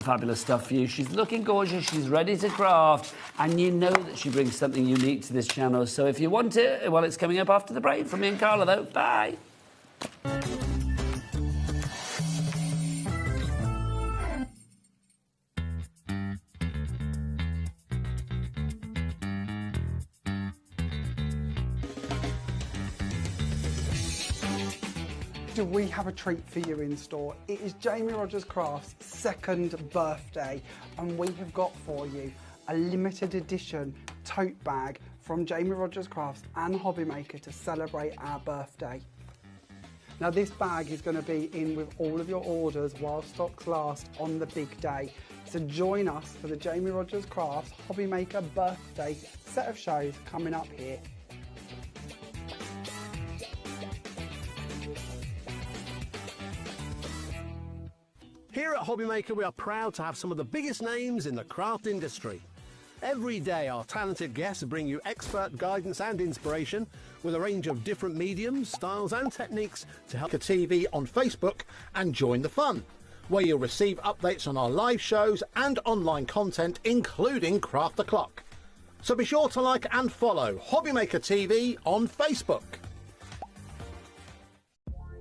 Fabulous stuff for you. She's looking gorgeous, she's ready to craft, and you know that she brings something unique to this channel. So if you want it, well, it's coming up after the break. From me and Carla, though. Bye. We have a treat for you in store. It is Jamie Rogers Crafts' 2nd birthday, and we have got for you a limited edition tote bag from Jamie Rogers Crafts and HobbyMaker to celebrate our birthday. Now this bag is going to be in with all of your orders while stocks last on the big day. So join us for the Jamie Rogers Crafts HobbyMaker birthday set of shows coming up here. Here at HobbyMaker, we are proud to have some of the biggest names in the craft industry. Every day, our talented guests bring you expert guidance and inspiration with a range of different mediums, styles and techniques to help TV on Facebook and join the fun, where you'll receive updates on our live shows and online content, including Craft the Clock. So be sure to like and follow HobbyMaker TV on Facebook.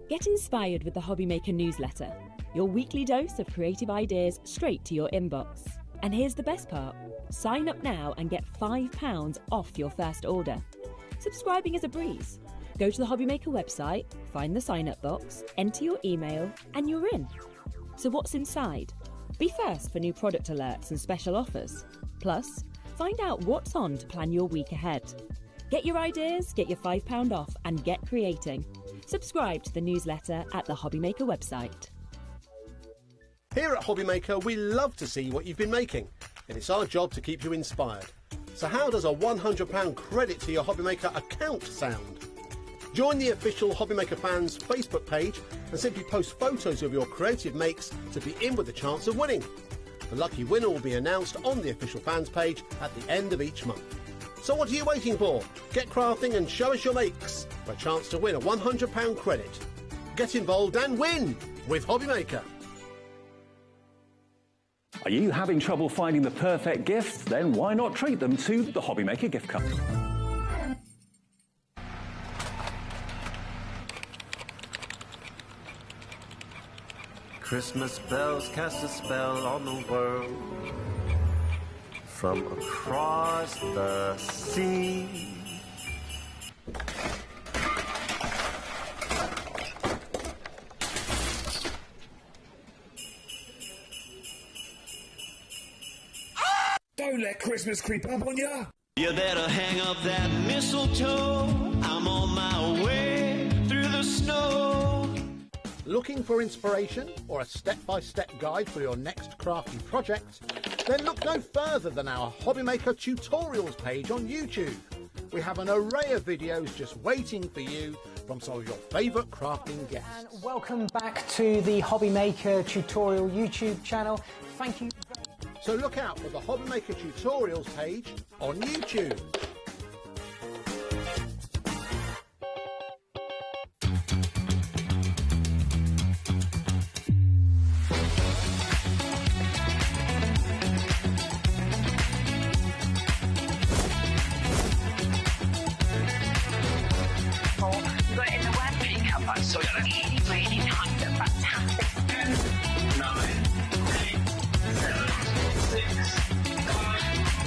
Get inspired with the HobbyMaker newsletter. Your weekly dose of creative ideas straight to your inbox. And here's the best part. Sign up now and get £5 off your first order. Subscribing is a breeze. Go to the HobbyMaker website, find the sign-up box, enter your email, and you're in. So what's inside? Be first for new product alerts and special offers. Plus, find out what's on to plan your week ahead. Get your ideas, get your £5 off, and get creating. Subscribe to the newsletter at the HobbyMaker website. Here at HobbyMaker, we love to see what you've been making, and it's our job to keep you inspired. So how does a £100 credit to your HobbyMaker account sound? Join the official HobbyMaker fans Facebook page and simply post photos of your creative makes to be in with a chance of winning. The lucky winner will be announced on the official fans page at the end of each month. So what are you waiting for? Get crafting and show us your makes for a chance to win a £100 credit. Get involved and win with HobbyMaker. Are you having trouble finding the perfect gift? Then why not treat them to the HobbyMaker gift card? Christmas bells cast a spell on the world from across the sea. Don't let Christmas creep up on ya. You better hang up that mistletoe. I'm on my way through the snow. Looking for inspiration or a step-by-step guide for your next crafty project? Then look no further than our HobbyMaker tutorials page on YouTube. We have an array of videos just waiting for you from some of your favourite crafting guests. And welcome back to the HobbyMaker tutorial YouTube channel. Thank you. So look out for the HobbyMaker tutorials page on YouTube. You got it in the working help us. So really, really kind of fantastic. 9, 8, 7, 6, 5,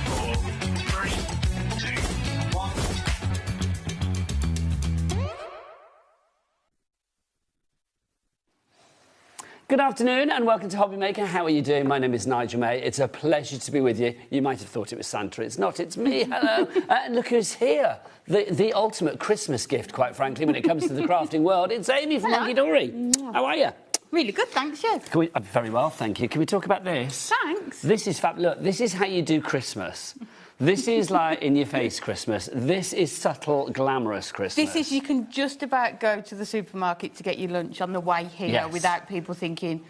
4, 3, 2, 1. Good afternoon and welcome to HobbyMaker. How are you doing? My name is Nigel May. It's a pleasure to be with you. You might have thought it was Santa. It's not. It's me. Hello. Look who's here. The ultimate Christmas gift, quite frankly, when it comes to the crafting world. It's Amy from Hunky Dory. How are you? Really good, thanks, yes. Very well, thank you. Can we talk about this? Thanks. This is fab. Look, this is how you do Christmas. This is like in-your-face Christmas. This is subtle, glamorous Christmas. This is, you can just about go to the supermarket to get your lunch on the way here without people thinking,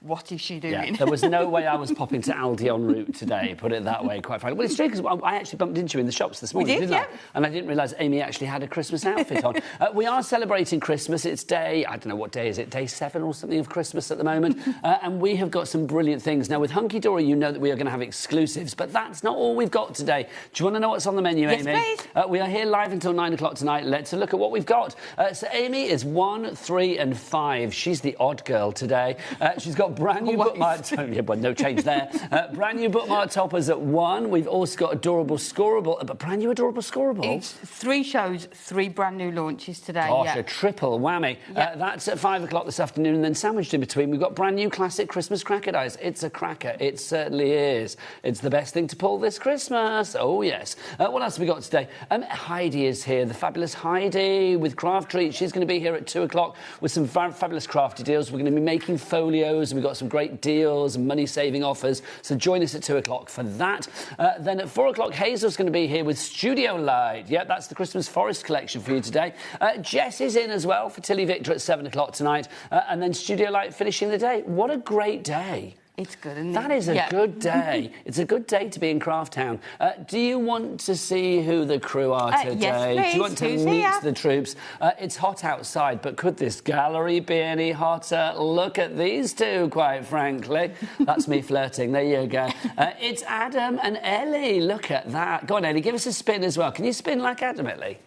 what is she doing? Yeah, there was no way I was popping to Aldi en route today, put it that way, quite frankly. Well, it's true, because I actually bumped into you in the shops this morning, didn't I? And I didn't realise Amy actually had a Christmas outfit on. We are celebrating Christmas. It's day, I don't know what day is it, day 7 or something of Christmas at the moment. And we have got some brilliant things. Now, with Hunky Dory, you know that we are going to have exclusives, but that's not all we've got today. Do you want to know what's on the menu, Amy? Yes, please. We are here live until 9 o'clock tonight. Let's look at what we've got. So Amy is 1, 3 and 5. She's the odd girl today. She's got brand new bookmark... Yeah, well, no change there. Brand new bookmark toppers at 1. We've also got adorable scoreable... But brand new adorable scoreable? It's 3 shows, 3 brand new launches today. Gosh, a triple whammy. That's at 5 o'clock this afternoon, and then sandwiched in between, we've got brand new classic Christmas cracker dice. It's a cracker. It certainly is. It's the best thing to pull this Christmas. Oh, yes. What else have we got today? Heidi is here, the fabulous Heidi with Craft Treats. She's going to be here at 2 o'clock with some fabulous crafty deals. We're going to be making folios, and we've got some great deals and money-saving offers. So join us at 2 o'clock for that. Then at 4 o'clock, Hazel's going to be here with Studio Light. Yep, that's the Christmas Forest collection for you today. Jess is in as well for Tilly Victor at 7 o'clock tonight. And then Studio Light finishing the day. What a great day. It's good, isn't it? That is a good day. It's a good day to be in Craft Town. Do you want to see who the crew are today? Yes, please. Do you want to meet the troops? It's hot outside, but could this gallery be any hotter? Look at these two, quite frankly. That's me flirting. There you go. It's Adam and Ellie. Look at that. Go on, Ellie, give us a spin as well. Can you spin like Adam, Ellie?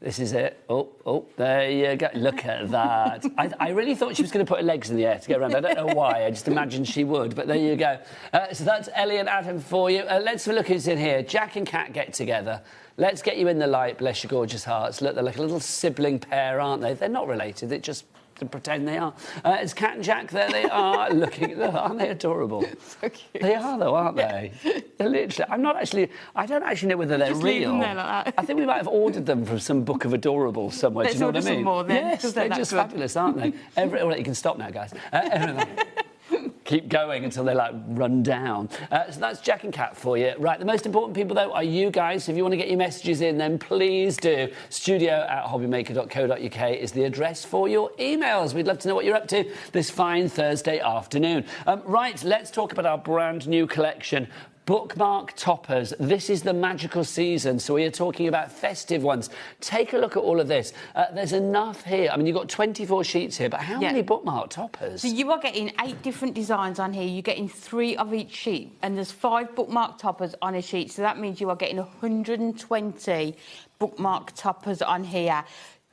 This is it. Oh, there you go. Look at that. I really thought she was going to put her legs in the air to get around. I don't know why. I just imagined she would, but there you go. So that's Ellie and Adam for you. Let's have a look who's in here. Jack and Kat get together. Let's get you in the light, bless your gorgeous hearts. Look, they're like a little sibling pair, aren't they? They're not related. They're just... to pretend they are. It's Kat and Jack, there they are. Aren't they adorable? So cute. They are, though, aren't they? They're literally... I don't actually know whether they're just real. leave them there like that. I think we might have ordered them from some book of adorables somewhere. Let's do you know what I mean? order some more then. Yes, they're just fabulous, aren't they? Well, you can stop now, guys. Keep going until they run down. So that's Jack and Kat for you. Right, the most important people though are you guys. So if you want to get your messages in, then please do. studio@hobbymaker.co.uk is the address for your emails. We'd love to know what you're up to this fine Thursday afternoon. Right, let's talk about our brand new collection. Bookmark toppers. This is the magical season, so we are talking about festive ones. Take a look at all of this. There's enough here. I mean, you've got 24 sheets here, but how many bookmark toppers? So you are getting 8 different designs on here. You're getting 3 of each sheet, and there's 5 bookmark toppers on a sheet. So that means you are getting 120 bookmark toppers on here.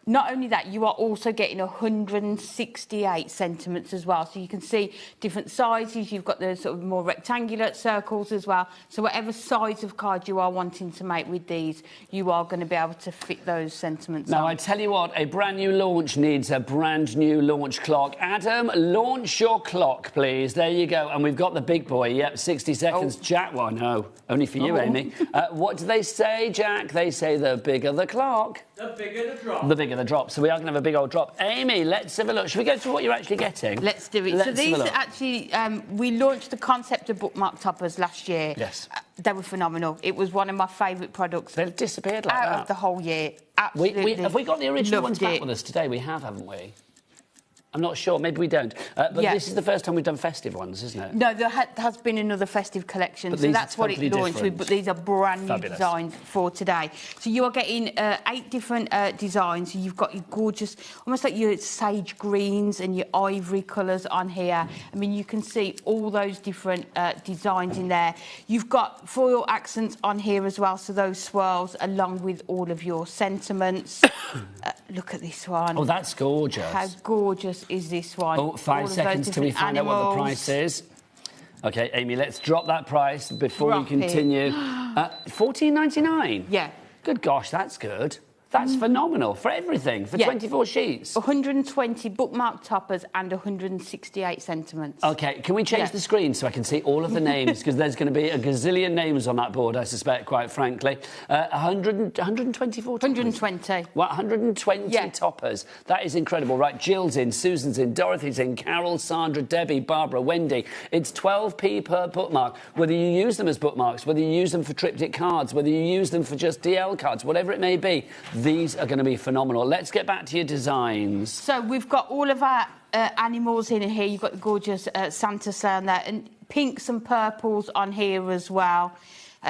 Not only that, you are also getting 168 sentiments as well. So you can see different sizes. You've got the sort of more rectangular circles as well. So whatever size of card you are wanting to make with these, you are going to be able to fit those sentiments on. Now, I tell you what, a brand new launch needs a brand new launch clock. Adam, launch your clock, please. There you go. And we've got the big boy. Yep, 60 seconds. Jack, well, no, only for you, Amy. What do they say, Jack? They say the bigger the clock, the bigger the drop. The bigger the drop. So we are going to have a big old drop. Amy, let's have a look. Should we go through what you're actually getting? Let's do it. So these are actually, we launched the concept of bookmark toppers last year. Yes. They were phenomenal. It was one of my favourite products. They've disappeared like out that. Of the whole year. Absolutely. Have we got the original ones back with us today? We have, haven't we? I'm not sure. Maybe we don't. But this is the first time we've done festive ones, isn't it? No, there has been another festive collection. But so that's what it launched with. But these are brand new designs for today. So you are getting 8 different designs. So you've got your gorgeous, almost like your sage greens and your ivory colours on here. I mean, you can see all those different designs in there. You've got foil accents on here as well. So those swirls along with all of your sentiments. Look at this one. Oh, that's gorgeous. How gorgeous is this one? Oh, 5 seconds till we find out what the price is. OK, Amy, let's drop that price before we continue. $14.99? Yeah. Good gosh, that's good. That's phenomenal for everything, for 24 sheets. 120 bookmark toppers and 168 sentiments. OK, can we change the screen so I can see all of the names? Because there's going to be a gazillion names on that board, I suspect, quite frankly. 124 toppers? 120. What, 120 toppers? That is incredible. Right, Jill's in, Susan's in, Dorothy's in, Carol, Sandra, Debbie, Barbara, Wendy. It's 12p per bookmark. Whether you use them as bookmarks, whether you use them for triptych cards, whether you use them for just DL cards, whatever it may be, these are going to be phenomenal. Let's get back to your designs. So we've got all of our animals in here. You've got the gorgeous Santa sleigh on there, and pinks and purples on here as well.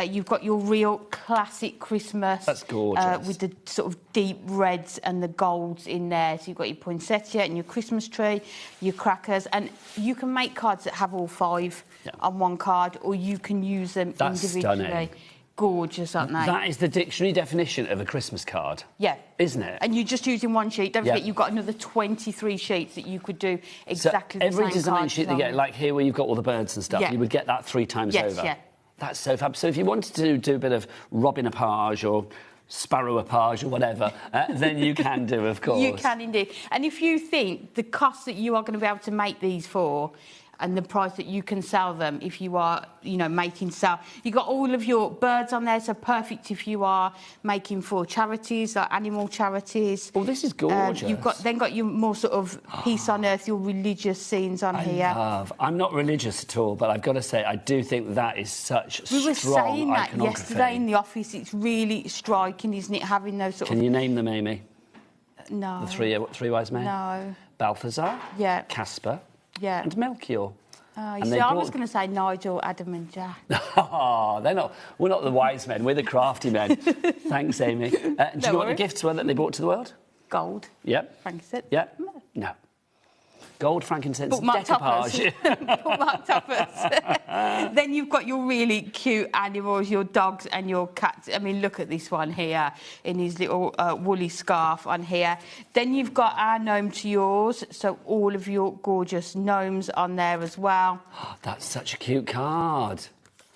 You've got your real classic Christmas. That's gorgeous. With the sort of deep reds and the golds in there. So you've got your poinsettia and your Christmas tree, your crackers, and you can make cards that have all 5 on one card, or you can use them individually. Stunning. Gorgeous, aren't they? That is the dictionary definition of a Christmas card. Yeah. Isn't it? And you're just using one sheet. Don't forget, you've got another 23 sheets that you could do exactly the same every design card sheet they get, like here where you've got all the birds and stuff, you would get that 3 times over. Yeah. That's so fab. So if you wanted to do a bit of robin-apage or sparrow-apage or whatever, then you can do, of course. You can indeed. And if you think the cost that you are going to be able to make these for, and the price that you can sell them if you are, making sale. You've got all of your birds on there, so perfect if you are making for charities, like animal charities. Oh, this is gorgeous. You've got your more sort of peace on earth, your religious scenes on here. I'm not religious at all, but I've got to say, I do think that is such strong iconography. We were saying that yesterday in the office. It's really striking, isn't it, having those sort of... Can you name them, Amy? No. The three wise men? No. Balthazar? Yeah. Casper? Yeah. And Melchior. I was going to say Nigel, Adam and Jack. They're not. We're not the wise men. We're the crafty men. Thanks, Amy. Do you know what the gifts were that they brought to the world? Gold. Yep. Frankincense. Yep. No. Gold, frankincense, Bookmark decoupage. Bookmark toppers. Then you've got your really cute animals, your dogs and your cats. I mean, look at this one here in his little woolly scarf on here. Then you've got our gnome to yours, so all of your gorgeous gnomes on there as well. That's such a cute card.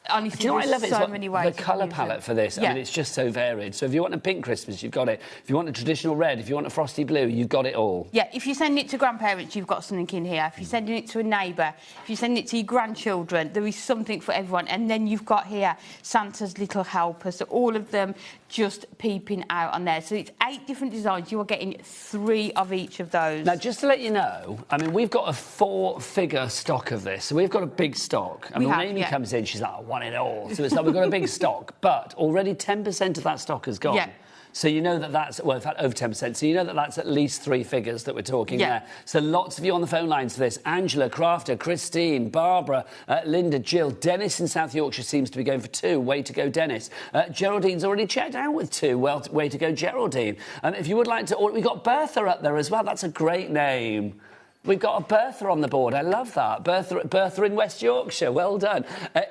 Honestly, do you know what I love? So many ways the colour palette for this. Yeah. I mean, it's just so varied. So if you want a pink Christmas, you've got it. If you want a traditional red, if you want a frosty blue, you've got it all. Yeah, if you send it to grandparents, you've got something in here. If you're sending it to a neighbour, if you're sending it to your grandchildren, there is something for everyone. And then you've got here Santa's little helper. So all of them just peeping out on there. So it's 8 different designs. You are getting 3 of each of those. Now, just to let you know, I mean, we've got a 4-figure stock of this. So we've got a big stock. I mean, when Amy comes in, she's like, I want it all. So it's like we've got a big stock, but already 10% of that stock has gone. Yeah. So you know that that's, well, in fact, over 10%. So you know that that's at least 3 figures that we're talking there. So lots of you on the phone lines for this. Angela, Crafter, Christine, Barbara, Linda, Jill. Dennis in South Yorkshire seems to be going for 2. Way to go, Dennis. Geraldine's already checked out with 2. Well, way to go, Geraldine. If you would like to order... We've got Bertha up there as well. That's a great name. We've got a Bertha on the board. I love that. Bertha in West Yorkshire. Well done.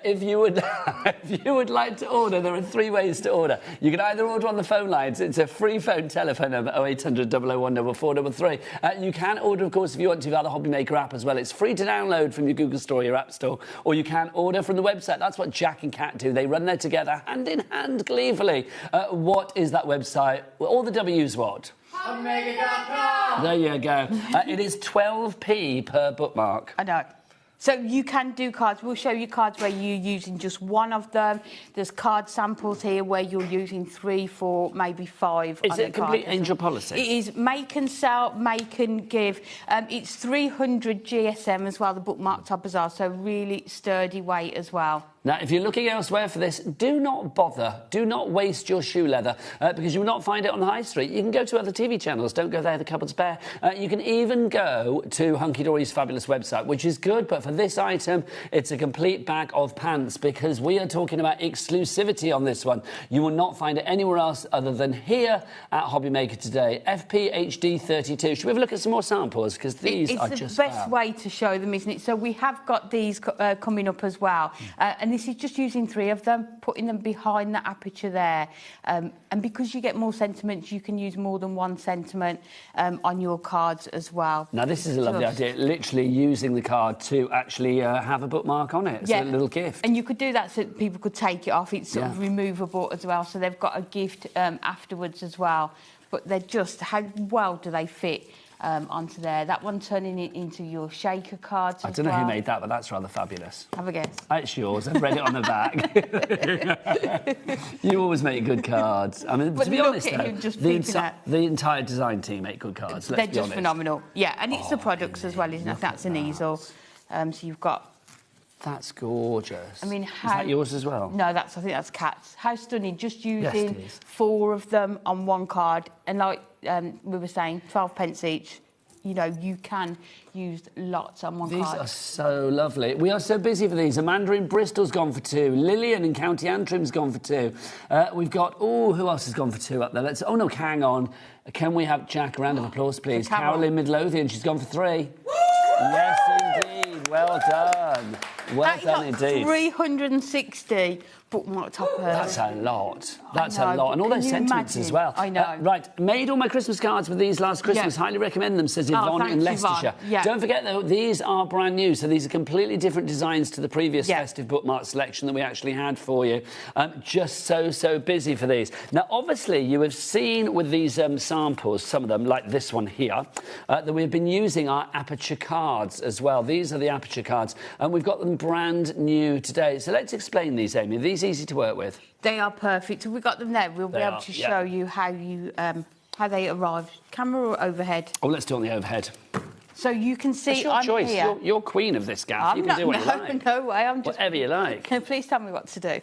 If you would like to order, there are 3 ways to order. You can either order on the phone lines. It's a free phone telephone number 0800 001 4433. You can order, of course, if you want to, via the HobbyMaker app as well. It's free to download from your Google Store or your App Store. Or you can order from the website. That's what Jack and Kat do. They run there together, hand in hand, gleefully. What is that website? Well, all the W's what? HobbyMaker.com. There you go. It is 12p per bookmark. I know. So you can do cards. We'll show you cards where you're using just 1 of them. There's card samples here where you're using 3, 4, maybe 5. Is it a complete angel policy? It is make and sell, make and give. It's 300 GSM as well, the bookmark toppers are, so really sturdy weight as well. Now, if you're looking elsewhere for this, do not bother. Do not waste your shoe leather because you will not find it on the high street. You can go to other TV channels. Don't go there, the cupboard's bare. You can even go to Hunky Dory's fabulous website, which is good. But for this item, it's a complete bag of pants because we are talking about exclusivity on this one. You will not find it anywhere else other than here at HobbyMaker today. FPHD 32. Should we have a look at some more samples? Because these are just It's the best way to show them, isn't it? So we have got these coming up as well. And this is just using 3 of them, putting them behind the aperture there. And because you get more sentiments, you can use more than 1 sentiment on your cards as well. Now, this is a lovely idea, literally using the card to actually have a bookmark on it. It's a little gift. And you could do that so that people could take it off. It's sort of removable as well, so they've got a gift afterwards as well. But they're just, how well do they fit onto there? That one turning it into your shaker cards. I don't know who made that, but that's rather fabulous. Have a guess. It's yours. I've read it on the back. You always make good cards. I mean, but to be honest, though, the entire design team make good cards. They're just phenomenal. Yeah, and it's the products as well, isn't it? That's an easel. So you've got... That's gorgeous. I mean, Is that yours as well? No, I think that's Kat's. How stunning. Just using 4 of them on 1 card. And like we were saying, 12 pence each. you know, you can use lots on one These card. are so lovely. We are so busy for these. Amanda in Bristol's gone for 2. Lillian in County Antrim's gone for 2. We've got, who else has gone for 2 up there? No, hang on. Can we have Jack, a round of applause, please? Carolyn Midlothian, she's gone for 3. Yes, indeed. Well done. Well done indeed. 360 bookmark toppers. That's a lot. That's a lot. And all those sentiments as well. I know. Right, made all my Christmas cards with these last Christmas. Highly recommend them, says Yvonne in Leicestershire. Don't forget, though, these are brand new, so these are completely different designs to the previous festive bookmark selection that we actually had for you. Just so busy for these. Now, obviously, you have seen with these samples, some of them, like this one here, that we've been using our Aperture cards as well. These are the Aperture cards, and we've got them brand new today. So let's explain these, Amy. Are these easy to work with? They are perfect. If we've got them there, we'll be able to show you how they arrived. Camera or overhead? Oh, let's do it on the overhead. So you can see it's your choice. Here. You're queen of this, Gaff. You can do what you like. No way. I'm just... Whatever you like. Please tell me what to do.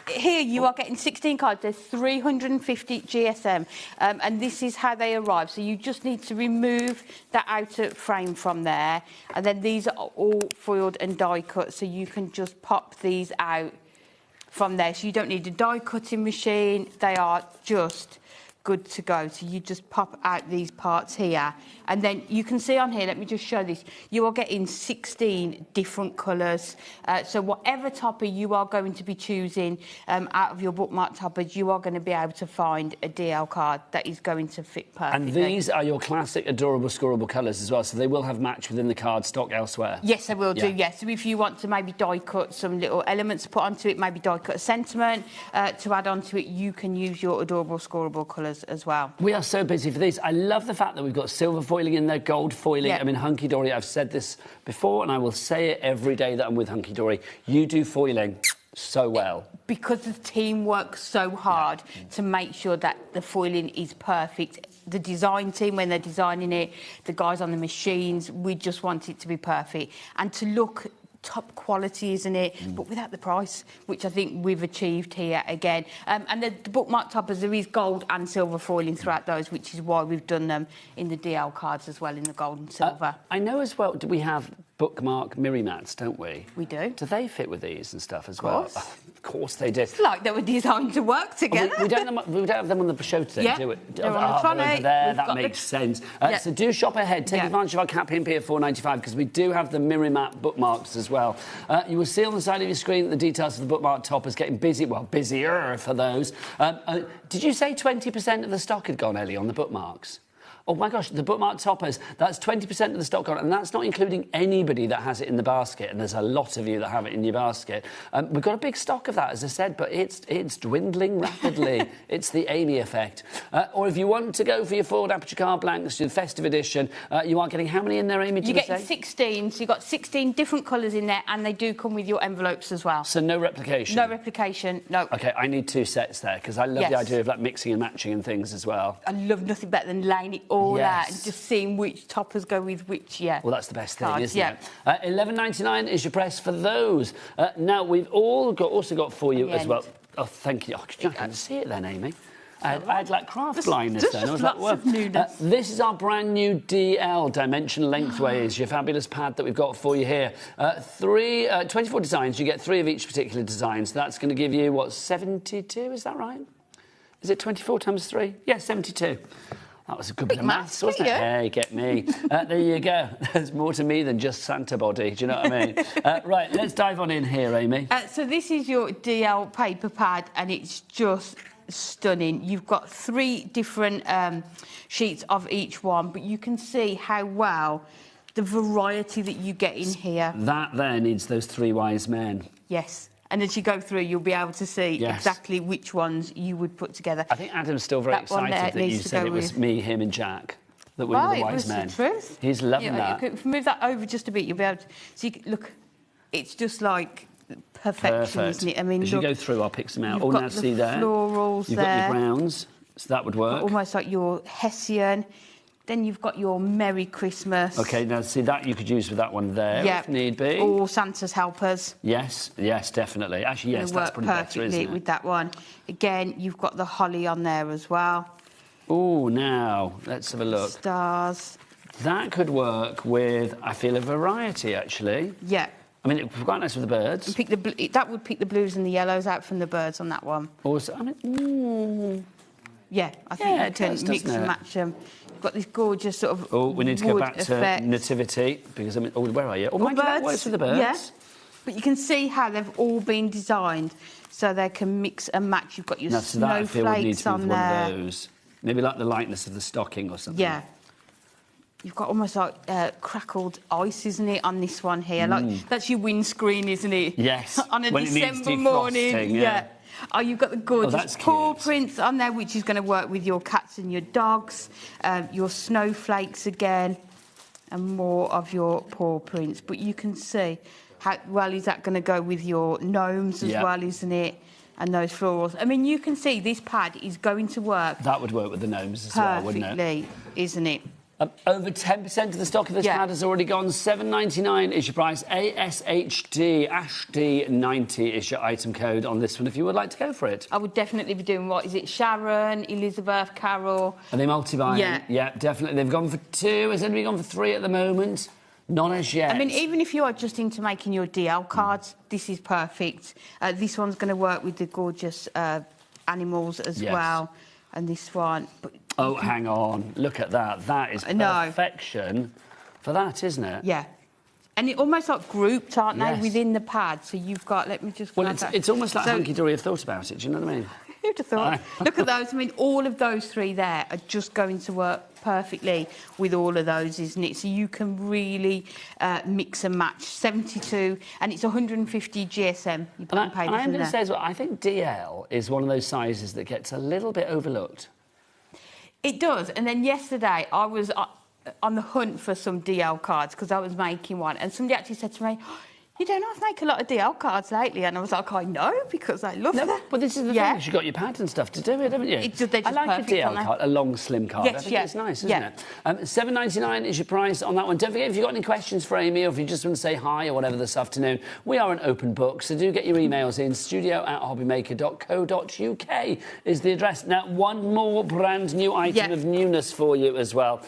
Here you are getting 16 cards. There's 350 GSM. And this is how they arrive. So you just need to remove the outer frame from there. And then these are all foiled and die cut. So you can just pop these out from there. So you don't need a die cutting machine. They are just good to go. So you just pop out these parts here, and then you can see on here, let me just show this, you are getting 16 different colours. So whatever topper you are going to be choosing out of your bookmark toppers, you are going to be able to find a DL card that is going to fit perfectly. And these are your classic adorable scorable colours as well, so they will have match within the card stock elsewhere. Yes, they will do, yes. So if you want to maybe die cut some little elements to put onto it, maybe die cut a sentiment to add onto it, you can use your adorable scorable colours as well. We are so busy for these. I love the fact that we've got silver foiling in there, gold foiling. I mean, Hunky Dory, I've said this before, and I will say it every day that I'm with Hunky Dory. You do foiling so well. Because the team works so hard to make sure that the foiling is perfect. The design team, when they're designing it, the guys on the machines, we just want it to be perfect. And to look top quality, isn't it? But without the price, which I think we've achieved here again. And the bookmark toppers, there is gold and silver foiling throughout those, which is why we've done them in the DL cards as well, in the gold and silver. I know as well, do we have bookmark mirror mats, don't we? We do. Do they fit with these and stuff as well? Of course they do. It's like they were designed to work together. We don't have them on the show today, do we? They're on the trolley. Over there, that makes sense. So do shop ahead. Take advantage of our Cat P&P at £4.95 because we do have the mirror mat bookmarks as well. You will see on the side of your screen the details of the bookmark toppers getting busy. Well, busier for those. Did you say 20% of the stock had gone, Ellie, on the bookmarks? Oh, my gosh, the bookmark toppers, that's 20% of the stock gone, and that's not including anybody that has it in the basket, and there's a lot of you that have it in your basket. We've got a big stock of that, as I said, but it's dwindling rapidly. It's the Amy effect. Or if you want to go for your Ford Aperture card blanks, your festive edition, you are getting how many in there, Amy? You're getting 16, so you've got 16 different colours in there, and they do come with your envelopes as well. So no replication? No replication, no. OK, I need 2 sets there, because I love the idea of like mixing and matching and things as well. I love nothing better than laying it all out and just seeing which toppers go with which, Well, that's the best thing, isn't it? £11.99 is your price for those. Now, we've also got for you as well... Oh, thank you. Oh, I can't see it then, Amy. I had like craft blindness then. I was like, well, this is our brand new DL Dimension Lengthways, your fabulous pad that we've got for you here. 24 designs. You get 3 of each particular design. So that's going to give you, what, 72? Is that right? Is it 24 times 3? Yeah, 72. That was a good bit of maths, wasn't it? Hey, get me. There you go. There's more to me than just Santa body. Do you know what I mean? Right, let's dive on in here, Amy. So this is your DL paper pad, and it's just stunning. You've got 3 different sheets of each one, but you can see how well the variety that you get in here. That there needs those 3 wise men. Yes. And as you go through, you'll be able to see exactly which ones you would put together. I think Adam's still very excited that you said it was me, him and Jack that were the wise men. The truth. He's loving that. If you move that over just a bit, you'll be able to... So look, it's just like perfection, isn't it? I mean, as you go through, I'll pick some out. You've got the florals You've got your browns, so that would work. Almost like your Hessian. Then you've got your Merry Christmas. OK, now, see, that you could use with that one there, if need be. Or Santa's Helpers. Yes, definitely. Actually, yes, that's pretty better, isn't it? With that one. Again, you've got the holly on there as well. Oh, now, let's have a look. Stars. That could work with, I feel, a variety, actually. Yeah. I mean, it's quite nice with the birds. Pick that would pick the blues and the yellows out from the birds on that one. Also, I mean, yeah, I think you can does, mix and match them. You've got this gorgeous sort of we need to go back effect. to nativity, because, I mean, where are you? Oh, mind you, that works with the birds. Yeah, but you can see how they've all been designed so they can mix and match. You've got your snowflakes on there. One of those. Maybe like the lightness of the stocking or something. Yeah. You've got almost like crackled ice, isn't it, on this one here? Like that's your windscreen, isn't it? Yes. On a when December morning. Yeah. Oh, you've got the gorgeous paw prints on there, which is going to work with your cats and your dogs. Your snowflakes again, and more of your paw prints. But you can see how well is that going to go with your gnomes as well, isn't it? And those florals. I mean, you can see this pad is going to work. That would work with the gnomes as well, wouldn't it? Perfectly, isn't it? Over 10% of the stock of this pad has already gone. $7.99 is your price. ASHD, ASHD90 is your item code on this one if you would like to go for it. I would definitely be doing, what is it, Sharon, Elizabeth, Carol? Are they multi-buying? Yeah, definitely. They've gone for 2. Has anybody gone for 3 at the moment? Not as yet. I mean, even if you are just into making your DL cards, this is perfect. This one's going to work with the gorgeous animals as well. And this one... Oh, hang on. Look at that. That is perfection for that, isn't it? Yeah. And it almost like grouped, aren't they, within the pad? So you've got... Let me just... Well, it's almost like hunky-dory have thought about it. Do you know what I mean? Who'd have thought? Look at those. I mean, all of those 3 there are just going to work perfectly with all of those, isn't it? So you can really mix and match. 72, and it's 150 GSM. You pay and I'm going to say as well, I think DL is one of those sizes that gets a little bit overlooked. It does. And then yesterday, I was on the hunt for some DL cards because I was making one, and somebody actually said to me, you don't have to make a lot of DL cards lately. And I was like, I know, because I love them. But this is the thing, you've got your pads and stuff to do it, haven't you? I like a DL card, a long, slim card. Yes, I think it's nice, isn't it? $7.99 is your price on that one. Don't forget, if you've got any questions for Amy, or if you just want to say hi or whatever this afternoon, we are an open book, so do get your emails in. studio@hobbymaker.co.uk is the address. Now, one more brand new item of newness for you as well.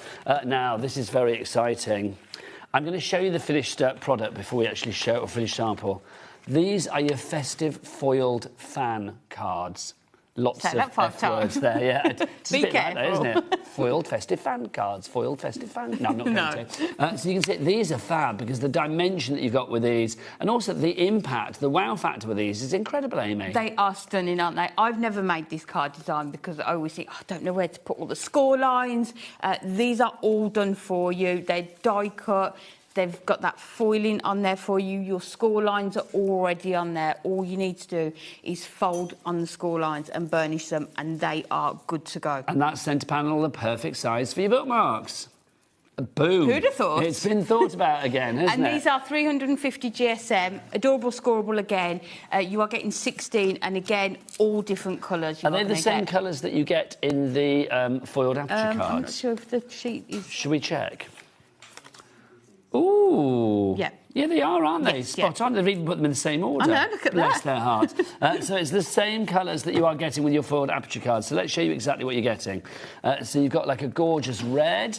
Now, this is very exciting. I'm going to show you the finished product before we actually show it, or finished sample. These are your festive foiled fan cards. Lots of F words there, yeah. It's a bit like that, isn't it? Foiled festive fan cards, foiled festive fan... No, I'm not going to. So you can see these are fab because the dimension that you've got with these, and also the impact, the wow factor with these is incredible, Amy. They are stunning, aren't they? I've never made this card design because I always think, I don't know where to put all the score lines. These are all done for you. They're die cut. They've got that foiling on there for you. Your score lines are already on there. All you need to do is fold on the score lines and burnish them, and they are good to go. And that centre panel, the perfect size for your bookmarks. Boom. Who'd have thought? It's been thought about again, hasn't it? And these are 350 GSM, adorable scoreable again. You are getting 16, and again, all different colours. Are they the same colours that you get in the foiled Aperture cards? I'm not sure if the sheet is... Should we check? Ooh. Yeah. Yeah, they are, aren't they? Yes, Spot on. They've even put them in the same order. I know, look at Bless that. their hearts. So it's the same colours that you are getting with your foiled Aperture cards. So let's show you exactly what you're getting. So you've got like a gorgeous red.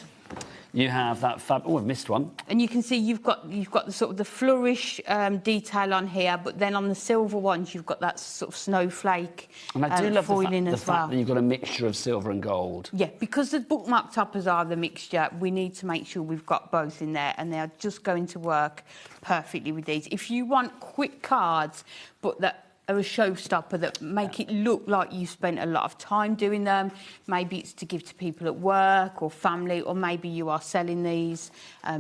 You have that fab... Oh, I've missed one. And you can see you've got the sort of the flourish detail on here, but then on the silver ones you've got that sort of snowflake and I do love foiling the as well. fact that you've got a mixture of silver and gold. Yeah, because the bookmark toppers are the mixture, we need to make sure we've got both in there, and they are just going to work perfectly with these. If you want quick cards, but that are a showstopper that make it look like you spent a lot of time doing them. Maybe it's to give to people at work or family, or maybe you are selling these.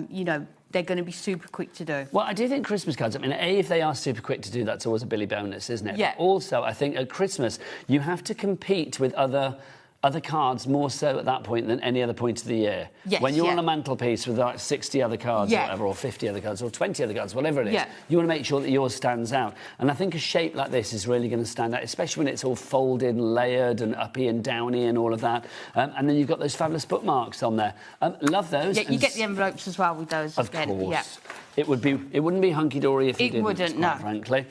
You know, they're going to be super quick to do. Well, I do think Christmas cards, I mean, if they are super quick to do, that's always a Billy bonus, isn't it? Yeah. But also, I think at Christmas, you have to compete with other cards more so at that point than any other point of the year. Yes, when you're on a mantelpiece with like 60 other cards or whatever, or 50 other cards, or 20 other cards, whatever it is, you want to make sure that yours stands out. And I think a shape like this is really going to stand out, especially when it's all folded and layered and uppy and downy and all of that. And then you've got those fabulous bookmarks on there. Love those. Yeah, you get the envelopes as well with those. Of course. Yeah. It wouldn't be hunky-dory if you didn't, quite frankly.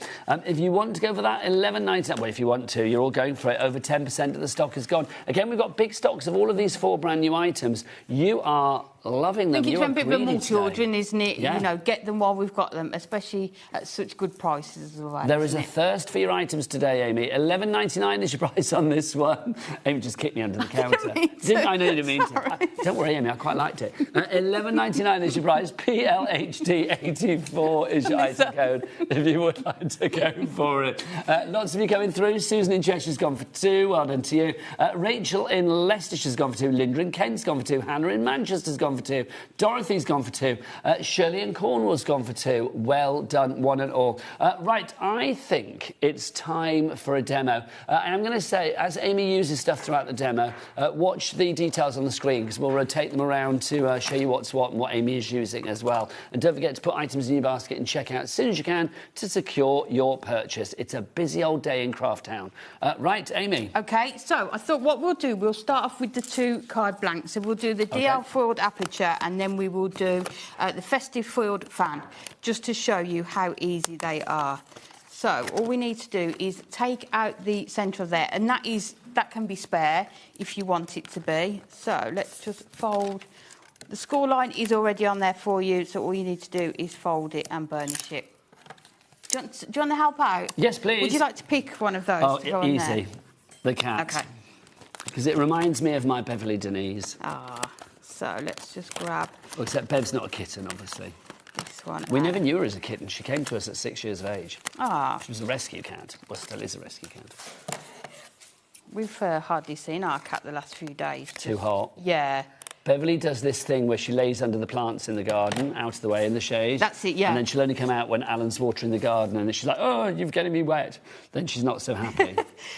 If you want to go for that, $11.99. Well, if you want to, you're all going for it. Over 10% of the stock is gone. Again, we've got big stocks of all of these 4 brand new items. You are loving them. I think it's You are a bit of a greedy multi-ordering, today. isn't it? Yeah. You know, get them while we've got them, especially at such good prices as well. There is a isn't it? thirst for your items today, Amy. $11.99 is your price on this one. Amy just kicked me under the counter. I know you didn't mean to. Don't worry, Amy, I quite liked it. $11.99 is your price. PLHD84 is your item code if you would like to go for it. Lots of you coming through. Susan in Cheshire's gone for 2. Well done to you. Rachel in Leicestershire's gone for 2. Linda in Kent's gone for 2. Hannah in Manchester's gone for 2. Dorothy's gone for 2. Shirley in Cornwall's gone for 2. Well done, one and all. Right, I think it's time for a demo. And I'm going to say, as Amy uses stuff throughout the demo, watch the details on the screen because we'll rotate them around to show you what's what and what Amy is using as well. And don't forget to put items in your basket and check out as soon as you can to secure your purchase. It's a busy old day in Craft Town. Right, Amy? OK, so I thought what we'll do, we'll start off with the 2 card blanks. So we'll do the DL foiled Aperture and then we will do the festive foiled fan, just to show you how easy they are. So all we need to do is take out the centre of there, and that can be spare if you want it to be. So let's just fold. The score line is already on there for you, so all you need to do is fold it and burnish it. Do you want to help out? Yes, please. Would you like to pick one of those to go on there? Easy. The cat. OK. Because it reminds me of my Beverly Denise. So let's just grab... Well, except Bev's not a kitten, obviously. This one. We never knew her as a kitten. She came to us at 6 years of age. She was a rescue cat. Well, still is a rescue cat. We've hardly seen our cat the last few days. Too hot. Yeah. Beverly does this thing where she lays under the plants in the garden, out of the way in the shade. That's it, yeah. And then she'll only come out when Alan's watering the garden, and then she's like, oh, you're getting me wet. Then she's not so happy.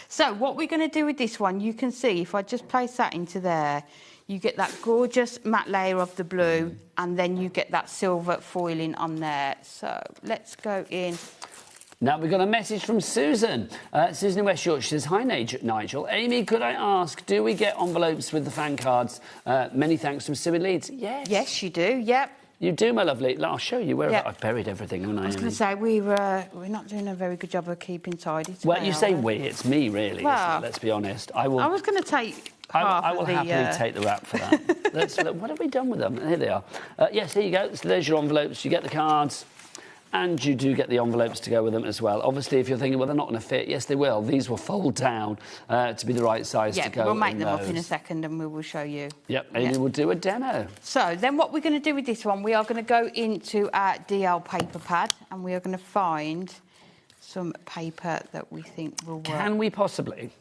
So what we're going to do with this one, you can see, if I just place that into there, you get that gorgeous matte layer of the blue, and then you get that silver foiling on there. So let's go in. Now, we've got a message from Susan. Susan in West Yorkshire says, hi, Nigel. Amy, could I ask, do we get envelopes with the fan cards? Many thanks from Sue in Leeds. Yes. Yes, you do, yep. You do, my lovely. I'll show you where I've buried everything, haven't I? I was going to say, we're not doing a very good job of keeping tidy today, well, you say we, it's me, really, well, isn't it? Let's be honest. I was going to take I will happily take the rap for that. Let's look. What have we done with them? Here they are. Yes, here you go. So there's your envelopes. You get the cards. And you do get the envelopes to go with them as well. Obviously, if you're thinking, well, they're not going to fit, yes, they will. These will fold down to be the right size to go. We'll make them up in a second and we will show you. Yep, Amy will do a demo. So then what we're going to do with this one, we are going to go into our DL paper pad and we are going to find some paper that we think will work. Can we possibly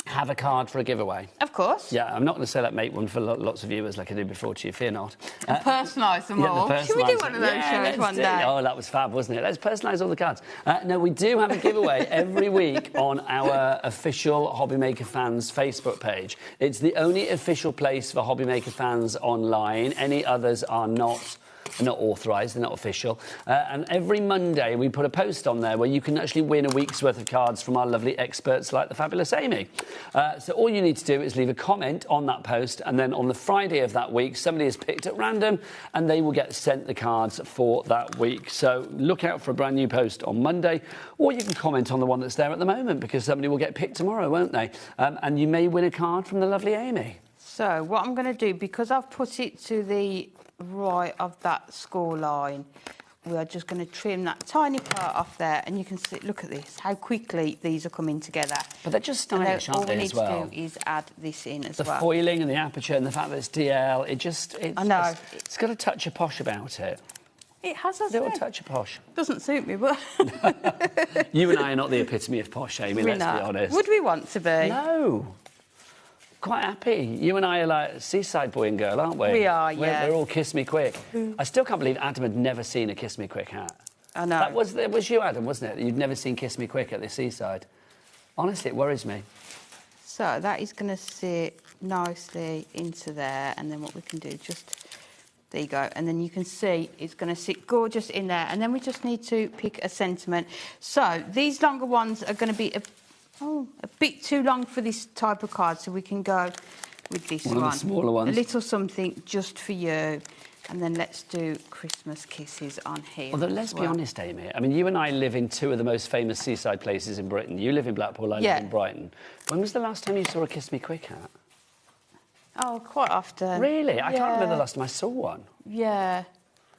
have a card for a giveaway? Of course. Yeah, I'm not going to say that, make one for lots of viewers like I did before to you, fear not. Personalise them all. Should we do one of those shows one day? Oh, that was fab, wasn't it? Let's personalise all the cards. No, we do have a giveaway every week on our official HobbyMaker fans Facebook page. It's the only official place for HobbyMaker fans online. Any others are not authorised, they're not official. And every Monday we put a post on there where you can actually win a week's worth of cards from our lovely experts like the fabulous Amy. So all you need to do is leave a comment on that post, and then on the Friday of that week somebody is picked at random and they will get sent the cards for that week. So look out for a brand new post on Monday, or you can comment on the one that's there at the moment because somebody will get picked tomorrow, won't they? And you may win a card from the lovely Amy. So what I'm going to do, because I've put it to the right of that score line, we are just going to trim that tiny part off there, and you can see, look at this, how quickly these are coming together. But they're just stylish, aren't they, as well? All we need to do is add this in as well. The foiling and the aperture and the fact that it's DL, I know. It's got a touch of posh about it. It has, hasn't a little it? touch of posh. Doesn't suit me, but... You and I are not the epitome of posh, Amy, let's be honest. Would we want to be? No. Quite happy. You and I are like seaside boy and girl, aren't we? We are, yeah. We're all kiss me quick. I still can't believe Adam had never seen a kiss me quick hat. I know. That was you, Adam, wasn't it? You'd never seen kiss me quick at the seaside. Honestly, it worries me. So that is going to sit nicely into there, and then what we can do, just... There you go. And then you can see it's going to sit gorgeous in there. And then we just need to pick a sentiment. So these longer ones are going to be a bit too long for this type of card, so we can go with this one. One of the smaller ones. A little something just for you. And then let's do Christmas kisses on here. Although, let's be honest, Amy, I mean, you and I live in two of the most famous seaside places in Britain. You live in Blackpool, I live in Brighton. When was the last time you saw a Kiss Me Quick hat? Oh, quite often. Really? I can't remember the last time I saw one. Yeah.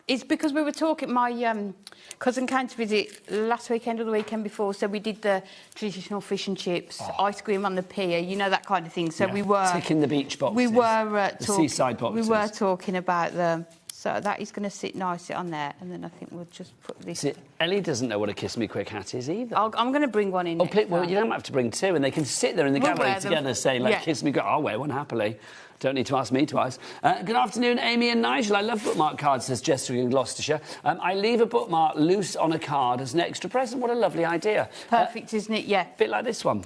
It's because we were talking, my cousin came to visit last weekend or the weekend before, so we did the traditional fish and chips, ice cream on the pier, you know, that kind of thing. So we were... Ticking the beach boxes. We were... the seaside boxes. We were talking about them. So that is going to sit nicely on there, and then I think we'll just put this... See, Ellie doesn't know what a Kiss Me Quick hat is either. I'm going to bring one in next well, time. you don't have to bring two, and they can sit there in the gallery together saying, like, Kiss Me Quick. I'll wear one happily. Don't need to ask me twice. Good afternoon, Amy and Nigel. I love bookmark cards, says Jessica in Gloucestershire. I leave a bookmark loose on a card as an extra present. What a lovely idea. Perfect, isn't it? Yeah. Bit like this one.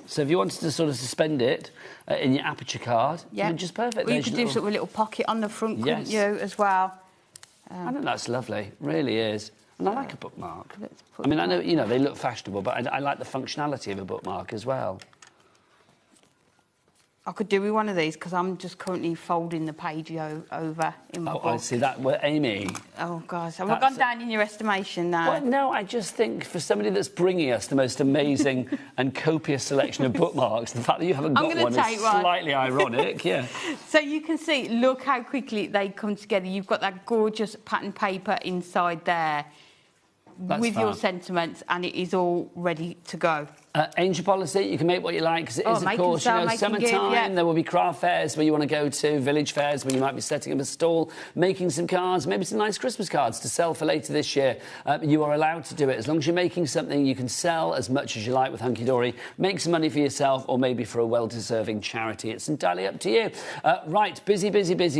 So if you wanted to sort of suspend it in your Aperture card, just perfect. Well, you could do sort of a little pocket on the front, couldn't you, as well? I think that's lovely. Really is. And I like a bookmark. I mean, I know, you know, they look fashionable, but I like the functionality of a bookmark as well. I could do with one of these because I'm just currently folding the page over in my book. I see that. Well, Amy. Oh, gosh. Have I gone down in your estimation now? Well, no, I just think for somebody that's bringing us the most amazing and copious selection of bookmarks, the fact that you haven't got one is slightly ironic, yeah. So you can see, look how quickly they come together. You've got that gorgeous pattern paper inside there with your sentiments, and it is all ready to go. Angel policy, you can make what you like, because it is, of course, you know, summertime. There will be craft fairs where you want to go to, village fairs where you might be setting up a stall, making some cards, maybe some nice Christmas cards to sell for later this year. You are allowed to do it. As long as you're making something, you can sell as much as you like with Hunky Dory, make some money for yourself, or maybe for a well-deserving charity. It's entirely up to you. Right, busy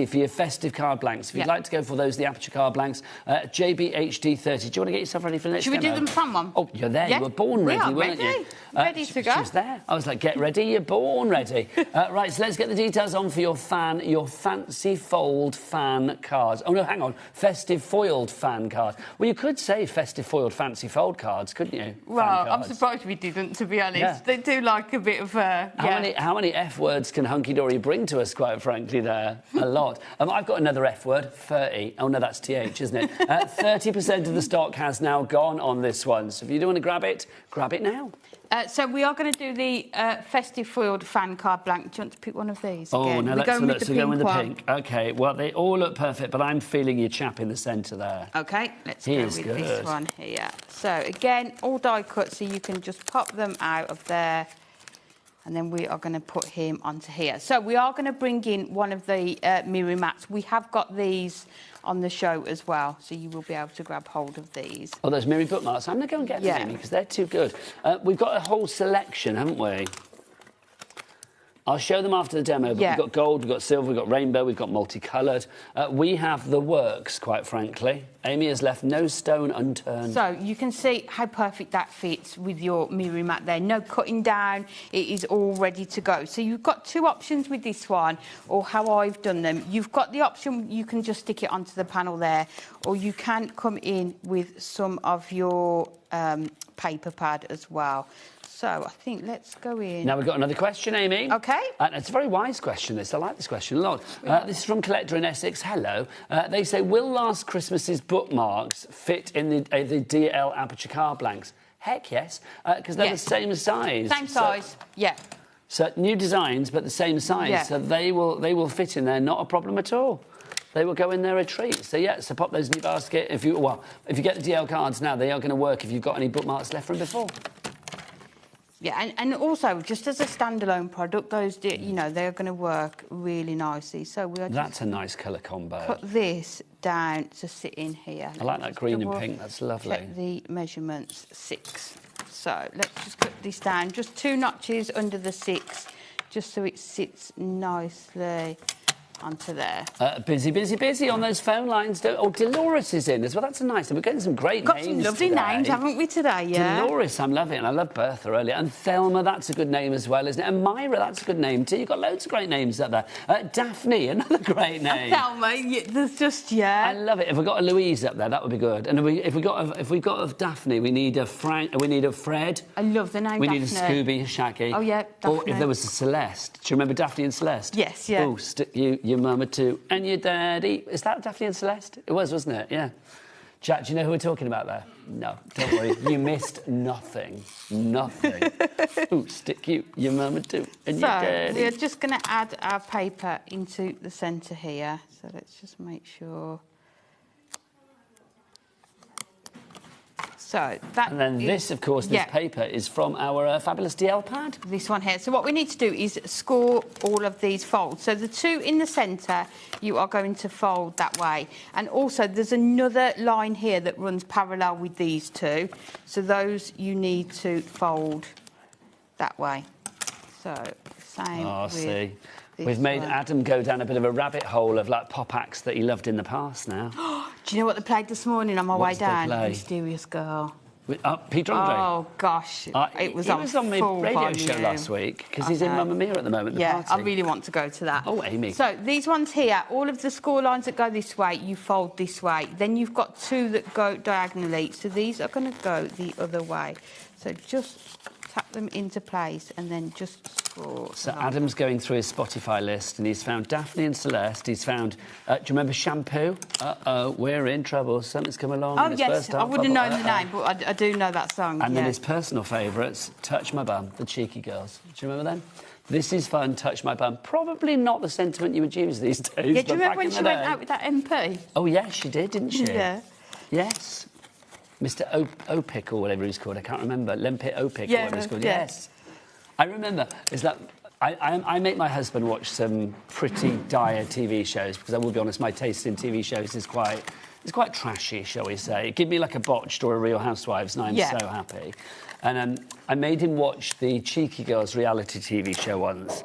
for your festive card blanks. If you'd like to go for those, the Aperture card blanks, JBHD30. Do you want to get yourself ready for the next Should we do them from one? Oh, you're there. You were born ready, weren't you? Ready to go. She was there. I was like, get ready, you're born ready. Right, so let's get the details on for your fancy fold fan cards. Oh, no, hang on. Festive foiled fan card. Well, you could say festive foiled fancy fold cards, couldn't you? Well, I'm surprised we didn't, to be honest. Yeah. They do like a bit of... How many F words can Hunky Dory bring to us, quite frankly, there? A lot. I've got another F word, 30. Oh, no, that's TH, isn't it? 30% of the stock has now gone on this one. So if you do want to grab it now. So we are going to do the festive foiled fan card blank. Do you want to pick one of these? Oh, no, let's go with the pink. OK, well, they all look perfect, but I'm feeling your chap in the centre there. OK, let's go with this one here. So, again, all die cut, so you can just pop them out of there. And then we are going to put him onto here. So we are going to bring in one of the mirror mats. We have got these on the show as well, so you will be able to grab hold of these. Oh, those mirror bookmarks. I'm going to go and get them, Amy, because they're too good. We've got a whole selection, haven't we? I'll show them after the demo, but we've got gold, we've got silver, we've got rainbow, we've got multicoloured. We have the works, quite frankly. Amy has left no stone unturned. So you can see how perfect that fits with your mirror mat there. No cutting down, it is all ready to go. So you've got two options with this one, or how I've done them. You've got the option, you can just stick it onto the panel there, or you can come in with some of your paper pad as well. So I think let's go in. Now we've got another question, Amy. OK. It's a very wise question, this. I like this question a lot. This is from Collector in Essex. Hello. They say, will last Christmas's bookmarks fit in the DL Aperture card blanks? Heck yes, because they're the same size. Same size, yeah. So new designs, but the same size. Yeah. So they will fit in there, not a problem at all. They will go in there a treat. So, so pop those in your basket. If you get the DL cards now, they are going to work if you've got any bookmarks left from before. Yeah, and also, just as a standalone product, those, you know, they're going to work really nicely. So we are That's a nice colour combo. Put this down to sit in here. I like that green and pink, that's lovely. Check the measurements, 6. So let's just put this down, just 2 notches under the 6, just so it sits nicely onto there. Busy on those phone lines. Oh, Dolores is in as well. That's a nice one. We're getting some great names. Got some lovely names, haven't we, today? Yeah. Dolores, I'm loving it. And I love Bertha earlier. And Thelma, that's a good name as well, isn't it? And Myra, that's a good name too. You've got loads of great names up there. Daphne, another great name. Thelma, there's just I love it. If we got a Louise up there, that would be good. And if we got a Daphne, we need a Frank. We need a Fred. I love the name. We Daphne. need a Scooby, a Shaggy. Oh yeah, Daphne. Or if there was a Celeste. Do you remember Daphne and Celeste? Yes, yeah. Oh, your mama too, and your daddy. Is that Daphne and Celeste? It was, wasn't it? Yeah. Jack, do you know who we're talking about there? No, don't worry. You missed nothing. Nothing. Ooh, stick your mama too, and your daddy. We're just going to add our paper into the centre here. So let's just make sure. So that. And then this, of course, this paper is from our fabulous DL pad. This one here. So what we need to do is score all of these folds. So the two in the centre, you are going to fold that way. And also there's another line here that runs parallel with these two. So those you need to fold that way. So same with see. this We've made one. Adam go down a bit of a rabbit hole of like pop acts that he loved in the past now. Do you know what they played this morning on my way What did they down? play? Mysterious Girl. With, Peter Andre? Oh, gosh. It was he on was on my full radio volume. show last week because he's in Mamma Mia at the moment. Yeah, the party. I really want to go to that. Oh, Amy. So these ones here, all of the score lines that go this way, you fold this way. Then you've got two that go diagonally. So these are going to go the other way. So just tap them into place and then just score. So Adam's going through his Spotify list and he's found Daphne and Celeste. He's found, do you remember Shampoo? Uh-oh, we're in trouble. Something's come along. Oh, in his yes, first I art wouldn't bubble. know the name, but I do know that song. And then his personal favourites, Touch My Bum, the Cheeky Girls. Do you remember them? This is fun, Touch My Bum. Probably not the sentiment you would use these days. Yeah, do you remember when she went out with that MP? Oh, yes, she did, didn't she? Yeah. Yes. Mr. Opic or whatever he's called, I can't remember. Lempit Opic or whatever he's called. Yeah. Yes. I remember. It's like I make my husband watch some pretty dire TV shows because I will be honest, my taste in TV shows is quite trashy, shall we say. Give me like a Botched or a Real Housewives and I'm so happy. And I made him watch the Cheeky Girls reality TV show once.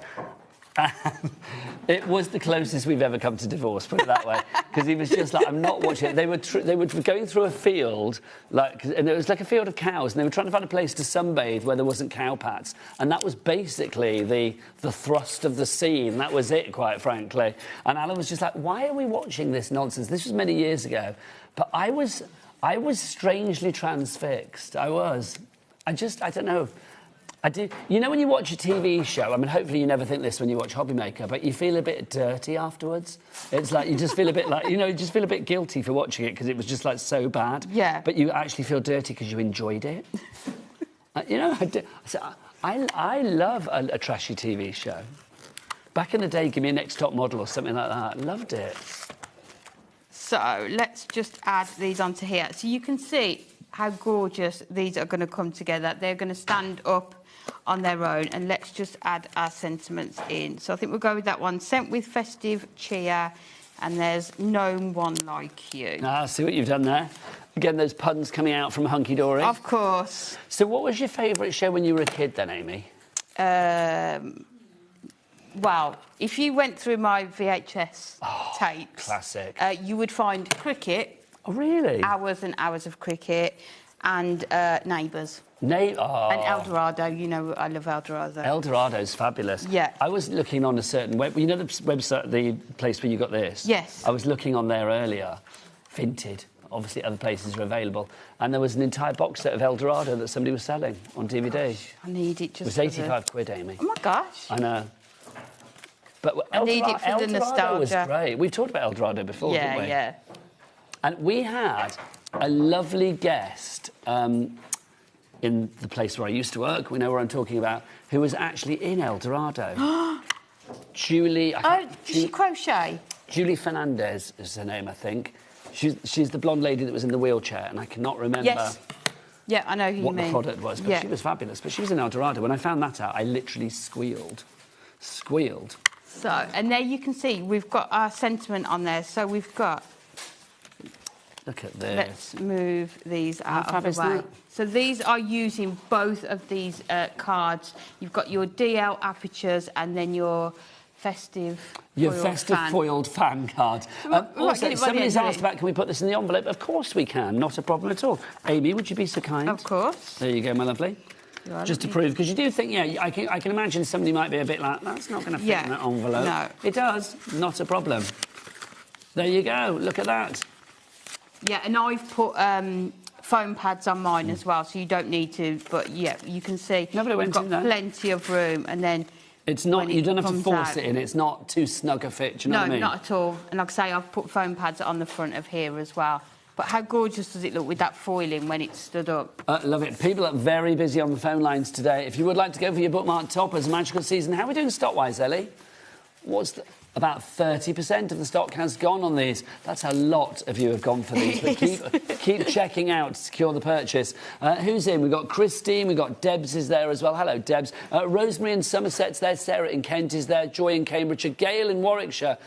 It was the closest we've ever come to divorce, put it that way, because he was just like, I'm not watching it. They were going through a field, and it was like a field of cows, and they were trying to find a place to sunbathe where there wasn't cow pats, and that was basically the thrust of the scene. That was it, quite frankly. And Alan was just like, why are we watching this nonsense? This was many years ago, but I was strangely transfixed. I was. I don't know. I do. You know when you watch a TV show, I mean, hopefully you never think this when you watch HobbyMaker, but you feel a bit dirty afterwards. It's like you just feel a bit like, you just feel a bit guilty for watching it because it was just like so bad. Yeah. But you actually feel dirty because you enjoyed it. I love a trashy TV show. Back in the day, give me a Next Top Model or something like that. I loved it. So let's just add these onto here. So you can see how gorgeous these are going to come together. They're going to stand up on their own, and let's just add our sentiments in. So I think we'll go with that one. Sent with festive cheer, and there's no one like you. Ah, see what you've done there? Again, those puns coming out from Hunky Dory. Of course. So what was your favourite show when you were a kid then, Amy? Well, if you went through my VHS tapes... Classic. You would find cricket. Oh, really? Hours and hours of cricket, and Neighbours. And El Dorado, I love El Dorado. El Dorado's fabulous. Yeah. I was looking on a certain web... You know the website, the place where you got this? Yes. I was looking on there earlier. Vinted. Obviously, other places are available. And there was an entire box set of El Dorado that somebody was selling on DVD. I need it just It was 85 quid, Amy. Oh, my gosh. I know. But I need it for El the Dorado nostalgia. was great. We've talked about El Dorado before, didn't we? Yeah. And we had a lovely guest in the place where I used to work, we know where I'm talking about, who was actually in El Dorado. Julie... Does she crochet? Julie Fernandez is her name, I think. She's the blonde lady that was in the wheelchair, and I cannot remember... Yes. Yeah, I know who you mean. What the product was, but she was fabulous. But she was in El Dorado. When I found that out, I literally squealed. Squealed. So, and there you can see, we've got our sentiment on there. So we've got... Look at this. Let's move these out of the is way. that? So these are using both of these cards. You've got your DL Apertures and then your festive foiled fan card. Also, somebody's asked about, can we put this in the envelope? Of course we can, not a problem at all. Amy, would you be so kind? Of course. There you go, my lovely. Just to prove, because you do think, I can imagine somebody might be a bit like, that's not going to fit in that envelope. No. It does, not a problem. There you go, look at that. Yeah, and I've put foam pads on mine as well, so you don't need to, but yeah, you can see we've got plenty of room, and then it's not, you don't have to force it in, it's not too snug a fit, do you know what I mean? No, not at all. And like I say, I've put foam pads on the front of here as well. But how gorgeous does it look with that foiling when it's stood up? Love it. People are very busy on the phone lines today. If you would like to go for your bookmark toppers, magical season, how are we doing stock-wise, Ellie? About 30% of the stock has gone on these. That's a lot of you have gone for these, but keep checking out to secure the purchase. Who's in? We've got Christine, we've got Debs is there as well. Hello, Debs. Rosemary in Somerset's there, Sarah in Kent is there, Joy in Cambridgeshire, Gail in Warwickshire.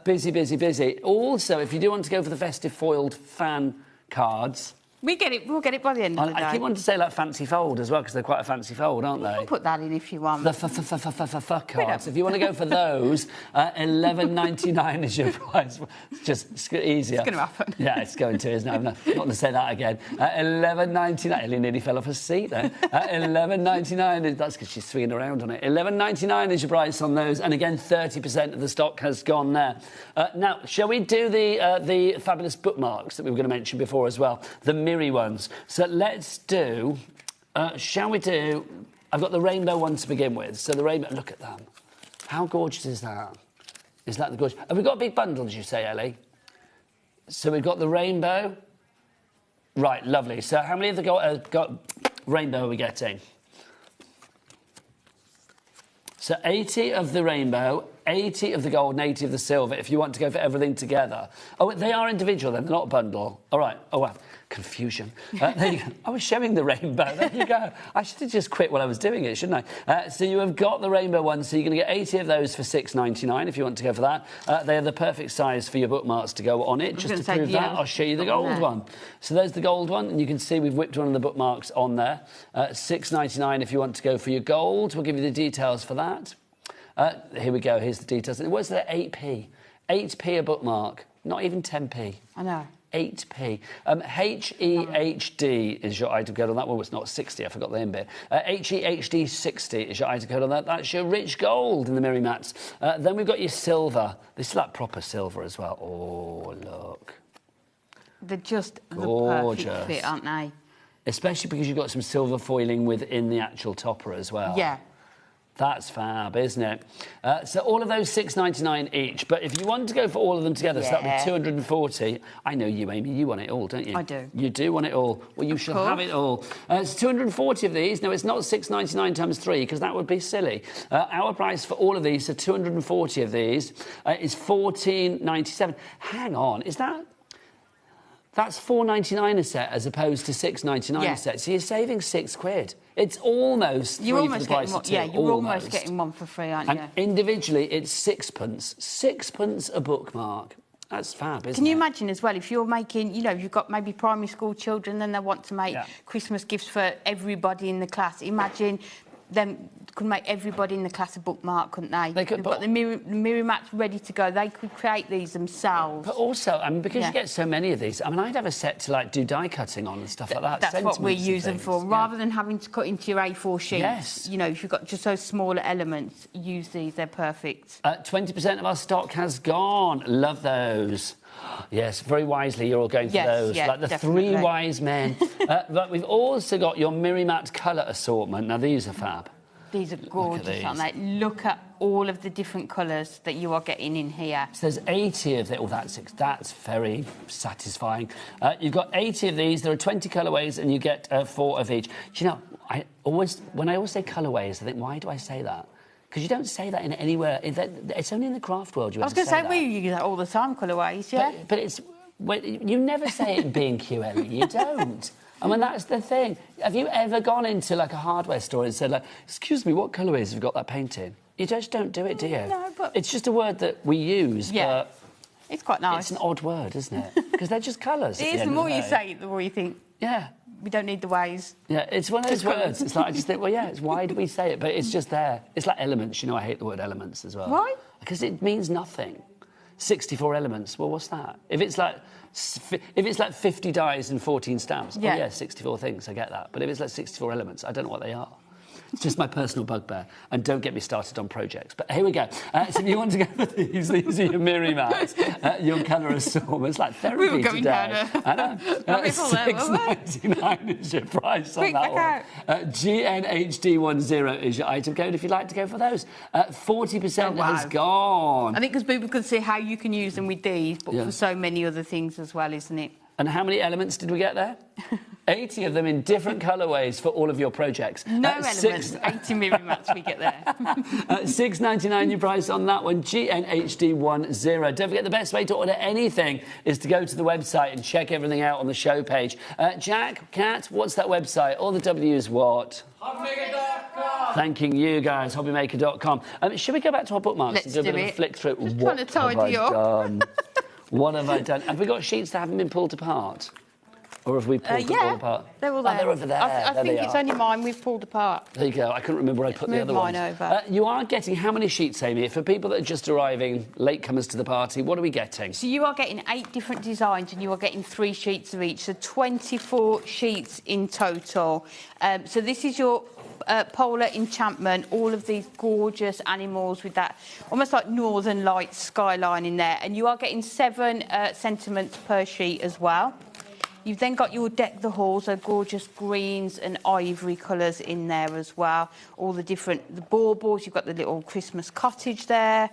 Busy, busy, busy. Also, if you do want to go for the festive foiled fan cards... We'll get it by the end of the day. I keep wanting to say like fancy fold as well, because they're quite a fancy fold, aren't they? You can put that in if you want. The cards. If you want to go for those, $11.99 is your price. It's just easier. It's going to happen. Yeah, it's going to, isn't it? I'm not going to say that again. $11.99. Ellie nearly fell off her seat there. $11.99. That's because she's swinging around on it. $11.99 is your price on those, and again, 30% of the stock has gone there. Now, shall we do the fabulous bookmarks that we were going to mention before as well? The mirror ones. So let's do, shall we do, I've got the rainbow one to begin with. So the rainbow, look at them. How gorgeous is that? Is that the gorgeous? Have we got a big bundle, did you say, Ellie? So we've got the rainbow. Right, lovely. So how many of the got rainbow are we getting? So 80 of the rainbow, 80 of the gold and 80 of the silver, if you want to go for everything together. Oh, they are individual then, they're not a bundle. All right. Oh, well, confusion. There you go. I was showing the rainbow. There you go. I should have just quit while I was doing it, shouldn't I? So you have got the rainbow one, so you're going to get 80 of those for $6.99 if you want to go for that. They are the perfect size for your bookmarks to go on it. Just to prove that, I'll show you the gold one. So there's the gold one, and you can see we've whipped one of the bookmarks on there. $6.99 if you want to go for your gold. We'll give you the details for that. Here we go. Here's the details. What's that? 8p. 8p a bookmark. Not even 10p. I know. 8p. HEHD is your item code on that one. Well, it's not 60. I forgot the end bit. HEHD 60 is your item code on that. That's your rich gold in the mirror mats. Then we've got your silver. This is like proper silver as well. Oh, look. They're just gorgeous. The perfect fit, aren't they? Especially because you've got some silver foiling within the actual topper as well. Yeah. That's fab, isn't it? So all of those $6.99 each. But if you want to go for all of them together, so that'd be 240. I know you, Amy. You want it all, don't you? I do. You do want it all. Well, you shall have it all. It's 240 of these. No, it's not $6.99 times 3 because that would be silly. Our price for all of these, so 240 of these, is $14.97. Hang on, is that? That's $4.99 a set as opposed to $6.99 a set. So you're saving £6. It's almost you're free almost for the price of two. Yeah, you're almost getting one for free, aren't you? And individually, it's sixpence. Sixpence a bookmark. That's fab, isn't it? Can you imagine as well, if you're making, you know, you've got maybe primary school children and they want to make Christmas gifts for everybody in the class. Imagine them could make everybody in the class a bookmark, couldn't they? They could. They've got the mirror mats ready to go. They could create these themselves. But also, I mean, because you get so many of these, I mean, I'd have a set to, like, do die cutting on and stuff like that. That's what we use them for. Rather than having to cut into your A4 sheets, you know, if you've got just those smaller elements, use these. They're perfect. 20% of our stock has gone. Love those. Yes, very wisely, you're all going for those. Yeah, like the definitely. 3 wise men. But we've also got your mirror mat colour assortment. Now, these are fab. These are gorgeous, aren't they? Look at all of the different colours that you are getting in here. So there's 80 of them. Oh, that's very satisfying. You've got 80 of these. There are 20 colourways, and you get 4 of each. Do you know, when I always say colourways, I think, why do I say that? Because you don't say that in anywhere. It's only in the craft world you ever say that. I was going to say, we use that all the time, colourways, yeah. But you never say it in B&Q, Ellie. You don't. I mean, that's the thing. Have you ever gone into, like, a hardware store and said, like, excuse me, what colourways have you got that paint in? You just don't do it, do you? No, but... It's just a word that we use, but... It's quite nice. It's an odd word, isn't it? Because they're just colours. It is. The more you say it, the more you think... Yeah. We don't need the ways. Yeah, it's one of those words. It's like, I just think, well, yeah, it's why do we say it? But it's just there. It's like elements. You know, I hate the word elements as well. Why? Because it means nothing. 64 elements. Well, what's that? If it's like 50 dies and 14 stamps, oh yeah, 64 things, I get that. But if it's like 64 elements, I don't know what they are. It's just my personal bugbear. And don't get me started on projects. But here we go. So if you want to go for these are your mirror mats, your colour assortment. It's like therapy we were going today. I know. $6.99 is your price on that one. GNHD10 is your item code if you'd like to go for those. 40% has gone. I think because people can see how you can use them with these, but for so many other things as well, isn't it? And how many elements did we get there? 80 of them in different colourways for all of your projects. No elements, 80 mirror mats we get there. $6.99 your price on that one, GNHD10. Don't forget, the best way to order anything is to go to the website and check everything out on the show page. Jack, Kat, what's that website? All the W's what? HobbyMaker.com. Thanking you guys, HobbyMaker.com. Should we go back to our bookmarks and do a bit of a flick through? Just trying to tidy up. What have I done? Have we got sheets that haven't been pulled apart? Or have we pulled them all apart? They're all there. Oh, they're over there. I think it's only mine we've pulled apart. There you go. I couldn't remember where I put the other ones. Over. You are getting how many sheets, Amy? For people that are just arriving, latecomers to the party, what are we getting? So you are getting 8 different designs and you are getting 3 sheets of each. So 24 sheets in total. So this is your polar enchantment, all of these gorgeous animals with that almost like northern lights skyline in there. And you are getting 7 sentiments per sheet as well. You've then got your Deck the Hall, so gorgeous greens and ivory colours in there as well. All the baubles, you've got the little Christmas cottage there.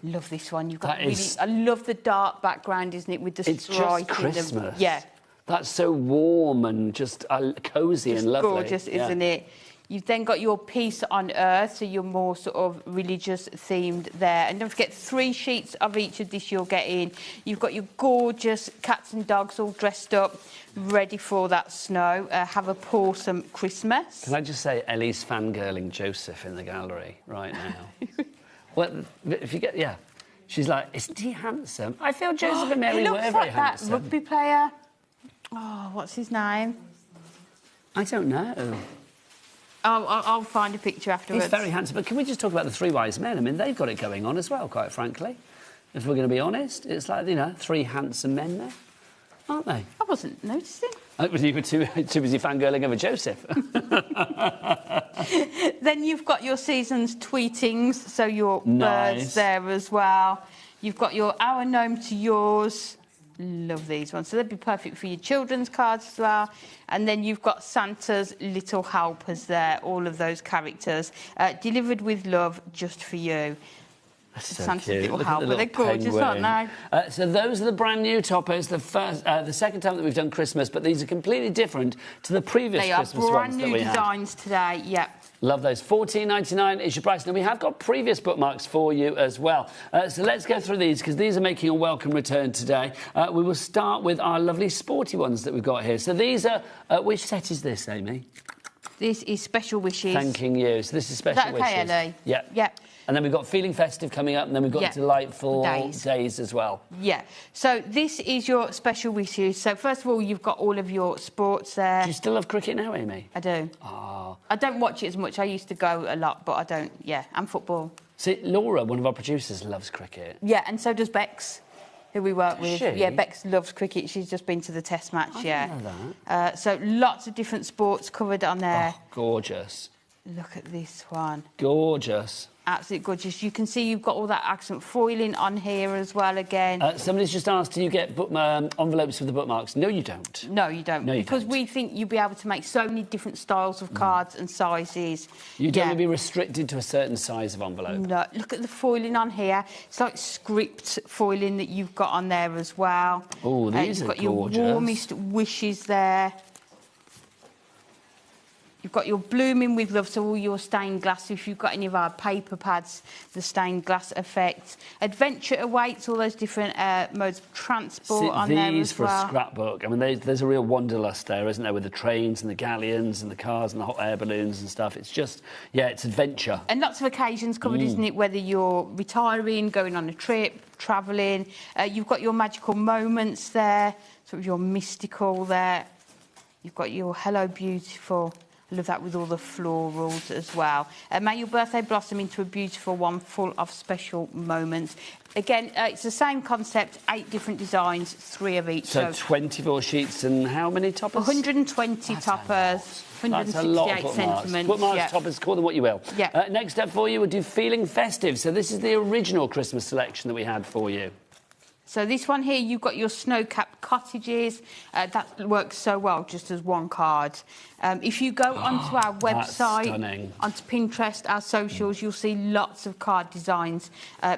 Love this one. You've got I love the dark background, isn't it, with the It's just Christmas. Yeah. That's so warm and just cosy and lovely. Gorgeous, isn't it? You've then got your Peace on Earth, so you're more sort of religious themed there. And don't forget, 3 sheets of each of this you'll get in. You've got your gorgeous cats and dogs all dressed up, ready for that snow. Have a pawsome Christmas. Can I just say, Ellie's fangirling Joseph in the gallery right now? Well, if you get, she's like, isn't he handsome? I feel Joseph and Mary were very handsome. That rugby player. Oh, what's his name? I don't know. I'll find a picture afterwards. He's very handsome. But can we just talk about the 3 wise men? I mean, they've got it going on as well, quite frankly. If we're going to be honest, it's like, 3 handsome men there, aren't they? I wasn't noticing. You were too busy fangirling over Joseph. Then you've got your season's tweetings, so your birds there as well. You've got your Our Gnome to Yours. Love these ones. So they'd be perfect for your children's cards as well. And then you've got Santa's Little Helpers there, all of those characters. Delivered with love, just for you. That's so Santa's cute. Little Look Helper. They're gorgeous, aren't they? So those are the brand new toppers. The second time that we've done Christmas, but these are completely different to the previous Christmas ones that we had. They are brand new designs today, yeah. Love those. $14.99 is your price. Now, we have got previous bookmarks for you as well. So let's go through these, because these are making a welcome return today. We will start with our lovely sporty ones that we've got here. So these are... which set is this, Amy? This is Special Wishes. Thanking you. So this is Special Wishes. Is that okay, Ellie? Yeah. Yeah. And then we've got Feeling Festive coming up, and then we've got Delightful Days as well. Yeah. So this is your Special Wishes. So first of all, you've got all of your sports there. Do you still love cricket now, Amy? I do. Oh. I don't watch it as much. I used to go a lot, but I don't, and football. See, Laura, one of our producers, loves cricket. Yeah, and so does Bex, who we work with. She? Yeah, Bex loves cricket. She's just been to the test match, I didn't know that. So lots of different sports covered on there. Oh, gorgeous. Look at this one. Gorgeous. Absolutely gorgeous. You can see you've got all that accent foiling on here as well again. Somebody's just asked, do you get envelopes with the bookmarks? No, you don't. No, you don't. No, you because don't. we think you'll be able to make so many different styles of cards and sizes. You don't want to be restricted to a certain size of envelope. No, look at the foiling on here. It's like script foiling that you've got on there as well. Oh, these are gorgeous. You've got your warmest wishes there. You've got your Blooming with Love, so all your stained glass. If you've got any of our paper pads, the stained glass effect. Adventure awaits, all those different modes of transport on there as well. These for a scrapbook. I mean, there's a real wanderlust there, isn't there, with the trains and the galleons and the cars and the hot air balloons and stuff. It's just, it's adventure. And lots of occasions covered, isn't it? Whether you're retiring, going on a trip, travelling. You've got your magical moments there, sort of your mystical there. You've got your Hello Beautiful. I love that with all the florals as well. May your birthday blossom into a beautiful one full of special moments. Again, it's the same concept, 8 different designs, 3 of each. So 24 sheets and how many toppers? 120 toppers. 168 That's a lot of bookmarks. sentiments. Bookmarks, toppers, call them what you will. Yeah. Next up for you, we'll do Feeling Festive. So this is the original Christmas selection that we had for you. So this one here, you've got your snow-capped cottages. That works so well just as one card. If you go onto our website, onto Pinterest, our socials, you'll see lots of card designs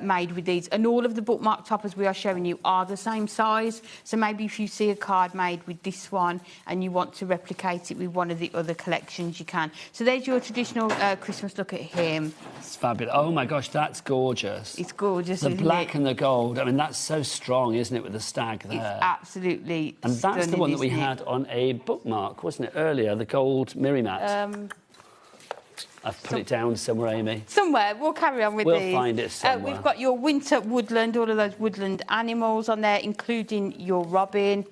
made with these. And all of the bookmark toppers we are showing you are the same size. So maybe if you see a card made with this one and you want to replicate it with one of the other collections, you can. So there's your traditional Christmas look at him. It's fabulous. Oh my gosh, that's gorgeous. It's gorgeous, the black and the gold. I mean, that's so strong, isn't it, with the stag there? It's absolutely And that's stunning, the one that we isn't it? had on a bookmark, wasn't it, earlier? The gold mirror mat. I've put it down somewhere, Amy. Somewhere. We'll carry on with these. We'll find it somewhere. We've got your winter woodland, all of those woodland animals on there, including your robin.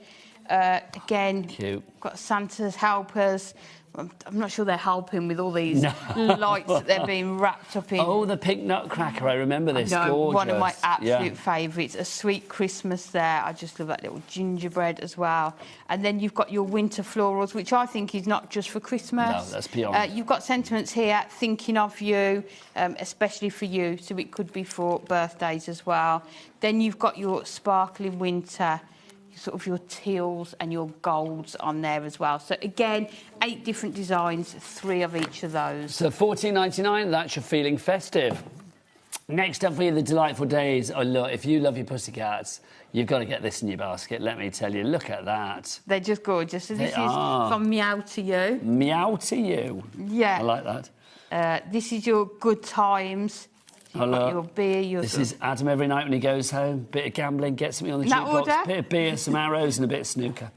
Again, cute. Got Santa's helpers. I'm not sure they're helping with all these lights that they're being wrapped up in. Oh, the pink nutcracker. I remember this. No, gorgeous. one of my absolute favourites. A sweet Christmas there. I just love that little gingerbread as well. And then you've got your winter florals, which I think is not just for Christmas. No, that's beyond. You've got sentiments here, thinking of you, especially for you. So it could be for birthdays as well. Then you've got your sparkling winter, sort of your teals and your golds on there as well. So again, 8 different designs, 3 of each of those. So $14.99, that's your feeling festive. Next up for you, the delightful days. Oh, look, if you love your pussycats, you've got to get this in your basket, let me tell you. Look at that. They're just gorgeous. So this is from Meow to You. Meow to You. Yeah. I like that. This is your good times. You've got your beer, your... This is Adam every night when he goes home. Bit of gambling, get something on the jukebox. Bit of beer, some arrows and a bit of snooker.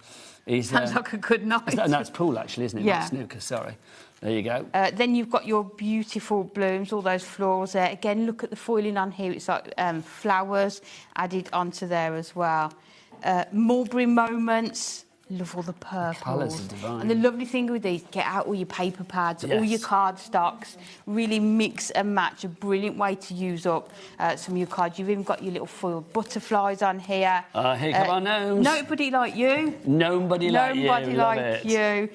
Sounds like a good night. And that's pool, actually, isn't it? Yeah. Not snooker, sorry. There you go. Then you've got your beautiful blooms, all those florals there. Again, look at the foiling on here. It's like flowers added onto there as well. Mulberry moments. Love all the purples. Colours are divine. And the lovely thing with these, get out all your paper pads, all your card stocks, really mix and match. A brilliant way to use up some of your cards. You've even got your little foiled butterflies on here. Here come our gnomes. Nobody like you. Nobody like you. Nobody Love like it. you.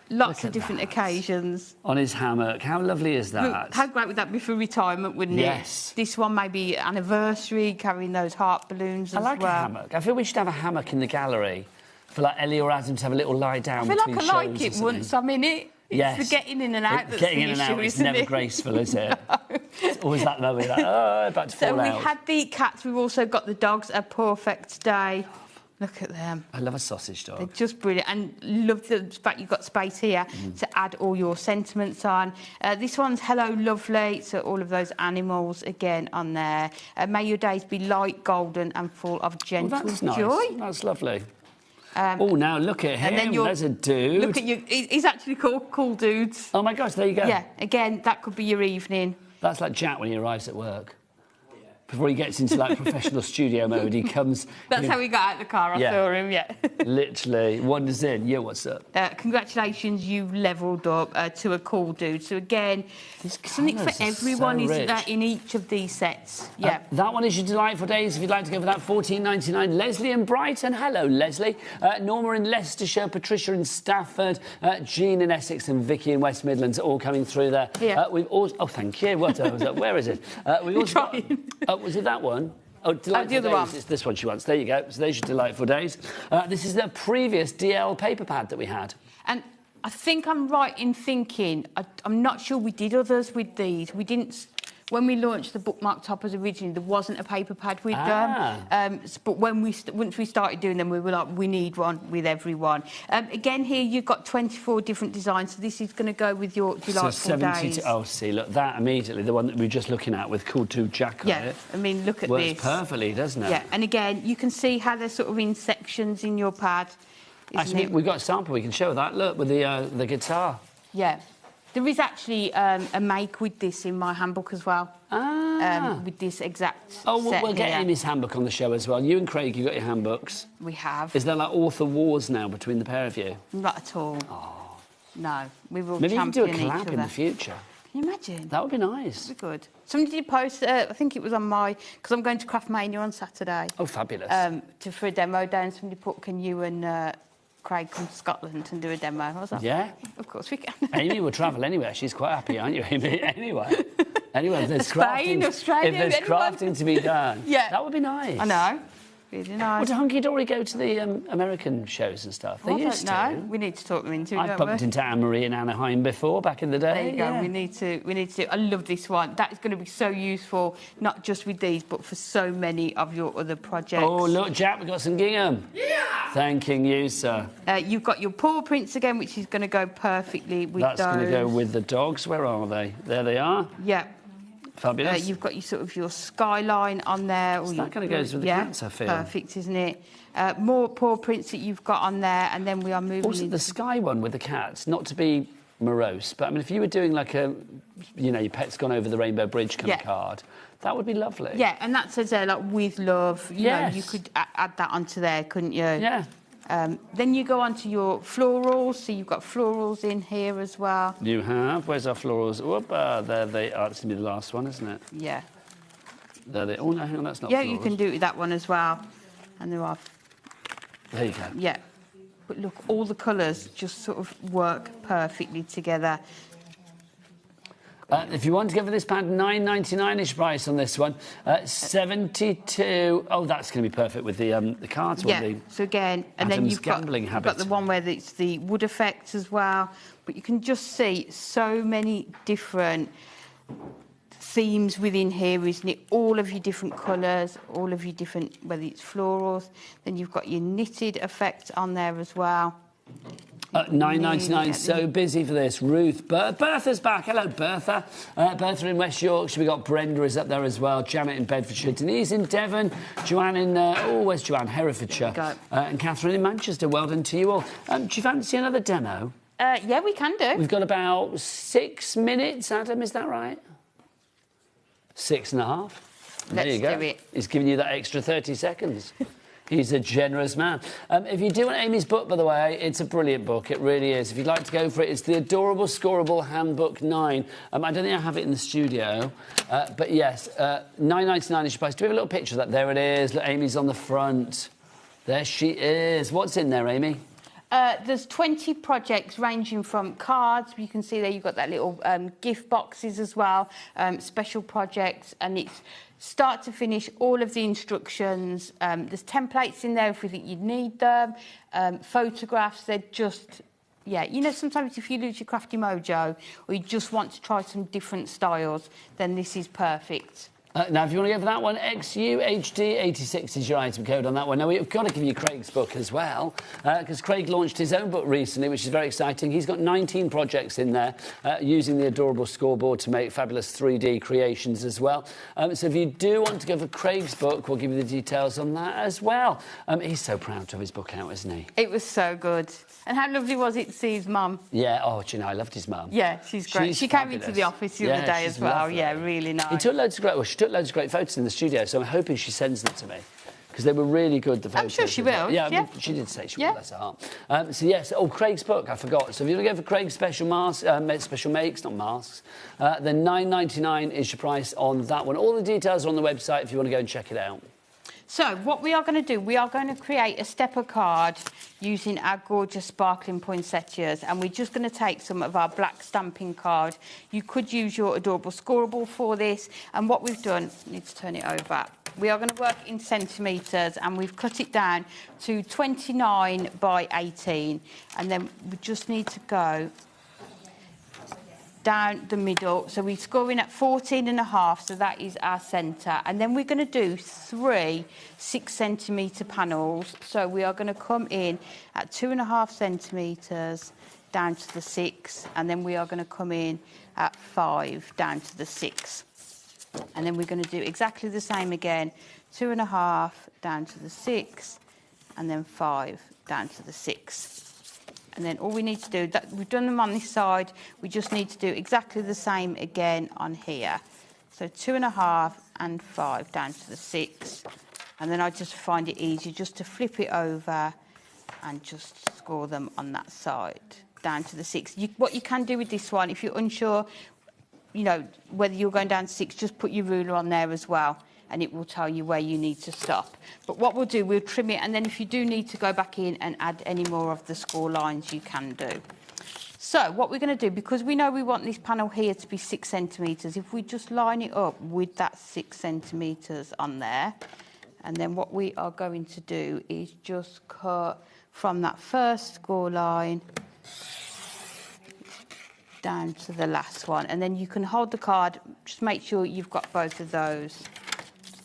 Lots of different occasions. On his hammock. How lovely is that? How great would that be for retirement, wouldn't it? Yes. This one may be anniversary, carrying those heart balloons as well. I like a hammock. I feel we should have a hammock in the gallery for like Ellie or Adam to have a little lie down between shows. I feel like I like it once I'm in it. Yes. It's the getting in and out that's getting the in and issue, out is isn't never it? graceful, is it? It's always that moment, like, oh, about to fall So we out. had the cats, we've also got the dogs. A perfect day. Look at them. I love a sausage dog. They're just brilliant. And love the fact you've got space here to add all your sentiments on. This one's Hello Lovely, so all of those animals again on there. May your days be light, golden and full of gentle that's nice. joy. That's lovely. Oh, now look at him. And then there's a dude. Look at you. He's actually called Cool Dudes. Oh, my gosh, there you go. Yeah, again, that could be your evening. That's like Jack when he arrives at work. Before he gets into, like, professional studio mode, he comes... That's how he got out of the car, I saw him, Literally, wanders in. Yeah, what's up? Congratulations, you've levelled up to a Cool Dude. So, again, something for everyone so is that in each of these sets. Yeah. That one is your delightful days. If you'd like to go for that, $14.99. Leslie in Brighton. Hello, Leslie. Norma in Leicestershire. Patricia in Stafford. Jean in Essex and Vicky in West Midlands, all coming through there. Yeah. We've also... Oh, thank you. What was that? Where is it? We've also got... was it that one? Oh, delightful the other days. one. It's this one she wants. There you go. So there's your delightful days. This is the previous DL paper pad that we had. And I think I'm right in thinking, I'm not sure we did others with these. We didn't... When we launched the bookmark toppers originally, there wasn't a paper pad with them. But once we started doing them, we were like, we need one with everyone. Again, here you've got 24 different designs, so this is going to go with your delightful days. Oh, see, look, that immediately, the one that we were just looking at with Cool Dude Jack on it. I mean, look at works this. Perfectly, doesn't it? Yeah, and again, you can see how they're sort of in sections in your pad. Actually, we've got a sample we can show that. Look, with the guitar. Yeah. There is actually a make with this in my handbook as well. With this exact set we'll get here. Amy's handbook on the show as well. You and Craig, you got your handbooks. We have. Is there like author wars now between the pair of you? Not at all. Oh. No, we will Maybe you can do a champion each collab in other. the future. Can you imagine? That would be nice. That'd be good. Somebody did post, I think it was on my... Because I'm going to Craftmania on Saturday. Oh, fabulous. For a demo day, and somebody put, can you and... Craig come to Scotland and do a demo. I was like, yeah, of course we can. Amy will travel anywhere. She's quite happy, aren't you, Amy? Anyway, if there's Spain, crafting, Australia, if there's crafting to be done, that would be nice. I know. Really Well, nice. do Hunky Dory go to the American shows and stuff? They used I don't to. know. We need to talk them into it, I don't bumped we? into Anne-Marie in Anaheim before, back in the day. There you go. yeah. We need to. I love this one. That is going to be so useful, not just with these, but for so many of your other projects. Oh, look, Jack, we've got some gingham. Yeah! Thanking you, sir. You've got your paw prints again, which is going to go perfectly with That's those. going to go with the dogs. Where are they? There they are. Yeah. Fabulous. You've got your sort of your skyline on there. So that kind of goes with the cats, I feel. Perfect, isn't it? More paw prints that you've got on there, and then we are moving Also, into... the sky one with the cats, not to be morose, but I mean, if you were doing like a, you know, your pet's gone over the Rainbow Bridge kind of card, that would be lovely. Yeah, and that says there, like, with love. You know, Yes. you could add that onto there, couldn't you? Yeah. Then you go on to your florals, so you've got florals in here as well. You have. Where's our florals? Whoop, there they are. It's going to be the last one, isn't it? Yeah. There they... Oh, no, hang on, that's not Yeah, florals. you can do it with that one as well. And there are... There you go. Yeah. But look, all the colours just sort of work perfectly together. If you want to go for this pound, $9.99-ish price on this one. 72. Oh, that's going to be perfect with the cards. Yeah. The So again, and then Adam's you've got the one where it's the wood effects as well. But you can just see so many different themes within here, isn't it? All of your different colours, all of your different, whether it's florals. Then you've got your knitted effect on there as well. $9.99, so busy for this. Ruth, Bertha's back. Hello, Bertha. Bertha in West Yorkshire. We've got Brenda is up there as well. Janet in Bedfordshire. Denise in Devon. Joanne in, where's Joanne? Herefordshire. And Catherine in Manchester. Well done to you all. Do you fancy another demo? Yeah, we can do. We've got about 6 minutes, Adam, is that right? 6.5. There you go. Let's do it. He's giving you that extra 30 seconds. He's a generous man. If you do want Amy's book, by the way, it's a brilliant book. It really is. If you'd like to go for it, it's the Adorable Scoreable Handbook 9. I don't think I have it in the studio. But yes, $9.99-ish price. Do we have a little picture of that? There it is. Look, Amy's on the front. There she is. What's in there, Amy? There's 20 projects ranging from cards. You can see there you've got that little gift boxes as well, special projects, and it's start to finish, all of the instructions. There's templates in there if you think you'd need them. Photographs, they're just... Yeah, you know, sometimes if you lose your crafty mojo or you just want to try some different styles, then this is perfect. Now, if you want to go for that one, XUHD86 is your item code on that one. Now, we've got to give you Craig's book as well, because Craig launched his own book recently, which is very exciting. He's got 19 projects in there, using the Adorable Scoreboard to make fabulous 3D creations as well. So if you do want to go for Craig's book, we'll give you the details on that as well. He's so proud to have his book out, isn't he? It was so good. And how lovely was it to see his mum? Yeah, oh, do you know, I loved his mum. Yeah, she's great. She came into the office the other day as well. Lovely. Yeah, really nice. He took loads of great... Well, she took loads of great photos in the studio, so I'm hoping she sends them to me, because they were really good, the photos. I'm sure she will. Yeah, I mean, she did say she will, bless her heart. So, yes, Craig's book, I forgot. So if you want to go for Craig's special masks, special makes, not masks, then $9.99 is your price on that one. All the details are on the website if you want to go and check it out. So what we are going to do, we are going to create a stepper card using our gorgeous sparkling poinsettias, and we're just going to take some of our black stamping card. You could use your Adorable Scoreable for this, and what we've done, I need to turn it over, we are going to work in centimetres, and we've cut it down to 29 by 18, and then we just need to go down the middle. So we're scoring at 14.5, so that is our centre. And then we're going to do 3 6-centimetre panels. So we are going to come in at 2.5 centimetres down to the 6, and then we are going to come in at 5 down to the 6. And then we're going to do exactly the same again, 2.5 down to the 6, and then 5 down to the 6. And then all we need to do, we've done them on this side, we just need to do exactly the same again on here. So 2.5 and 5 down to the 6. And then I just find it easier just to flip it over and just score them on that side, down to the 6. What you can do with this one, if you're unsure, you know, whether you're going down to 6, just put your ruler on there as well, and it will tell you where you need to stop. But what we'll do, we'll trim it, and then if you do need to go back in and add any more of the score lines, you can do. So what we're going to do, because we know we want this panel here to be 6 centimetres, if we just line it up with that 6 centimetres on there, And then what we are going to do is just cut from that first score line down to the last one. And then you can hold the card, just make sure you've got both of those.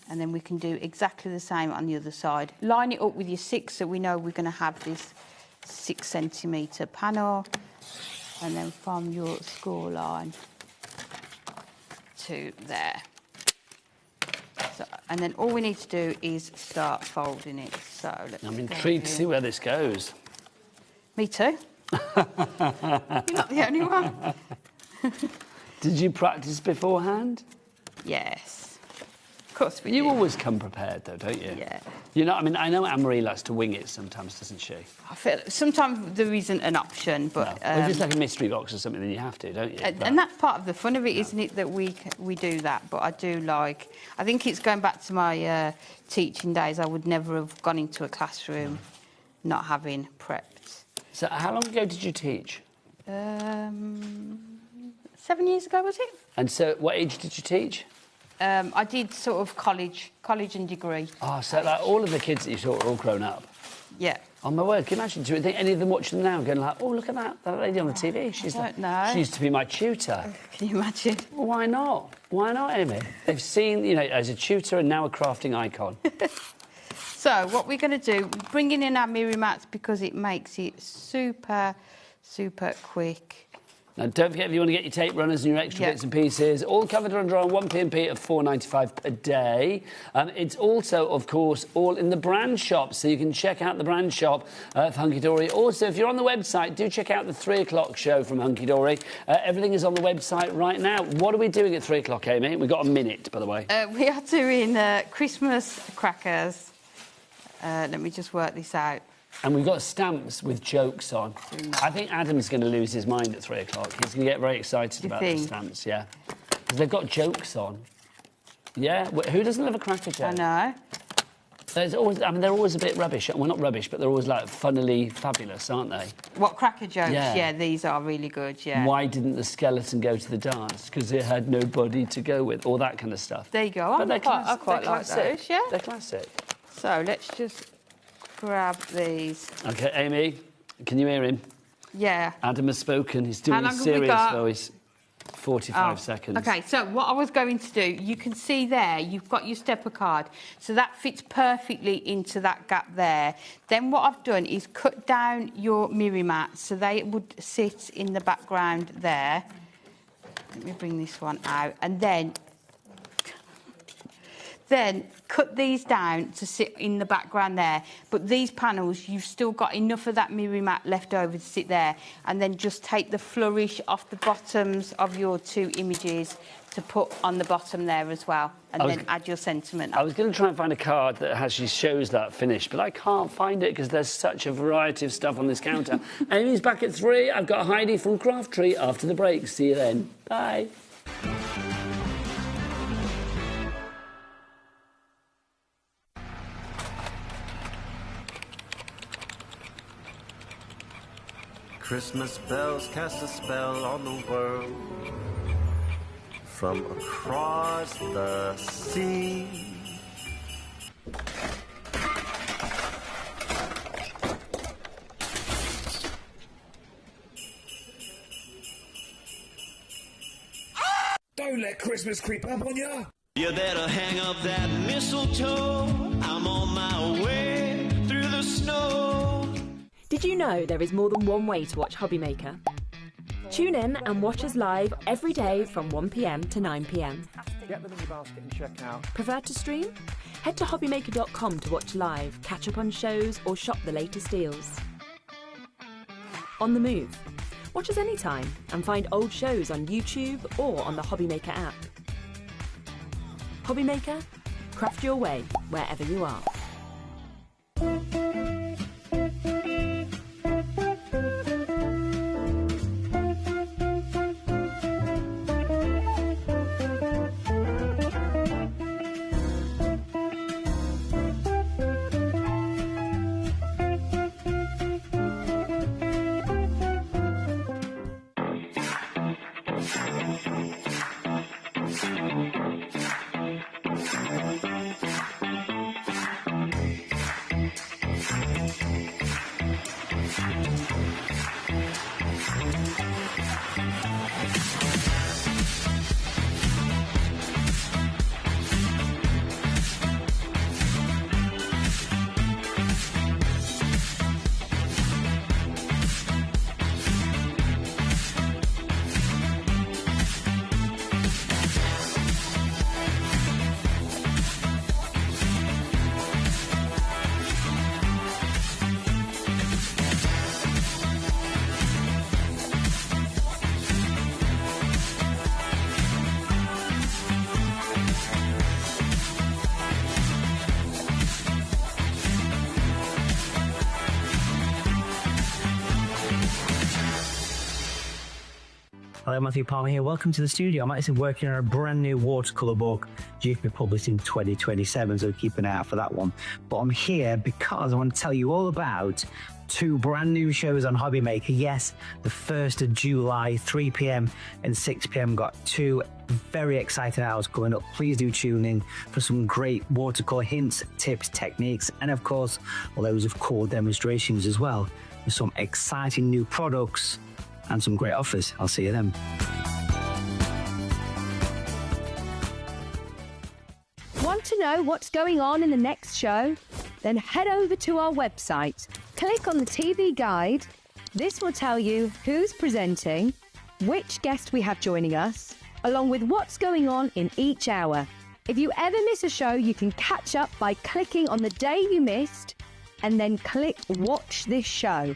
And then we can do exactly the same on the other side. Line it up with your 6 so we know we're going to have this 6 centimetre panel. And then from your score line to there. So, and then all we need to do is start folding it. So I'm intrigued to see where this goes. Me too. You're not the only one. Did you practice beforehand? Yes. Of course we do. You always come prepared, though, don't you? Yeah. You know, I mean, I know Anne-Marie likes to wing it sometimes, doesn't she? I feel sometimes there isn't an option, but... No. If it's like a mystery box or something, then you have to, don't you? And that's part of the fun of it, isn't it, that we do that. But I do like... I think it's going back to my teaching days. I would never have gone into a classroom not having prepped. So how long ago did you teach? 7 years ago, was it? And so what age did you teach? I did sort of college and degree. Oh, so like all of the kids that you taught are all grown up? Yeah. Oh, my word, can you imagine? Do you think any of them watching them now going like, oh, look at that lady on the TV? I don't know. She used to be my tutor. Can you imagine? Well, why not? Why not, Amy? They've seen, you know, as a tutor and now a crafting icon. So what we're going to do, bringing in our mirror mats because it makes it super, super quick. Now, don't forget, if you want to get your tape runners and your extra bits and pieces, all covered under our 1p&p of £4.95 per day. It's also, of course, all in the brand shop, so you can check out the brand shop for Hunky Dory. Also, if you're on the website, do check out the 3 o'clock show from Hunky Dory. Everything is on the website right now. What are we doing at 3 o'clock, Amy? We've got a minute, by the way. We are doing Christmas crackers. Let me just work this out. And we've got stamps with jokes on. I think Adam's going to lose his mind at 3 o'clock. He's going to get very excited about the stamps, yeah. Because they've got jokes on. Yeah? Who doesn't love a cracker joke? I know. There's always, I mean, they're always a bit rubbish. Well, not rubbish, but they're always, like, funnily fabulous, aren't they? What, cracker jokes? Yeah. Yeah, these are really good, yeah. Why didn't the skeleton go to the dance? Because it had nobody to go with. All that kind of stuff. There you go. I quite like those, yeah. They're classic. So, let's just grab these. OK, Amy, can you hear him? Yeah. Adam has spoken. He's doing a serious voice. 45 seconds. OK, so what I was going to do, you can see there, you've got your stepper card. So that fits perfectly into that gap there. Then what I've done is cut down your mirror mats so they would sit in the background there. Let me bring this one out. And then cut these down to sit in the background there. But these panels, you've still got enough of that mirror mat left over to sit there. And then just take the flourish off the bottoms of your 2 images to put on the bottom there as well. And then add your sentiment. I was going to try and find a card that actually shows that finish, but I can't find it because there's such a variety of stuff on this counter. Amy's back at 3. I've got Heidi from Craft Tree after the break. See you then. Bye. Christmas bells cast a spell on the world from across the sea. Don't let Christmas creep up on you. You better hang up that mistletoe. I'm on my way through the snow. Did you know there is more than one way to watch HobbyMaker? Tune in and watch us live every day from 1 p.m. to 9 p.m. Get them in your basket and check out. Prefer to stream? Head to hobbymaker.com to watch live, catch up on shows or shop the latest deals. On the move. Watch us anytime and find old shows on YouTube or on the HobbyMaker app. HobbyMaker, craft your way wherever you are. Hello, Matthew Palmer here. Welcome to the studio. I'm actually working on a brand new watercolour book due to be published in 2027, so keep an eye out for that one. But I'm here because I want to tell you all about 2 brand new shows on HobbyMaker. Yes, the 1st of July, 3 p.m. and 6 p.m. got 2 very exciting hours coming up. Please do tune in for some great watercolour hints, tips, techniques, and of course, loads of cool demonstrations as well. With some exciting new products and some great offers. I'll see you then. Want to know what's going on in the next show? Then head over to our website. Click on the TV guide. This will tell you who's presenting, which guest we have joining us, along with what's going on in each hour. If you ever miss a show, you can catch up by clicking on the day you missed and then click Watch This Show.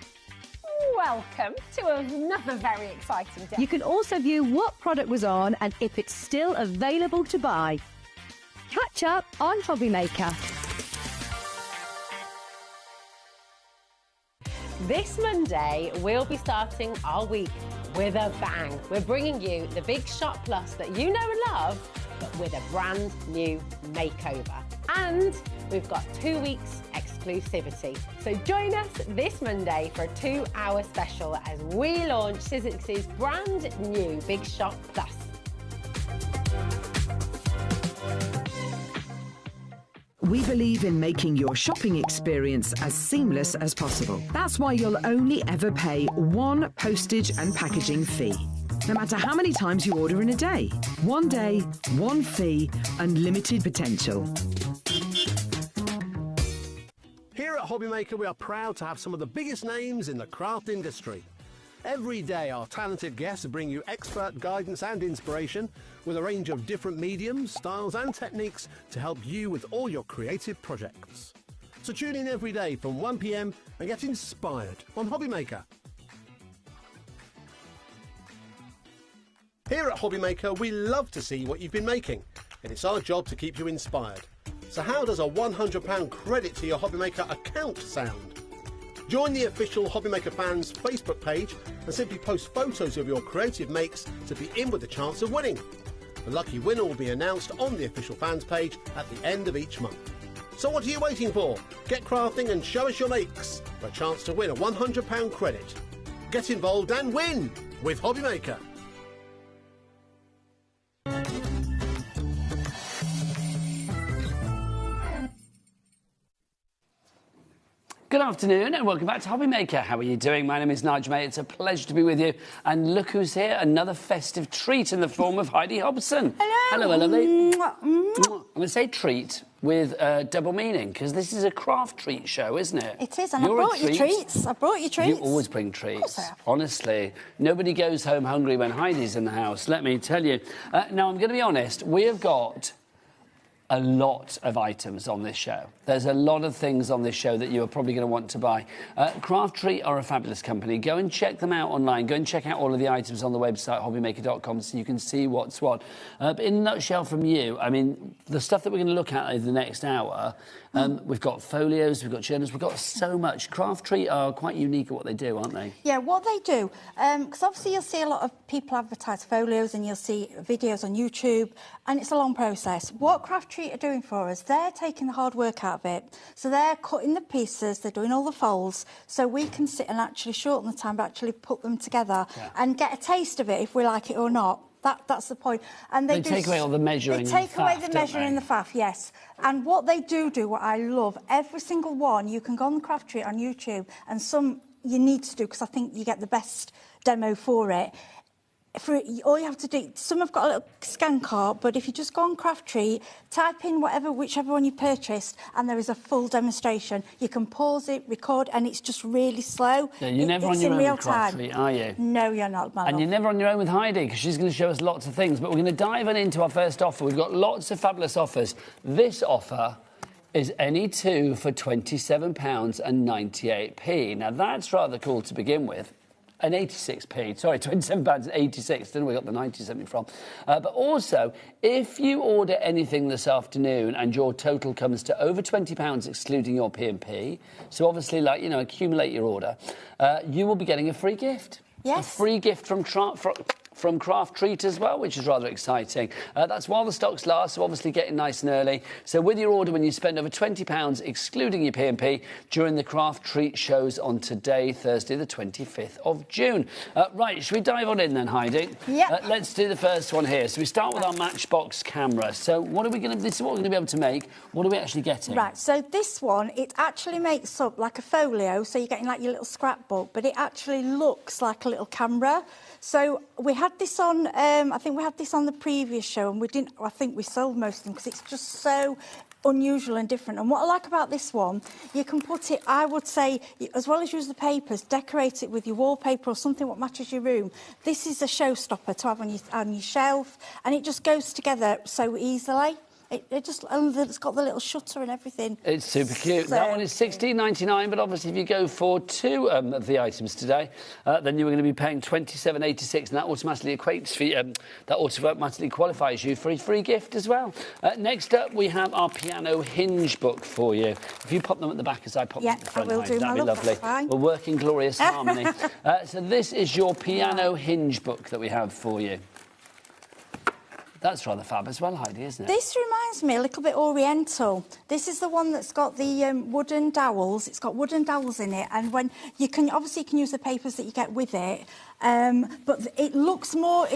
Welcome to another very exciting day. You can also view what product was on and if it's still available to buy. Catch up on HobbyMaker. This Monday, we'll be starting our week with a bang. We're bringing you the Big Shot Plus that you know and love, but with a brand new makeover. And we've got 2 weeks exclusivity. So join us this Monday for a 2-hour special as we launch Sizzix's brand new Big Shot Plus. We believe in making your shopping experience as seamless as possible. That's why you'll only ever pay 1 postage and packaging fee, no matter how many times you order in a day. 1 day, 1 fee, unlimited potential. Here at HobbyMaker, we are proud to have some of the biggest names in the craft industry. Every day, our talented guests bring you expert guidance and inspiration with a range of different mediums, styles and techniques to help you with all your creative projects. So tune in every day from 1 p.m. and get inspired on HobbyMaker. Here at HobbyMaker, we love to see what you've been making, and it's our job to keep you inspired. So how does a £100 credit to your HobbyMaker account sound? Join the official HobbyMaker fans Facebook page and simply post photos of your creative makes to be in with a chance of winning. The lucky winner will be announced on the official fans page at the end of each month. So what are you waiting for? Get crafting and show us your makes for a chance to win a £100 credit. Get involved and win with HobbyMaker. Good afternoon and welcome back to HobbyMaker. How are you doing? My name is Nigel May. It's a pleasure to be with you. And look who's here, another festive treat in the form of Heidi Hobson. Hello. Hello, lovely. I'm going to say treat with double meaning because this is a craft treat show, isn't it? It is, and I brought you treats. I brought you treats. You always bring treats. Honestly, nobody goes home hungry when Heidi's in the house, let me tell you. Now, I'm going to be honest, we have got a lot of items on this show. There's a lot of things on this show that you are probably going to want to buy. Craft Treat are a fabulous company. Go and check them out online. Go and check out all of the items on the website, hobbymaker.com, so you can see what's what. But in a nutshell from you, I mean, the stuff that we're going to look at over the next hour, we've got folios, we've got journals, we've got so much. Craft Treat are quite unique at what they do, aren't they? Yeah, what they do, because obviously you'll see a lot of people advertise folios and you'll see videos on YouTube, and it's a long process. What Craft Treat are doing for us, they're taking the hard work out of it. So they're cutting the pieces, they're doing all the folds, so we can sit and actually shorten the time, but actually put them together and get a taste of it if we like it or not. That's the point. And they take away all the measuring. They take away the measuring and the faff, yes. And what they do, what I love, every single one, you can go on the Craft Treat on YouTube, and some you need to do because I think you get the best demo for it. All you have to do, some have got a little scan card, but if you just go on Craft Treat, type in whichever one you purchased, and there is a full demonstration. You can pause it, record, and it's just really slow. Yeah, you're never on your own with Craft Treat, are you? No, you're not, my love. And you're never on your own with Heidi, because she's going to show us lots of things. But we're going to dive into our first offer. We've got lots of fabulous offers. This offer is any two for £27.98. Now, that's rather cool to begin with. An 86p, sorry, £27.86. Don't know where we got the 97 from. But also, if you order anything this afternoon and your total comes to over £20, excluding your P&P, so obviously, like, you know, accumulate your order, you will be getting a free gift. Yes. A free gift from from Craft Treat as well, which is rather exciting. That's while the stocks last, so obviously getting nice and early. So with your order, when you spend over £20, excluding your P&P, during the Craft Treat shows on today, Thursday, the 25th of June. Right, should we dive on in then, Heidi? Yeah. Let's do the first one here. So we start with our Matchbox camera. So what are we going to? This is what we're going to be able to make. What are we actually getting? Right. So this one, it actually makes up like a folio. So you're getting like your little scrapbook, but it actually looks like a little camera. So we had this on. I think we had this on the previous show, and we didn't. I think we sold most of them because it's just so unusual and different. And what I like about this one, you can put it, I would say, as well as use the papers, decorate it with your wallpaper or something what matches your room. This is a showstopper to have on your shelf, and it just goes together so easily. It's got the little shutter and everything. It's super cute. So that one is £16.99, but obviously if you go for two of the items today, then you're going to be paying £27.86, and that automatically equates for you, that automatically qualifies you for a free gift as well. Next up, we have our piano hinge book for you. If you pop them at the back as I pop them at the front, I will do, that'd be lovely. We'll work in glorious harmony. So this is your piano hinge book that we have for you. That's rather fab as well, Heidi, isn't it? This reminds me a little bit oriental. This is the one that's got the wooden dowels. It's got wooden dowels in it, and when you can obviously use the papers that you get with it. But it looks more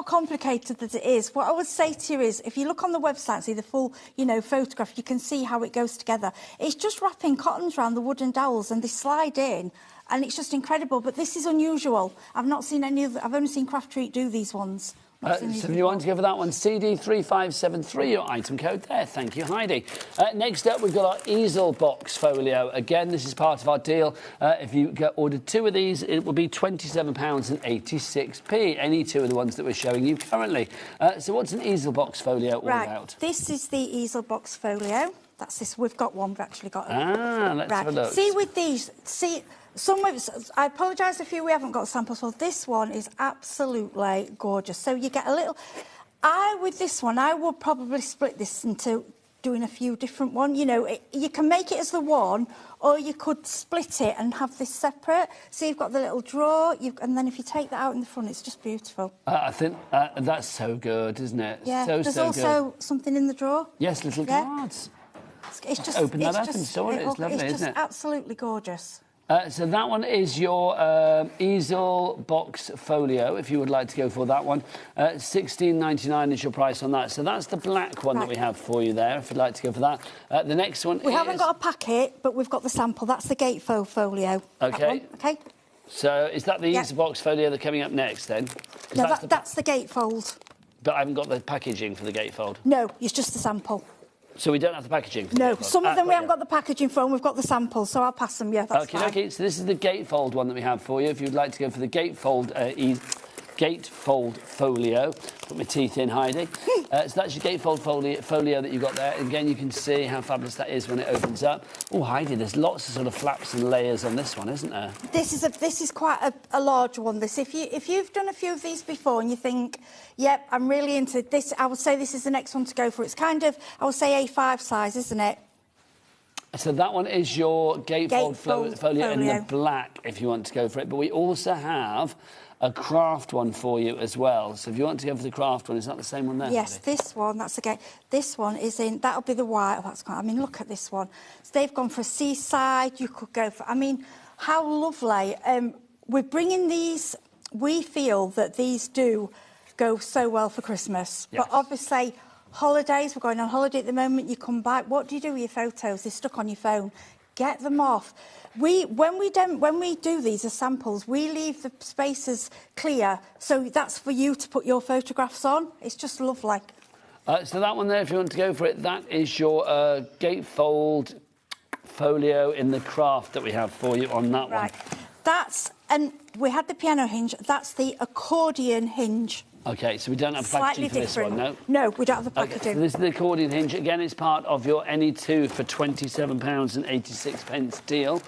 complicated than it is. What I would say to you is, if you look on the website, see the full, photograph, you can see how it goes together. It's just wrapping cottons around the wooden dowels, and they slide in. And it's just incredible. But this is unusual. I've not seen any of. I've only seen Craft Treat do these ones. So if you want to go for that one, CD3573, your item code there. Thank you, Heidi. Next up, we've got our Easel box folio. Again, this is part of our deal. If you ordered two of these, it will be £27.86. Any two of the ones that we're showing you currently. So what's an Easel box folio all about? This is the Easel box folio. That's this. We've got one. We've actually got. Let's have a look. See with these. Some I apologise if we haven't got samples. Well, this one is absolutely gorgeous. So you get a little. With this one, I would probably split this into doing a few different ones. You can make it as the one, or you could split it and have this separate. So you've got the little drawer, and then if you take that out in the front, it's just beautiful. I think that's so good, isn't it? Yeah. There's also good. Something in the drawer. Yes, little cards. It's just open that up and store it. It's lovely, isn't it? It's just absolutely gorgeous. So that one is your Easel box folio, if you would like to go for that one. £16.99 is your price on that. So that's the black one that we have for you there, if you'd like to go for that. The next one We haven't got a packet, but we've got the sample. That's the gatefold folio. OK. OK. So is that the Easel box folio that's coming up next, then? No, that's the gatefold. But I haven't got the packaging for the gatefold. No, it's just the sample. So we don't have the packaging? No, some of them we haven't got the packaging for, and we've got the samples, so I'll pass them, that's fine. OK, so this is the gatefold one that we have for you. If you'd like to go for the gatefold folio. Put my teeth in, Heidi. So that's your gatefold folio that you've got there. Again, you can see how fabulous that is when it opens up. Oh, Heidi, there's lots of sort of flaps and layers on this one, isn't there? This is quite a large one. If you've done a few of these before and you think, yep, I'm really into this, I would say this is the next one to go for. It's kind of, I would say A5 size, isn't it? So that one is your gatefold folio in the black, if you want to go for it. But we also have a craft one for you as well. So if you want to go for the craft one, is that the same one there? Yes, this one, that's again. This one is in, that'll be the white. Look at this one. So they've gone for a seaside. You could go for, how lovely. We're bringing these, we feel that these do go so well for Christmas. Yes. But obviously, holidays, we're going on holiday at the moment, you come back, what do you do with your photos? They're stuck on your phone. Get them off. When we do these as samples, we leave the spaces clear, so that's for you to put your photographs on. It's just lovely. So that one there, if you want to go for it, that is your gatefold folio in the craft that we have for you on that one. And we had the piano hinge. That's the accordion hinge. OK, so we don't have packaging for this one, no? No, we don't have the packaging. Okay, so this is the accordion hinge. Again, it's part of your any two for £27.86 deal.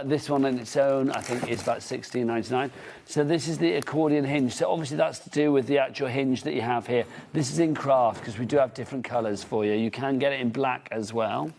This one on its own, I think, is about £16.99. So this is the accordion hinge. So obviously that's to do with the actual hinge that you have here. This is in craft, because we do have different colours for you. You can get it in black as well.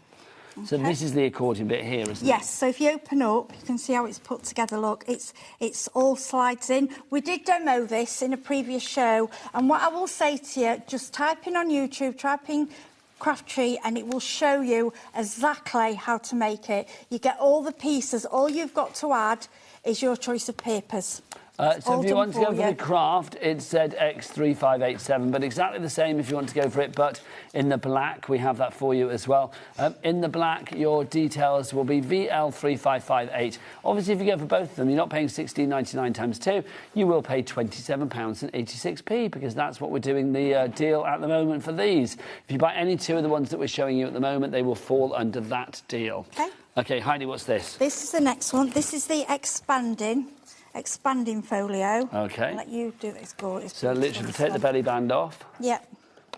So this is the accordion bit here, isn't it? Yes, so if you open up, you can see how it's put together. Look, it's all slides in. We did demo this in a previous show, and what I will say to you, just type in on YouTube, type in Craft Tree, and it will show you exactly how to make it. You get all the pieces. All you've got to add is your choice of papers. So if you want to go for the craft, it's ZX3587, but exactly the same if you want to go for it, but in the black, we have that for you as well. In the black, your details will be VL3558. Obviously, if you go for both of them, you're not paying £16.99 times 2. You will pay £27.86, because that's what we're doing the deal at the moment for these. If you buy any two of the ones that we're showing you at the moment, they will fall under that deal. Okay. Okay, Heidi, what's this? This is the next one. This is the expanding folio. Okay. I'll let you do this, gorgeous. So literally take the belly band off. Yep.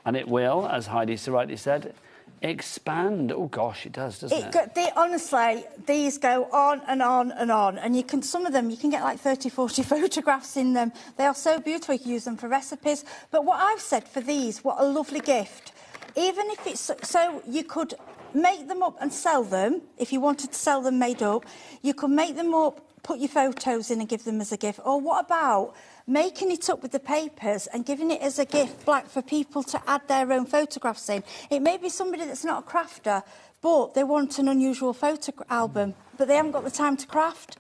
And it will, as Heidi so rightly said, expand. Oh gosh, it does, doesn't it? Honestly, these go on and on and on, and you can, some of them, you can get like 30, 40 photographs in them. They are so beautiful, you can use them for recipes. But what I've said for these, what a lovely gift. Even if it's, so you could make them up and sell them, if you wanted to sell them made up, you could make them up, put your photos in and give them as a gift. Or what about making it up with the papers and giving it as a gift black for people to add their own photographs in? It may be somebody that's not a crafter, but they want an unusual photo album, but they haven't got the time to craft.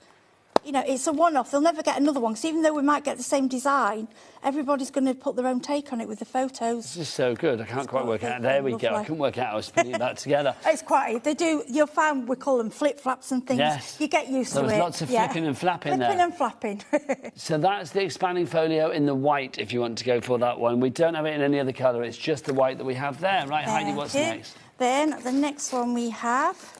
You know, it's a one-off. They'll never get another one, because even though we might get the same design, everybody's going to put their own take on it with the photos. This is so good. I can't quite work it out. There we go. I couldn't work out how I was putting that together. It's quite... They do... You'll find we call them flip-flaps and things. Yes. You get used to it. There's lots of flipping and flapping there. Flipping and flapping. So that's the expanding folio in the white, if you want to go for that one. We don't have it in any other colour. It's just the white that we have there. Right, Heidi, what's next? Then the next one we have...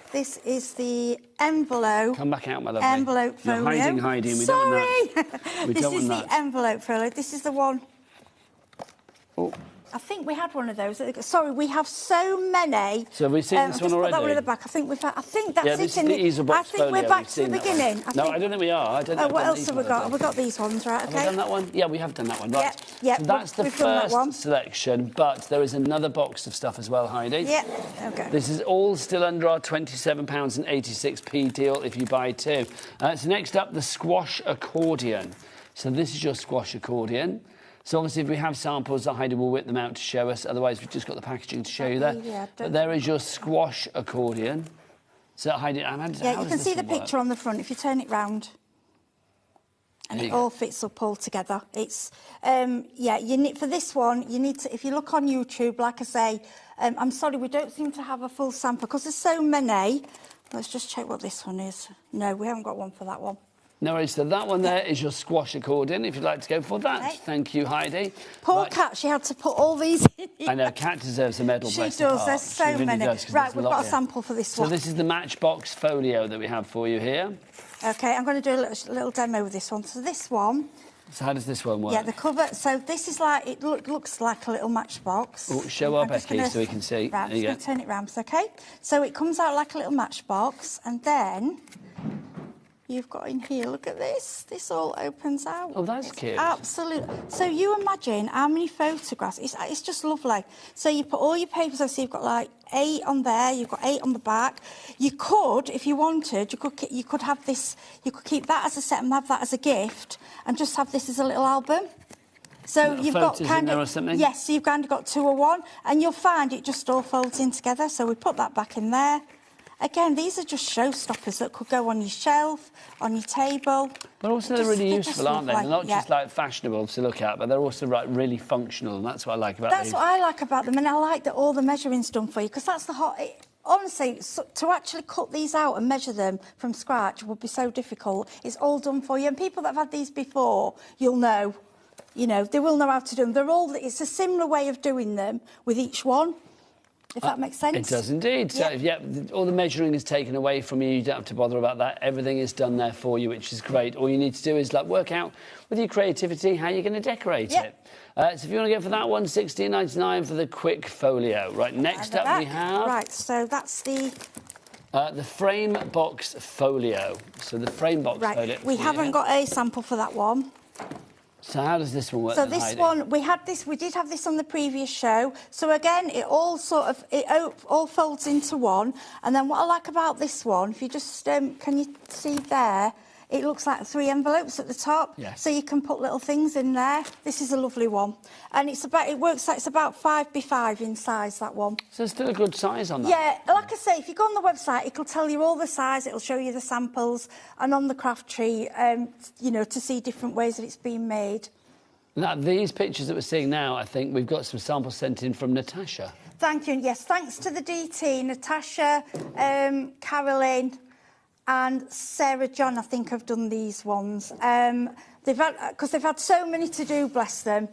This is the envelope. Come back out, my lovely. Envelope folio. You're hiding, Heidi, and we don't want that. This is the envelope folio. This is the one. Oh. I think we had one of those. Sorry, we have so many. So have we seen this one already? Put that one in the back. I think we've. I think that's it. This is the Easel box folio. I think we're back to the beginning. No, I don't think we are. I don't know. What else have we got? Have we got these ones, right? Okay. Have we done that one? Yeah, we have done that one. Right. Yeah. So that's the first selection, but there is another box of stuff as well, Heidi. Yeah. Okay. This is all still under our £27.86 deal if you buy two. So next up, the squash accordion. So this is your squash accordion. So obviously, if we have samples, Heidi will whip them out to show us. Otherwise, we've just got the packaging to show you there. Yeah, but there is your squash accordion. So Heidi, you can see the picture on the front if you turn it round. And it all fits up all together. It's you need, for this one, you need to, if you look on YouTube, like I say, I'm sorry, we don't seem to have a full sample because there's so many. Let's just check what this one is. No, we haven't got one for that one. No worries, so that one there is your squash accordion, if you'd like to go for that. Okay. Thank you, Heidi. Poor Kat, she had to put all these in. I know, Kat deserves a medal. She does, there's so many. Right, we've got a sample for this one. So this is the Matchbox folio that we have for you here. OK, I'm going to do a little demo with this one. So this one... So how does this one work? Yeah, the cover... So this is like... It looks like a little matchbox. Oh, show our Becky so we can see. Right, I'm just going to turn it round, OK? So it comes out like a little matchbox, and then... You've got in here, look at this. This all opens out. Oh, that's cute. Absolutely. So you imagine how many photographs. It's just lovely. So you put all your papers on, so you've got like 8 on there, you've got 8 on the back. You could, if you wanted, you could have this, you could keep that as a set and have that as a gift and just have this as a little album. So you've got kind of... Yes, so you've kind of got 2 or 1, and you'll find it just all folds in together. So we put that back in there. Again, these are just showstoppers that could go on your shelf, on your table. But also they're really useful, aren't they? They're not just like fashionable to look at, but they're also really functional, and that's what I like about these. That's what I like about them, and I like that all the measuring's done for you, because that's the hot... Honestly, to actually cut these out and measure them from scratch would be so difficult. It's all done for you, and people that have had these before, you'll know. You know, they will know how to do them. They're all... It's a similar way of doing them with each one. If that makes sense. It does indeed. So, all the measuring is taken away from you. You don't have to bother about that. Everything is done there for you, which is great. All you need to do is work out with your creativity how you're going to decorate it. So if you want to go for that one, £16.99 for the quick folio. Right, next up we have... Right, so that's the frame box folio. So the frame box folio. We haven't got a sample for that one. So how does this one work? So then, this Heidi? one, we did have this on the previous show. So again, it all all folds into one. And then what I like about this one, if you just, can you see there? It looks like 3 envelopes at the top. Yes. So you can put little things in there. This is a lovely one. And it's about 5x5 in size, that one. So it's still a good size on that. Yeah, like I say, if you go on the website, it'll tell you all the size, it'll show you the samples, and on the craft tree, you know, to see different ways that it's been made. Now, these pictures that we're seeing now, I think we've got some samples sent in from Natasha. Thank you, and yes, thanks to the DT, Natasha, Carolyn, and Sarah John, I think, have done these ones. Because they've had so many to do, bless them.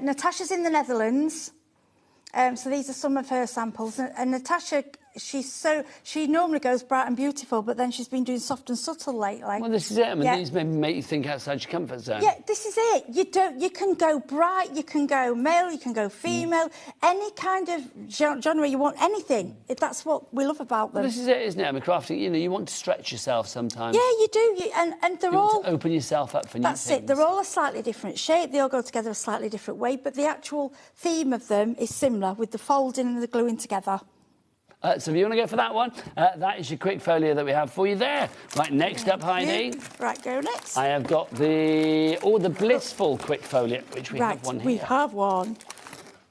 Natasha's in the Netherlands, so these are some of her samples. And Natasha, she normally goes bright and beautiful, but then she's been doing soft and subtle lately. Well, this is it. I mean, these maybe make you think outside your comfort zone. Yeah, this is it. You can go bright, you can go male, you can go female, any kind of genre you want, anything. That's what we love about them. Well, this is it, isn't it? I mean, crafting, you know, you want to stretch yourself sometimes. Yeah, you do. And they're you all... want to open yourself up for new things. That's it. They're all a slightly different shape. They all go together a slightly different way, but the actual theme of them is similar, with the folding and the gluing together. So if you want to go for that one, that is your quick folio that we have for you there. Right, next up, Heidi. Right, go next. I have got the Blissful quick folio, which we have one here. We have one.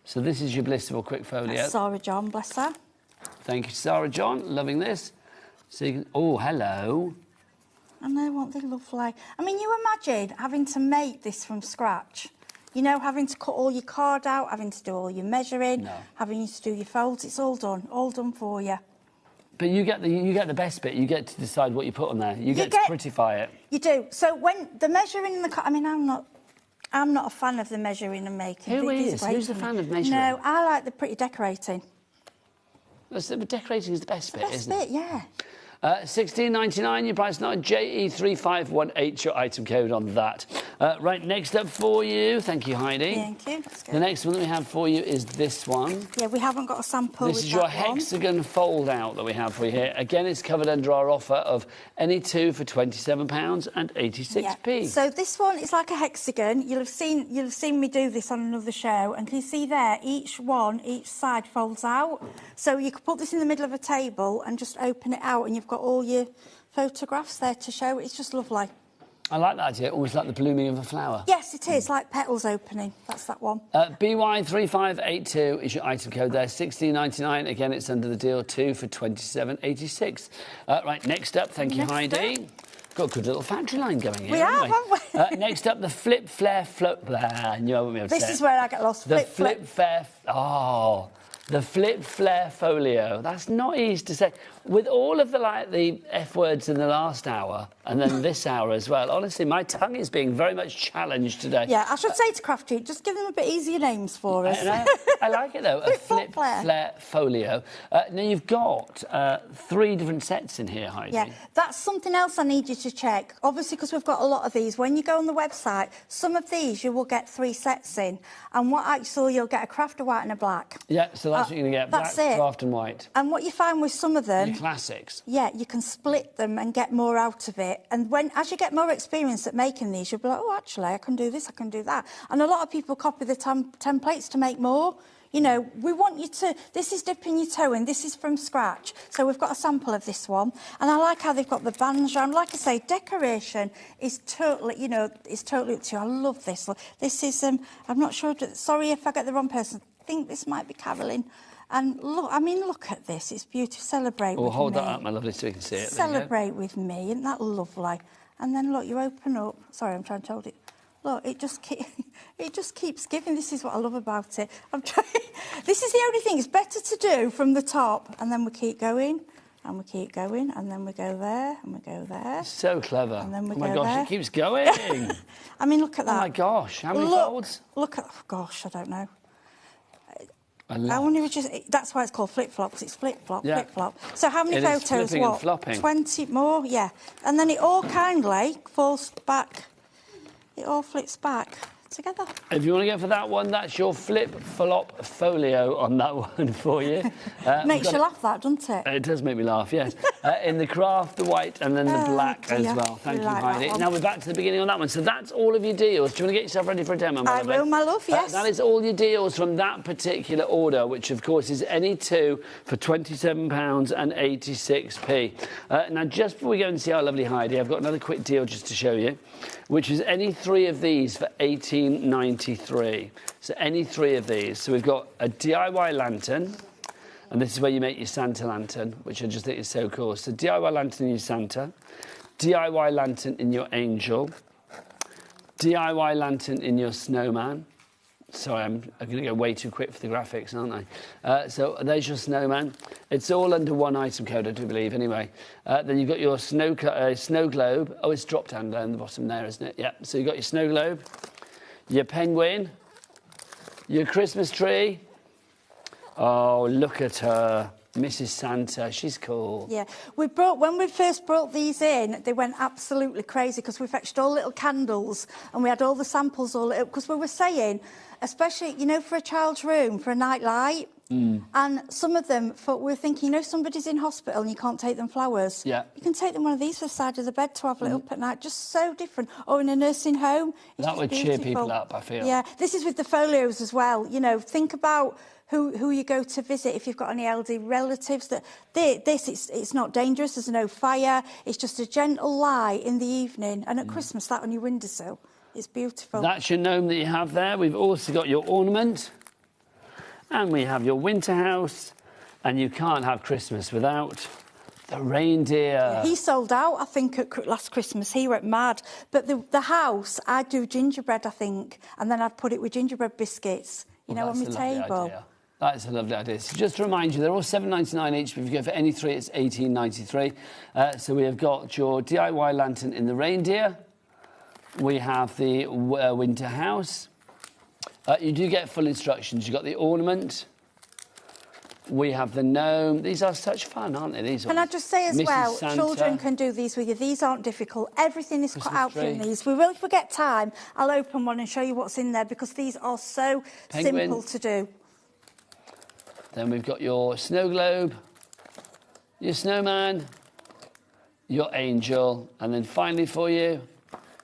So this is your Blissful quick folio. That's Sarah John, bless her. Thank you, Sarah John. Loving this. So you can, oh, hello. I know, aren't they lovely? I mean, you imagine having to make this from scratch. You know, having to cut all your card out, having to do all your measuring, having to do your folds. It's all done for you. But you get the best bit. You get to decide what you put on there. You get to prettify it. You do. So when the measuring and the, I mean, I'm not a fan of the measuring and making. Who is? Who's the fan of measuring? No, I like the pretty decorating. The decorating is the best bit, isn't it? Best bit, yeah. $16.99, your price now, JE3518, your item code on that. Right, next up for you, thank you, Heidi. Thank you. That's good. The next one that we have for you is this one. Yeah, we haven't got a sample. This is your hexagon fold out that we have for you here. Again, it's covered under our offer of any two for £27.86p. Yeah. So this one is like a hexagon. You'll have seen me do this on another show, and can you see there? Each side folds out. So you could put this in the middle of a table and just open it out, and you've got all your photographs there to show. It's just lovely. I like that idea, almost like the blooming of a flower. Yes, it is, like petals opening. That's that one. BY3582 is your item code there, $16.99. Again, it's under the deal, two for $27.86. Right, next up, thank you, Heidi. Got a good little factory line going here. We have, haven't we? Next up, the Flip Flare Float. I knew I wouldn't be able to say This is where I get lost. The Flip Flare. Oh. The Flip Flare Folio. That's not easy to say. With all of the F words in the last hour, and then this hour as well, honestly, my tongue is being very much challenged today. Yeah, I should say to Craft Treat, just give them a bit easier names for us. I like it, though. A Flip Flare Folio. Now, you've got 3 different sets in here, Heidi. Yeah, that's something else I need you to check. Obviously, because we've got a lot of these. When you go on the website, some of these you will get 3 sets in. And what I saw, you'll get a craft, a white and a black. Yeah, so that's what you're going to get. Black, craft and white. And what you find with some of them... Your classics. Yeah, you can split them and get more out of it. And as you get more experience at making these, you'll be like, oh, actually, I can do this, I can do that. And a lot of people copy the templates to make more. You know, we want you to... This is dipping your toe in. This is from scratch. So we've got a sample of this one. And I like how they've got the bands around. Like I say, decoration is totally, you know, it's totally up to you. I love this. This is... I'm not sure... Sorry if I get the wrong person. I think this might be Carolyn. And look, I mean, look at this. It's beautiful. Celebrate with me. Hold that up, my lovely, so you can see it. Celebrate with me. Isn't that lovely? And then, look, you open up. Sorry, I'm trying to hold it. Look, it just keeps giving. This is what I love about it. I'm trying. This is the only thing. It's better to do from the top, and then we keep going, and we keep going, and then we go there, and we go there. So clever. And then we oh my go gosh, there. it keeps going. I mean, look at that. Oh my gosh, how many folds? Look at. Oh gosh, I don't know. I wonder if that's why it's called flip-flop, because it's flip-flop, flip-flop. So how many photos? Flipping and flopping. 20 more, yeah. And then it all kindly falls back. It all flips back. together. If you want to go for that one, that's your flip-flop folio on that one for you. Makes you laugh, that, doesn't it? It does make me laugh, yes. In the craft, the white, and then the black as well. Thank you, Heidi. Now we're back to the beginning on that one. So that's all of your deals. Do you want to get yourself ready for a demo, my lovely? I will, my love, yes. That is all your deals from that particular order, which, of course, is any two for £27.86. Now, just before we go and see our lovely Heidi, I've got another quick deal just to show you, which is any three of these for £18.93. So any three of these. So we've got a DIY lantern, and this is where you make your Santa lantern, which I just think is so cool. So DIY lantern in your Santa, DIY lantern in your angel, DIY lantern in your snowman. Sorry, I'm going to go way too quick for the graphics, aren't I? So there's your snowman. It's all under one item code, I do believe, anyway. Then you've got your snow globe. Oh, it's dropped down the bottom there, isn't it? Yeah, so you've got your snow globe, your penguin, your Christmas tree. Oh, look at her. Mrs. Santa, she's cool. Yeah, when we first brought these in, they went absolutely crazy because we fetched all little candles and we had all the samples all lit up because we were saying, especially, you know, for a child's room, for a night light, and some of them, we're thinking, you know, somebody's in hospital and you can't take them flowers. Yeah. You can take them one of these for the side of the bed to have lit up at night, just so different. Or in a nursing home. That would cheer people up, I feel. Yeah, this is with the folios as well. You know, think about who you go to visit if you've got any elderly relatives. It's not dangerous, there's no fire, it's just a gentle light in the evening. And at Christmas, that on your windowsill, it's beautiful. That's your gnome that you have there. We've also got your ornament, and we have your winter house, and you can't have Christmas without the reindeer. Yeah, he sold out, I think, at last Christmas. He went mad. But the house, I'd do gingerbread, I think, and then I'd put it with gingerbread biscuits, you know, on my table. Idea. That is a lovely idea. So just to remind you, they're all £7.99 each, but if you go for any three, it's £18.93. So we have got your DIY lantern in the reindeer. We have the winter house. You do get full instructions. You've got the ornament. We have the gnome. These are such fun, aren't they, these ones? Can I just say as Mrs. well, Santa. children can do these with you. These aren't difficult. Everything is Christmas cut out tree. from these. We will, if we get time, I'll open one and show you what's in there because these are so simple to do. Then we've got your snow globe, your snowman, your angel, and then finally for you,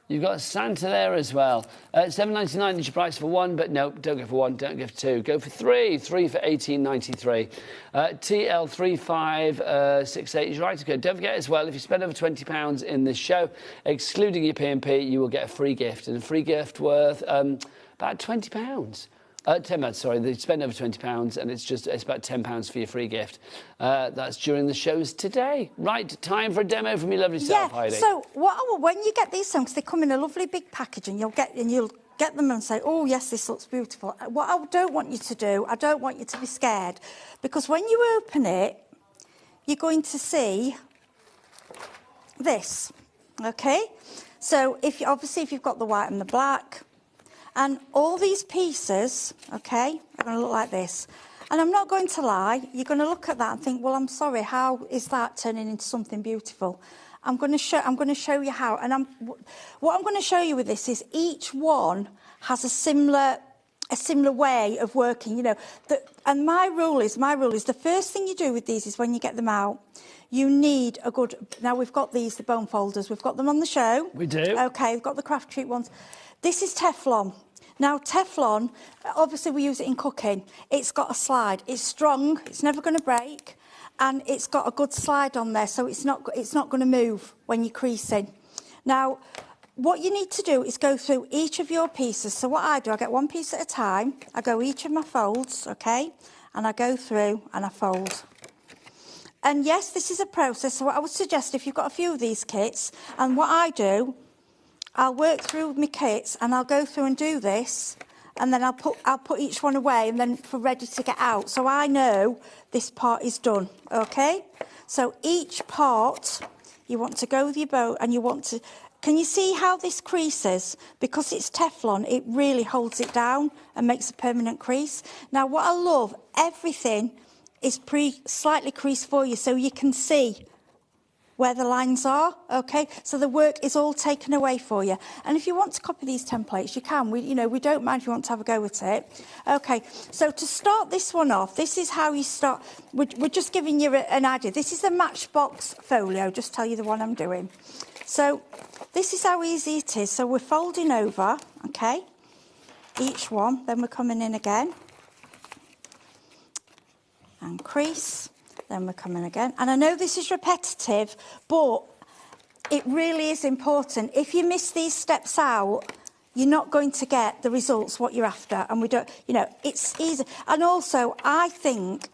you've got Santa there as well. £7.99 is your price for one, but no, don't go for one, don't go for two. Go for three for £18.93. TL3568 is right to go. Don't forget as well, if you spend over £20 in this show, excluding your P&P, you will get a free gift, and a free gift worth about £20. £10, sorry, they spend over £20 and it's about £10 for your free gift. That's during the shows today. Right, time for a demo from your lovely self, Heidi. So when you get these songs, they come in a lovely big package and you'll get them and say, oh yes, this looks beautiful. What I don't want you to do, I don't want you to be scared, because when you open it, you're going to see this, okay? So obviously if you've got the white and the black, and all these pieces, OK, are going to look like this. And I'm not going to lie, you're going to look at that and think, well, I'm sorry, how is that turning into something beautiful? I'm going to show you how. And what I'm going to show you with this is each one has a similar way of working, you know. And my rule is the first thing you do with these is when you get them out, you need a good... Now, we've got these, the bone folders. We've got them on the show. We do. OK, we've got the craft treat ones. This is Teflon. Now, Teflon, obviously we use it in cooking. It's got a slide. It's strong. It's never going to break. And it's got a good slide on there, so it's not going to move when you're creasing. Now, what you need to do is go through each of your pieces. So what I do, I get one piece at a time. I go each of my folds, OK? And I go through and I fold. And yes, this is a process. So what I would suggest, if you've got a few of these kits, and what I do... I'll work through my kits and I'll go through and do this, and then I'll put each one away and then for ready to get out. So I know this part is done, OK? So each part, you want to go with your bow and you want to... Can you see how this creases? Because it's Teflon, it really holds it down and makes a permanent crease. Now, what I love, everything is slightly creased for you so you can see where the lines are, okay? So the work is all taken away for you. And if you want to copy these templates, you can. We don't mind if you want to have a go at it. Okay, so to start this one off, this is how you start. We're just giving you an idea. This is the Matchbox folio, just tell you the one I'm doing. So this is how easy it is. So we're folding over, okay, each one. Then we're coming in again. And crease. Then we're coming again. And I know this is repetitive, but it really is important. If you miss these steps out, you're not going to get the results what you're after. And we don't, it's easy. And also, I think,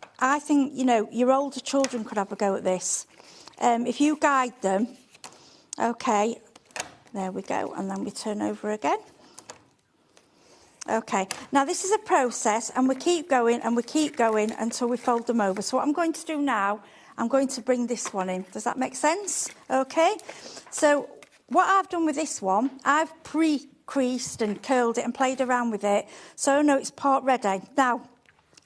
your older children could have a go at this. If you guide them, okay, there we go. And then we turn over again. Okay, now this is a process and we keep going until we fold them over. So what I'm going to do now, I'm going to bring this one in. Does that make sense? Okay, so what I've done with this one, I've pre-creased and curled it and played around with it. So I know it's part ready. Now,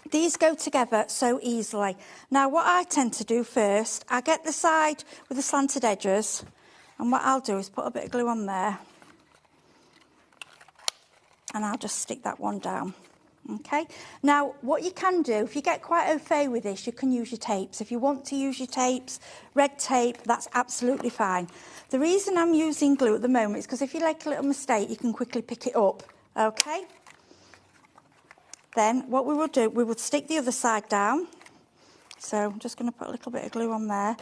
these go together so easily. Now, what I tend to do first, I get the side with the slanted edges, and what I'll do is put a bit of glue on there. And I'll just stick that one down, okay? Now, what you can do, if you get quite au fait with this, you can use your tapes. If you want to use your tapes, red tape, that's absolutely fine. The reason I'm using glue at the moment is because if you make a little mistake, you can quickly pick it up, okay? Then what we will do, we will stick the other side down. So I'm just going to put a little bit of glue on there.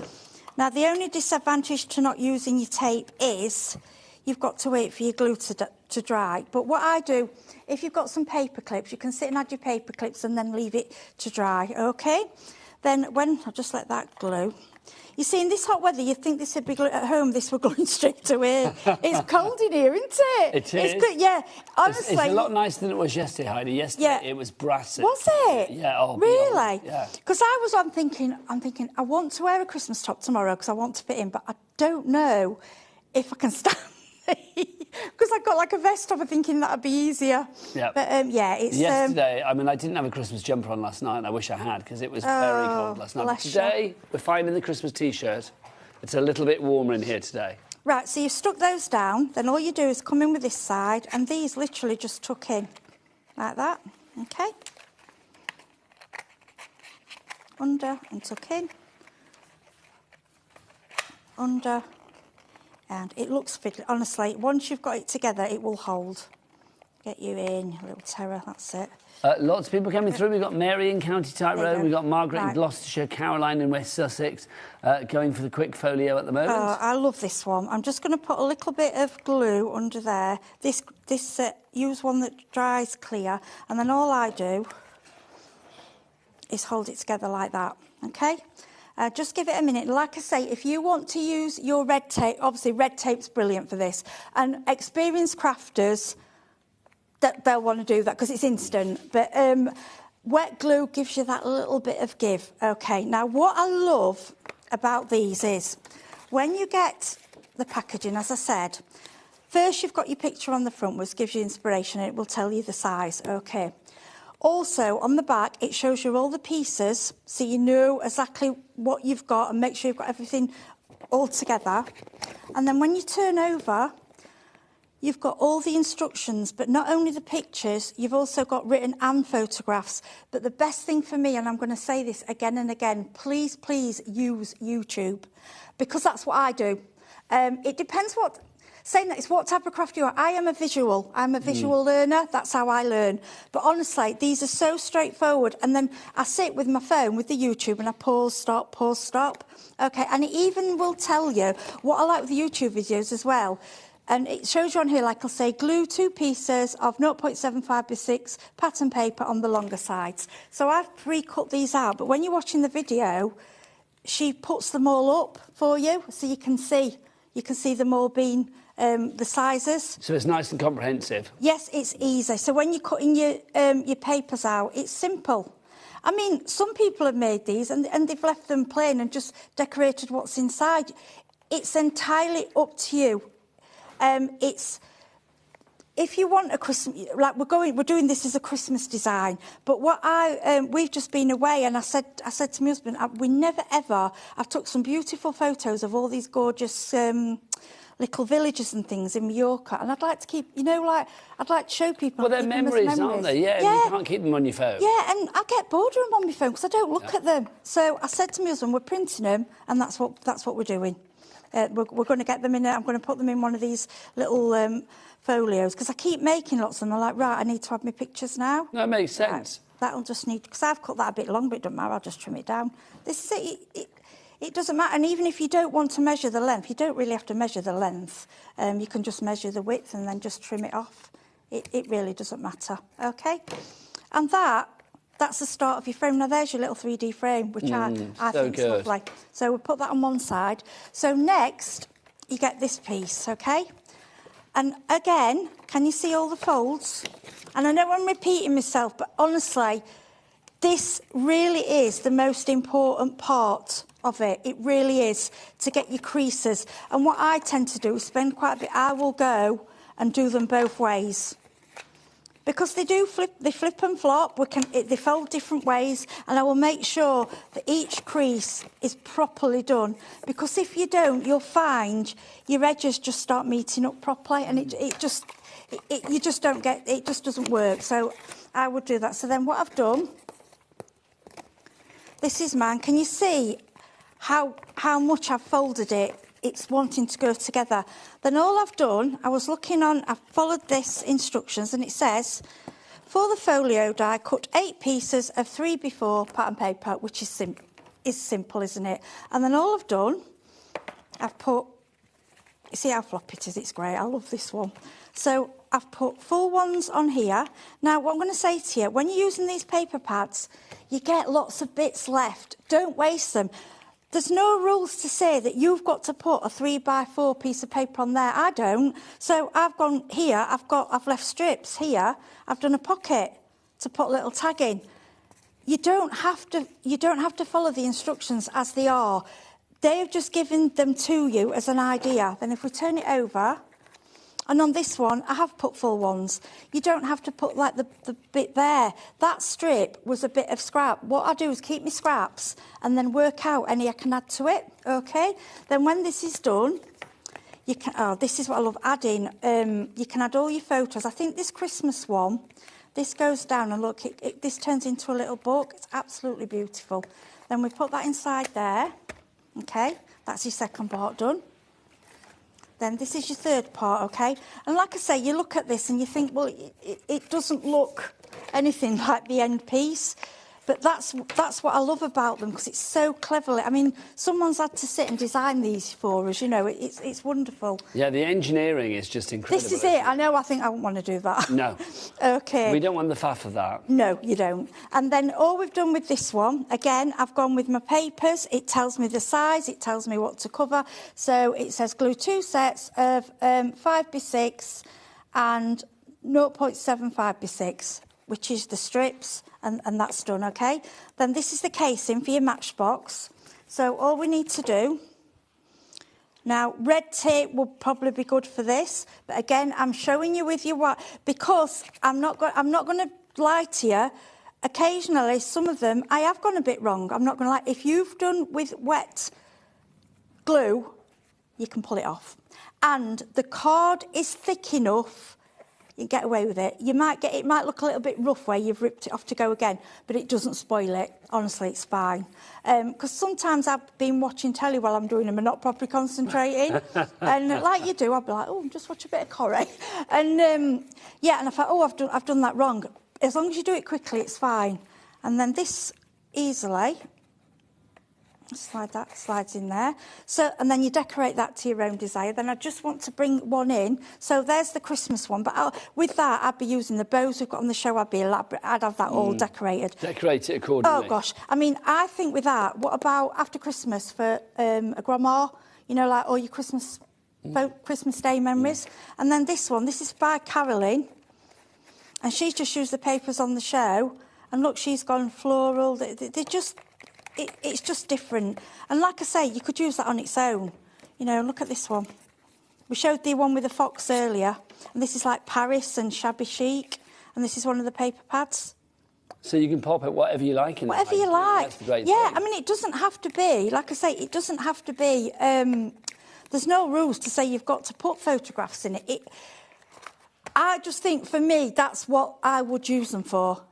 Now, the only disadvantage to not using your tape is you've got to wait for your glue to dry. But what I do, if you've got some paper clips, you can sit and add your paper clips and then leave it to dry, okay? Then I'll just let that glue. You see, in this hot weather, you'd think this would be at home, this would glue straight away. It's cold in here, isn't it? It is. It's good, yeah. Honestly. It's a lot nicer than it was yesterday, Heidi. Yesterday it was brassy. Was it? Yeah. Oh, really? Yeah. Because I'm thinking, I want to wear a Christmas top tomorrow because I want to fit in, but I don't know if I can stand because I've got like a vest on, I'm thinking that'd be easier. Yeah. But it's yesterday. I mean, I didn't have a Christmas jumper on last night, and I wish I had because it was very cold last night. But today we're finding the Christmas T-shirt. It's a little bit warmer in here today. Right. So you've stuck those down. Then all you do is come in with this side, and these literally just tuck in like that. Okay. Under and tuck in. Under. And it looks fiddly. Honestly, once you've got it together, it will hold. Get you in, little terror, that's it. Lots of people coming through. We've got Mary in County Tyrone. We've got Margaret in Gloucestershire, Caroline in West Sussex, going for the quick folio at the moment. Oh, I love this one. I'm just going to put a little bit of glue under there. Use one that dries clear. And then all I do is hold it together like that, okay? Just give it a minute. Like I say, if you want to use your red tape, obviously red tape's brilliant for this. And experienced crafters, they'll want to do that because it's instant. But wet glue gives you that little bit of give. Okay, now what I love about these is when you get the packaging, as I said, first you've got your picture on the front, which gives you inspiration and it will tell you the size. Okay. Also, on the back, it shows you all the pieces, so you know exactly what you've got and make sure you've got everything all together. And then when you turn over, you've got all the instructions, but not only the pictures, you've also got written and photographs. But the best thing for me, and I'm going to say this again and again, please, please use YouTube, because that's what I do. It depends what... Saying that, it's what type of craft you are. I'm a visual learner. That's how I learn. But honestly, these are so straightforward. And then I sit with my phone with the YouTube and I pause, stop. Okay, and it even will tell you what I like with the YouTube videos as well. And it shows you on here, like I'll say, glue 2 pieces of 0.75 by 6 pattern paper on the longer sides. So I've pre-cut these out. But when you're watching the video, she puts them all up for you so you can see them all being the sizes. So it's nice and comprehensive. Yes, it's easy. So when you're cutting your papers out, it's simple. I mean, some people have made these and they've left them plain and just decorated what's inside. It's entirely up to you. if you want a Christmas, like we're doing this as a Christmas design. But what we've just been away, and I said to my husband, we never ever. I've took some beautiful photos of all these gorgeous little villages and things in Mallorca, and I'd like to keep, I'd like to show people. Well, they're memories, aren't they? Yeah, you can't keep them on your phone. Yeah, and I get bored of them on my phone because I don't look at them. So I said to my husband, we're printing them, and that's what we're doing. We're going to get them in. I'm going to put them in one of these little folios because I keep making lots of them. I'm like, right, I need to have my pictures now. That makes sense. Right, that'll just need, because I've cut that a bit long, but it doesn't matter. I'll just trim it down. This is it. It doesn't matter, and even if you don't want to measure the length, you don't really have to measure the length. You can just measure the width and then just trim it off. It really doesn't matter, okay? And that's the start of your frame. Now, there's your little 3D frame, which I think is lovely. So we'll put that on one side. So next, you get this piece, okay? And again, can you see all the folds? And I know I'm repeating myself, but honestly, this really is the most important part of it. It really is, to get your creases. And what I tend to do is spend quite a bit. I will go and do them both ways. Because they flip and flop, they fold different ways, and I will make sure that each crease is properly done. Because if you don't, you'll find your edges just start meeting up properly, and it just doesn't work. So I would do that. So then what I've done, this is mine. Can you see how much I've folded it? It's wanting to go together. Then all I've done, I've followed this instructions, and it says, for the folio die, cut 8 pieces of 3x4 pattern paper, which is simple, isn't it? And then all I've done, I've put, you see how floppy it is? It's great. I love this one. So I've put full ones on here. Now, what I'm going to say to you, when you're using these paper pads, you get lots of bits left. Don't waste them. There's no rules to say that you've got to put a 3x4 piece of paper on there. I don't. So I've gone here, I've left strips here. I've done a pocket to put a little tag in. You don't have to follow the instructions as they are. They've just given them to you as an idea. Then if we turn it over, and on this one, I have put full ones. You don't have to put like the bit there. That strip was a bit of scrap. What I do is keep my scraps and then work out any I can add to it, okay? Then when this is done, you can, this is what I love adding. You can add all your photos. I think this Christmas one, this goes down and look, this turns into a little book. It's absolutely beautiful. Then we put that inside there, okay? That's your second part done. Then this is your third part, okay? And like I say, you look at this and you think, well, it doesn't look anything like the end piece. But that's what I love about them, because it's so cleverly. I mean, someone's had to sit and design these for us, you know. It's wonderful. Yeah, the engineering is just incredible. This is it. I know. I think I wouldn't want to do that. No. Okay. We don't want the faff of that. No, you don't. And then all we've done with this one, again, I've gone with my papers. It tells me the size. It tells me what to cover. So it says glue 2 sets of 5x6 and 0.75x6, which is the strips. And that's done, okay? Then this is the casing for your matchbox. So all we need to do... Now, red tape will probably be good for this. But again, I'm showing you with your what... Because I'm not going to lie to you. Occasionally, some of them, I have gone a bit wrong. I'm not going to lie. If you've done with wet glue, you can pull it off. And the card is thick enough... You get away with it. It might look a little bit rough where you've ripped it off to go again, but it doesn't spoil it. Honestly, it's fine. Because sometimes I've been watching telly while I'm doing them and not properly concentrating. And like you do, I'll be like, oh, just watch a bit of Corrie. And yeah, and I thought, oh, I've done that wrong. As long as you do it quickly, it's fine. And then this easily, that slides in there. So, and then you decorate that to your own desire. Then I just want to bring one in. So there's the Christmas one. But with that, I'd be using the bows we've got on the show. I'd be elaborate. I'd have that all decorated. Decorate it accordingly. Oh, gosh. I mean, I think with that, what about after Christmas for a grandma? You know, like all your Christmas Day memories. And then this one, this is by Carolyn. And she's just used the papers on the show. And look, she's gone floral. They're just... It's just different. And like I say, you could use that on its own. You know, look at this one. We showed the one with the fox earlier, and this is like Paris and shabby chic, and this is one of the paper pads. So you can pop it whatever you like in it. Whatever you like. That's the great yeah, thing. I mean, it doesn't have to be, like I say, it doesn't have to be, there's no rules to say you've got to put photographs in it. I just think, for me, that's what I would use them for.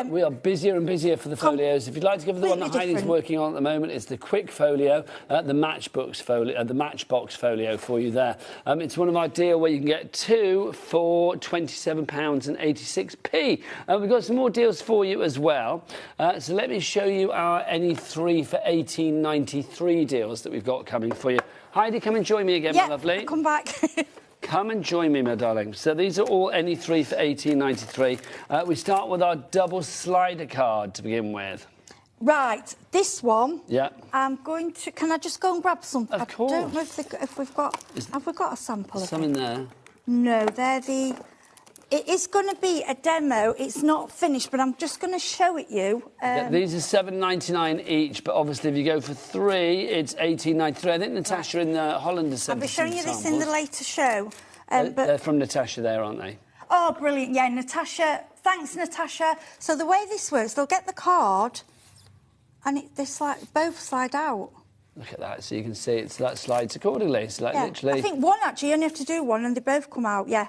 We are busier and busier for the folios. If you'd like to go for the one that Heidi's working on at the moment, it's the Quick Folio, the Matchbox Folio, the Matchbox Folio for you there. It's one of our deal where you can get 2 for £27.86. We've got some more deals for you as well. So let me show you our any 3 for £18.93 deals that we've got coming for you. Heidi, come and join me again, my lovely. I'll come back. Come and join me, my darling. So these are all any 3 for £18.93. We start with our double slider card to begin with. Right, this one. Yeah. I'm going to. Can I just go and grab some? Of course. I don't know if we've got. Have we got a sample of Some in there. No, they're the. It is going to be a demo. It's not finished, but I'm just going to show it you. Yeah, these are £7.99 each, but obviously if you go for 3, it's £18.93. I think Natasha in Holland has sent I'll be showing you this in the later show. They're But from Natasha there, aren't they? oh, brilliant! Yeah, Natasha. Thanks, Natasha. So the way this works, they'll get the card, and both slide out. Look at that, so you can see that slides accordingly. So like literally. I think one actually, you only have to do one, and they both come out. Yeah.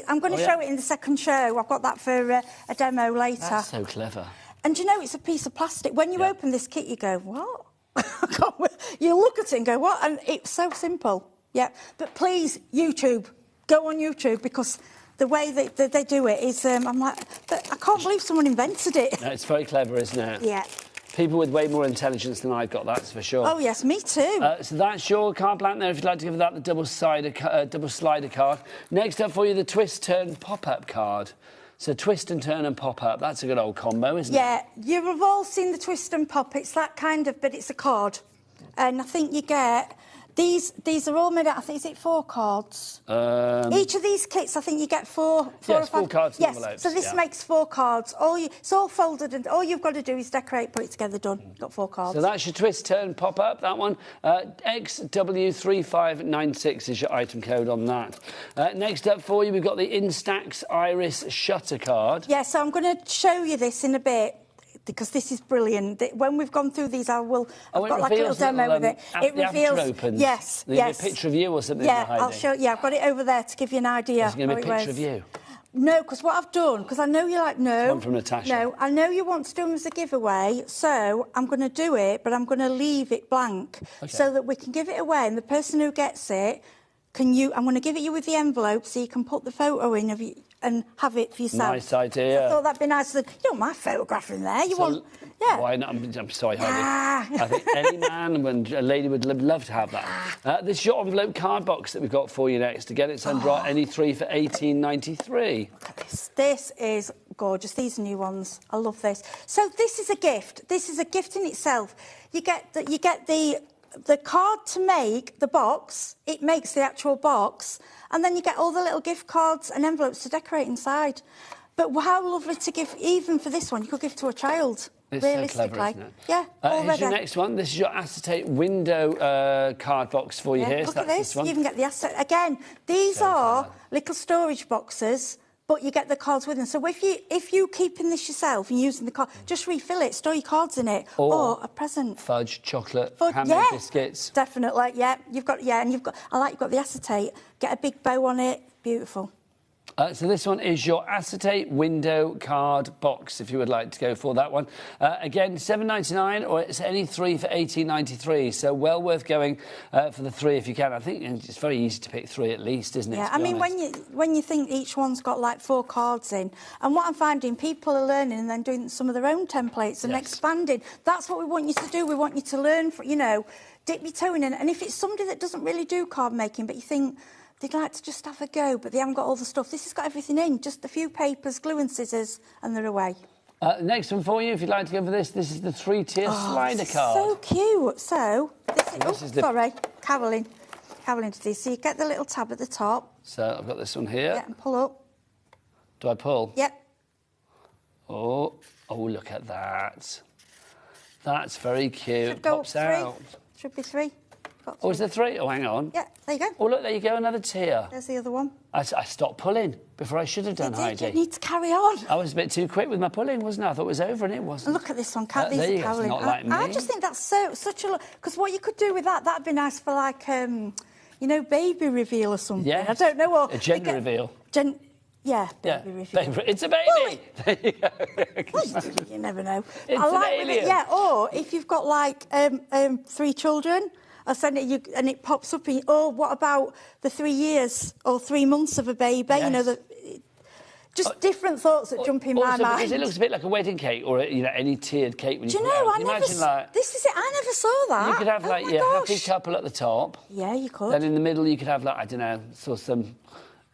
I'm going to show it in the second show. I've got that for a demo later. That's so clever. And you know, it's a piece of plastic. When you open this kit, you go, what? You look at it and go, what? And it's so simple. Yeah. But please, YouTube, go on YouTube, because the way that they do it is, I'm like, but I can't believe someone invented it. No, it's very clever, isn't it? Yeah. People with way more intelligence than I've got, that's for sure. Oh, yes, me too. So that's your card blank there, if you'd like to give that the double slider card. Next up for you, the twist, turn, pop-up card. So twist and turn and pop-up, that's a good old combo, isn't it? Yeah, you've all seen the twist and pop. It's that kind of, but it's a card. And I think you get... These are all made out, I think, is it 4 cards? Each of these kits, I think you get 4 or 5. 4 cards and yes, envelopes. so this makes 4 cards. It's all folded, and all you've got to do is decorate, put it together, done. Got 4 cards. So that's your twist, turn, pop-up, that one. XW3596 is your item code on that. Next up for you, we've got the Instax Iris Shutter card. Yeah, so I'm going to show you this in a bit, because this is brilliant. When we've gone through these, I've got like a little demo with it. It reveals. Aperture opens. Yes, yes. A picture of you or something. Yeah, I'll show. Yeah, I've got it over there to give you an idea. Is it going to be a picture of you? No, because what I've done, because I know you're like, no. One from Natasha. No, I know you want to do them as a giveaway, so I'm going to do it, but I'm going to leave it blank so that we can give it away, and the person who gets it, I'm going to give it you with the envelope so you can put the photo in of you and have it for yourself. Nice idea. So I thought that'd be nice. You don't want my photograph in there. You want... Yeah. Why not? I'm sorry, Heidi. I think any man and a lady would love to have that. This is your envelope card box that we've got for you next. Again, it's under our any 3 for £18.93. Look at this. This is gorgeous. These are new ones. I love this. So this is a gift. This is a gift in itself. You get the card to make the box. It makes the actual box. And then you get all the little gift cards and envelopes to decorate inside. But how lovely to give, even for this one, you could give to a child. It's realistically. so clever, isn't it? Yeah, here's your next one. This is your acetate window card box for you here. Look so at that's this. one. You even get the acetate. Again, these are little storage boxes, but you get the cards with them. So if you keeping this yourself and using the card, just refill it, store your cards in it, or a present. Fudge, chocolate, handmade biscuits. Definitely, yeah. You've got the acetate. Get a big bow on it. Beautiful. So this one is your acetate window card box, if you would like to go for that one. Again, $7.99, or it's any 3 for £18.93. So well worth going for the 3 if you can. I think it's very easy to pick 3 at least, isn't it? Yeah, I mean, when you think each one's got like 4 cards in, and what I'm finding, people are learning and then doing some of their own templates and expanding. That's what we want you to do. We want you to learn, dip your toe in. And if it's somebody that doesn't really do card making, but you think they'd like to just have a go, but they haven't got all the stuff, this has got everything in, just a few papers, glue and scissors, and they're away. Next one for you, if you'd like to go for this is the 3-tier slider card. So cute. So, sorry, Carolyn did this. So you get the little tab at the top. So I've got this one here. Yeah, and pull up. Do I pull? Yep. Oh, look at that. That's very cute. Should go Pops up 3. out. Should be 3. got 3. Oh, is there 3? Oh, hang on. Yeah, there you go. Oh, look, there you go, another tier. There's the other one. I stopped pulling before I should have done, Heidi. You need to carry on. I was a bit too quick with my pulling, wasn't I? I thought it was over and it wasn't. And look at this one, these there you are go, it's caroling. not like me. I just think that's such a... Because what you could do with that'd be nice for like, you know, baby reveal or something. Yes. I don't know. Or a gender reveal. Yeah, baby reveal. It's a baby! There you go. You never know. It's I like an with it, alien. yeah, or if you've got like 3 children, I send it and it pops up. Or what about the 3 years or 3 months of a baby? Yes. You know, just different thoughts that jump in my Also, mind. because it looks a bit like a wedding cake or any tiered cake. When Do you put it know? out. I Can you never. imagine, like, This is it. I never saw that. you could have like oh my your gosh. happy couple at the top. Yeah, you could. Then in the middle you could have like, I don't know,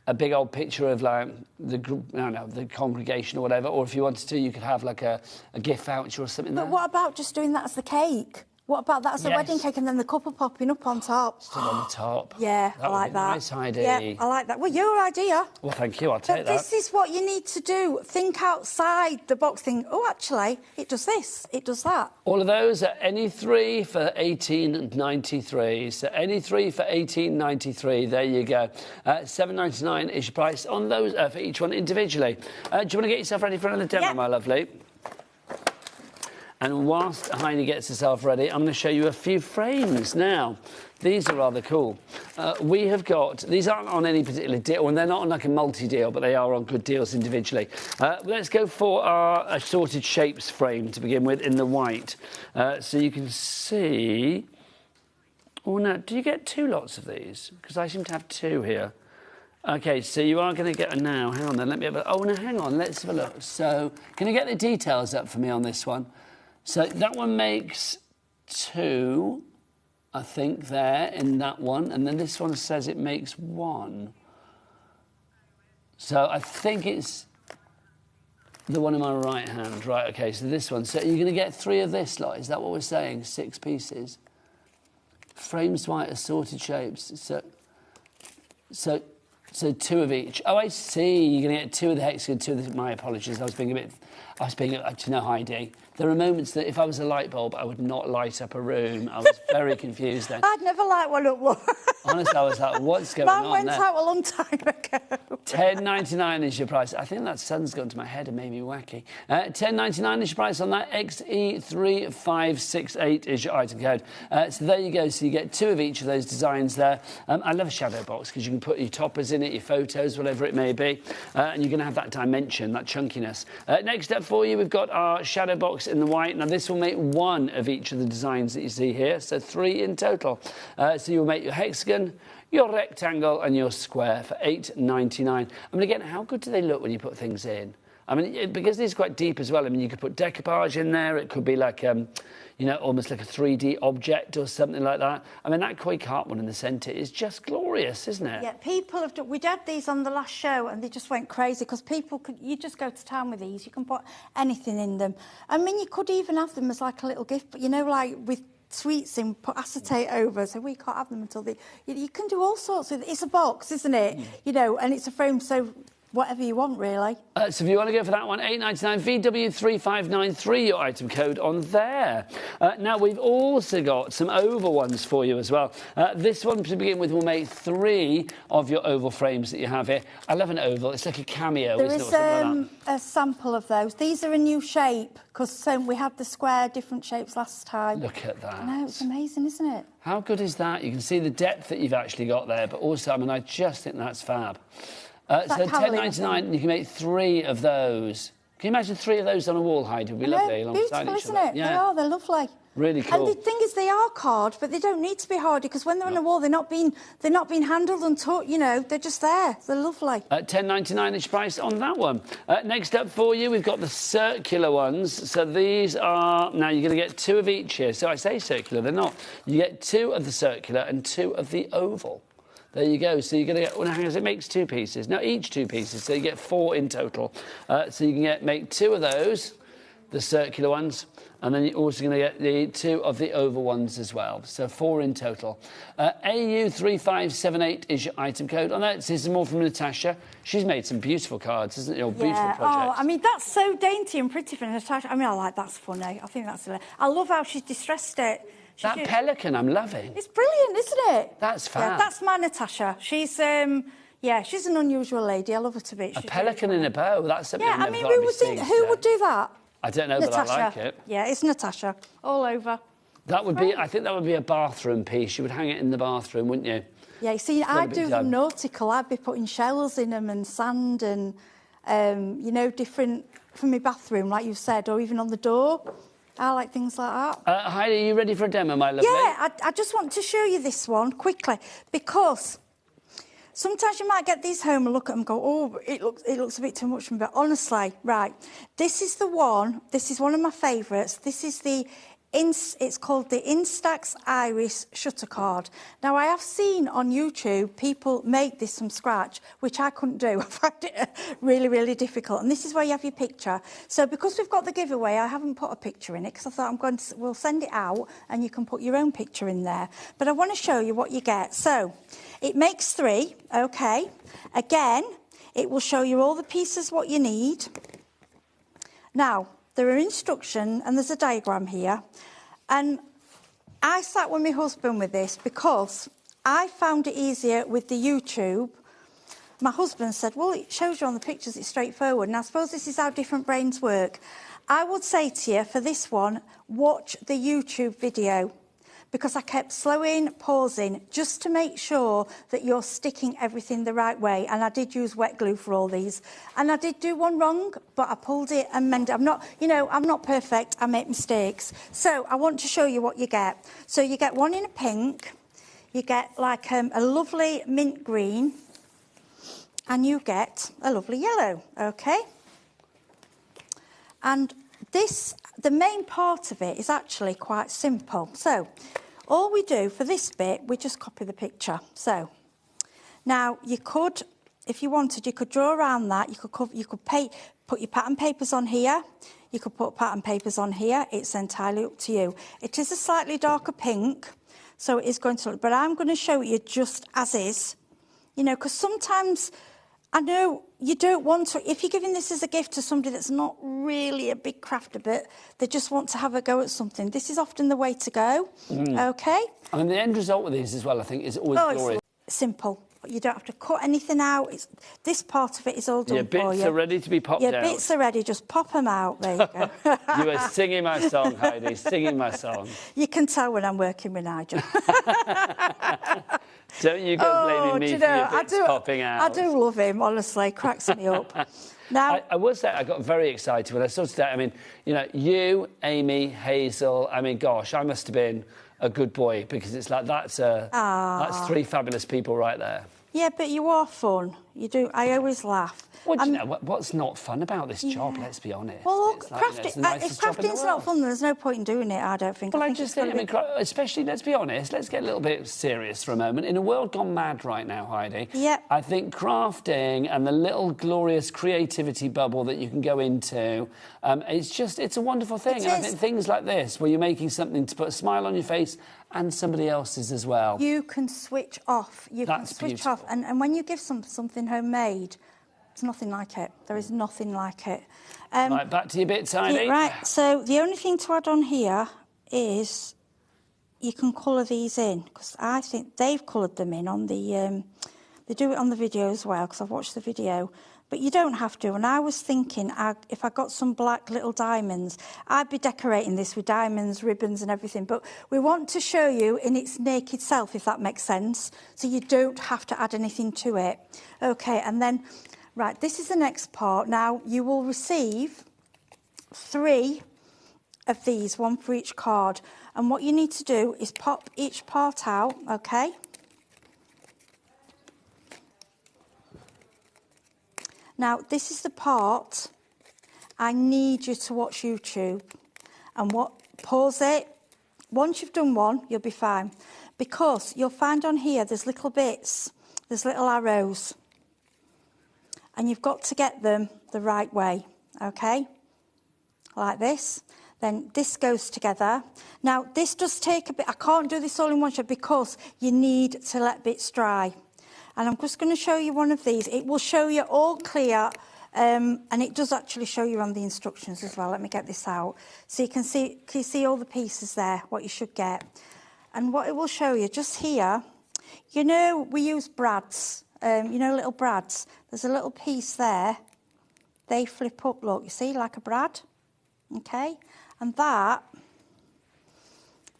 a big old picture of like the group, I don't know, the congregation or whatever. Or if you wanted to, you could have like a gift voucher or something. But what about just doing that as the cake? What about that as a wedding cake and then the couple popping up on top? Still on the top. Yeah, That I would like be that. nice, Heidi. Yeah, I like that. Well, your idea. Well, thank you. I'll take that. This is what you need to do. Think outside the box. Think, oh, actually, it does this. It does that. All of those are any 3 for $18.93. So any 3 for $18.93. There you go. $7.99 is your price on those for each one individually. Do you want to get yourself ready for another demo, my lovely? And whilst Heidi gets herself ready, I'm going to show you a few frames. Now, these are rather cool. We have got... These aren't on any particular deal, and they're not on like a multi-deal, but they are on good deals individually. Let's go for our assorted shapes frame to begin with in the white. So you can see... Oh, no, do you get 2 lots of these? Because I seem to have 2 here. OK, so you are going to get... Now, hang on then, let me have a... Oh, no, hang on, let's have a look. So, can you get the details up for me on this one? So that one makes 2, I think, there in that one. And then this one says it makes 1. So I think it's the one in my right hand. Right, OK, so this one. So you're going to get 3 of this lot. Is that what we're saying? 6 pieces. Frames white, assorted shapes. So 2 of each. Oh, I see. You're going to get 2 of the hexagon, 2 of the... My apologies. I was being... Do you know, Heidi? There are moments that if I was a light bulb, I would not light up a room. I was very confused then. I'd never light one up. Honestly, I was like, what's going on Mine went there? out a long time ago. $10.99 is your price. I think that sun's gone to my head and made me wacky. $10.99 is your price on that. XE3568 is your item code. So there you go. So you get 2 of each of those designs there. I love a shadow box because you can put your toppers in it, your photos, whatever it may be. And you're going to have that dimension, that chunkiness. Next up for you, we've got our shadow box in the white. Now, this will make 1 of each of the designs that you see here. So 3 in total. So you'll make your hexagon, your rectangle and your square for $8.99. I mean, again, how good do they look when you put things in? I mean, because these are quite deep as well. I mean, you could put decoupage in there. It could be like, you know, almost like a 3D object or something like that. I mean, that koi carp one in the centre is just glorious, isn't it? Yeah, people have... We had these on the last show and they just went crazy because people could... You just go to town with these. You can put anything in them. I mean, you could even have them as like a little gift, but, you know, like with... sweets in, put acetate over, so we can't have them until they... You can do all sorts of... It's a box, isn't it? You know, and it's a frame, so whatever you want, really. So if you want to go for that one, $8.99, VW3593, your item code on there. Now, we've also got some oval ones for you as well. This one, to begin with, will make 3 of your oval frames that you have here. I love an oval. It's like a cameo, There isn't is it? Or something like that. a sample of those. These are a new shape, because we had the square, different shapes last time. Look at that. I know, it's amazing, isn't it? How good is that? You can see the depth that you've actually got there, but also, I mean, I just think that's fab. So $10.99, you can make 3 of those. Can you imagine 3 of those on a wall, Heidi? It would be lovely alongside beautiful, each isn't other. it? Yeah. They're lovely. Really cool. And the thing is, they are card, but they don't need to be hardy because when they're on the wall, they're not being handled and taught. You know, they're just there. They're lovely. $10.99 each price on that one. Next up for you, we've got the circular ones. So these are now you're going to get 2 of each here. So I say circular, they're not. You get 2 of the circular and 2 of the oval. There you go. So you're going to get... Well, hang on, it makes 2 pieces. No, each 2 pieces. So you get 4 in total. So you can make 2 of those the circular ones, and then you're also going to get the 2 of the oval ones as well. So 4 in total. AU3578 is your item code. On that, this is more from Natasha. She's made some beautiful cards, isn't it? Or beautiful projects. Oh, I mean, that's so dainty and pretty for Natasha. I mean, I like that's funny. I think that's hilarious. I love how she's distressed it. That pelican, I'm loving. It's brilliant, isn't it? That's fab. Yeah, that's my Natasha. She's, yeah, she's an unusual lady. I love her to bits. A pelican in a bow. That's something yeah, I I never mean, thought I'd be seeing who would do that? I don't know, Natasha. but I like it. Yeah, it's Natasha. All over. That would be, I think that would be a bathroom piece. You would hang it in the bathroom, wouldn't you? Yeah, you see, I do them nautical. I'd be putting shells in them and sand and, you know, different from my bathroom, like you said, or even on the door. I like things like that. Heidi, are you ready for a demo, my lovely? Yeah, I just want to show you this one quickly because sometimes you might get these home and look at them and go, oh, it looks a bit too much for me. But honestly, right, this is the one. This is one of my favourites. This is the it's called the Instax Iris Shutter Card. Now, I have seen on YouTube people make this from scratch, which I couldn't do. I find it really, really difficult. And this is where you have your picture. So because we've got the giveaway, I haven't put a picture in it because I thought we'll send it out and you can put your own picture in there. But I want to show you what you get. So it makes 3, okay. Again, it will show you all the pieces, what you need. Now, there are instructions and there's a diagram here. And I sat with my husband with this because I found it easier with the YouTube. My husband said, well, it shows you on the pictures, it's straightforward. And I suppose this is how different brains work. I would say to you, for this one, watch the YouTube video. Because I kept slowing, pausing, just to make sure that you're sticking everything the right way. And I did use wet glue for all these. And I did do one wrong, but I pulled it and mended it. I'm not perfect. I make mistakes. So I want to show you what you get. So you get one in a pink. You get like a lovely mint green. And you get a lovely yellow, okay? And the main part of it is actually quite simple. So all we do for this bit, we just copy the picture. So now you could, if you wanted, you could draw around that. You could put your pattern papers on here. You could put pattern papers on here. It's entirely up to you. It is a slightly darker pink, so it is going to look, but I'm going to show you just as is, you know, because sometimes I know you don't want to, if you're giving this as a gift to somebody that's not really a big crafter, but they just want to have a go at something, this is often the way to go, okay? I mean, the end result with these as well, I think, is always glorious. It's simple. You don't have to cut anything out. This part of it is all done your bits for you. are ready to be popped out. Your bits are ready, just pop them out. There you go. You are singing my song, Heidi, singing my song. You can tell when I'm working with Nigel. Don't you go blaming me for your bits popping out. I do love him, honestly. Cracks me up. Now, I will say I got very excited when I saw today. I mean, you know, you, Amy, Hazel, I mean, gosh, I must have been a good boy because it's like that's 3 fabulous people right there. Yeah, but you are fun. You do. I always laugh. Well, do you know what's not fun about this job? Let's be honest. Well, look, it's like, if crafting's not fun, there's no point in doing it. I don't think. Well, I just think, especially, let's be honest. Let's get a little bit serious for a moment. In a world gone mad right now, Heidi. Yep. I think crafting and the little glorious creativity bubble that you can go into, it's a wonderful thing. And I think things like this, where you're making something to put a smile on your face and somebody else's as well. You can switch off. You can switch off. And when you give something homemade, it's nothing like it. There is nothing like it. Right, back to your bits, Heidi. Right, so the only thing to add on here is you can colour these in, because I think they've coloured them in on the... they do it on the video as well, because I've watched the video. But you don't have to. And I was thinking, if I got some black little diamonds, I'd be decorating this with diamonds, ribbons and everything. But we want to show you in its naked self, if that makes sense. So you don't have to add anything to it. OK, and then... Right, this is the next part. Now, you will receive 3 of these, 1 for each card. And what you need to do is pop each part out, OK? Now, this is the part I need you to watch YouTube. And pause it. Once you've done one, you'll be fine. Because you'll find on here there's little bits, there's little arrows. And you've got to get them the right way, OK? like this. Then this goes together. Now, this does take a bit. I can't do this all in one shot because you need to let bits dry. And I'm just going to show you one of these. It will show you all clear, and it does actually show you on the instructions as well. Let me get this out. So can you see all the pieces there, what you should get. And what it will show you, just here, you know, we use brads, you know, little brads. There's a little piece there. They flip up, look, you see, like a brad. Okay? And that,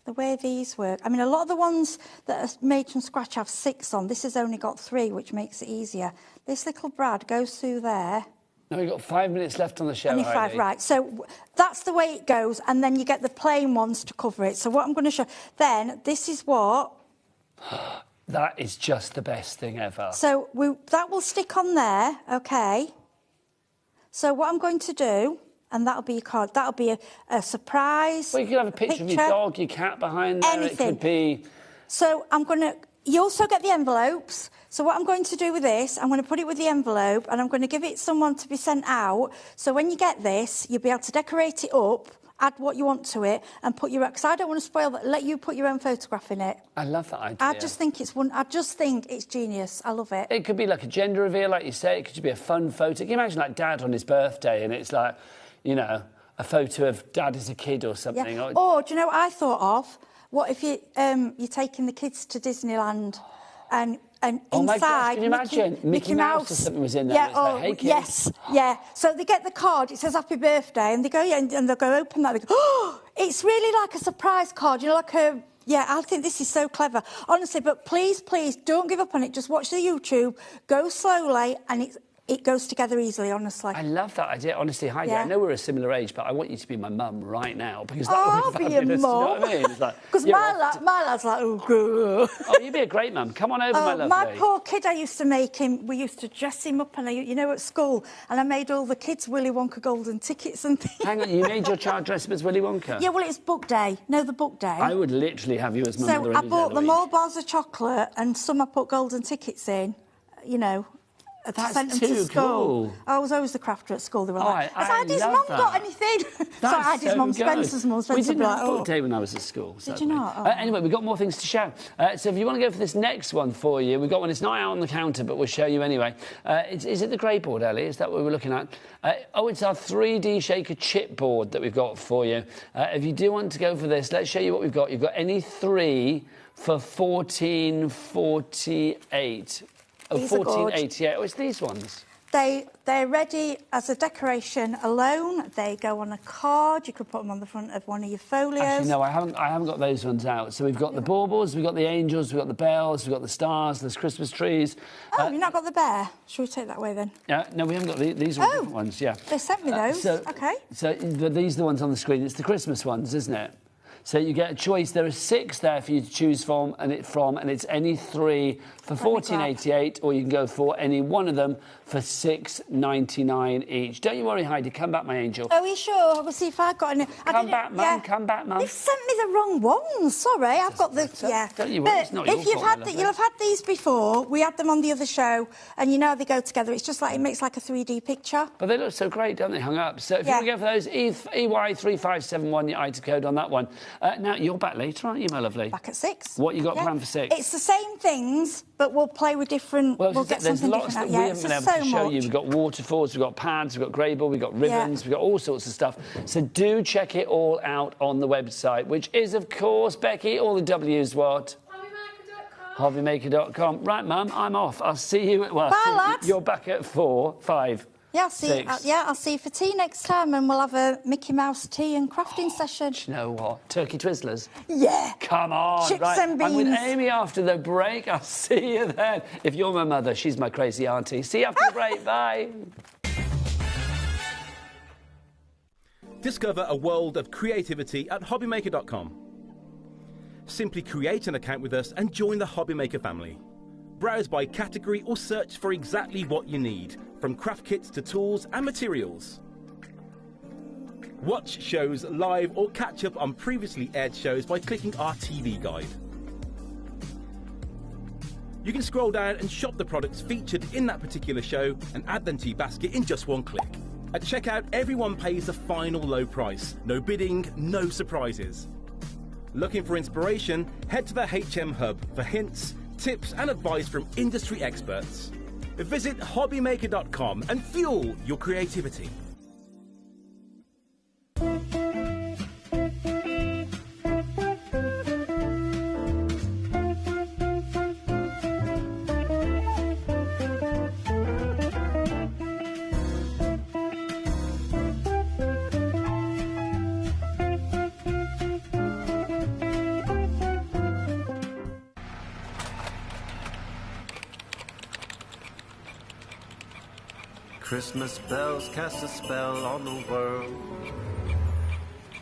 the way these work, I mean, a lot of the ones that are made from scratch have 6 on. This has only got 3, which makes it easier. This little brad goes through there. No, we've got 5 minutes left on the show, Only 5, Heidi. right. So that's the way it goes, and then you get the plain ones to cover it. So what I'm going to show, then this is what... That is just the best thing ever. So that will stick on there, okay? So what I'm going to do... And that'll be your card. That'll be a surprise. Well, you could have a picture of your dog, your cat behind there. Anything. It could be... So I'm going to... You also get the envelopes. So what I'm going to do with this, I'm going to put it with the envelope and I'm going to give it someone to be sent out. So when you get this, you'll be able to decorate it up, add what you want to it and put your... Because I don't want to spoil that. Let you put your own photograph in it. I love that idea. I just think it's genius. I love it. It could be like a gender reveal, like you say. It could just be a fun photo. Can you imagine, like, Dad on his birthday and it's like... You know, a photo of Dad as a kid or something. Yeah. Or, do you know what I thought of? What if you're taking the kids to Disneyland and oh inside... my gosh, can you imagine? Mickey Mouse or something was in there. Yeah, And it's like, hey, kids. yes, yeah. So they get the card, it says happy birthday, and they go, yeah, and they'll go open that, they go, oh, it's really like a surprise card, you know, like a... Yeah, I think this is so clever. Honestly, but please, please, don't give up on it. Just watch the YouTube, go slowly, and it goes together easily, honestly. I love that idea. Honestly, Heidi, Yeah. I know we're a similar age, but I want you to be my mum right now because that I'll would be be your fabulous. mum. You know what I mean? It's like, Because you're my lad's like, oh, good. Oh, you'd be a great mum. Come on over, my lovely. My poor kid, I used to make him, we used to dress him up, and you know, at school, and I made all the kids Willy Wonka golden tickets and things. Hang on, you made your child dress up as Willy Wonka? Yeah, well, it's book day. No, the book day. I would literally have you as mum. So I bought them all bars of chocolate, and some I put golden tickets in, you know. That's sent them too to school. cool. I was always the crafter at school. They were like, I has Heidi's love mum that. got anything? So Heidi's mum, Spencer's mum, We Spencer didn't be have like, book oh. day when I was at school. Did you not? Oh. Anyway, we've got more things to show. So if you want to go for this next one for you, we've got one. It's not out on the counter, but we'll show you anyway. Is it the grey board, Ellie? Is that what we're looking at? It's our 3D shaker chipboard that we've got for you. If you do want to go for this, let's show you what we've got. You've got any 3 for $14.48. Oh, $14.88. Oh, it's these ones. They're ready as a decoration alone. They go on a card. You could put them on the front of one of your folios. Actually, no, I haven't got those ones out. So we've got the baubles, we've got the angels, we've got the bells, we've got the stars, there's Christmas trees. Oh, you've not got the bear? Shall we take that way then? Yeah, no, we haven't got these are different ones, yeah. They sent me those. OK. So these are the ones on the screen. It's the Christmas ones, isn't it? So you get a choice. There are 6 there for you to choose from, and it's any 3 for $14.88, or you can go for any one of them for $6.99 each. Don't you worry, Heidi. Come back, my angel. Are we sure? We'll see if I've got any. Come back, Mum. Come back, Mum. They've sent me the wrong ones. Sorry, I've got the... Yeah. Don't you worry, But it's not your if you've fault, had my lovely. you'll have had these before. We had them on the other show, and you know how they go together. It's just like, it makes like a 3D picture. But they look so great, don't they, hung up? So if you want to go for those, EY3571, your item code on that one. Now, you're back later, aren't you, my lovely? Back at 6. What you got planned for 6? It's the same things, but we'll play with different... Well, we'll get there's something lots different that out. we Yeah, haven't been it's able to so show you. much. We've got waterfalls, we've got pads, we've got Grable, we've got ribbons, we've got all sorts of stuff. So do check it all out on the website, which is, of course, Becky, all the W's what? HobbyMaker.com. Right, Mum, I'm off. I'll see you at... Well, Bye, lads. You're back at 4, 5, Yeah, I'll see. 6. I'll see you for tea next time, and we'll have a Mickey Mouse tea and crafting session. Do you know what? Turkey Twizzlers? Yeah. Come on. Chips right. and I'm with beans. Amy after the break. I'll see you then. If you're my mother, she's my crazy auntie. See you after the break. Bye. Discover a world of creativity at HobbyMaker.com. Simply create an account with us and join the HobbyMaker family. Browse by category or search for exactly what you need, from craft kits to tools and materials. Watch shows live or catch up on previously aired shows by clicking our TV guide. You can scroll down and shop the products featured in that particular show and add them to your basket in just one click. At checkout, everyone pays the final low price. No bidding, no surprises. Looking for inspiration? Head to the HM Hub for hints, tips and advice from industry experts. Visit HobbyMaker.com and fuel your creativity. Christmas bells cast a spell on the world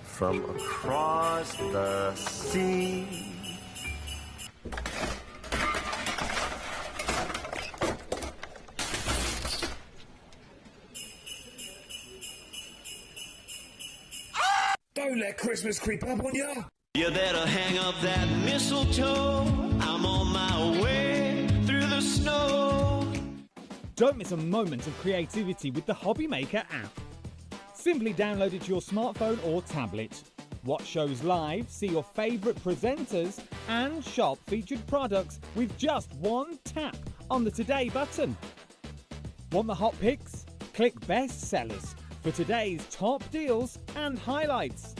from across the sea. Don't let Christmas creep up on you. You better hang up that mistletoe. I'm on my way through the snow. Don't miss a moment of creativity with the HobbyMaker app. Simply download it to your smartphone or tablet. Watch shows live, see your favourite presenters and shop featured products with just one tap on the Today button. Want the hot picks? Click Best Sellers for today's top deals and highlights.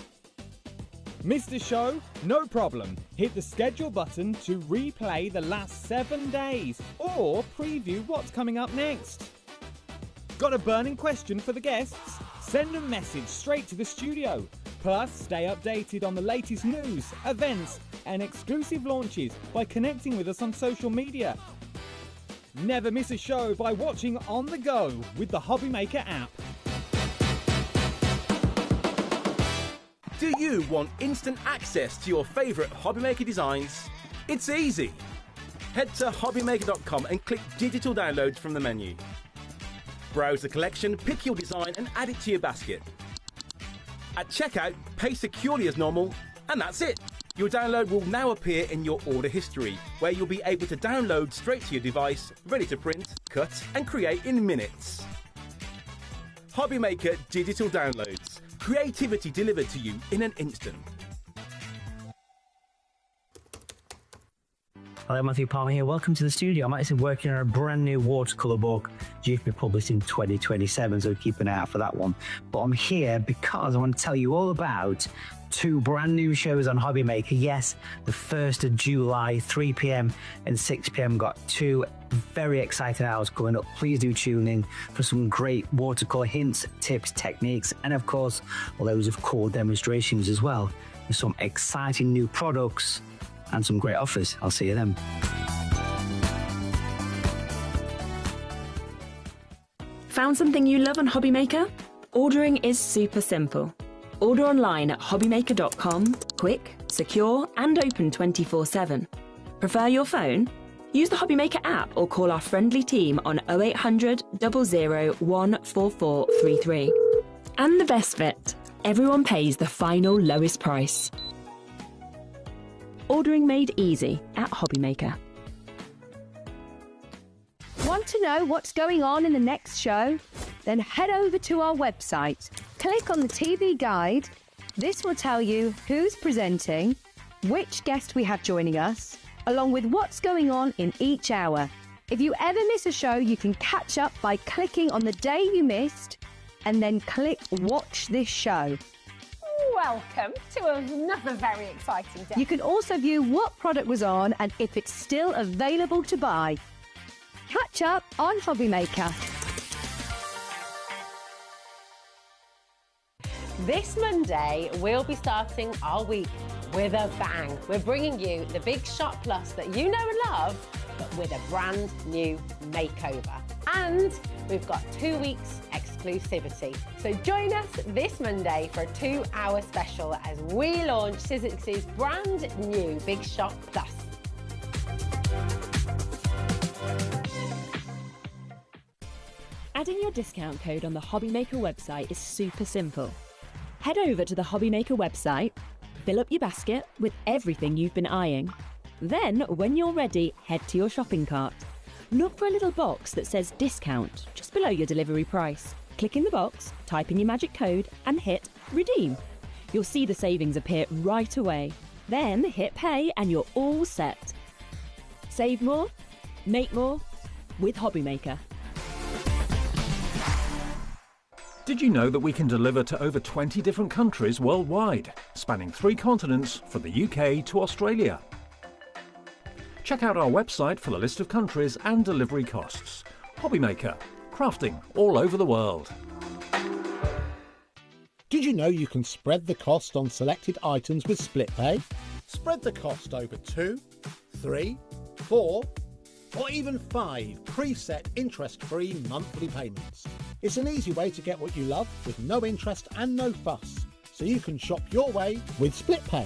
Missed a show? No problem. Hit the schedule button to replay the last 7 days or preview what's coming up next. Got a burning question for the guests? Send a message straight to the studio. Plus, stay updated on the latest news, events and exclusive launches by connecting with us on social media. Never miss a show by watching on the go with the HobbyMaker app. Do you want instant access to your favourite HobbyMaker designs? It's easy. Head to HobbyMaker.com and click Digital Downloads from the menu. Browse the collection, pick your design and add it to your basket. At checkout, pay securely as normal, and that's it. Your download will now appear in your order history, where you'll be able to download straight to your device, ready to print, cut and create in minutes. HobbyMaker Digital Downloads. Creativity delivered to you in an instant. Hello, Matthew Palmer here. Welcome to the studio. I'm actually working on a brand new watercolour book due to be published in 2027, so keep an eye out for that one. But I'm here because I want to tell you all about 2 brand new shows on HobbyMaker. Yes, the 1st of July, 3 p.m. and 6 p.m. got 2 very exciting hours coming up. Please do tune in for some great watercolour hints, tips, techniques, and of course, loads of cool demonstrations as well. There's some exciting new products and some great offers. I'll see you then. Found something you love on HobbyMaker? Ordering is super simple. Order online at hobbymaker.com, quick, secure and open 24/7. Prefer your phone? Use the HobbyMaker app or call our friendly team on 0800 00 14433. And the best bit, everyone pays the final lowest price. Ordering made easy at HobbyMaker. Want to know what's going on in the next show? Then head over to our website. Click on the TV guide. This will tell you who's presenting, which guest we have joining us, along with what's going on in each hour. If you ever miss a show, you can catch up by clicking on the day you missed and then click Watch This Show. Welcome to another very exciting day. You can also view what product was on and if it's still available to buy. Catch up on HobbyMaker. This Monday, we'll be starting our week with a bang. We're bringing you the Big Shot Plus that you know and love, but with a brand new makeover. And we've got 2 weeks exclusivity. So join us this Monday for a 2-hour special as we launch Sizzix's brand new Big Shot Plus. Adding your discount code on the HobbyMaker website is super simple. Head over to the HobbyMaker website, fill up your basket with everything you've been eyeing. Then, when you're ready, head to your shopping cart. Look for a little box that says discount just below your delivery price. Click in the box, type in your magic code and hit redeem. You'll see the savings appear right away. Then hit pay and you're all set. Save more, make more with HobbyMaker. Did you know that we can deliver to over 20 different countries worldwide, spanning 3 continents from the UK to Australia? Check out our website for the list of countries and delivery costs. HobbyMaker, crafting all over the world. Did you know you can spread the cost on selected items with split pay? Spread the cost over 2, 3, 4, or even 5 preset interest-free monthly payments. It's an easy way to get what you love with no interest and no fuss, so you can shop your way with split pay.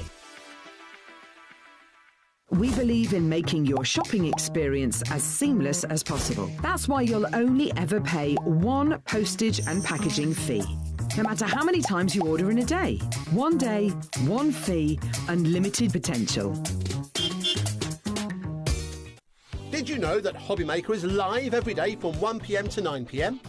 We believe in making your shopping experience as seamless as possible. That's why you'll only ever pay 1 postage and packaging fee. No matter how many times you order in a day. 1 day, 1 fee, unlimited potential. Did you know that HobbyMaker is live every day from 1 p.m. to 9 p.m?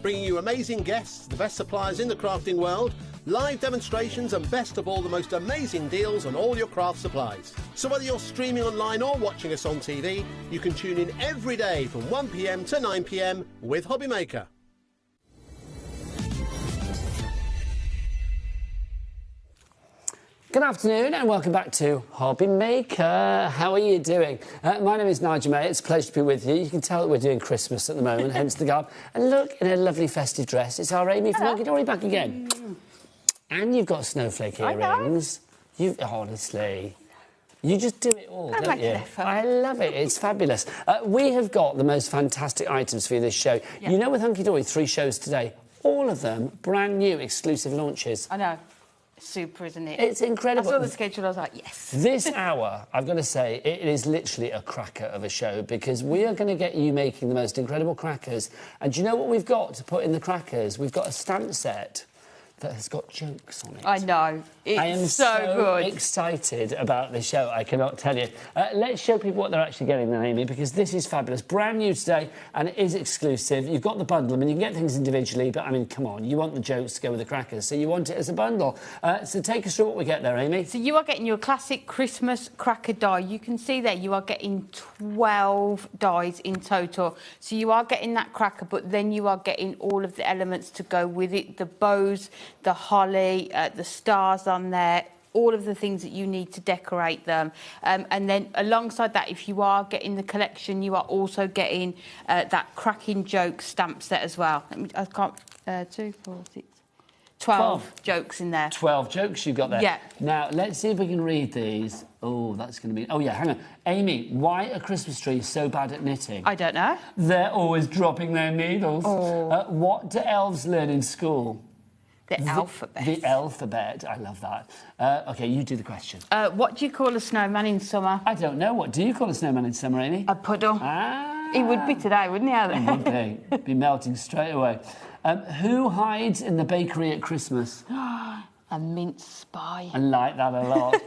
Bringing you amazing guests, the best suppliers in the crafting world, live demonstrations and best of all, the most amazing deals on all your craft supplies. So whether you're streaming online or watching us on TV, you can tune in every day from 1 p.m. to 9 p.m. with HobbyMaker. Good afternoon and welcome back to HobbyMaker. How are you doing? My name is Nigel May. It's a pleasure to be with you. You can tell that we're doing Christmas at the moment, hence the garb. And look, in a lovely festive dress, it's our Amy from Hunky Dory back again. And you've got snowflake earrings. Honestly, you just do it all, don't you? I love it. It's fabulous. We have got the most fantastic items for you this show. Yeah. You know, with Hunky Dory, 3 shows today, all of them brand new exclusive launches. I know. Super, isn't it? It's incredible. I saw the schedule, I was like, yes. This hour, I've got to say, it is literally a cracker of a show because we are going to get you making the most incredible crackers. And do you know what we've got to put in the crackers? We've got a stamp set that has got jokes on it. I know. It's I am so good. Excited about this show, I cannot tell you. Let's show people what they're actually getting then, Amy, because this is fabulous. Brand new today, and it is exclusive. You've got the bundle. I mean, you can get things individually, but, I mean, come on. You want the jokes to go with the crackers, so you want it as a bundle. So take us through what we get there, Amy. So you are getting your classic Christmas cracker die. You can see there you are getting 12 dies in total. So you are getting that cracker, but then you are getting all of the elements to go with it. The bows, the holly, the stars on there, all of the things that you need to decorate them. And then alongside that, if you are getting the collection, you are also getting that cracking joke stamp set as well. I can't, 2, 4, 6, 12 jokes in there. 12 jokes you've got there. Yeah. Now, let's see if we can read these. Oh, that's going to be... Oh, yeah, hang on. Amy, why are Christmas trees so bad at knitting? I don't know. They're always dropping their needles. Oh. What do elves learn in school? The alphabet. The alphabet. I love that. OK, you do the question. What do you call a snowman in summer? I don't know. What do you call a snowman in summer, Amy? A puddle. Ah. He would be today, wouldn't he? He would be. Be melting straight away. Who hides in the bakery at Christmas? A mince spy. I like that a lot.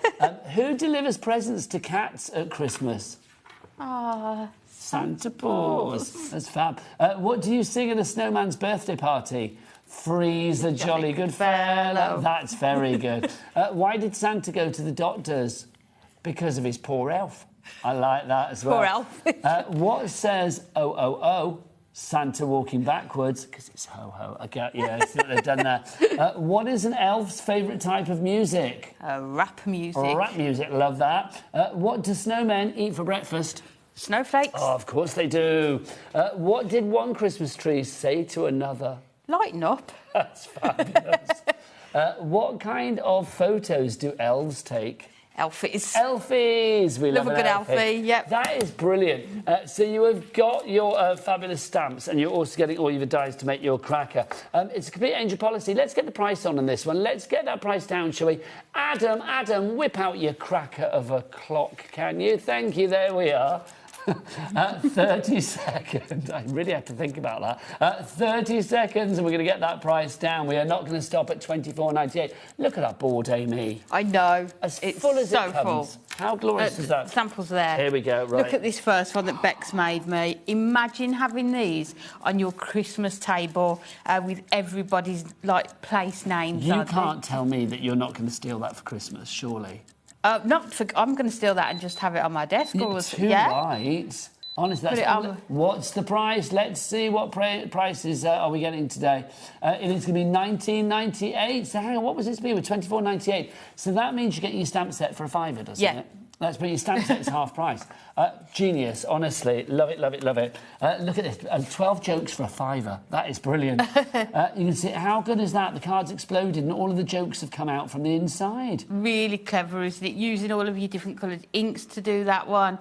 Who delivers presents to cats at Christmas? Santa Claus. That's fab. What do you sing at a snowman's birthday party? Freeze the jolly good fellow. That's very good. Why did Santa go to the doctors? Because of his poor elf. I like that as well. Poor elf. What says oh, Santa walking backwards? Because it's ho-ho. Yeah, see what they've done there. What is an elf's favourite type of music? Rap music. Rap music, love that. What do snowmen eat for breakfast? Snowflakes. Oh, of course they do. What did one Christmas tree say to another? Lighten up. That's fabulous. What kind of photos do elves take? Elfies. Elfies! We love a good elfie, yep. That is brilliant. So you have got your fabulous stamps and you're also getting all your dies to make your cracker. It's a complete angel policy. Let's get the price on this one. Let's get that price down, shall we? Adam, whip out your cracker of a clock, can you? Thank you, there we are. 30 seconds. I really have to think about that. 30 seconds and we're going to get that price down. We are not going to stop at $24.98. Look at our board, Amy. I know. As it's full as so it comes. full. How glorious is that? Samples there. Here we go, right. Look at this first one that Beck's made me. Imagine having these on your Christmas table with everybody's, like, place names on You it. can't tell me that you're not going to steal that for Christmas, surely. I'm going to steal that and just have it on my desk. You're too right. Honestly, Put it on. What's the price? Let's see what prices are we getting today. It is going to be $19.98. So hang on, what was this be with $24.98? So that means you're getting your stamp set for a £5, doesn't it? That's brilliant. Your stamp set is half price. Genius, honestly. Love it, love it, love it. Look at this. 12 jokes for a £5. That is brilliant. You can see how good is that? The card's exploded and all of the jokes have come out from the inside. Really clever, isn't it? Using all of your different coloured inks to do that one.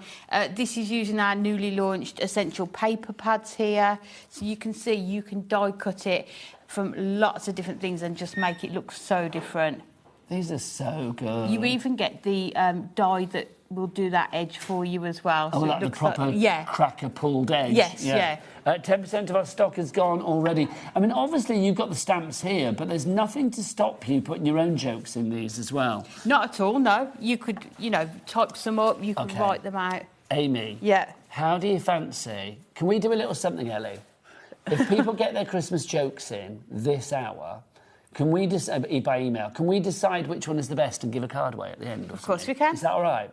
This is using our newly launched essential paper pads here. So you can see you can die cut it from lots of different things and just make it look so different. These are so good. You even get the die that will do that edge for you as well. Oh, so like the proper cracker pulled edge. Yes, yeah. 10% of our stock has gone already. I mean, obviously, you've got the stamps here, but there's nothing to stop you putting your own jokes in these as well. Not at all, no. You could, type some up, you could write them out. Amy. Yeah. How do you fancy... Can we do a little something, Ellie? If people get their Christmas jokes in this hour... Can we by email? Can we decide which one is the best and give a card away at the end? Of course we can. Is that all right?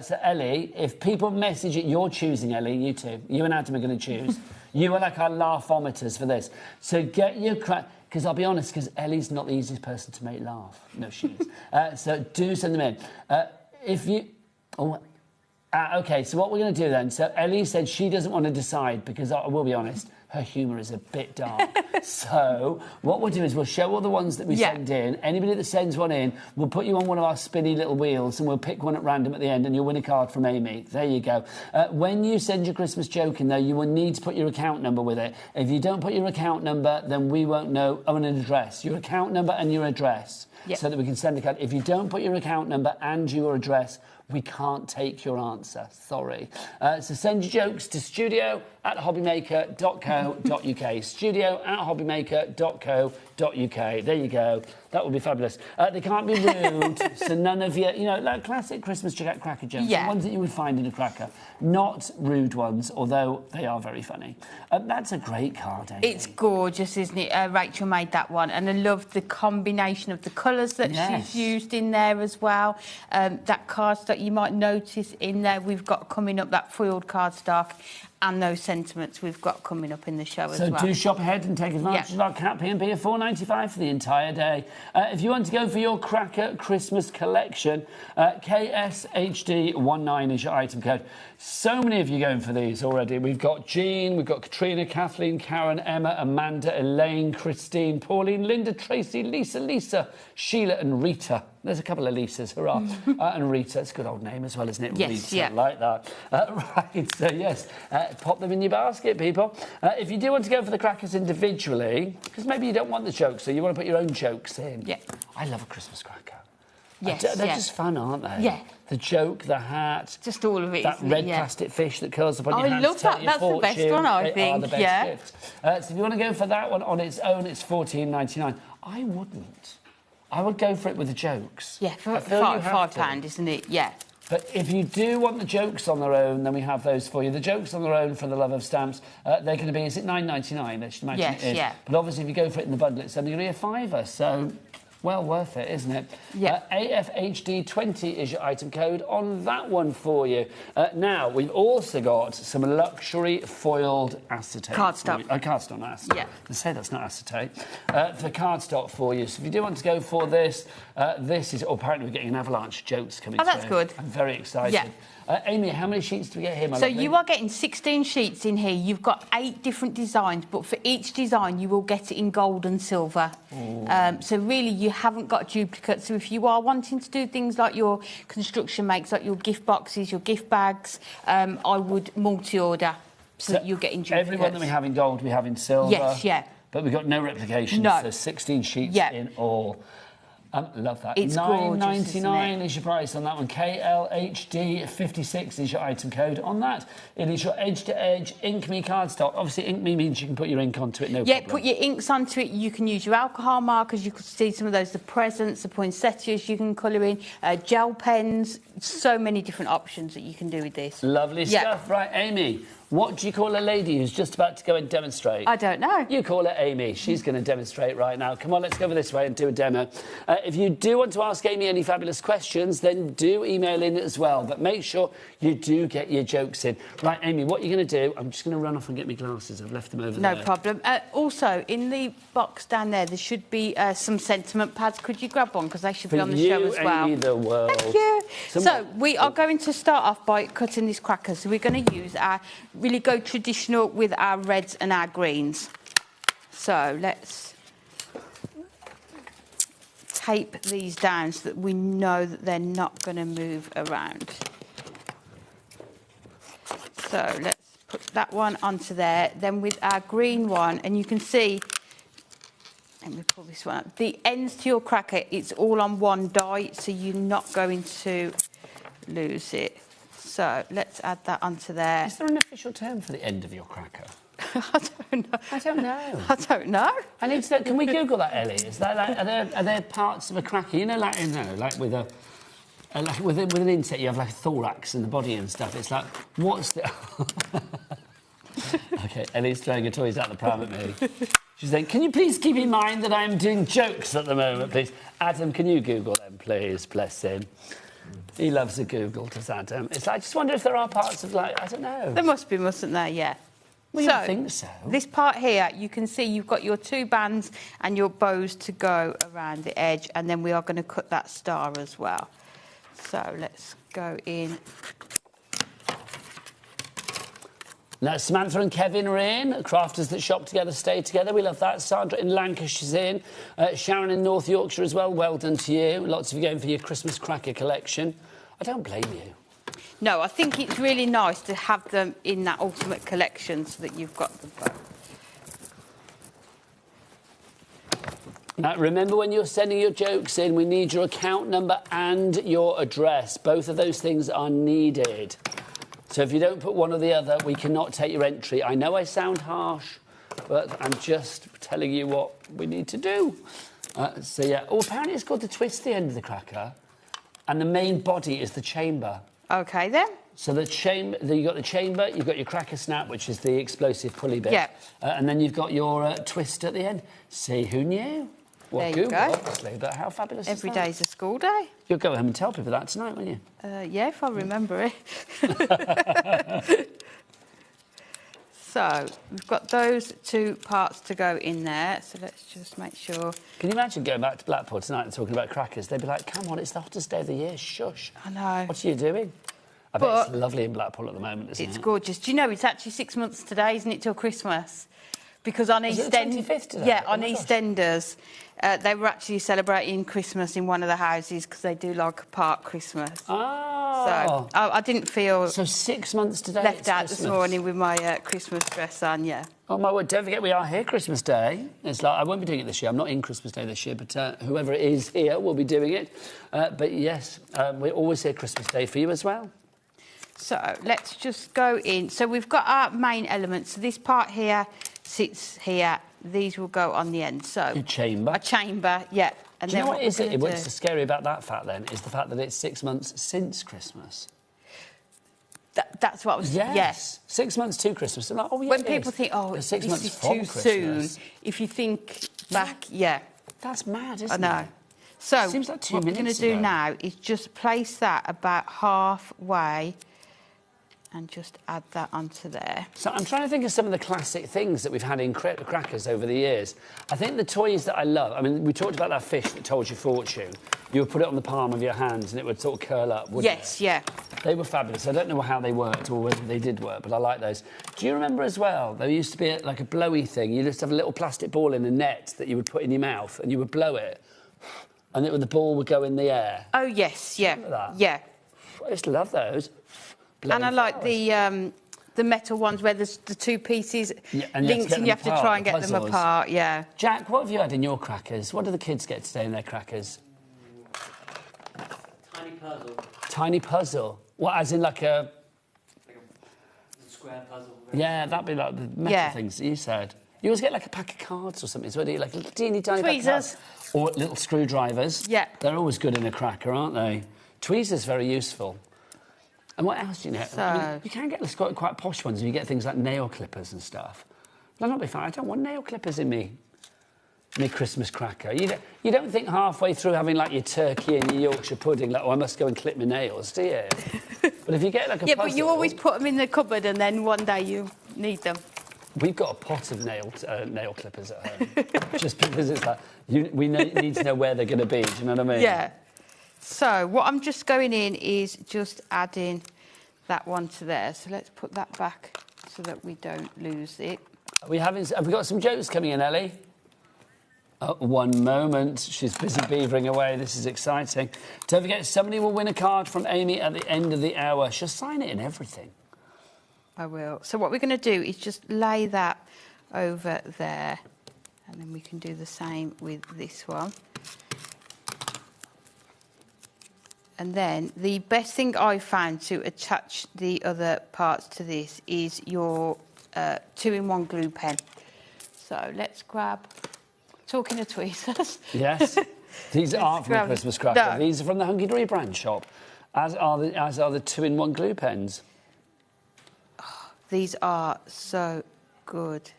So Ellie, if people message it, you're choosing, Ellie. You two, you and Adam are going to choose. You are like our laughometers for this. So get your because I'll be honest, because Ellie's not the easiest person to make laugh. No, she is. So do send them in. If you, okay. So what we're going to do then? So Ellie said she doesn't want to decide because I will be honest. Her humour is a bit dark. So what we'll do is we'll show all the ones that we send in. Anybody that sends one in, we'll put you on one of our spinny little wheels and we'll pick one at random at the end and you'll win a card from Amy. There you go. When you send your Christmas joke in, though, you will need to put your account number with it. If you don't put your account number, then we won't know. Oh, and an address. Your account number and your address. So that we can send the card. If you don't put your account number and your address, we can't take your answer. Sorry. So send your jokes to studio@hobbymaker.co.uk. studio@hobbymaker.co.uk. There you go. That would be fabulous. They can't be rude, so none of you, like classic Christmas cracker jokes, the ones that you would find in a cracker. Not rude ones, although they are very funny. That's a great card, Amy. It's gorgeous, isn't it? Rachel made that one, and I love the combination of the colours that she's used in there as well. That cardstock, you might notice in there, we've got coming up that foiled cardstock and those sentiments we've got coming up in the show as well. So do shop ahead and take advantage of our Cat P&P of $4.95 for the entire day. If you want to go for your Cracker Christmas collection, KSHD19 is your item code. So many of you going for these already. We've got Jean, we've got Katrina, Kathleen, Karen, Emma, Amanda, Elaine, Christine, Pauline, Linda, Tracy, Lisa, Sheila and Rita. There's a couple of Lisas, hurrah. And Rita, it's a good old name as well, isn't it? Yes, Rita, yeah. like that. Right, so yes, pop them in your basket, people. If you do want to go for the crackers individually, because maybe you don't want the jokes, so you want to put your own jokes in. Yeah. I love a Christmas cracker. Yes, They're just fun, aren't they? Yeah. The joke, the hat. Just all of it, That red plastic fish that curls up on your hands. I love that. That's the best one, I think. They are the best gift. So if you want to go for that one on its own, it's $14.99. I wouldn't. I would go for it with the jokes. Yeah, for £5, isn't it? Yeah. But if you do want the jokes on their own, then we have those for you. The jokes on their own, for the love of stamps, they're going to be, is it $9.99? I should imagine it is. Yeah. But obviously, if you go for it in the bundle, it's only going to be a £5. So, well worth it, isn't it? Yeah. AFHD20 is your item code on that one for you. Now, we've also got some luxury foiled acetate. Cardstock. Cardstock, not acetate. Yeah. They say that's not acetate. For cardstock for you. So if you do want to go for this, this is... Oh, apparently we're getting an avalanche of jokes coming through. Oh, that's good. I'm very excited. Yeah. Amy, how many sheets do we get here, my So lovely? you are getting 16 sheets in here. You've got 8 different designs, but for each design, you will get it in gold and silver. So really, you haven't got duplicates. So if you are wanting to do things like your construction makes, like your gift boxes, your gift bags, I would multi-order so that you're getting duplicates. Everyone that we have in gold, we have in silver. Yes, yeah. But we've got no replications. No. So 16 sheets in all. Love that. It's gorgeous, isn't $9.99 it? is your price on that one. KLHD56 is your item code on that. It is your edge-to-edge Ink Me cardstock. Obviously, Ink Me means you can put your ink onto it, no problem. Put your inks onto it. You can use your alcohol markers. You could see some of those, the presents, the poinsettias you can colour in, gel pens. So many different options that you can do with this. Lovely stuff. Right, Amy, what do you call a lady who's just about to go and demonstrate? I don't know. You call her Amy. She's going to demonstrate right now. Come on, let's go over this way and do a demo. If you do want to ask Amy any fabulous questions, then do email in as well. But make sure you do get your jokes in. Right, Amy, what you're going to do, I'm just going to run off and get my glasses. I've left them over there. No problem. Also, in the box down there should be some sentiment pads. Could you grab one? Because they should be on the show as well. Amy, the world. Thank you. So, we are going to start off by cutting this cracker. So, we're going to use really go traditional with our reds and our greens. So, let's tape these down so that we know that they're not going to move around. So let's put that one onto there. Then with our green one, and you can see, let me pull this one up, the ends to your cracker, it's all on one die, so you're not going to lose it. So let's add that onto there. Is there an official term for the end of your cracker? I don't know. I don't know. I don't know. I need to. Can we Google that, Ellie? Is that like, are there parts of a cracker? You know, like with a. Like with an insect, you have like a thorax in the body and stuff. It's like, what's the... OK, Ellie's throwing her toys out the pram at me. She's saying, can you please keep in mind that I'm doing jokes at the moment, please? Adam, can you Google them, please? Bless him. He loves a Google, does Adam. It's like, I just wonder if there are parts of, like, I don't know. There must be, mustn't there? Yeah. Well, you think so. This part here, you can see you've got your two bands and your bows to go around the edge, and then we are going to cut that star as well. So let's go in. Now, Samantha and Kevin are in. Crafters that shop together stay together. We love that. Sandra in Lancashire's in. Sharon in North Yorkshire as well. Well done to you. Lots of you going for your Christmas cracker collection. I don't blame you. No, I think it's really nice to have them in that ultimate collection so that you've got them both. Now, remember, when you're sending your jokes in, we need your account number and your address. Both of those things are needed. So if you don't put one or the other, we cannot take your entry. I know I sound harsh, but I'm just telling you what we need to do. So, yeah. Oh, apparently it's called the twist, the end of the cracker. And the main body is the chamber. OK, then. So the chamber, you've got the chamber, you've got your cracker snap, which is the explosive pulley bit. Yeah. And then you've got your twist at the end. See, who knew? Well, there you Google, go. Obviously, but how fabulous Every is that? day's a school day. You'll go home and tell people that tonight, won't you? Yeah, if I remember it. So, we've got those two parts to go in there, so let's just make sure. Can you imagine going back to Blackpool tonight and talking about crackers? They'd be like, come on, it's the hottest day of the year, shush. I know. What are you doing? I bet it's lovely in Blackpool at the moment, isn't it? It's gorgeous. Do you know, it's actually 6 months today, isn't it, till Christmas? Because on EastEnders... 25th today? Yeah, on EastEnders, they were actually celebrating Christmas in one of the houses because they do like a park Christmas. Oh. So I didn't feel... So 6 months today left out Christmas. This morning with my Christmas dress on, yeah. Oh, my word, don't forget we are here Christmas Day. It's like, I won't be doing it this year. I'm not in Christmas Day this year, but whoever is here will be doing it. But, yes, we're always here Christmas Day for you as well. So let's just go in. So we've got our main elements. So this part here sits here. These will go on the end. So your chamber. A chamber, yeah. And do you then know what is it? What's so scary about that fact then is the fact that it's 6 months since Christmas. That's what I was... Yes. 6 months to Christmas. I'm like, oh, yeah, when people think, oh, it's 6 months is from too Christmas. soon, if you think back, yeah. That's mad, isn't it? I know. So seems like 2 what minutes we're going to do ago. now is just place that about halfway and just add that onto there. So I'm trying to think of some of the classic things that we've had in crackers over the years. I think the toys that I love, I mean, we talked about that fish that told your fortune. You would put it on the palm of your hands and it would sort of curl up, wouldn't it? Yeah. They were fabulous. I don't know how they worked or whether they did work, but I like those. Do you remember as well, there used to be like a blowy thing. You just have a little plastic ball in a net that you would put in your mouth and you would blow it and the ball would go in the air. Oh, yes, yeah. Remember that? Yeah. I used to love those. And I like the metal ones where there's the two pieces linked and you have to try and get them apart, yeah. Jack, what have you had in your crackers? What do the kids get today in their crackers? tiny puzzle. Tiny puzzle? What, as in like a Square puzzle. Yeah, that'd be like the metal things that you said. You always get like a pack of cards or something, so do you? Like a teeny tiny pack of cards. Or little screwdrivers. Yeah. They're always good in a cracker, aren't they? Tweezers very useful. And what else do you know? So... I mean, you can get quite posh ones if you get things like nail clippers and stuff. That'll not be fine. I don't want nail clippers in me Christmas cracker. You don't think halfway through having like your turkey and your Yorkshire pudding, like, oh, I must go and clip my nails, do you? But if you get like a puzzle... but you always put them in the cupboard and then one day you need them. We've got a pot of nail clippers at home, just because it's like, we need to know where they're going to be, do you know what I mean? Yeah. So what I'm just going in is just adding that one to there. So let's put that back so that we don't lose it. Have we got some jokes coming in, Ellie? Oh, one moment. She's busy beavering away. This is exciting. Don't forget, somebody will win a card from Amy at the end of the hour. She'll sign it and everything. I will. So what we're going to do is just lay that over there. And then we can do the same with this one. And then the best thing I found to attach the other parts to this is your 2-in-1 glue pen. So let's grab... Talking of tweezers. Yes. These aren't from the Christmas cracker. No. These are from the Hunky Dory brand shop, as are the 2-in-1 glue pens. Oh, these are so good.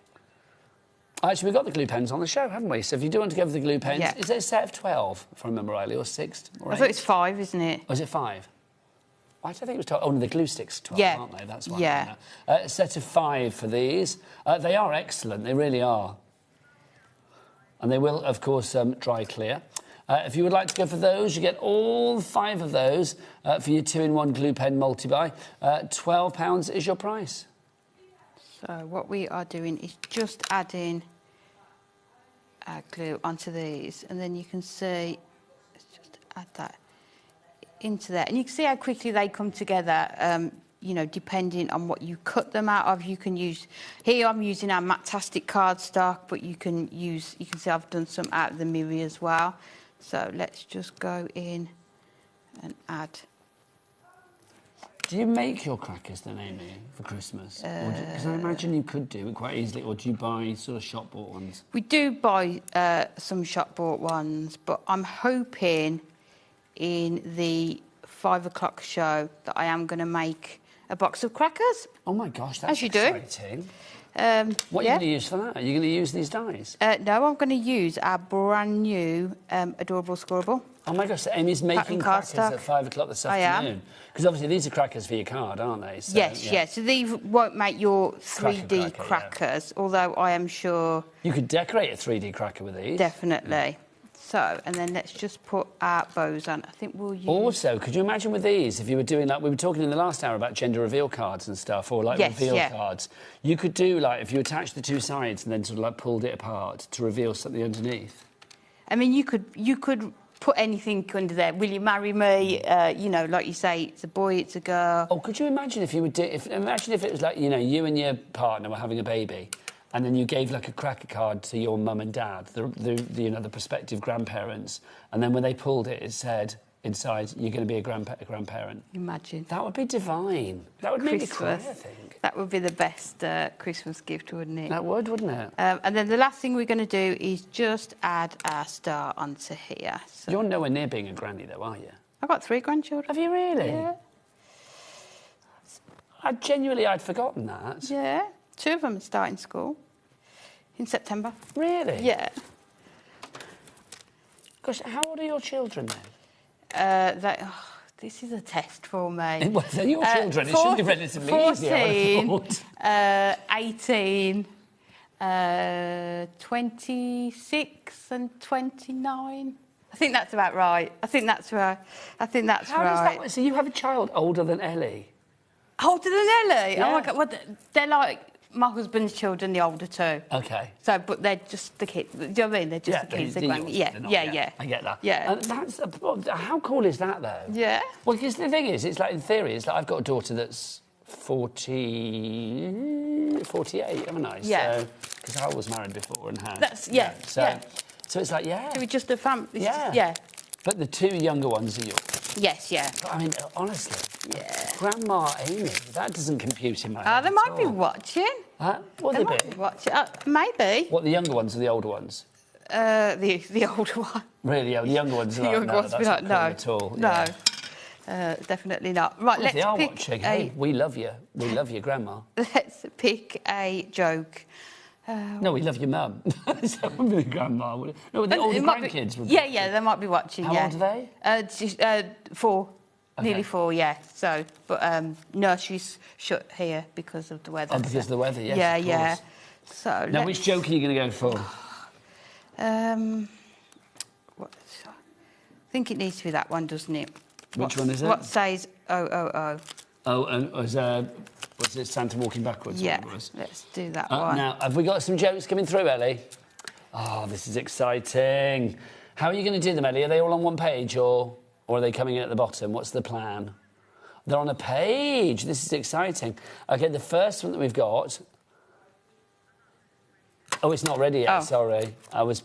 Actually, we've got the glue pens on the show, haven't we? So if you do want to go for the glue pens, is it a set of 12, if I remember rightly, or 6? Or I 8? thought it's 5, isn't it? Oh, is it 5? I don't think it was 12. Oh, no, the glue sticks 12, aren't they? That's why. Yeah. A set of 5 for these. They are excellent. They really are. And they will, of course, dry clear. If you would like to go for those, you get all 5 of those for your 2-in-1 glue pen multi-buy. £12 is your price. So what we are doing is just adding glue onto these, and then you can see, let's just add that into there. And you can see how quickly they come together, you know, depending on what you cut them out of. You can use, here I'm using our Matastic cardstock, but you can see I've done some out of the Miri as well. So let's just go in and add. Do you make your crackers then, Amy, for Christmas? Because I imagine you could do it quite easily, or do you buy sort of shop-bought ones? We do buy some shop-bought ones, but I'm hoping in the 5 o'clock show that I am going to make a box of crackers. Oh my gosh, that's as you exciting. Do. What are you going to use for that? Are you going to use these dies? No, I'm going to use our brand new Adorable Scorable. Oh my gosh, so Amy's making crackers at 5 o'clock this afternoon. Because obviously these are crackers for your card, aren't they? So, yes. So these won't make your 3D crackers, although I am sure... You could decorate a 3D cracker with these. Definitely. Yeah. So, and then let's just put our bows on. I think we'll use... Also, could you imagine with these, if you were doing, like, we were talking in the last hour about gender reveal cards and stuff, or, like, reveal cards. You could do, like, if you attached the 2 sides and then sort of, like, pulled it apart to reveal something underneath. I mean, you could put anything under there. Will you marry me? You know, like you say, it's a boy, it's a girl. Oh, could you imagine if you would do... Imagine if it was, like, you know, you and your partner were having a baby, and then you gave, like, a cracker card to your mum and dad, the prospective grandparents, and then when they pulled it, it said inside, you're going to be a grandparent. Imagine. That would be divine. That would make me cry, I think. That would be the best Christmas gift, wouldn't it? That would, wouldn't it? And then the last thing we're going to do is just add our star onto here. So you're nowhere near being a granny, though, are you? I've got 3 grandchildren. Have you really? Yeah. I'd forgotten that. Yeah. 2 of them are starting school in September. Really? Yeah. Gosh, how old are your children then? This is a test for me. Well, they're your children. It should be relatively 14, easy, 18, 26 and 29. I think that's about right. I think that's right. How does that work? So you have a child older than Ellie? Older than Ellie? Yeah. Oh my God. Well, they're like my husband's children, the older 2. Okay. So, but they're just the kids. Do you know what I mean? They're just the kids. Yeah. I get that. Yeah. And how cool is that, though? Yeah. Well, because the thing is, it's like, in theory, it's like I've got a daughter that's 48, haven't I? Yeah. So, because I was married before and had. So it's like, So we just a family. Yeah. But the 2 younger ones are yours. Yes, yeah. I mean, honestly, yeah. Grandma Amy, that doesn't compute in my Oh, head they at might be all. watching. Will They they might be? be watching. Maybe. What, the younger ones or the older ones? The older one. Really, yeah, the younger ones are The like, younger no, ones that's be like, not cool no, at all. no. Yeah. Definitely not. Right, Well, if let's they are pick watching, hey, we love you. We love you, Grandma. Let's pick a joke. No, we love your mum. So would be the grandma. Would it? No, the older grandkids would be. Yeah, they might be watching. How yeah. old are they? 4. Okay. Nearly 4, yeah. So, but nursery's shut here because of the weather. Oh, because of the weather, yes. Yeah, of yeah. course. So now, which joke are you going to go for? I think it needs to be that one, doesn't it? Which one is it? What says oh? Oh, and was what's it? Santa walking backwards. Yeah. What it was. Let's do that one. Now, have we got some jokes coming through, Ellie? Oh, this is exciting. How are you going to do them, Ellie? Are they all on one page or are they coming in at the bottom? What's the plan? They're on a page. This is exciting. Okay, the first one that we've got. Oh, it's not ready yet. Sorry, I was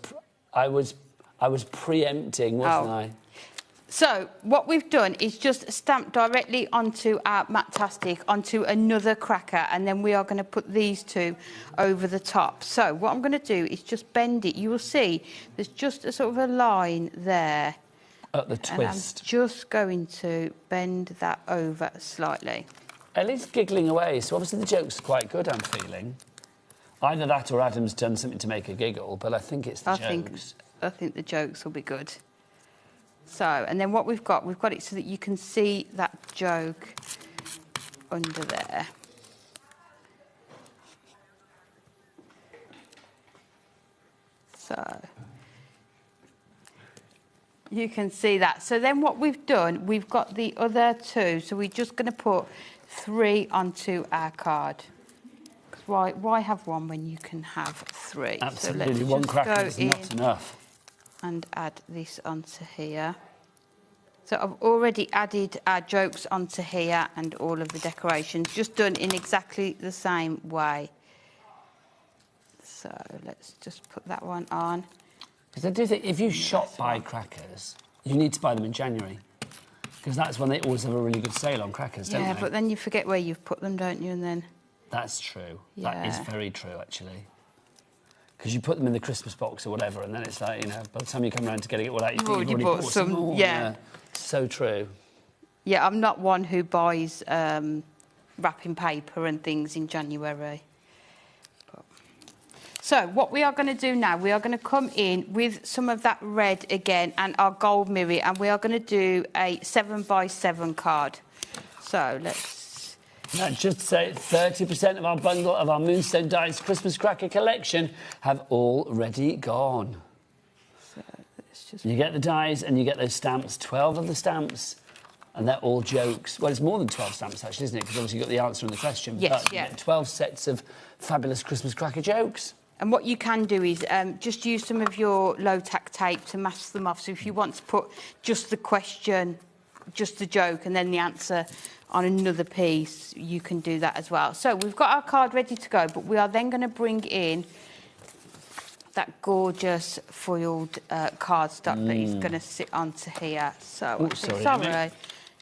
preempting, wasn't I? So what we've done is just stamped directly onto our Matastic onto another cracker, and then we are going to put these two over the top. So what I'm going to do is just bend it. You will see there's just a sort of a line there. At the twist. And I'm just going to bend that over slightly. Ellie's giggling away, so obviously the joke's quite good, I'm feeling. Either that or Adam's done something to make her giggle, but I think it's the jokes. I think the jokes will be good. So, and then what we've got it so that you can see that joke under there. So, you can see that. So then what we've done, we've got the other 2. So we're just going to put 3 onto our card. Why have 1 when you can have 3? Absolutely, so let's one just cracker go is not enough. And add this onto here. So I've already added our jokes onto here and all of the decorations, just done in exactly the same way. So let's just put that one on. Because I do think if you shop buy crackers, you need to buy them in January. Because that's when they always have a really good sale on crackers, don't they? Yeah, but then you forget where you've put them, don't you? And then... That's true. Yeah. That is very true, actually. Because you put them in the Christmas box or whatever, and then it's like, you know, by the time you come around to getting it all out, you've already bought some more. Yeah. So true. Yeah, I'm not one who buys wrapping paper and things in January. So what we are going to do now, we are going to come in with some of that red again and our gold mirror, and we are going to do a 7x7 card. So let's... That just say 30% of our bundle of our Moonstone Dice Christmas cracker collection have already gone. So let's just... You get the dies and you get those stamps, 12 of the stamps, and they're all jokes. Well, it's more than 12 stamps, actually, isn't it? Because obviously you've got the answer and the question. Yes, but yeah. You get 12 sets of fabulous Christmas cracker jokes. And what you can do is just use some of your low-tack tape to mask them off. So if you want to put just the question, just the joke, and then the answer on another piece, you can do that as well. So we've got our card ready to go, but we are then going to bring in that gorgeous foiled cardstock that is going to sit onto here. So, sorry,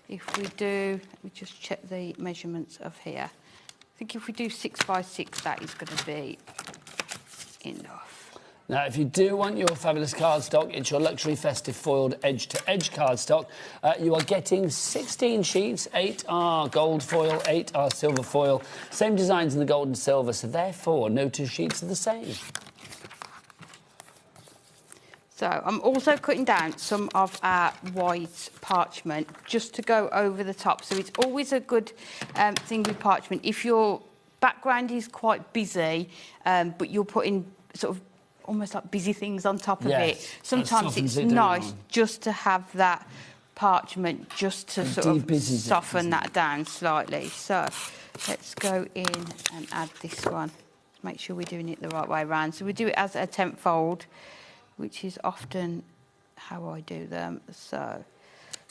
if we do, let me just check the measurements of here. I think if we do 6x6, that is going to be enough. Now, if you do want your fabulous cardstock, it's your luxury festive foiled edge-to-edge cardstock. You are getting 16 sheets. 8 are gold foil, 8 are silver foil. Same designs in the gold and silver, so therefore no 2 sheets are the same. So I'm also cutting down some of our white parchment just to go over the top. So it's always a good thing with parchment. If your background is quite busy, but you're putting sort of almost like busy things on top of it, sometimes it's nice just to have that parchment just to sort of soften that down slightly. So let's go in and add this one. Make sure we're doing it the right way around. So we do it as a 10th fold, which is often how I do them. So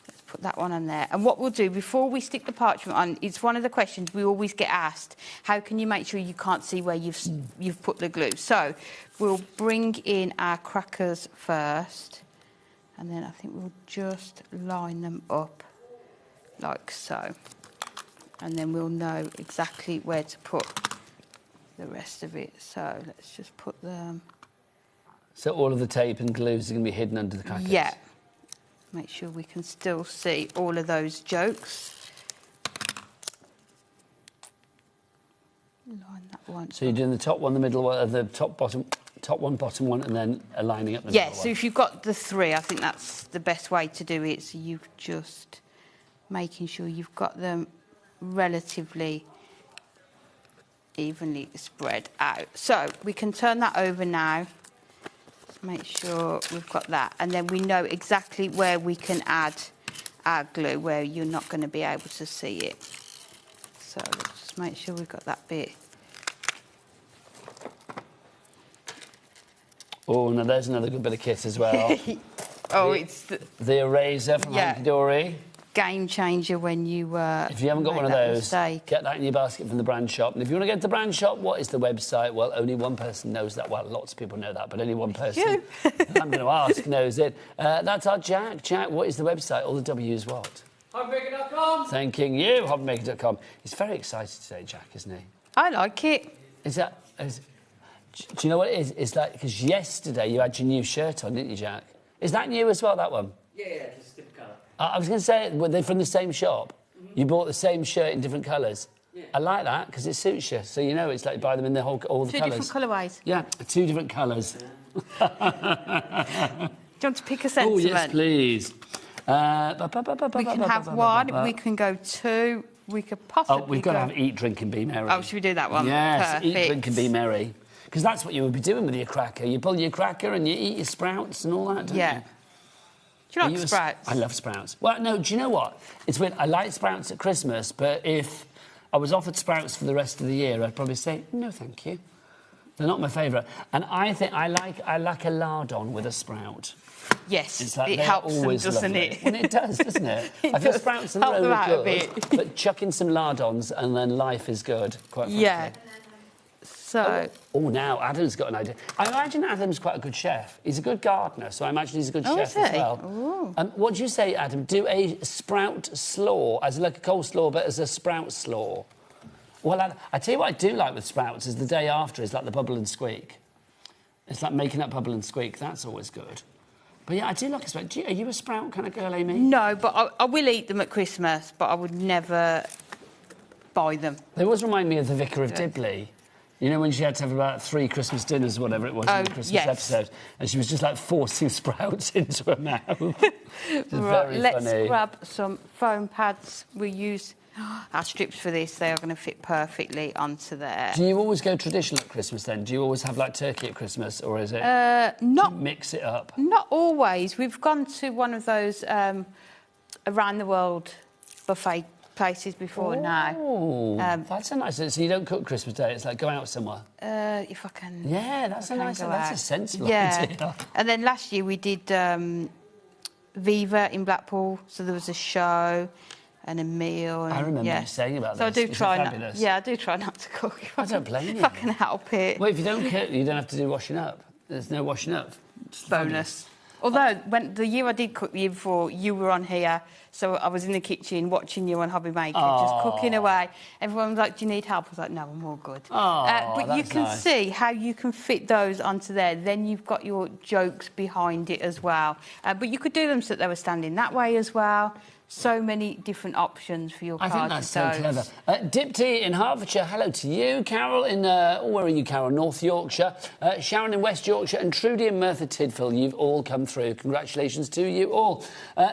let's put that one on there. And what we'll do, before we stick the parchment on, it's one of the questions we always get asked, how can you make sure you can't see where you've put the glue? So we'll bring in our crackers first, And then I think we'll just line them up like so. And then we'll know exactly where to put the rest of it. So let's just put them... So all of the tape and glues are going to be hidden under the crackers? Yeah. Make sure we can still see all of those jokes. Line that one. So you're doing the top one, the middle one, the top one, bottom one, and then lining up the Yeah, middle so one. if you've got the three, I think that's the best way to do it. So you've just making sure you've got them relatively evenly spread out. So we can turn that over now. Make sure we've got that, and then we know exactly where we can add our glue, where you're not going to be able to see it. So let's just make sure we've got that bit. Oh, now there's another good bit of kit as well. It's the eraser from Hanky Dory. Game changer when you if you haven't got one of those, get that in your basket from the brand shop. And if you want to get to the brand shop, what is the website? Well, only one person knows that. Well, lots of people know that, but only one person I'm going to ask knows it. That's our Jack. Jack, what is the website? All the W's what? HobbyMaker.com. Thanking you, HobbyMaker.com. He's very excited today, Jack, isn't he? I like it. Do you know what it is? It's like, because yesterday you had your new shirt on, didn't you, Jack? Is that new as well, that one? Yeah, just a different colour. I was going to say, were they from the same shop? You bought the same shirt in different colours? Yeah. I like that, because it suits you. So, you know, it's like you buy them in all the colours. Two different colourways. Yeah, 2 different colours. Do you want to pick a sentiment? Oh, yes, please. We can have one, we can go 2, we could possibly we've got to have Eat, Drink and Be Merry. Oh, should we do that one? Yes, Perfect. Eat, Drink and Be Merry. Because that's what you would be doing with your cracker. You pull your cracker and you eat your sprouts and all that, don't you? Do you like sprouts? I love sprouts. Well, no, do you know what? It's weird. I like sprouts at Christmas, but if I was offered sprouts for the rest of the year, I'd probably say, no, thank you. They're not my favourite. And I think I like a lardon with a sprout. Yes, it's like it helps them, doesn't lovely. it? Well, it does, doesn't it? I feel sprouts are help them out good, a bit. but chuck in some lardons and then life is good, quite frankly. Yeah. So... Oh, now Adam's got an idea. I imagine Adam's quite a good chef. He's a good gardener, so I imagine he's a good chef as well. What do you say, Adam? Do a sprout slaw, as like a coleslaw, but as a sprout slaw. Well, I tell you what I do like with sprouts is the day after is like the bubble and squeak. It's like making up bubble and squeak. That's always good. But yeah, I do like a sprout. Are you a sprout kind of girl, Amy? No, but I will eat them at Christmas, but I would never buy them. They always remind me of the Vicar of Dibley. You know, when she had to have about 3 Christmas dinners or whatever it was in the Christmas episode, and she was just, like, forcing sprouts into her mouth. Right, very let's funny. grab some foam pads. We use our strips for this. They are going to fit perfectly onto there. Do you always go traditional at Christmas, then? Do you always have, like, turkey at Christmas, or is it... not... mix it up? Not always. We've gone to one of those around-the-world buffet places before now. Oh, that's a nice... So you don't cook Christmas Day, it's like go out somewhere? If I can... Yeah, that's a sensible idea. And then last year we did Viva in Blackpool, so there was a show and a meal. And, I remember you saying about so this. I do Was it try fabulous? I do try not to cook. I don't blame you. If I can help it. Well, if you don't cook, you don't have to do washing up. There's no washing up. It's bonus. Fabulous. Although, when the year I did cook the year before, you were on here, so I was in the kitchen watching you on HobbyMaker, just cooking away. Everyone was like, do you need help? I was like, no, I'm all good. But you can see how you can fit those onto there. Then you've got your jokes behind it as well. But you could do them so that they were standing that way as well. So many different options for your card. I think that's so clever. Dipty in Hertfordshire, hello to you. Carol in, where are you, Carol? North Yorkshire. Sharon in West Yorkshire and Trudy and Merthyr Tydfil. You've all come through. Congratulations to you all.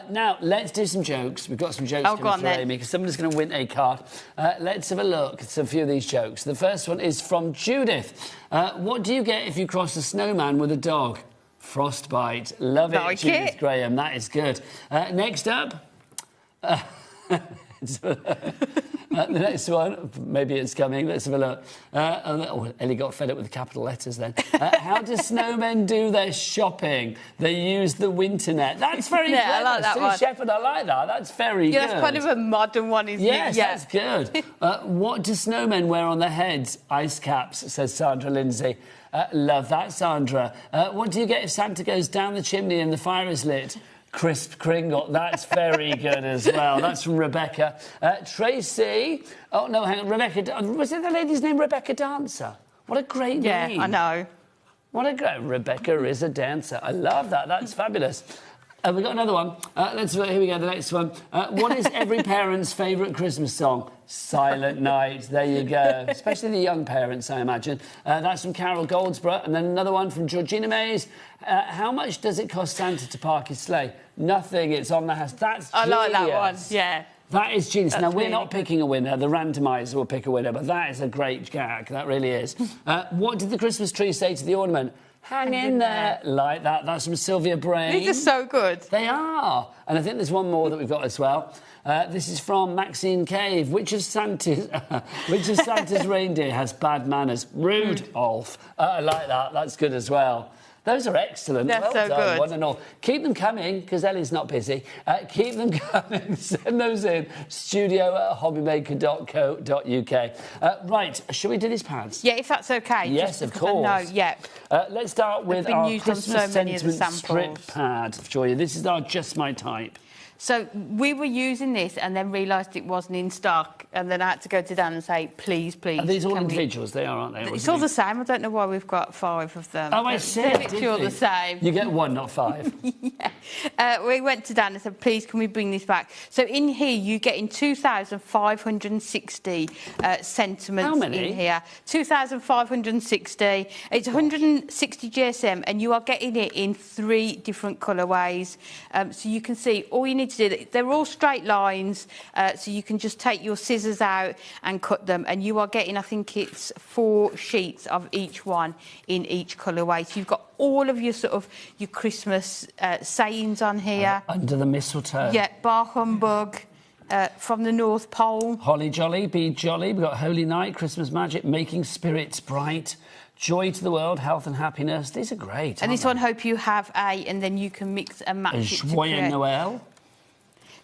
Now, let's do some jokes. We've got some jokes coming through, Amy, because somebody's going to win a card. Let's have a look at a few of these jokes. The first one is from Judith. What do you get if you cross a snowman with a dog? Frostbite. Love it, Judith Graham. That is good. Next up... the next one, maybe it's coming. Let's have a look. Ellie got fed up with the capital letters then. How do snowmen do their shopping? They use the winternet. That's very clever. I like that one. Shepherd, I like that. That's very good. Yeah, that's kind of a modern one, isn't yes, it? Yes, that's good. What do snowmen wear on their heads? Ice caps, says Sandra Lindsay. Love that, Sandra. What do you get if Santa goes down the chimney and the fire is lit? Crisp Kringle. That's very good as well. That's from Rebecca. Tracy. Oh, no, hang on. Rebecca. Was it the lady's name, Rebecca Dancer? What a great name. Yeah, I know. What a great... Rebecca is a dancer. I love that. That's fabulous. We've got another one. Here we go, the next one. What is every parent's favourite Christmas song? Silent Night. There you go. Especially the young parents, I imagine. That's from Carol Goldsborough. And then another one from Georgina Mays. How much does it cost Santa to park his sleigh? Nothing. It's on the house. That's genius. I like that one, yeah. That is genius. That's Now, we're really not picking a winner. The randomiser will pick a winner, but that is a great gag. That really is. What did the Christmas tree say to the ornament? Hang in there. Like that. That's from Sylvia Brain. These are so good. They are. And I think there's one more that we've got as well. This is from Maxine Cave. Which of Santa's reindeer has bad manners? Rudolph. I like that. That's good as well. Those are excellent. They're well so done, good. one and all. Keep them coming, because Ellie's not busy. Keep them coming. Send those in. studio@hobbymaker.co.uk. Right, shall we do these pads? Yeah, if that's OK. Yes, of course. No, yeah. Let's start with been our used on Christmas so many of the sentiment strip samples. pad for you. This is our Just My Type. So we were using this and then realised it wasn't in stock, and then I had to go to Dan and say, please, please. Are these all can we-" individuals? They are, aren't they? It's all the same. I don't know why we've got 5 of them. Oh, I see. They're literally all the same. You get 1, not 5. We went to Dan and said, please, can we bring this back? So in here, you get in 2,560 sentiments. How many? In here. 2,560. It's 160 GSM, and you are getting it in 3 different colourways. So you can see, all you need to do, they're all straight lines, so you can just take your scissors out and cut them, and you are getting, I think it's 4 sheets of each one in each colourway. So you've got all of your sort of your Christmas sayings on here. Under the mistletoe. Yeah, bar humbug. From the North Pole. Holly jolly, be jolly. We've got Holy Night, Christmas magic, making spirits bright, joy to the world, health and happiness. These are great. And this one, hope you have a, and then you can mix and match it to Joyeux create. Noël.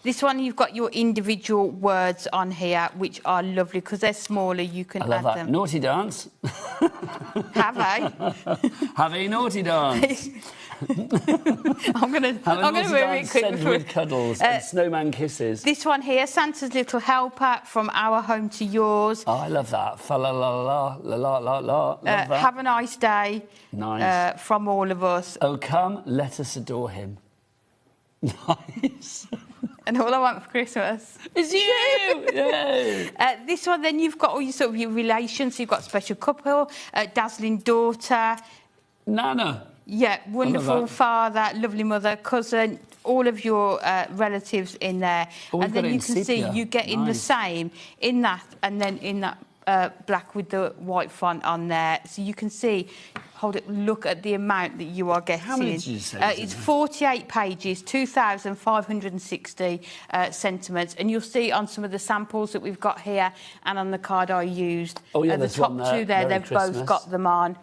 This one, you've got your individual words on here, which are lovely because they're smaller. You can I love add that. them. Naughty dance. Have a. Have a naughty dance. I'm going to move it quick. Send with cuddles and snowman kisses. This one here, Santa's Little Helper, from our home to yours. Oh, I love that. Fa la la la la la la la. Love that. Have a nice day. Nice. From all of us. Oh, come, let us adore him. Nice. And all I want for Christmas is you. Yay. This one, then you've got all your sort of your relations. So you've got special couple, dazzling daughter, Nana. Yeah, wonderful father, lovely mother, cousin, all of your relatives in there. Oh, and then you can see sepia. you get in the same in that, and then in that black with the white font on there. So you can see, hold it, look at the amount that you are getting. How many did you say? It's 48 pages, 2,560 sentiments. And you'll see on some of the samples that we've got here and on the card I used. Oh, yeah, the there's top one there. 2 there, Merry they've Christmas. both got them on.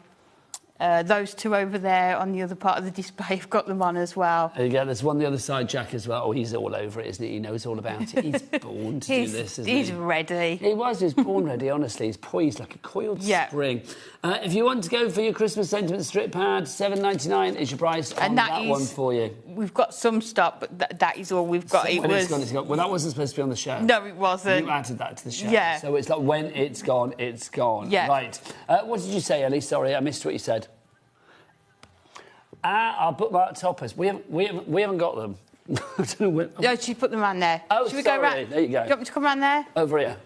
Those 2 over there on the other part of the display have got them on as well. There you go. There's one on the other side, Jack, as well. Oh, he's all over it, isn't he? He knows all about it. He's born to do this, isn't he? He's ready. He was born ready, honestly. He's poised like a coiled spring. If you want to go for your Christmas sentiment strip pad, $7.99 is your price on that one for you. We've got some stock, but that is all we've got. So when it's gone, it's gone. Well, that wasn't supposed to be on the show. No, it wasn't. You added that to the show. Yeah. So it's like when it's gone, it's gone. Yeah. Right. What did you say, Ellie? Sorry, I missed what you said. Our bookmark toppers. We haven't got them. I don't know when... No, she put them around there. Oh, Should we sorry. go round? There you go. Do you want me to come round there? Over here.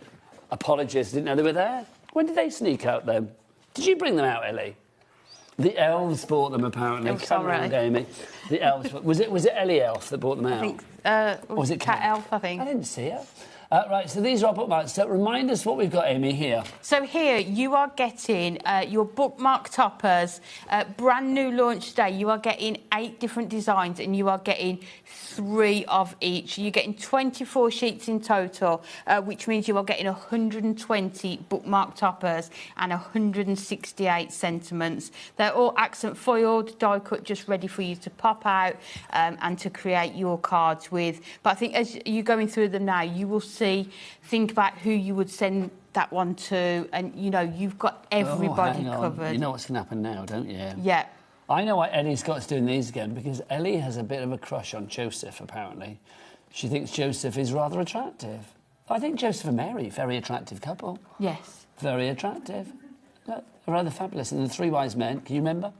Apologies, didn't know they were there. When did they sneak out then? Did you bring them out, Ellie? The elves bought them, apparently. Oh, Come round, Amy. The elves. Was it Ellie Elf that bought them out? I think. Or was it Cat Elf, I think. I didn't see her. Right, so these are our bookmarks. So remind us what we've got, Amy, here. So here you are getting your bookmark toppers, brand new launch today. You are getting 8 different designs and you are getting 3 of each. You're getting 24 sheets in total, which means you are getting 120 bookmark toppers and 168 sentiments. They're all accent foiled, die cut, just ready for you to pop out and to create your cards with. But I think as you're going through them now, you will think about who you would send that one to, and you know you've got everybody hang on. covered. You know what's going to happen now, don't you? Yeah. I know why Ellie Scott's doing these again, because Ellie has a bit of a crush on Joseph, apparently. She thinks Joseph is rather attractive. I think Joseph and Mary, very attractive couple. Yes. Very attractive. Look, rather fabulous. And the three wise men, can you remember?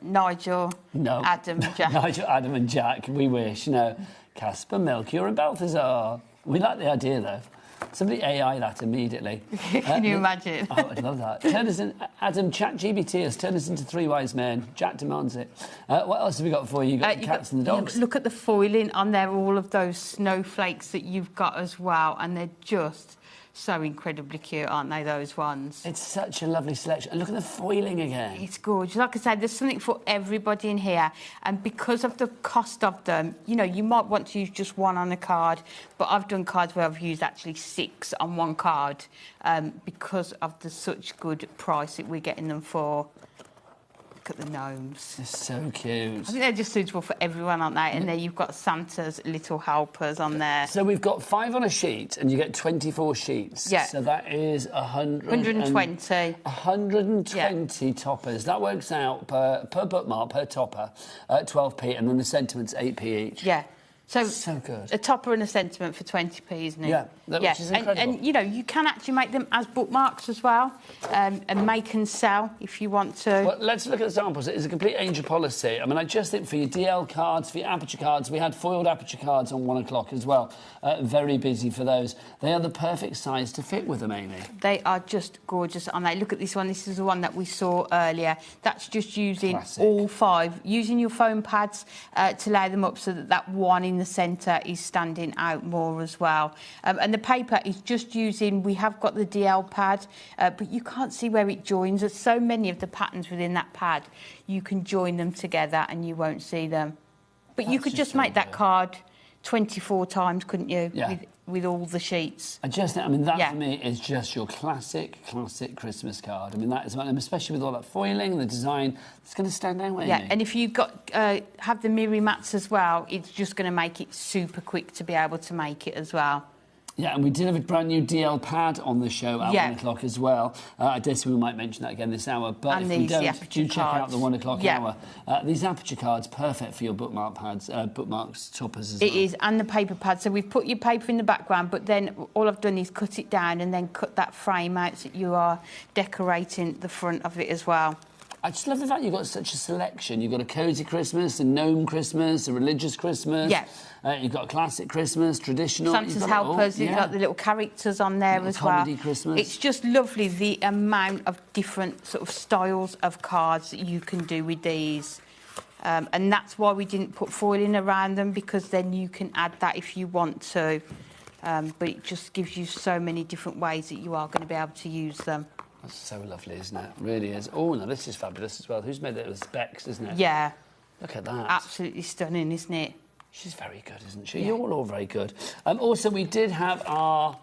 Nigel, no. Adam, Jack. Nigel, Adam and Jack, we wish. No. Casper, Melchior and Balthazar. We like the idea, though. Somebody AI that immediately. Can you imagine? Oh, I'd love that. Turn us in, Adam, ChatGPT has turned us into three wise men. Jack demands it. What else have we got for you? You've got the cats and the dogs. Look at the foiling on there, all of those snowflakes that you've got as well, and they're just so incredibly cute, aren't they, those ones? It's such a lovely selection. And look at the foiling again. It's gorgeous. Like I said, there's something for everybody in here. And because of the cost of them, you know, you might want to use just one on a card, but I've done cards where I've used actually 6 on one card because of the such good price that we're getting them for. Look at the gnomes. They're so cute. I think they're just suitable for everyone, aren't they? And there you've got Santa's little helpers on there. So we've got 5 on a sheet, and you get 24 sheets. Yeah. So that is 120. 120 toppers. That works out per bookmark, per topper, 12p, and then the sentiments 8p each. Yeah. So good. A topper and a sentiment for 20p, isn't it? Yeah, which is incredible. And, you know, you can actually make them as bookmarks as well, and make and sell if you want to. Well, let's look at the samples. It is a complete angel policy. I mean, I just think for your DL cards, for your Aperture cards, we had foiled Aperture cards on 1 o'clock as well. Very busy for those. They are the perfect size to fit with them, Amy. They are just gorgeous, aren't they? Look at this one. This is the one that we saw earlier. That's just using all 5, using your foam pads to lay them up so that that one in the centre is standing out more as well. And the paper is just using, we have got the DL pad, but you can't see where it joins. There's so many of the patterns within that pad, you can join them together and you won't see them. But you could just make that card 24 times, couldn't you? Yeah. With all the sheets. I mean, that for me is just your classic Christmas card. I mean, that is, especially with all that foiling and the design, it's going to stand out, Amy. Yeah, and if you have the mirror mats as well, it's just going to make it super quick to be able to make it as well. Yeah, and we did have a brand new DL pad on the show at 1 o'clock as well. I dare say we might mention that again this hour. But and if we don't, do check cards. out the 1 o'clock hour. These Aperture cards, perfect for your bookmark pads, bookmarks, toppers as well. It is, and the paper pad. So we've put your paper in the background, but then all I've done is cut it down and then cut that frame out so that you are decorating the front of it as well. I just love the fact you've got such a selection. You've got a cosy Christmas, a gnome Christmas, a religious Christmas. Yeah. You've got a classic Christmas, traditional. Santa's helpers, you've got the little characters on there as well. Comedy Christmas. It's just lovely, the amount of different sort of styles of cards that you can do with these. And that's why we didn't put foiling around them, because then you can add that if you want to. But it just gives you so many different ways that you are going to be able to use them. That's so lovely, isn't it? It really is. Oh, no, this is fabulous as well. Who's made it? It was Bex, isn't it? Yeah. Look at that. Absolutely stunning, isn't it? She's very good, isn't she? Yeah. You're all very good. Also, we did have our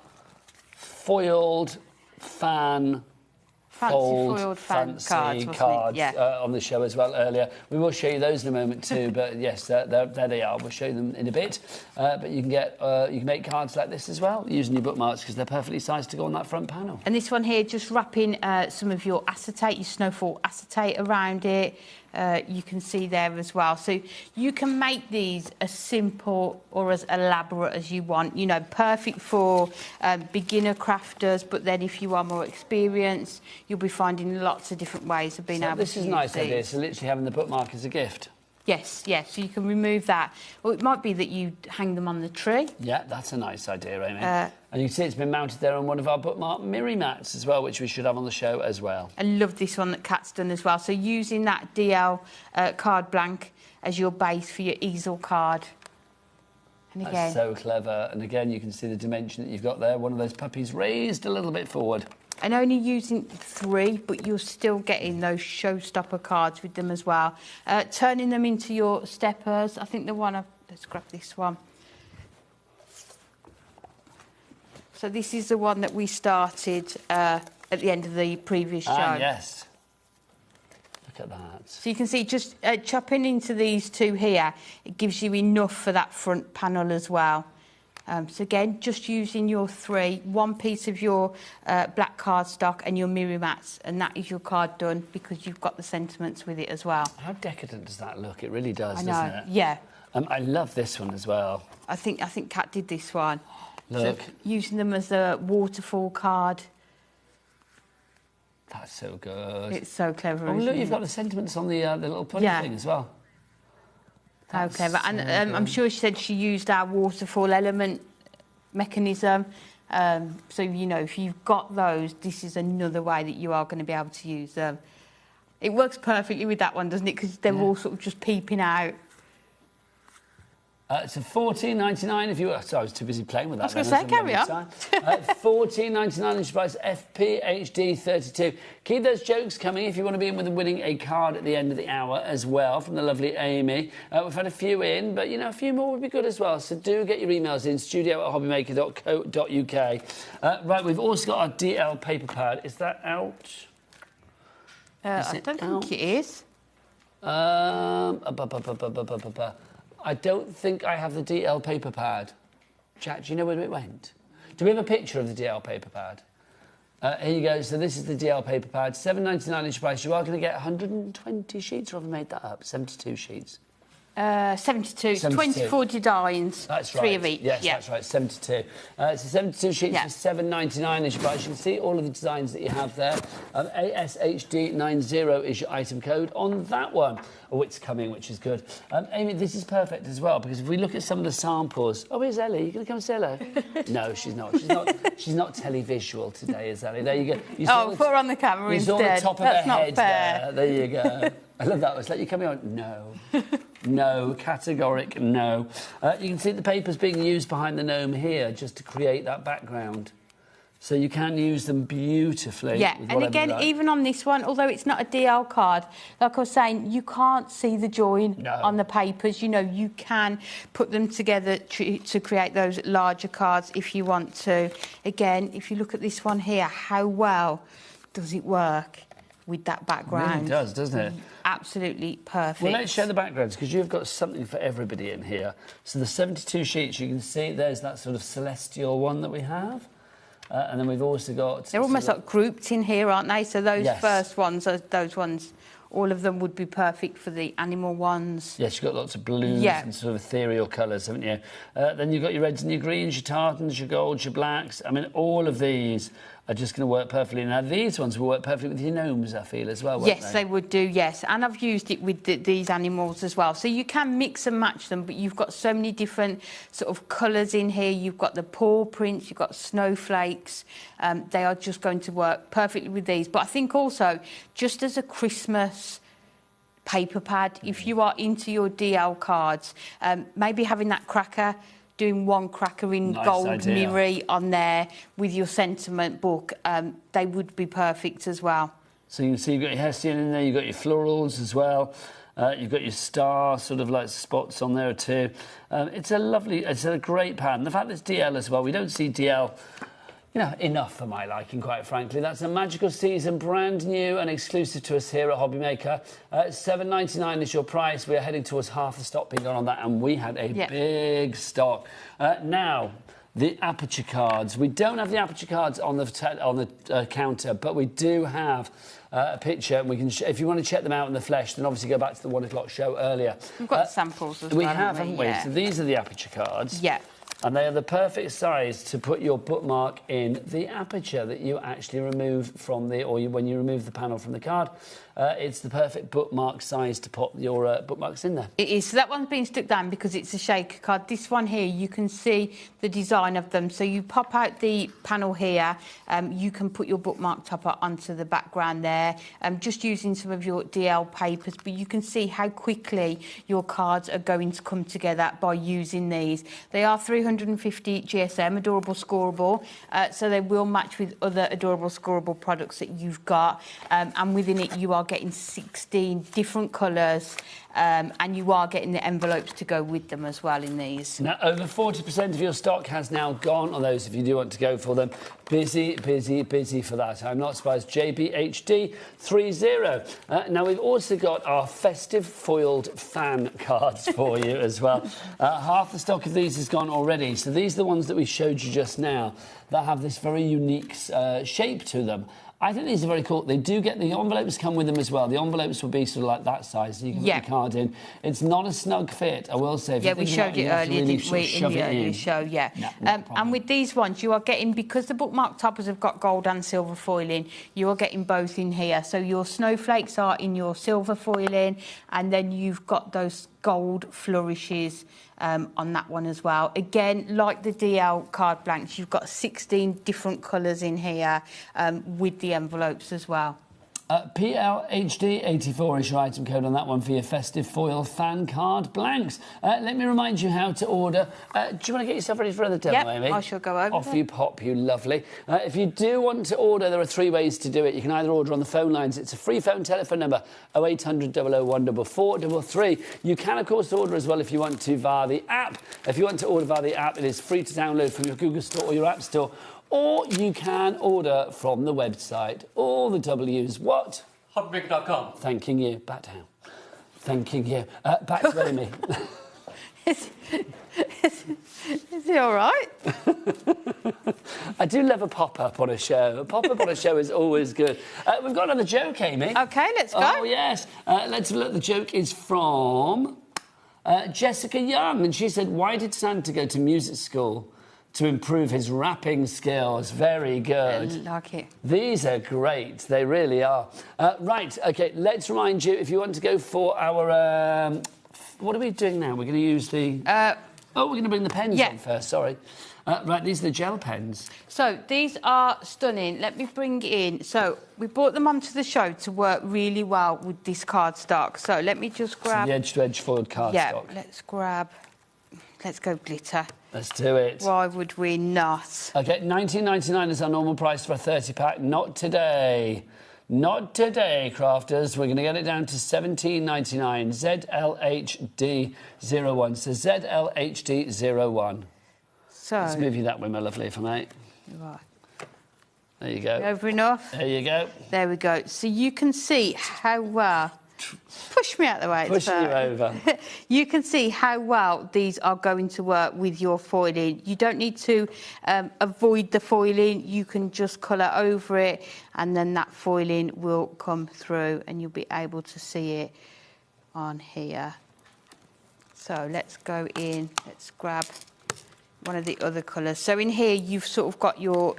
foiled fan... foiled fan cards on the show as well earlier. We will show you those in a moment too, but yes, there they are. We'll show you them in a bit. But you can make cards like this as well using your bookmarks, because they're perfectly sized to go on that front panel. And this one here, just wrapping some of your acetate, your snowfall acetate around it. You can see there as well. So you can make these as simple or as elaborate as you want. You know, perfect for beginner crafters, but then if you are more experienced, you'll be finding lots of different ways of being able to use this is a nice idea, so literally having the bookmark as a gift. Yes, so you can remove that. Well, it might be that you hang them on the tree. Yeah, that's a nice idea, Amy. And you can see it's been mounted there on one of our bookmark mirror mats as well, which we should have on the show as well. I love this one that Kat's done as well. So using that DL card blank as your base for your easel card. And again, that's so clever. And again, you can see the dimension that you've got there. One of those puppies raised a little bit forward. And only using 3, but you're still getting those showstopper cards with them as well. Turning them into your steppers. I think let's grab this one. So this is the one that we started at the end of the previous show. Ah, yes. Look at that. So you can see just chopping into these 2 here, it gives you enough for that front panel as well. So again, just using your one piece of your black cardstock and your mirror mats, and that is your card done because you've got the sentiments with it as well. How decadent does that look? It really does, I know, doesn't it? yeah. I love this one as well. I think Kat did this one. Look. So using them as a waterfall card. That's so good. It's so clever. Oh, look, isn't you've it? got the sentiments on the little pudding thing as well. How That's clever. And so I'm good. sure she said she used our waterfall element mechanism. So, you know, if you've got those, this is another way that you are going to be able to use them. It works perfectly with that one, doesn't it? Because they're all sort of just peeping out. It's a $14.99 if you... Sorry, I was too busy playing with that. I was going to say, carry on. $14.99 inch price, FPHD 32. Keep those jokes coming if you want to be in with winning a card at the end of the hour as well from the lovely Amy. We've had a few in, but, you know, a few more would be good as well. So do get your emails in, studio@hobbymaker.co.uk. Right, we've also got our DL paper pad. Is that out? I don't think it is. I don't think I have the DL paper pad. Jack, do you know where it went? Do we have a picture of the DL paper pad? Here you go. So this is the DL paper pad. $7.99 inch price. You are going to get 120 sheets, or have I made that up? 72 sheets. 72. 24 designs. That's right. 3 of each. Yes, that's right. 72. So 72 sheets for $7.99 is your price. You can see all of the designs that you have there. ASHD90 is your item code on that one. Oh, it's coming, which is good. Amy, this is perfect as well, because if we look at some of the samples... Oh, here's Ellie. You going to come and say hello? No, she's not. She's not televisual today, is Ellie? There you go. Put her on the camera instead. You saw the top of That's her not head fair. there. There you go. I love that. It's like, you coming on? No. No, categoric no. You can see the papers being used behind the gnome here just to create that background. So you can use them beautifully. Yeah, and again, even on this one, although it's not a DL card, like I was saying, you can't see the join on the papers. You know, you can put them together to create those larger cards if you want to. Again, if you look at this one here, how well does it work with that background? It really does, doesn't it? Absolutely perfect. Well, let's show the backgrounds, because you've got something for everybody in here. So the 72 sheets, you can see there's that sort of celestial one that we have. And then we've also got... They're almost like grouped in here, aren't they? So those Yes. first ones, those ones, all of them would be perfect for the animal ones. Yes, you've got lots of blues and sort of ethereal colours, haven't you? Then you've got your reds and your greens, your tartans, your golds, your blacks. I mean, all of these are just going to work perfectly. Now, these ones will work perfectly with your gnomes, I feel, as well, won't Yes, they would do, yes. And I've used it with these animals as well. So you can mix and match them, but you've got so many different sort of colours in here. You've got the paw prints, you've got snowflakes. They are just going to work perfectly with these. But I think also, just as a Christmas paper pad, if you are into your DL cards, maybe having that cracker, doing one cracker in gold mirror on there with your sentiment book, they would be perfect as well. So you can see you've got your Hessian in there, you've got your florals as well. You've got your star sort of like spots on there too. It's a great pad. And the fact that it's DL as well, we don't see DL, you know, enough for my liking, quite frankly. That's a magical season, brand new and exclusive to us here at HobbyMaker. $7.99 is your price. We're heading towards half the stock being gone on that, and we had a big stock. Now, the Aperture cards. We don't have the Aperture cards on the counter, but we do have a picture, and we can. If you want to check them out in the flesh, then obviously go back to the 1 o'clock show earlier. We've got samples as well. We have, haven't we? Yeah. So these are the Aperture cards. Yeah. And they are the perfect size to put your bookmark in the aperture that you actually remove from when you remove the panel from the card. It's the perfect bookmark size to put your bookmarks in there. It is. So that one's been stuck down because it's a shaker card. This one here, you can see the design of them. So you pop out the panel here. You can put your bookmark topper onto the background there, just using some of your DL papers. But you can see how quickly your cards are going to come together by using these. They are 350 GSM, adorable scoreable. So they will match with other adorable scoreable products that you've got. And within it, you are getting 16 different colours and you are getting the envelopes to go with them as well in these. Now, over 40% of your stock has now gone on those if you do want to go for them. Busy, busy, busy for that. I'm not surprised. JBHD 30. Now, we've also got our festive foiled fan cards for you as well. Half the stock of these has gone already. So these are the ones that we showed you just now that have this very unique shape to them. I think these are very cool. They do get the envelopes come with them as well. The envelopes will be sort of like that size, so you can put your card in. It's not a snug fit, I will say. Yeah, we showed it earlier, didn't we, in the earlier show, yeah. No, and with these ones, you are getting, because the bookmark toppers have got gold and silver foiling, you are getting both in here. So your snowflakes are in your silver foiling, and then you've got those gold flourishes on that one as well. Again, like the DL card blanks, you've got 16 different colours in here with the envelopes as well. PLHD84 is your item code on that one for your festive foil fan card blanks. Let me remind you how to order. Do you want to get yourself ready for another demo, Amy? I shall go over. Off you pop, you lovely. If you do want to order, there are 3 ways to do it. You can either order on the phone lines. It's a free phone telephone number, 0800 001 443. You can, of course, order as well if you want to via the app. If you want to order via the app, it is free to download from your Google Store or your App Store. Or you can order from the website. All the W's. What? HobbyMaker.com. Thanking you. Back down. Thanking you. Back to Amy. Is he all right? I do love a pop-up on a show. A pop-up on a show is always good. We've got another joke, Amy. OK, let's go. Oh, yes. Let's have a look. The joke is from Jessica Young. And she said, why did Santa go to music school? To improve his rapping skills. Very good. I like it. These are great. They really are. Right, OK, let's remind you, if you want to go for our... what are we doing now? We're going to use the... we're going to bring the pens on first, sorry. Right, these are the gel pens. So, these are stunning. Let me bring in... So, we brought them onto the show to work really well with this cardstock. So, let me just grab... So the edge-to-edge foiled cardstock. Yeah, let's grab... Let's go glitter. Let's do it. Why would we not? OK, $19.99 is our normal price for a 30-pack. Not today. Not today, crafters. We're going to get it down to $17.99. ZLHD01. So ZLHD01. So... Let's move you that way, my lovely, if I may. Right. There you go. Over enough? There you go. There we go. So you can see how well... Push me out the way. Pushing you over. You can see how well these are going to work with your foiling. You don't need to avoid the foiling. You can just colour over it and then that foiling will come through and you'll be able to see it on here. So let's go in. Let's grab one of the other colours. So in here you've sort of got your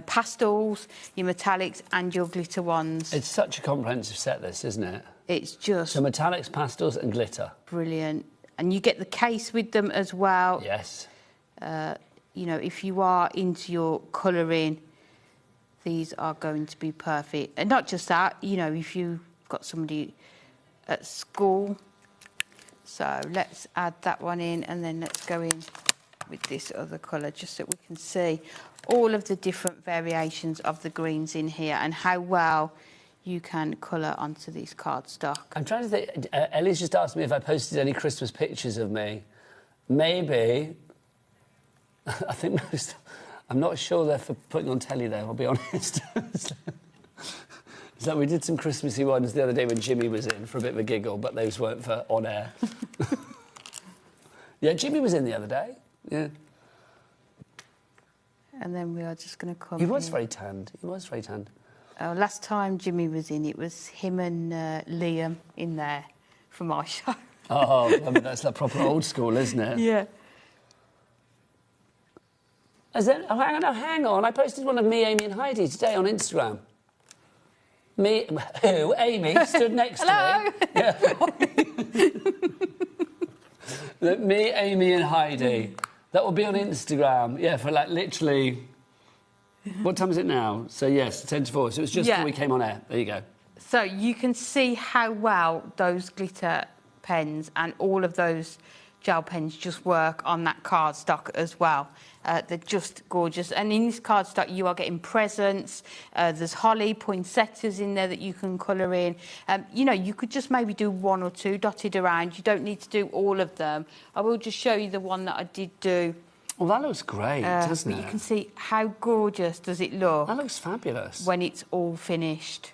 pastels, your metallics and your glitter ones. It's such a comprehensive set, this, isn't it? It's just... So metallics, pastels and glitter. Brilliant. And you get the case with them as well. Yes. You know, if you are into your colouring, these are going to be perfect. And not just that, you know, if you've got somebody at school. So let's add that one in and then let's go in with this other colour just so we can see all of the different variations of the greens in here and how well you can colour onto these cardstock. I'm trying to think... Ellie's just asked me if I posted any Christmas pictures of me. Maybe. I think most... I'm not sure they're for putting on telly, though, I'll be honest. So we did some Christmassy ones the other day when Jimmy was in for a bit of a giggle, but those weren't for on air. Yeah, Jimmy was in the other day. Yeah. And then we are just going to come He was very tanned. He was very tanned. Last time Jimmy was in, it was him and Liam in there for my show. Oh, I mean, that's like proper old school, isn't it? Yeah. Hang on. I posted one of me, Amy and Heidi today on Instagram. Me... Who? Amy stood next to me. Yeah. Me, Amy and Heidi. That will be on Instagram. Yeah, for like literally... What time is it now? So, yes, 10 to 4. So it was just before we came on air. There you go. So you can see how well those glitter pens and all of those gel pens just work on that cardstock as well. They're just gorgeous. And in this cardstock, you are getting presents. There's holly, poinsettias in there that you can colour in. You know, you could just maybe do 1 or 2 dotted around. You don't need to do all of them. I will just show you the one that I did do. Well, that looks great, doesn't it? You can see how gorgeous does it look. That looks fabulous. When it's all finished.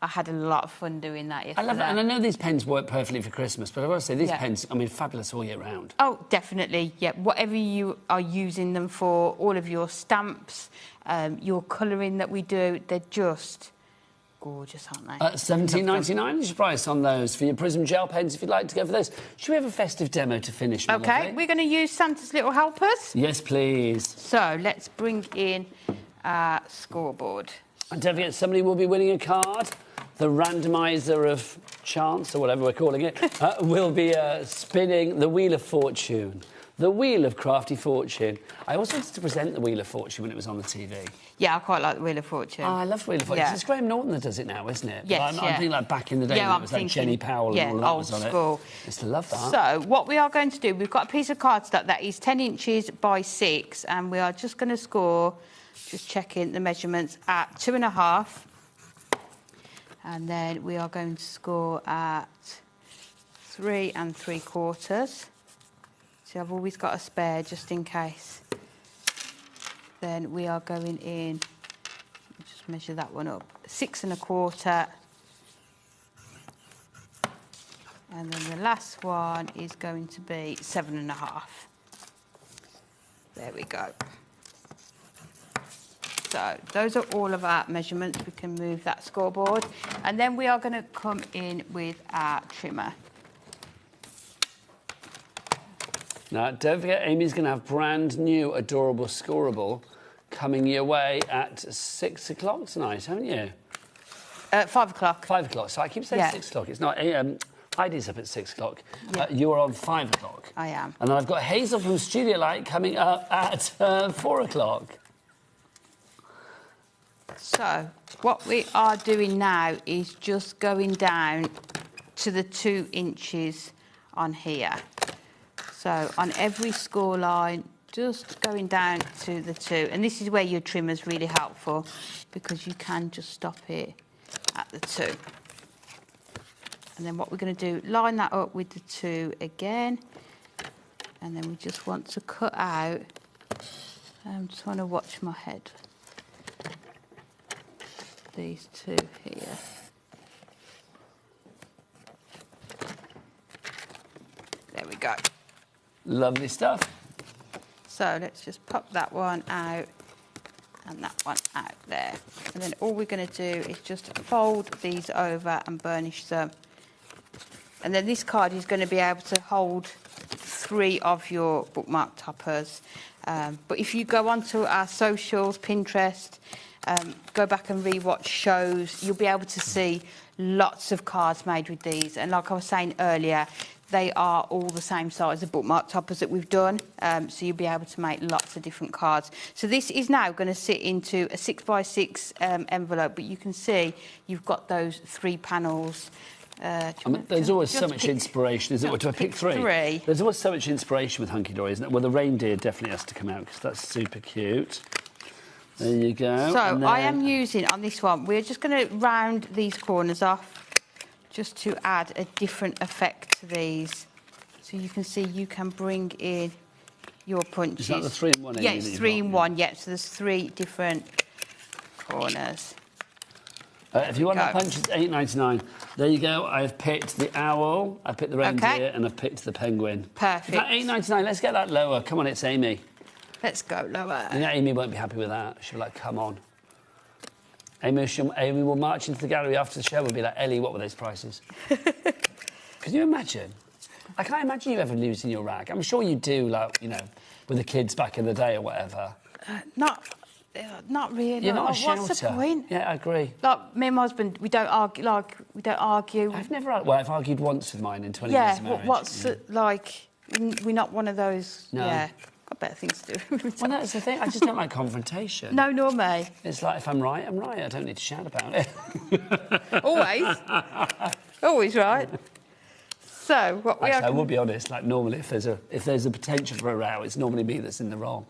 I had a lot of fun doing that yesterday. I love it, and I know these pens work perfectly for Christmas, but I've got to say, these pens, I mean, fabulous all year round. Oh, definitely, yeah. Whatever you are using them for, all of your stamps, your colouring that we do, they're just gorgeous, aren't they? $17.99 is your price on those for your Prism gel pens if you'd like to go for those. Should we have a festive demo to finish with? OK, we're going to use Santa's Little Helpers. Yes, please. So, let's bring in our scoreboard. And don't forget, somebody will be winning a card. The randomiser of chance, or whatever we're calling it, will be spinning the Wheel of Fortune. The Wheel of Crafty Fortune. I always wanted to present the Wheel of Fortune when it was on the TV. Yeah, I quite like the Wheel of Fortune. Oh, I love the Wheel of Fortune. Yeah. It's Graham Norton that does it now, isn't it? Yes, I'm thinking like back in the day when it was like Jenny Powell and all that was on it. School. I used to love that. So, what we are going to do, we've got a piece of cardstock that is 10 inches by 6, and we are just going to score, just checking the measurements, at 2.5. And then we are going to score at 3 3/4. So I've always got a spare just in case. Then we are going in, just measure that one up, 6 1/4. And then the last one is going to be 7 1/2. There we go. So those are all of our measurements. We can move that scoreboard. And then we are going to come in with our trimmer. Now, don't forget, Amy's going to have brand new, adorable scoreable coming your way at 6 o'clock tonight, haven't you? 5 o'clock. 5 o'clock. So I keep saying 6 o'clock. It's not. Heidi's up at 6 o'clock. Yeah. You're on 5 o'clock. I am. And then I've got Hazel from Studio Light coming up at 4 o'clock. So what we are doing now is just going down to the 2 inches on here. So on every score line, just going down to the 2. And this is where your trimmer is really helpful because you can just stop it at the 2. And then what we're going to do, line that up with the 2 again. And then we just want to cut out. I'm just trying to watch my head. These 2 here. There we go. Lovely stuff. So let's just pop that one out and that one out there. And then all we're going to do is just fold these over and burnish them. And then this card is going to be able to hold 3 of your bookmark toppers. But if you go onto our socials, Pinterest, go back and re-watch shows, you'll be able to see lots of cards made with these. And like I was saying earlier, they are all the same size of bookmark toppers that we've done. So you'll be able to make lots of different cards. So this is now going to sit into a 6x6 envelope, but you can see you've got those 3 panels. There's always so much inspiration, isn't there? Do I pick 3? There's always so much inspiration with Hunky Dory, isn't it? Well, the reindeer definitely has to come out because that's super cute. There you go. So I am using, on this one, we're just going to round these corners off just to add a different effect to these. So you can see you can bring in your punches. Is that the 3-in-1? Yes, 3-in-1, yeah. So there's 3 different corners. If you want a punch, it's $8.99. There you go. I've picked the owl, I've picked the reindeer, and I've picked the penguin. Perfect. Is that $8.99? Let's get that lower. Come on, it's Amy. Let's go lower. You know, Amy won't be happy with that. She'll be like, come on. Amy will march into the gallery after the show and be like, Ellie, what were those prices? Can you imagine? I can't imagine you ever losing your rag. I'm sure you do, like, you know, with the kids back in the day or whatever. Not really. You're not a shouter. What's the point? Yeah, I agree. Like, me and my husband, we don't argue. Like, we don't argue. I've argued once with mine in 20 years of marriage. Yeah, what's like? We're not one of those. No. Yeah, got better things to do. Well, that's the thing. I just don't like confrontation. No, nor me. It's like, if I'm right, I'm right. I don't need to shout about it. Always. Always right. So what we Actually, are... I will be honest. Like normally, if there's a potential for a row, it's normally me that's in the wrong.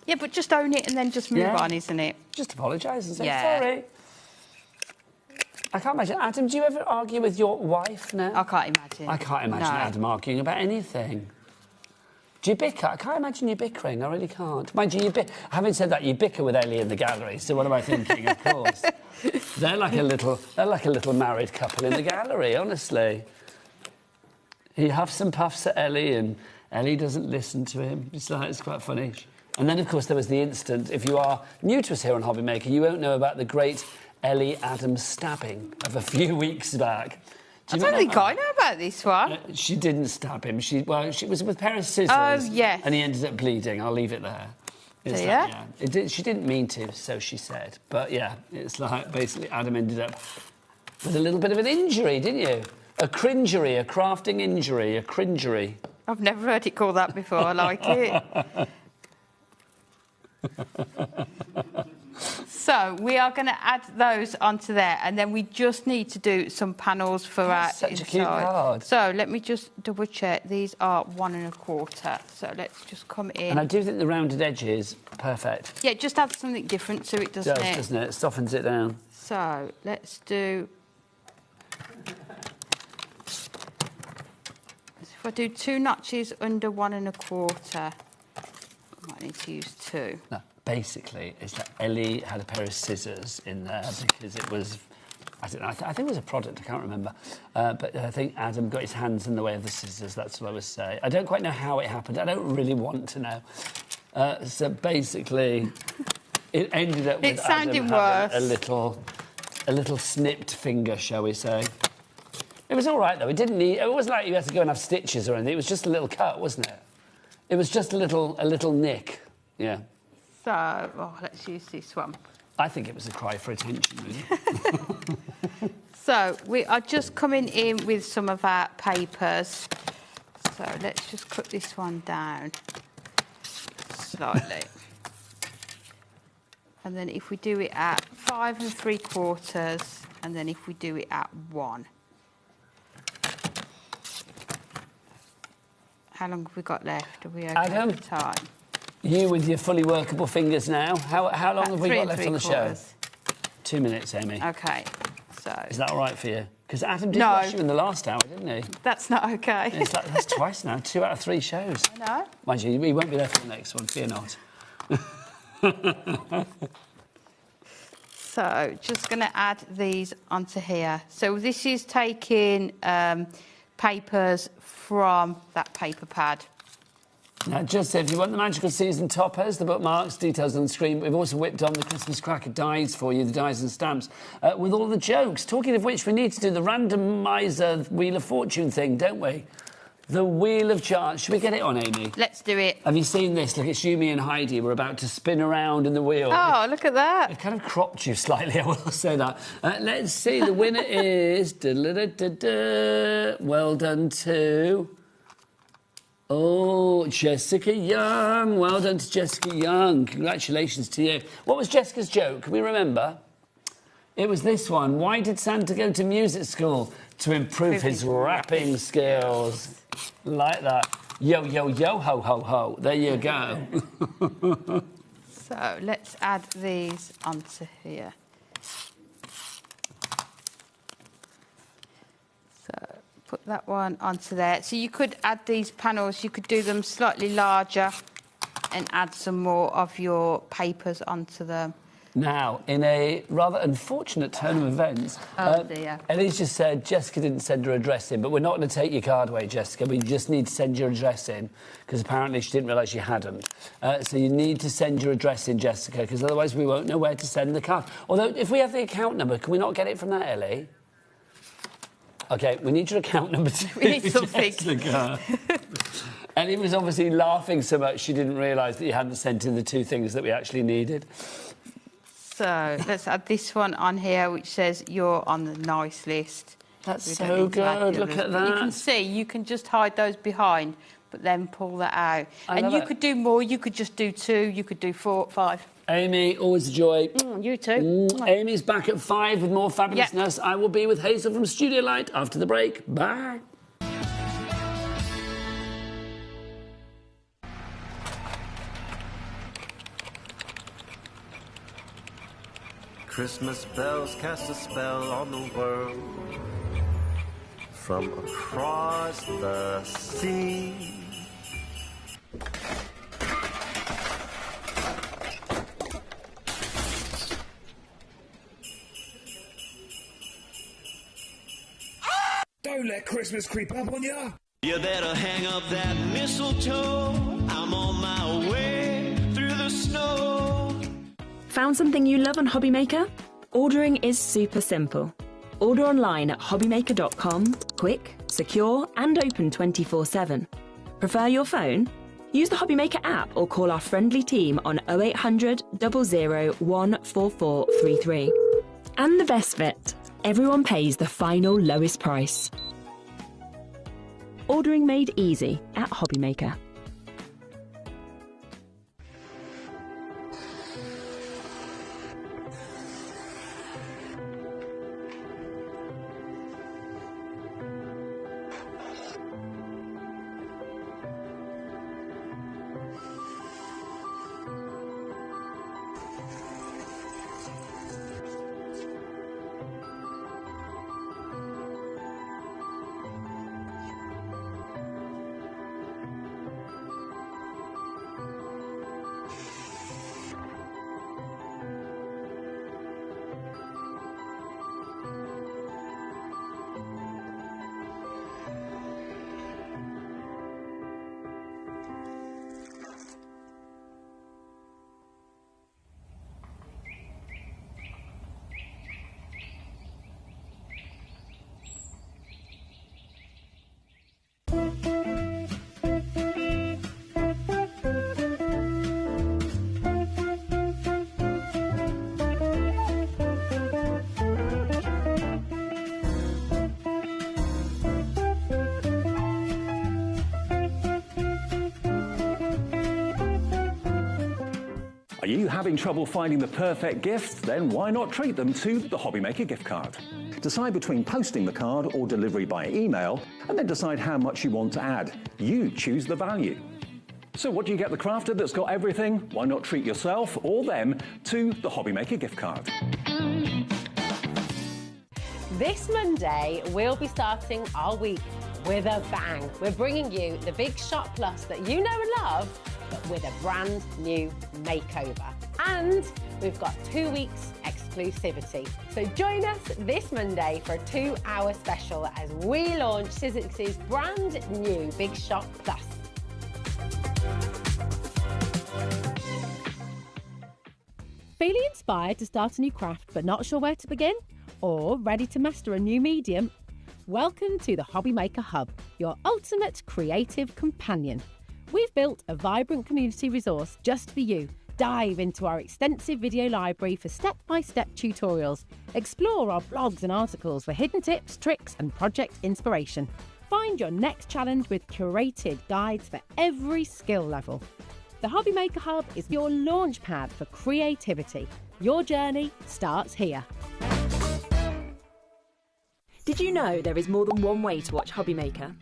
Yeah, but just own it and then just move Yeah. on, isn't it? Just apologise and say Yeah. sorry. I can't imagine. Adam, do you ever argue with your wife now? I can't imagine. I can't imagine No. Adam arguing about anything. Do you bicker? I can't imagine you bickering. I really can't. Mind you, having said that, you bicker with Ellie in the gallery. So what am I thinking? Of course, they're like a little married couple in the gallery. Honestly, he huffs and puffs at Ellie, and Ellie doesn't listen to him. It's quite funny. And then, of course, there was the incident. If you are new to us here on HobbyMaker, you won't know about the great Ellie Adams stabbing of a few weeks back. I don't think I know about this one. She didn't stab him. She was with a pair of scissors. Oh, yes. And he ended up bleeding. I'll leave it there. She didn't mean to, so she said. But yeah, it's like basically Adam ended up with a little bit of an injury, didn't you? A cringery, a crafting injury, a cringery. I've never heard it called that before. I like it. So we are going to add those onto there, and then we just need to do some panels for our such inside. a cute card. So let me just double check. These are 1 1/4. So let's just come in. And I do think the rounded edge is perfect. Yeah, just add something different to it, doesn't it? Doesn't it? It softens it down. So let's do. If I do 2 notches under 1 1/4, I might need to use 2. No, basically, it's that Ellie had a pair of scissors in there because it was, I don't know, I think it was a product, I can't remember. But I think Adam got his hands in the way of the scissors, that's what I was saying. I don't quite know how it happened. I don't really want to know. So basically, it ended up with Adam having a little snipped finger, shall we say. It was all right, though. It wasn't like you had to go and have stitches or anything. It was just a little cut, wasn't it? It was just a little nick, yeah. So, let's use this one. I think it was a cry for attention, really. So, we are just coming in with some of our papers. So, let's just cut this one down slightly. And then if we do it at 5 3/4, and then if we do it at 1. How long have we got left? Are we okay Adam, for time? You with your fully workable fingers now. How long have we got left on the show? 3 3/4. 2 minutes, Amy. Okay, so... Is that all right for you? Because Adam did rush you in the last hour, didn't he? That's not okay. That's twice now. 2 out of 3 shows. I know. Mind you, he won't be there for the next one. Fear not. So, just going to add these onto here. So, this is taking papers from that paper pad. Now, just if you want the magical season toppers, the bookmarks, details on the screen. We've also whipped on the Christmas cracker dies for you, the dies and stamps, with all the jokes. Talking of which, we need to do the randomizer Wheel of Fortune thing, don't we? The Wheel of Chance. Should we get it on, Amy? Let's do it. Have you seen this? Look, it's Yumi and Heidi. We're about to spin around in the wheel. Oh, look at that. It kind of cropped you slightly, I will say that. Let's see. The winner is... Well done to... Oh, Jessica Young. Well done to Jessica Young. Congratulations to you. What was Jessica's joke? Can we remember? It was this one. Why did Santa go to music school? To improve his rapping skills. Like that. Yo, yo, yo, ho, ho, ho. There you go. So, let's add these onto here. So, put that one onto there. So, you could add these panels, you could do them slightly larger and add some more of your papers onto them. Now, in a rather unfortunate turn of events, dear. Ellie's just said Jessica didn't send her address in, but we're not going to take your card away, Jessica. We just need to send your address in, because apparently she didn't realise you hadn't. So you need to send your address in, Jessica, because otherwise we won't know where to send the card. Although, if we have the account number, can we not get it from that, Ellie? OK, we need your account number to We need something. Jessica. Ellie was obviously laughing so much she didn't realise that you hadn't sent in the 2 things that we actually needed. So, let's add this one on here, which says you're on the nice list. That's so good, look at that. You can see, you can just hide those behind, but then pull that out. And you could do more, you could just do 2, you could do 4, 5. Amy, always a joy. You too. Amy's back at 5 with more fabulousness. I will be with Hazel from Studio Light after the break. Bye. Christmas bells cast a spell on the world. From across the sea. Don't let Christmas creep up on ya. You better hang up that mistletoe. I'm on my way through the snow. Found something you love on HobbyMaker? Ordering is super simple. Order online at hobbymaker.com, quick, secure and open 24/7. Prefer your phone? Use the HobbyMaker app or call our friendly team on 0800 00 14433. And the best bit, everyone pays the final lowest price. Ordering made easy at HobbyMaker. Are you having trouble finding the perfect gift? Then why not treat them to the HobbyMaker gift card? Decide between posting the card or delivery by email, and then decide how much you want to add. You choose the value. So what do you get the crafter that's got everything? Why not treat yourself or them to the HobbyMaker gift card? This Monday, we'll be starting our week with a bang. We're bringing you the big Shop Plus that you know and love, but with a brand new makeover. And we've got 2 weeks exclusivity. So join us this Monday for a 2-hour special as we launch Sizzix's brand new Big Shop Plus. Feeling inspired to start a new craft but not sure where to begin? Or ready to master a new medium? Welcome to the HobbyMaker Hub, your ultimate creative companion. We've built a vibrant community resource just for you. Dive into our extensive video library for step-by-step tutorials. Explore our blogs and articles for hidden tips, tricks and project inspiration. Find your next challenge with curated guides for every skill level. The HobbyMaker Hub is your launch pad for creativity. Your journey starts here. Did you know there is more than one way to watch HobbyMaker?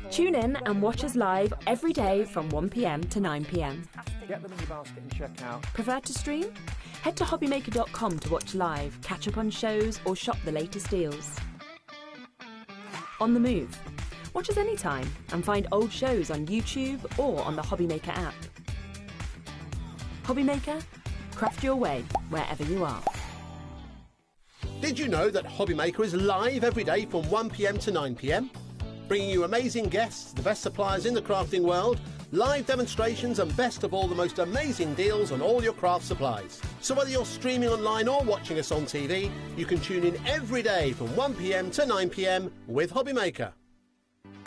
Tune in and watch us live every day from 1 p.m. to 9 p.m. Get them in your basket and check out. Prefer to stream? Head to hobbymaker.com to watch live, catch up on shows or shop the latest deals. On the move? Watch us anytime and find old shows on YouTube or on the HobbyMaker app. HobbyMaker? Craft your way wherever you are. Did you know that HobbyMaker is live every day from 1 p.m. to 9 p.m? Bringing you amazing guests, the best suppliers in the crafting world, live demonstrations and best of all, the most amazing deals on all your craft supplies. So whether you're streaming online or watching us on TV, you can tune in every day from 1 p.m. to 9 p.m. with HobbyMaker.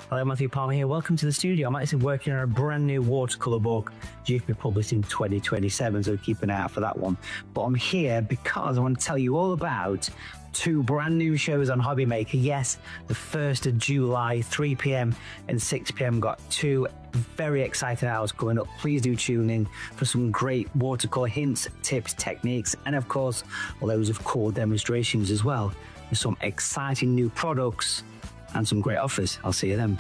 Hello, Matthew Palmer here. Welcome to the studio. I'm actually working on a brand new watercolour book due to be published in 2027, so keep an eye out for that one. But I'm here because I want to tell you all about 2 brand new shows on HobbyMaker. Yes, the 1st of July, 3 p.m. and 6 p.m. Got 2 very exciting hours coming up. Please do tune in for some great watercolour hints, tips, techniques, and of course, loads of cool demonstrations as well. There's some exciting new products and some great offers. I'll see you then.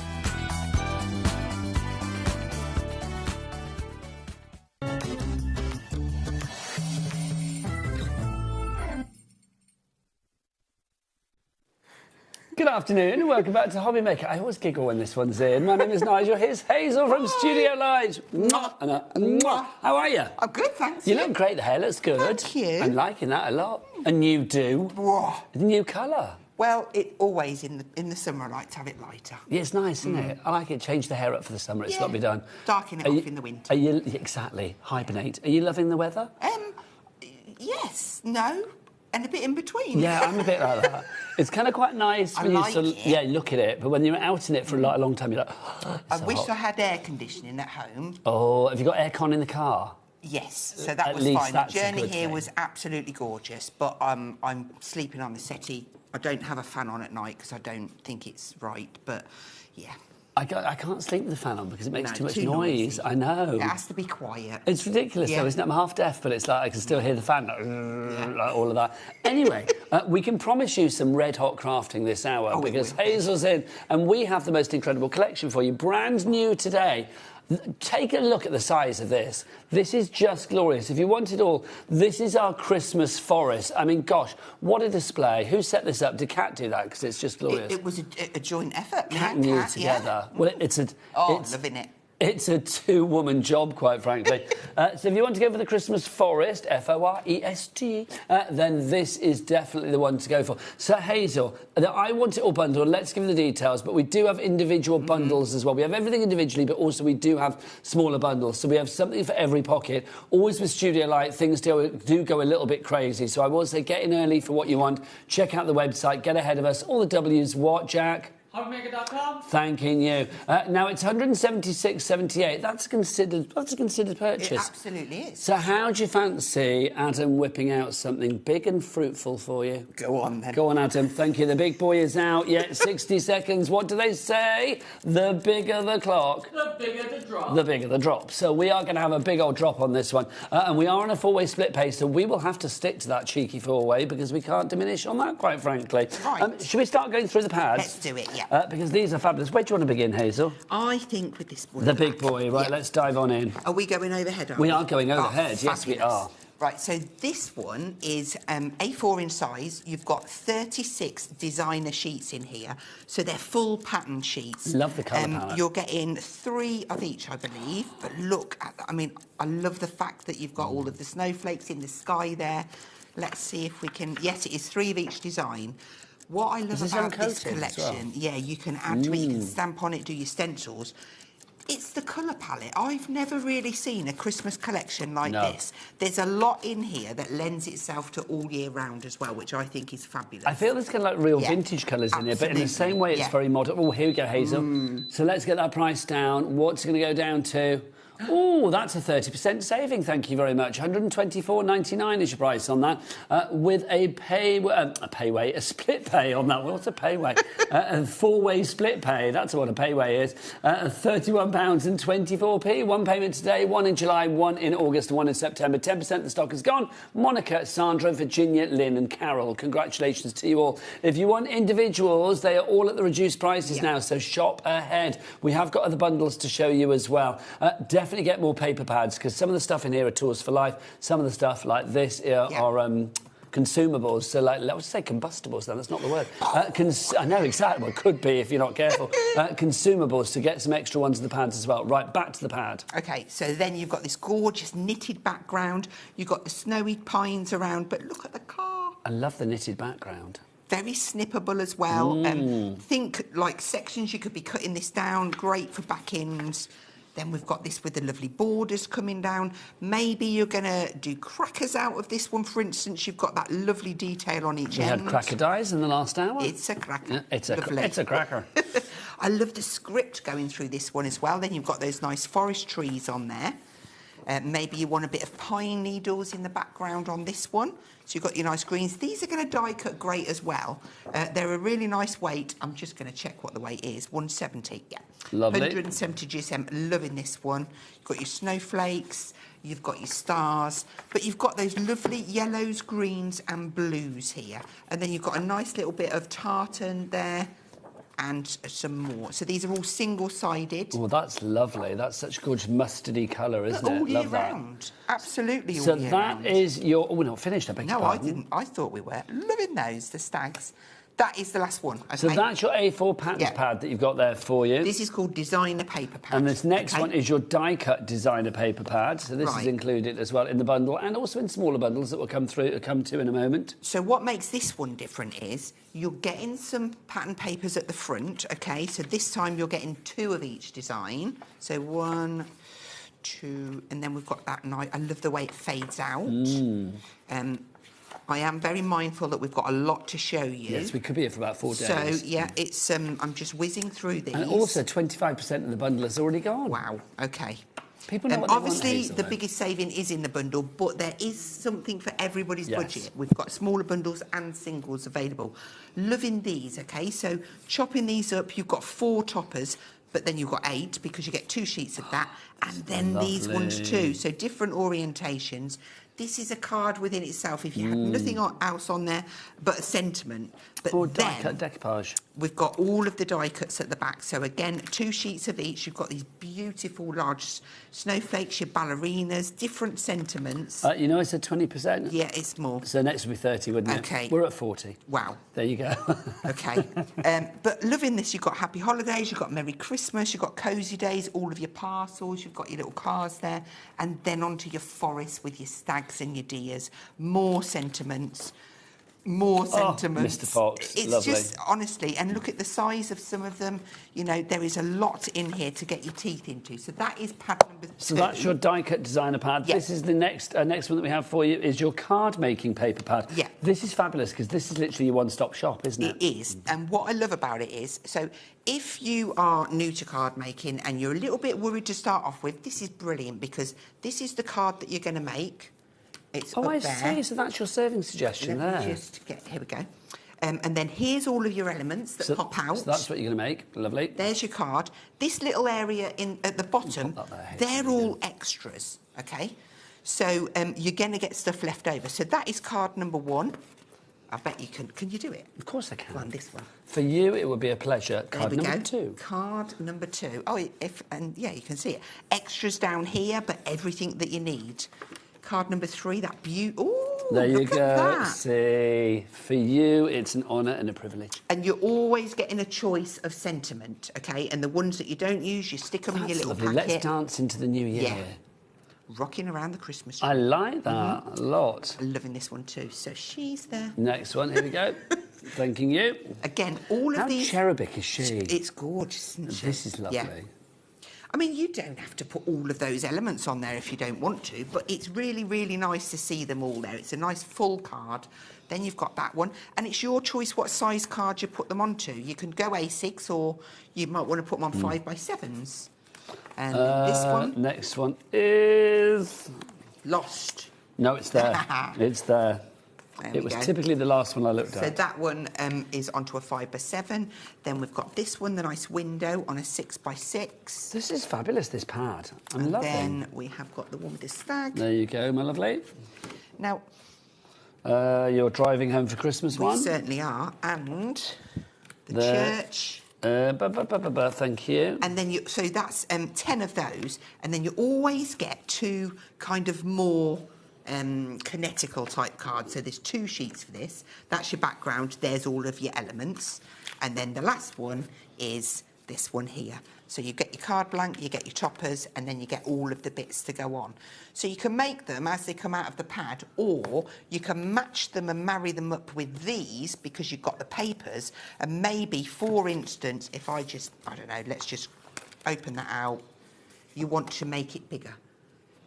Good afternoon and welcome back to HobbyMaker. I always giggle when this one's in. My name is Nigel. Here's Hazel from Studio Live. Mwah, and mwah. How are you? I'm good, thanks. You look great. The hair looks good. Thank you. I'm liking that a lot. And you do. Whoa. New colour. Well, it always in the summer I like to have it lighter. Yeah, it's nice, isn't it? I like it. Change the hair up for the summer. It's got to be done. Darken it off in the winter. Are you exactly hibernate? Are you loving the weather? Yes, no, and a bit in between. Yeah, I'm a bit like that. It's kind of quite nice when like you sort of, it. yeah, look at it. But when you're out in it for like a long time, you're like, oh, I wish I had air conditioning at home. Oh, have you got aircon in the car? Yes, so that At was least fine. The that's a journey good here thing. was absolutely gorgeous, but I'm sleeping on the settee. I don't have a fan on at night because I don't think it's right, but yeah. I can't sleep with the fan on because it makes No, too much too noise. noisy. I know. It has to be quiet. It's ridiculous though, isn't it? I'm half deaf, but it's like I can still hear the fan, like all of that. Anyway, we can promise you some red hot crafting this hour because Hazel's in and we have the most incredible collection for you, brand new today. Take a look at the size of this. This is just glorious. If you want it all, this is our Christmas forest. I mean, gosh, what a display. Who set this up? Did Kat do that? Because it's just glorious. It was a joint effort. Kat and you together. Yeah. Well, it's loving it. It's a two-woman job, quite frankly. So if you want to go for the Christmas forest, F-O-R-E-S-T, then this is definitely the one to go for. So, Hazel, I want it all bundled. Let's give you the details. But we do have individual bundles as well. We have everything individually, but also we do have smaller bundles. So we have something for every pocket. Always with Studio Light, things do go a little bit crazy. So I will say get in early for what you want. Check out the website. Get ahead of us. All the W's, what, Jack? HobbyMaker.com. Thanking you. Now it's 176.78. That's a considered purchase. It absolutely is. So how do you fancy Adam whipping out something big and fruitful for you? Go on then. Go on, Adam. Thank you. The big boy is out. Yeah, 60 seconds. What do they say? The bigger the clock, The bigger the drop. the bigger the drop. So we are going to have a big old drop on this one. And we are on a four-way split pace, so we will have to stick to that cheeky four-way because we can't diminish on that, quite frankly. Right. Should we start going through the pads? Let's do it, yeah. Because these are fabulous. Where do you want to begin, Hazel? I think with this one. The big boy. Right, Yeah. let's dive on in. Are we going overhead? We are going overhead. Yes, we fabulous. are. Right, so this one is A4 in size. You've got 36 designer sheets in here. So they're full pattern sheets. Love the colour palette. You're getting 3 of each, I believe. But look at that. I mean, I love the fact that you've got all of the snowflakes in the sky there. Let's see if we can... Yes, it is 3 of each design. What I love about this collection, yeah, you can add to it, you can stamp on it, do your stencils. It's the colour palette. I've never really seen a Christmas collection like this. There's a lot in here that lends itself to all year round as well, which I think is fabulous. I feel there's kind of like real vintage colours in there, but in the same way it's very modern. Oh, here we go, Hazel. So let's get that price down. What's it going to go down to? Oh, that's a 30% saving. Thank you very much. $124.99 is your price on that, with a a split pay on that. What's a payway? A four-way split pay. That's what a payway is. £31.24. One payment today, one in July, one in August, one in September. 10% of the stock is gone. Monica, Sandra, Virginia, Lynn, and Carol. Congratulations to you all. If you want individuals, they are all at the reduced prices now. So shop ahead. We have got other bundles to show you as well. Definitely get more paper pads because some of the stuff in here are tools for life. Some of the stuff like this are consumables. So like, let's say combustibles then, that's not the word. I know exactly, well, it could be if you're not careful. Consumables to get some extra ones in the pads as well. Right, back to the pad. OK, so then you've got this gorgeous knitted background. You've got the snowy pines around, but look at the car. I love the knitted background. Very snippable as well. Think like sections you could be cutting this down. Great for back-ins. Then we've got this with the lovely borders coming down. Maybe you're going to do crackers out of this one, for instance. You've got that lovely detail on each end. We had cracker dies in the last hour. It's a cracker. Yeah, it's a cracker. I love the script going through this one as well. Then you've got those nice forest trees on there. Maybe you want a bit of pine needles in the background on this one. So you've got your nice greens. These are going to die cut great as well. They're a really nice weight. I'm just going to check what the weight is. 170, yeah. Lovely. 170 GSM. Loving this one. You've got your snowflakes. You've got your stars. But you've got those lovely yellows, greens and blues here. And then you've got a nice little bit of tartan there. And some more. So these are all single-sided. Oh, that's lovely. That's such gorgeous mustardy colour, isn't it? All year Love that. round. Absolutely all so year that round. is your... Oh, we're not finished, I beg your No, I pardon. didn't. I thought we were. Loving those, the stags. That is the last one. Okay? So that's your A4 patterns pad that you've got there for you. This is called designer paper pad. And this next one is your die-cut designer paper pad. So this is Right. included as well in the bundle and also in smaller bundles that we'll come to in a moment. So what makes this one different is you're getting some pattern papers at the front, okay? So this time you're getting 2 of each design. So 1, 2, and then we've got that nice. I love the way it fades out. I am very mindful that we've got a lot to show you. Yes, we could be here for about 4 days. So, yeah, it's I'm just whizzing through these. And also 25% of the bundle has already gone. Wow, okay. People know what they obviously, want, Hazel, the though. biggest saving is in the bundle, but there is something for everybody's Yes. budget. We've got smaller bundles and singles available. Loving these, okay? So chopping these up, you've got 4 toppers, but then you've got 8 because you get 2 sheets of that, and then these ones too. So different orientations. This is a card within itself. If you had nothing else on there but a sentiment. But then decoupage. we've got all of the die cuts at the back. So again, 2 sheets of each. You've got these beautiful large snowflakes, your ballerinas, different sentiments. You know I said 20%? Yeah, it's more. So next would be 30, wouldn't it? Okay. We're at 40. Wow. There you go. Okay. But loving this, you've got Happy Holidays, you've got Merry Christmas, you've got Cozy Days, all of your parcels, you've got your little cards there, and then onto your forest with your stags and your deers. More sentiments. More sentiments. Mr. Fox, it's lovely. just, honestly, and look at the size of some of them. You know, there is a lot in here to get your teeth into. So that is pad number 2. So that's your die-cut designer pad. Yeah. This is the next one that we have for you is your card-making paper pad. Yeah. This is fabulous because this is literally your one-stop shop, isn't it? It is. And what I love about it is, so if you are new to card making and you're a little bit worried to start off with, this is brilliant because this is the card that you're going to make. It's up I there. see. So that's your serving suggestion Let there. me just get, here we go. And then here's all of your elements that pop out. So that's what you're going to make. Lovely. There's your card. This little area at the bottom, they're all extras, okay? So you're going to get stuff left over. So that is card number 1. I bet you can. Can you do it? Of course I can. Go on, this one. For you, it would be a pleasure. There Card we number go. 2. Card number 2. Oh, yeah, you can see it. Extras down here, but everything that you need. Card number 3, that Ooh, There you look go. at that. See, for you, it's an honour and a privilege. And you're always getting a choice of sentiment, okay? And the ones that you don't use, you stick them in your little Lovely. packet. Let's dance into the new year. Yeah. Rocking around the Christmas tree. I like that a lot. I'm loving this one too. So she's there. Next one, here we go. Thanking you. Again, all of these... How cherubic is she? It's gorgeous, isn't she? This is lovely. Yeah. I mean, you don't have to put all of those elements on there if you don't want to, but it's really, really nice to see them all there. It's a nice full card. Then you've got that one, and it's your choice what size card you put them onto. You can go A6, or you might want to put them on 5x7s. And this one... Next one is... Lost. No, it's there. It's there. It was typically the last one I looked So at. that one is onto a 5x7. Then we've got this one, the nice window, on a 6x6. This is fabulous, this pad. I'm loving. Then we have got the one with the stag. There you go, my lovely. Now... you're driving home for Christmas we one? certainly are. And the church... thank you. And then so that's 10 of those, and then you always get 2 kind of more kinetical type cards. So there's 2 sheets for this. That's your background. There's all of your elements, and then the last one is this one here. So you get your card blank, you get your toppers, and then you get all of the bits to go on. So you can make them as they come out of the pad, or you can match them and marry them up with these because you've got the papers. And maybe, for instance, if I don't know, let's just open that out. You want to make it bigger.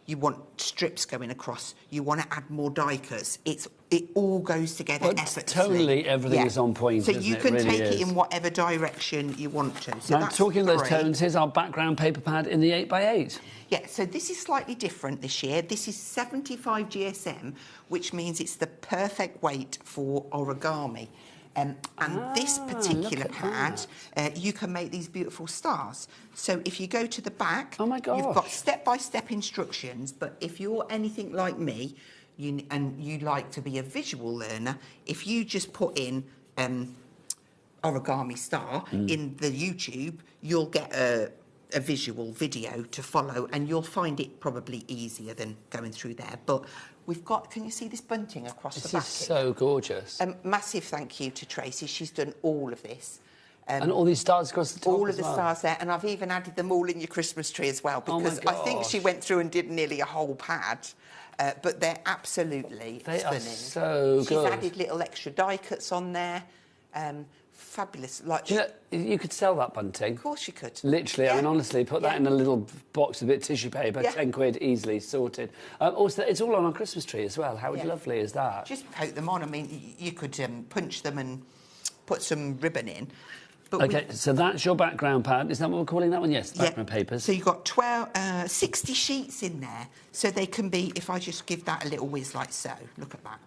You want strips going across. You want to add more die cuts. It all goes together effortlessly. Tonally, everything is on point, So isn't you it? can Really take it is. in whatever direction you want to. So Now, that's talking of those great. tones, here's our background paper pad in the 8x8. Yeah, so this is slightly different this year. This is 75 GSM, which means it's the perfect weight for origami. And this particular pad, you can make these beautiful stars. So if you go to the back, you've got step-by-step instructions, but if you're anything like me, and you like to be a visual learner, if you just put in origami star in the YouTube, you'll get a visual video to follow, and you'll find it probably easier than going through there. But we've got, can you see this bunting across the back? This is so gorgeous. Massive thank you to Tracy. She's done all of this. And all these stars across the top all as of the well. stars there, and I've even added them all in your Christmas tree as well, because I think she went through and did nearly a whole pad. But they're absolutely They stunning. are so She's good. added little extra die cuts on there. Fabulous. Like, You know, you could sell that bunting. Of course you could. Literally, I mean, honestly, put that in a little box with a bit of tissue paper, Yeah. 10 quid, easily sorted. Also, it's all on our Christmas tree as well. How lovely is that? just poke them on. I mean, you could punch them and put some ribbon in. But OK, so that's your background pad. Is that what we're calling that one? Yes, background papers. So you've got 60 sheets in there. So they can be, if I just give that a little whiz like so, look at that.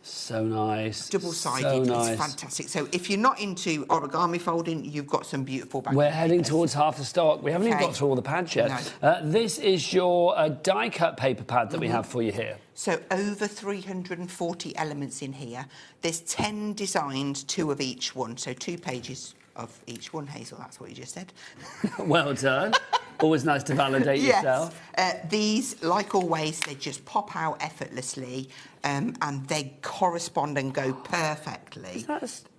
So nice. Double-sided, So nice. It's fantastic. So if you're not into origami folding, you've got some beautiful background We're heading papers. towards half the stock. We haven't even got through all the pads yet. This is your die-cut paper pad that we have for you here. So over 340 elements in here. There's 10 designs, 2 of each one. So 2 pages of each one, Hazel, that's what you just said. Well done. Always nice to validate yourself. These, like always, they just pop out effortlessly and they correspond and go perfectly.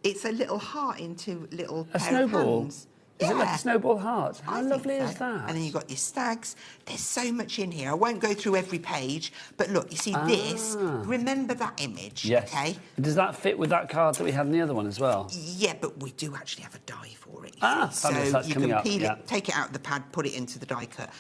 It's a little heart into little A pair snowball? of hands. Is it like a snowball heart? How lovely is that? And then you've got your stags. There's so much in here. I won't go through every page, but look, you see this. Remember that image, Yes. okay? Does that fit with that card that we had in the other one as well? Yeah, but we do actually have a die for it. Fabulous. So That's you coming can up, peel yeah. it, take it out of the pad, put it into the die cut.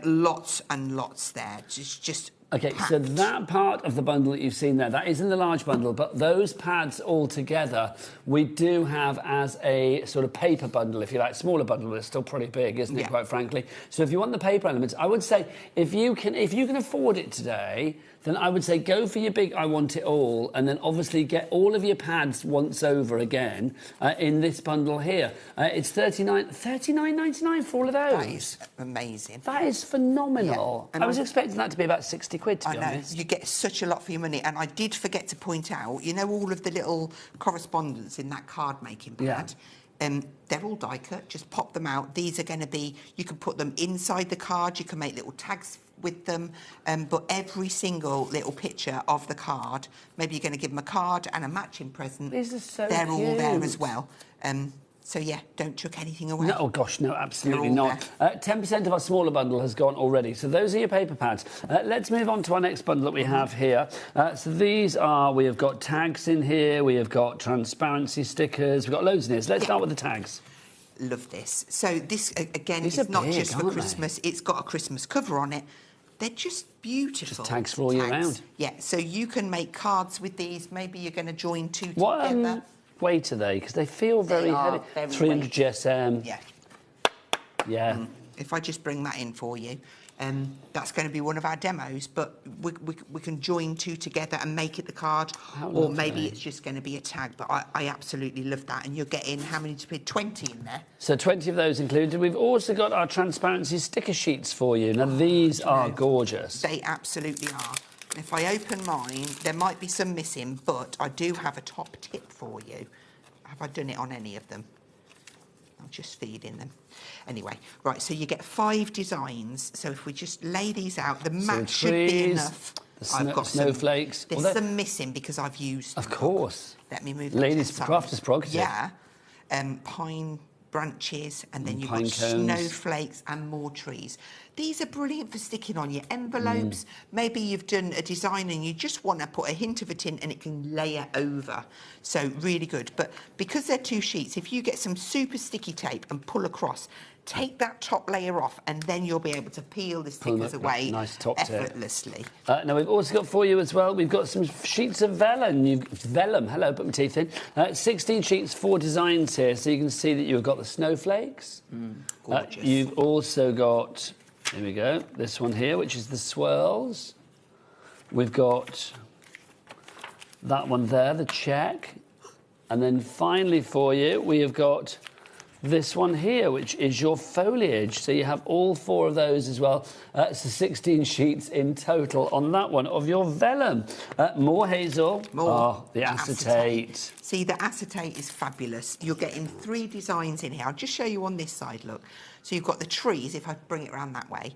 Lots and lots there. Just OK, so that part of the bundle that you've seen there, that is in the large bundle, but those pads all together, we do have as a sort of paper bundle, if you like, smaller bundle, but it's still pretty big, isn't it, quite frankly? So if you want the paper elements, I would say if you can afford it today, then I would say go for your big I want it all, and then obviously get all of your pads once over again in this bundle here. It's $39.99 for all of those. That is amazing. That is phenomenal. Yeah. And I was expecting that to be about 60 quid, to be honest. You get such a lot for your money. And I did forget to point out, you know, all of the little correspondence in that card making pad. They're all die cut. Just pop them out. These are going to be, you can put them inside the card. You can make little tags with them. But every single little picture of the card, maybe you're going to give them a card and a matching present. These are so They're all there cute. as well. So, yeah, don't chuck anything away. No, oh gosh, no, absolutely They're all not. 10% of our smaller bundle has gone already. So those are your paper pads. Let's move on to our next bundle that we have here. So these are, we have got tags in here, we have got transparency stickers, we've got loads in here. So let's start with the tags. Love this. So this, again, These is are not big, just for aren't they? Christmas. It's got a Christmas cover on it. They're just beautiful. Just tags for all year round. Yeah, so you can make cards with these. Maybe you're going to join 2 What together. weight are they? Because they feel very heavy. very 300 weighty. GSM. Yeah. Yeah. If I just bring that in for you, that's going to be one of our demos, but we can join 2 together and make it the card, or maybe it's just going to be a tag, but I absolutely love that. And you're getting, how many to be? 20 in there. So 20 of those included. We've also got our transparency sticker sheets for you. Now, these are gorgeous. They absolutely are. If I open mine, there might be some missing, but I do have a top tip for you. Have I done it on any of them? I'll just feed in them. Anyway, right, so you get 5 designs. So if we just lay these out, the mat should be enough. I've got snowflakes. There's some missing because I've used them. Of course. Let me move Ladies to the crafters prerogative. Yeah. Pine branches, and then you've got pine cones. snowflakes and more trees. These are brilliant for sticking on your envelopes. Maybe you've done a design and you just want to put a hint of it in and it can layer over. So really good. But because they're 2 sheets, if you get some super sticky tape and pull across, take that top layer off, and then you'll be able to peel the stickers away nice top tip. effortlessly. Now, we've also got for you as well, we've got some sheets of vellum. Vellum, hello, put my teeth in. 16 sheets, 4 designs here, so you can see that you've got the snowflakes. Gorgeous. You've also got, here we go, this one here, which is the swirls. We've got that one there, the check. And then finally for you, we have got this one here, which is your foliage. So you have all 4 of those as well. So 16 sheets in total on that one of your vellum. More Hazel. More. Oh, the acetate. See, the acetate is fabulous. You're getting 3 designs in here. I'll just show you on this side, look. So you've got the trees, if I bring it around that way.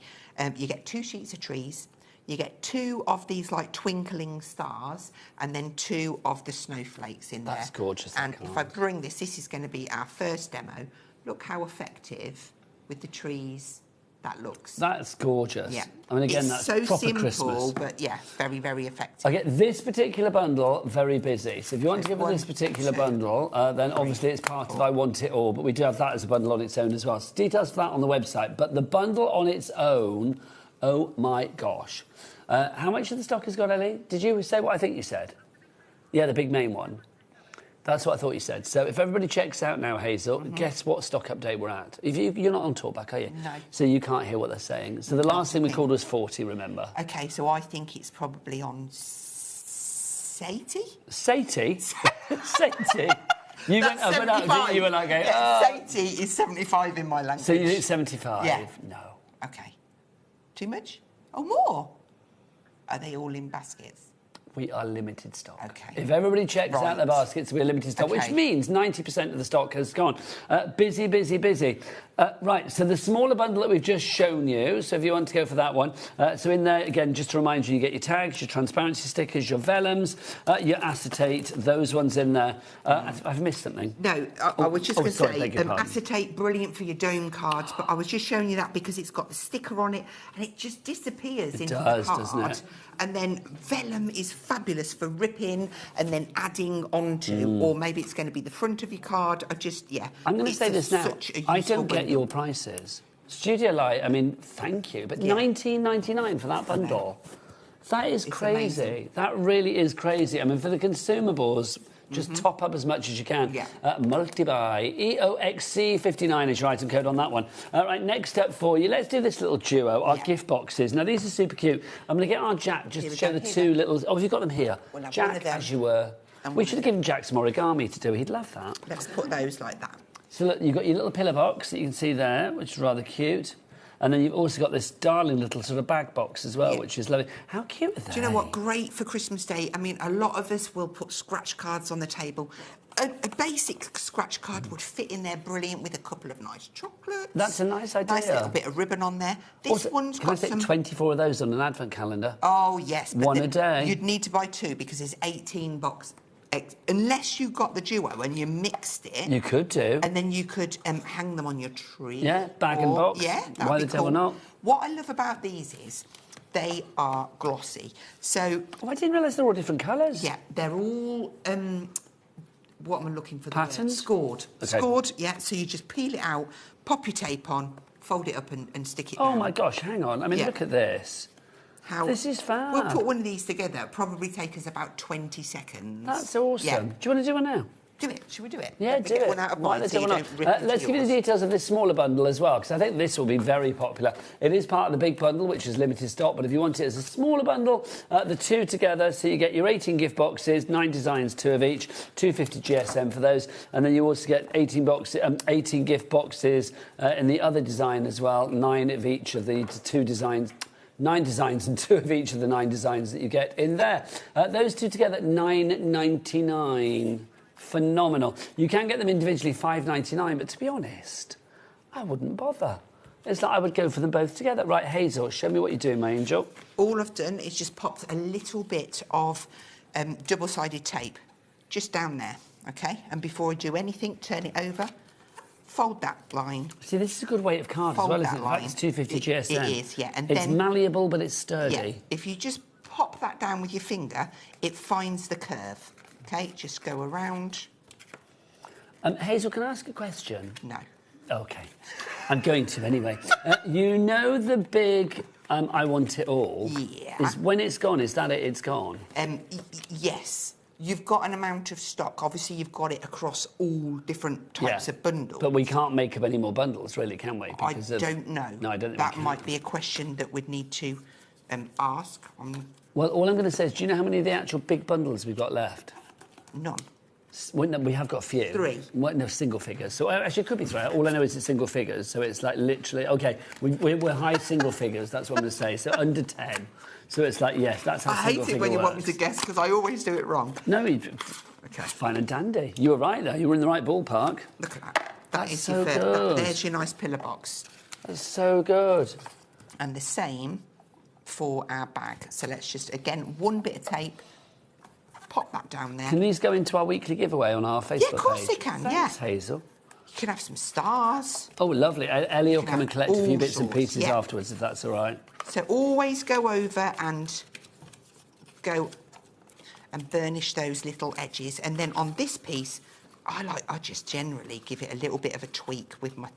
You get 2 sheets of trees. You get 2 of these like twinkling stars and then 2 of the snowflakes in there. That's gorgeous. And if I bring this is going to be our first demo. Look how effective with the trees that looks. That's gorgeous. Yeah. I mean, again, it's that's so proper simple, Christmas. but yeah, very, very effective. I get this particular bundle very busy. So if you want to give us this particular bundle, then obviously it's part of I Want It All, but we do have that as a bundle on its own as well. So details for that on the website. But the bundle on its own, oh my gosh. How much of the stock has got, Ellie? Did you say what I think you said? Yeah, the big main one. That's what I thought you said. So if everybody checks out now, Hazel, guess what stock update we're at? You're not on talkback, are you? No. So you can't hear what they're saying. So the last thing we called was 40, remember? Okay, so I think it's probably on Sati? Sati? Sati? You went up and up, didn't you? You were like, Sati is 75 in my language. So you did 75? Yeah. No. Okay. Too much? Oh, more? Are they all in baskets? We are limited stock. Okay. If everybody checks out the baskets, we're limited stock, which means 90% of the stock has gone. Busy, busy, busy. Right, so the smaller bundle that we've just shown you, so if you want to go for that one, so in there, again, just to remind you, you get your tags, your transparency stickers, your vellums, your acetate, those ones in there. I've missed something. No, I was just going to say, pardon. acetate, brilliant for your dome cards, but I was just showing you that because it's got the sticker on it and it just disappears into the card. Doesn't it? And then vellum is fabulous for ripping and then adding onto, or maybe it's going to be the front of your card. I'm going to say this now. I don't get your prices. Studio Light, I mean, thank you, but $19.99 for that bundle. That is crazy. Amazing. That really is crazy. I mean, for the consumables, just top up as much as you can. Yeah. Multi-buy. EOXC59 is your item code on that one. All right, next up for you, let's do this little duo, our gift boxes. Now, these are super cute. I'm going to get our Jack just to show the 2 little... Oh, have you got them here? We'll have Jack, as you were. We should have given Jack some origami to do. He'd love that. Let's put those like that. So look, you've got your little pillar box that you can see there, which is rather cute. And then you've also got this darling little sort of bag box as well, which is lovely. How cute are they? Do you know what? Great for Christmas Day. I mean, a lot of us will put scratch cards on the table. A basic scratch card would fit in there brilliant with a couple of nice chocolates. That's a nice idea. Nice little bit of ribbon on there. This one's got some... Can I take 24 of those on an advent calendar? Oh, yes. One a day. You'd need to buy 2 because there's 18 boxes. Unless you got the duo and you mixed it. You could do. And then you could hang them on your tree. Yeah, bag and box. Yeah, that'd Why be the devil not? What I love about these is they are glossy. So... Oh, I didn't realise they're all different colours. Yeah, they're all... what am I looking for? Patterns? Scored. Okay. Scored, yeah. So you just peel it out, pop your tape on, fold it up and stick it down. Oh, my gosh, hang on. I mean, look at this. This is fab. We'll put one of these together. It'll probably take us about 20 seconds. That's awesome. Yeah. Do you want to do one now? Do it. Should we do it? Yeah, do get it. one out of Right, mine let's so do you one don't rip into Let's give you the yours. details of this smaller bundle as well, because I think this will be very popular. It is part of the big bundle, which is limited stock, but if you want it as a smaller bundle, the 2 together, so you get your 18 gift boxes, 9 designs, 2 of each, 250 GSM for those, and then you also get 18 gift boxes in the other design as well, 9 of each of the 2 designs. 9 designs and 2 of each of the 9 designs that you get in there. Those 2 together, $9.99. Phenomenal. You can get them individually, $5.99, but to be honest, I wouldn't bother. It's like I would go for them both together. Right, Hazel, show me what you're doing, my angel. All I've done is just popped a little bit of double-sided tape just down there, OK? And before I do anything, turn it over. Fold that line. See, this is a good weight of card as well, isn't it? Like it's 250 GSM. It is, yeah. And it's then, malleable, but it's sturdy. Yeah. If you just pop that down with your finger, it finds the curve. OK, just go around. Hazel, can I ask a question? No. OK. I'm going to anyway. You know the big I Want It All? Yeah. Is when it's gone, is that it? It's gone? Yes. You've got an amount of stock. Obviously, you've got it across all different types of bundles. But we can't make up any more bundles, really, can we? I don't know. No, I don't think that we can. might be a question that we'd need to ask. Well, all I'm going to say is, do you know how many of the actual big bundles we've got left? None. Well, no, we have got a few. 3. Well, no, single figures. So actually, it could be 3. All I know is it's single figures. So it's like literally, OK, we're high single figures. That's what I'm going to say. So under 10. So it's like, yes, that's how I single hate figure it when you want me works. to guess because I always do it wrong. No, it's fine and dandy. You were right, though. You were in the right ballpark. Look at that. That's is so your first. good. There's your nice pillar box. That's so good. And the same for our bag. So let's just, again, one bit of tape. Pop that down there. Can these go into our weekly giveaway on our Facebook page? Yeah, of course they can, Thanks, Hazel. You can have some stars. Oh, lovely. Ellie will come and collect a few bits and sorts, pieces yeah. afterwards, if that's all right. So always go over and go and burnish those little edges. And then on this piece, I just generally give it a little bit of a tweak with my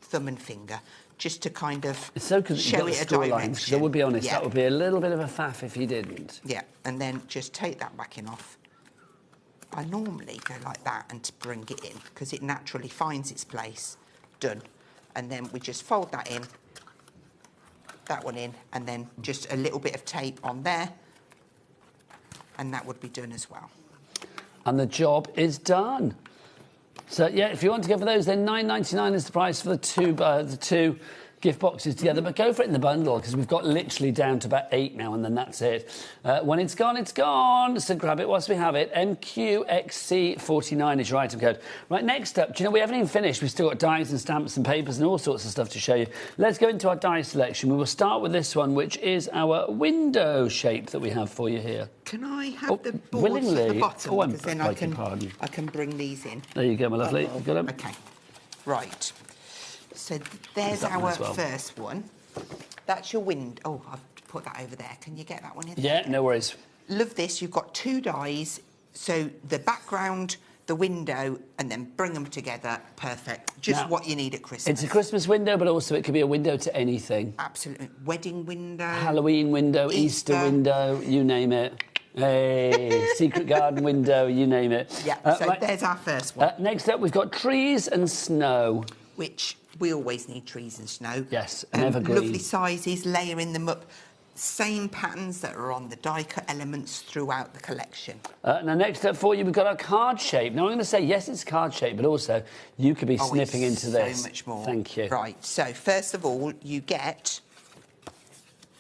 thumb and finger, just to kind of It's so good that show you've it a got the direction. lines. I would be honest, Yeah. that would be a little bit of a faff if you didn't. Yeah, and then just take that backing off. I normally go like that and to bring it in because it naturally finds its place. Done. And then we just fold that in, that one in, and then just a little bit of tape on there, and that would be done as well. And the job is done. So, yeah, if you want to go for those, then $9.99 is the price for the two gift boxes together. But go for it in the bundle, because we've got literally down to about 8 now, and then that's it. When it's gone, it's gone. So grab it whilst we have it. MQXC49 is your item code. Right, next up, do you know, we haven't even finished. We've still got dies and stamps and papers and all sorts of stuff to show you. Let's go into our die selection. We will start with this one, which is our window shape that we have for you here. Can I have the boards willingly. at the bottom? Oh, because then I can bring these in. There you go, my lovely. You've got them. Okay. Right. So there's That one our as well. first one. That's your window. Oh, I've put that over there. Can you get that one in? Yeah, no worries. Love this. You've got 2 dies. So the background, the window, and then bring them together. Perfect. Just Now, what you need at Christmas. It's a Christmas window, but also it could be a window to anything. Absolutely. Wedding window. Halloween window, Easter window, you name it. Hey, secret garden window, you name it. Yeah, so right. there's our first one. Next up, we've got trees and snow. Which we always need trees and snow. Yes, an evergreen. Lovely sizes, layering them up. Same patterns that are on the die cut elements throughout the collection. Now, next up for you, we've got our card shape. Now, I'm going to say, yes, it's card shape, but also you could be snipping it's into this. So much more. Thank you. Right, so first of all, you get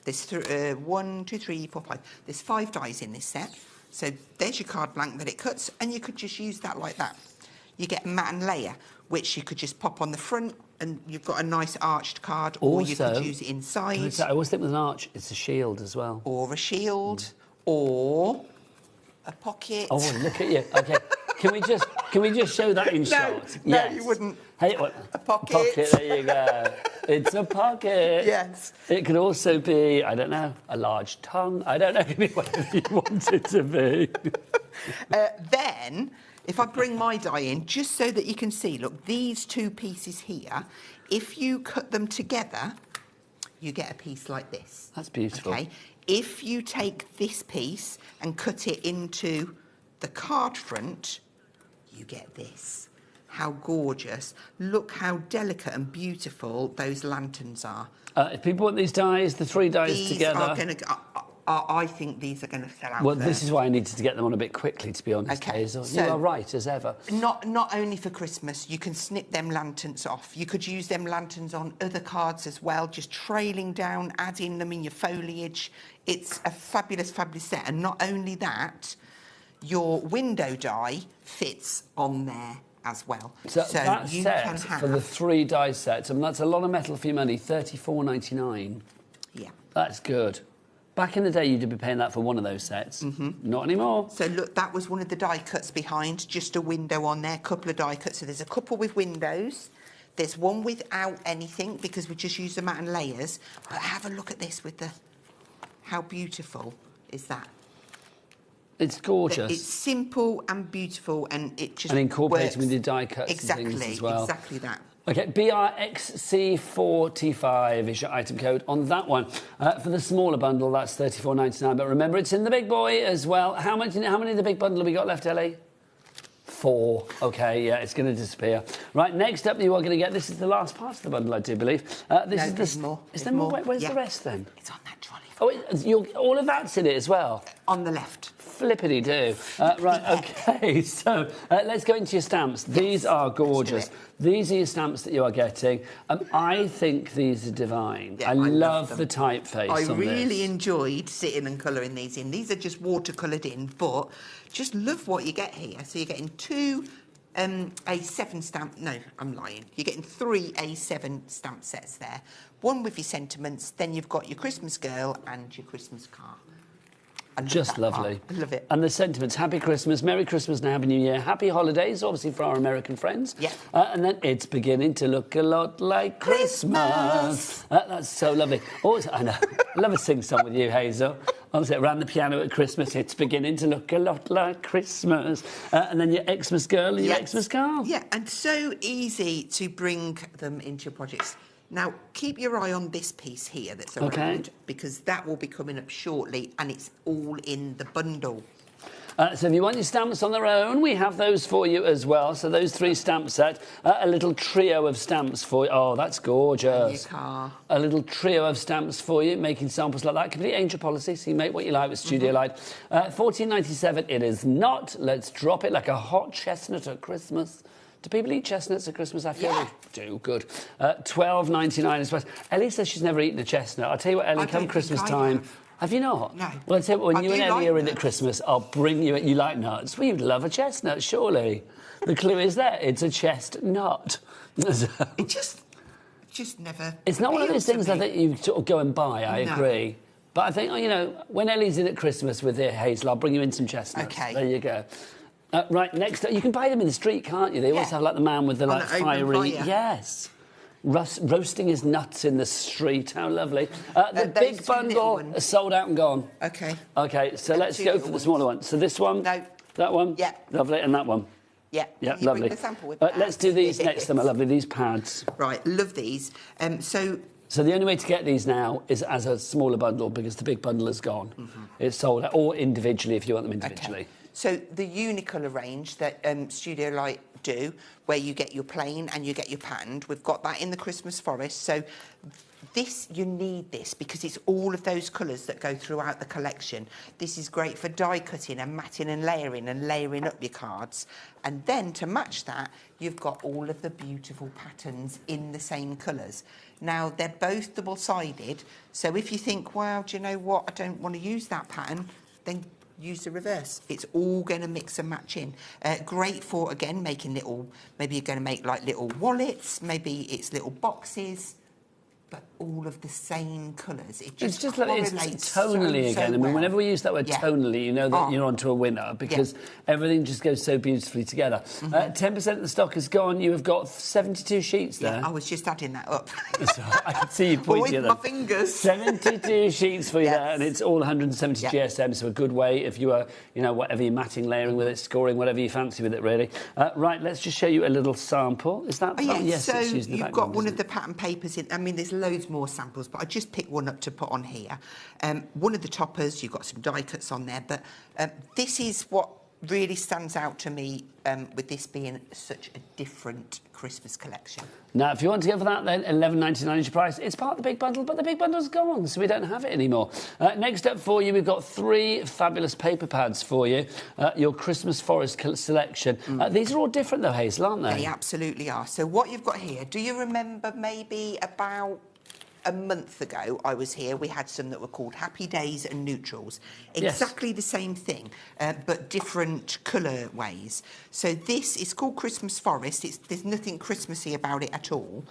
this 1, 2, 3, 4, 5. There's 5 dies in this set. So there's your card blank that it cuts, and you could just use that like that. You get a matte and layer, which you could just pop on the front, and you've got a nice arched card, or you could use it inside. I always think with an arch, it's a shield as well. Or a shield, or a pocket. Oh, look at you. OK. Can we just show that in shot? No, Yes. you wouldn't. Hey, what? A pocket. Pocket, there you go. It's a pocket. Yes. It could also be, I don't know, a large tongue. I don't know, whatever you want it to be. Then, if I bring my die in, just so that you can see, look, these 2 pieces here, if you cut them together, you get a piece like this. That's beautiful. Okay. If you take this piece and cut it into the card front, you get this. How gorgeous. Look how delicate and beautiful those lanterns are. If people want these dies, the 3 dies These together... are going to... I think these are going to sell out. Well, first. this is why I needed to get them on a bit quickly, to be honest, Hazel. so- You are right, as ever. Not only for Christmas, you can snip them lanterns off. You could use them lanterns on other cards as well, just trailing down, adding them in your foliage. It's a fabulous, fabulous set. And not only that, your window die fits on there as well. So that you set can have... for the 3 die sets, I mean, that's a lot of metal for your money, $34.99. Yeah. That's good. Back in the day, you'd be paying that for one of those sets. Mm-hmm. Not anymore. So look, that was one of the die cuts behind, just a window on there, couple of die cuts. So there's a couple with windows. There's one without anything because we just use the matte and layers. But have a look at this with the... How beautiful is that? It's gorgeous. It's simple and beautiful, and it just and incorporated works. with the die cuts and things as well. Exactly that. OK, BRXC45 is your item code on that one. For the smaller bundle, that's $34.99. But remember, it's in the big boy as well. How many of the big bundle have we got left, Ellie? 4. OK, yeah, it's going to disappear. Right, next up, you are going to get... This is the last part of the bundle, I do believe. There's more. Is there more? Where's the rest, then? It's on that trolley. Oh, all of that's in it as well? On the left. flippity do. Right, OK, so let's go into your stamps. These are gorgeous. These are your stamps that you are getting. I think these are divine. Yeah, I love the typeface I on really this. enjoyed sitting and colouring these in. These are just watercoloured in, but just love what you get here. So you're getting two A7 stamp. No, I'm lying. You're getting three A7 stamp sets there. One with your sentiments, then you've got your Christmas girl and your Christmas car. Just lovely. I love it. And the sentiments, Happy Christmas, Merry Christmas and Happy New Year, Happy Holidays, obviously for our American friends. Yeah. And then it's beginning to look a lot like Christmas. That's so lovely. Always, I know, I love a sing-song with you, Hazel. Honestly, around the piano at Christmas, it's beginning to look a lot like Christmas. And then your Xmas girl and your Xmas car. Yeah, and so easy to bring them into your projects. Now, keep your eye on this piece here that's around, because that will be coming up shortly, and it's all in the bundle. So if you want your stamps on their own, we have those for you as well. So those three stamp set, a little trio of stamps for you. Oh, that's gorgeous. Your car. A little trio of stamps for you, making samples like that. Complete angel policy, so you make what you like with Studio Light. $14.97 it is not. Let's drop it like a hot chestnut at Christmas. Do people eat chestnuts at Christmas? I feel they do. Good. $12.99 is price. Ellie says she's never eaten a chestnut. I'll tell you what, Ellie, come Christmas time. Have you not? No. Well, I'll tell you what, when you and Ellie like are in at Christmas, I'll bring you... You like nuts? Well, you'd love a chestnut, surely. The clue is there. It's a chestnut. It just never... It's not one of those things I think you sort of go and buy, I No. agree. But I think, you know, when Ellie's in at Christmas with her Hazel, I'll bring you in some chestnuts. OK. There you go. Right, next up, you can buy them in the street, can't you? They always have, like, the man with the, like, fiery... fire. Yes. Roasting his nuts in the street. How lovely. The big bundle is sold out and gone. OK. OK, so let's go for the smaller one. So this one, that one, lovely, and that one. Yeah, yeah, you lovely. Bring the sample with let's do these next to my lovely, these pads. Right, love these. So the only way to get these now is as a smaller bundle, because the big bundle is gone. It's sold out, or individually if you want them individually. Okay. So the Unicolor range that Studio Light do, where you get your plain and you get your patterned, we've got that in the Christmas Forest. So this, you need this because it's all of those colours that go throughout the collection. This is great for die cutting and matting and layering up your cards. And then to match that, you've got all of the beautiful patterns in the same colours. Now, they're both double-sided, so if you think, well, do you know what, I don't want to use that pattern, then use the reverse. It's all going to mix and match in. Great for, again, making little, maybe you're going to make like little wallets, maybe it's little boxes, but all of the same colours. It just it's like it's tonally so again. I mean, well. whenever we use that word tonally, you know that you're onto a winner because everything just goes so beautifully together. 10% of the stock is gone. You have got 72 sheets there. Yeah, I was just adding that up. So I can see you pointing at them. With my fingers. 72 sheets for you there, and it's all 170 GSM, so a good way if you are, you know, whatever you're matting, layering with it, scoring, whatever you fancy with it, really. Right, let's just show you a little sample. Is that... yes, so it's using the you've got background, one of the pattern papers in. I mean, there's loads more samples, but I just picked one up to put on here. One of the toppers, you've got some die cuts on there, but this is what really stands out to me with this being such a different Christmas collection. Now, if you want to go for that, then $11.99 is your price. It's part of the big bundle, but the big bundle's gone, so we don't have it anymore. Next up for you, we've got 3 fabulous paper pads for you. Your Christmas Forest selection. These are all different, though, Hazel, aren't they? They absolutely are. So what you've got here, do you remember maybe about a month ago I was here, we had some that were called Happy Days and Neutrals. Exactly the same thing, but different colour ways. So this is called Christmas Forest. There's nothing Christmassy about it at all.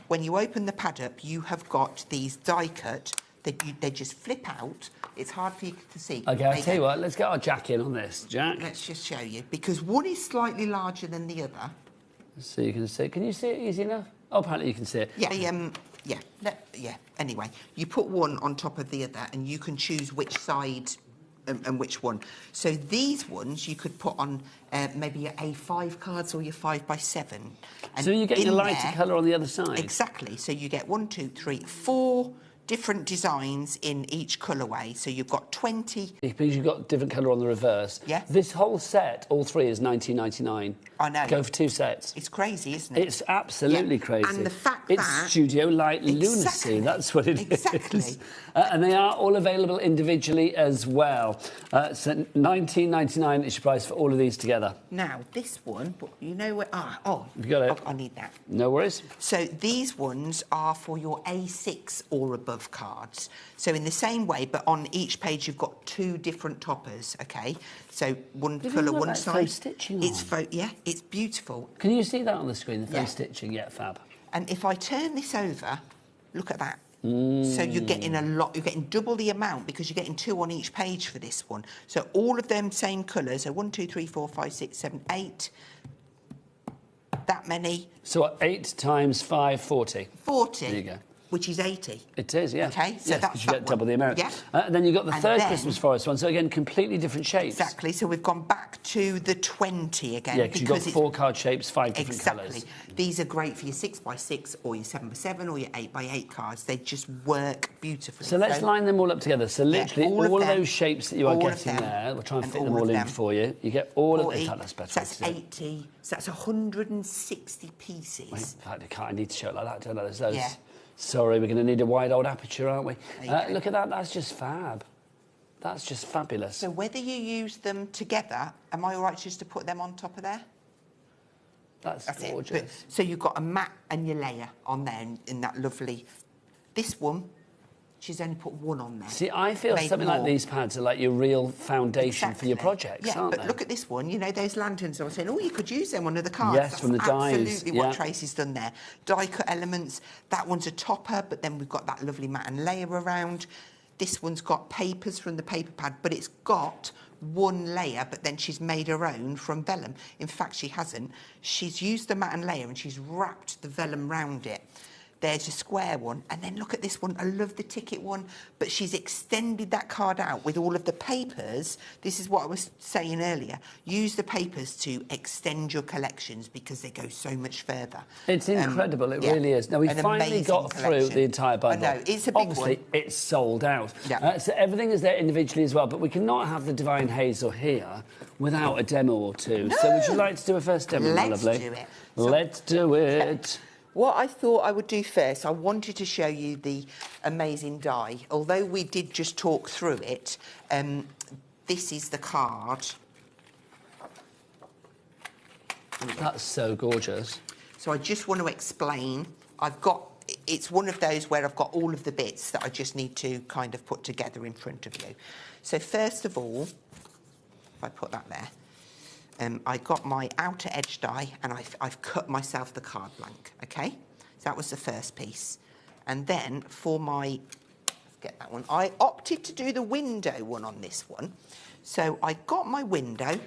When you open the pad up, you have got these die cut that they just flip out. It's hard for you to see. OK, I'll tell you what, let's get our Jack in on this. Jack? Let's just show you, because one is slightly larger than the other. So you can see it. Can you see it easy enough? Oh, apparently you can see it. Yeah, anyway, you put one on top of the other and you can choose which side and which one. So these ones you could put on maybe your A5 cards or your 5x7. And so you get your lighter colour on the other side? Exactly. So you get 1, 2, 3, 4 different designs in each colourway. So you've got 20. Because you've got different colour on the reverse. Yeah. This whole set, all 3, is $19.99. I know. Go for 2 sets. It's crazy, isn't it? It's absolutely crazy. And the fact it's that... Studio Light lunacy, that's what it is. Exactly. And they are all available individually as well. So $19.99 is your price for all of these together. Now, this one, you know where... You got it. I need that. No worries. So these ones are for your A6 or above cards. So in the same way, but on each page you've got 2 different toppers, OK? So one colour, one side. Faux stitching it's it's beautiful. Can you see that on the screen, the faux stitching? Yeah, fab. And if I turn this over, look at that. So you're getting you're getting double the amount because you're getting 2 on each page for this one. So all of them same colours, so 1, 2, 3, 4, 5, 6, 7, 8. That many. So what, 8 times 5, 40. 40. There you go. Which is 80. It is, yeah. OK, so yes, that's you get double the amount. Yeah. Then you've got the third then, Christmas forest one, so again, completely different shapes. Exactly, so we've gone back to the 20 again. Yeah, because you've got 4 card shapes, 5 different exactly. colours. These are great for your 6x6 or your 7x7 or your 8x8 cards. They just work beautifully. So let's line them all up together. So literally all of those shapes that you are getting there, we'll try and fit them all in for you. You get all 40, of that's better. So that's 80, so that's 160 pieces. Wait, I need to show it like that, don't I? There's those. Yeah. Sorry, we're going to need a wide old aperture, aren't we? Look at that, that's just fab. That's just fabulous. So whether you use them together, am I all right just to put them on top of there? That's gorgeous. So you've got a mat and your layer on there in that lovely... This one, she's only put 1 on there. See, I feel something like these pads are like your real foundation for your projects, aren't but they? look at this one. You know, those lanterns I was saying, oh, you could use them on other cards. Yes, That's from the dies. absolutely what Tracy's done there. Die cut elements. That one's a topper, but then we've got that lovely mat and layer around. This one's got papers from the paper pad, but it's got 1 layer, but then she's made her own from vellum. In fact, she hasn't. She's used the mat and layer and she's wrapped the vellum round it. There's a square one. And then look at this one. I love the ticket one. But she's extended that card out with all of the papers. This is what I was saying earlier. Use the papers to extend your collections because they go so much further. It's incredible. It really is. Now, we finally got through the entire bundle. I know. It's a big Obviously, one. it's sold out. Yeah. So everything is there individually as well. But we cannot have the Divine Hazel here without a demo or two. No. So would you like to do a first demo, my lovely? Let's do it. Let's do it. What I thought I would do first, I wanted to show you the amazing die. Although we did just talk through it, this is the card. That's so gorgeous. So I just want to explain. It's one of those where I've got all of the bits that I just need to kind of put together in front of you. So first of all, if I put that there, I got my outer edge die and I've cut myself the card blank, OK? So that was the first piece. And then for my, get that one, I opted to do the window one on this one. So I got my window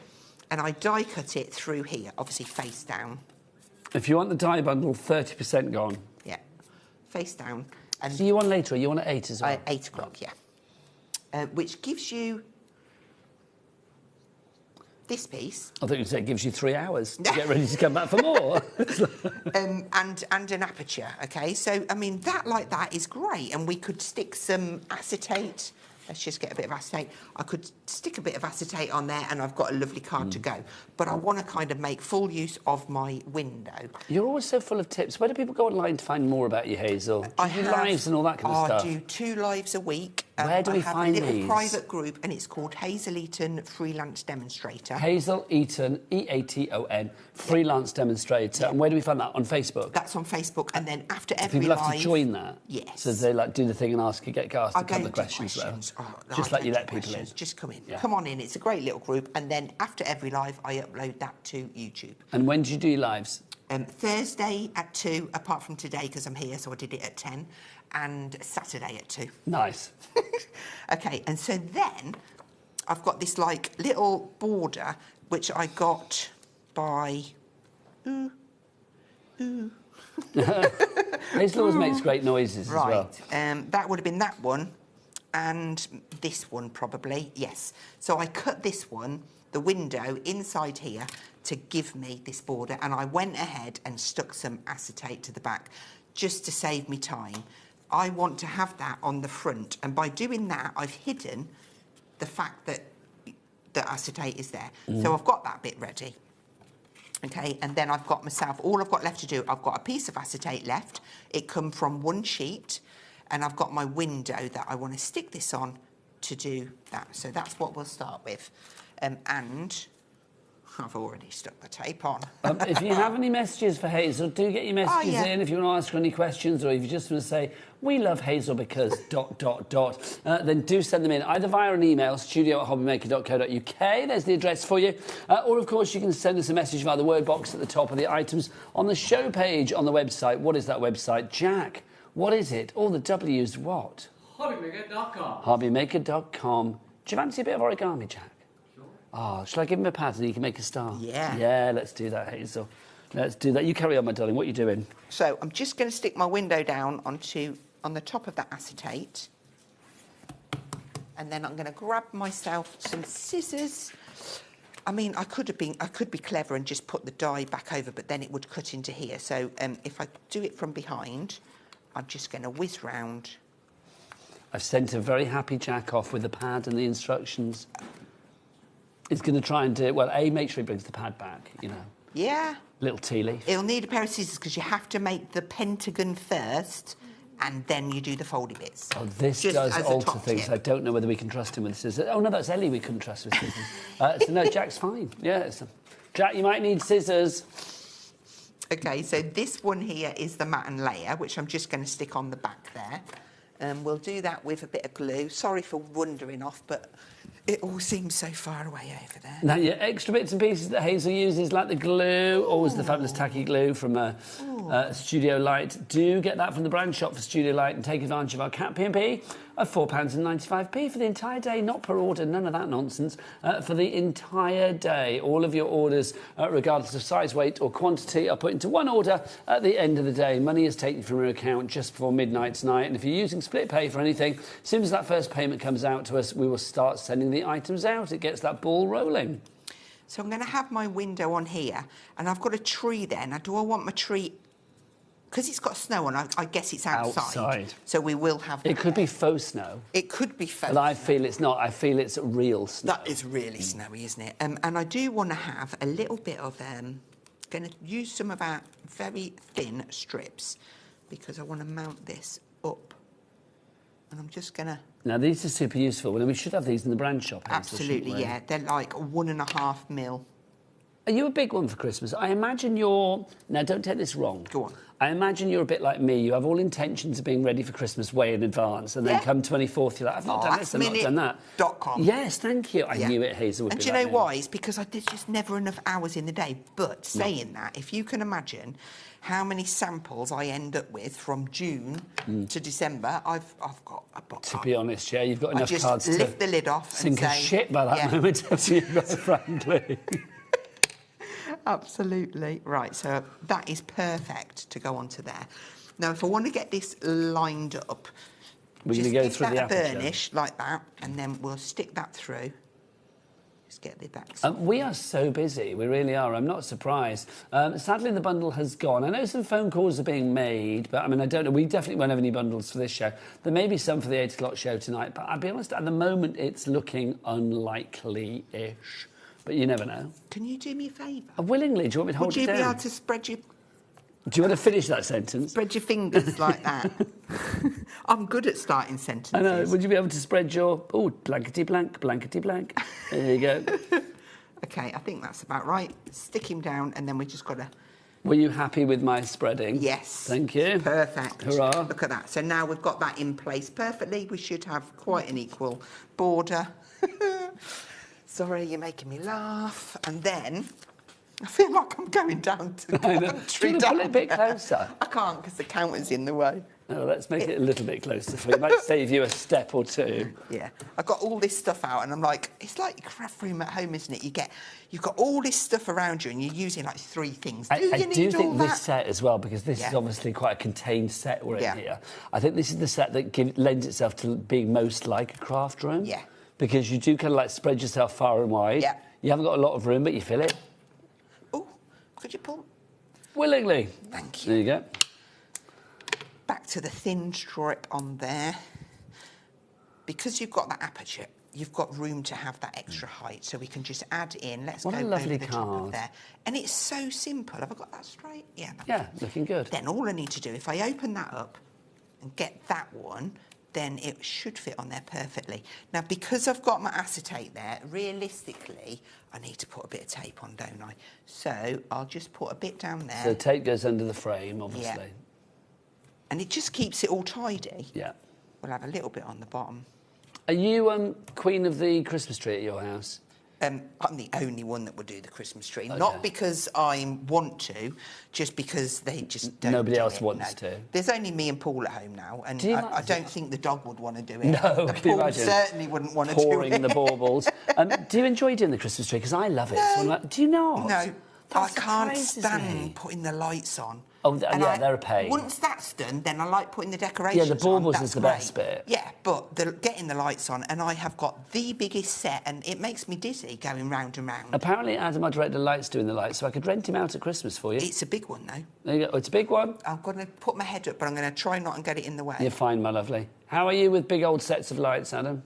and I die cut it through here, obviously face down. If you want the die bundle, 30% gone. Yeah, face down. And so you want later, or you want at 8 as well? 8 o'clock, yeah. Which gives you this piece. I thought you'd say it gives you 3 hours to get ready to come back for more. and an aperture, OK? So, I mean, that like that is great. And we could stick some acetate. Let's just get a bit of acetate. I could stick a bit of acetate on there and I've got a lovely card to go. But I want to kind of make full use of my window. You're always so full of tips. Where do people go online to find more about you, Hazel? Do you do lives and all that kind of stuff? I do 2 lives a week. Where do we find these? I have a little these? private group and it's called Hazel Eaton Freelance Demonstrator. Hazel Eaton, E-A-T-O-N, Freelance Demonstrator. Yeah. And where do we find that? On Facebook? That's on Facebook. And then after every live... People have to join that? Yes. So they like do the thing and ask you, get asked a couple of questions. Just like you let people in. Just come in. Yeah. Come on in. It's a great little group. And then after every live, I upload that to YouTube. And when do you do your lives? Thursday at 2, apart from today, because I'm here, so I did it at 10, and Saturday at 2. Nice. OK, and so then I've got this, like, little border, which I got by... Hazel always makes great noises as well. Right, that would have been that one, and this one probably, yes. So I cut this one, the window, inside here, to give me this border, and I went ahead and stuck some acetate to the back just to save me time. I want to have that on the front, and by doing that, I've hidden the fact that the acetate is there. So I've got that bit ready. OK, and then I've got myself, all I've got left to do, I've got a piece of acetate left. It come from 1 sheet, and I've got my window that I want to stick this on to do that. So that's what we'll start with. And I've already stuck the tape on. If you have any messages for Hazel, do get your messages in. If you want to ask her any questions, or if you just want to say, we love Hazel because ... then do send them in, either via an email, studio@hobbymaker.co.uk, there's the address for you, or of course you can send us a message via the word box at the top of the items on the show page on the website. What is that website? Jack, what is it? All the W's what? HobbyMaker.com. HobbyMaker.com. Do you fancy a bit of origami, Jack? Oh, shall I give him a pad and he can make a star? Yeah. Yeah, let's do that, Hazel. Let's do that. You carry on, my darling. What are you doing? So I'm just going to stick my window down on the top of that acetate. And then I'm going to grab myself some scissors. I mean, I could be clever and just put the die back over, but then it would cut into here. So if I do it from behind, I'm just going to whiz round. I've sent a very happy Jack off with the pad and the instructions. He's going to try and do it. Well, make sure he brings the pad back, you know. Yeah. Little tea leaf. It'll need a pair of scissors because you have to make the pentagon first and then you do the foldy bits. Oh, this Just does as a alter top things. tip. I don't know whether we can trust him with scissors. Oh, no, that's Ellie we couldn't trust with scissors. So, no, Jack's fine. Yeah. Jack, you might need scissors. OK, so this one here is the matte and layer, which I'm just going to stick on the back there. We'll do that with a bit of glue. Sorry for wandering off, but it all seems so far away over there. Now, your extra bits and pieces that Hazel uses, like the glue, always the fabulous tacky glue from Studio Light. Do get that from the brand shop for Studio Light and take advantage of our Cat P&P of £4.95 for the entire day, not per order, none of that nonsense, for the entire day. All of your orders, regardless of size, weight or quantity, are put into one order at the end of the day. Money is taken from your account just before midnight tonight, and if you're using split pay for anything, as soon as that first payment comes out to us, we will start sending the items out. It gets that ball rolling. So I'm going to have my window on here, and I've got a tree there. Now, do I want my tree... Because it's got snow on, I guess it's outside. So we will have... It could be faux snow. It could be faux But I feel it's not. I feel it's real snow. That is really snowy, isn't it? And I do want to have a little bit of... going to use some of our very thin strips because I want to mount this up. And I'm just going to... Now, these are super useful. Well, we should have these in the brand shop. Absolutely, yeah. They're like 1.5 mil. Are you a big one for Christmas? I imagine you're... Now, don't take this wrong. Go on. I imagine you're a bit like me. You have all intentions of being ready for Christmas way in advance, and then come 24th, you're like, I've not done this, I've not done that. .com. Yes, thank you. I knew it, Hazel would and be do you like know me. why? It's because there's just never enough hours in the day. But saying that, if you can imagine how many samples I end up with from June to December, I've got a box. To be honest, yeah, you've got enough cards to lift the lid off sink and a say, shit by that moment, haven't you, quite frankly? Absolutely. Right, so that is perfect to go onto there. Now, if I want to get this lined up, we're going to go through the aperture. Burnish like that, and then we'll stick that through. Just get the back. We are so busy, we really are. I'm not surprised. Sadly, the bundle has gone. I know some phone calls are being made, but I mean, I don't know. We definitely won't have any bundles for this show. There may be some for the 8 o'clock show tonight, but I'll be honest, at the moment, it's looking unlikely-ish. But you never know. Can you do me a favour? Willingly. Do you want me to hold it down? Would you be able to spread your... Do you want to finish that sentence? Spread your fingers like that. I'm good at starting sentences. I know. Would you be able to spread your... Oh, blankety-blank, blankety-blank. There you go. OK, I think that's about right. Stick him down, and then we just got to... Were you happy with my spreading? Yes. Thank you. Perfect. Hurrah. Look at that. So now we've got that in place perfectly. We should have quite an equal border. Sorry, you're making me laugh. And then I feel like I'm going down to the country. Pull it a bit closer. I can't because the counter's in the way. Oh, let's make it a little bit closer for you. It might save you a step or two. Yeah. I've got all this stuff out and I'm like, it's like your craft room at home, isn't it? You've got all this stuff around you and you're using like 3 things. I do think this set as well, because this is obviously quite a contained set we're in here. I think this is the set that lends itself to being most like a craft room. Yeah. Because you do kind of like spread yourself far and wide. Yeah. You haven't got a lot of room, but you fill it. Oh, could you pull? Willingly. Thank you. There you go. Back to the thin strip on there. Because you've got that aperture, you've got room to have that extra height, so we can just add in. Let's What go a lovely over the top card. of there. And it's so simple. Have I got that straight? Yeah. Yeah, looking good. Then all I need to do, if I open that up and get that one, then it should fit on there perfectly. Now, because I've got my acetate there, realistically, I need to put a bit of tape on, don't I? So I'll just put a bit down there. So the tape goes under the frame, obviously. Yeah. And it just keeps it all tidy. Yeah. We'll have a little bit on the bottom. Are you queen of the Christmas tree at your house? I'm the only one that would do the Christmas tree. Okay. Not because I want to, just because they just don't. Nobody else wants to. There's only me and Paul at home now, and I don't think the dog would want to do it. No, can you Paul imagine? Certainly wouldn't want to do it. Pouring the baubles. Do you enjoy doing the Christmas tree? Because I love it. No. So like, do you not? No, I can't surprises stand me. putting the lights on. Oh, yeah, they're a pain. Once that's done, then I like putting the decorations Yeah, the baubles on. is the best bit. Yeah, but getting the lights on, and I have got the biggest set, and it makes me dizzy going round and round. Apparently, Adam, our director, likes doing the lights, so I could rent him out at Christmas for you. It's a big one, though. There you go. Oh, it's a big one? I'm going to put my head up, but I'm going to try not and get it in the way. You're fine, my lovely. How are you with big old sets of lights, Adam?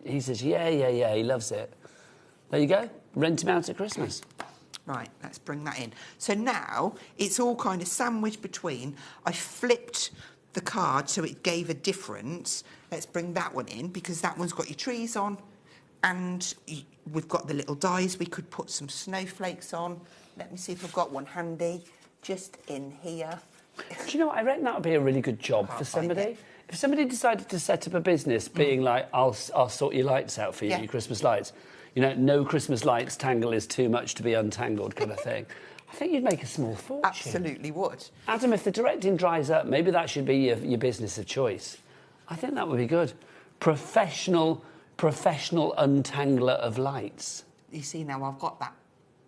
He says, yeah, he loves it. There you go. Rent him out at Christmas. Right, let's bring that in. So now it's all kind of sandwiched between. I flipped the card so it gave a difference. Let's bring that one in because that one's got your trees on, and we've got the little dies. We could put some snowflakes on. Let me see if I've got one handy just in here. Do you know what? I reckon that would be a really good job for somebody. If somebody decided to set up a business being like, I'll sort your lights out for you, your Christmas lights. You know, no Christmas lights, tangle is too much to be untangled kind of thing. I think you'd make a small fortune. Absolutely would. Adam, if the directing dries up, maybe that should be your business of choice. I think that would be good. Professional untangler of lights. You see, now I've got that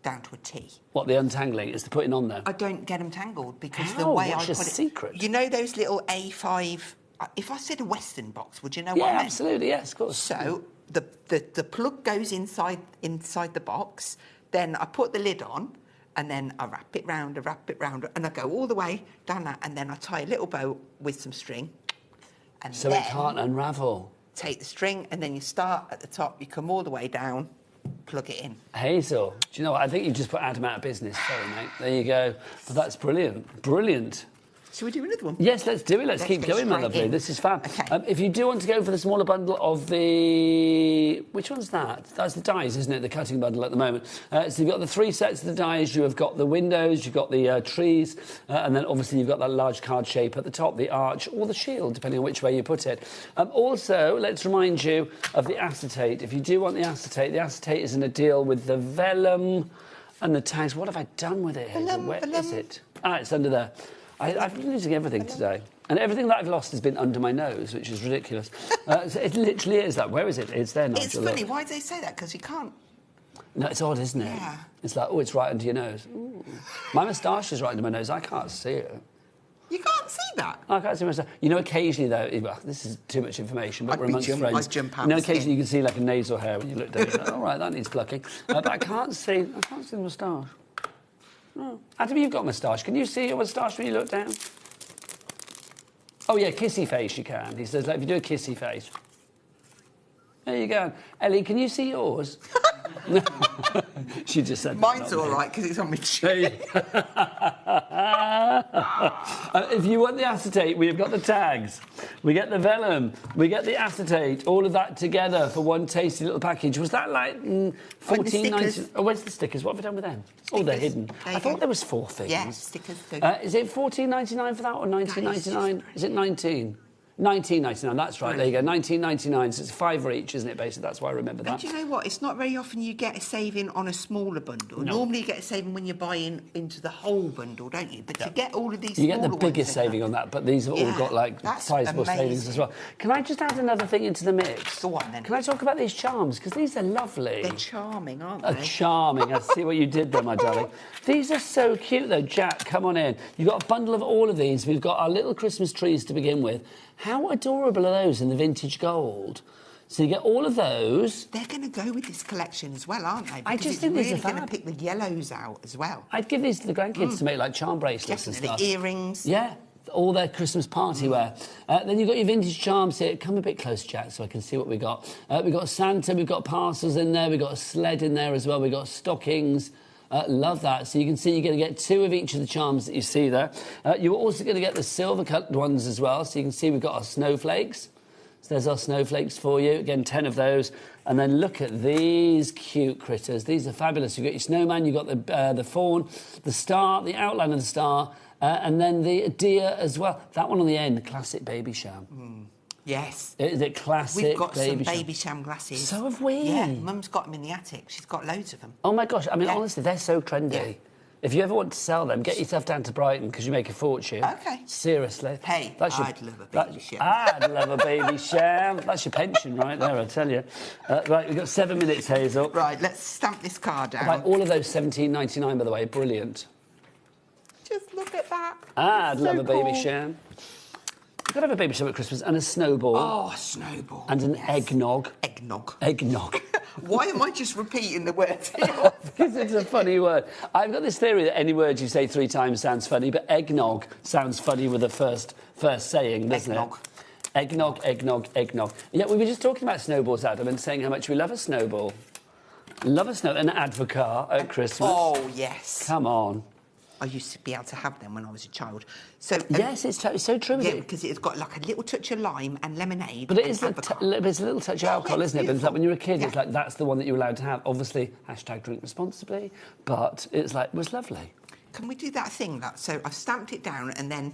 down to a T. What, the untangling is the putting on there? I don't get them tangled because How? the way What's I your put secret? it... You know those little A5... If I said a Western box, would you know what I meant? Yeah, absolutely, yes, of course. So the plug goes inside the box, then I put the lid on, and then I wrap it round, and I go all the way down that, and then I tie a little bow with some string. And so it can't unravel. Take the string, and then you start at the top, you come all the way down, plug it in. Hazel, do you know what? I think you just put Adam out of business. Sorry, mate. There you go. Well, that's brilliant. Brilliant. Shall we do another one? Yes, let's do it. Let's keep going, my lovely. This is fab. Okay. If you do want to go for the smaller bundle of the... Which one's that? That's the dies, isn't it? The cutting bundle at the moment. So you've got the 3 sets of the dies. You have got the windows. You've got the trees. And then, obviously, you've got that large card shape at the top, the arch, or the shield, depending on which way you put it. Also, let's remind you of the acetate. If you do want the acetate is in a deal with the vellum and the tags. What have I done with it, Hazel? Where is it? Ah, it's under there. I've been losing everything today. And everything that I've lost has been under my nose, which is ridiculous. So it literally is that. Where is it? It's there, Nigel. It's funny. Look. Why do they say that? Because you can't... No, it's odd, isn't it? Yeah. It's like, oh, it's right under your nose. Ooh. My moustache is right under my nose. I can't see it. You can't see that? I can't see myself. You know, occasionally, though, well, this is too much information, but we're amongst friends. I'd jump out. You know, occasionally you can see, like, a nasal hair when you look down. Like, all right, that needs plucking. But I can't see the moustache. Oh. Adam, you've got a moustache. Can you see your moustache when you look down? Oh, yeah, kissy face you can. He says, like, if you do a kissy face. There you go. Ellie, can you see yours? She just said mine's all right because it's on my chin. If you want the acetate, we've got the tags. We get the vellum. We get the acetate. All of that together for one tasty little package. Was that like $14.90? Oh, where's the stickers? What have we done with them? Stickers. Oh, they're hidden. I thought there was 4 things. Yeah, stickers too. Is it $14.99 for that or $19.99? Is it 19? $19.99, that's right, there you go, $19.99, so it's $5 each, isn't it, basically? That's why I remember that. And do you know what? It's not very often you get a saving on a smaller bundle. No. Normally you get a saving when you're buying into the whole bundle, don't you? But to get all of these you get the biggest saving on that, but these have all got, like, sizable savings as well. Can I just add another thing into the mix? Go on, then. Can I talk about these charms? Because these are lovely. They're charming, aren't they? Charming. I see what you did there, my darling. These are so cute, though. Jack, come on in. You've got a bundle of all of these. We've got our little Christmas trees to begin with. How adorable are those in the vintage gold? So you get all of those. They're going to go with this collection as well, aren't they? Because I just think really these are going to pick the yellows out as well. I'd give these to the grandkids to make like charm bracelets and stuff. Earrings. Yeah, all their Christmas party wear. Then you've got your vintage charms here. Come a bit close, Jack, so I can see what we got. We've got Santa, we've got parcels in there, we've got a sled in there as well, we've got stockings. Love that. So you can see you're going to get 2 of each of the charms that you see there. You're also going to get the silver-coloured ones as well. So you can see we've got our snowflakes. So there's our snowflakes for you. Again, 10 of those. And then look at these cute critters. These are fabulous. You've got your snowman, you've got the fawn, the star, the outline of the star, and then the deer as well. That one on the end, classic baby sham. Yes. Is it classic? We've got baby some baby sham glasses. So have we. Yeah, Mum's got them in the attic. She's got loads of them. Oh my gosh! I mean, honestly, they're so trendy. Yeah. If you ever want to sell them, get yourself down to Brighton because you make a fortune. Okay. Seriously. Hey, I'd love a baby sham. I'd love a baby sham. That's your pension right there, I tell you. Right, we've got 7 minutes, Hazel. Right, let's stamp this card down. Right, all of those $17.99, by the way. Brilliant. Just look at that. I'd love a baby cool. sham. You've got to have a baby sham at Christmas and a snowball. Oh, a snowball. And an eggnog. Eggnog. Eggnog. Why am I just repeating the word? Because it's a funny word. I've got this theory that any word you say 3 times sounds funny, but eggnog sounds funny with the first saying, doesn't eggnog. It? Eggnog, eggnog, eggnog. Yeah, we were just talking about snowballs, Adam, and saying how much we love a snowball. Love a an advocar at Christmas. Oh, yes. Come on. I used to be able to have them when I was a child. So yes, it's so true. Yeah, because it's got like a little touch of lime and lemonade. But it's a little touch of alcohol, isn't it? But it's like when you're a kid, it's like that's the one that you're allowed to have. Obviously, #drink responsibly. But it's like it was lovely. Can we do that thing? So I've stamped it down and then.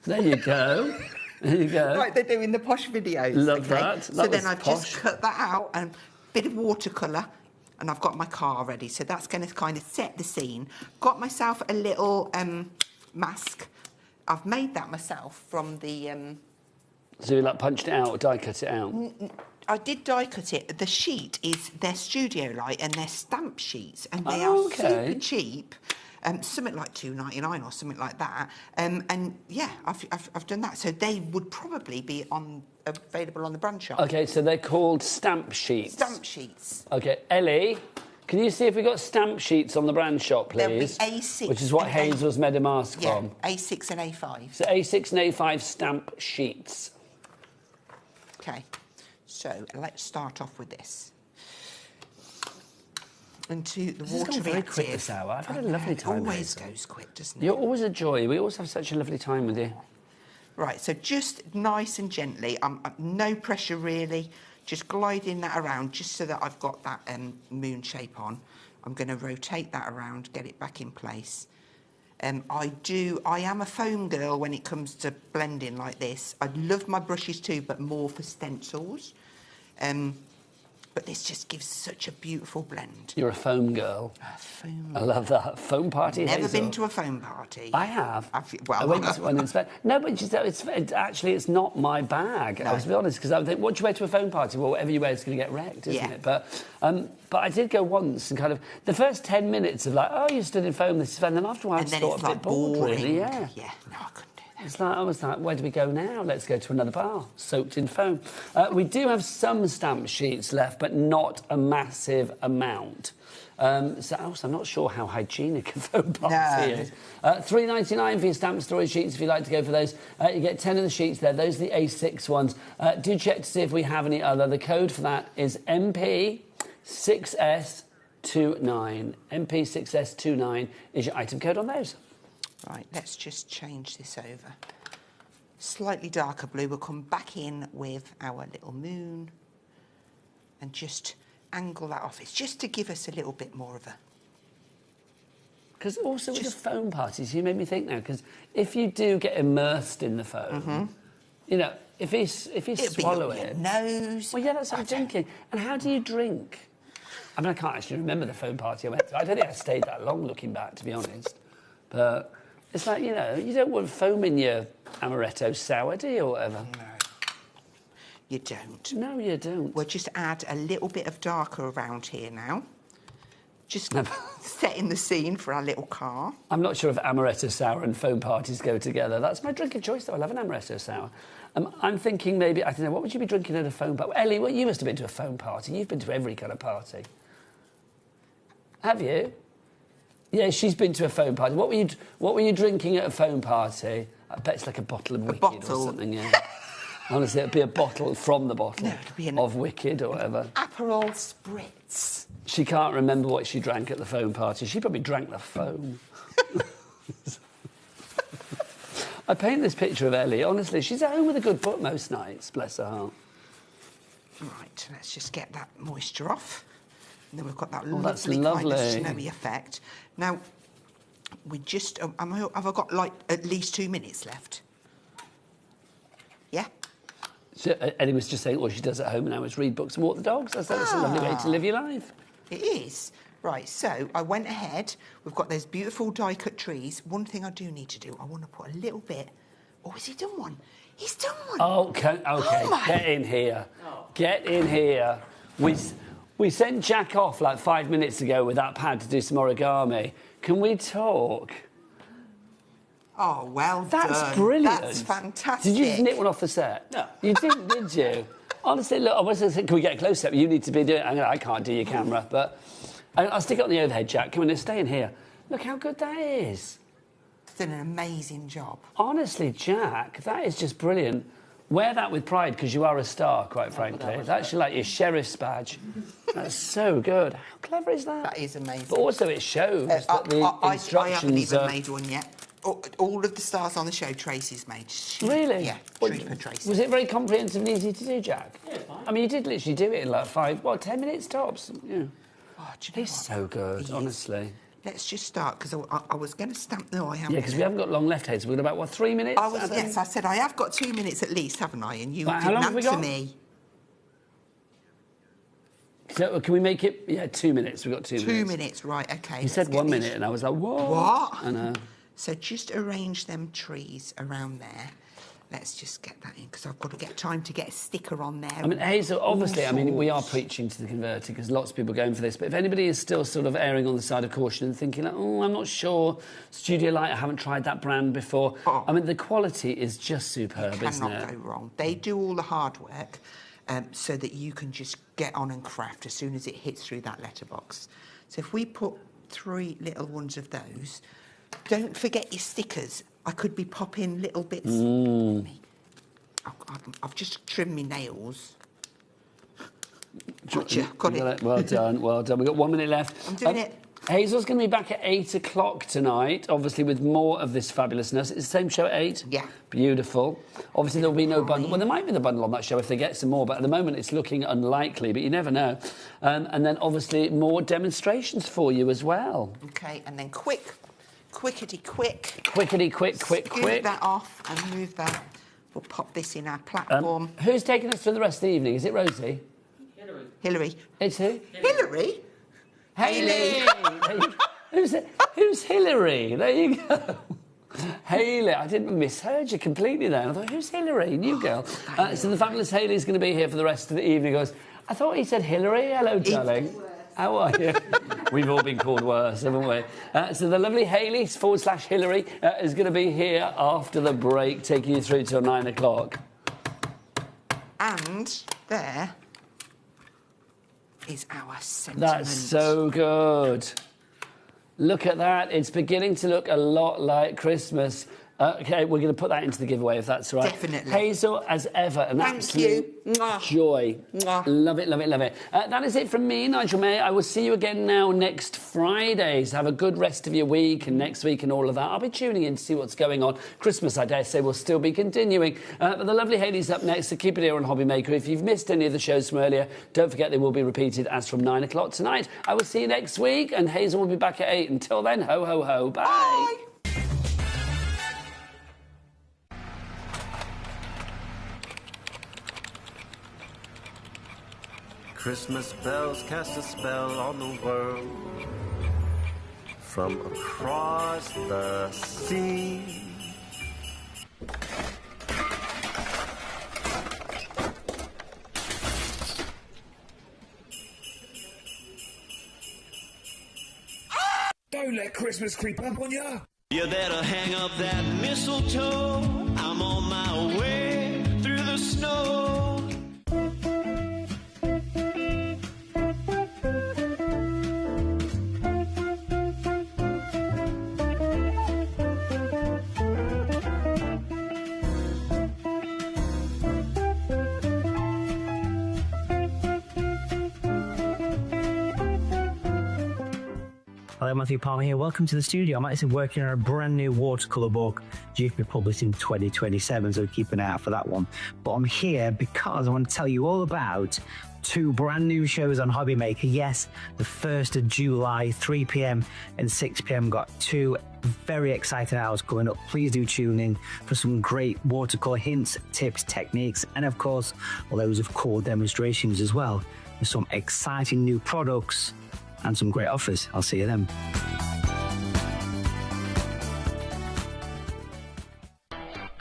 There you go. There you go. Like they do in the posh videos. Love that. So then I've just cut that out and a bit of watercolour. And I've got my car ready, so that's going to kind of set the scene. Got myself a little mask. I've made that myself from the... So you like punched it out or die cut it out? I did die cut it. The sheet is their studio light and their stamp sheets, and they are super cheap. Something like $2.99 or something like that. And yeah, I've done that. So they would probably be available on the brand shop. Okay, so they're called stamp sheets. Stamp sheets. Okay, Ellie, can you see if we've got stamp sheets on the brand shop, please? There'll be A6. Which is what Hazel's made a mask from. A6 and A5. So A6 and A5 stamp sheets. Okay, so let's start off with this. Into the water. This is very quick this hour. I've had a lovely time. It always goes quick, doesn't it? You're always a joy. We always have such a lovely time with you. Right, so just nice and gently. No pressure really. Just gliding that around, just so that I've got that moon shape on. I'm going to rotate that around, get it back in place. I am a foam girl when it comes to blending like this. I love my brushes too, but more for stencils. But this just gives such a beautiful blend. You're a foam girl. A foam. I love that. Foam party, Never Hazel. been to a foam party. I have. Well, I went to one in Spain. No, but it's not my bag. No. I was to be honest, because I would think, what do you wear to a foam party? Well, whatever you wear is going to get wrecked, isn't it? But I did go once and kind of the first 10 minutes of like, oh, you stood in foam, this is fun. And then after a while, I just thought a bit bored, really. Yeah. Yeah. No, I couldn't. It's like, I was like, where do we go now? Let's go to another bar, soaked in foam. We do have some stamp sheets left, but not a massive amount. So also, I'm not sure how hygienic a foam party is. $3.99 for your stamp storage sheets if you'd like to go for those. You get 10 of the sheets there. Those are the A6 ones. Do check to see if we have any other. The code for that is MP6S29. MP6S29 is your item code on those. Right, let's just change this over. Slightly darker blue. We'll come back in with our little moon and just angle that off. It's just to give us a little bit more of a... Because also with the foam parties, you made me think now, because if you do get immersed in the foam, you know, if you swallow it... nose. Well, yeah, that's what I'm thinking. And how do you drink? I mean, I can't actually remember the foam party I went to. I don't think I stayed that long looking back, to be honest. But... it's like, you know, you don't want foam in your amaretto sour, do you, or whatever? No, you don't. No, you don't. We'll just add a little bit of darker around here now. Just setting the scene for our little car. I'm not sure if amaretto sour and foam parties go together. That's my drink of choice, though. I love an amaretto sour. I'm thinking maybe, I don't know, what would you be drinking at a foam party? Ellie, well, you must have been to a foam party. You've been to every kind of party. Have you? Yeah, she's been to a foam party. What were you drinking at a foam party? I bet it's like a bottle of Wicked or something, yeah. Honestly, it'd be a bottle from the bottle be an- of Wicked or whatever. Aperol Spritz. She can't remember what she drank at the foam party. She probably drank the foam. I paint this picture of Ellie. Honestly, she's at home with a good book most nights, bless her heart. Right, let's just get that moisture off. And then we've got that that's lovely kind of lovely. snowy effect. Now, we just... have I got, like, at least 2 minutes left? Yeah? So, Ellie was just saying, all she does at home now is read books and walk the dogs. I thought that's a lovely way to live your life. It is. Right, so I went ahead. We've got those beautiful die-cut trees. One thing I do need to do, I want to put a little bit... Oh, has he done one? He's done one. Oh, okay. Get in here. Get in here. We sent Jack off like 5 minutes ago with that pad to do some origami. Can we talk? Oh, well That's done. brilliant. That's fantastic. Did you just knit one off the set? No. You didn't, did you? Honestly, look, I was going to say, can we get a close-up? You need to be doing it. I can't do your camera, but I'll stick it on the overhead, Jack. Come on, stay in here. Look how good that is. Done an amazing job. Honestly, Jack, that is just brilliant. Wear that with pride, because you are a star, quite frankly. That's like your sheriff's badge. That's so good. How clever is that? That is amazing. But also it shows that the instructions I haven't even are... made one yet. All of the stars on the show, Tracy's made. Really? Yeah, Trooper Tracy. Was it very comprehensive and easy to do, Jack? Yeah, fine. I mean, you did literally do it in like 10 minutes tops. Yeah. Oh, do you know He's so good, honestly. Let's just start, because I was going to stamp... No, I haven't. Yeah, because we haven't got long left, Hazel. We've got about, 3 minutes? Yes, I said I have got 2 minutes at least, haven't I? And you how long have we didn't got? answer me. So, can we make it... Yeah, 2 minutes. We've got 2 minutes. 2 minutes, right, OK. You said 1 minute, and I was like, what? What? I know. So just arrange them trees around there. Let's just get that in, because I've got to get time to get a sticker on there. I mean, Hazel, obviously, I mean, we are preaching to the converted because lots of people are going for this. But if anybody is still sort of erring on the side of caution and thinking, like, oh, I'm not sure, Studio Light, I haven't tried that brand before. I mean, the quality is just superb, isn't it? Cannot go wrong. They do all the hard work so that you can just get on and craft as soon as it hits through that letterbox. So if we put 3 little ones of those, don't forget your stickers. I could be popping little bits. I've just trimmed my nails. Gotcha, got it. Well done, well done. We've got 1 minute left. I'm doing it. Hazel's going to be back at 8 o'clock tonight, obviously with more of this fabulousness. It's the same show at 8? Yeah. Beautiful. Obviously there'll be no bundle. Well, there might be the bundle on that show if they get some more, but at the moment it's looking unlikely, but you never know. And then obviously more demonstrations for you as well. OK, and then quickety quick. Quickety quick, quick. Scoot that off and move that. We'll pop this in our platform. Who's taking us through the rest of the evening? Is it Rosie? Hillary. It's who? Hillary? Hayley! Who's Hillary? There you go. Hayley, I didn't misheard you completely there. I thought, who's Hillary? New girl. So the fabulous Hayley's going to be here for the rest of the evening. Goes, I thought he said Hillary. Hello, darling. How are you? We've all been called worse, haven't we? So the lovely Hayley /Hillary is going to be here after the break, taking you through till 9 o'clock. And there is our sentiment. That's so good. Look at that. It's beginning to look a lot like Christmas. OK, we're going to put that into the giveaway, if that's right. Definitely. Hazel, as ever, an absolute joy. Love it, love it, love it. That is it from me, Nigel May. I will see you again now next Friday. So have a good rest of your week and next week and all of that. I'll be tuning in to see what's going on. Christmas, I dare say, will still be continuing. But the lovely Hayley's up next, so keep it here on HobbyMaker. If you've missed any of the shows from earlier, don't forget they will be repeated as from 9 o'clock tonight. I will see you next week, and Hazel will be back at 8. Until then, ho, ho, ho. Bye. Bye. Christmas bells cast a spell on the world from across the sea. Don't let Christmas creep up on ya. You better hang up that mistletoe. I'm on my way through the snow. Hello, Matthew Palmer here. Welcome to the studio. I'm actually working on a brand new watercolour book due to be published in 2027, so keep an eye out for that one. But I'm here because I want to tell you all about 2 brand new shows on HobbyMaker. Yes, the 1st of July, 3 p.m. and 6 p.m. got 2 very exciting hours coming up. Please do tune in for some great watercolour hints, tips, techniques, and of course, loads of cool demonstrations as well, with some exciting new products and some great offers. I'll see you then.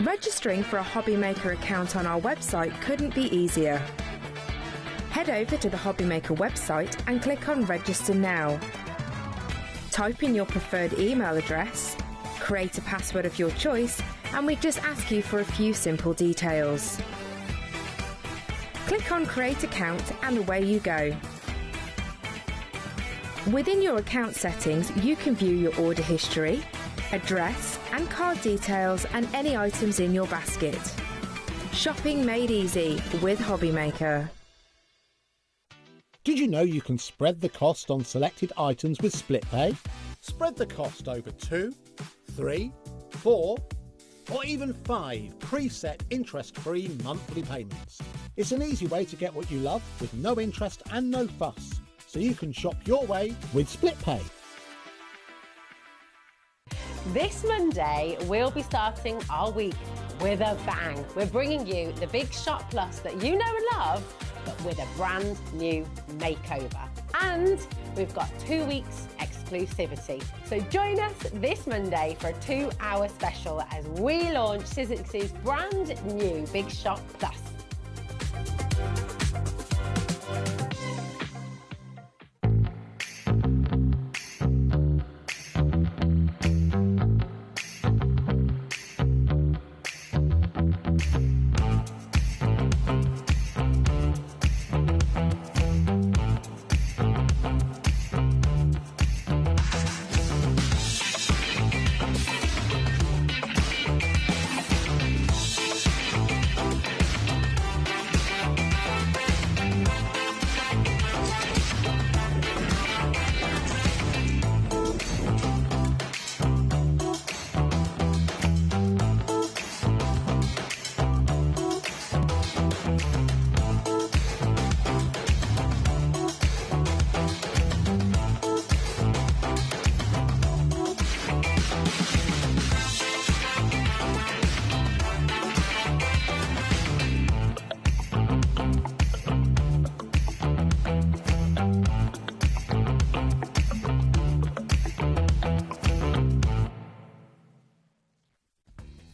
Registering for a HobbyMaker account on our website couldn't be easier. Head over to the HobbyMaker website and click on Register Now. Type in your preferred email address, create a password of your choice, and we just ask you for a few simple details. Click on Create Account and away you go. Within your account settings, you can view your order history, address and card details and any items in your basket. Shopping made easy with HobbyMaker. Did you know you can spread the cost on selected items with split pay? Spread the cost over 2, 3, 4, or even 5 preset interest-free monthly payments. It's an easy way to get what you love with no interest and no fuss, so you can shop your way with split pay. This Monday, we'll be starting our week with a bang. We're bringing you the big Shop Plus that you know and love, but with a brand new makeover. And we've got 2 weeks exclusivity. So join us this Monday for a 2-hour special as we launch Sizzix's brand new Big Shop Plus.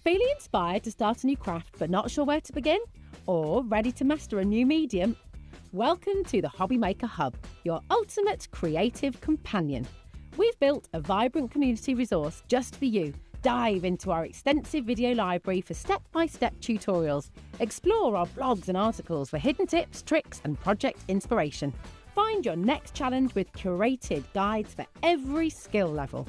Feeling inspired to start a new craft but not sure where to begin? Or ready to master a new medium? Welcome to the HobbyMaker Hub, your ultimate creative companion. We've built a vibrant community resource just for you. Dive into our extensive video library for step-by-step tutorials. Explore our blogs and articles for hidden tips, tricks and project inspiration. Find your next challenge with curated guides for every skill level.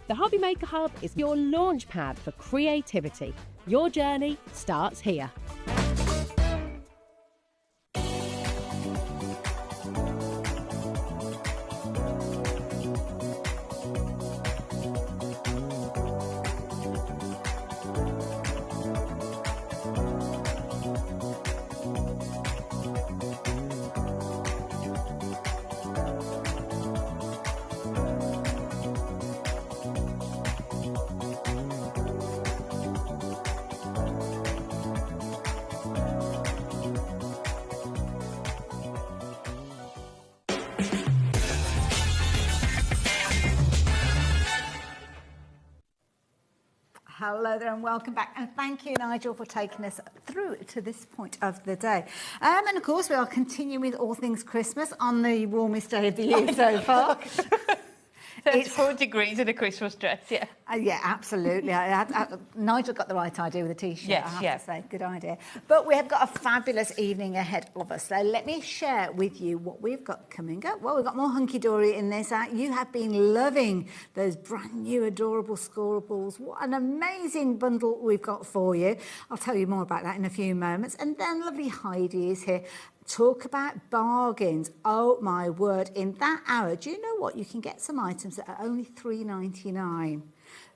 The HobbyMaker Hub is your launch pad for creativity. Your journey starts here. Hello there and welcome back, and thank you, Nigel, for taking us through to this point of the day. And of course we are continuing with all things Christmas on the warmest day of the year so far. 34 degrees in a Christmas dress, yeah. Yeah, absolutely. Nigel got the right idea with the T-shirt, Yes, I have yeah. to say. Good idea. But we have got a fabulous evening ahead of us. So let me share with you what we've got coming up. Well, we've got more hunky-dory in this. You have been loving those brand new adorable scorables. What an amazing bundle we've got for you. I'll tell you more about that in a few moments. And then lovely Heidi is here. Talk about bargains. Oh my word, in that hour, do you know what? You can get some items that are only $3.99.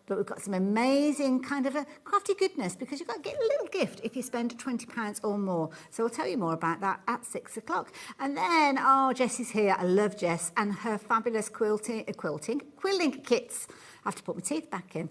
But we've got some amazing kind of a crafty goodness, because you've got to get a little gift if you spend £20 or more. So we'll tell you more about that at 6 o'clock. And then, Jess is here. I love Jess and her fabulous quilting kits. I have to put my teeth back in.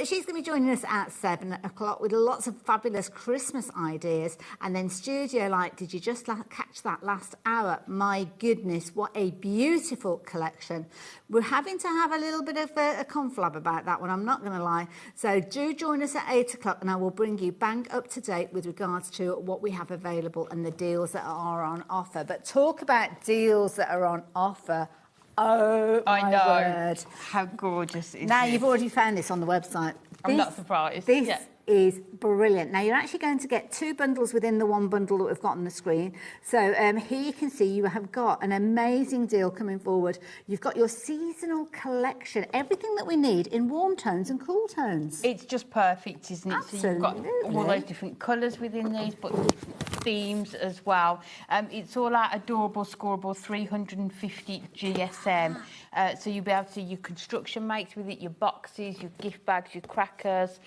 She's going to be joining us at 7 o'clock with lots of fabulous Christmas ideas. And then Studio Light, did you just catch that last hour? My goodness, what a beautiful collection. We're having to have a little bit of a conflab about that one, I'm not going to lie. So do join us at 8 o'clock and I will bring you bang up to date with regards to what we have available and the deals that are on offer. But talk about deals that are on offer. Oh, I know. Word. How gorgeous is Now, this? you've already found this on the website. I'm not surprised. This is brilliant. Now, you're actually going to get 2 bundles within the 1 bundle that we've got on the screen. So here you can see you have got an amazing deal coming forward. You've got your seasonal collection, everything that we need in warm tones and cool tones. It's just perfect, isn't it? Absolutely. So you've got all those different colours within these, but different themes as well. It's all our adorable, scoreable 350 GSM. So you'll be able to do your construction makes with it, your boxes, your gift bags, your crackers,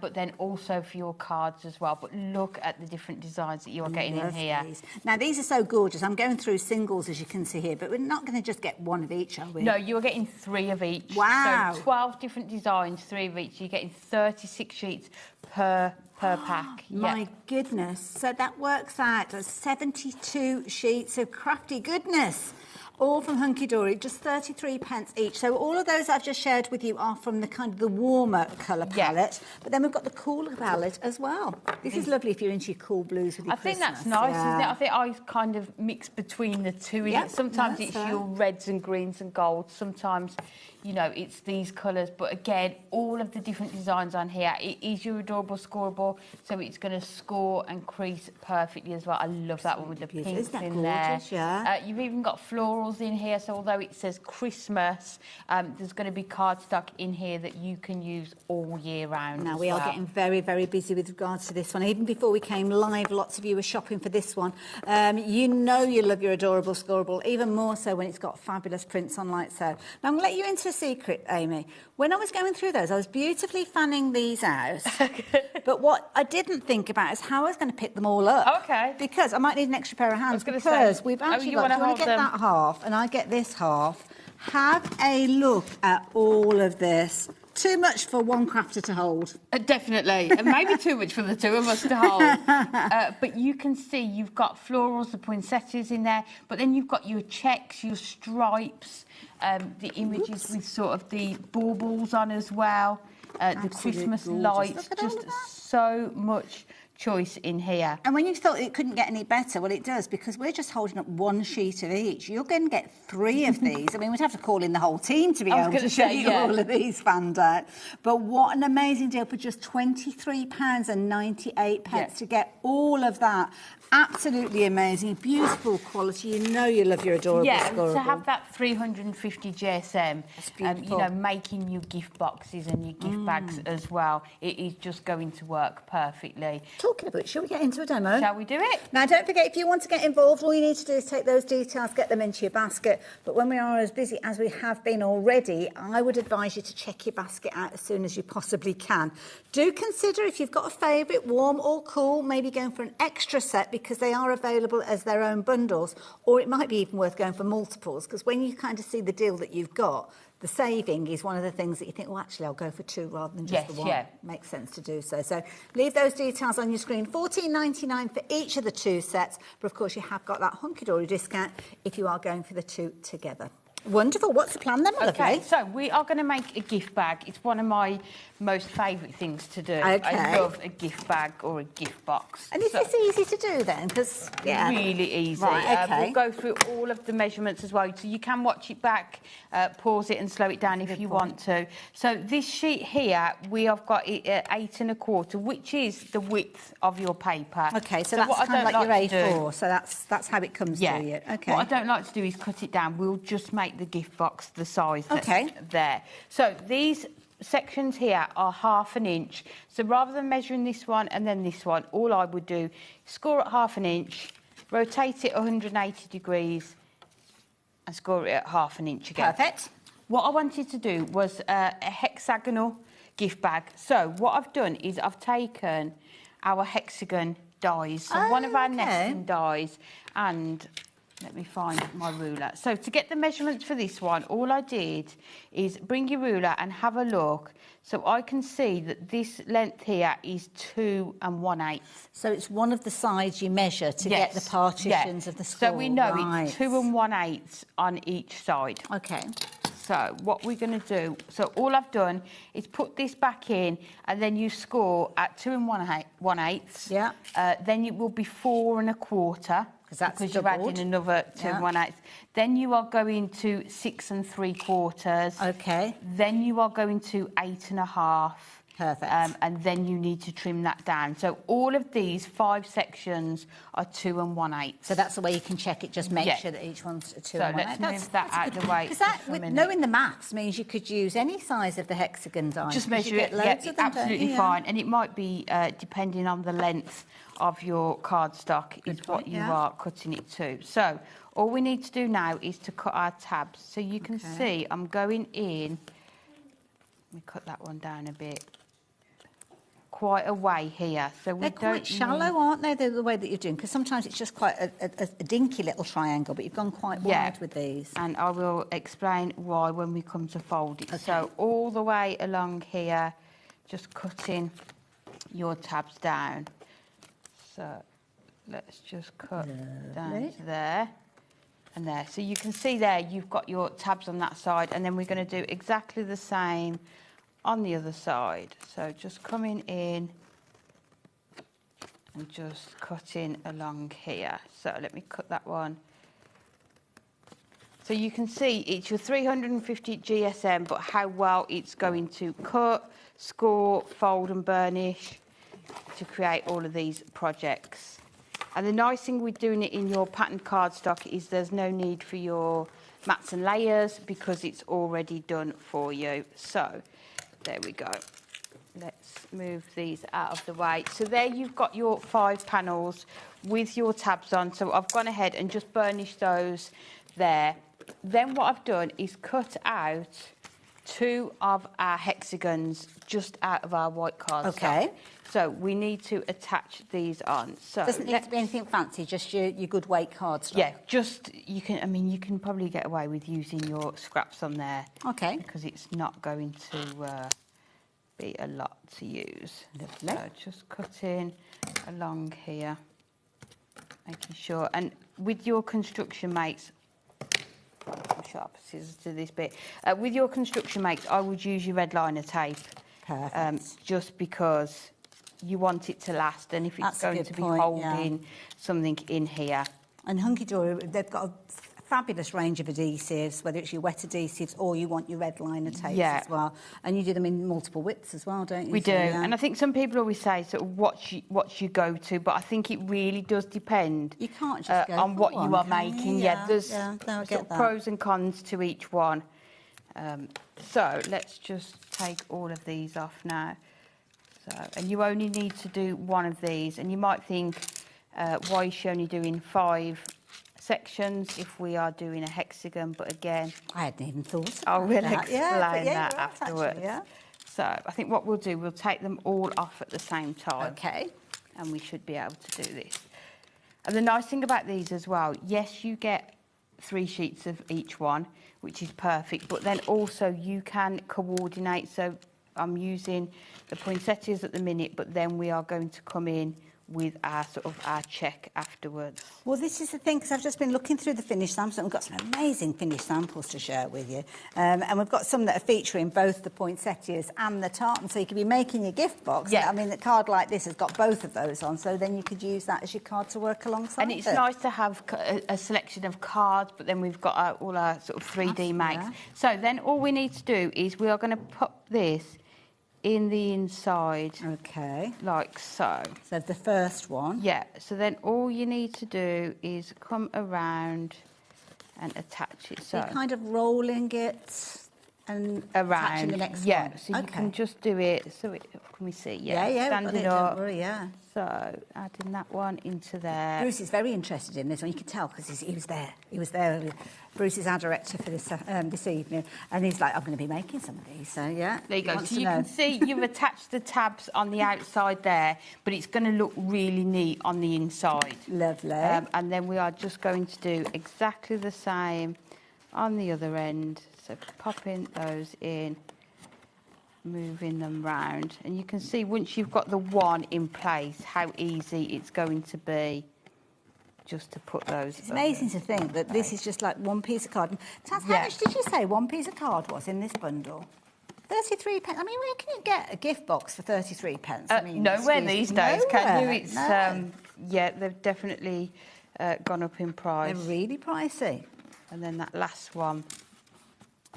but then also for your cards as well. But look at the different designs that you're getting in here. Now, these are so gorgeous. I'm going through singles, as you can see here, but we're not going to just get 1 of each, are we? No, you're getting 3 of each. Wow. So 12 different designs, 3 of each. You're getting 36 sheets per pack. My goodness. So that works out as 72 sheets of crafty goodness. All from Hunky Dory, just 33p each. So all of those I've just shared with you are from the kind of the warmer colour palette. But then we've got the cooler palette as well. This is lovely if you're into your cool blues with your I think Christmas. that's nice, isn't it? I think I kind of mix between the two. Sometimes it's your reds and greens and golds. Sometimes, you know, it's these colours. But again, all of the different designs on here. It is your adorable scoreable, so it's going to score and crease perfectly as well. I love that one with the pinks Isn't that in gorgeous? there. Yeah. You've even got florals in here, so although it says Christmas, there's going to be cardstock in here that you can use all year round. Now, we are getting very, very busy with regards to this one. Even before we came live, lots of you were shopping for this one. You know you love your adorable scoreable, even more so when it's got fabulous prints on like so. Now, I'm going to let you into a secret, Amy. When I was going through those, I was beautifully fanning these out. But what I didn't think about is how I was going to pick them all up. Okay. Because I might need an extra pair of hands. Say, we've actually you got, want do you want to get that half and I get this half? Have a look at all of this. Too much for one crafter to hold. Definitely. And maybe too much for the 2 of us to hold. But you can see you've got florals, the poinsettias in there, but then you've got your checks, your stripes, the images with sort of the baubles on as well, the Christmas lights, just so much choice in here. And when you thought it couldn't get any better, well, it does, because we're just holding up 1 sheet of each. You're going to get 3 of these. I mean, we'd have to call in the whole team to be able to show you all of these fanned out. But what an amazing deal for just £23.98 to get all of that. Absolutely amazing, beautiful quality. You know you love your adorable scoreable. To have that 350 GSM, you know, making your gift boxes and your gift bags as well, it is just going to work perfectly. Talking of which, shall we get into a demo? Shall we do it? Now, don't forget, if you want to get involved, all you need to do is take those details, get them into your basket. But when we are as busy as we have been already, I would advise you to check your basket out as soon as you possibly can. Do consider, if you've got a favourite, warm or cool, maybe going for an extra set, because they are available as their own bundles, or it might be even worth going for multiples, because when you kind of see the deal that you've got, the saving is one of the things that you think, well, actually, I'll go for 2 rather than just the 1. Makes sense to do so. So leave those details on your screen. $14.99 for each of the 2 sets, but of course you have got that hunky-dory discount if you are going for the 2 together. Wonderful. What's the plan then, my lovely? So we are going to make a gift bag. It's one of my most favourite things to do. Okay. I love a gift bag or a gift box. And is this easy to do then? Because really easy. Right, okay. We'll go through all of the measurements as well, so you can watch it back, pause it and slow it down if you want to. So this sheet here, we have got it at 8 1/4, which is the width of your paper. Okay, so that's kind of like your A4. So that's how it comes to you. Okay. What I don't like to do is cut it down. We'll just make the gift box the size that's there. So these sections here are 1/2 inch. So rather than measuring this one and then this one, all I would do, score at 1/2 inch, rotate it 180 degrees and score it at 1/2 inch again. Perfect. What I wanted to do was a hexagonal gift bag. So what I've done is I've taken our hexagon dies, so one of our nesting dies, and let me find my ruler. So to get the measurements for this one, all I did is bring your ruler and have a look. So I can see that this length here is 2 1/8. So it's one of the sides you measure to get the partitions of the score. So we know it's 2 1/8 on each side. Okay. So what we're going to do, so all I've done is put this back in, and then you score at 2 1/8. Yeah. Then it will be 4 1/4. Because you're adding another 2 1/8. Then you are going to 6 3/4. Okay. Then you are going to 8 1/2. Perfect. And then you need to trim that down. So all of these 5 sections are 2 1/8. So that's the way you can check it. Just make sure that each one's a 2 1/8. So let's move that out of the way. Because that, with knowing the maths, means you could use any size of the hexagon die. Just measure it. Loads of them, absolutely fine. And it might be depending on the length of your cardstock is what you are cutting it to. So all we need to do now is to cut our tabs. So you can see I'm going in. Let me cut that one down a bit. Quite a way here, so we They're quite shallow, aren't they? The way that you're doing, because sometimes it's just quite a dinky little triangle, but you've gone quite wide with these. And I will explain why when we come to fold it. So all the way along here, just cutting your tabs down. So let's just cut down to there and there. So you can see there you've got your tabs on that side, and then we're going to do exactly the same on the other side. So just coming in and just cutting along here. So let me cut that one. So you can see it's your 350 GSM, but how well it's going to cut, score, fold and burnish to create all of these projects. And the nice thing with doing it in your patterned cardstock is there's no need for your mats and layers because it's already done for you. So there we go. Let's move these out of the way. So there you've got your 5 panels with your tabs on. So I've gone ahead and just burnished those there. Then what I've done is cut out 2 of our hexagons just out of our white cardstock. Okay. So we need to attach these on. So doesn't need to be anything fancy, just your good weight cardstock. Yeah, just you can. I mean, you can probably get away with using your scraps on there. Okay. Because it's not going to be a lot to use. Lovely. So just cutting along here, making sure. And with your construction mates, sharp scissors to this bit. With your construction mates, I would use your red liner tape. Perfect. Just because you want it to last, and if it's going to be holding something in here. And Hunky Dory, they've got a fabulous range of adhesives, whether it's your wet adhesives or you want your red liner tapes as well. And you do them in multiple widths as well, don't you? We do. And I think some people always say sort of what's your go-to, but I think it really does depend. You can't just go on what you are making. Yeah, there's no, I sort get of that. pros and cons to each one. So let's just take all of these off now. So, and you only need to do one of these, and you might think, why is she only doing 5 sections if we are doing a hexagon? But again, I hadn't even thought. I will explain that afterwards. Actually, So I think what we'll do, we'll take them all off at the same time. Okay. And we should be able to do this. And the nice thing about these as well, yes, you get 3 sheets of each one, which is perfect, but then also you can coordinate. So I'm using the poinsettias at the minute, but then we are going to come in with our sort of our check afterwards. Well, this is the thing, because I've just been looking through the finished samples, and we've got some amazing finished samples to share with you. And we've got some that are featuring both the poinsettias and the tartan, so you could be making your gift box. Yeah. I mean, the card like this has got both of those on, so then you could use that as your card to work alongside. And it's nice to have a selection of cards, but then we've got all our sort of 3D makes. So then all we need to do is we are going to pop this in the inside. Okay. Like so. So the first one. Yeah. So then all you need to do is come around and attach it. So you're kind of rolling it And around. attaching the next yeah, one. so you can just do it. So it, can we see? Yeah, we've got standing it, up. don't worry, yeah. So adding that one into there. Bruce is very interested in this one. You can tell because he was there. He was there earlier. Bruce is our director for this evening, and he's like, "I'm going to be making some of these." So yeah, there you go. wants So to you know. can see you've attached the tabs on the outside there, but it's going to look really neat on the inside. Lovely. And then we are just going to do exactly the same on the other end. So popping those in, moving them round, and you can see once you've got the one in place how easy it's going to be just to put those. It's amazing to think that this is just like one piece of card. Taz, how much did you say one piece of card was in this bundle? 33 pence. I mean, where can you get a gift box for 33 pence? I mean, nowhere these days, can you? Nowhere, It's no. yeah, they've definitely gone up in price. They're really pricey. And then that last one.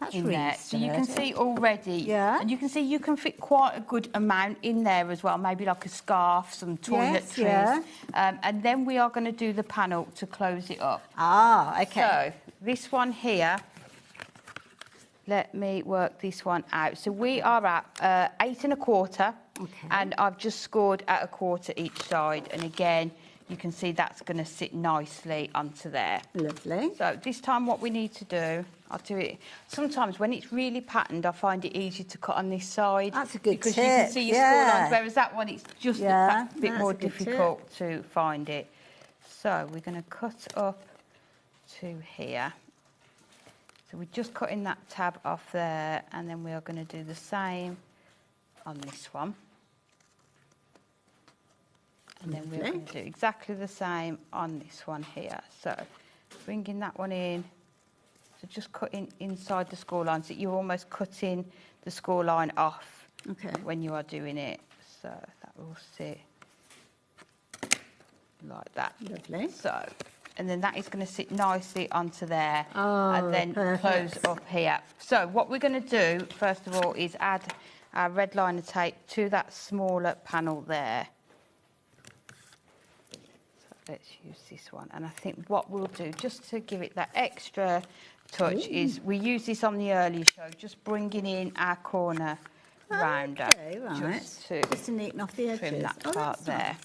That's in really there. So you can sturdy. see already, and you can see you can fit quite a good amount in there as well, maybe like a scarf, some toiletries. And then we are going to do the panel to close it up. Ah, okay. So this one here, let me work this one out. So we are at 8 1/4, and I've just scored at 1/4 each side. And again, you can see that's going to sit nicely onto there. Lovely. So this time what we need to do, I'll do it. Sometimes when it's really patterned, I find it easier to cut on this side. That's a good because tip. you can see your score lines, whereas that one, it's just a bit that's more a good tip. difficult to find it. So we're going to cut up to here. So we're just cutting that tab off there, and then we are going to do the same on this one. And then we're going to do exactly the same on this one here. So bringing that one in. So just cutting inside the score line. So you're almost cutting the score line off when you are doing it. So that will sit like that. Lovely. So, and then that is going to sit nicely onto there. Oh, and then perfect. close up here. So what we're going to do, first of all, is add our red liner tape to that smaller panel there. Let's use this one. And I think what we'll do, just to give it that extra touch, is we use this on the earlier show, just bringing in our corner rounder. Right. Just to neaten off the edges. trim that part there.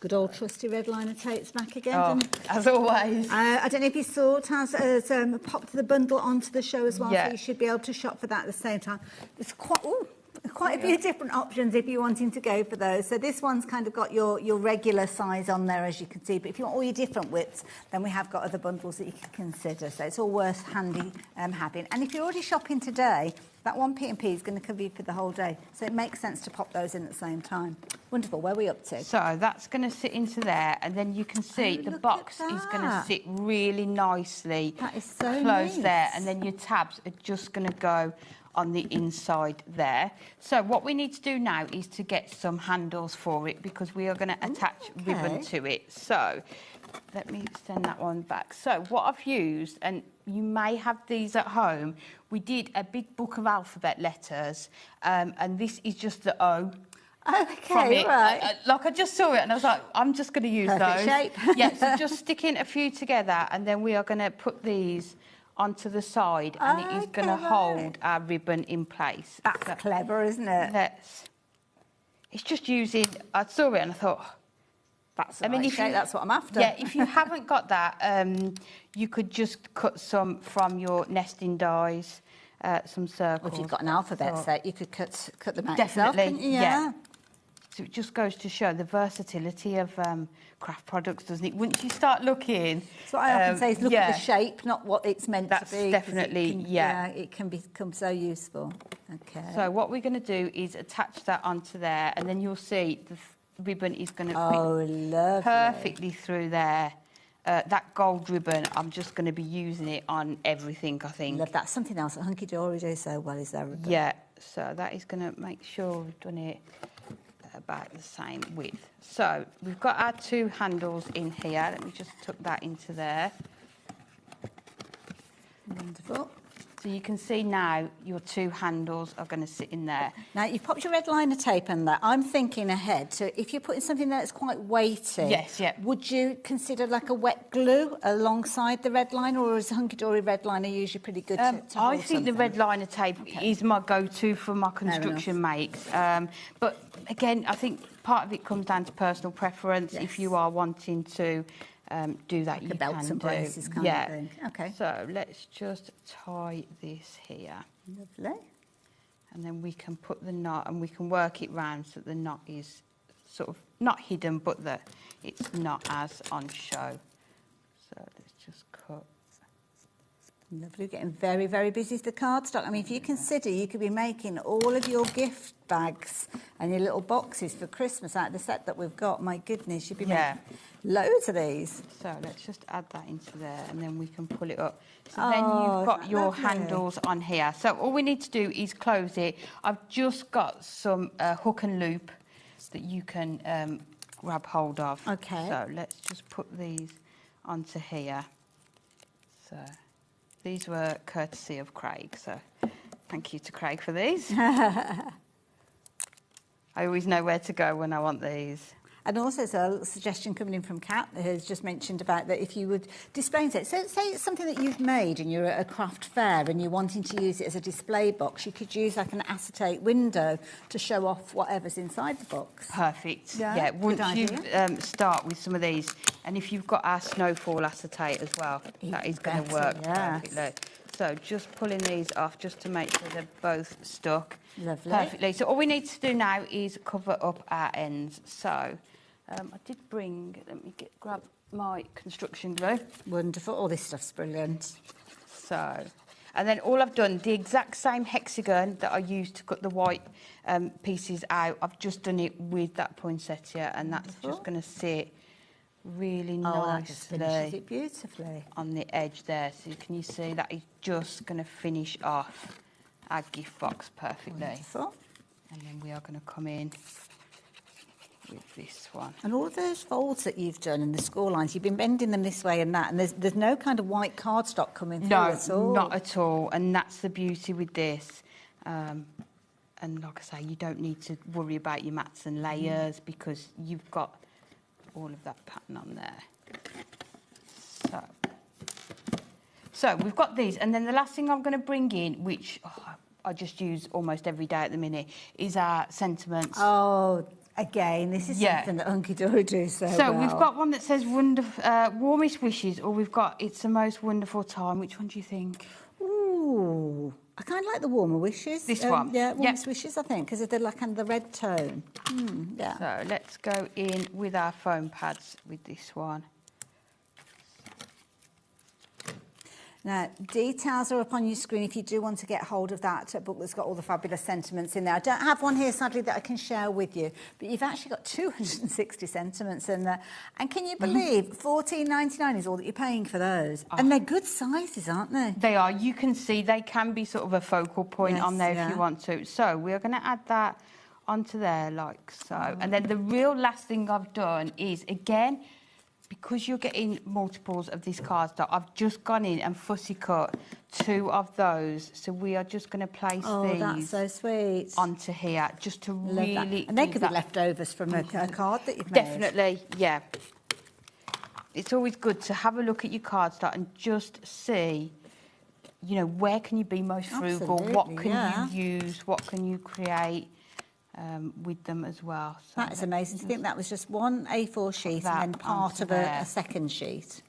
Good old trusty red liner tape's back again. Oh, as always. I don't know if you saw, Taz has popped the bundle onto the show as well, Yeah. so you should be able to shop for that at the same time. There's quite a few different options if you're wanting to go for those. So this one's kind of got your regular size on there, as you can see. But if you want all your different widths, then we have got other bundles that you can consider. So it's all worth handy having. And if you're already shopping today, that one P&P is going to cover you for the whole day. So it makes sense to pop those in at the same time. Wonderful. Where are we up to? So that's going to sit into there, and then you can see the box is going to sit really nicely That is so closed nice. there, and then your tabs are just going to go on the inside there. So what we need to do now is to get some handles for it, because we are going to attach ribbon to it. So let me extend that one back. So what I've used, and you may have these at home, we did a big book of alphabet letters, and this is just the O. From it. Right. Like I just saw it and I was like, I'm just going to use Perfect those. shape. Yeah, so just sticking a few together, and then we are going to put these onto the side, and it is going to hold our ribbon in place. That's clever, isn't it? It's just using, I saw it and I thought, that's that's what I'm after. Yeah, if you haven't got that, you could just cut some from your nesting dies, some circles. Or if you've got an alphabet set, you could cut them out Definitely, yourself, couldn't you? yeah. So it just goes to show the versatility of craft products, doesn't it? Once you start looking... So what I often say is look at the shape, not what it's meant to be. 'cause definitely, it can become so useful. Okay. So what we're going to do is attach that onto there, and then you'll see the ribbon is going to lovely. perfectly through there. That gold ribbon, I'm just going to be using it on everything, I think. Love that. Something else that Hunky Dory do so well is their ribbon. Yeah, so that is going to make sure we've done it about the same width. So we've got our two handles in here. Let me just tuck that into there. Wonderful. So you can see now your two handles are going to sit in there. Now, you've popped your red liner tape in there. I'm thinking ahead. So if you're putting something there that's quite weighty, Yes, yeah. would you consider like a wet glue alongside the red liner, or is hunky-dory red liner usually pretty good to I hold think something? the red liner tape is my go-to for my construction makes. But again, I think part of it comes down to personal preference. Yes. If you are wanting to do that, Like you the belts can and do. braces kind of thing. Okay. So let's just tie this here. Lovely. And then we can put the knot and we can work it round so that the knot is sort of not hidden, but that it's not as on show. So let's just cut. Lovely, getting very, very busy with the cardstock. I mean, if you consider you could be making all of your gift bags and your little boxes for Christmas out of the set that we've got, my goodness, you'd be making loads of these. So let's just add that into there and then we can pull it up. So then Oh, you've got isn't that your lovely? handles on here. So all we need to do is close it. I've just got some hook and loop that you can grab hold of. Okay. So let's just put these onto here. So these were courtesy of Craig, so thank you to Craig for these. I always know where to go when I want these. And also, so a suggestion coming in from Kat has just mentioned about that if you would display it. So say it's something that you've made and you're at a craft fair and you're wanting to use it as a display box, you could use like an acetate window to show off whatever's inside the box. Perfect. Yeah, Once good you idea. start with some of these, and if you've got our snowfall acetate as well, that is going to work perfectly. So just pulling these off just to make sure they're both stuck perfectly. So all we need to do now is cover up our ends. So I did bring, let me grab my construction glue. Wonderful. All this stuff's brilliant. So, and then all I've done, the exact same hexagon that I used to cut the white pieces out, I've just done it with that poinsettia, and that's just going to sit really that just finishes nicely it beautifully on the edge there. So can you see that is just going to finish off our gift box perfectly. Wonderful. And then we are going to come in with this one. And all of those folds that you've done in the score lines, you've been bending them this way and that, and there's no kind of white cardstock coming through at all. No, not at all. And that's the beauty with this. And like I say, you don't need to worry about your mats and layers because you've got all of that pattern on there. So we've got these. And then the last thing I'm going to bring in, which I just use almost every day at the minute, is our sentiments. Oh, again, this is something that Hunky Dory do so well. We've got one that says warmest wishes, or we've got it's the most wonderful time. Which one do you think? Ooh, I kind of like the warmer wishes. This one? Yeah, warmest wishes, I think, because of the like and the red tone. Yeah. So let's go in with our foam pads with this one. Now, details are up on your screen if you do want to get hold of that book that's got all the fabulous sentiments in there. I don't have one here, sadly, that I can share with you, but you've actually got 260 sentiments in there. And can you believe $14.99 is all that you're paying for those? And they're good sizes, aren't they? They are. You can see they can be sort of a focal point on there if you want to. So we're going to add that onto there like so. And then the real last thing I've done is, again, because you're getting multiples of this cardstock, I've just gone in and fussy cut 2 of those. So we are just going to place these that's so sweet. onto here just to really... And they could be leftovers from a card that you've made. Definitely, yeah. It's always good to have a look at your cardstock and just see, you know, where can you be most frugal? What can you use? What can you create? With them as well. So that is amazing to think that was just one A4 sheet and then part of a second sheet.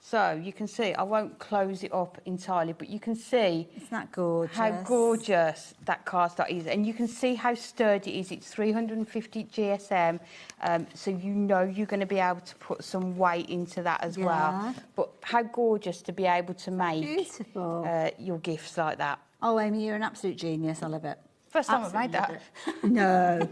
So you can see, I won't close it up entirely, but you can see Isn't that gorgeous? how gorgeous that cardstock is. And you can see how sturdy it is. It's 350 GSM, so you know you're going to be able to put some weight into that as well. But how gorgeous to be able to make your gifts like that. Oh, Amy, you're an absolute genius. I love it. First time I've made that. No.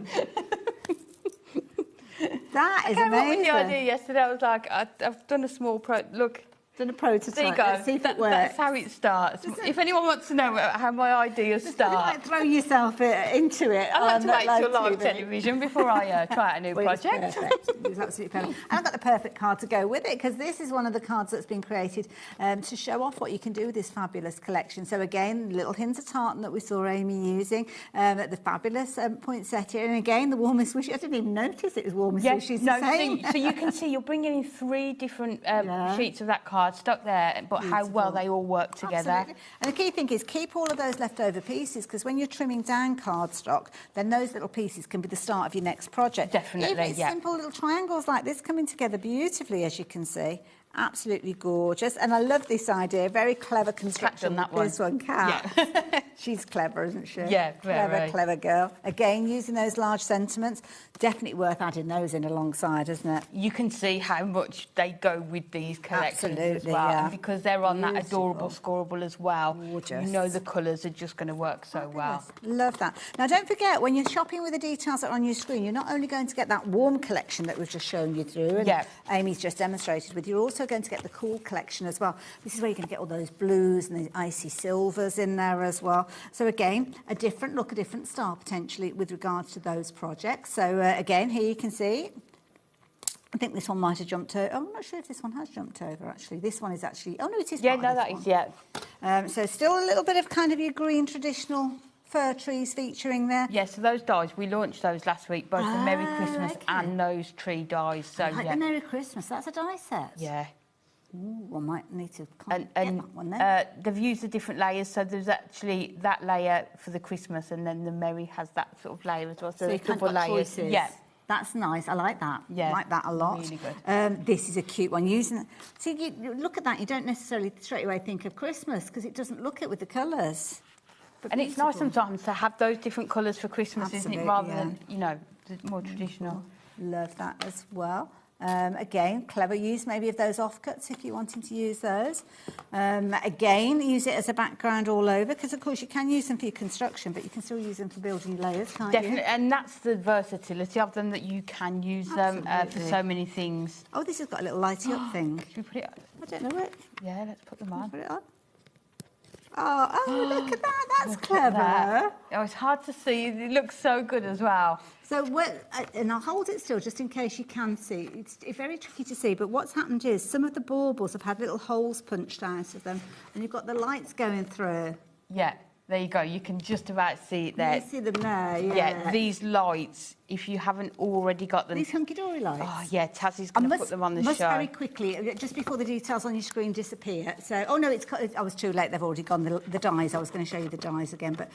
That is amazing. I came up with the idea yesterday. I was like, I've done a small look. Done a prototype. There you go. Let's see if it works. That's how it starts. If anyone wants to know how my ideas start, like throw yourself into it. I like to wait till live television before I try out a new project. It's perfect. It's absolutely perfect. And I've got the perfect card to go with it, because this is one of the cards that's been created to show off what you can do with this fabulous collection. So again, little hints of tartan that we saw Amy using, the fabulous poinsettia, and again the warmest wish. I didn't even notice it was warmest wishes. So you can see you're bringing in 3 different sheets of that card stuck there, but Beautiful. how well they all work together. Absolutely. And the key thing is keep all of those leftover pieces, because when you're trimming down cardstock, then those little pieces can be the start of your next project. Definitely, Even simple little triangles like this coming together beautifully, as you can see. Absolutely gorgeous. And I love this idea. Very clever construction. That one. This one, Kat. Yeah. She's clever, isn't she? Yeah, very. Clever girl. Again, using those large sentiments. Definitely worth adding those in alongside, isn't it? You can see how much they go with these collections as well. Yeah. And because they're on that adorable scoreable as well, gorgeous. You know the colours are just going to work so well. Love that. Now, don't forget, when you're shopping with the details that are on your screen, you're not only going to get that warm collection that we've just shown you through, and Amy's just demonstrated with, you're also going to get the cool collection as well. This is where you're going to get all those blues and the icy silvers in there as well. So again, a different look, a different style potentially with regards to those projects. So again, here you can see, I think this one might have jumped over. I'm not sure if this one has jumped over, actually. This one is actually... Oh, no, it is part of this one. So still a little bit of kind of your green traditional fir trees featuring there. Yeah, so those dies, we launched those last week, both the Merry Christmas and those tree dies. So, I like the Merry Christmas. That's a die set. Yeah. Ooh, I might need to and get that one then. They've used the different layers, so there's actually that layer for the Christmas, and then the Merry has that sort of layer as well. So you there's double layers. Choices. Yeah. That's nice. I like that. Yeah. I like that a lot. Really good. This is a cute one. See, you look at that, you don't necessarily straight away think of Christmas, because it doesn't look it with the colours. And it's nice sometimes to have those different colours for Christmas, isn't it? Rather than, you know, the more traditional. Love that as well. Again, clever use maybe of those offcuts if you're wanting to use those. Again, use it as a background all over, because of course you can use them for your construction, but you can still use them for building layers, can't you? Definitely, and that's the versatility of them, that you can use them for so many things. Oh, this has got a little lighty up thing. Should we put it on? I don't know which. Yeah, let's put them on. Put it on. Oh, look at that. That's clever. Oh, it's hard to see. It looks so good as well. So, and I'll hold it still just in case you can see. It's very tricky to see, but what's happened is some of the baubles have had little holes punched out of them, and you've got the lights going through. Yeah, there you go. You can just about see it there. You see them there, yeah. Yeah, these lights, if you haven't already got them... These hunky-dory lights? Oh, yeah, Tazzy's going to put them on the show. Very quickly, just before the details on your screen disappear. So, oh, no, I was too late. They've already gone, the dies. I was going to show you the dies again. But,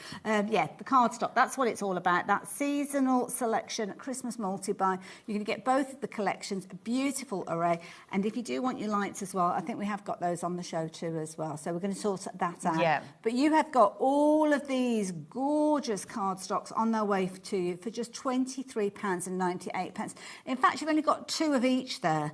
yeah, the cardstock, that's what it's all about. That seasonal selection, Christmas multi-buy. You're going to get both of the collections, a beautiful array. And if you do want your lights as well, I think we have got those on the show too as well. So we're going to sort that out. Yeah. But you have got all of these gorgeous cardstocks on their way to you for just £23.98. In fact, you've only got 2 of each there.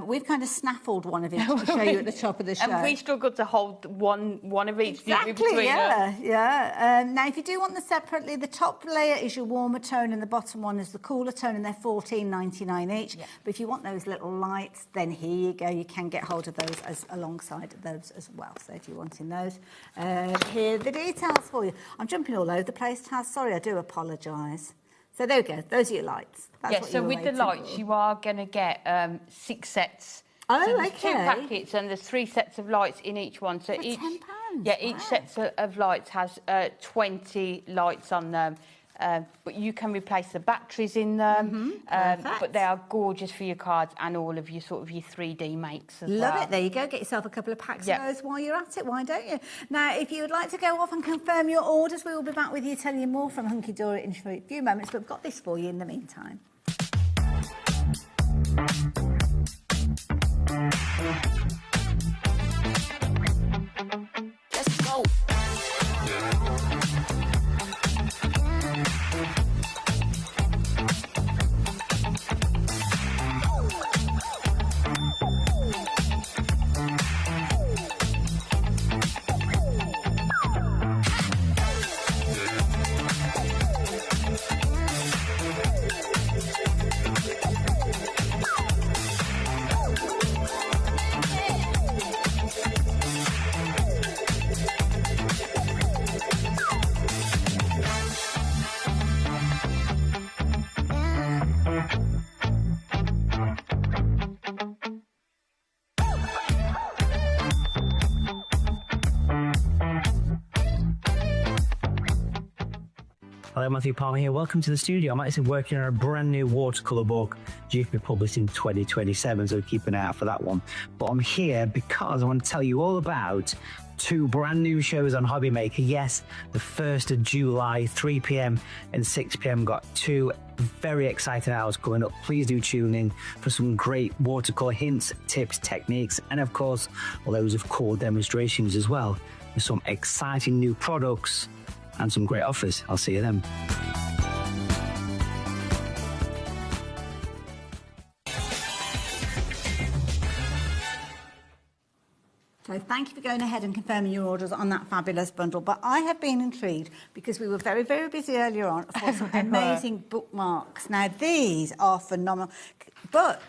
We've kind of snaffled one of each to show you at the top of the show. And we struggled to hold one of each. Exactly, yeah. Now, if you do want them separately, the top layer is your warmer tone and the bottom one is the cooler tone, and they're $14.99 each. Yeah. But if you want those little lights, then here you go. You can get hold of those alongside those as well. So if you're wanting those, here are the details for you. I'm jumping all over the place, Taz. Sorry, I do apologise. So there we go. Those are your lights. That's what so with the lights, you are going to get 6 sets. Oh, so there's okay. 2 packets, and there's 3 sets of lights in each one. So for each, £10. Yeah, each set of lights has 20 lights on them. But you can replace the batteries in them. But they are gorgeous for your cards and all of your sort of your 3D makes as well. Love it. There you go. Get yourself a couple of packs of those while you're at it. Why don't you? Now, if you would like to go off and confirm your orders, we will be back with you telling you more from Hunky Dory in a few moments. But we've got this for you in the meantime. Let's go. Hello, Matthew Palmer here. Welcome to the studio. I'm actually working on a brand new watercolour book due to be published in 2027, so keep an eye out for that one. But I'm here because I want to tell you all about 2 brand new shows on HobbyMaker. Yes, the 1st of July, 3 p.m. and 6 p.m. got 2 very exciting hours coming up. Please do tune in for some great watercolour hints, tips, techniques, and of course, loads of cool demonstrations as well, with some exciting new products and some great offers. I'll see you then. So thank you for going ahead and confirming your orders on that fabulous bundle. But I have been intrigued because we were very, very busy earlier on for some amazing bookmarks. Now, these are phenomenal, but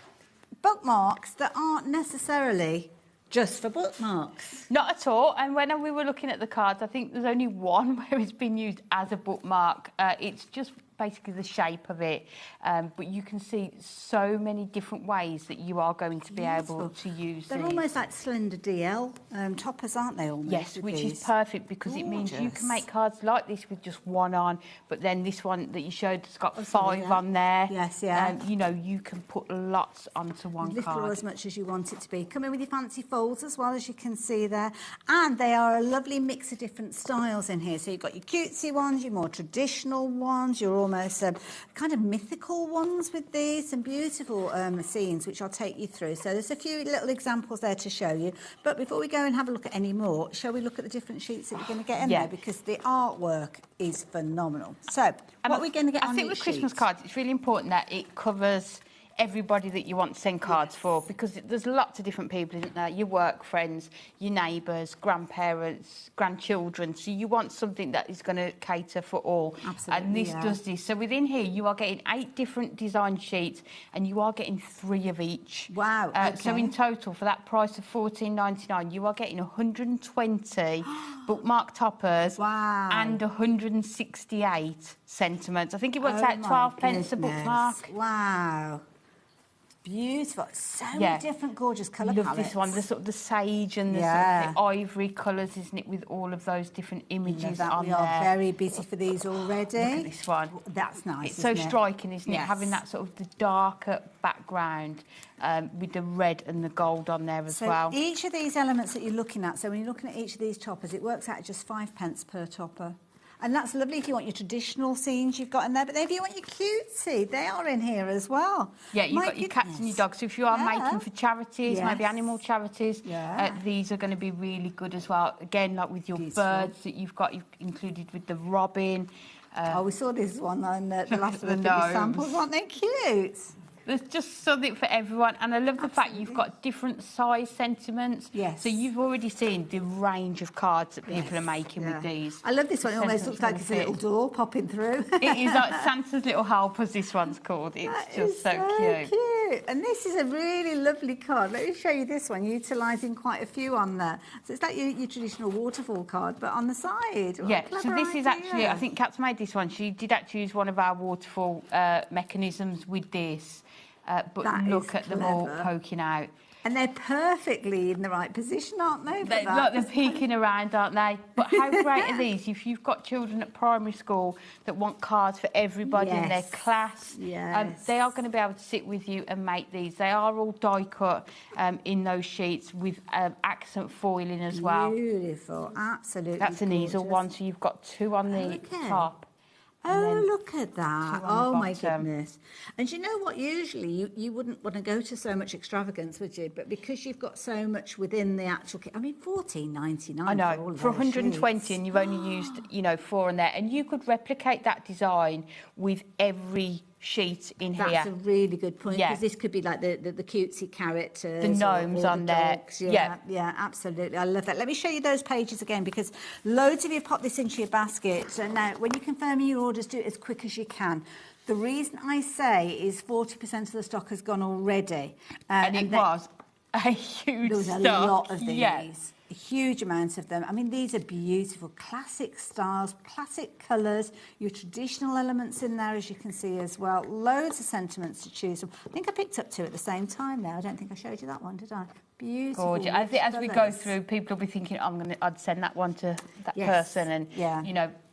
bookmarks that aren't necessarily just for bookmarks. Not at all. And when we were looking at the cards, I think there's only one where it's been used as a bookmark. It's just basically the shape of it. But you can see so many different ways that you are going to be able to use They're these. almost like slender DL toppers, aren't they, almost? Yes, which is perfect because it means you can make cards like this with just one on, but then this one that you showed has got 5 on there. Yes, yeah. You know, you can put lots onto one Lift card. or as much as you want it to be. Come in with your fancy folds as well, as you can see there. And they are a lovely mix of different styles in here. So you've got your cutesy ones, your more traditional ones, your almost kind of mythical ones with these, some beautiful scenes which I'll take you through. So there's a few little examples there to show you. But before we go and have a look at any more, shall we look at the different sheets that you're going to get in there? Because the artwork is phenomenal. So what are we going to get on I think each with Christmas sheet? cards, it's really important that it covers everybody that you want to send cards for, because there's lots of different people, isn't there? Your work friends, your neighbours, grandparents, grandchildren. So you want something that is going to cater for all. Absolutely, and this does this. So within here, you are getting 8 different design sheets, and you are getting 3 of each. Wow. So in total, for that price of $14.99, you are getting 120 bookmark toppers and 168 sentiments. I think it works out 12 pence a bookmark. Wow. Beautiful. So many different gorgeous colour Love palettes. this one, the sort of the sage and the, sort of the ivory colours, isn't it, with all of those different images on we there. are very busy for these already. Look at this one. That's nice. It's so isn't it? striking, isn't it? Yes. Having that sort of the darker background with the red and the gold on there as well. Each of these elements that you're looking at, so when you're looking at each of these toppers, it works out at just 5 pence per topper. And that's lovely if you want your traditional scenes you've got in there. But then if you want your cutesy, they are in here as well. Yeah, you've got your cats and your dogs. So if you are making for charities, maybe animal charities, these are going to be really good as well. Again, like with your birds that you've included with the robin. We saw this one on the last one. The The samples, aren't they cute? There's just something for everyone, and I love the fact you've got different size sentiments. Yes. So you've already seen the range of cards that people are making with these. I love this one. It almost looks like it's a little door popping through. It is like Santa's Little Helpers, this one's called. It's just so cute. And this is a really lovely card. Let me show you this one, utilising quite a few on there. So it's like your traditional waterfall card, but on the side. Yeah, so this is actually, I think Kat's made this one. She did actually use one of our waterfall mechanisms with this. But That look is at them all clever. poking out. And they're perfectly in the right position, aren't they? Look, they're peeking around, aren't they? But how great are these? If you've got children at primary school that want cards for everybody in their class, they are going to be able to sit with you and make these. They are all die cut in those sheets with accent foiling as well. Beautiful, absolutely. That's an easel one, so you've got 2 on the top. Oh, look at that. Oh, my bottom. goodness. And you know what? Usually you wouldn't want to go to so much extravagance, would you? But because you've got so much within the actual kit, I mean, $14.99 I know, for all of for those 120 sheets. and you've only used, 4 in there. And you could replicate that design with every sheet in here. That's a really good point, Yeah. because this could be like the cutesy characters. The gnomes or on the there. dogs. Yeah, absolutely. I love that. Let me show you those pages again, because loads of you pop this into your basket. So now, when you confirm your orders, do it as quick as you can. The reason I say is 40% of the stock has gone already. And it was a huge There was a stock. lot of these. Yeah. A huge amount of them. I mean, these are beautiful, classic styles, classic colours, your traditional elements in there, as you can see as well. Loads of sentiments to choose from. I think I picked up 2 at the same time there. I don't think I showed you that one, did I? Beautiful. Gorgeous. I think as we go through, people will be thinking, I'd send that one to that person, and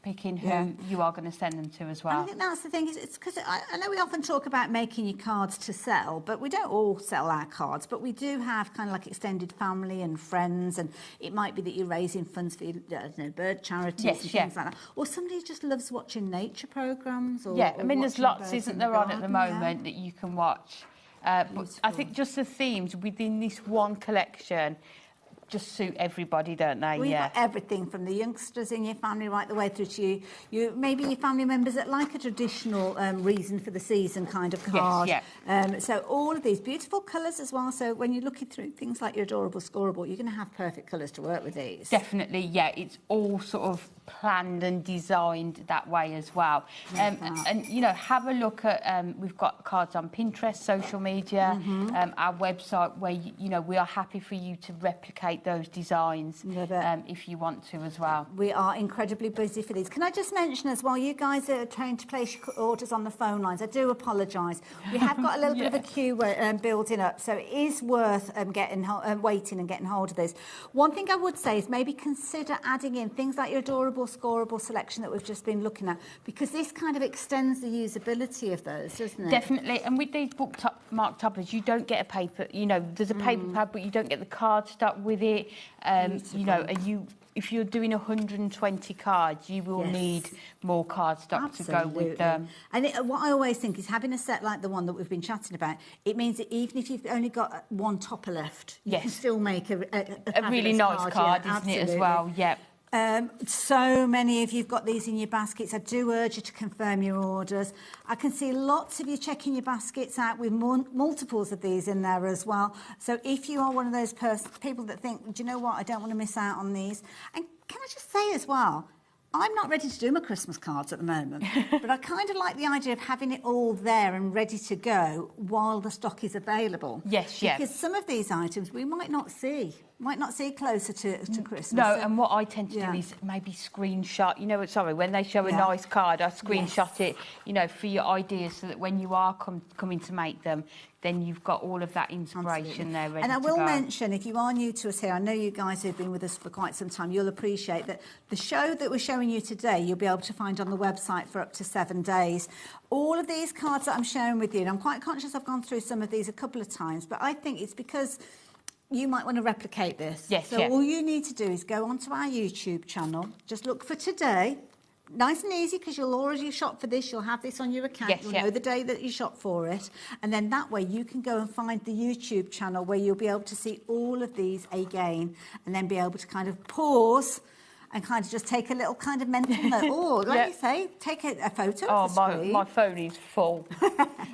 picking who Yeah. you are going to send them to as I well. think that's the thing, is it's because I know we often talk about making your cards to sell, but we don't all sell our cards, but we do have kind of like extended family and friends, and it might be that you're raising funds for bird charities and things like that, or somebody who just loves watching nature programmes. Or I mean, there's watching lots, birds isn't in there, the on at the garden, moment that you can watch. But I think just the themes within this one collection just suit everybody, don't they? We've got everything from the youngsters in your family right the way through to you maybe your family members that like a traditional reason for the season kind of card. So all of these beautiful colours as well. So when you're looking through things like your adorable scoreboard, you're going to have perfect colours to work with these. Definitely, it's all sort of planned and designed that way as well. And you know, have a look at we've got cards on Pinterest, social media, our website, where you know we are happy for you to replicate those designs if you want to as well. We are incredibly busy for these. Can I just mention as well, you guys are trying to place your orders on the phone lines. I do apologise. We have got a little bit of a queue building up, so it is worth waiting and getting hold of this. One thing I would say is maybe consider adding in things like your adorable scoreable selection that we've just been looking at, because this kind of extends the usability of those, doesn't it? Definitely, and with these bookmark toppers, you don't get a paper, you know, there's a paper pad, but you don't get the card stuck with it. You know, if you're doing 120 cards, you will need more cardstock to go with them. And what I always think is having a set like the one that we've been chatting about, it means that even if you've only got one topper left, you can still make a really nice card, isn't it, as well? So many of you've got these in your baskets. I do urge you to confirm your orders. I can see lots of you checking your baskets out with multiples of these in there as well. So if you are one of those people that think, do you know what, I don't want to miss out on these. And can I just say as well, I'm not ready to do my Christmas cards at the moment, but I kind of like the idea of having it all there and ready to go while the stock is available. Because some of these items we might not see closer to Christmas. No, and what I tend to do is maybe screenshot, you know, when they show a nice card, I screenshot it, you know, for your ideas, so that when you are coming to make them, then you've got all of that inspiration there ready to go. And I will mention, if you are new to us here, I know you guys who've been with us for quite some time, you'll appreciate that the show that we're showing you today, you'll be able to find on the website for up to 7 days. All of these cards that I'm sharing with you, and I'm quite conscious I've gone through some of these a couple of times, but I think it's because you might want to replicate this. All you need to do is go onto our YouTube channel, just look for today. Nice and easy, because you'll already shop for this. You'll have this on your account. You'll know the day that you shop for it. And then that way you can go and find the YouTube channel where you'll be able to see all of these again, and then be able to kind of pause and kind of just take a little kind of mental note. Or, like you say, take a photo of the screen. My phone is full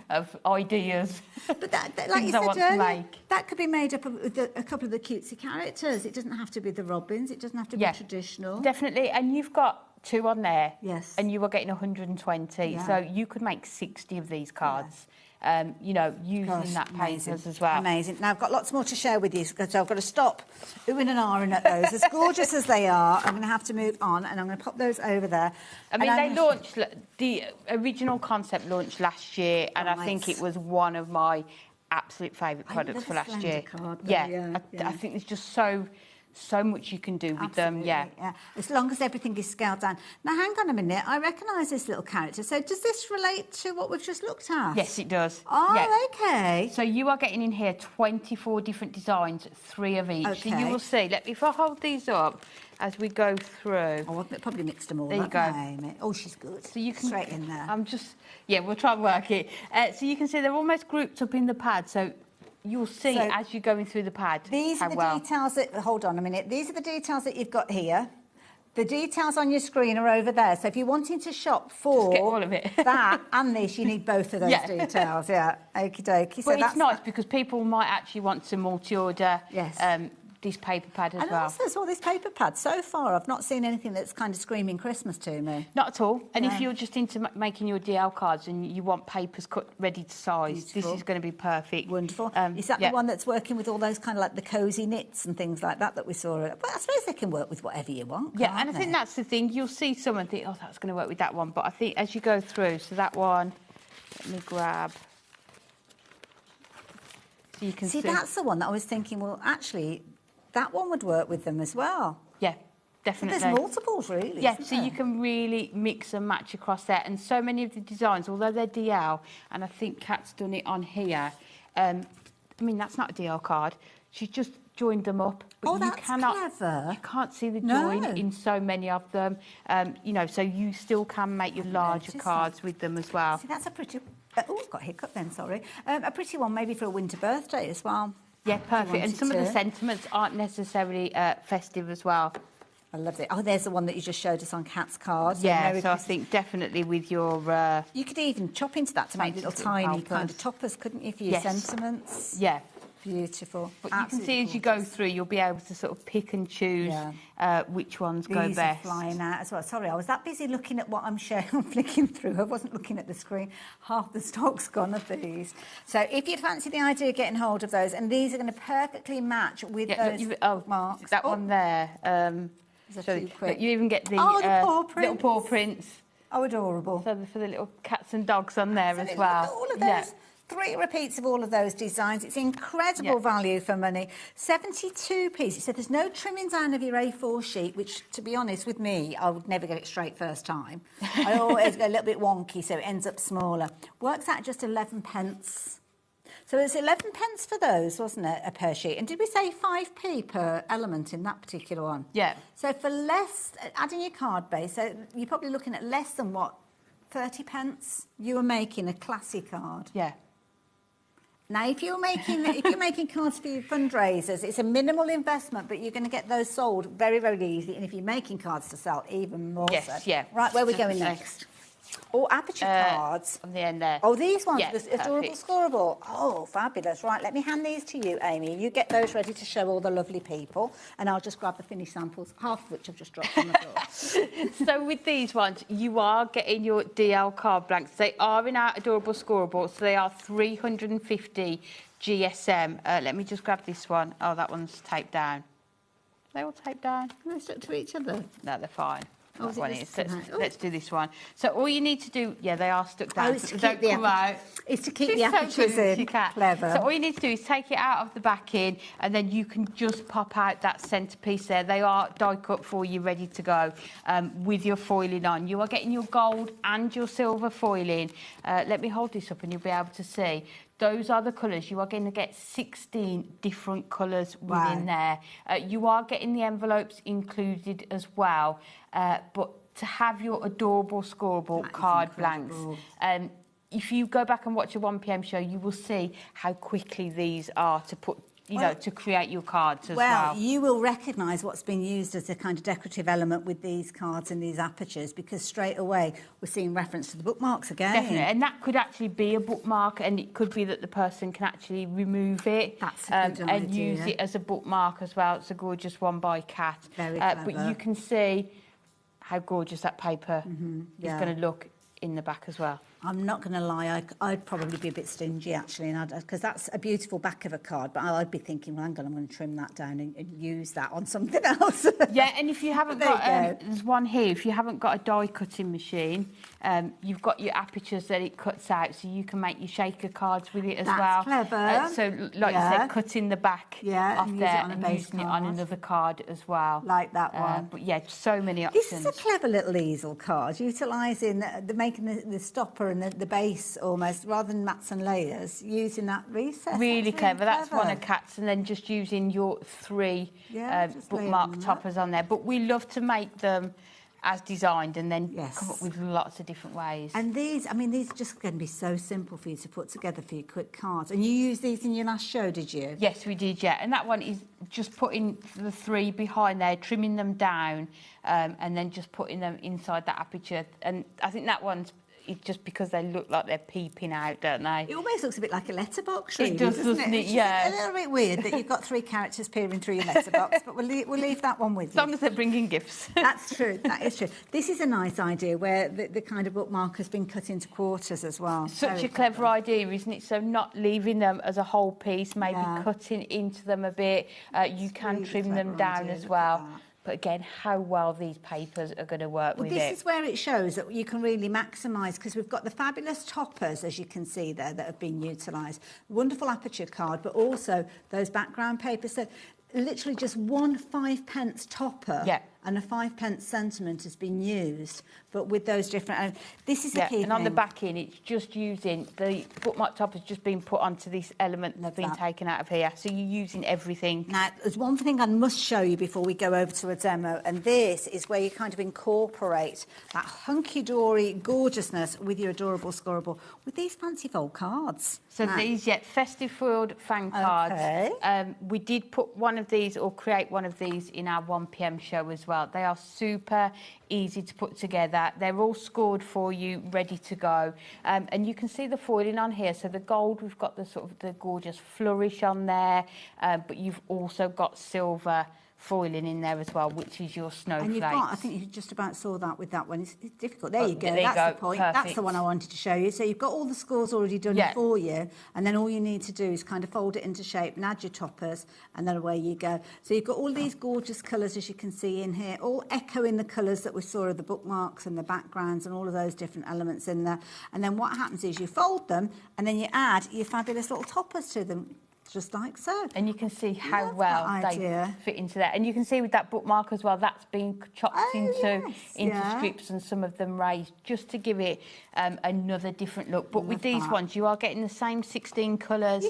of ideas. But that like you said earlier, that could be made up of a couple of the cutesy characters. It doesn't have to be the Robins. It doesn't have to be traditional. Definitely. And you've got 2 on there. Yes. And you are getting 120. So you could make 60 of these cards. You know, using that papers as well. Amazing. Now, I've got lots more to share with you, so I've got to stop oohing and ahhing at those. As gorgeous as they are, I'm going to have to move on, and I'm going to pop those over there. I mean, they launched, the original concept launched last year, and I think it was one of my absolute favourite products for last year. I think there's just so much you can do with them, as long as everything is scaled down. Now, hang on a minute, I recognise this little character. So does this relate to what we've just looked at? Yes, it does. Okay. So you are getting in here 24 different designs, 3 of each. So you will see, if I hold these up as we go through. I've probably mixed them all there up. There you go. Oh, she's good. So you can, straight in there. We'll try and work it. So you can see they're almost grouped up in the pad. So you'll see as you're going through the pad. These are the details that, hold on a minute, these are the details that you've got here. The details on your screen are over there. So if you're wanting to shop for get all of it. that and this, you need both of those details. Okie dokie. But it's nice because people might actually want to multi-order this paper pad as well. And also as well, this paper pad, so far I've not seen anything that's kind of screaming Christmas to me. Not at all. And if you're just into making your DL cards and you want papers cut ready to size, this is going to be perfect. Wonderful. Is that the one that's working with all those kind of like the cosy knits and things like that we saw? But I suppose they can work with whatever you want, and I think that's the thing. You'll see someone and think, oh, that's going to work with that one. But I think as you go through, so that one, let me grab. So you can see. That's the one that I was thinking, well, actually, that one would work with them as well. Yeah. Definitely. There's multiples, really. Yeah, isn't so there? you can really mix and match across there. And so many of the designs, although they're DL, and I think Kat's done it on here, I mean, that's not a DL card. She's just joined them up. But you that's clever. You can't see the No. join in so many of them. You know, so you still can make your larger cards with them as well. See, that's a pretty... oh, I've got a hiccup then, sorry. A pretty one maybe for a winter birthday as well. Yeah, perfect. And some of the to. sentiments aren't necessarily festive as well. I loved it. Oh, there's the one that you just showed us on Kat's card. So Yeah, Merry so I Christmas. think definitely with your... You could even chop into that to make little tiny kind of toppers, couldn't you, for your Yes. sentiments? Yeah. Beautiful. But you can see as you go through, you'll be able to sort of pick and choose which ones go These best. are flying out as well. Sorry, I was that busy looking at what I'm sharing, I'm flicking through. I wasn't looking at the screen. Half the stock's gone of these. So if you'd fancy the idea of getting hold of those, and these are going to perfectly match with those marks. That one there. So quick. you even get the, paw prints. little paw prints. Oh, adorable. So for the little cats and dogs on there as well. Look at all of those. 3 repeats of all of those designs. It's incredible value for money. 72 pieces. So there's no trimming down of your A4 sheet, which, to be honest, with me, I would never get it straight first time. I always go a little bit wonky, so it ends up smaller. Works out just 11 pence. So it's 11 pence for those, wasn't it, per sheet? And did we say 5p per element in that particular one? Yeah. So for less, adding your card base, so you're probably looking at less than, what, 30 pence? You were making a classy card. Yeah. Now, if you're making cards for your fundraisers, it's a minimal investment, but you're going to get those sold very, very easy. And if you're making cards to sell, even more so. Yeah. Right, where are we going next? Oh, Aperture cards. On the end there. Oh, these ones, Yeah, the adorable, perfect. scoreable. Oh, fabulous. Right, let me hand these to you, Amy. You get those ready to show all the lovely people, and I'll just grab the finished samples, half of which I've just dropped on the floor. So with these ones, you are getting your DL card blanks. They are in our adorable scoreable, so they are 350 GSM. Let me just grab this one. Oh, that one's taped down. They all taped down. They're stuck to each other. No, they're fine. Oh, That is it one this is. tonight? Let's do this one. So all you need to do, yeah, they are stuck down. Oh, it's so to they keep don't the come aperture- out. it's to keep She's the so apertures good, in. she can. Clever. So all you need to do is take it out of the back in, and then you can just pop out that centrepiece there. They are die cut for you, ready to go, with your foiling on. You are getting your gold and your silver foiling. Let me hold this up and you'll be able to see. Those are the colours. You are going to get 16 different colours within there. You are getting the envelopes included as well, but to have your adorable scoreable card blanks. If you go back and watch a 1pm show, you will see how quickly these are to put, you know, to create your cards as well. Well, you will recognise what's been used as a kind of decorative element with these cards and these apertures, because straight away we're seeing reference to the bookmarks again. Definitely, and that could actually be a bookmark, and it could be that the person can actually remove it. That's a good and idea. use it as a bookmark as well. It's a gorgeous one by Kat. Very But clever. you can see how gorgeous that paper yeah. is going to look in the back as well. I'm not going to lie, I'd probably be a bit stingy, actually, because that's a beautiful back of a card, but I'd be thinking, well, hang on, I'm going to trim that down and use that on something else. Yeah, and if you haven't There you got, go. there's one here, if you haven't got a die cutting machine, you've got your apertures that it cuts out, so you can make your shaker cards with it as That's well. clever. So, like you Yeah. said, cutting the back Yeah, off and use there it on a and base using it on card. another card as well. Like that one. But yeah, so many This options. is a clever little easel card, utilising making the stopper and the base almost, rather than mats and layers, using that recess. Really That's clever. That's one clever. of Kat's, and then just using your 3 Yeah, just lay bookmark them on toppers on there. But we love to make them as designed and then come up with lots of different ways. And these, I mean, these are just going to be so simple for you to put together for your quick cards. And you used these in your last show, did you? Yes, we did, yeah. And that one is just putting the 3 behind there, trimming them down, and then just putting them inside that aperture. And I think that one's just because they look like they're peeping out, don't they? It almost looks a bit like a letterbox, It really, does, doesn't doesn't it? it? It's just Yeah. a little bit weird that you've got 3 characters peering through your letterbox, but we'll leave that one with you. As long as they're bringing gifts. That's true. That is true. This is a nice idea where the kind of bookmark has been cut into quarters as well. Such Very a clever idea, isn't it? So not leaving them as a whole piece, maybe Yeah. cutting into them a bit. You can really trim them clever down idea, as look well. But again, how well these papers are going to work Well, with this it. is where it shows that you can really maximise, because we've got the fabulous toppers, as you can see there, that have been utilised. Wonderful aperture card, but also those background papers. So literally just 1 5p topper. Yeah. and a 5p sentiment has been used, but with those different... this is the key and on the thing. back in, it's just using... the bookmark top has just been put onto this element that's been taken out of here. So you're using everything. Now, there's one thing I must show you before we go over to a demo, and this is where you kind of incorporate that hunky-dory gorgeousness with your adorable scorable with these fancy fold cards. So these, festive foiled fan cards. Okay. We did put one of these, or create one of these, in our 1pm show as well. They are super easy to put together. They're all scored for you, ready to go. And you can see the foiling on here. So the gold, we've got the sort of the gorgeous flourish on there, but you've also got silver foiling in there as well, which is your snowflakes. And you've got, I think you just about saw that with that one. It's difficult. There you go. There you That's go. the point. Perfect. That's the one I wanted to show you. So you've got all the scores already done for you, and then all you need to do is kind of fold it into shape and add your toppers, and then away you go. So you've got all these gorgeous colours, as you can see in here, all echoing the colours that we saw of the bookmarks and the backgrounds and all of those different elements in there. And then what happens is you fold them, and then you add your fabulous little toppers to them. Just like so. And you can see how well they fit into there. And you can see with that bookmark as well, that's been chopped into strips, and some of them raised, just to give it another different look. But with these ones, you are getting the same 16 colours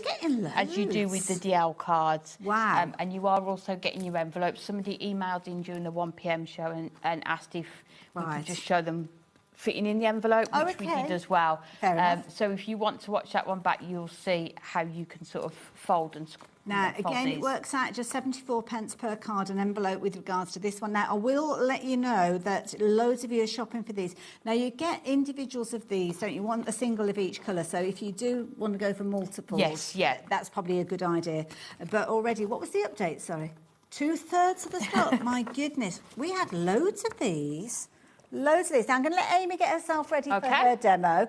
as you do with the DL cards. Wow. And you are also getting your envelopes. Somebody emailed in during the 1pm show and asked if we could just show them fitting in the envelope, which we did as well. So if you want to watch that one back, you'll see how you can sort of fold and now, again, it works out just 74p per card and envelope with regards to this one. Now, I will let you know that loads of you are shopping for these. Now, you get individuals of these, don't you? Want a single of each colour. So if you do want to go for multiples, that's probably a good idea. But already, what was the update, sorry? 2/3 of the stock. My goodness. We had loads of these. Loads of these. Now, I'm going to let Amy get herself ready for her demo.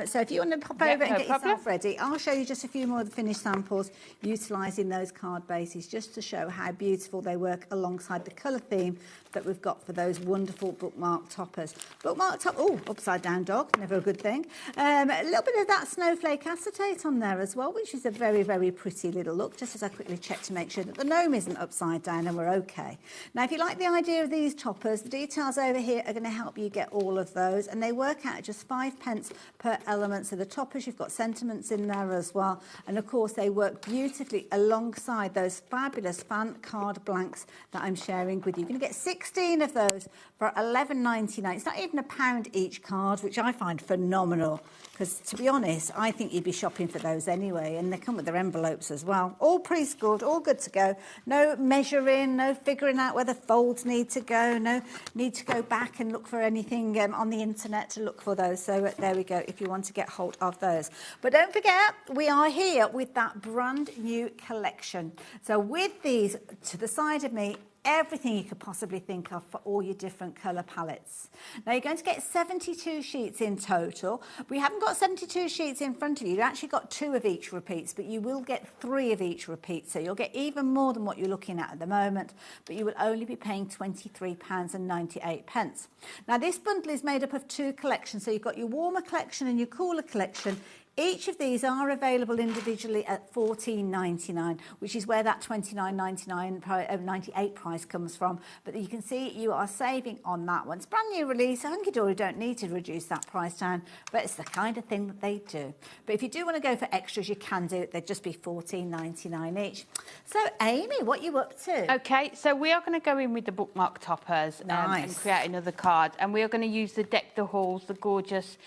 So if you want to pop over and get yourself ready, I'll show you just a few more of the finished samples utilising those card bases just to show how beautiful they work alongside the colour theme that we've got for those wonderful bookmark toppers. Bookmark top, upside down dog, never a good thing. A little bit of that snowflake acetate on there as well, which is a very, very pretty little look, just as I quickly check to make sure that the gnome isn't upside down and we're okay. Now, if you like the idea of these toppers, the details over here are going to help you get all of those, and they work out at just 5p per element. So the toppers, you've got sentiments in there as well, and of course they work beautifully alongside those fabulous fan card blanks that I'm sharing with you. You're going to get 16 of those for £11.99. It's not even £1 each card, which I find phenomenal, because to be honest, I think you'd be shopping for those anyway, and they come with their envelopes as well. All pre-scored, all good to go. No measuring, no figuring out where the folds need to go, no need to go back and look for anything on the internet to look for those. So there we go, if you want to get hold of those. But don't forget, we are here with that brand new collection. So with these to the side of me, everything you could possibly think of for all your different colour palettes. Now, you're going to get 72 sheets in total. We haven't got 72 sheets in front of you. You've actually got 2 of each repeats, but you will get 3 of each repeat. So you'll get even more than what you're looking at the moment, but you will only be paying £23.98. Now, this bundle is made up of 2 collections. So you've got your warmer collection and your cooler collection. Each of these are available individually at $14.99, which is where that $29.98 price comes from. But you can see you are saving on that one. It's brand new release. Hunky Dory don't need to reduce that price down, but it's the kind of thing that they do. But if you do want to go for extras, you can do it. They'd just be $14.99 each. So, Amy, what are you up to? Okay, so we are going to go in with the bookmark toppers and create another card. And we are going to use the Deck the Halls, the gorgeous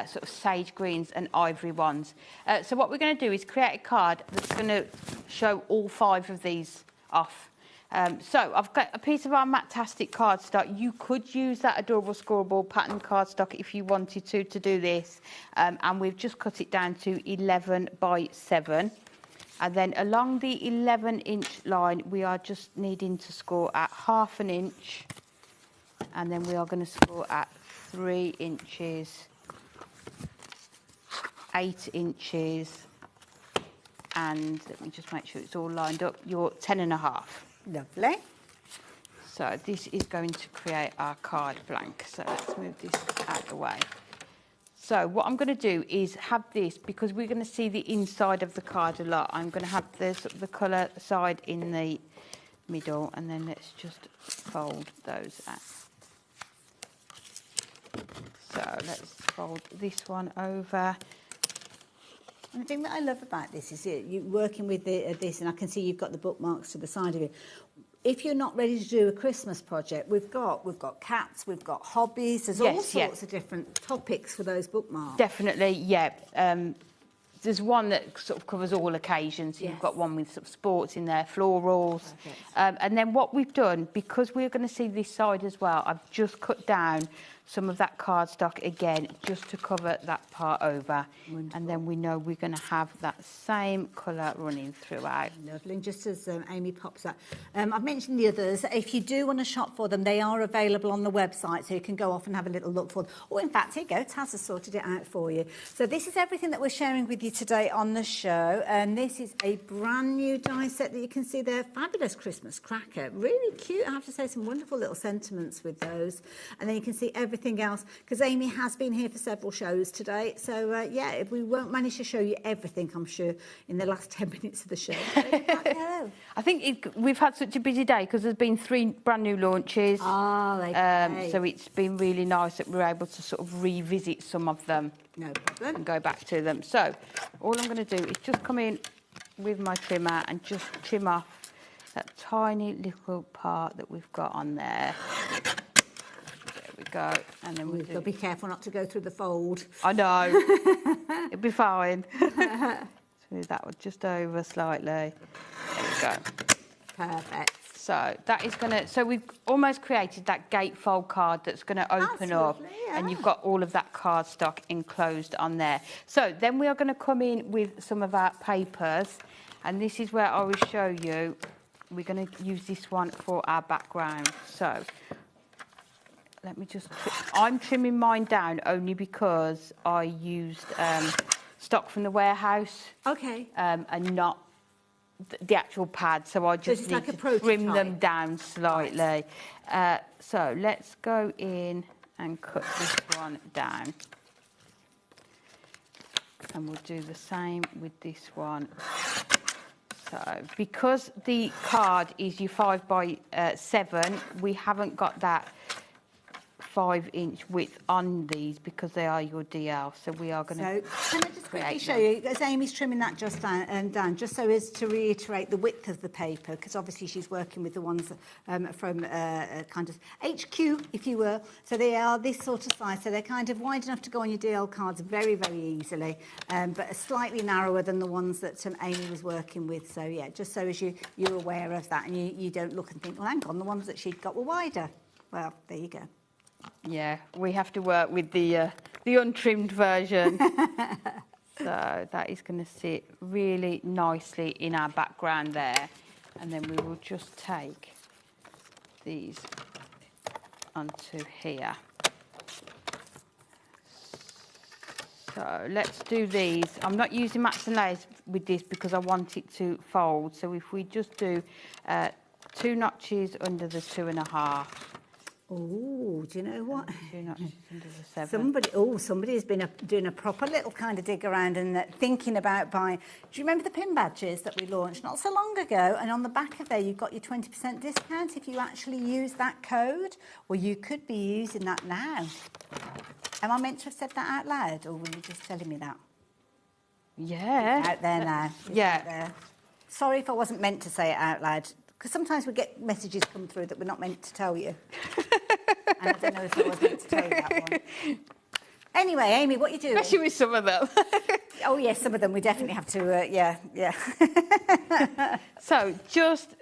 sort of sage greens and ivory ones. So what we're going to do is create a card that's going to show all 5 of these off. So I've got a piece of our Matastic cardstock. You could use that adorable scorable pattern cardstock if you wanted to do this. And we've just cut it down to 11 by 7. And then along the 11-inch line, we are just needing to score at ½ an inch. And then we are going to score at 3 inches, 8 inches, and let me just make sure it's all lined up. You're 10.5. Lovely. So this is going to create our card blank. So let's move this out of the way. So what I'm going to do is have this, because we're going to see the inside of the card a lot. I'm going to have the colour side in the middle, and then let's just fold those out. So let's fold this one over. And the thing that I love about this is you working with this, and I can see you've got the bookmarks to the side of it. If you're not ready to do a Christmas project, we've got cats, we've got hobbies. There's all sorts of different topics for those bookmarks. Definitely, yeah. There's one that sort of covers all occasions. You've got one with sort of sports in there, florals. And then what we've done, because we're going to see this side as well, I've just cut down some of that cardstock again, just to cover that part over. Wonderful. And then we know we're going to have that same colour running throughout. Lovely. And just as Amy pops that, I've mentioned the others. If you do want to shop for them, they are available on the website, so you can go off and have a little look for them. Or in fact, here you go, Taz has sorted it out for you. So this is everything that we're sharing with you today on the show. And this is a brand new die set that you can see there. Fabulous Christmas cracker. Really cute. I have to say, some wonderful little sentiments with those. And then you can see everything else, because Amy has been here for several shows today. So, yeah, we won't manage to show you everything, I'm sure, in the last 10 minutes of the show. I think we've had such a busy day because there's been 3 brand new launches. Oh, okay. So it's been really nice that we're able to sort of revisit some of them. No problem. And go back to them. So all I'm going to do is just come in with my trimmer and just trim off that tiny little part that we've got on there. There we go. And then we'll be careful not to go through the fold. I know. It'll be fine. Smooth that one just over slightly. There we go. Perfect. So that is going to... So we've almost created that gatefold card that's going to open up. Lovely, yeah. And you've got all of that cardstock enclosed on there. So then we are going to come in with some of our papers. And this is where I will show you. We're going to use this one for our background. So let me just... I'm trimming mine down only because I used stock from the warehouse. Okay. And not the actual pad, so I just need to trim them down slightly. So let's go in and cut this one down. And we'll do the same with this one. So because the card is your 5 by 7, we haven't got that 5-inch width on these because they are your DL, so we are going to can I just quickly show you, as Amy's trimming that just down, just so as to reiterate the width of the paper, because obviously she's working with the ones from kind of HQ, if you will, so they are this sort of size, so they're kind of wide enough to go on your DL cards very, very easily, but slightly narrower than the ones that Amy was working with, so yeah, just so as you're aware of that, and you don't look and think, well, hang on, the ones that she'd got were wider. Well, there you go. Yeah, we have to work with the untrimmed version. So that is going to sit really nicely in our background there. And then we will just take these onto here. So let's do these. I'm not using mats and layers with this because I want it to fold. So if we just do 2 notches under the 2.5. Oh, do you know what? 2 notches under the 7. Somebody's been doing a proper little kind of dig around and thinking about buying. Do you remember the pin badges that we launched not so long ago? And on the back of there, you've got your 20% discount if you actually use that code. Well, you could be using that now. Am I meant to have said that out loud, or were you just telling me that? Yeah. It's out there now. Yeah. Out there. Sorry if I wasn't meant to say it out loud. Because sometimes we get messages come through that we're not meant to tell you. And I don't know if I was meant to tell you that one. Anyway, Amy, what are you doing? Especially with some of them. Oh, yes, some of them we definitely have to, yeah. So, just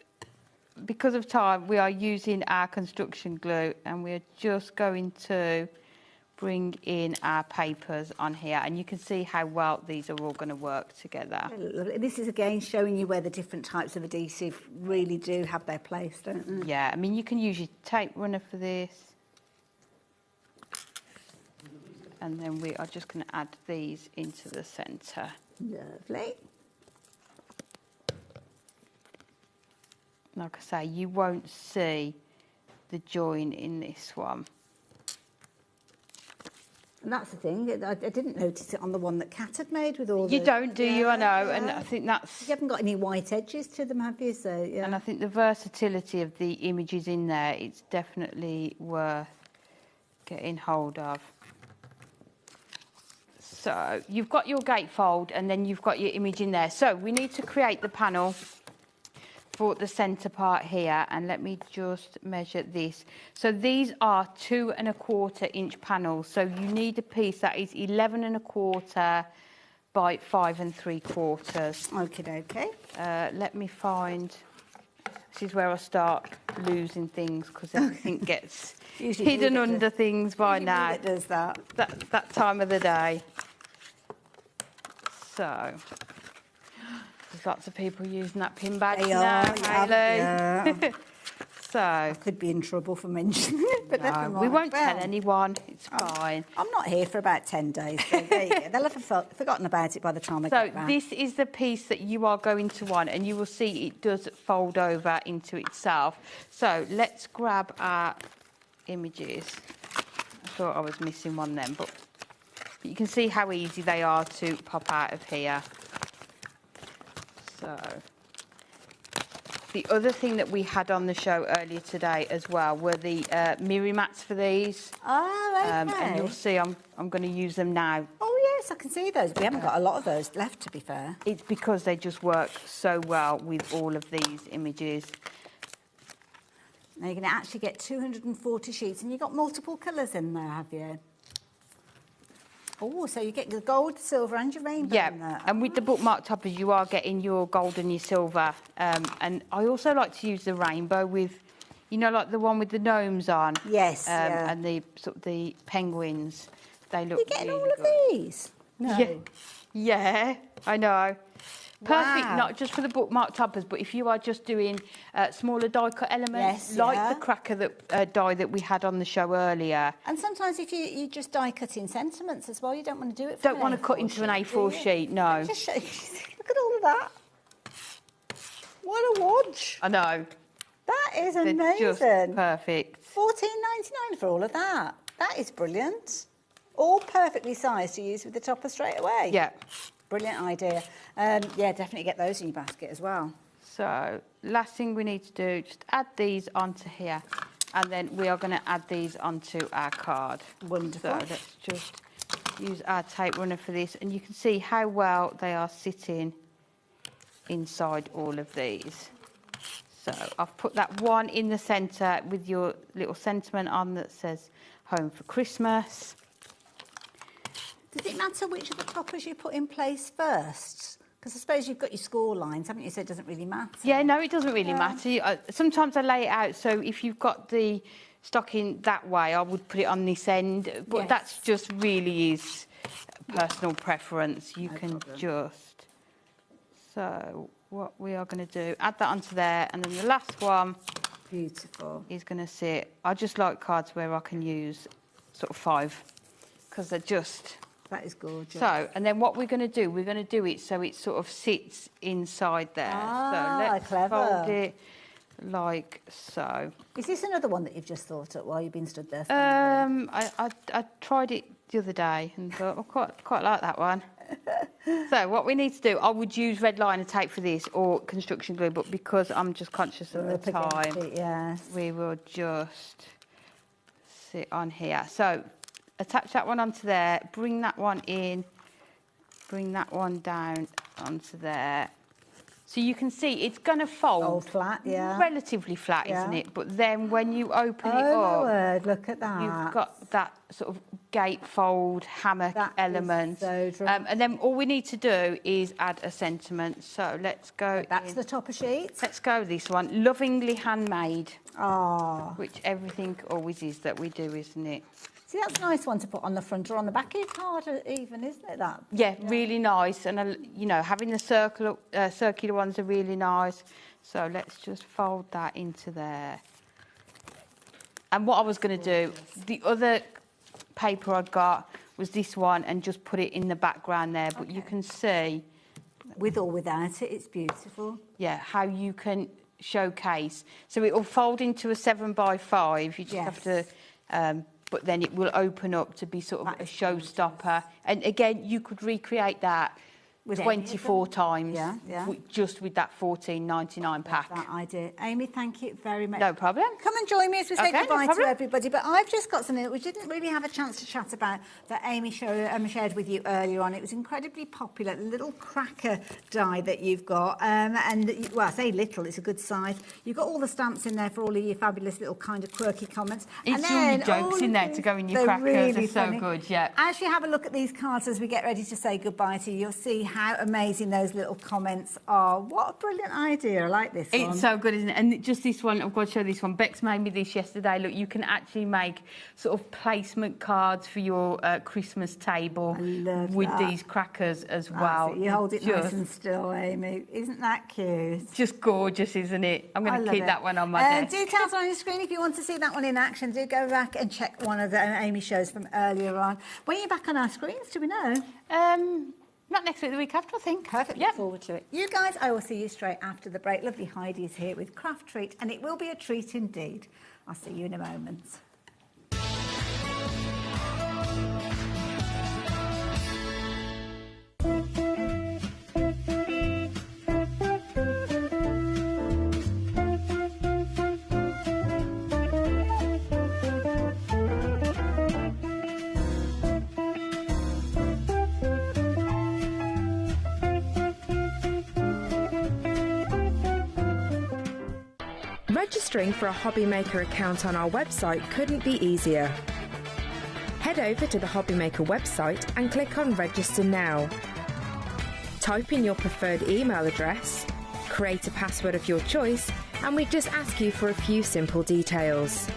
because of time, we are using our construction glue and we're just going to bring in our papers on here, and you can see how well these are all going to work together. This is again showing you where the different types of adhesive really do have their place, don't they? Yeah, I mean, you can use your tape runner for this, and then we are just going to add these into the centre. Lovely. Like I say, you won't see the join in this one. And that's the thing. I didn't notice it on the one that Kat had made with all You the... don't, do you? I know, and I think that's... You haven't got any white edges to them, have you? So, yeah. And I think the versatility of the images in there, it's definitely worth getting hold of. So you've got your gatefold and then you've got your image in there. So we need to create the panel for the centre part here, and let me just measure this. So these are 2 1/4 inch panels. So you need a piece that is 11 1/4 by 5 3/4. Okay. Let me find. This is where I start losing things because everything gets hidden under things by now. It does that. That time of the day. So. There's lots of people using that pin badge now, Hayley. Yeah. So I could be in trouble for mentioning it, but never mind. we won't tell anyone. It's fine. I'm not here for about 10 days, so there you go. They'll have forgotten about it by the time I get back. So this is the piece that you are going to want, and you will see it does fold over into itself. So let's grab our images. I thought I was missing one then, but you can see how easy they are to pop out of here. So, the other thing that we had on the show earlier today as well were the mirror mats for these. Oh, okay. And you'll see I'm going to use them now. Oh, yes, I can see those. We haven't got a lot of those left, to be fair. It's because they just work so well with all of these images. Now, you're going to actually get 240 sheets, and you've got multiple colours in there, have you? Oh, so you get the gold, silver and your rainbow in there. And with the bookmark toppers, you are getting your gold and your silver. And I also like to use the rainbow with, you know, like the one with the gnomes on. Yes, yeah. And the sort of the penguins. They look You're getting really all of good. these? No. Yeah, I know. Perfect, Wow. not just for the bookmark toppers, but if you are just doing smaller die cut elements, like the cracker that die that we had on the show earlier. And sometimes if you just die cutting sentiments as well, you don't want to do it for Don't want to cut into an A4 sheet, no. Just show you. Look at all of that. What a watch. I know. That is They're amazing. just perfect. $14.99 for all of that. That is brilliant. All perfectly sized to use with the topper straight away. Yeah. Brilliant idea. Yeah, definitely get those in your basket as well. So, last thing we need to do, just add these onto here. And then we are going to add these onto our card. Wonderful. So, let's just use our tape runner for this. And you can see how well they are sitting inside all of these. So, I've put that one in the centre with your little sentiment on that says Home for Christmas. Does it matter which of the toppers you put in place first? Because I suppose you've got your score lines, haven't you? So it doesn't really matter. Yeah, no, it doesn't really matter. Sometimes I lay it out, so if you've got the stocking that way, I would put it on this end. But that's just really is personal preference. You can just... So what we are going to do, add that onto there, and then the last one... Beautiful. ...is going to sit... I just like cards where I can use sort of 5, because they're just... That is gorgeous. So, and then what we're going to do, we're going to do it so it sort of sits inside there. Ah, so let's clever. fold it like so. Is this another one that you've just thought of while you've been stood there? I tried it the other day and thought, I quite like that one. So what we need to do, I would use red liner tape for this or construction glue, but because I'm just conscious of the time, we will just sit on here. So attach that one onto there, bring that one in, bring that one down onto there. So you can see it's going to fold flat, relatively flat, isn't it? But then when you open it up, my word, look at that. You've got that sort of gatefold hammock element. So and then all we need to do is add a sentiment. So let's go. That's the topper sheet. Let's go with this one. Lovingly handmade. Ah. Which everything always is that we do, isn't it? See, that's a nice one to put on the front or on the back of your card even, isn't it, that? Yeah, really nice. And, you know, having the circular ones are really nice. So let's just fold that into there. And what I was going to do, the other paper I got was this one and just put it in the background there. But you can see... With or without it, it's beautiful. Yeah, how you can showcase. So it will fold into a 7x5. You just have to... but then it will open up to be sort of a showstopper. And again, you could recreate that With 24 times yeah. just with that $14.99 pack. That idea. Amy, thank you very much. No problem. Come and join me as we say Okay, no goodbye to problem. everybody. But I've just got something that we didn't really have a chance to chat about that Amy shared with you earlier on. It was incredibly popular, the little cracker die that you've got. Well, I say little, it's a good size. You've got all the stamps in there for all of your fabulous little kind of quirky comments. It's all your jokes in there to go in your crackers. Really They're so funny. good, yeah. As you have a look at these cards as we get ready to say goodbye to you, you'll see how amazing those little comments are. What a brilliant idea. I like this one. It's so good, isn't it? And just this one, I've got to show this one. Bex made me this yesterday. Look, you can actually make sort of placement cards for your Christmas table with these crackers as well. You hold it nice and still, Amy. Isn't that cute? Just gorgeous, isn't it? I'm going to keep that one on my desk. Details on your screen if you want to see that one in action. Do go back and check one of the Amy shows from earlier on. When are you back on our screens, do we know? Not next week, the week after, I think. Perfect. Look forward to it. You guys, I will see you straight after the break. Lovely Heidi is here with Craft Treat, and it will be a treat indeed. I'll see you in a moment. Registering for a HobbyMaker account on our website couldn't be easier. Head over to the HobbyMaker website and click on Register Now. Type in your preferred email address, create a password of your choice, and we just ask you for a few simple details.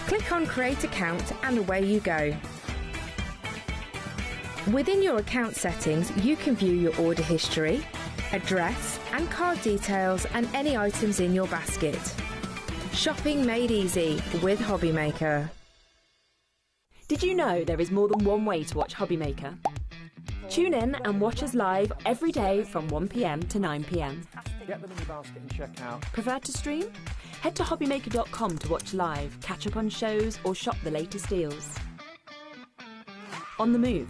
Click on Create Account and away you go. Within your account settings, you can view your order history, address and card details and any items in your basket. Shopping made easy with HobbyMaker. Did you know there is more than one way to watch HobbyMaker? Tune in and watch us live every day from 1 p.m. to 9 p.m. Get them in your basket and check out. Prefer to stream? Head to hobbymaker.com to watch live, catch up on shows or shop the latest deals. On the move?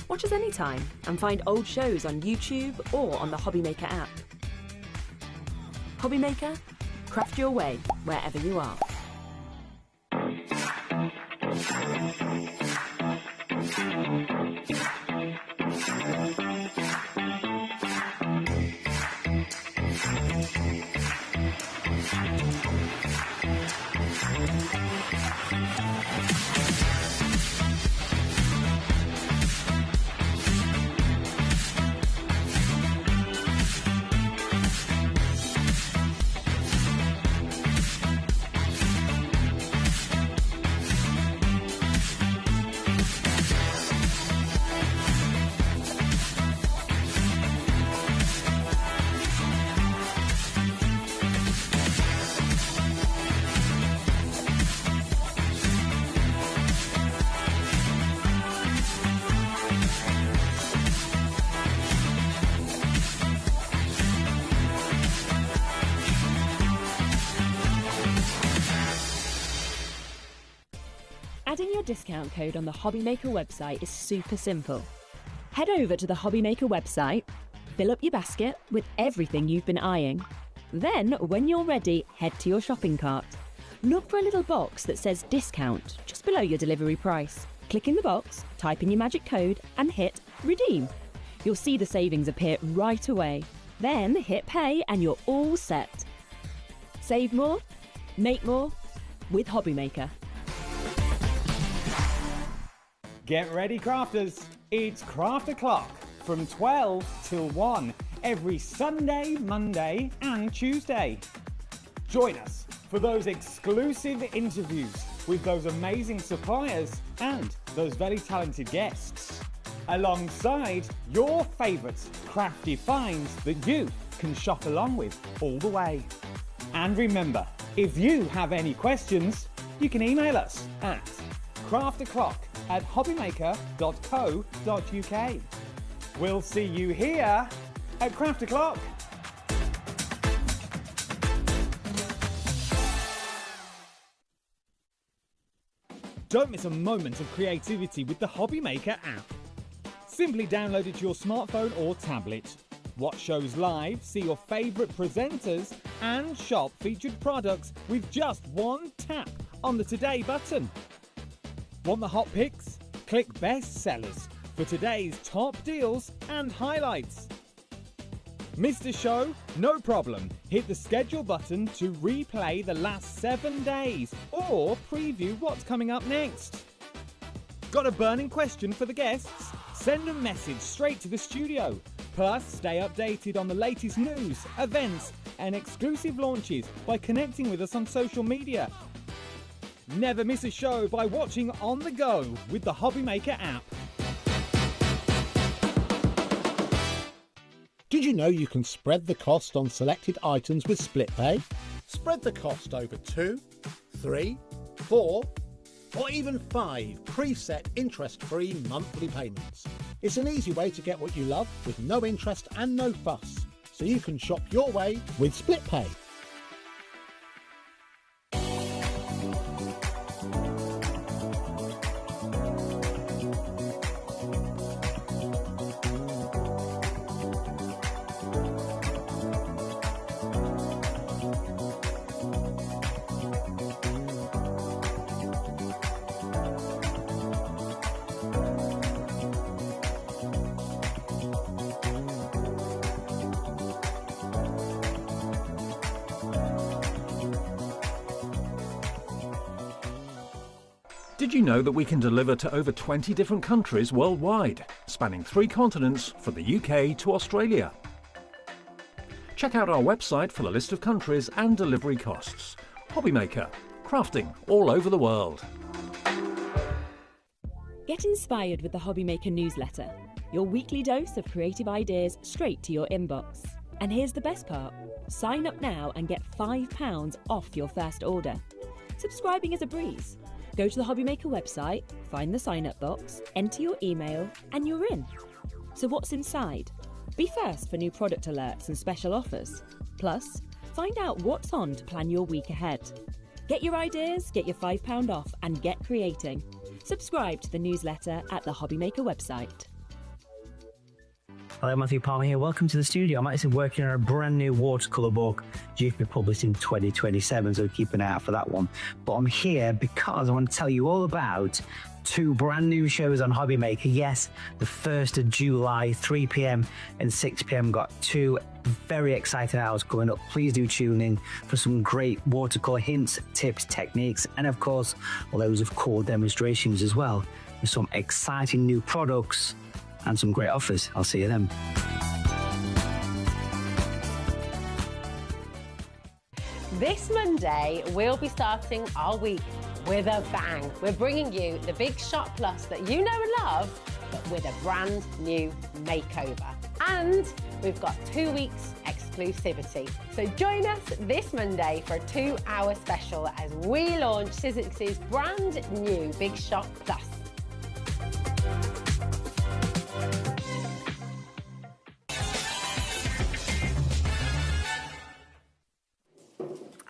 Watch us anytime and find old shows on YouTube or on the HobbyMaker app. HobbyMaker, craft your way wherever you are. Adding your discount code on the HobbyMaker website is super simple. Head over to the HobbyMaker website, fill up your basket with everything you've been eyeing. Then, when you're ready, head to your shopping cart. Look for a little box that says discount just below your delivery price. Click in the box, type in your magic code and hit redeem. You'll see the savings appear right away. Then hit pay and you're all set. Save more, make more with HobbyMaker. Get ready, crafters. It's Craft O'Clock from 12 till 1 every Sunday, Monday and Tuesday. Join us for those exclusive interviews with those amazing suppliers and those very talented guests, alongside your favourite crafty finds that you can shop along with all the way. And remember, if you have any questions, you can email us at crafto'clock@hobbymaker.co.uk. We'll see you here at Craft O'Clock. Don't miss a moment of creativity with the HobbyMaker app. Simply download it to your smartphone or tablet. Watch shows live, see your favourite presenters, and shop featured products with just one tap on the Today button. Want the hot picks? Click Best Sellers for today's top deals and highlights. Missed a show? No problem. Hit the schedule button to replay the last 7 days or preview what's coming up next. Got a burning question for the guests? Send a message straight to the studio. Plus, stay updated on the latest news, events, and exclusive launches by connecting with us on social media. Never miss a show by watching on the go with the HobbyMaker app. Did you know you can spread the cost on selected items with split pay? Spread the cost over 2, 3, 4, or even 5 preset interest-free monthly payments. It's an easy way to get what you love with no interest and no fuss, so you can shop your way with split pay. Did you know that we can deliver to over 20 different countries worldwide, spanning 3 continents from the UK to Australia? Check out our website for the list of countries and delivery costs. HobbyMaker, crafting all over the world. Get inspired with the HobbyMaker newsletter, your weekly dose of creative ideas straight to your inbox. And here's the best part. Sign up now and get £5 off your first order. Subscribing is a breeze. Go to the HobbyMaker website, find the sign-up box, enter your email, and you're in. So what's inside? Be first for new product alerts and special offers. Plus, find out what's on to plan your week ahead. Get your ideas, get your £5 off, and get creating. Subscribe to the newsletter at the HobbyMaker website. Hello, Matthew Palmer here. Welcome to the studio. I'm actually working on a brand new watercolour book due to be published in 2027, so keep an eye out for that one. But I'm here because I want to tell you all about 2 brand new shows on HobbyMaker. Yes, the 1st of July, 3 p.m. and 6 p.m. got 2 very exciting hours coming up. Please do tune in for some great watercolour hints, tips, techniques, and of course, loads of cool demonstrations as well, with some exciting new products and some great offers. I'll see you then. This Monday, we'll be starting our week with a bang. We're bringing you the big Shop Plus that you know and love, but with a brand new makeover. And we've got 2 weeks exclusivity. So join us this Monday for a 2-hour special as we launch Sizzix's brand new Big Shop Plus.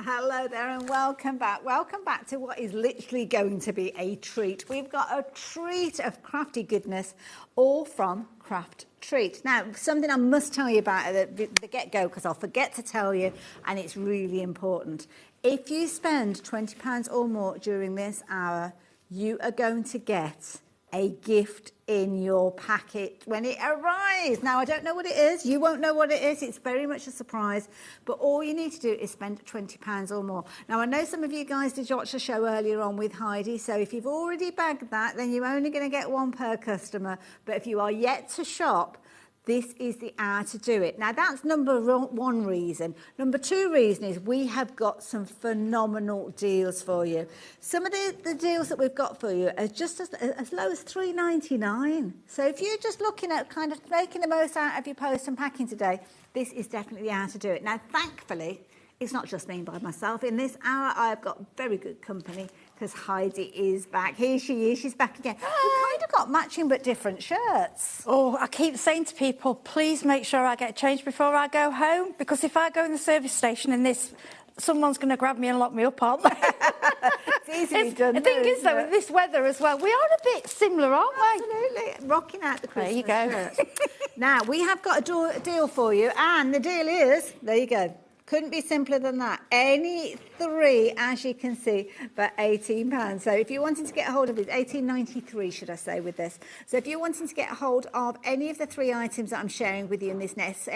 Hello there and welcome back. Welcome back to what is literally going to be a treat. We've got a treat of crafty goodness, all from Craft Treat. Now, something I must tell you about at the get-go, because I'll forget to tell you, and it's really important. If you spend £20 or more during this hour, you are going to get a gift in your packet when it arrives. Now, I don't know what it is. You won't know what it is. It's very much a surprise. But all you need to do is spend £20 or more. Now, I know some of you guys did watch the show earlier on with Heidi. So if you've already bagged that, then you're only going to get 1 per customer. But if you are yet to shop, this is the hour to do it. Now, that's number 1 reason. Number 2 reason is we have got some phenomenal deals for you. Some of the deals that we've got for you are just as low as £3.99. So if you're just looking at kind of making the most out of your post and packing today, this is definitely the hour to do it. Now, thankfully, it's not just me by myself. In this hour, I've got very good company because Heidi is back. Here she is. She's back again. We kind of got matching but different shirts. Oh, I keep saying to people, please make sure I get changed before I go home, because if I go in the service station in this, someone's going to grab me and lock me up, aren't they? easily done. The thing is, though, with this weather as well, we are a bit similar, aren't we? Absolutely. Rocking out the Christmas There you go. shirt. Now, we have got a deal for you, and the deal is, there you go. Couldn't be simpler than that. Any three, as you can see, for £18. So if you're wanting to get a hold of it, £18.93, should I say, with this. So if you're wanting to get a hold of any of the three items that I'm sharing with you in this next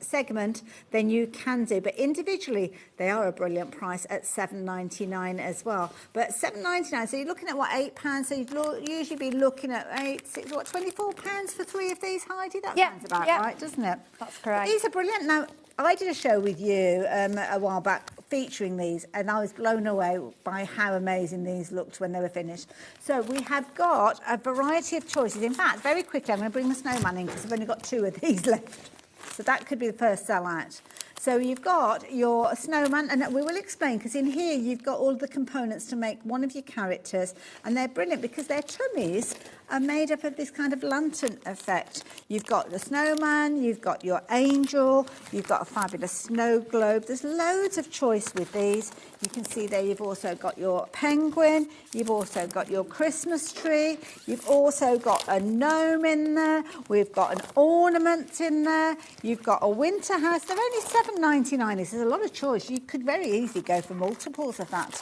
segment, then you can do. But individually, they are a brilliant price at £7.99 as well. But £7.99, so you're looking at, what, £8? So you'd usually be looking at £24 for three of these, Heidi? That sounds about right, doesn't it? That's correct. These are brilliant. Now, I did a show with you a while back featuring these, and I was blown away by how amazing these looked when they were finished. So we have got a variety of choices. In fact, very quickly, I'm going to bring the snowman in because I've only got two of these left. So that could be the first sellout. So you've got your snowman, and we will explain, because in here you've got all the components to make one of your characters, and they're brilliant because their tummies are made up of this kind of lantern effect. You've got the snowman, you've got your angel, you've got a fabulous snow globe. There's loads of choice with these. You can see there you've also got your penguin, you've also got your Christmas tree, you've also got a gnome in there, we've got an ornament in there, you've got a winter house. They're only £7.99. This is a lot of choice. You could very easily go for multiples of that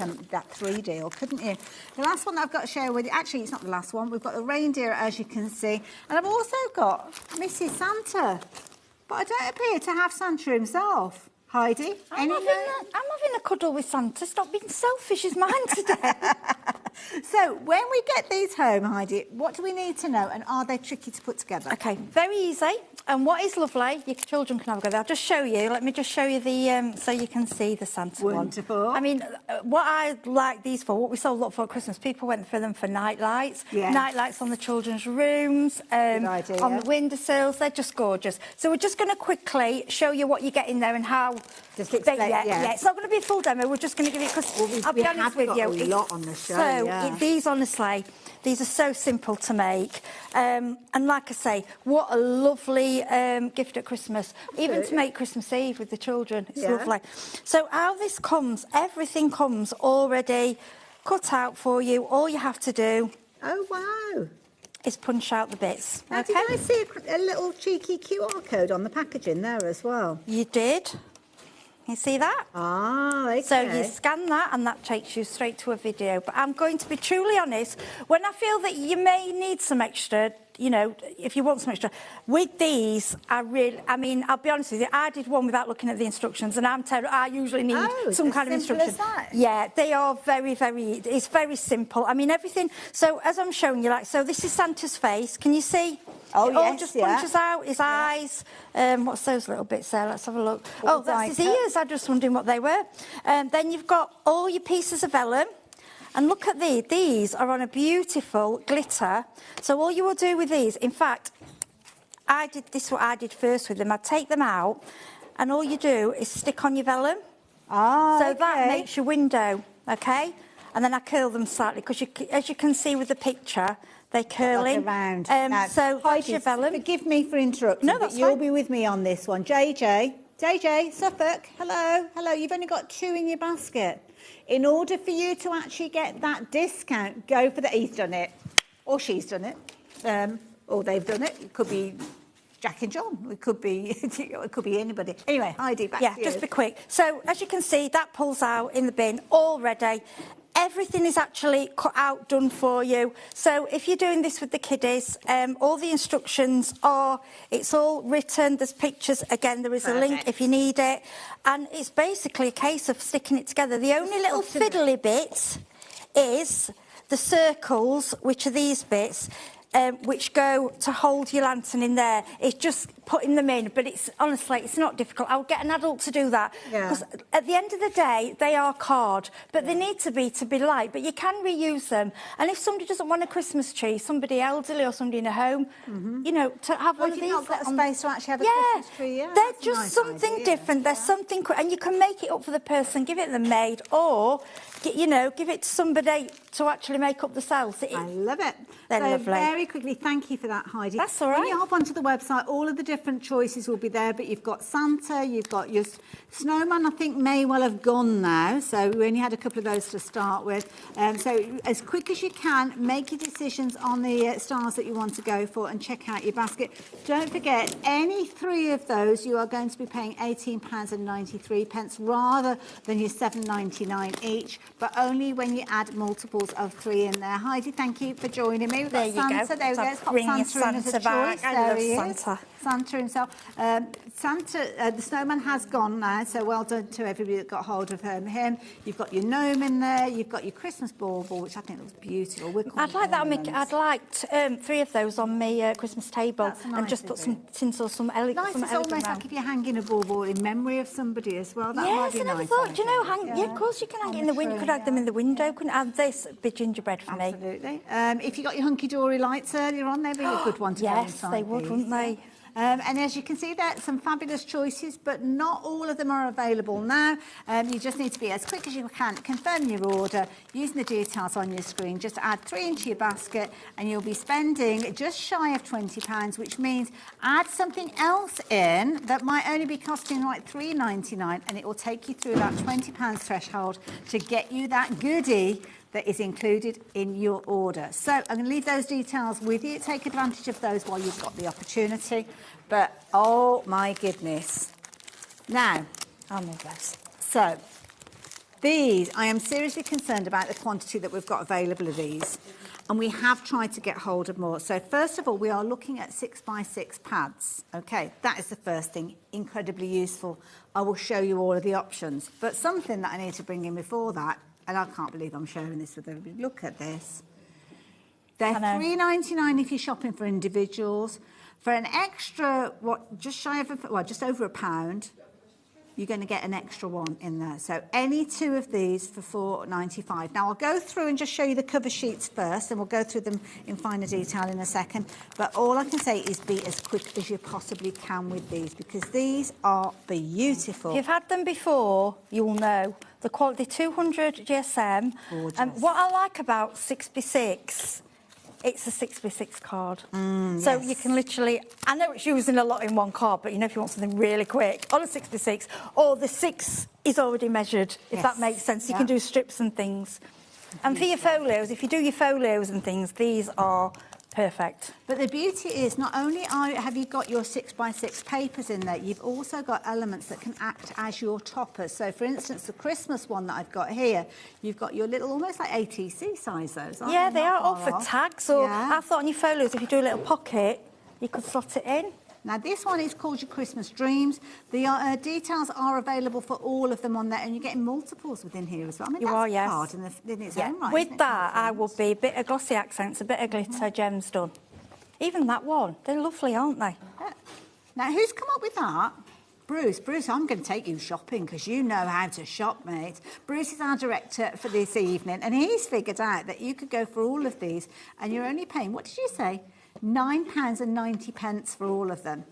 three deal, couldn't you? The last one that I've got to share with you, actually it's not the last one, we've got the reindeer, as you can see, and I've also got Mrs. Santa, but I don't appear to have Santa himself. Heidi? I'm having a cuddle with Santa. Stop being selfish, is mine today. So, when we get these home, Heidi, what do we need to know, and are they tricky to put together? Okay, very easy. And what is lovely, your children can have a go there. I'll just show you. Let me just show you the, so you can see the Santa one. Wonderful. I mean, what I like these for, what we sold a lot for at Christmas, people went for them for night lights. Yes. Night lights on the children's rooms, Good idea. on the windowsills. They're just gorgeous. So we're just going to quickly show you what you get in there and how... Just explain, yeah, it's not going to be a full demo. We're just going to give you, because I'll be honest with you, a lot on the show. So these, honestly, these are so simple to make, and like I say, what a lovely gift at Christmas. Even to make Christmas Eve with the children, it's lovely. So how this comes, everything comes already cut out for you. All you have to do. Oh wow. Is punch out the bits. Now, okay. Did I see a little cheeky QR code on the packaging there as well? You did. You see that? Ah, okay. So you scan that and that takes you straight to a video. But I'm going to be truly honest, when I feel that you may need some extra, you know, if you want some extra, with these, I mean, I'll be honest with you, I did one without looking at the instructions, and I usually need some kind of instruction. As that? Yeah, they are very, it's very simple. I mean, everything, so as I'm showing you, like, so this is Santa's face, can you see? Oh, it all just punches out his eyes. What's those little bits there? Let's have a look. Oh, that's his ears. I'm just wondering what they were. Then you've got all your pieces of vellum. And look at these. These are on a beautiful glitter. So all you will do with these, in fact, what I did first with them. I take them out, and all you do is stick on your vellum. Ah, so that makes your window, okay? And then I curl them slightly, because as you can see with the picture, they curl in. Around. So that's your vellum. Forgive me for interrupting, but you'll be with me on this one. JJ, Suffolk, hello. You've only got two in your basket. In order for you to actually get that discount, go for he's done it, or she's done it, or they've done it. It could be Jack and John. It could be anybody. Anyway, Heidi, back to you. Yeah, just be quick. So as you can see, that pulls out in the bin already. Everything is actually cut out, done for you. So if you're doing this with the kiddies, all the instructions it's all written, there's pictures, again, there is a link if you need it. And it's basically a case of sticking it together. The only little fiddly bit is the circles, which are these bits, which go to hold your lantern in there. It's just putting them in, but honestly, it's not difficult. I'll get an adult to do that. Because at the end of the day, they are card, but they need to be light, but you can reuse them. And if somebody doesn't want a Christmas tree, somebody elderly or somebody in a home, you know, to have one of these. Not got a space to actually have a Christmas tree, they're just something different. There's something, and you can make it up for the person, give it them made, or you know, give it to somebody to actually make up the cells. I love it. They're so lovely. Very quickly, thank you for that, Heidi. That's all right. When you hop onto the website, all of the different choices will be there, but you've got Santa, you've got your snowman, I think may well have gone now, so we only had a couple of those to start with. So as quick as you can, make your decisions on the stars that you want to go for and check out your basket. Don't forget, any three of those, you are going to be paying £18.93 rather than your £7.99 each, but only when you add multiples of 3 in there. Heidi, thank you for joining me. We've got Santa. There we go. Let's pop Santa in as a choice. There he is. Santa himself. Santa, the snowman has gone now, so well done to everybody that got hold of him. You've got your gnome in there. You've got your Christmas bauble, which I think looks beautiful. I'd like that. I'd like 3 of those on my Christmas table, Nice, and just put some tinsel, some elegant. Nice. It's almost like if you're hanging a bauble in memory of somebody as well. That might be I never nice. thought. Do you know? Yeah, of course you can hang it in the window. You could hang them in the window. Couldn't have this big gingerbread for me. Absolutely. If you got your hunky-dory lights earlier on, they'd be a good one to go inside. Yes, they would, wouldn't they? And as you can see, there are some fabulous choices, but not all of them are available now. You just need to be as quick as you can, confirm your order, using the details on your screen. Just add 3 into your basket, and you'll be spending just shy of £20, which means add something else in that might only be costing like £3.99, and it will take you through that £20 threshold to get you that goodie that is included in your order. So I'm going to leave those details with you. Take advantage of those while you've got the opportunity. But, oh my goodness. Now, so these, I am seriously concerned about the quantity that we've got available of these. And we have tried to get hold of more. So first of all, we are looking at 6x6 pads. Okay, that is the first thing, incredibly useful. I will show you all of the options. But something that I need to bring in before that, and I can't believe I'm sharing this with everybody. Look at this. They're £3.99 if you're shopping for individuals. For an extra, just over £1, you're going to get an extra one in there. So any 2 of these for £4.95. Now I'll go through and just show you the cover sheets first, and we'll go through them in finer detail in a second. But all I can say is be as quick as you possibly can with these, because these are beautiful. If you've had them before, you'll know. The quality 200 GSM. And what I like about 6x6, it's a 6x6 card. So you can literally, I know it's using a lot in one card, but you know, if you want something really quick on a 6x6, or the 6 is already measured, if that makes sense. You can do strips and things. And for your folios, if you do your folios and things, these are perfect. But the beauty is, not only have you got your 6x6 papers in there, you've also got elements that can act as your toppers. So, for instance, the Christmas one that I've got here, you've got your little, almost like ATC size those, aren't Yeah, they? they are all Not far for off. tags. Or Yeah. I thought on your folios, if you do a little pocket, you could slot it in. Now, this one is called your Christmas Dreams. The details are available for all of them on there, and you're getting multiples within here as well. I mean, that's yes. hard in its own right. With that, I will be a bit of glossy accents, a bit of glitter, gems done. Even that one. They're lovely, aren't they? Now, who's come up with that? Bruce, I'm going to take you shopping because you know how to shop, mate. Bruce is our director for this evening, and he's figured out that you could go for all of these, and you're only paying, what did you say? £9.90 for all of them.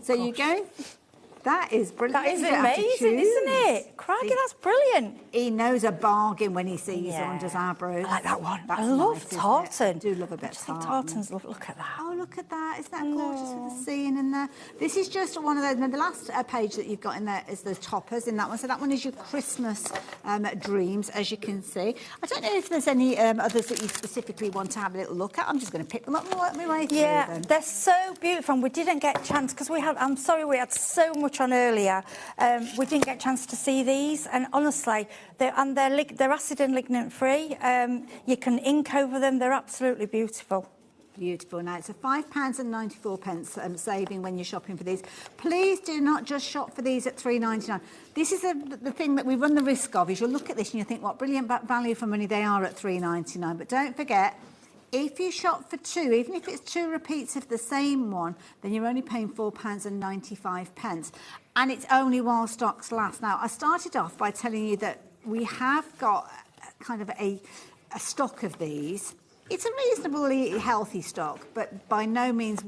So you go. That is brilliant. That is amazing, isn't it? Crikey, that's brilliant. He knows a bargain when he sees one, does our Bruce? I like that one. That's I love nice, isn't it? tartan. I do love a bit of tartan. Tartan's lovely. Look at that. Oh, look at that. Isn't that gorgeous with the scene in there? This is just one of those. And the last page that you've got in there is the toppers in that one. So that one is your Christmas dreams, as you can see. I don't know if there's any others that you specifically want to have a little look at. I'm just going to pick them up and work my way through them. They're so beautiful. And we didn't get a chance because I'm sorry, we had so much on earlier. We didn't get a chance to see these, and honestly, they're acid and lignin free. You can ink over them. They're absolutely beautiful. Beautiful. Now, it's a £5.94 saving when you're shopping for these. Please do not just shop for these at £3.99. This is the thing that we run the risk of, is you'll look at this and you think, what brilliant value for money they are at £3.99. But don't forget, if you shop for 2, even if it's 2 repeats of the same one, then you're only paying £4.95. And it's only while stocks last. Now, I started off by telling you that we have got kind of a stock of these. It's a reasonably healthy stock, but by no means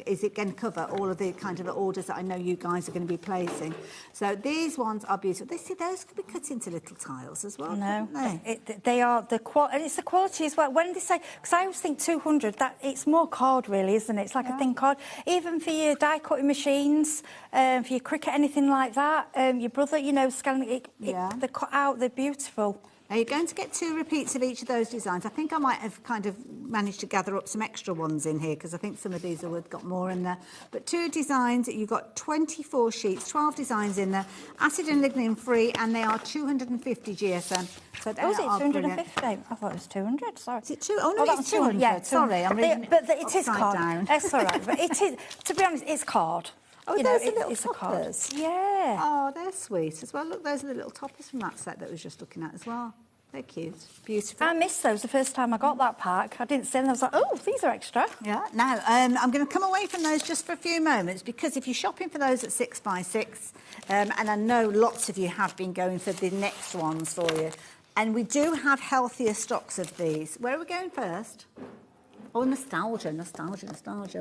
is it going to cover all of the kind of orders that I know you guys are going to be placing. So these ones are beautiful. They see those could be cut into little tiles as well. No, they? they are and it's the quality as well. When they say, because I always think 200, that it's more card really, isn't it? It's like a thin card. Even for your die cutting machines, for your cricket, anything like that. Your brother, you know, scanning it, they're cut out. They're beautiful. Now you're going to get 2 repeats of each of those designs. I think I might have kind of managed to gather up some extra ones in here because I think some of these have got more in there. But 2 designs, you've got 24 sheets, 12 designs in there, acid and lignin free, and they are 250 GSM. So they was it are 250? I thought it was 200. Sorry. Is it 2? Oh no, it's 200. Yeah, sorry, I'm reading but it is upside card. down. That's all right. But it is. To be honest, it's card. Oh, you those know, are little it's a card. toppers. Yeah. Oh, they're sweet as well. Look, those are the little toppers from that set that I was just looking at as well. They're cute. Beautiful. I missed those the first time I got that pack. I didn't see them. I was like, oh, these are extra. Yeah. Now, I'm going to come away from those just for a few moments because if you're shopping for those at 6x6, and I know lots of you have been going for the next ones for you, and we do have healthier stocks of these. Where are we going first? Oh, nostalgia,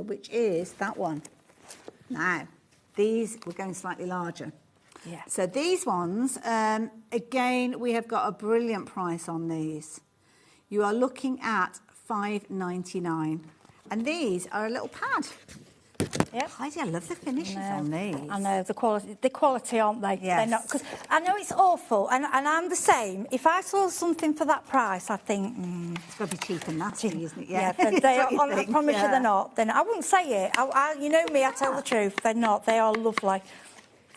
which is that one. Now, these, we're going slightly larger. Yeah. So these ones, again, we have got a brilliant price on these. You are looking at $5.99, and these are a little pad. Yeah, Heidi, I love the finishes on these. I know the quality, aren't they? Yes. They're not, 'cause I know it's awful, and I'm the same. If I saw something for that price, I think it's got to be cheap and nasty, isn't it? Yeah, but they are. I promise you, they're not. Then I wouldn't say it. You know me, I tell the truth. They're not. They are lovely.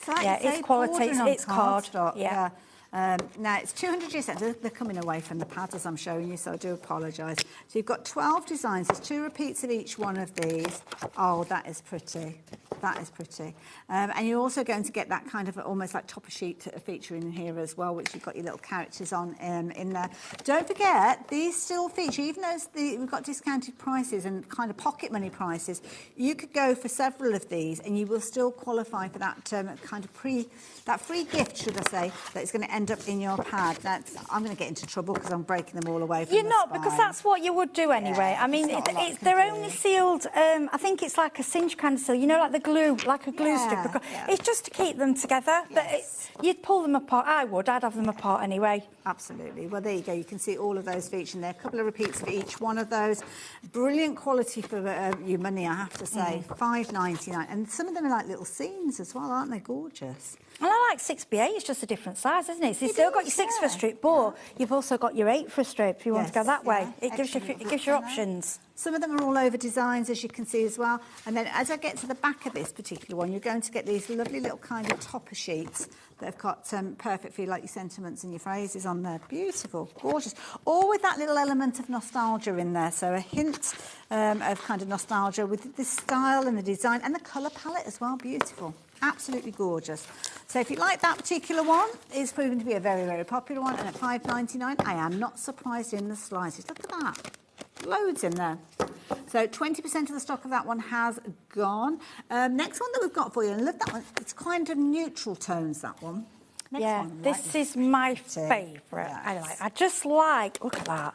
It's quality. It's card. Stock. Yeah. Now, it's 200 GSM. They're coming away from the pads as I'm showing you, so I do apologise. So you've got 12 designs. There's 2 repeats of each one of these. Oh, that is pretty. That is pretty. And you're also going to get that kind of almost like topper sheet feature in here as well, which you've got your little characters on in there. Don't forget, these still feature, even though we've got discounted prices and kind of pocket money prices, you could go for several of these and you will still qualify for that kind of that free gift, should I say, that is going to end up in your pad. I'm going to get into trouble because I'm breaking them all away from You're not, because that's what you would do anyway. Yeah, I mean, they're only sealed, I think it's like a cinch kind of seal, you know, like the glue, like a glue strip. It's just to keep them together. Yes. But you'd pull them apart. I'd have them apart anyway. Absolutely. Well, there you go. You can see all of those featured there. A couple of repeats for each one of those. Brilliant quality for your money, I have to say. $5.99. And some of them are like little scenes as well, aren't they? Gorgeous. And I like 6x8, it's just a different size, isn't it? So you've still got your 6 for a strip, but you've also got your 8 for a strip if you want to go that way. It gives you options. Some of them are all over designs, as you can see as well. And then as I get to the back of this particular one, you're going to get these lovely little kind of topper sheets that have got perfect for you, like your sentiments and your phrases on there. Beautiful, gorgeous. All with that little element of nostalgia in there. So a hint of kind of nostalgia with the style and the design and the colour palette as well. Beautiful. Absolutely gorgeous. So if you like that particular one, it's proven to be a very, very popular one. And at $5.99, I am not surprised in the slightest. Look at that. Loads in there. So 20% of the stock of that one has gone. Next one that we've got for you, and look that one, it's kind of neutral tones, that one. Next one, this is my favourite. I just like, look at that.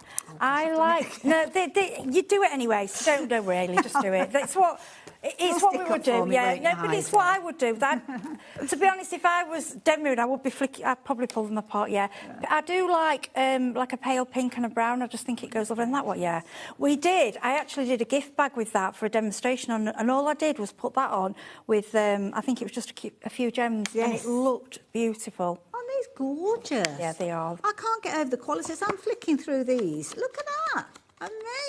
You do it anyway, so don't really, just do it. That's what... It's what we would do, but it's what I would do. To be honest, if I was demoed, I would be flicking. I'd probably pull them apart. Yeah, but I do like a pale pink and a brown. I just think it goes over in that one. Yeah, I actually did a gift bag with that for a demonstration, and all I did was put that on with. I think it was just a few gems, and it looked beautiful. Aren't these gorgeous? Yeah, they are. I can't get over the quality. I'm flicking through these. Look at that.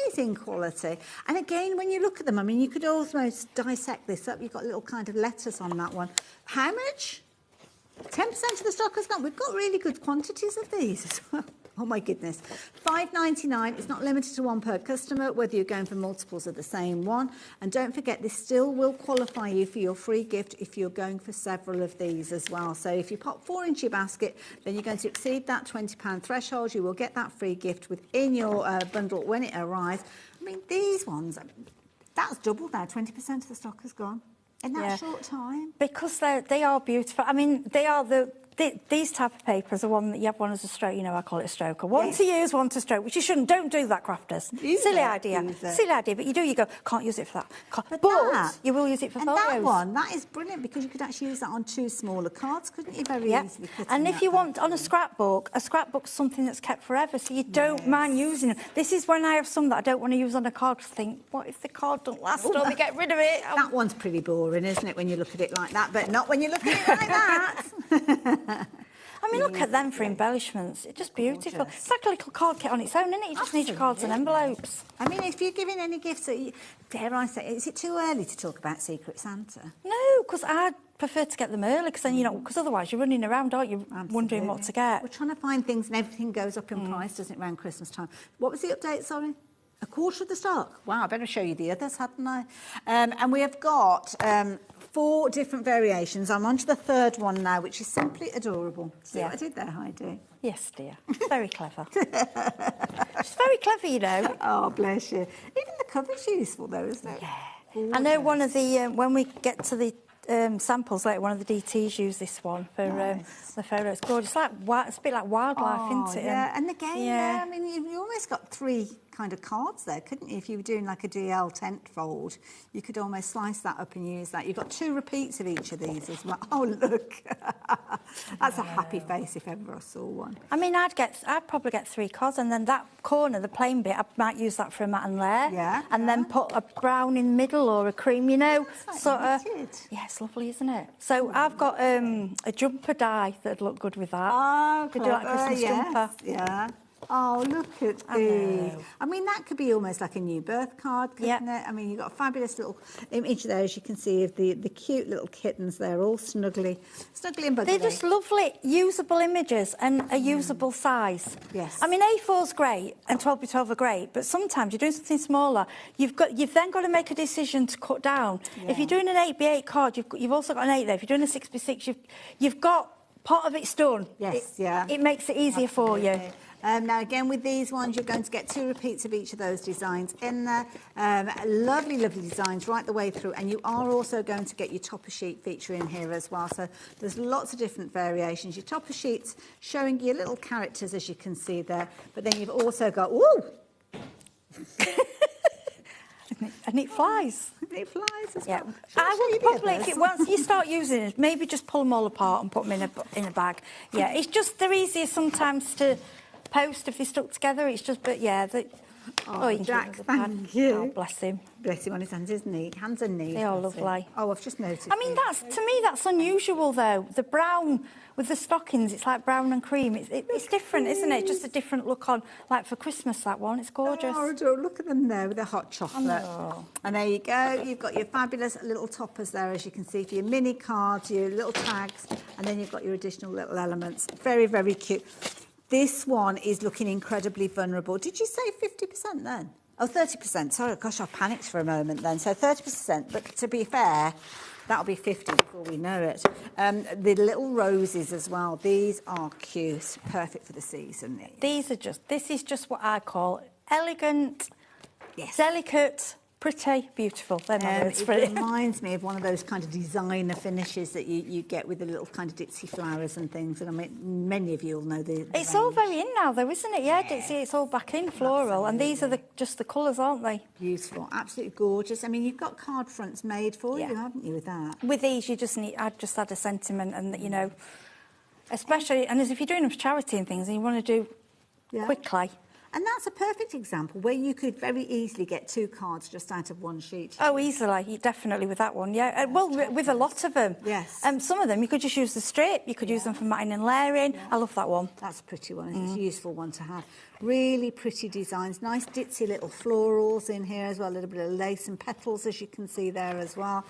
Amazing quality. And again, when you look at them, I mean, you could almost dissect this up. You've got little kind of letters on that one. How much? 10% of the stock has gone. We've got really good quantities of these as well. Oh, my goodness. $5.99. It's not limited to one per customer, whether you're going for multiples of the same one. And don't forget, this still will qualify you for your free gift if you're going for several of these as well. So if you pop 4 into your basket, then you're going to exceed that £20 threshold. You will get that free gift within your bundle when it arrives. I mean, these ones, that's doubled now. 20% of the stock has gone. In that short time. Because they are beautiful. I mean, they are the these type of papers are one that you have one as a stroke. You know, I call it a stroker. One to use, one to stroke, which you shouldn't. Don't do that, crafters. Silly idea. Silly idea. But you do. You go, can't use it for that. But you will use it for photos. That one, that is brilliant because you could actually use that on 2 smaller cards, couldn't you? Very easily. And if you want on a scrapbook's something that's kept forever, so you don't mind using them. This is when I have some that I don't want to use on a card. I think, what if the card don't last or we get rid of it? That one's pretty boring, isn't it, when you look at it like that? But not when you look at it like that. I mean, look at them for embellishments. It's just beautiful. It's like a little card kit on its own, isn't it? You just need your cards and envelopes. I mean, if you're giving any gifts, dare I say, is it too early to talk about Secret Santa? No, because I prefer to get them early, because then, you know, because otherwise you're running around, aren't you, wondering what to get. We're trying to find things and everything goes up in price, doesn't it, around Christmas time. What was the update, sorry? A quarter of the stock. Wow, I better show you the others, hadn't I? And we have got 4 different variations. I'm on to the 3rd one now, which is simply adorable. See what I did there, Heidi? Yes, dear. Very clever. She's very clever, you know. Oh, bless you. Even the cover's useful, though, isn't it? Yeah. I know one of the, when we get to the samples later, one of the DTs use this one for the photo. It's gorgeous. It's a bit like wildlife, isn't it? Yeah, and again, I mean, you almost got 3 kind of cards there, couldn't you? If you were doing like a DL tent fold, you could almost slice that up and use that. You've got 2 repeats of each of these as well. Oh, look. That's a happy face if ever I saw one. I mean, I'd probably get 3 cards, and then that corner, the plain bit, I might use that for a matte and layer. Yeah. And then put a brown in the middle or a cream, you know. Sort of. Yeah, it's lovely, isn't it? So I've got a jumper die that'd look good with that. Oh, could do like a Christmas jumper. Yeah. Oh, look at these. I mean, that could be almost like a new birth card, couldn't it? I mean, you've got a fabulous little image there, as you can see, of the cute little kittens there, all snuggly and buggly. They're just lovely, usable images and a usable size. Yes. I mean, A4's great and 12x12 are great, but sometimes you're doing something smaller. You've then got to make a decision to cut down. Yeah. If you're doing an 8x8 card, you've also got an 8 there. If you're doing a 6x6, you've got part of it's done. Yes, It makes it easier for you. Now, again, with these ones, you're going to get 2 repeats of each of those designs in there. Lovely, lovely designs right the way through. And you are also going to get your topper sheet feature in here as well. So there's lots of different variations. Your topper sheets showing your little characters, as you can see there. But then you've also got... Woo! And it flies. It flies as well. Yeah. I would probably, once you start using it, maybe just pull them all apart and put them in a bag. Yeah, it's just, they're easier sometimes to post if they're stuck together. It's just, but yeah. Jack, thank you. Oh, bless him. Bless him on his hands, isn't he? Hands and knees. They are lovely. Oh, I've just noticed. I mean, to me, that's unusual, though. The brown with the stockings, it's like brown and cream. It's different, isn't it? Just a different look on, like for Christmas, that one. It's gorgeous. Oh, look at them there with the hot chocolate. And there you go. You've got your fabulous little toppers there, as you can see, for your mini cards, your little tags, and then you've got your additional little elements. Very, very cute. This one is looking incredibly vulnerable. Did you say 50% then? Oh, 30%. Sorry, gosh, I panicked for a moment then. So 30%, but to be fair, that'll be 50 before we know it. The little roses as well. These are cute. Perfect for the season. This is just what I call elegant, delicate, pretty, beautiful. They're my words for it. It reminds me of one of those kind of designer finishes that you get with the little kind of ditzy flowers and things. And I mean, many of you will know the It's all very in now, though, isn't it? Yeah, ditzy, it's all back in floral. And these are just the colours, aren't they? Beautiful, absolutely gorgeous. I mean, you've got card fronts made for you, haven't you, with that? With these, I'd just add a sentiment and, you know, especially, and as if you're doing them for charity and things and you want to do quickly. And that's a perfect example where you could very easily get 2 cards just out of one sheet. Oh, easily, definitely with that one, yeah. Well, with a lot of them. Yes. Some of them, you could just use the strip, you could use them for matting and layering. I love that one. That's a pretty one, it's a useful one to have. Really pretty designs, nice ditzy little florals in here as well, a little bit of lace and petals, as you can see there as well.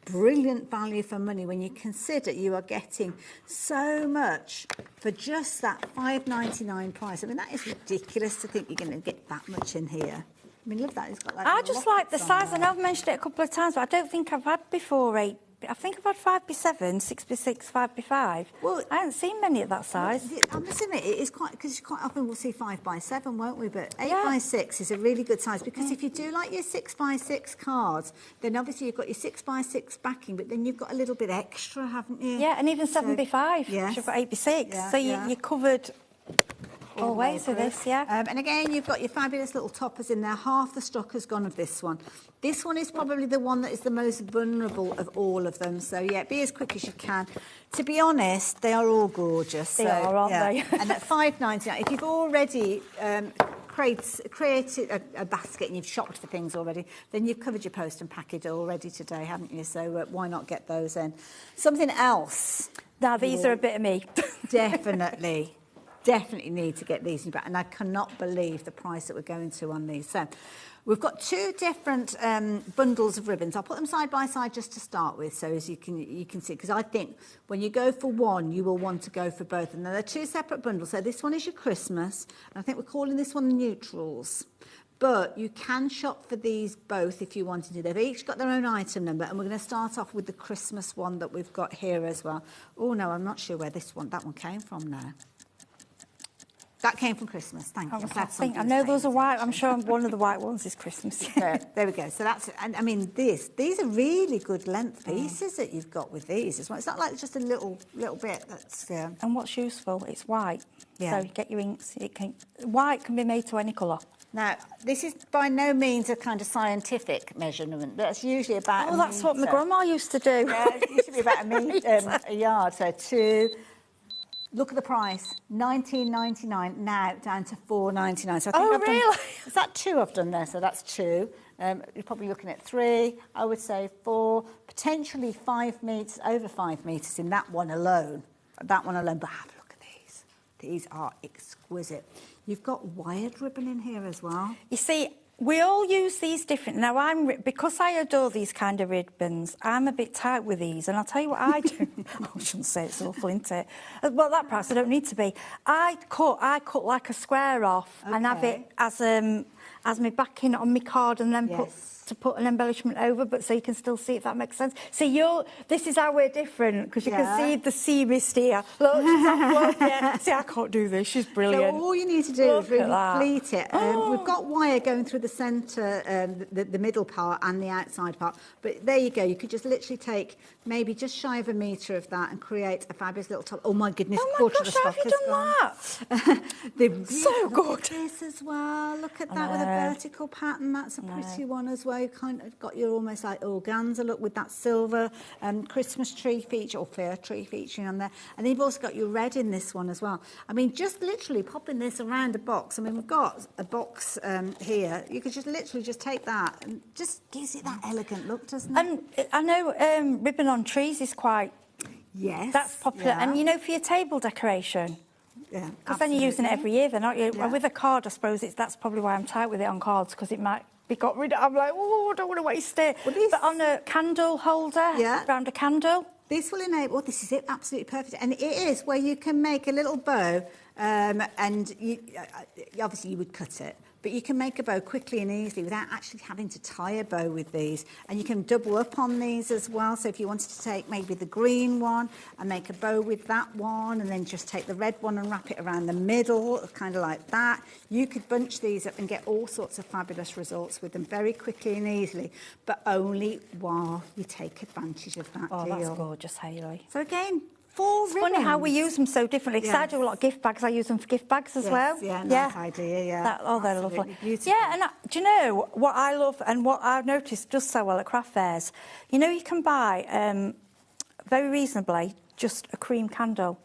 Brilliant value for money when you consider you are getting so much for just that $5.99 price. I mean, that is ridiculous to think you're going to get that much in here. I mean, look at that. It's got like I just like the size. I know I've mentioned it a couple of times, but I don't think I've had before 8 I think I've had 5x7, 6x6, 5x5. Well, I haven't seen many at that size. I must admit, it is quite, because quite often we'll see 5x7, won't we? But 8x6 is a really good size, because if you do like your 6x6 cards, then obviously you've got your 6x6 backing, but then you've got a little bit extra, haven't you? Yeah, and even 7x5. Yes. You've got 8x6. Yeah, so you're covered all ways with this, yeah. And again, you've got your fabulous little toppers in there. Half the stock has gone of this one. This one is probably the one that is the most vulnerable of all of them. So, yeah, be as quick as you can. To be honest, they are all gorgeous. They are, aren't they? And at $5.99, if you've already created a basket and you've shopped for things already, then you've covered your post and package already today, haven't you? So why not get those in? Something else. Now, these are a bit of me. Definitely need to get these in back, and I cannot believe the price that we're going to on these. So we've got two different bundles of ribbons. I'll put them side by side just to start with, so as you can see, because I think when you go for one, you will want to go for both. And they're two separate bundles. So this one is your Christmas, and I think we're calling this one the neutrals. But you can shop for these both if you wanted to. They've each got their own item number, and we're going to start off with the Christmas one that we've got here as well. Oh no, I'm not sure where that one came from now. That came from Christmas, thank you. I know those are white. I'm sure one of the white ones is Christmas. There we go. So that's, and I mean, these are really good length pieces that you've got with these as well. It's not like just a little bit that's... And what's useful, it's white. Yeah. So you get your inks. White can be made to any colour. Now, this is by no means a kind of scientific measurement. That's usually about Oh, that's what my grandma used to do. Yeah, it used to be about a yard. So look at the price, $19.99, now down to $4.99. So I think really? Is that two I've done there? So that's two. You're probably looking at 3, I would say 4, potentially 5 metres, over 5 metres in that one alone. But have a look at these. These are exquisite. You've got wired ribbon in here as well. You see, we all use these different. Now, because I adore these kind of ribbons, I'm a bit tight with these, and I'll tell you what I do. I shouldn't say it's awful, isn't it? Well, that price, I don't need to be. I cut like a square off and have it as my backing on my card, and then put an embellishment over, but so you can still see, if that makes sense. See, this is how we're different, because you can see the sea mist here. Look, see, I can't do this. She's brilliant. So all you need to do is really pleat it. We've got wire going through the centre, the middle part and the outside part. But there you go. You could just literally take maybe just shy of a metre of that and create a fabulous little top. Oh my goodness! Oh my gosh, how have you done that? So good. This as well. Look at that with a vertical pattern. That's a pretty one as well. You kind of got your almost like organza look with that silver Christmas tree feature or fir tree featuring on there. And then you've also got your red in this one as well. I mean, just literally popping this around a box. I mean, we've got a box here. You could just literally just take that and just gives it that elegant look, doesn't it? And I know ribbon on trees is quite... Yes. That's popular. Yeah. And, you know, for your table decoration... Yeah, because then you're using it every year then, aren't you? Yeah. With a card, I suppose that's probably why I'm tight with it on cards, because it might be got rid of. I'm like, oh, I don't want to waste it. Well, but on a candle holder, around a candle. This will enable, this is it, absolutely perfect. And it is where you can make a little bow, and obviously you would cut it, but you can make a bow quickly and easily without actually having to tie a bow with these. And you can double up on these as well. So if you wanted to take maybe the green one and make a bow with that one, and then just take the red one and wrap it around the middle, kind of like that, you could bunch these up and get all sorts of fabulous results with them very quickly and easily, but only while you take advantage of that deal. That's gorgeous, Hayley. So again, 4 it's funny how we use them so differently, because I do a lot of gift bags. I use them for gift bags as well. Yeah, nice idea, yeah. They're lovely. Beautiful. Yeah, and do you know what I love and what I've noticed does so well at craft fairs? You know, you can buy, very reasonably, just a cream candle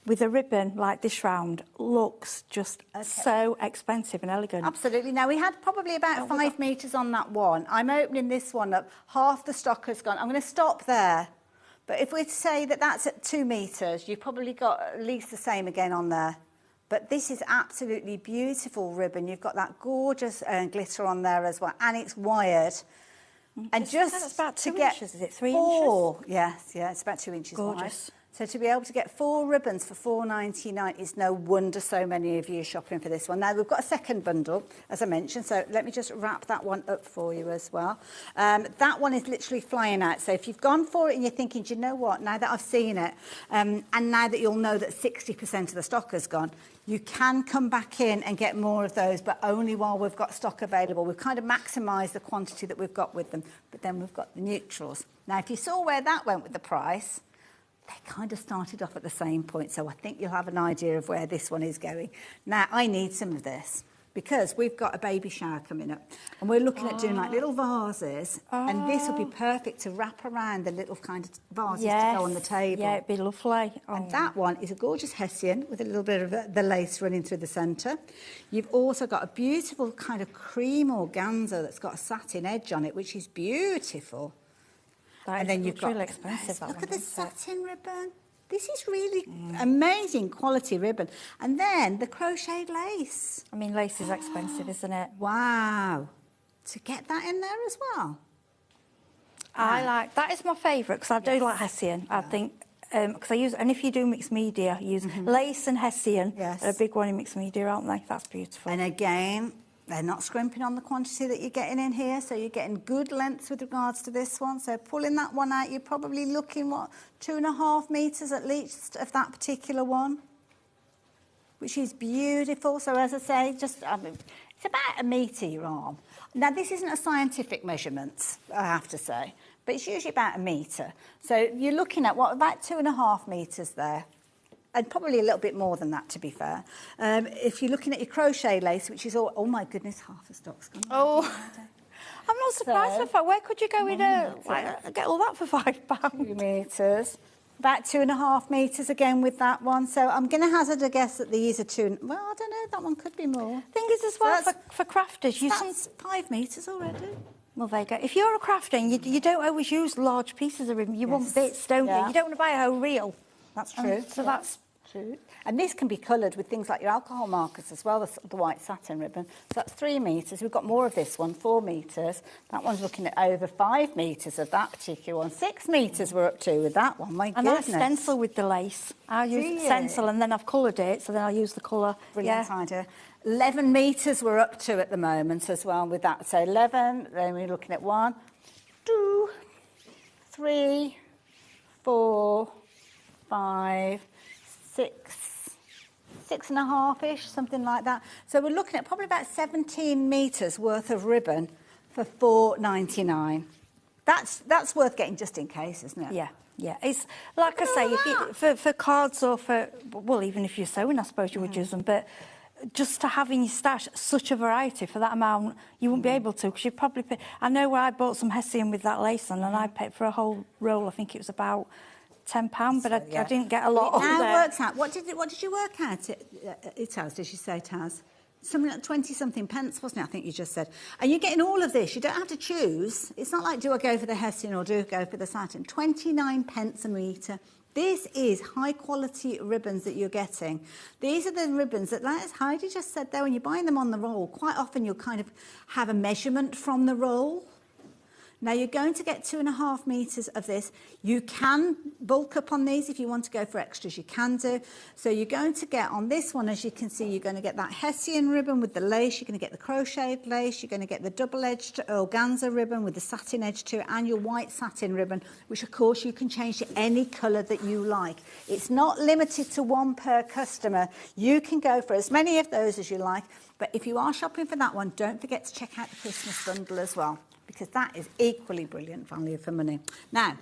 with a ribbon like this round. Looks just so expensive and elegant. Absolutely. Now, we had probably about 5 metres on that one. I'm opening this one up. Half the stock has gone. I'm going to stop there. But if we say that that's at 2 metres, you've probably got at least the same again on there. But this is absolutely beautiful ribbon. You've got that gorgeous glitter on there as well, and it's wired. And That's about 2 inches, is it? 3 4, inches? Yes, it's about 2 inches Gorgeous. wide. So to be able to get 4 ribbons for £4.99 is no wonder so many of you are shopping for this one. Now, we've got a second bundle, as I mentioned, so let me just wrap that one up for you as well. That one is literally flying out. So if you've gone for it and you're thinking, do you know what, now that I've seen it, and now that you'll know that 60% of the stock has gone, you can come back in and get more of those, but only while we've got stock available. We've kind of maximised the quantity that we've got with them, but then we've got the neutrals. Now, if you saw where that went with the price, they kind of started off at the same point, so I think you'll have an idea of where this one is going. Now, I need some of this because we've got a baby shower coming up, and we're looking at doing like little vases, and this would be perfect to wrap around the little kind of vases to go on the table. Yeah, it'd be lovely. And that one is a gorgeous hessian with a little bit of the lace running through the centre. You've also got a beautiful kind of cream organza that's got a satin edge on it, which is beautiful. And then you've got really expensive. Look at the satin ribbon. This is really amazing quality ribbon. And then the crocheted lace. I mean, lace is expensive, isn't it? Wow. To get that in there as well. I like, that is my favourite because I do like hessian. I think, because I use, and if you do mixed media, use lace and hessian. Yes. They're a big one in mixed media, aren't they? That's beautiful. And again, they're not scrimping on the quantity that you're getting in here, so you're getting good lengths with regards to this one. So pulling that one out, you're probably looking, what, 2.5 metres at least of that particular one, which is beautiful. So as I say, just, I mean, it's about 1 metre your arm. Now, this isn't a scientific measurement, I have to say, but it's usually about 1 metre. So you're looking at, what, about 2.5 metres there. And probably a little bit more than that, to be fair. If you're looking at your crochet lace, which is all... Oh, my goodness, half the stock's gone. Oh, I'm not surprised. Where could you go in get all that for £5? 2 metres. About 2.5 metres again with that one. So I'm going to hazard a guess that these are 2... Well, I don't know. That one could be more. Thing is, as well, for crafters... That's 5 metres already. Well, there you go. If you're a crafter and you don't always use large pieces of ribbon, you want bits, don't you? You don't want to buy a whole reel. That's true. So that's true. And this can be coloured with things like your alcohol markers as well, the white satin ribbon. So that's 3 metres. We've got more of this one, 4 metres. That one's looking at over 5 metres of that particular one. 6 metres we're up to with that one, my goodness. And I stencil with the lace. I use stencil and then I've coloured it, so then I'll use the colour. Brilliant idea. 11 metres we're up to at the moment as well with that. So 11, then we're looking at 1, 2, 3, 4, 5, 6.5-ish, something like that. So we're looking at probably about 17 metres worth of ribbon for £4.99. That's worth getting just in case, isn't it? Yeah. Yeah, it's like I say, if you, for cards or for, well, even if you're sewing, I suppose you would use them, but just to have in your stash such a variety for that amount, you wouldn't be able to, because you'd probably pay. I know where I bought some hessian with that lace on, and I paid for a whole roll, I think it was about £10, but I didn't get a lot on there. Now works out. What did you work out it as? Did you say, Taz? Something like 20-something pence, wasn't it? I think you just said. And you're getting all of this. You don't have to choose. It's not like, do I go for the hessian or do I go for the satin? 29 pence a metre. This is high-quality ribbons that you're getting. These are the ribbons that, like as Heidi just said there, when you're buying them on the roll, quite often you'll kind of have a measurement from the roll. Now, you're going to get 2.5 metres of this. You can bulk up on these if you want to go for extras, you can do. So you're going to get on this one, as you can see, you're going to get that hessian ribbon with the lace, you're going to get the crocheted lace, you're going to get the double-edged organza ribbon with the satin edge to it, and your white satin ribbon, which, of course, you can change to any colour that you like. It's not limited to one per customer. You can go for as many of those as you like. But if you are shopping for that one, don't forget to check out the Christmas bundle as well, because that is equally brilliant value for money. Now,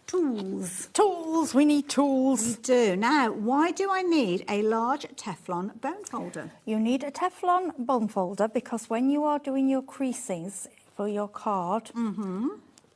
tools. Tools, we need tools. We do. Now, why do I need a large Teflon bone folder? You need a Teflon bone folder because when you are doing your creasings for your card,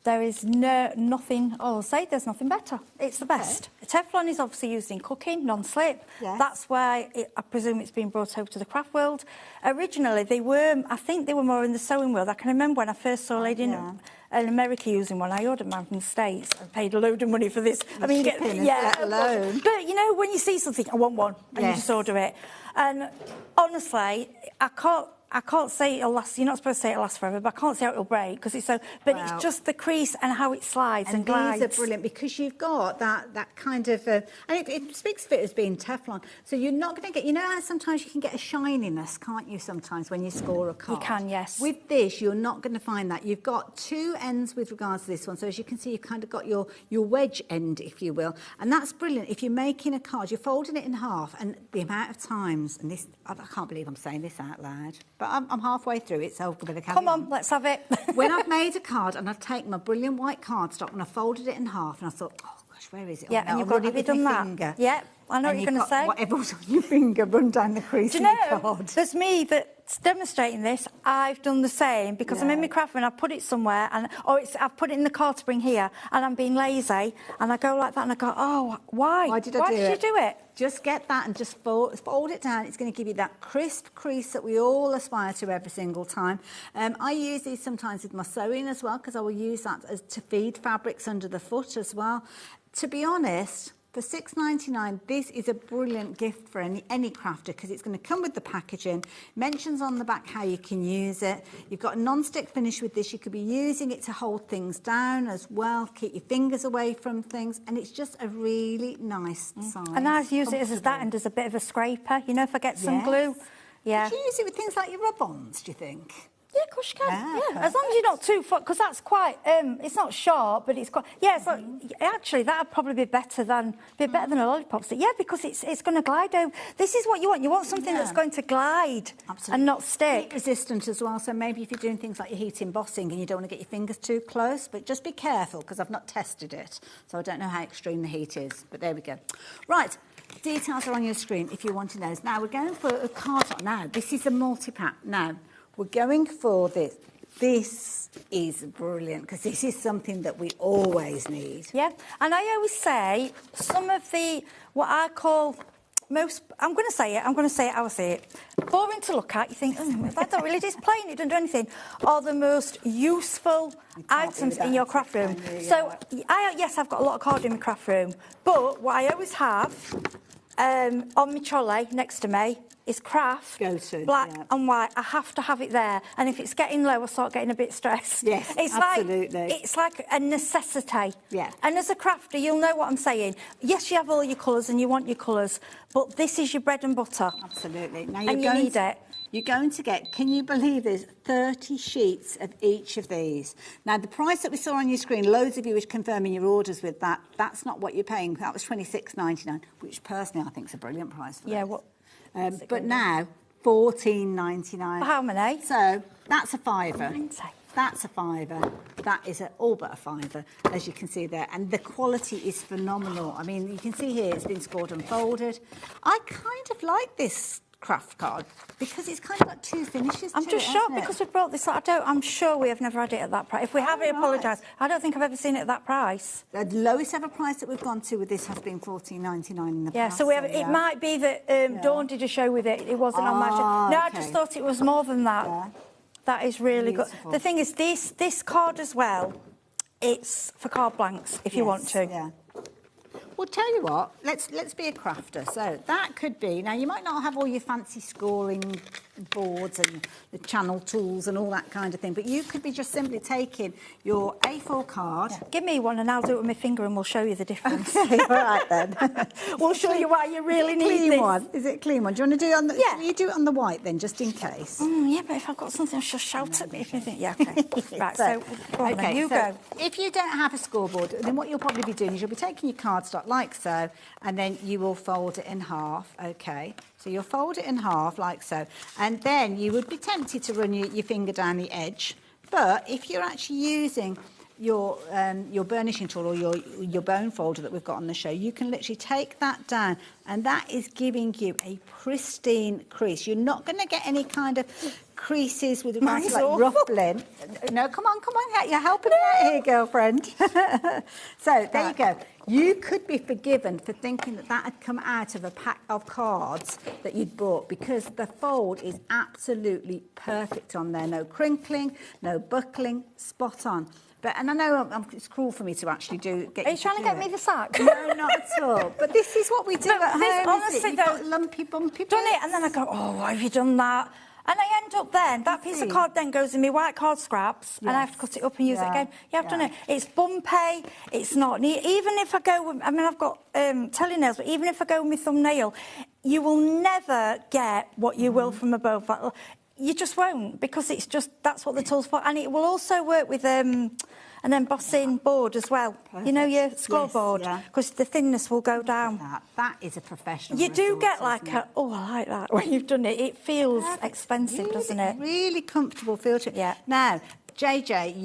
there is nothing, I'll say there's nothing better. It's the best. Teflon is obviously used in cooking, non-slip. Yes. That's why I presume it's been brought over to the craft world. Originally, I think they were more in the sewing world. I can remember when I first saw a lady in America using one. I ordered mine from the States and paid a load of money for this. I mean, let alone. But, you know, when you see something, I want one, and you just order it. And honestly, I can't I can't say it'll last. You're not supposed to say it'll last forever, but I can't say how it'll break because it's so. But Wow. it's just the crease and how it slides and glides. These are brilliant because you've got that kind of, and it speaks of it as being Teflon. So you're not going to get, you know how sometimes you can get a shininess, can't you? Sometimes when you score a card. You can, yes. With this, you're not going to find that. You've got two ends with regards to this one. So as you can see, you've kind of got your wedge end, if you will, and that's brilliant. If you're making a card, you're folding it in half, and the amount of times, and this, I can't believe I'm saying this out loud, but I'm halfway through it, so I'm going to carry Come on, let's have it. When I've made a card and I've taken my brilliant white cardstock and I folded it in half and I thought, oh gosh, where is it? Yeah, and you've got to done that. Finger. Yeah, I know what you're going to say. Whatever's on your finger, run down the crease. Do you know, there's me that's demonstrating this. I've done the same because I'm in my craft room and I put it somewhere, I've put it in the card to bring here, and I'm being lazy, and I go like that, and I go, oh, why? Why did you do it? Just get that and just fold it down. It's going to give you that crisp crease that we all aspire to every single time. I use these sometimes with my sewing as well because I will use that to feed fabrics under the foot as well. To be honest, for $6.99, this is a brilliant gift for any crafter because it's going to come with the packaging. Mentions on the back how you can use it. You've got a non-stick finish with this. You could be using it to hold things down as well, keep your fingers away from things, and it's just a really nice size. And I use it as that and as a bit of a scraper, you know, if I get some glue. Yeah. Could you use it with things like your rub-ons, do you think? Yeah, of course you can. Yeah, as long as you're not too far, because that's quite. It's not sharp, but it's quite. Yeah, it's like, actually that'd probably be better than a lollipop stick. Yeah, because it's going to glide over. This is what you want. You want something that's going to glide and not stick. Heat resistant as well. So maybe if you're doing things like your heat embossing and you don't want to get your fingers too close, but just be careful because I've not tested it, so I don't know how extreme the heat is. But there we go. Right. Details are on your screen if you're wanting those. Now we're going for a card. Now this is a multi-pack. Now. We're going for this. This is brilliant because this is something that we always need. Yeah, and I always say some of the, what I call most, I'm going to say it how I say it. Boring to look at, you think, I don't really, it's plain, it doesn't do anything, are the most useful items in your craft room. So, yes, I've got a lot of card in my craft room, but what I always have on my trolley next to me is craft, black and white. I have to have it there. And if it's getting low, I start getting a bit stressed. Yes, it's absolutely. It's like a necessity. Yeah. And as a crafter, you'll know what I'm saying. Yes, you have all your colours and you want your colours, but this is your bread and butter. Absolutely. Now and you need it. You're going to get, can you believe there's 30 sheets of each of these. Now, the price that we saw on your screen, loads of you were confirming your orders with that. That's not what you're paying. That was $26.99, which personally I think is a brilliant price for Yeah, this. what? But now, $14.99. For how many? So, that's a fiver. That's a fiver. That is all but a fiver, as you can see there. And the quality is phenomenal. I mean, you can see here it's been scored and folded. I kind of like this craft card because it's kind of got two finishes. I'm just shocked because we brought this out. I'm sure we have never had it at that price. If we have, I apologise. I don't think I've ever seen it at that price. The lowest ever price that we've gone to with this has been $14.99 in the past. Yeah, so we have. It might be that Dawn did a show with it. It wasn't on my show. No, I just thought it was more than that. Yeah. That is really good. The thing is, this card as well, it's for card blanks if you want to. Yeah. Well, tell you what, let's be a crafter. So that could be, now you might not have all your fancy scoring boards and the channel tools and all that kind of thing, but you could be just simply taking your A4 card. Yeah. Give me one and I'll do it with my finger and we'll show you the difference. Okay, all right then. We'll show you why you really need clean this. One. Is it a clean one? Do you want to do it on the, you do it on the white then, just in case? Yeah, but if I've got something, she'll shout at me if you think, yeah, okay. Right, so go on then, you go. If you don't have a scoreboard, then what you'll probably be doing is you'll be taking your cardstock like so, and then you will fold it in half, okay? So you'll fold it in half like so, and then you would be tempted to run your finger down the edge, but if you're actually using your burnishing tool or your bone folder that we've got on the show, you can literally take that down, and that is giving you a pristine crease. You're not going to get any kind of creases with regards to like ruffling. No, come on, you're helping me out here, girlfriend. So there you go. You could be forgiven for thinking that that had come out of a pack of cards that you'd bought, because the fold is absolutely perfect on there. No crinkling, no buckling, spot on. But, and I know it's cruel for me to actually get. Are you trying to get me the sack? No, not at all. But this is what we do at home. Honestly, you've got lumpy, bumpy. Done it, and then I go, oh, why have you done that? And I end up then, that piece of card then goes in my white card scraps, and I have to cut it up and use it again. Yeah, I've done it. It's bumpy, it's not neat. Even if I go with, I mean, I've got telenails, but even if I go with my thumbnail, you will never get what you will from a bow file. You just won't, because it's just, that's what the tool's for. And it will also work with an embossing board as well. Perfect. You know, your scroll board, because the thinness will go down. That is a professional You do resource, get like a, oh, I like that when you've done it. It feels expensive, really, doesn't it? Really comfortable feel to it. Yeah. Now, JJ,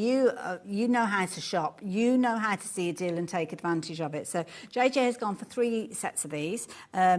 you know how to shop. You know how to see a deal and take advantage of it. So JJ has gone for 3 sets of these,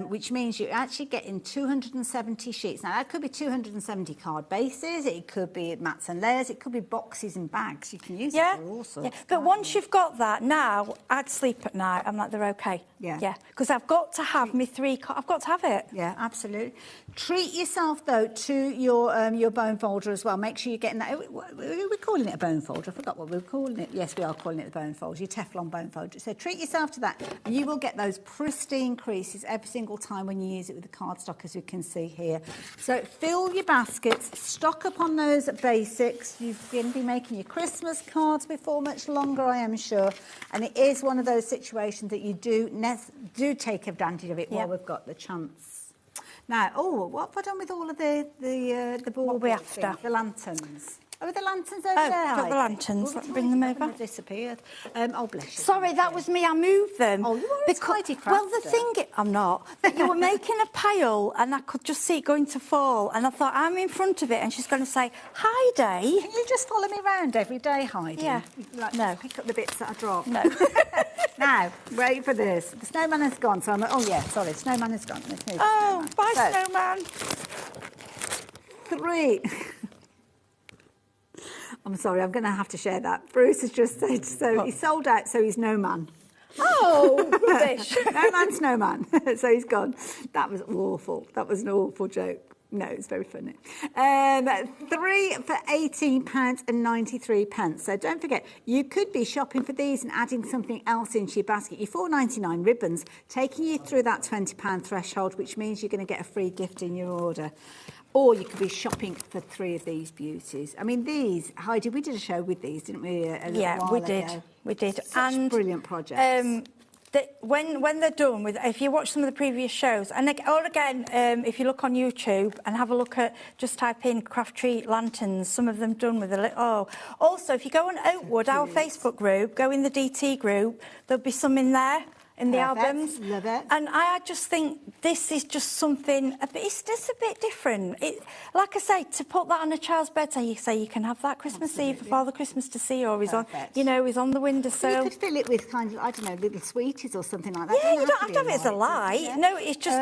which means you're actually getting 270 sheets. Now, that could be 270 card bases. It could be mats and layers. It could be boxes and bags. You can use it for all sorts. Yeah. But once you've got that, now I'd sleep at night. I'm like, they're okay. Yeah. Because I've got to have my 3 cards. I've got to have it. Yeah, absolutely. Treat yourself, though, to your bone folder as well. Make sure you're getting that. We're calling it a bone folder. I forgot what we were calling it. Yes, we are calling it the bone folder, your Teflon bone folder. So treat yourself to that, and you will get those pristine creases every single time when you use it with the cardstock, as you can see here. So fill your baskets, stock up on those basics. You're going to be making your Christmas cards before much longer, I am sure. And it is one of those situations that you do take advantage of it while we've got the chance. Now, what have I done with all of the board? What we after? The lanterns. Oh, the lanterns over there. Got the lanterns. Let me bring them over. They disappeared. Oh, bless you. Sorry, that was me. I moved them. Oh, you are a tidy crafter. Well, the thing I'm not. But you were making a pile, and I could just see it going to fall. And I thought, I'm in front of it, and she's going to say, Heidi. Can you just follow me around every day, Heidi? Yeah. No. Pick up the bits that I dropped. No. Now, wait for this. The snowman has gone. So sorry, snowman has gone. Let's move bye, snowman. 3. I'm sorry, I'm going to have to share that. Bruce has just said, so he's sold out, so he's no man. Oh, rubbish. No man, snowman. So he's gone. That was awful. That was an awful joke. No, it's very funny. 3 for £18.93. So don't forget, you could be shopping for these and adding something else into your basket. Your £4.99 ribbons, taking you through that £20 threshold, which means you're going to get a free gift in your order. Or you could be shopping for 3 of these beauties. I mean, these, Heidi, we did a show with these, didn't we? We did. We did. Such brilliant projects. When they're done with, if you watch some of the previous shows, or again, if you look on YouTube and have a look at, just type in craft tree lanterns, some of them done with a little, also if you go on Oakwood, our Facebook group, go in the DT group, there'll be some in there. In the albums. Love it. And I just think this is just something, it's just a bit different. Like I say, to put that on a child's bedside, you say you can have that Christmas Eve for Father Christmas to see, or he's on the windowsill. You could fill it with kind of, I don't know, little sweeties or something like that. Yeah, you don't have to have it as a light. Yeah. No, it's just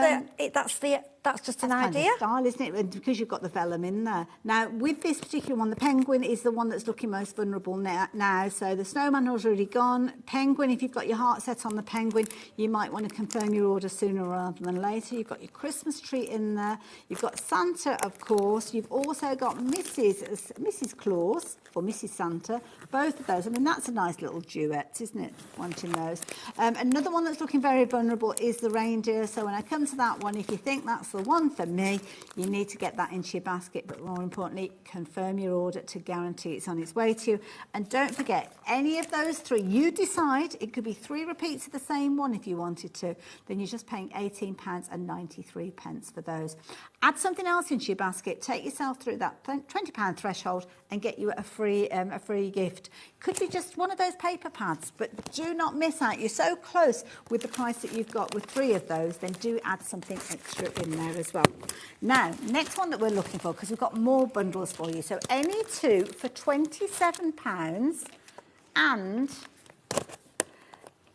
that's just an idea. Kind of style, isn't it? Because you've got the vellum in there. Now, with this particular one, the penguin is the one that's looking most vulnerable now. So the snowman has already gone. Penguin, if you've got your heart set on the penguin, you might want to confirm your order sooner rather than later. You've got your Christmas tree in there. You've got Santa, of course. You've also got Mrs. Claus or Mrs. Santa. Both of those. I mean, that's a nice little duet, isn't it? Wanting those. Another one that's looking very vulnerable is the reindeer. So when I come to that one, if you think that's the one for me, you need to get that into your basket, but more importantly, confirm your order to guarantee it's on its way to you. And don't forget, any of those 3, you decide, it could be 3 repeats of the same one if you wanted to, then you're just paying £18.93 for those. Add something else into your basket, take yourself through that £20 threshold and get you a free gift. Could be just one of those paper pads, but do not miss out. You're so close with the price that you've got with 3 of those, then do add something extra in there as well. Now, next one that we're looking for, because we've got more bundles for you. So any 2 for £27 and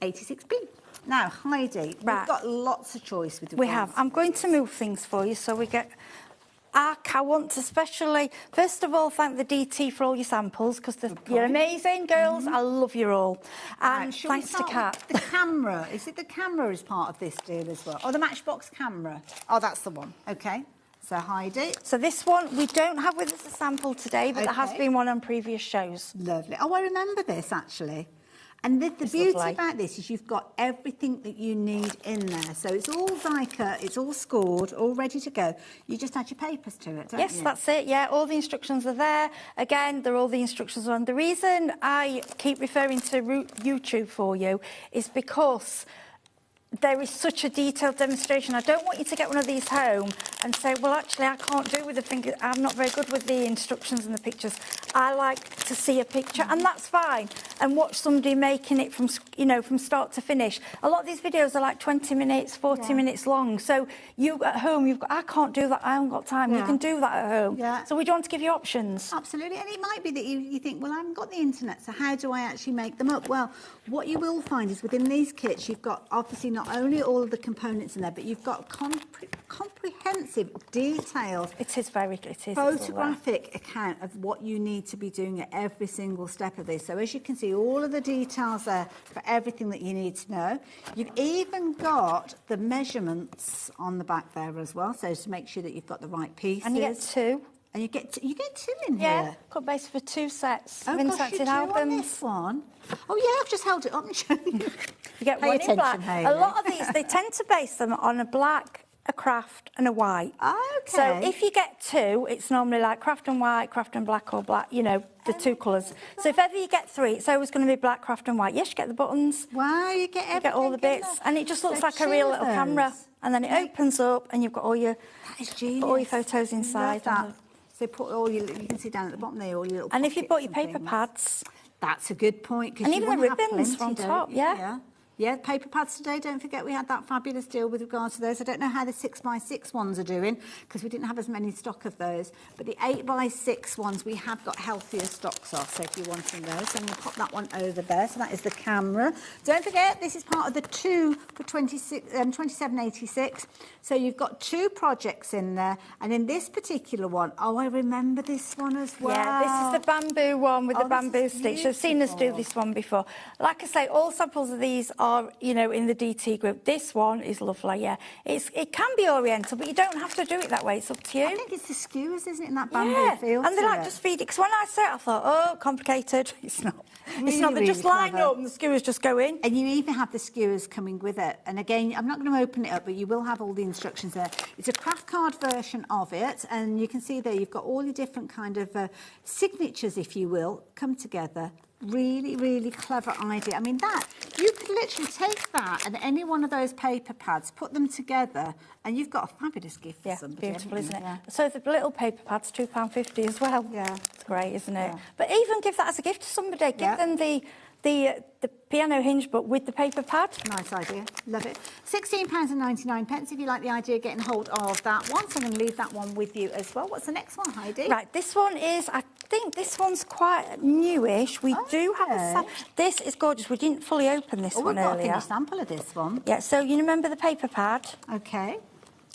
86p. Now, Heidi, we've got lots of choice with the We have. I'm going to move things for you so we get... I want to especially, first of all, thank the DT for all your samples, because you're amazing, girls. I love you all. And thanks to Kat. The camera. Is it the camera is part of this deal as well? Oh, the Matchbox camera. Oh, that's the one. OK. So, Heidi. So this one, we don't have with us a sample today, but there has been one on previous shows. Lovely. Oh, I remember this, actually. And the beauty lovely. about this is you've got everything that you need in there. So it's all it's all scored, all ready to go. You just add your papers to it, don't you? Yes, that's it. Yeah, all the instructions are there. Again, they're all the instructions on. The reason I keep referring to YouTube for you is because there is such a detailed demonstration. I don't want you to get one of these home and say, well, actually, I can't do with the finger. I'm not very good with the instructions and the pictures. I like to see a picture, and that's fine. And watch somebody making it from, you know, from start to finish. A lot of these videos are like 20 minutes, 40 minutes long. So you at home, I can't do that. I haven't got time. You can do that at home. Yeah. So we don't want to give you options. Absolutely. And it might be that you think, well, I haven't got the internet, so how do I actually make them up? Well, what you will find is within these kits, you've got obviously not only all of the components in there, but you've got comprehensive, detailed, photographic account of what you need to be doing at every single step of this. So as you can see, all of the details there for everything that you need to know. You've even got the measurements on the back there as well, so to make sure that you've got the right pieces. And you get two. And you get two in here. Yeah, got base for 2 sets Oh, of gosh, you interactive do on albums. this one. Oh yeah, I've just held it up and shown you. You get Pay one in black. attention, Hayley. A lot of these, they tend to base them on a black, a craft and a white. Okay. So if you get two, it's normally like craft and white, craft and black, or black, you know, the two colours. So if ever you get 3, it's always going to be black, craft and white. Yes, you get the buttons. Wow, you get everything. You get all the bits. And it just looks like a real little camera. And then it opens up and you've got all your, all your photos inside. That. So put all your, you can see down at the bottom there, all your little And if you bought your pockets paper and things. pads. That's a good point. And you even the wanna have ribbons plenty, on don't top, you? yeah. Yeah, paper pads today. Don't forget we had that fabulous deal with regards to those. I don't know how the 6x6 ones are doing because we didn't have as many stock of those. But the 8x6 ones we have got healthier stocks of. So if you're wanting those, then we'll pop that one over there. So that is the camera. Don't forget this is part of the 2 for 27.86. So you've got 2 projects in there, and in this particular one, oh, I remember this one as well. Yeah, this is the bamboo one with the bamboo sticks. You've seen us do this one before. Like I say, all samples of these are, you know, in the DT group. This one is lovely, yeah. It can be oriental, but you don't have to do it that way. It's up to you. I think it's the skewers, isn't it, in that bamboo feel and they to like it. just feed it. Because when I saw it, I thought, oh, complicated. It's not. Really, It's not. They just really line clever. up and the skewers just go in. And you even have the skewers coming with it. And again, I'm not going to open it up, but you will have all the instructions there. It's a craft card version of it, and you can see there you've got all your different kind of signatures, if you will, come together. Really, really clever idea. I mean, that, you could literally take that and any one of those paper pads, put them together, and you've got a fabulous gift for somebody. Beautiful, haven't isn't you? it? So the little paper pad's £2.50 as well. Yeah. It's great, isn't it? But even give that as a gift to somebody. Give them the piano hinge book with the paper pad. Nice idea. Love it. £16.99 if you like the idea of getting hold of that one. So I'm going to leave that one with you as well. What's the next one, Heidi? Right, this one is, I think this one's quite newish. We do have a this is gorgeous. We didn't fully open this one We've got a earlier. finished sample of this one. Yeah, so you remember the paper pad? Okay.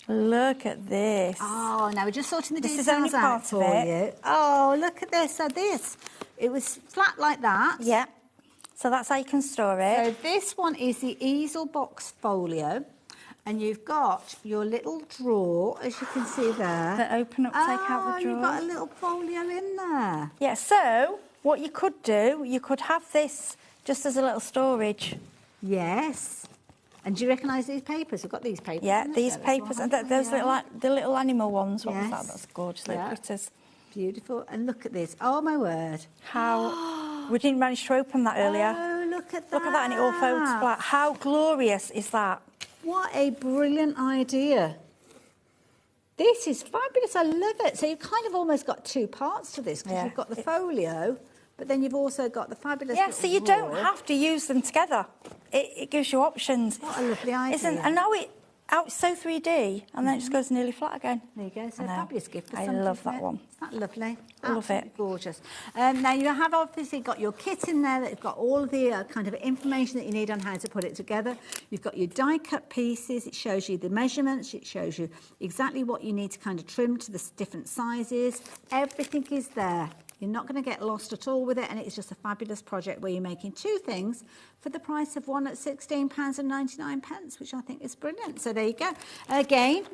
Look at this. Oh, now we're just sorting the This details is only out part of for it. you. Oh, look at this. So this, it was flat like that. Yeah. So that's how you can store it. So this one is the Easel box folio. And you've got your little drawer, as you can see there. That open up, take out the drawer. You've got a little folio in there. Yeah, so what you could do, you could have this just as a little storage. Yes. And do you recognise these papers? We've got these papers. Yeah, in these there as papers, well, and haven't we? those the little animal ones. What was that? Yes. That's gorgeous, little critters. Beautiful. And look at this. Oh, my word. How... we didn't manage to open that earlier. Oh, look at that. Look at that, and it all folds flat. How glorious is that? What a brilliant idea. This is fabulous. I love it. So you've kind of almost got 2 parts to this because you've got the folio, but then you've also got the fabulous Yeah, little so you drawer. don't have to use them together. It gives you options. What a lovely idea. And now it's so 3D, and then it just goes nearly flat again. There you go. So I know. fabulous gift for I somebody, love isn't that it? one. Isn't that lovely? I love Absolutely it. Gorgeous. Now you have obviously got your kit in there that's got all of the kind of information that you need on how to put it together. You've got your die cut pieces. It shows you the measurements. It shows you exactly what you need to kind of trim to the different sizes. Everything is there. You're not going to get lost at all with it, and it's just a fabulous project where you're making 2 things for the price of one at £16.99, which I think is brilliant. So there you go. Again,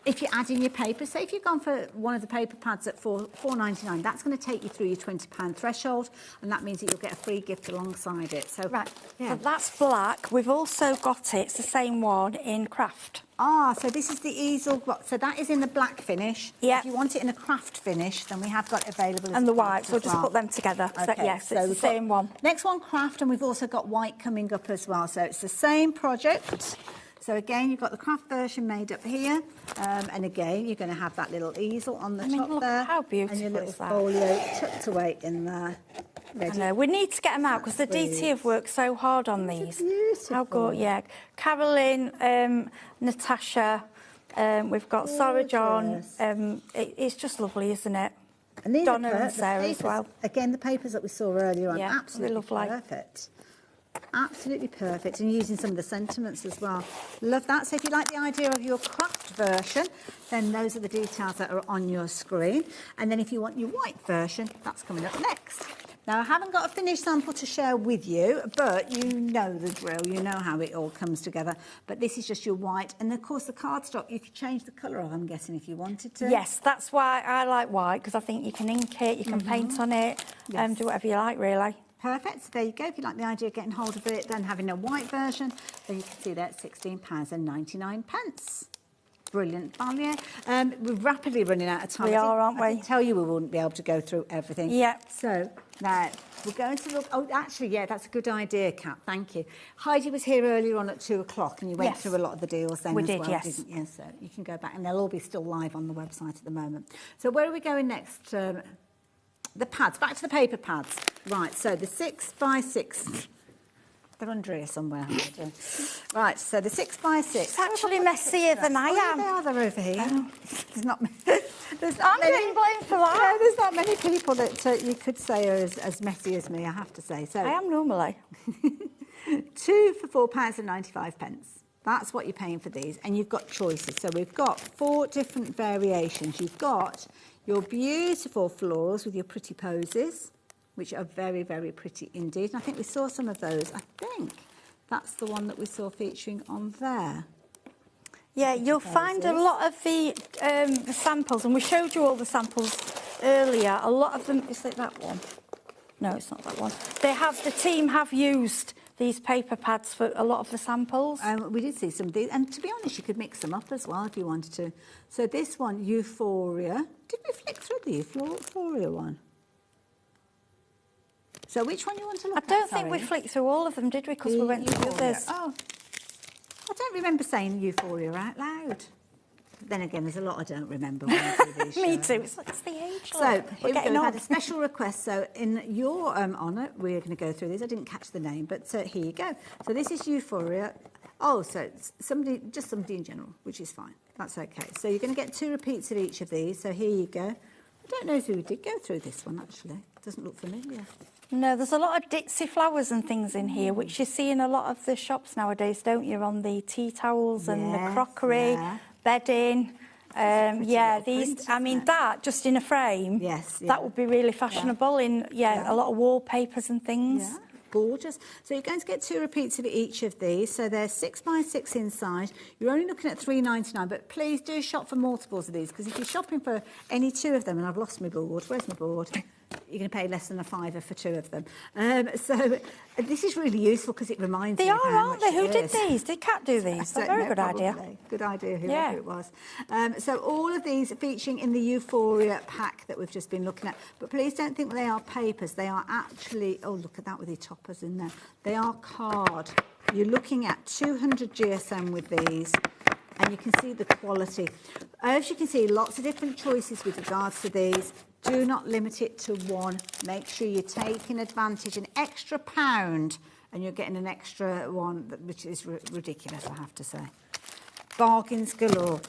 if you add in your paper, say if you've gone for one of the paper pads at $4.99, that's going to take you through your £20 threshold, and that means that you'll get a free gift alongside it. So, right, yeah. so that's black. We've also got it's the same one in craft. Ah, so this is the easel. So that is in the black finish. Yeah. If you want it in a craft finish, then we have got it available. And the white, as so we'll just well. put them together. Okay, So, yes, it's the same one. Next one, craft, and we've also got white coming up as well. So it's the same project. So again, you've got the craft version made up here, and again, you're going to have that little easel on the top look there. how beautiful and your little is that? folio tucked away in there. I know. We need to get them out because the DT have worked so hard on these. Beautiful. How good, yeah. Carolyn, Natasha, we've got Sarah John. It's just lovely, isn't it? And these Donna are and Sarah papers, as well. Again, the papers that we saw earlier on, Yeah, absolutely lovely. perfect. Absolutely perfect, and using some of the sentiments as well. Love that. So if you like the idea of your craft version, then those are the details that are on your screen. And then if you want your white version, that's coming up next. Now, I haven't got a finished sample to share with you, but you know the drill. You know how it all comes together. But this is just your white. And, of course, the cardstock, you could change the colour of, I'm guessing, if you wanted to. Yes, that's why I like white, because I think you can ink it, you can paint on it, and do whatever you like, really. Perfect. So there you go. If you like the idea of getting hold of it, then having a white version, then you can see that £16.99. Brilliant value. We're rapidly running out of time. We are, aren't we? I did tell you we wouldn't be able to go through everything. Yeah. So now we're going to look. Oh, actually, yeah, that's a good idea, Kat. Thank you. Heidi was here earlier on at 2 o'clock, and you went through a lot of the deals then We as did, well, yes. didn't you? So you can go back, and they'll all be still live on the website at the moment. So where are we going next? The pads. Back to the paper pads. Right. So the 6x6. They're under here somewhere. Right, so the 6x6. It's actually messier than I am. They are, they're over here. There's not many. I'm getting blamed for that. No, there's not many people that you could say are as messy as me, I have to say. So I am normally. 2 for £4.95. That's what you're paying for these. And you've got choices. So we've got 4 different variations. You've got your beautiful florals with your pretty posies, which are very, very pretty indeed. And I think we saw some of those. I think that's the one that we saw featuring on there. Yeah, you'll find a lot of the samples, and we showed you all the samples earlier. A lot of them, is it that one? No, it's not that one. The team have used these paper pads for a lot of the samples. We did see some of these, and to be honest, you could mix them up as well if you wanted to. So this one, Euphoria. Did we flick through the Euphoria one? So which one you want to look at? I don't think we flicked through all of them, did we? Because we went through the others. Oh, I don't remember saying Euphoria out loud. Then again, there's a lot I don't remember when I do these Me shows. too. It's the age. So here we go. getting We've on. had a special request. So in your honour, we're going to go through these. I didn't catch the name, but here you go. So this is Euphoria. Oh, so it's just somebody in general, which is fine. That's okay. So you're going to get 2 repeats of each of these. So here you go. I don't know if we did go through this one, actually. It doesn't look familiar. No, there's a lot of ditzy flowers and things in here, which you see in a lot of the shops nowadays, don't you? On the tea towels and the crockery, bedding. These. I mean, that just in a frame. Yes, that would be really fashionable in a lot of wallpapers and things. Yeah. Gorgeous. So you're going to get 2 repeats of each of these. So they're 6x6 inside. You're only looking at £3.99, but please do shop for multiples of these, because if you're shopping for any 2 of them, and I've lost my board, where's my board? You're going to pay less than a £5 for 2 of them. So this is really useful because it reminds They me of are, how aren't much they? Who it did is. these? Did Kat do these? They're a very good idea. Good idea, whoever it was. So all of these are featuring in the Euphoria pack that we've just been looking at. But please don't think they are papers. They are actually, oh, look at that with the toppers in there. They are card. You're looking at 200 GSM with these. And you can see the quality. As you can see, lots of different choices with regards to these. Do not limit it to one. Make sure you're taking advantage. An extra £1 and you're getting an extra one, which is ridiculous, I have to say. Bargains galore.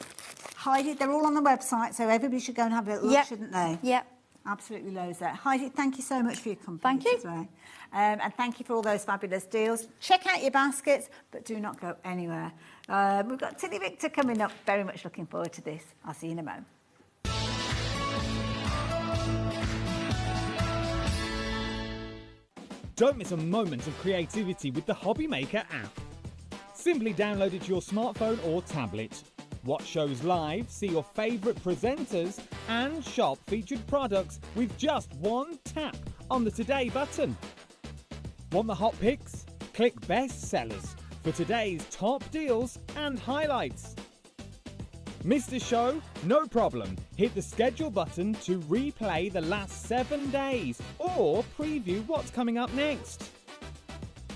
Heidi, they're all on the website, so everybody should go and have a look, shouldn't they? Yep. Absolutely loads there. Heidi, thank you so much for your company today. And thank you for all those fabulous deals. Check out your baskets, but do not go anywhere. We've got Tilly Victor coming up. Very much looking forward to this. I'll see you in a moment. Don't miss a moment of creativity with the HobbyMaker app. Simply download it to your smartphone or tablet. Watch shows live, see your favourite presenters, and shop featured products with just one tap on the Today button. Want the hot picks? Click Best Sellers for today's top deals and highlights. Missed a show? No problem. Hit the schedule button to replay the last 7 days or preview what's coming up next.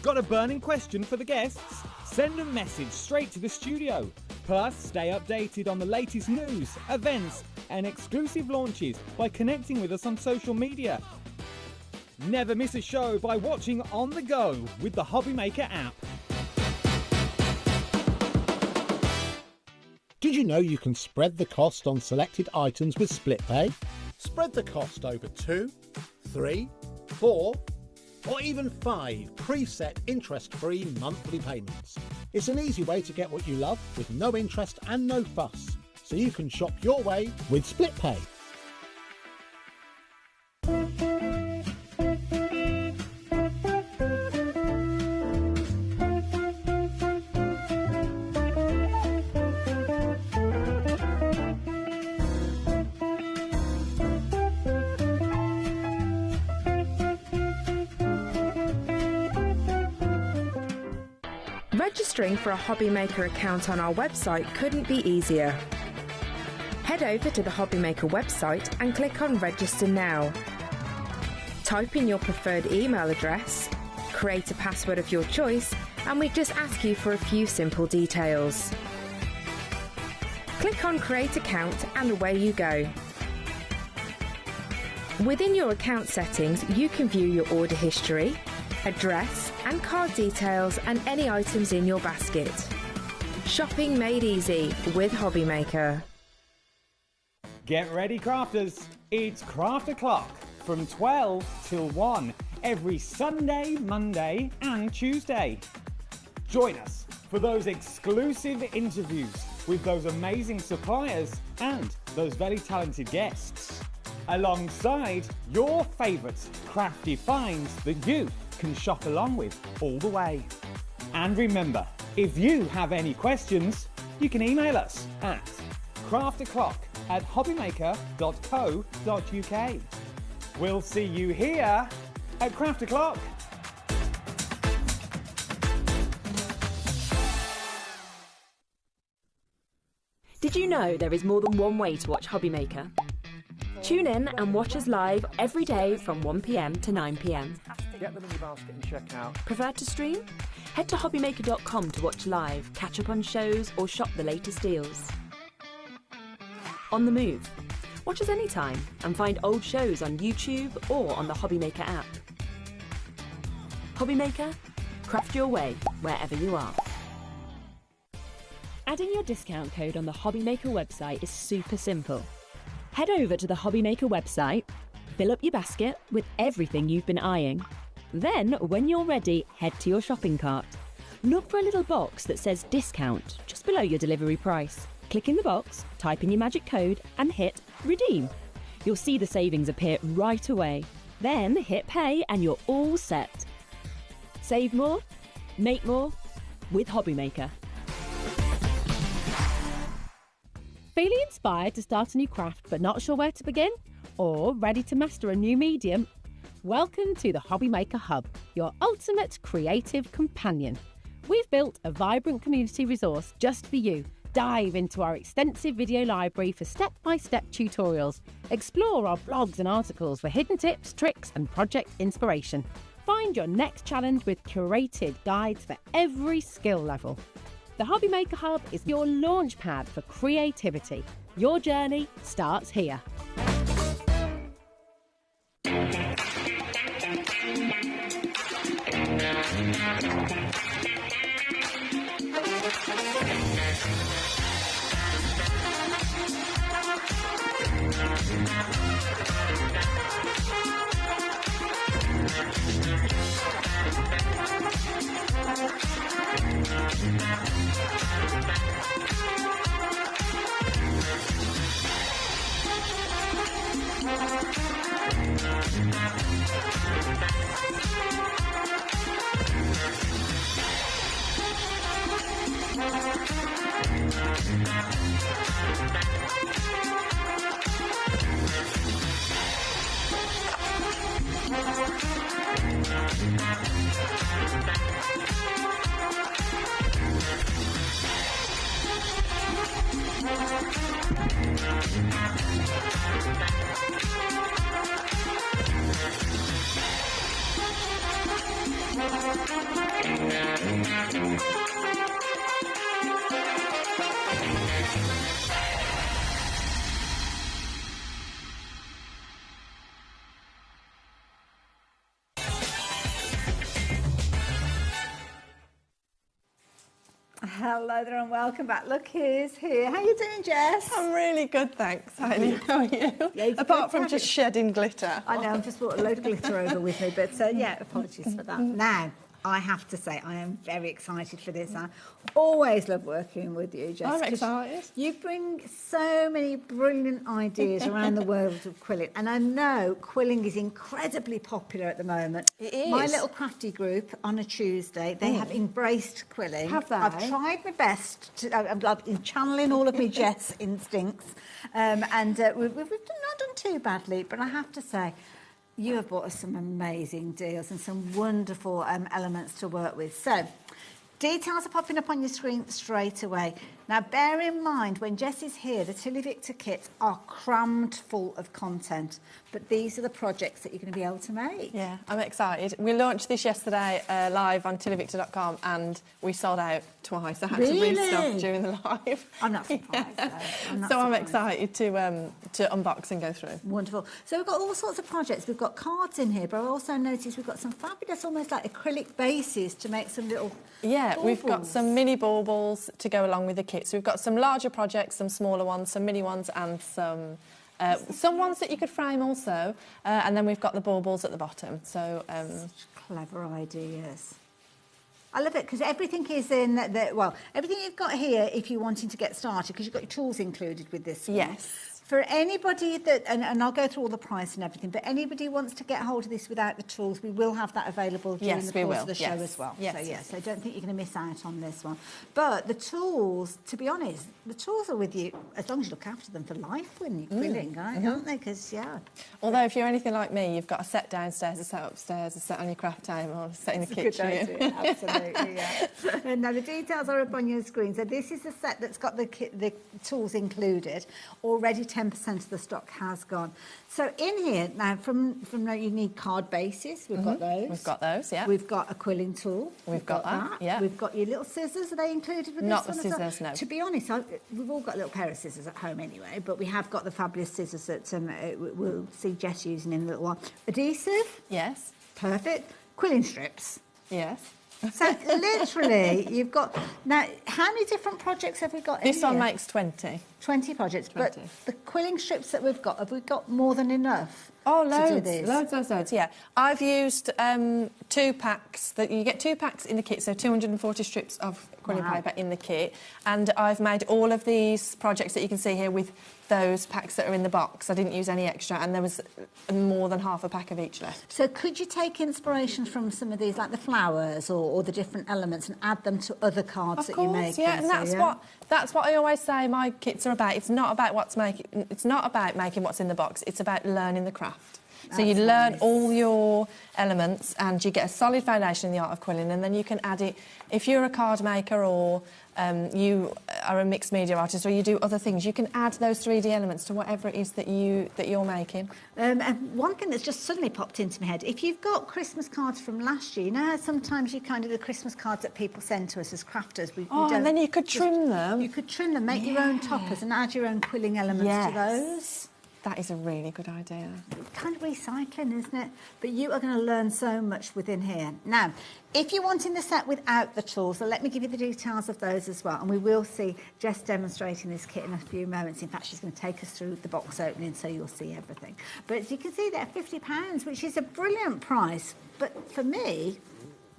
Got a burning question for the guests? Send a message straight to the studio. Plus, stay updated on the latest news, events, and exclusive launches by connecting with us on social media. Never miss a show by watching on the go with the HobbyMaker app. Did you know you can spread the cost on selected items with split pay? Spread the cost over 2, 3, 4, or even 5 preset interest-free monthly payments. It's an easy way to get what you love with no interest and no fuss, so you can shop your way with split pay. Registering for a HobbyMaker account on our website couldn't be easier. Head over to the HobbyMaker website and click on Register Now. Type in your preferred email address, create a password of your choice, and we just ask you for a few simple details. Click on Create Account and away you go. Within your account settings, you can view your order history, address and card details and any items in your basket. Shopping made easy with HobbyMaker. Get ready, crafters. It's Craft O'Clock from 12 till 1 every Sunday, Monday and Tuesday. Join us for those exclusive interviews with those amazing suppliers and those very talented guests, alongside your favourite crafty finds that you can shop along with all the way. And remember, if you have any questions, you can email us at craftoclock@hobbymaker.co.uk. We'll see you here at Craft O'Clock. Did you know there is more than one way to watch HobbyMaker? Tune in and watch us live every day from 1 p.m. to 9 p.m. Get them in your basket and check out. Prefer to stream? Head to hobbymaker.com to watch live, catch up on shows or shop the latest deals. On the move? Watch us anytime and find old shows on YouTube or on the HobbyMaker app. HobbyMaker? Craft your way wherever you are. Adding your discount code on the HobbyMaker website is super simple. Head over to the HobbyMaker website, fill up your basket with everything you've been eyeing. Then, when you're ready, head to your shopping cart. Look for a little box that says discount just below your delivery price. Click in the box, type in your magic code and hit redeem. You'll see the savings appear right away. Then hit pay and you're all set. Save more, make more with HobbyMaker. Feeling inspired to start a new craft but not sure where to begin? Or ready to master a new medium? Welcome to the HobbyMaker Hub, your ultimate creative companion. We've built a vibrant community resource just for you. Dive into our extensive video library for step-by-step tutorials. Explore our blogs and articles for hidden tips, tricks and project inspiration. Find your next challenge with curated guides for every skill level. The HobbyMaker Hub is your launch pad for creativity. Your journey starts here. Hello there and welcome back. Look who's here. How you doing, Jess? I'm really good, thanks, Heidi. How are you? Yeah, apart from just shedding glitter. I know, I've just brought a load of glitter over with me, but yeah, apologies for that. Now, I have to say, I am very excited for this. I always love working with you, Jess. I'm excited. You bring so many brilliant ideas around the world of quilling, and I know quilling is incredibly popular at the moment. It is. My little crafty group on a Tuesday, they have embraced quilling. Have they? I've tried my best. I've been channeling all of my Jess instincts, and we've not done too badly, but I have to say, you have brought us some amazing deals and some wonderful elements to work with. So, details are popping up on your screen straight away. Now, bear in mind, when Jess is here, the Tilly Victor kits are crammed full of content, but these are the projects that you're going to be able to make. Yeah, I'm excited. We launched this yesterday live on tillyvictor.com and we sold out twice. I had to restock during the live. I'm not surprised, though. I'm excited to unbox and go through. Wonderful. So we've got all sorts of projects. We've got cards in here, but I also noticed we've got some fabulous, almost like acrylic bases to make some little baubles. We've got some mini baubles to go along with the kit. So we've got some larger projects, some smaller ones, some mini ones, and some ones that you could frame also. And then we've got the baubles at the bottom. So clever ideas. I love it because everything is in everything you've got here if you're wanting to get started, because you've got your tools included with this one. Yes. For anybody that, and I'll go through all the price and everything, but anybody who wants to get hold of this without the tools, we will have that available during the course of the show as well. Yes. So don't think you're going to miss out on this one. But the tools, to be honest, the tools are with you as long as you look after them for life when you're quilling, aren't they? Because, although if you're anything like me, you've got a set downstairs, a set upstairs, a set on your craft table, a set in the kitchen. Good idea. Absolutely, yeah. And now the details are up on your screen. So this is the set that's got the tools included. Already 10% of the stock has gone. So in here, now from now you need card bases. We've got those. We've got those, yeah. We've got a quilling tool. We've got that, yeah. We've got your little scissors. Are they included with Not this the one? scissors, no. To be honest, we've all got a little pair of scissors at home anyway, but we have got the fabulous scissors that we'll see Jess using in a little while. Adhesive. Yes. Perfect. Quilling strips. Yes. So literally, you've got now. How many different projects have we got? This one makes 20. 20 projects. 20. But the quilling strips that we've got, have we got more than enough? Oh, to do this? Loads. Yeah, I've used 2 packs. That you get 2 packs in the kit, so 240 strips of quilling paper in the kit, and I've made all of these projects that you can see here with those packs that are in the box. I didn't use any extra, and there was more than half a pack of each left. So could you take inspiration from some of these, like the flowers or the different elements, and add them to other cards that you make? Yeah, and that's what I always say my kits are about. It's not about making what's in the box. It's about learning the craft. So you learn all your elements and you get a solid foundation in the art of quilling, and then you can add it. If you're a card maker or you are a mixed media artist or you do other things, you can add those 3D elements to whatever it is that you're making. And one thing that's just suddenly popped into my head, if you've got Christmas cards from last year, you know how sometimes you kind of the Christmas cards that people send to us as crafters, and then you could trim them. You could trim them, make your own toppers and add your own quilling elements to those. That is a really good idea. Kind of recycling, isn't it? But you are going to learn so much within here. Now, if you're wanting the set without the tools, so let me give you the details of those as well. And we will see Jess demonstrating this kit in a few moments. In fact, she's going to take us through the box opening so you'll see everything. But as you can see, they're £50, which is a brilliant price. But for me,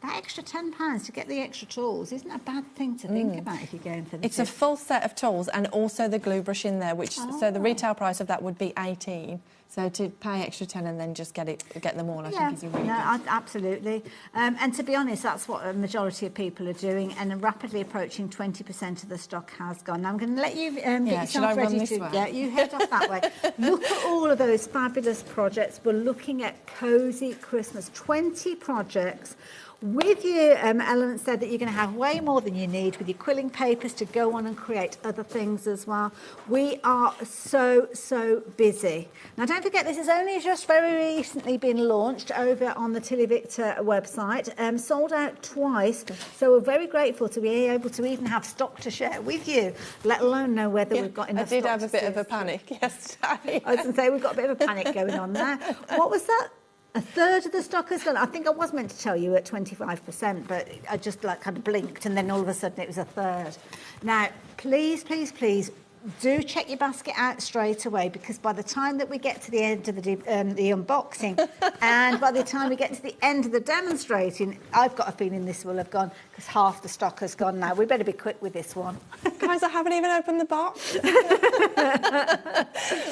that extra £10 to get the extra tools isn't a bad thing to think about if you're going for the It's a full set of tools and also the glue brush in there, which so the retail price of that would be 18. So to pay extra 10 and then just get them all, I think is a really good. Absolutely. And to be honest, that's what a majority of people are doing, and rapidly approaching 20% of the stock has gone. Now I'm going to let you get yourself ready to get you head off that way. Look at all of those fabulous projects. We're looking at Cozy Christmas, 20 projects. With your elements there that you're going to have way more than you need, with your quilling papers to go on and create other things as well. We are so busy. Now don't forget, this has only just very recently been launched over on the Tilly Victor website, sold out twice, so we're very grateful to be able to even have stock to share with you, let alone know whether we've got enough stock. I did have a bit of a panic yesterday. I was going to say, we've got a bit of a panic going on there. What was that? A third of the stock has gone. I think I was meant to tell you at 25%, but I just kind of blinked, and then all of a sudden it was a third. Now, please do check your basket out straight away, because by the time that we get to the end of the unboxing and by the time we get to the end of the demonstrating, I've got a feeling this will have gone, because half the stock has gone now. We better be quick with this one. Guys, I haven't even opened the box.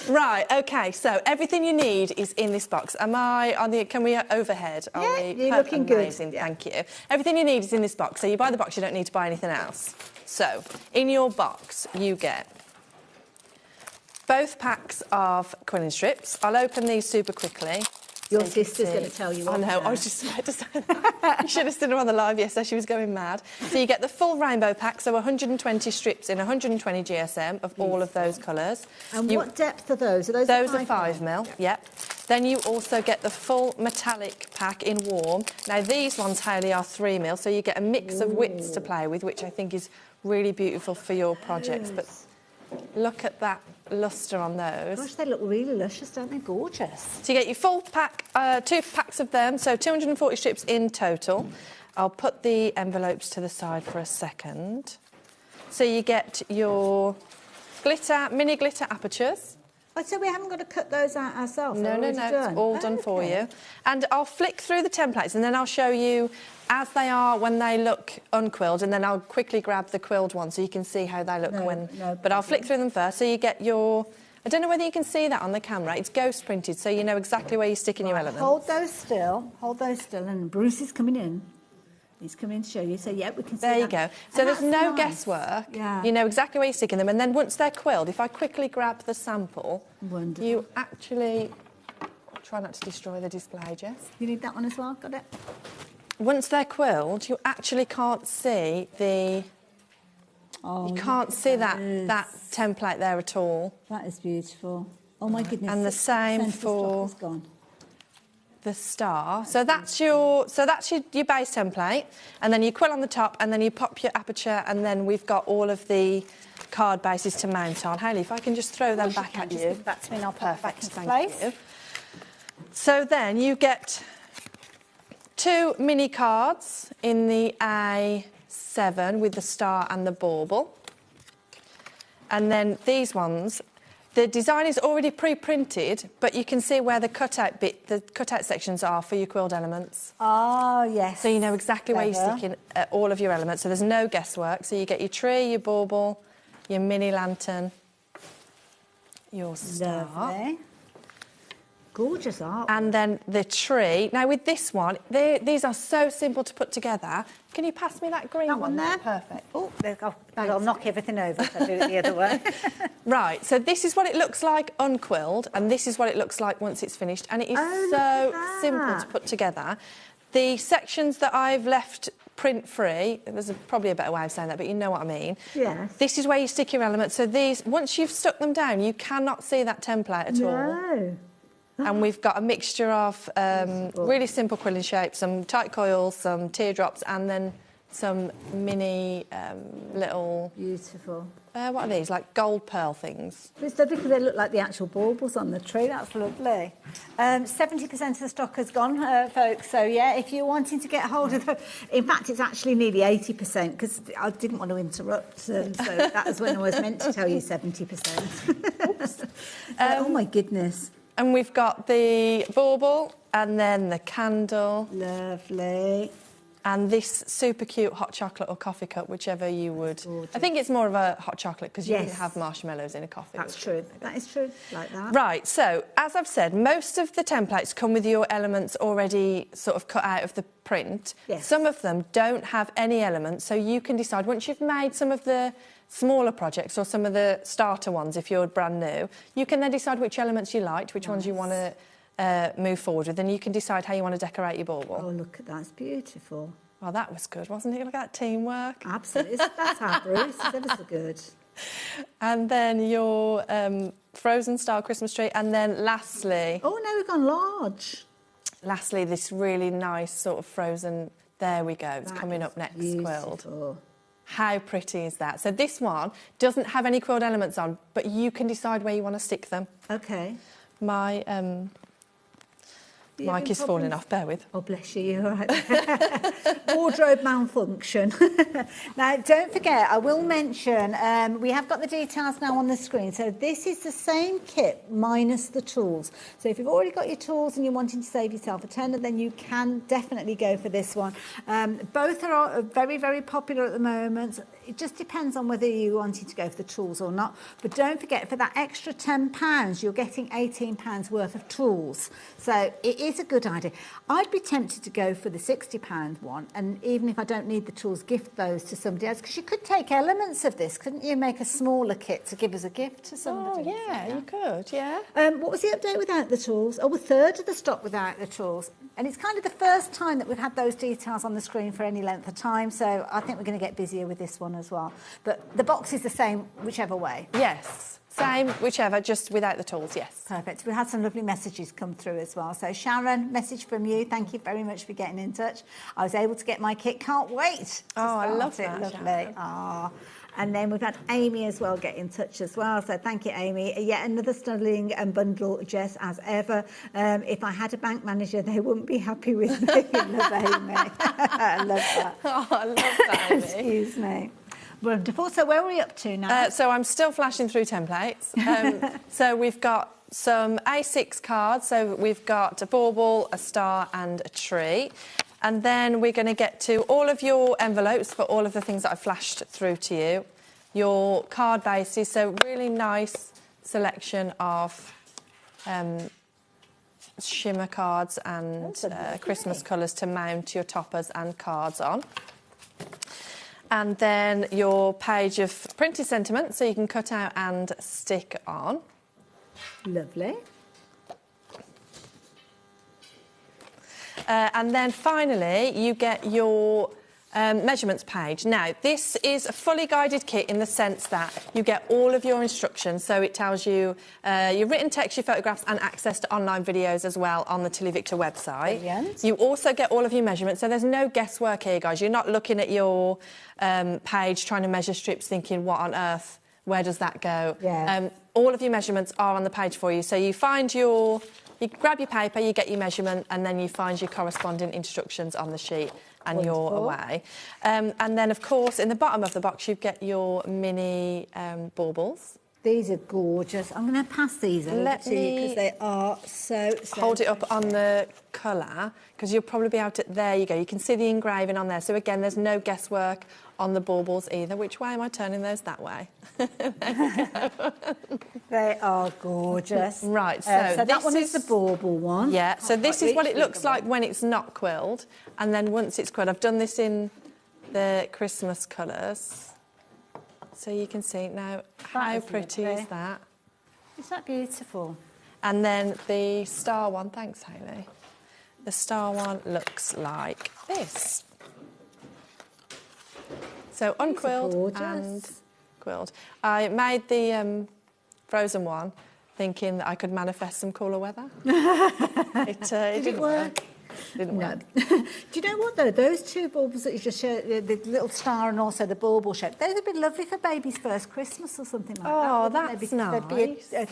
Right, okay, so everything you need is in this box. Can we overhead? Yeah, you're looking good. Amazing, thank you. Everything you need is in this box. So you buy the box, you don't need to buy anything else. So, in your box, you get both packs of quilling strips. I'll open these super quickly. Your sister's going to tell you what. I know, I was just about to say that. You should have seen her on the live yesterday, she was going mad. So you get the full rainbow pack, so 120 strips in 120 GSM of all of those colours. And what depth are those? Are those are 5 mil, yep. Then you also get the full metallic pack in warm. Now these ones, Hayley, are 3 mil, so you get a mix of widths to play with, which I think is really beautiful for your projects. But look at that lustre on those. Gosh, they look really luscious, don't they? Gorgeous. So you get your full pack, 2 packs of them, so 240 strips in total. I'll put the envelopes to the side for a second. So you get your glitter, mini glitter apertures. Oh, so we haven't got to cut those out ourselves? No, it's all done for you. And I'll flick through the templates and then I'll show you as they are when they look unquilled, and then I'll quickly grab the quilled one so you can see how they look but I'll flick through them first. So you get your, I don't know whether you can see that on the camera, it's ghost printed, so you know exactly where you're sticking your elements. Hold those still, and Bruce is coming in. He's coming in to show you, so yeah, we can see There you that. go. So there's no nice. guesswork. Yeah. You know exactly where you're sticking them, and then once they're quilled, if I quickly grab the sample, you actually try not to destroy the display, Jess. You need that one as well, got it? Once they're quilled, you actually can't see the... you can't see that template there at all. That is beautiful. Oh my goodness. And the same for gone. The star. So that's your base template, and then you quill on the top, and then you pop your aperture, and then we've got all of the card bases to mount on. Hayley, if I can just throw them back at you. That's me, and I'll put it back into Thank place. you. So then you get 2 mini cards in the A7 with the star and the bauble. And then these ones, the design is already pre-printed, but you can see where the cutout sections are for your quilled elements. Oh, yes. So you know exactly where you're sticking all of your elements, so there's no guesswork. So you get your tree, your bauble, your mini lantern, your star. Lovely. Gorgeous art. And then the tree. Now with this one, these are so simple to put together. Can you pass me that green one there? Perfect. Oh, I'll knock everything over if I do it the other way. Right, so this is what it looks like unquilled, and this is what it looks like once it's finished, and it is so simple to put together. The sections that I've left print-free, there's probably a better way of saying that, but you know what I mean. Yes. This is where you stick your elements. So these, once you've stuck them down, you cannot see that template at all. No. And we've got a mixture of really simple quilling shapes, some tight coils, some teardrops, and then some mini little... Beautiful. What are these? Like gold pearl things. It's lovely because they look like the actual baubles on the tree. That's lovely. 70% of the stock has gone, folks. So, yeah, if you're wanting to get hold of them... In fact, it's actually nearly 80% because I didn't want to interrupt. So that was when I was meant to tell you 70%. Oops. Oh, my goodness. And we've got the bauble and then the candle. Lovely. And this super cute hot chocolate or coffee cup, whichever you would. I think it's more of a hot chocolate because you Yes. wouldn't have marshmallows in a coffee. That's true. That is true. Like that. Right, so as I've said, most of the templates come with your elements already sort of cut out of the print. Yes. Some of them don't have any elements, so you can decide once you've made some of the smaller projects or some of the starter ones, if you're brand new, you can then decide which elements you liked, which ones you want to move forward with, and you can decide how you want to decorate your bauble. Oh, look at that. It's beautiful. Well, that was good, wasn't it? Look at that teamwork. Absolutely. That's how Bruce. It's ever so good. And then your frozen style Christmas tree, and then lastly... Oh, no, we've gone large. Lastly, this really nice sort of frozen... There we go. It's coming up next, beautiful. quilled. How pretty is that? So this one doesn't have any quilled elements on, but you can decide where you want to stick them. Okay. My mic is falling off, bear with. Oh, bless you, you're all right. Wardrobe malfunction. Now, don't forget, I will mention, we have got the details now on the screen. So this is the same kit minus the tools. So if you've already got your tools and you're wanting to save yourself a tenner, then you can definitely go for this one. Both are very, very popular at the moment. It just depends on whether you wanted to go for the tools or not. But don't forget, for that extra £10, you're getting £18 worth of tools. So it is a good idea. I'd be tempted to go for the £60 one, and even if I don't need the tools, gift those to somebody else, because you could take elements of this, couldn't you? Make a smaller kit to give as a gift to somebody. Oh, yeah, you could, yeah. What was the update without the tools? Oh, a third of the stock without the tools. And it's kind of the first time that we've had those details on the screen for any length of time, so I think we're going to get busier with this one as well. But the box is the same whichever way. Yes, same whichever, just without the tools, yes. Perfect. We had some lovely messages come through as well. So Sharon, message from you. Thank you very much for getting in touch. I was able to get my kit. Can't wait. Oh, I love it. that, Lovely. Ah. And then we've had Amy as well get in touch as well. So thank you, Amy. Yet another stunning bundle, Jess, as ever. If I had a bank manager, they wouldn't be happy with me. Love Amy. I love that. Oh, I love that, Amy. Excuse me. Wonderful. So where are we up to now? So I'm still flashing through templates. So we've got some A6 cards. So we've got a bauble, a star and a tree. And then we're going to get to all of your envelopes for all of the things that I flashed through to you. Your card bases, so really nice selection of shimmer cards and Christmas colours to mount your toppers and cards on. And then your page of printed sentiment, so you can cut out and stick on. Lovely. And then finally, you get your measurements page. Now, this is a fully guided kit in the sense that you get all of your instructions. So it tells you your written text, your photographs, and access to online videos as well on the Tilly Victor website. Brilliant. You also get all of your measurements. So there's no guesswork here, guys. You're not looking at your page trying to measure strips thinking, what on earth, where does that go? Yeah. All of your measurements are on the page for you. So you find your... You grab your paper, you get your measurement, and then you find your corresponding instructions on the sheet, and Wonderful. you're away. And then, of course, in the bottom of the box, you get your mini baubles. These are gorgeous. I'm going to pass these over to you because they are so Hold it up pretty. on the colour, because you'll probably be able to... There you go. You can see the engraving on there. So, again, there's no guesswork on the baubles either. Which way am I turning those? That way. They are gorgeous. Right, so that one is the bauble one. Yeah, so this is what it looks like one. when it's not quilled, and then once it's quilled. I've done this in the Christmas colours, so you can see now how pretty is that. Is that beautiful? And then the star one, thanks Hayley, the star one looks like this. So unquilled and quilled. I made the frozen one thinking that I could manifest some cooler weather. It didn't work. Didn't work. Do you know what, though? Those two baubles that you just showed, the little star and also the bauble shape, those would be lovely for baby's first Christmas or something like that. Oh, wouldn't they? that's Because they'd be nice.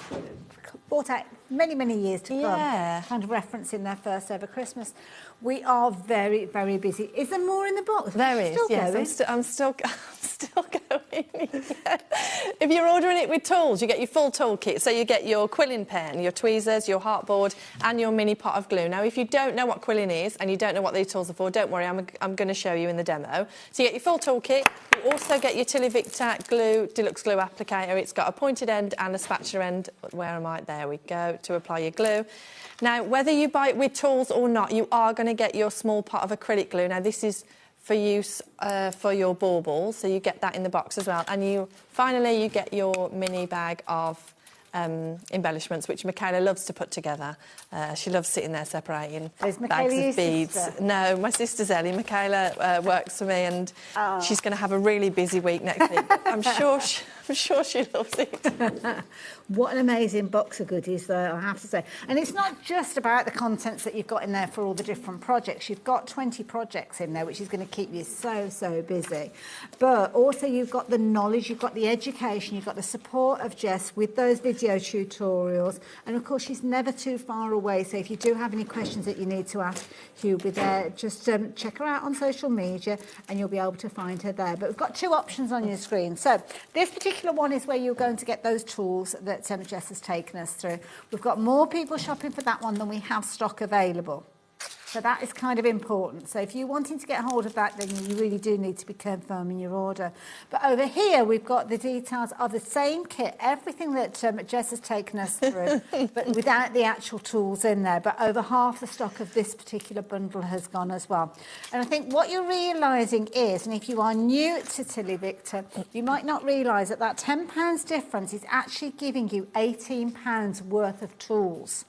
bought out many, many years to come, kind of referencing their first ever Christmas. We are very, very busy. Is there more in the box? There is, yes. I'm still going. If you're ordering it with tools, you get your full toolkit. So you get your quilling pen, your tweezers, your heartboard, and your mini pot of glue. Now, if you don't know what quilling is and you don't know what these tools are for, don't worry, I'm going to show you in the demo. So you get your full toolkit. You also get your Tilly Victor glue, deluxe glue applicator. It's got a pointed end and a spatula end. Where am I? There we go, to apply your glue. Now, whether you buy it with tools or not, you are going to get your small pot of acrylic glue. Now, this is for use for your baubles, so you get that in the box as well. And finally, you get your mini bag of embellishments, which Michaela loves to put together. She loves sitting there separating bags of beads. Sister? No, my sister's Ellie. Michaela works for me, and she's going to have a really busy week next week. I'm sure she loves it. What an amazing box of goodies, though, I have to say. And it's not just about the contents that you've got in there for all the different projects. You've got 20 projects in there, which is going to keep you so busy. But also you've got the knowledge, you've got the education, you've got the support of Jess with those video tutorials. And, of course, she's never too far away. So if you do have any questions that you need to ask, she'll be there. Just check her out on social media and you'll be able to find her there. But we've got two options on your screen. So this particular one is where you're going to get those tools that Jess has taken us through. We've got more people shopping for that one than we have stock available. So that is kind of important. So if you're wanting to get hold of that, then you really do need to be confirming your order. But over here, we've got the details of the same kit, everything that Jess has taken us through, but without the actual tools in there. But over half the stock of this particular bundle has gone as well. And I think what you're realising is, and if you are new to Tilly Victor, you might not realise that that £10 difference is actually giving you £18 worth of tools.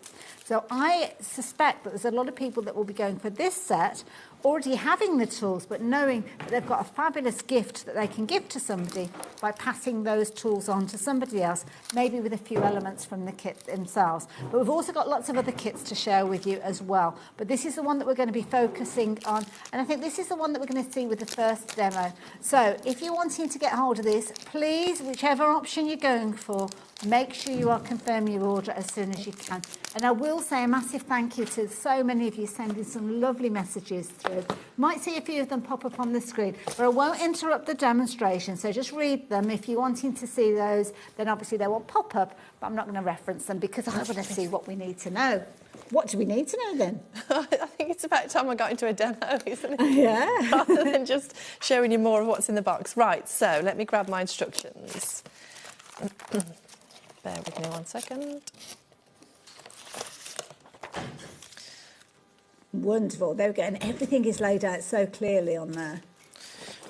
So I suspect that there's a lot of people that will be going for this set, already having the tools, but knowing that they've got a fabulous gift that they can give to somebody by passing those tools on to somebody else, maybe with a few elements from the kit themselves. But we've also got lots of other kits to share with you as well. But this is the one that we're going to be focusing on, and I think this is the one that we're going to see with the first demo. So if you're wanting to get hold of this, please, whichever option you're going for, make sure you are confirming your order as soon as you can. And I will say a massive thank you to so many of you sending some lovely messages through. Might see a few of them pop up on the screen, but I won't interrupt the demonstration, so just read them. If you're wanting to see those, then obviously they will pop up, but I'm not going to reference them because I want to see what we need to know. What do we need to know then? I think it's about time I got into a demo, isn't it? Yeah. Rather than just showing you more of what's in the box. Right, so let me grab my instructions. Bear with me 1 second. Wonderful. There we go. And everything is laid out so clearly on there.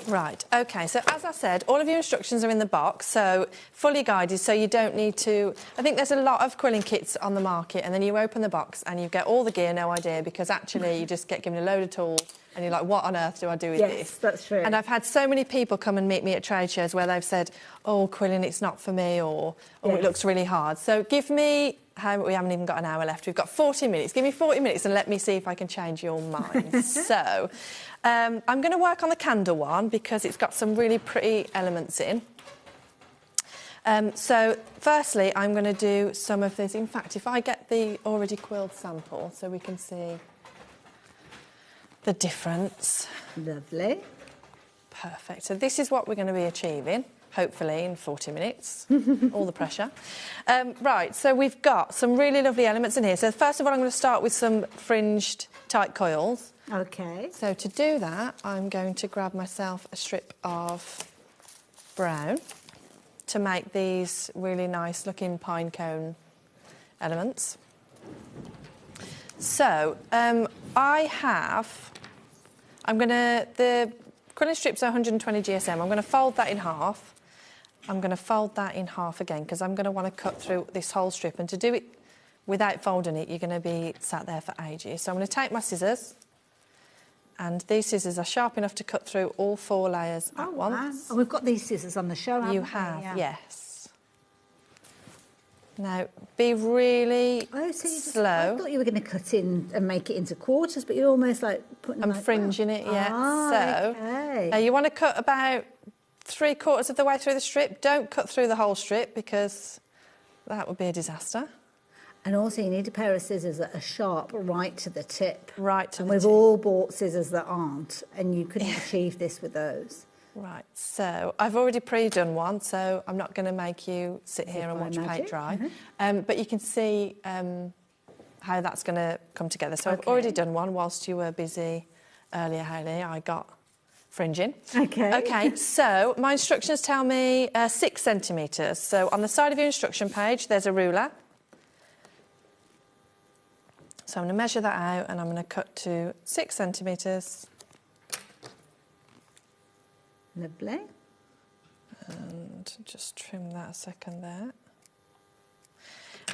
Right, OK, so as I said, all of your instructions are in the box, so fully guided, so you don't need to... I think there's a lot of quilling kits on the market, and then you open the box and you get all the gear, no idea, because actually you just get given a load of tools and you're like, what on earth do I do with this? Yes, that's true. And I've had so many people come and meet me at trade shows where they've said, oh, quilling, it's not for me, or it looks really hard. So give me... we haven't even got an hour left. We've got 40 minutes. Give me 40 minutes and let me see if I can change your mind. So I'm going to work on the candle one because it's got some really pretty elements in. So firstly, I'm going to do some of this. In fact, if I get the already quilled sample so we can see the difference. Lovely. Perfect. So this is what we're going to be achieving. Hopefully in 40 minutes, all the pressure. Right, so we've got some really lovely elements in here. So first of all, I'm going to start with some fringed tight coils. OK. So to do that, I'm going to grab myself a strip of brown to make these really nice looking pine cone elements. So the quilling strips are 120 GSM. I'm going to fold that in half. I'm going to fold that in half again because I'm going to want to cut through this whole strip, and to do it without folding it, you're going to be sat there for ages. So I'm going to take my scissors, and these scissors are sharp enough to cut through all 4 layers at once. Wow. And we've got these scissors on the show, haven't we? You have, yeah. yes. Now, be really slow. I thought you were going to cut in and make it into quarters, but you're almost like putting... I'm fringing it, yeah. So okay. You want to cut about 3/4 of the way through the strip. Don't cut through the whole strip because that would be a disaster. And also you need a pair of scissors that are sharp right to the tip. Right to and the we've tip. all bought scissors that aren't, and you couldn't achieve this with those. Right, so I've already pre-done one, so I'm not going to make you sit here and watch paint dry. But you can see how that's going to come together. So I've already done one whilst you were busy earlier, Hayley. I got fringing. Okay, so my instructions tell me 6 centimetres. So on the side of your instruction page, there's a ruler. So I'm going to measure that out and I'm going to cut to 6 centimetres. Lovely. And just trim that a second there.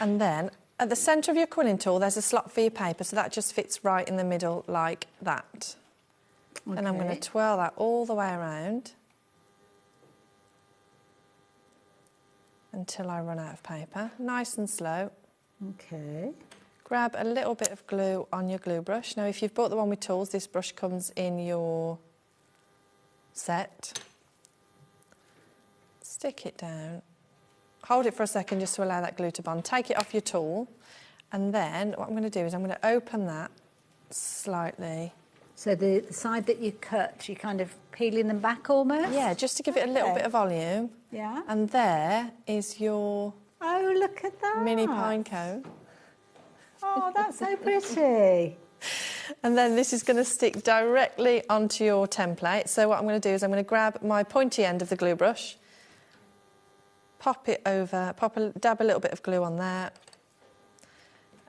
And then at the centre of your quilling tool, there's a slot for your paper, so that just fits right in the middle like that. Okay. And I'm going to twirl that all the way around until I run out of paper. Nice and slow. Okay. Grab a little bit of glue on your glue brush. Now, if you've bought the one with tools, this brush comes in your set. Stick it down. Hold it for a second just to allow that glue to bond. Take it off your tool, and then what I'm going to do is I'm going to open that slightly. So the side that you cut, you're kind of peeling them back almost? Yeah, just to give it a little bit of volume. Yeah. And there is your look at that. Mini pine cone. Oh, that's so pretty. And then this is going to stick directly onto your template. So what I'm going to do is I'm going to grab my pointy end of the glue brush, pop it over, dab a little bit of glue on there,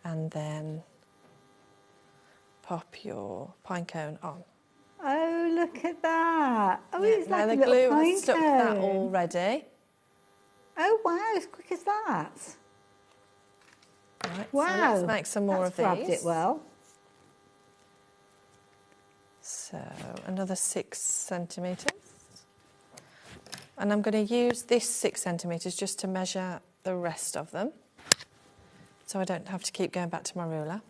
and then pop your pine cone on. Oh, look at that. Oh, Yeah, it's like now a the little glue pine has stuck that cone. already. Oh, wow, as quick as that. Right, Wow. so let's make some more That's of these. grabbed it well. So another 6 centimetres. And I'm going to use this 6 centimetres just to measure the rest of them, so I don't have to keep going back to my ruler.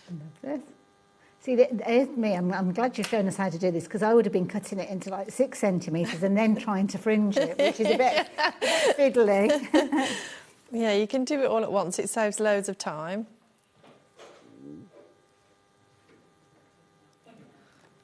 Love this. See, there's me. I'm glad you've shown us how to do this, because I would have been cutting it into like 6 centimetres and then trying to fringe it, which is a bit fiddly. Yeah, you can do it all at once. It saves loads of time.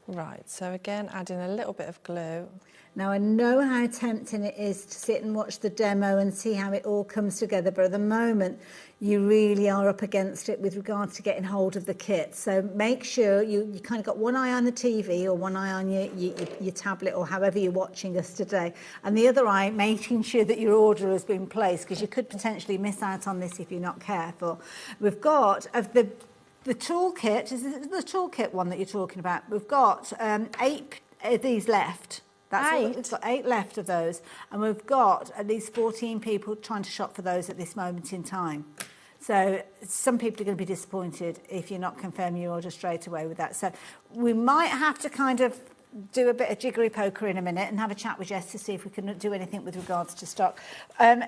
Right, so again, adding a little bit of glue. Now, I know how tempting it is to sit and watch the demo and see how it all comes together, but at the moment, you really are up against it with regards to getting hold of the kit. So make sure you kind of got one eye on the TV or one eye on your tablet or however you're watching us today, and the other eye making sure that your order has been placed, because you could potentially miss out on this if you're not careful. We've got the toolkit. Is this the toolkit one that you're talking about? We've got 8 of these left. We've got 8 left of those, and we've got at least 14 people trying to shop for those at this moment in time. So some people are going to be disappointed if you're not confirming your order straight away with that. So we might have to kind of do a bit of jiggery poker in a minute and have a chat with Jess to see if we can do anything with regards to stock.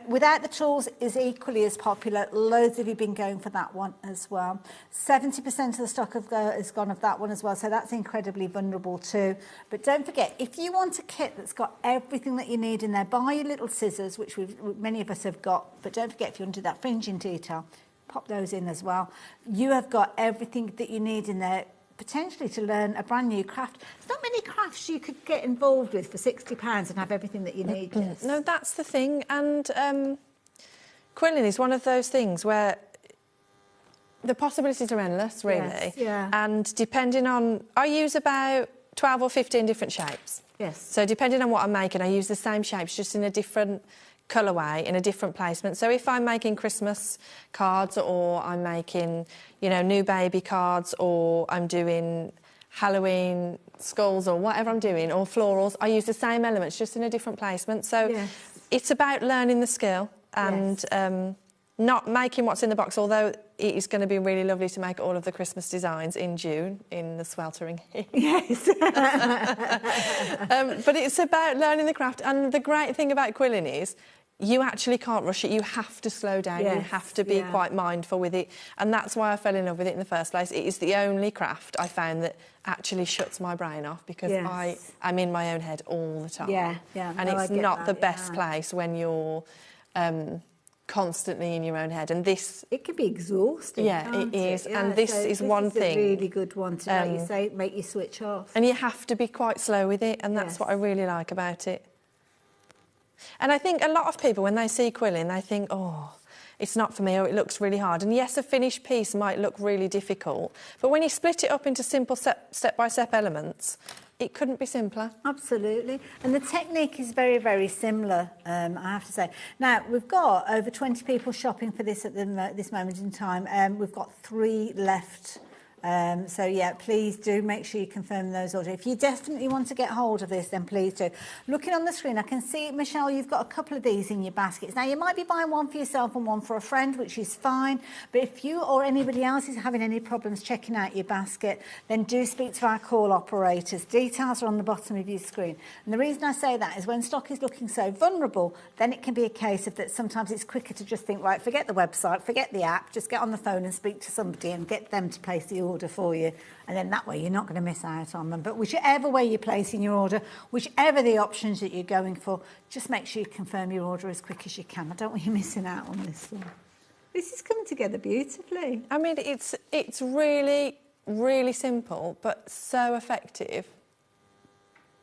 Without the tools is equally as popular. Loads of you have been going for that one as well. 70% of the stock has gone of that one as well, so that's incredibly vulnerable too. But don't forget, if you want a kit that's got everything that you need in there, buy your little scissors, which many of us have got, but don't forget, if you want to do that fringing detail, pop those in as well. You have got everything that you need in there, potentially to learn a brand new craft. There's not many crafts you could get involved with for £60 and have everything that you need. No, that's the thing. And quilling is one of those things where the possibilities are endless, really. Yes, yeah. And depending on, I use about 12 or 15 different shapes. Yes. So depending on what I'm making, I use the same shapes, just in a different colourway, in a different placement. So if I'm making Christmas cards, or I'm making, new baby cards, or I'm doing Halloween skulls, or whatever I'm doing, or florals, I use the same elements, just in a different placement. So it's about learning the skill and not making what's in the box, although it is going to be really lovely to make all of the Christmas designs in June in the sweltering heat. Yes. But it's about learning the craft. And the great thing about quilling is you actually can't rush it. You have to slow down. You have to be quite mindful with it. And that's why I fell in love with it in the first place. It is the only craft I found that actually shuts my brain off because I'm in my own head all the time. And it's not the best place when you're constantly in your own head. And this... It can be exhausting, it is. And this is one thing. This is a really good one to, like you say, make you switch off. And you have to be quite slow with it, and that's what I really like about it. And I think a lot of people, when they see quilling, they think, oh, it's not for me, or it looks really hard. And yes, a finished piece might look really difficult, but when you split it up into simple step-by-step elements, it couldn't be simpler. Absolutely. And the technique is very, very similar, I have to say. Now, we've got over 20 people shopping for this at this moment in time. We've got 3 left. So, yeah, please do make sure you confirm those orders. If you definitely want to get hold of this, then please do. Looking on the screen, I can see, Michelle, you've got a couple of these in your baskets. Now, you might be buying one for yourself and one for a friend, which is fine. But if you or anybody else is having any problems checking out your basket, then do speak to our call operators. Details are on the bottom of your screen. And the reason I say that is when stock is looking so vulnerable, then it can be a case of that sometimes it's quicker to just think, right, forget the website, forget the app, just get on the phone and speak to somebody and get them to place the order for you, and then that way you're not going to miss out on them. But whichever way you're placing your order, whichever the options that you're going for, just make sure you confirm your order as quick as you can. I don't want you missing out on this one. This is coming together beautifully. I mean, it's really, really simple, but so effective.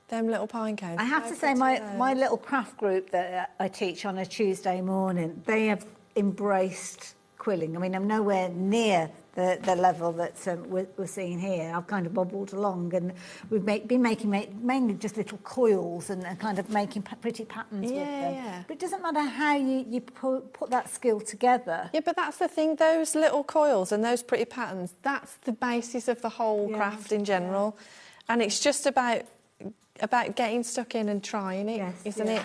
Them little pine cones. I have to say, my little craft group that I teach on a Tuesday morning, they have embraced quilling. I mean, I'm nowhere near the level that we're seeing here. I've kind of bobbled along, and we've been making mainly just little coils and kind of making pretty patterns with them. Yeah. But it doesn't matter how you put that skill together. Yeah, but that's the thing. Those little coils and those pretty patterns, that's the basis of the whole craft in general. And it's just about getting stuck in and trying it, isn't it?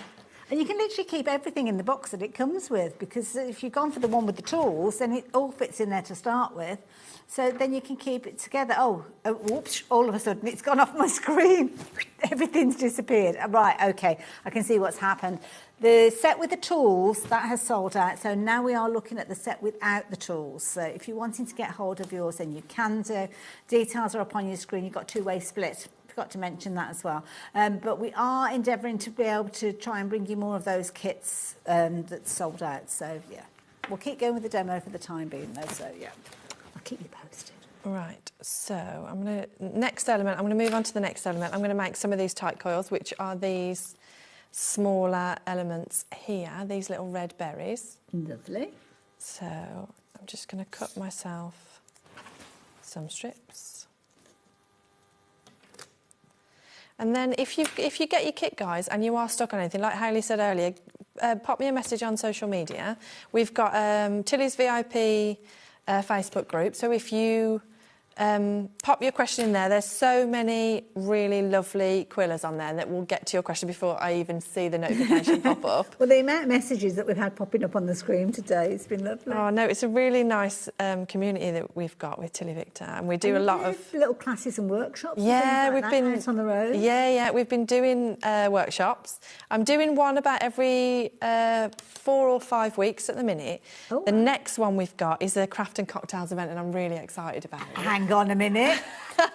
And you can literally keep everything in the box that it comes with, because if you've gone for the one with the tools, then it all fits in there to start with. So then you can keep it together. Oh, whoops, all of a sudden it's gone off my screen. Everything's disappeared. Right, OK, I can see what's happened. The set with the tools, that has sold out. So now we are looking at the set without the tools. So if you're wanting to get hold of yours, then you can do. Details are up on your screen. You've got two-way split. Forgot to mention that as well. But we are endeavouring to be able to try and bring you more of those kits that's sold out. So, yeah, we'll keep going with the demo for the time being, though. So, yeah, I'll keep you posted. Right, so I'm going to move on to the next element. I'm going to make some of these tight coils, which are these smaller elements here, these little red berries. Lovely. So I'm just going to cut myself some strips. And then if you get your kit, guys, and you are stuck on anything, like Hayley said earlier, pop me a message on social media. We've got Tilly's VIP Facebook group, so if you pop your question in there, there's so many really lovely quillers on there that will get to your question before I even see the notification pop up. Well, the amount of messages that we've had popping up on the screen today, it's been lovely. Oh, no, it's a really nice community that we've got with Tilly Victor, and we do a lot of little classes and workshops. Yeah, and we've been out on the road. Yeah, we've been doing workshops. I'm doing one about every 4 or 5 weeks at the minute. Oh. The next one we've got is the Craft and Cocktails event, and I'm really excited about it. Hang on a minute.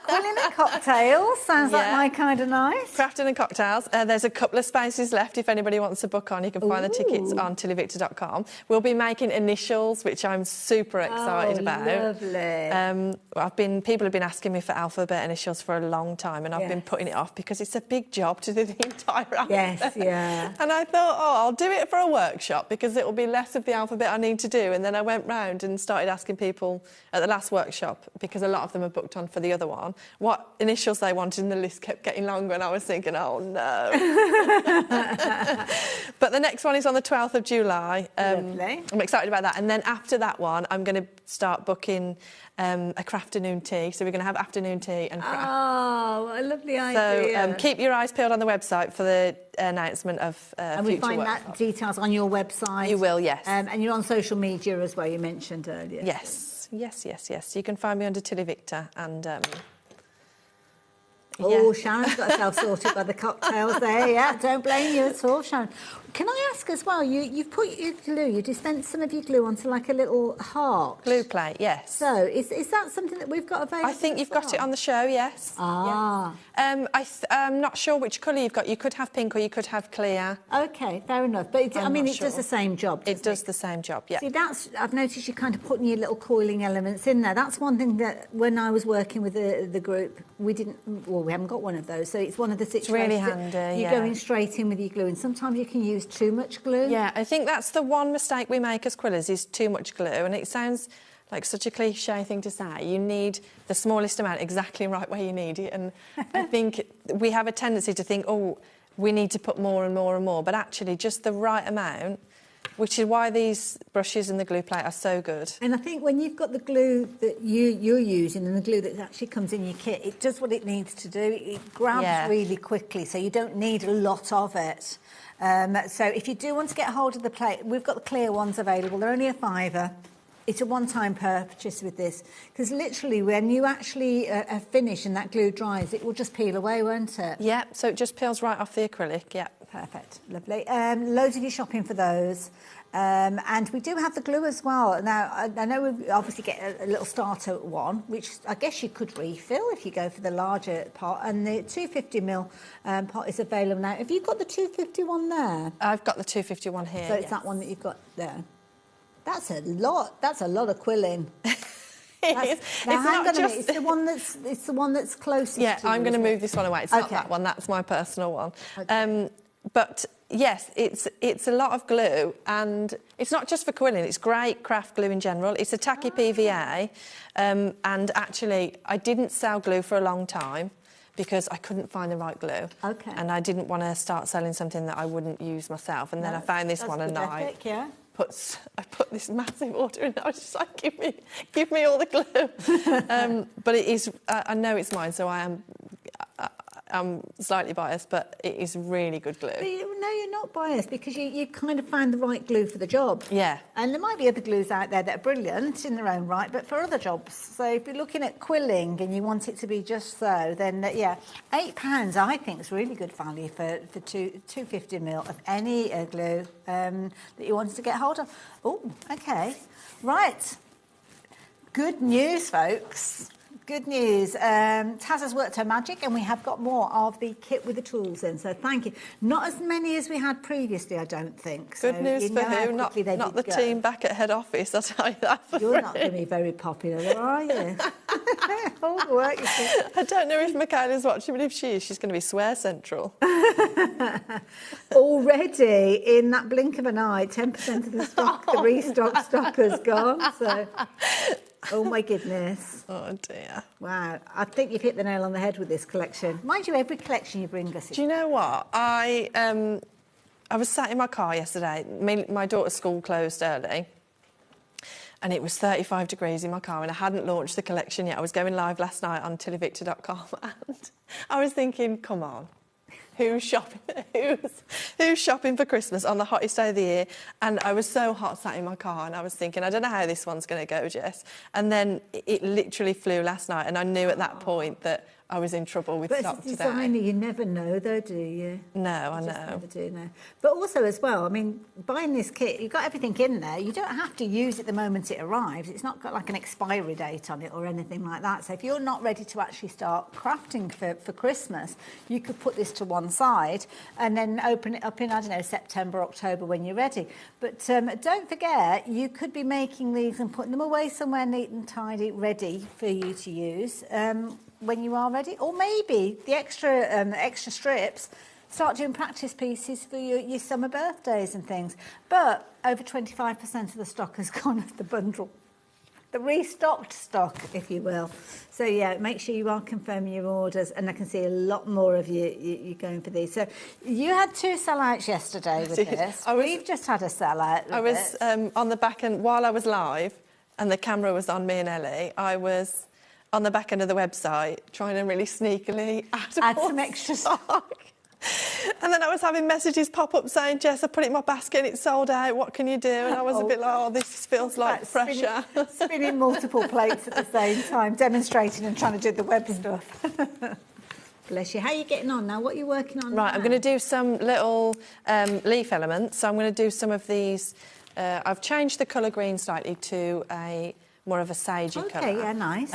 Quilling and cocktails sounds like my kind of nice. Crafting and cocktails. There's a couple of spaces left if anybody wants to book on. You can find the tickets on tillyvictor.com. We'll be making initials, which I'm super excited about. Lovely. People have been asking me for alphabet initials for a long time, and I've been putting it off because it's a big job to do the entire alphabet. Yes, yeah. And I thought, I'll do it for a workshop because it will be less of the alphabet I need to do. And then I went round and started asking people at the last workshop, because a lot of them are booked on for the other one, what initials they wanted, and the list kept getting longer, and I was thinking, oh no. But the next one is on the 12th of July. Lovely. I'm excited about that. And then after that one, I'm going to start booking a crafternoon tea. So we're going to have afternoon tea and craft. Oh, what a lovely idea. So keep your eyes peeled on the website for the announcement of and future we find workshops. that details on your website. You will, yes. And you're on social media as well, you mentioned earlier. Yes. You can find me under Tilly Victor, and Oh, Sharon's got herself sorted by the cocktails there. Yeah, don't blame you at all, Sharon. Can I ask as well, you've put your glue, you dispensed some of your glue onto like a little heart. Glue plate, yes. So, is that something that we've got available? I think you've got it on the show, yes. Ah. Yeah. I'm not sure which colour you've got. You could have pink or you could have clear. Okay, fair enough. But it does the same job. It does the same job, yeah. See, I've noticed you're kind of putting your little coiling elements in there. That's one thing that when I was working with the group, we haven't got one of those. So it's one of the situations. It's really handy, You're going straight in with your glue, and sometimes you can use too much glue. Yeah, I think that's the one mistake we make as quillers is too much glue, and it sounds like such a cliche thing to say. You need the smallest amount exactly right where you need it, and I think we have a tendency to think, oh, we need to put more and more and more, but actually just the right amount, which is why these brushes and the glue plate are so good. And I think when you've got the glue that you're using and the glue that actually comes in your kit, it does what it needs to do. It grabs really quickly, so you don't need a lot of it. So if you do want to get hold of the plate, we've got the clear ones available. They're only £5. It's a one-time purchase with this, because literally when you actually finish and that glue dries, it will just peel away, won't it? Yeah, so it just peels right off the acrylic, yeah. Perfect, lovely. Loads of you shopping for those. And we do have the glue as well. Now, I know we obviously get a little starter one, which I guess you could refill if you go for the larger pot. And the 250ml pot is available now. Have you got the 250 one there? I've got the 250 one here. So it's that one that you've got there. That's a lot. That's a lot of quilling. It's the one that's closest. Yeah, to I'm going to move this one away. It's not Okay. that one. That's my personal one. Okay. But yes, it's a lot of glue, and it's not just for quilling. It's great craft glue in general. It's a tacky PVA, and actually, I didn't sell glue for a long time because I couldn't find the right glue. Okay. And I didn't want to start selling something that I wouldn't use myself. And then I found this one, and I put this massive order in. I was just like, give me all the glue. But it is. I know it's mine, so I'm slightly biased, but it is really good glue. But no, you're not biased, because you kind of find the right glue for the job. Yeah. And there might be other glues out there that are brilliant in their own right, but for other jobs. So if you're looking at quilling and you want it to be just so, then £8 I think is really good value for 250ml of any glue that you wanted to get hold of. Oh, okay. Right. Good news, folks. Good news. Taz has worked her magic, and we have got more of the kit with the tools in, so thank you. Not as many as we had previously, I don't think. Good news for who? Not the team back at head office, I'll tell you that for free. You're not going to be very popular, are you? All the work you do. I don't know if Michaela's watching, but if she is, she's going to be swear central. Already, in that blink of an eye, 10% of the stock, the restock stock has gone, so... Oh, my goodness. Oh, dear. Wow. I think you've hit the nail on the head with this collection. Mind you, every collection you bring us... Do you know what? I was sat in my car yesterday. My daughter's school closed early, and it was 35 degrees in my car, and I hadn't launched the collection yet. I was going live last night on tillyvictor.com, and I was thinking, come on. Who's shopping for Christmas on the hottest day of the year? And I was so hot sat in my car, and I was thinking, I don't know how this one's going to go, Jess. And then it literally flew last night, and I knew at that point that I was in trouble with stock today. But as a designer, you never know, though, do you? No, I know. Never do know. But also, as well, I mean, buying this kit, you've got everything in there. You don't have to use it the moment it arrives. It's not got like an expiry date on it or anything like that. So if you're not ready to actually start crafting for Christmas, you could put this to one side and then open it up in, I don't know, September, October when you're ready. But don't forget, you could be making these and putting them away somewhere neat and tidy, ready for you to use. When you are ready, or maybe the extra strips, start doing practice pieces for your summer birthdays and things. But over 25% of the stock has gone off the bundle, the restocked stock, if you will. So yeah, make sure you are confirming your orders, and I can see a lot more of you going for these. So you had 2 sellouts yesterday with this. We've just had a sellout. I was on the back end while I was live, and the camera was on me and Ellie. I was on the back end of the website, trying to really sneakily add some extra stock. And then I was having messages pop up saying, Jess, I put it in my basket and it's sold out, what can you do? And I was a bit like, oh, this feels like pressure. Spinning multiple plates at the same time, demonstrating and trying to do the web stuff. Bless you. How are you getting on now? What are you working on Right, now? I'm going to do some little leaf elements. So I'm going to do some of these. I've changed the colour green slightly to a more of a sagey colour. Okay, yeah, nice.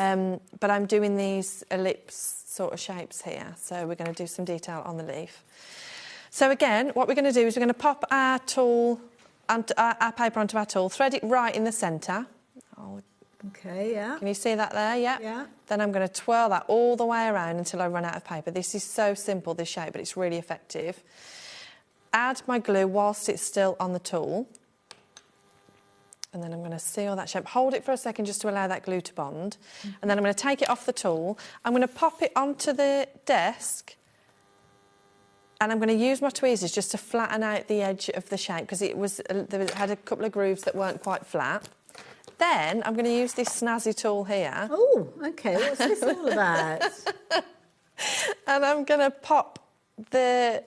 But I'm doing these ellipse sort of shapes here. So we're going to do some detail on the leaf. So again, what we're going to do is we're going to pop our tool, our paper onto our tool, thread it right in the centre. Okay, yeah. Can you see that there? Yeah. Yeah. Then I'm going to twirl that all the way around until I run out of paper. This is so simple, this shape, but it's really effective. Add my glue whilst it's still on the tool. And then I'm going to seal that shape. Hold it for a second just to allow that glue to bond. And then I'm going to take it off the tool. I'm going to pop it onto the desk. And I'm going to use my tweezers just to flatten out the edge of the shape because it had a couple of grooves that weren't quite flat. Then I'm going to use this snazzy tool here. Oh, OK. What's this all about? And I'm going to pop the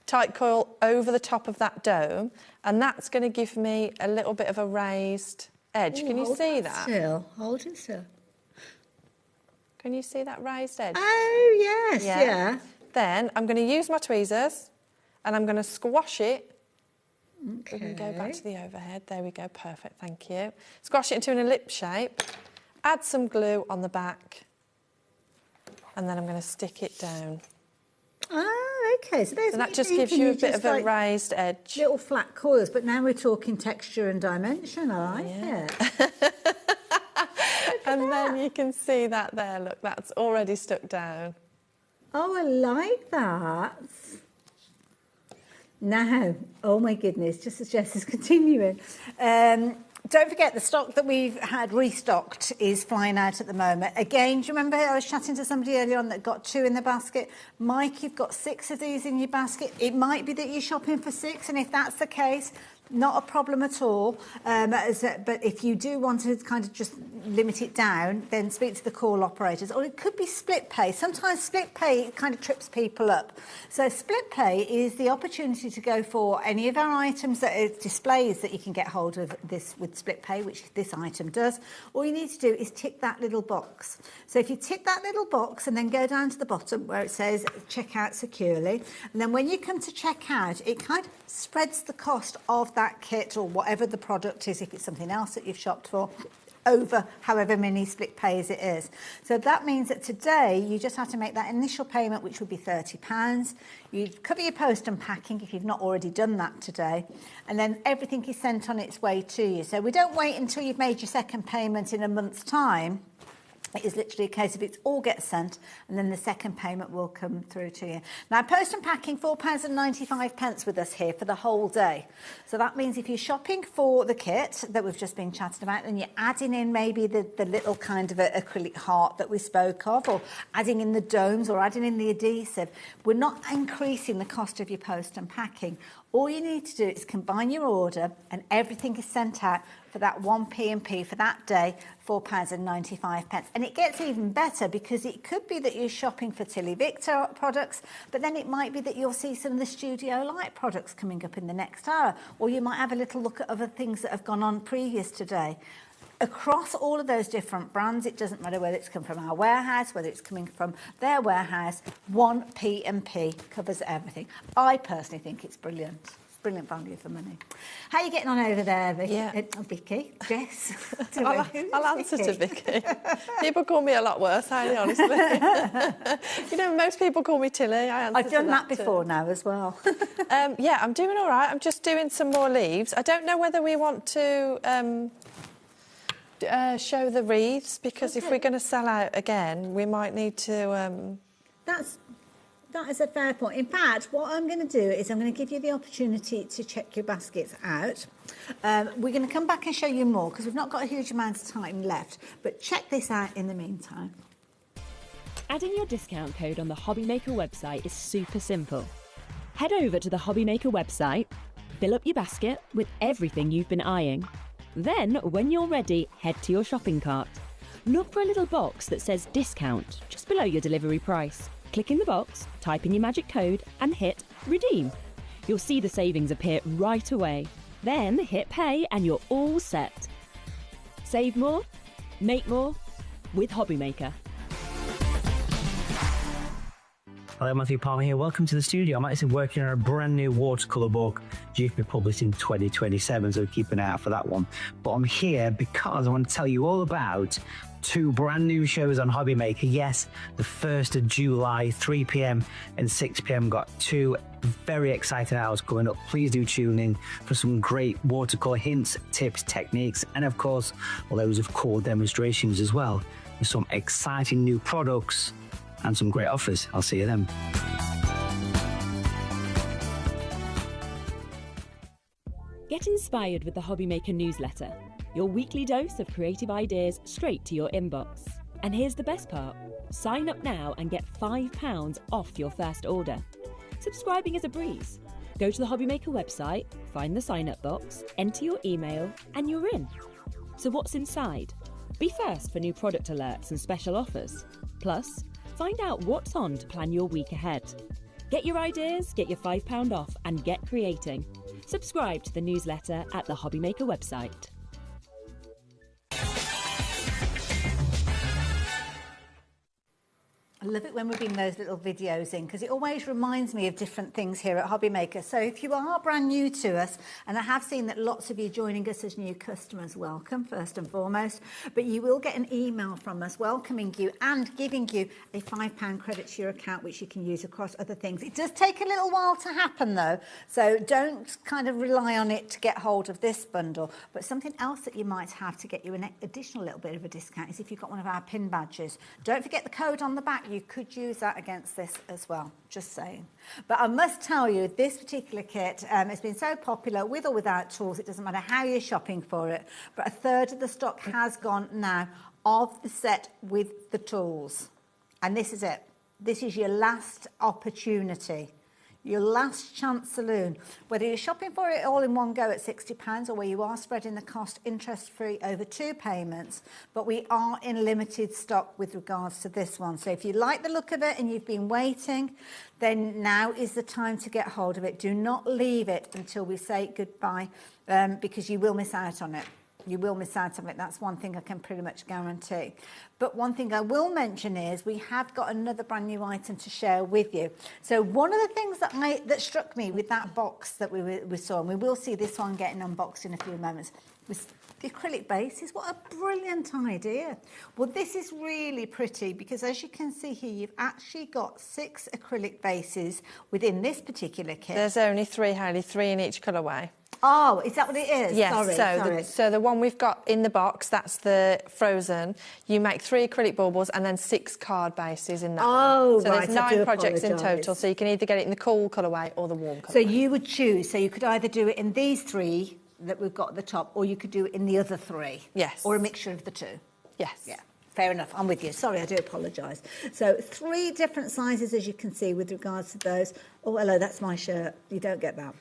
tight coil over the top of that dome, and that's going to give me a little bit of a raised edge. Ooh, Can you see that? Hold it still. Can you see that raised edge? Oh, yes, yeah. Then I'm going to use my tweezers, and I'm going to squash it. Okay. We can go back to the overhead. There we go. Perfect. Thank you. Squash it into an ellipse shape. Add some glue on the back. And then I'm going to stick it down. Ah, OK. So there's that just gives you a bit of a raised edge. Little flat coils, but now we're talking texture and dimension. I like it. And then you can see that there. Look, that's already stuck down. Oh, I like that. Now, oh my goodness, just as Jess is continuing. Don't forget, the stock that we've had restocked is flying out at the moment. Again, do you remember I was chatting to somebody earlier on that got 2 in the basket? Mike, you've got 6 of these in your basket. It might be that you're shopping for 6, and if that's the case, not a problem at all. But if you do want to kind of just limit it down, then speak to the call operators. Or it could be split pay. Sometimes split pay kind of trips people up. So split pay is the opportunity to go for any of our items that are displays that you can get hold of this with split pay, which this item does. All you need to do is tick that little box. So if you tick that little box and then go down to the bottom where it says check out securely, and then when you come to check out, it kind of spreads the cost of that kit or whatever the product is, if it's something else that you've shopped for, over however many split pays it is. So that means that today you just have to make that initial payment, which would be £30. You cover your post and packing if you've not already done that today, and then everything is sent on its way to you. So we don't wait until you've made your second payment in a month's time. It is literally a case of it all gets sent and then the second payment will come through to you. Now, post and packing, £4.95 with us here for the whole day. So that means if you're shopping for the kit that we've just been chatting about and you're adding in maybe the little kind of acrylic heart that we spoke of, or adding in the domes or adding in the adhesive, we're not increasing the cost of your post and packing. All you need to do is combine your order and everything is sent out for that 1 P&P for that day, £4.95. And it gets even better because it could be that you're shopping for Tilly Victor products, but then it might be that you'll see some of the Studio Light products coming up in the next hour, or you might have a little look at other things that have gone on previous today. Across all of those different brands, it doesn't matter whether it's come from our warehouse, whether it's coming from their warehouse, 1 P&P covers everything. I personally think it's brilliant. It's brilliant value for money. How are you getting on over there, Vicky? Yeah. Vicky? Jess? I'll answer to Vicky. People call me a lot worse, honestly. You know, most people call me Tilly. I've done that before now as well. Yeah, I'm doing all right. I'm just doing some more leaves. I don't know whether we want to show the wreaths, because if we're going to sell out again, we might need to... That is a fair point. In fact, what I'm going to do is I'm going to give you the opportunity to check your baskets out. We're going to come back and show you more because we've not got a huge amount of time left, but check this out in the meantime. Adding your discount code on the HobbyMaker website is super simple. Head over to the HobbyMaker website, fill up your basket with everything you've been eyeing. Then, when you're ready, head to your shopping cart. Look for a little box that says discount just below your delivery price. Click in the box, type in your magic code and hit redeem. You'll see the savings appear right away. Then hit pay and you're all set. Save more, make more with HobbyMaker. Hello, Matthew Palmer here. Welcome to the studio. I'm actually working on a brand new watercolour book due to be published in 2027, so keep an eye out for that one. But I'm here because I want to tell you all about 2 brand new shows on HobbyMaker. Yes, the 1st of July, 3 p.m. and 6 p.m. got 2 very exciting hours coming up. Please do tune in for some great watercolour hints, tips, techniques, and of course, loads of cool demonstrations as well, with some exciting new products and some great offers. I'll see you then. Get inspired with the HobbyMaker newsletter, your weekly dose of creative ideas straight to your inbox. And here's the best part. Sign up now and get £5 off your first order. Subscribing is a breeze. Go to the HobbyMaker website, find the sign-up box, enter your email, and you're in. So what's inside? Be first for new product alerts and special offers. Plus, find out what's on to plan your week ahead. Get your ideas, get your £5 off, and get creating. Subscribe to the newsletter at the HobbyMaker website. I love it when we bring those little videos in because it always reminds me of different things here at HobbyMaker. So if you are brand new to us, and I have seen that lots of you joining us as new customers, welcome first and foremost, but you will get an email from us welcoming you and giving you a £5 credit to your account, which you can use across other things. It does take a little while to happen though, so don't kind of rely on it to get hold of this bundle. But something else that you might have to get you an additional little bit of a discount is if you've got one of our pin badges. Don't forget the code on the back. You could use that against this as well, just saying. But I must tell you, this particular kit has been so popular with or without tools. It doesn't matter how you're shopping for it, but a third of the stock has gone now of the set with the tools. And this is it. This is your last opportunity. Your last chance saloon. Whether you're shopping for it all in one go at £60 or where you are spreading the cost interest-free over 2 payments, but we are in limited stock with regards to this one. So if you like the look of it and you've been waiting, then now is the time to get hold of it. Do not leave it until we say goodbye because you will miss out on it. You will miss out on it. That's one thing I can pretty much guarantee. But one thing I will mention is we have got another brand new item to share with you. So one of the things that struck me with that box that we saw, and we will see this one getting unboxed in a few moments, was the acrylic bases. What a brilliant idea. Well, this is really pretty because as you can see here, you've actually got 6 acrylic bases within this particular kit. There's only 3, Hayley, 3 in each colourway. Oh, is that what it is? Yes, Sorry. so the one we've got in the box, that's the frozen. You make 3 acrylic baubles and then 6 card bases in that one. So right, there's 9 projects in total, so you can either get it in the cool colourway or the warm colourway. So you would choose, so you could either do it in these 3 that we've got at the top, or you could do it in the other 3. Yes. Or a mixture of the 2. Yes. Yeah. Fair enough, I'm with you. Sorry, I do apologise. So 3 different sizes, as you can see, with regards to those. Oh, hello, that's my shirt. You don't get that.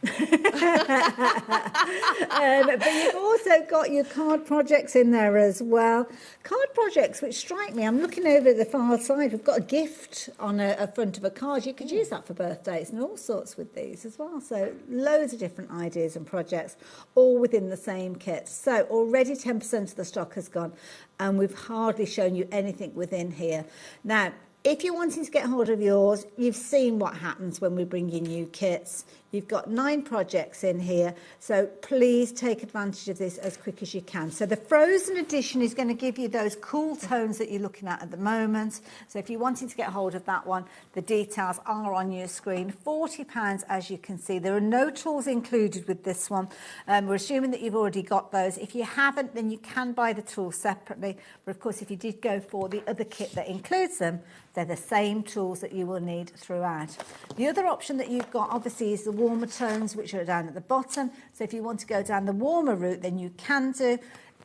But you've also got your card projects in there as well. Card projects, which strike me. I'm looking over at the far side. We've got a gift on a front of a card. You could use that for birthdays and all sorts with these as well. So loads of different ideas and projects, all within the same kit. So already 10% of the stock has gone, and we've hardly shown you anything within here. Now, if you're wanting to get hold of yours, you've seen what happens when we bring you new kits. You've got 9 projects in here, so please take advantage of this as quick as you can. So the frozen edition is going to give you those cool tones that you're looking at the moment. So if you're wanting to get hold of that one, the details are on your screen. £40, as you can see. There are no tools included with this one. We're assuming that you've already got those. If you haven't, then you can buy the tools separately. But of course, if you did go for the other kit that includes them, they're the same tools that you will need throughout. The other option that you've got, obviously, is the warmer tones, which are down at the bottom. So if you want to go down the warmer route, then you can do.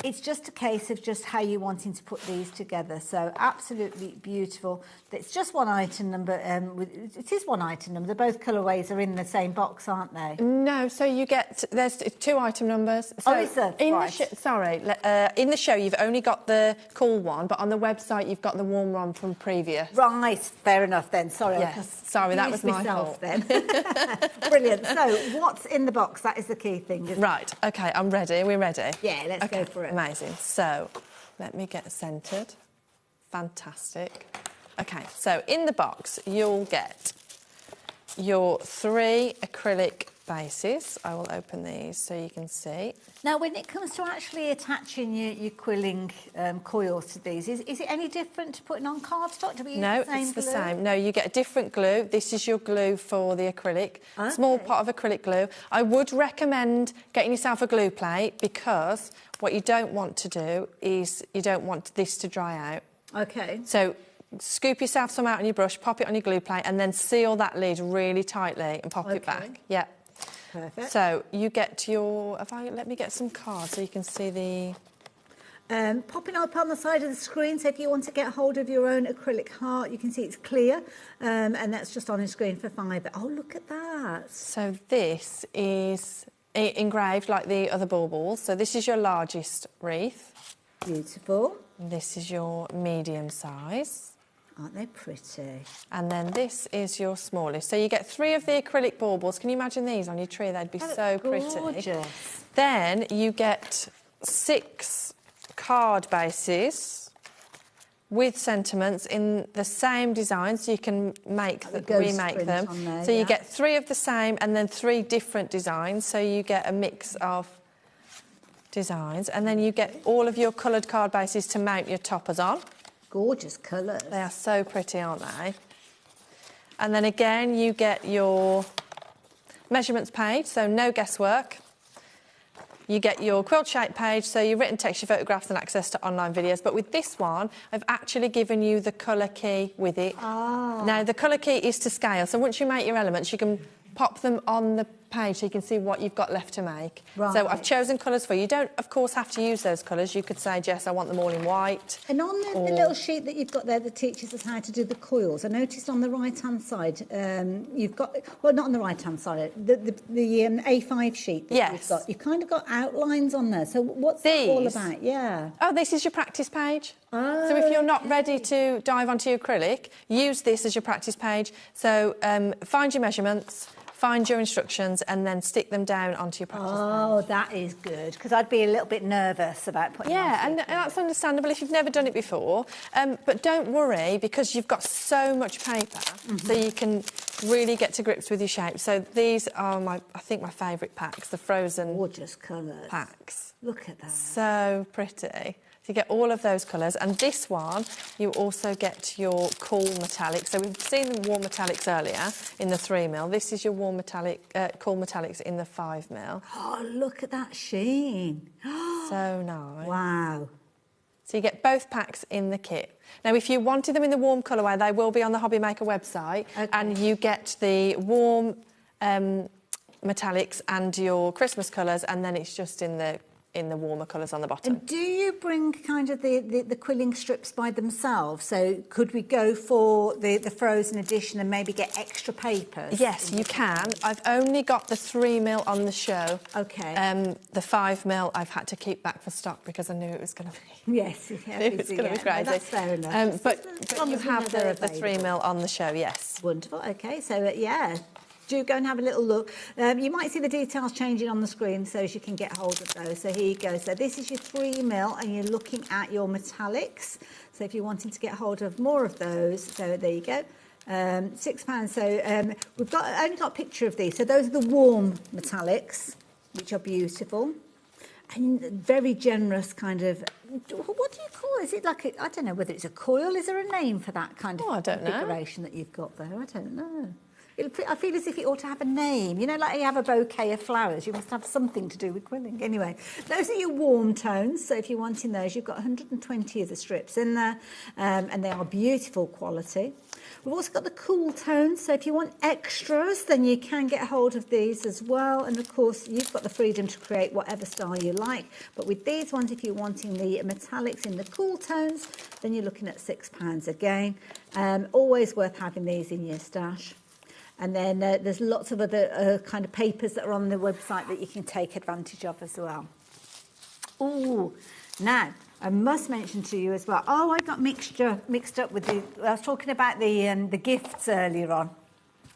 It's just a case of just how you're wanting to put these together. So absolutely beautiful. It's just one item number. It is one item number. Both colourways are in the same box, aren't they? No, so you get, there's 2 item numbers. So is there? In Right. in the show you've only got the cool one, but on the website you've got the warm one from previous. Right, fair enough then. Sorry. Yes, sorry, that was my fault. Then. Brilliant. So what's in the box? That is the key thing, isn't it? Right, OK, I'm ready. Are we ready? Yeah, let's go for it. Amazing. So let me get centred. Fantastic. OK, so in the box you'll get your 3 acrylic bases. I will open these so you can see. Now, when it comes to actually attaching your quilling coils to these, is it any different to putting on cardstock? Do we use No, the same it's the glue? same. No, you get a different glue. This is your glue for the acrylic. Small pot of acrylic glue. I would recommend getting yourself a glue plate because what you don't want to do is you don't want this to dry out. Okay. So scoop yourself some out on your brush, pop it on your glue plate and then seal that lid really tightly and pop it back. Yeah. Perfect. So you get your... let me get some cards so you can see the... Popping up on the side of the screen, so if you want to get hold of your own acrylic heart, you can see it's clear, and that's just on the screen for £5. Oh, look at that. So this is engraved like the other baubles. So this is your largest wreath. Beautiful. And this is your medium size. Aren't they pretty? And then this is your smallest. So you get 3 of the acrylic baubles. Can you imagine these on your tree? They'd be so pretty. Gorgeous. Then you get 6 card bases with sentiments in the same design, so you can remake them. There, so you get 3 of the same and then 3 different designs, so you get a mix of designs. And then you get all of your coloured card bases to mount your toppers on. Gorgeous colours. They are so pretty, aren't they? And then again, you get your measurements page, so no guesswork. You get your quilt shape page, so your written text, your photographs and access to online videos. But with this one, I've actually given you the colour key with it. Now, the colour key is to scale, so once you make your elements, you can pop them on the page so you can see what you've got left to make. Right. So I've chosen colours for you. You don't, of course, have to use those colours. You could say, Jess, I want them all in white. And on the little sheet that you've got there that teaches us how to do the coils, I noticed on the right-hand side, you've got... Well, not on the right-hand side, the A5 sheet that you've got. You've kind of got outlines on there. So what's that all about? Yeah. Oh, this is your practice page. So if you're not ready to dive onto your acrylic, use this as your practice page. So find your measurements, find your instructions and then stick them down onto your practice page. Oh, that is good, because I'd be a little bit nervous about putting and that's understandable if you've never done it before. But don't worry, because you've got so much paper, so you can really get to grips with your shape. So these are, I think, my favourite packs, the frozen gorgeous colours packs. Look at that. So pretty. So you get all of those colours. And this one, you also get your cool metallic. So we've seen the warm metallics earlier in the 3mm. This is your warm metallic, cool metallics in the 5mm. Oh, look at that sheen. So nice. Wow. So you get both packs in the kit. Now, if you wanted them in the warm colourway, they will be on the HobbyMaker website. And you get the warm metallics and your Christmas colours, and then it's just in the warmer colours on the bottom. And do you bring kind of the quilling strips by themselves? So could we go for the frozen edition and maybe get extra papers? Yes, you can. I've only got the 3mm on the show. Okay. The 5mm I've had to keep back for stock because I knew it was going to be... Yes, it was going to be crazy. No, that's fair enough. But you have the 3mm on the show, yes. Wonderful. OK, so, yeah. Do go and have a little look. You might see the details changing on the screen so as you can get hold of those. So here you go. So this is your 3mm and you're looking at your metallics. So if you're wanting to get hold of more of those, so there you go. £6. So we've only got a picture of these. So those are the warm metallics, which are beautiful. And very generous kind of, what do you call it? Is it like, I don't know whether it's a coil. Is there a name for that kind of configuration that you've got there? I don't know. I feel as if it ought to have a name. You know, like you have a bouquet of flowers, you must have something to do with quilling. Anyway, those are your warm tones. So if you're wanting those, you've got 120 of the strips in there, and they are beautiful quality. We've also got the cool tones. So if you want extras, then you can get hold of these as well. And of course, you've got the freedom to create whatever style you like. But with these ones, if you're wanting the metallics in the cool tones, then you're looking at £6 again. Always worth having these in your stash. And then there's lots of other kind of papers that are on the website that you can take advantage of as well. Ooh, now, I must mention to you as well, I got mixed up with I was talking about the gifts earlier on,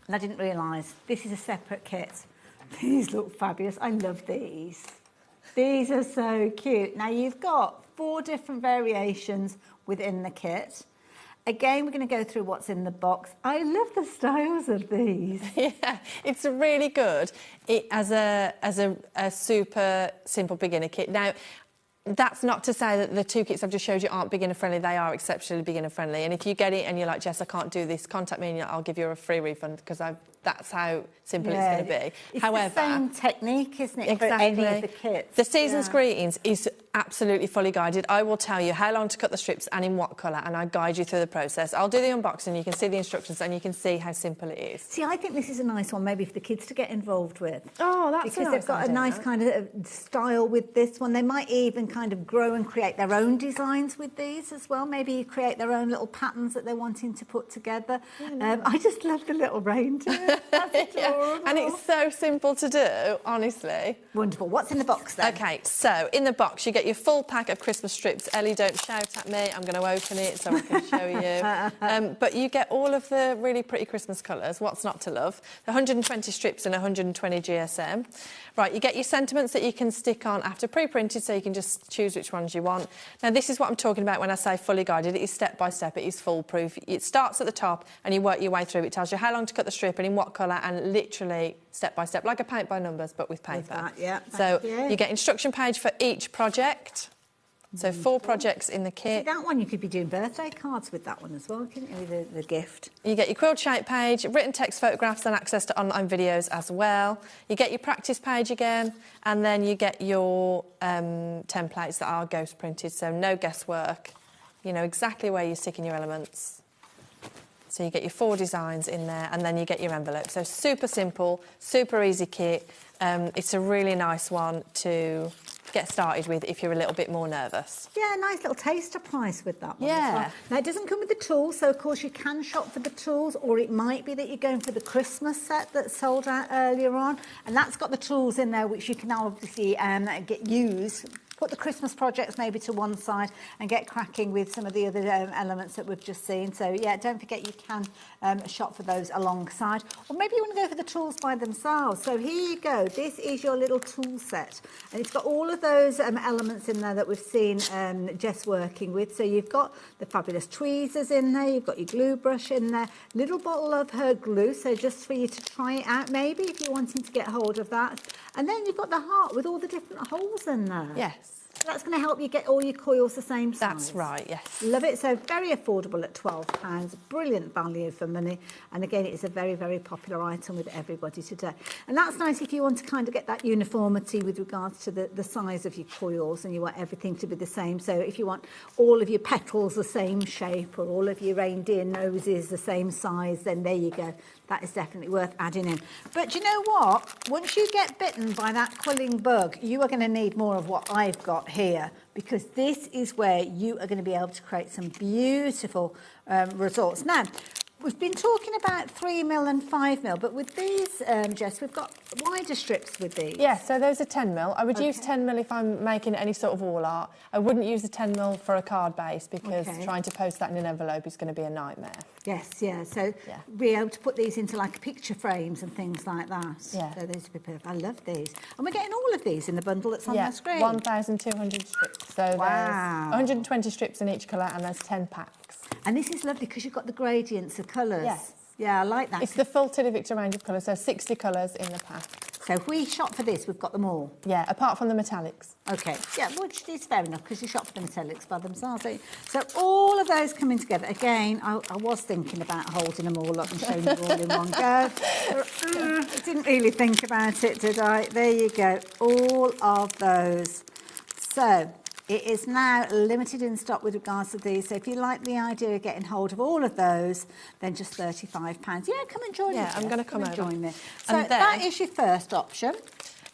and I didn't realise this is a separate kit. These look fabulous. I love these. These are so cute. Now, you've got 4 different variations within the kit. Again, we're going to go through what's in the box. I love the styles of these. Yeah, it's really good as a super simple beginner kit. Now, that's not to say that the two kits I've just showed you aren't beginner friendly. They are exceptionally beginner friendly. And if you get it and you're like, Jess, I can't do this, contact me and I'll give you a free refund, because that's how simple it's going to be. It's However, the same technique, isn't it, exactly, for any of the kits? The Season's Greetings is absolutely fully guided. I will tell you how long to cut the strips and in what colour, and I guide you through the process. I'll do the unboxing, you can see the instructions and you can see how simple it is. See, I think this is a nice one maybe for the kids to get involved with. Oh, that's because they've got a nice kind of style with this one. They might even kind of grow and create their own designs with these as well. Maybe create their own little patterns that they're wanting to put together. I just love the little reindeer. That's adorable. And it's so simple to do, honestly. Wonderful. What's in the box then? OK, so in the box you get your full pack of Christmas strips. Ellie, don't shout at me. I'm going to open it so I can show you. But you get all of the really pretty Christmas colours. What's not to love? 120 strips and 120 GSM. Right, you get your sentiments that you can stick on after pre-printed, so you can just choose which ones you want. Now, this is what I'm talking about when I say fully guided. It is step by step. It is foolproof. It starts at the top and you work your way through. It tells you how long to cut the strip and in what colour, and literally step by step, like a paint by numbers, but with paper. So you get instruction page for each project. So 4 projects in the kit. See, that one you could be doing birthday cards with that one as well, couldn't you, with the gift? You get your quilt shape page, written text photographs and access to online videos as well. You get your practice page again, and then you get your templates that are ghost printed, so no guesswork. You know exactly where you're sticking your elements. So you get your 4 designs in there, and then you get your envelope. So super simple, super easy kit. It's a really nice one to get started with if you're a little bit more nervous. Yeah, a nice little taster price with that one. Yeah. As well. Now, it doesn't come with the tools, so of course you can shop for the tools, or it might be that you're going for the Christmas set that's sold out earlier on, and that's got the tools in there which you can obviously use. Put the Christmas projects maybe to one side and get cracking with some of the other elements that we've just seen. So, yeah, don't forget you can shop for those alongside. Or maybe you want to go for the tools by themselves. So here you go. This is your little tool set. And it's got all of those elements in there that we've seen Jess working with. So you've got the fabulous tweezers in there. You've got your glue brush in there. Little bottle of her glue. So just for you to try it out maybe if you're wanting to get hold of that. And then you've got the heart with all the different holes in there. Yes. So that's going to help you get all your coils the same size. That's right, yes. Love it. So very affordable at £12. Brilliant value for money. And again, it's a very, very popular item with everybody today. And that's nice if you want to kind of get that uniformity with regards to the size of your coils, and you want everything to be the same. So if you want all of your petals the same shape, or all of your reindeer noses the same size, then there you go. That is definitely worth adding in. But you know what? Once you get bitten by that quilling bug, you are going to need more of what I've got here, because this is where you are going to be able to create some beautiful results. Now, we've been talking about 3mm and 5mm, but with these, Jess, we've got wider strips with these. Yes, so those are 10mm. I would use 10mm if I'm making any sort of wall art. I wouldn't use the 10mm for a card base, because trying to post that in an envelope is going to be a nightmare. Yes, yeah. So be able to put these into like picture frames and things like that. Yeah. So those would be perfect. I love these. And we're getting all of these in the bundle that's on the screen. 1,200 strips. So there's 120 strips in each colour, and there's 10 packs. And this is lovely because you've got the gradients of colours. Yes. Yeah, I like that. It's the full Tilly Victor range of colours, so 60 colours in the pack. So if we shop for this, we've got them all? Yeah, apart from the metallics. OK, yeah, which is fair enough, because you shop for the metallics by themselves. So all of those coming together. Again, I was thinking about holding them all up and showing you all in one go. I didn't really think about it, did I? There you go, all of those. So it is now limited in stock with regards to these. So if you like the idea of getting hold of all of those, then just £35. Yeah, come and join me. Yeah, I'm going to come over. Join me. So And then, that is your first option.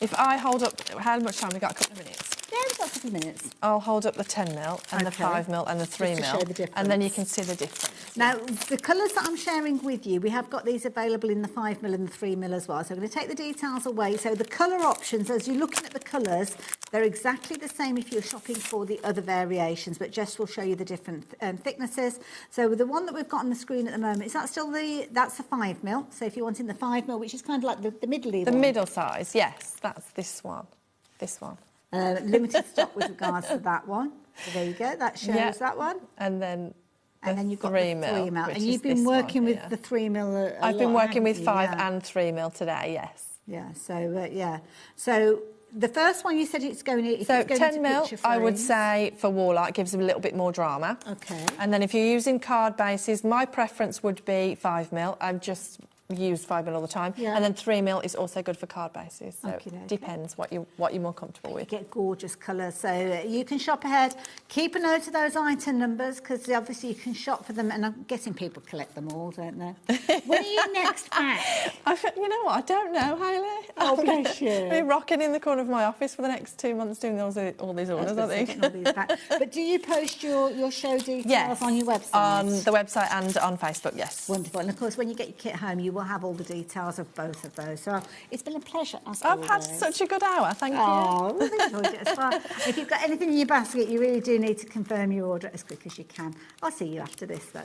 If I hold up, how much time have we got? A couple of minutes. Yeah, we've got a couple of minutes. I'll hold up the 10mm and the 5mm and the 3mm. Just to show the difference. And then you can see the difference. Now, the colours that I'm sharing with you, we have got these available in the 5mm and the 3mm as well. So I'm going to take the details away. So the colour options, as you're looking at the colours, they're exactly the same if you're shopping for the other variations, but Jess will show you the different thicknesses. So the one that we've got on the screen at the moment, is that still that's the 5mm. So if you're wanting the 5mm, which is kind of like the middle-y one. The middle size, yes, that's this one. This one. Limited stock with regards to that one. So there you go, that shows that one. And then And then you've got 3 the mil, 3 mil. which And is you've been this working one with here. the 3 mil a I've been lot, working with haven't you? 5 and 3 mil today, yes. Yeah, so, yeah. So the first one you said it's going in... So it's going 10 into mil, picture I would frames. say, for wall art, gives them a little bit more drama. Okay. And then if you're using card bases, my preference would be 5 mil. I've just used 5 mil all the time. Yeah. And then 3 mil is also good for card bases. So Okey-dokey. it depends what you're more comfortable with. You get gorgeous colours, so you can shop ahead. Keep a note of those item numbers, because obviously you can shop for them, and I'm guessing people collect them all, don't they? When are you next back? You know what? I don't know, Hayley. Oh, bless you. I'll be rocking in the corner of my office for the next 2 months doing all these orders, I think. Getting all these back. But do you post your show details Yes, on your website? on the website and on Facebook, yes. Wonderful. And of course, when you get your kit home, you will have all the details of both of those. So it's been a pleasure. I've had such a good hour, thank you. Oh, we've enjoyed it as well. If you've got anything in your basket, you really do need to confirm your order as quick as you can. I'll see you after this, though.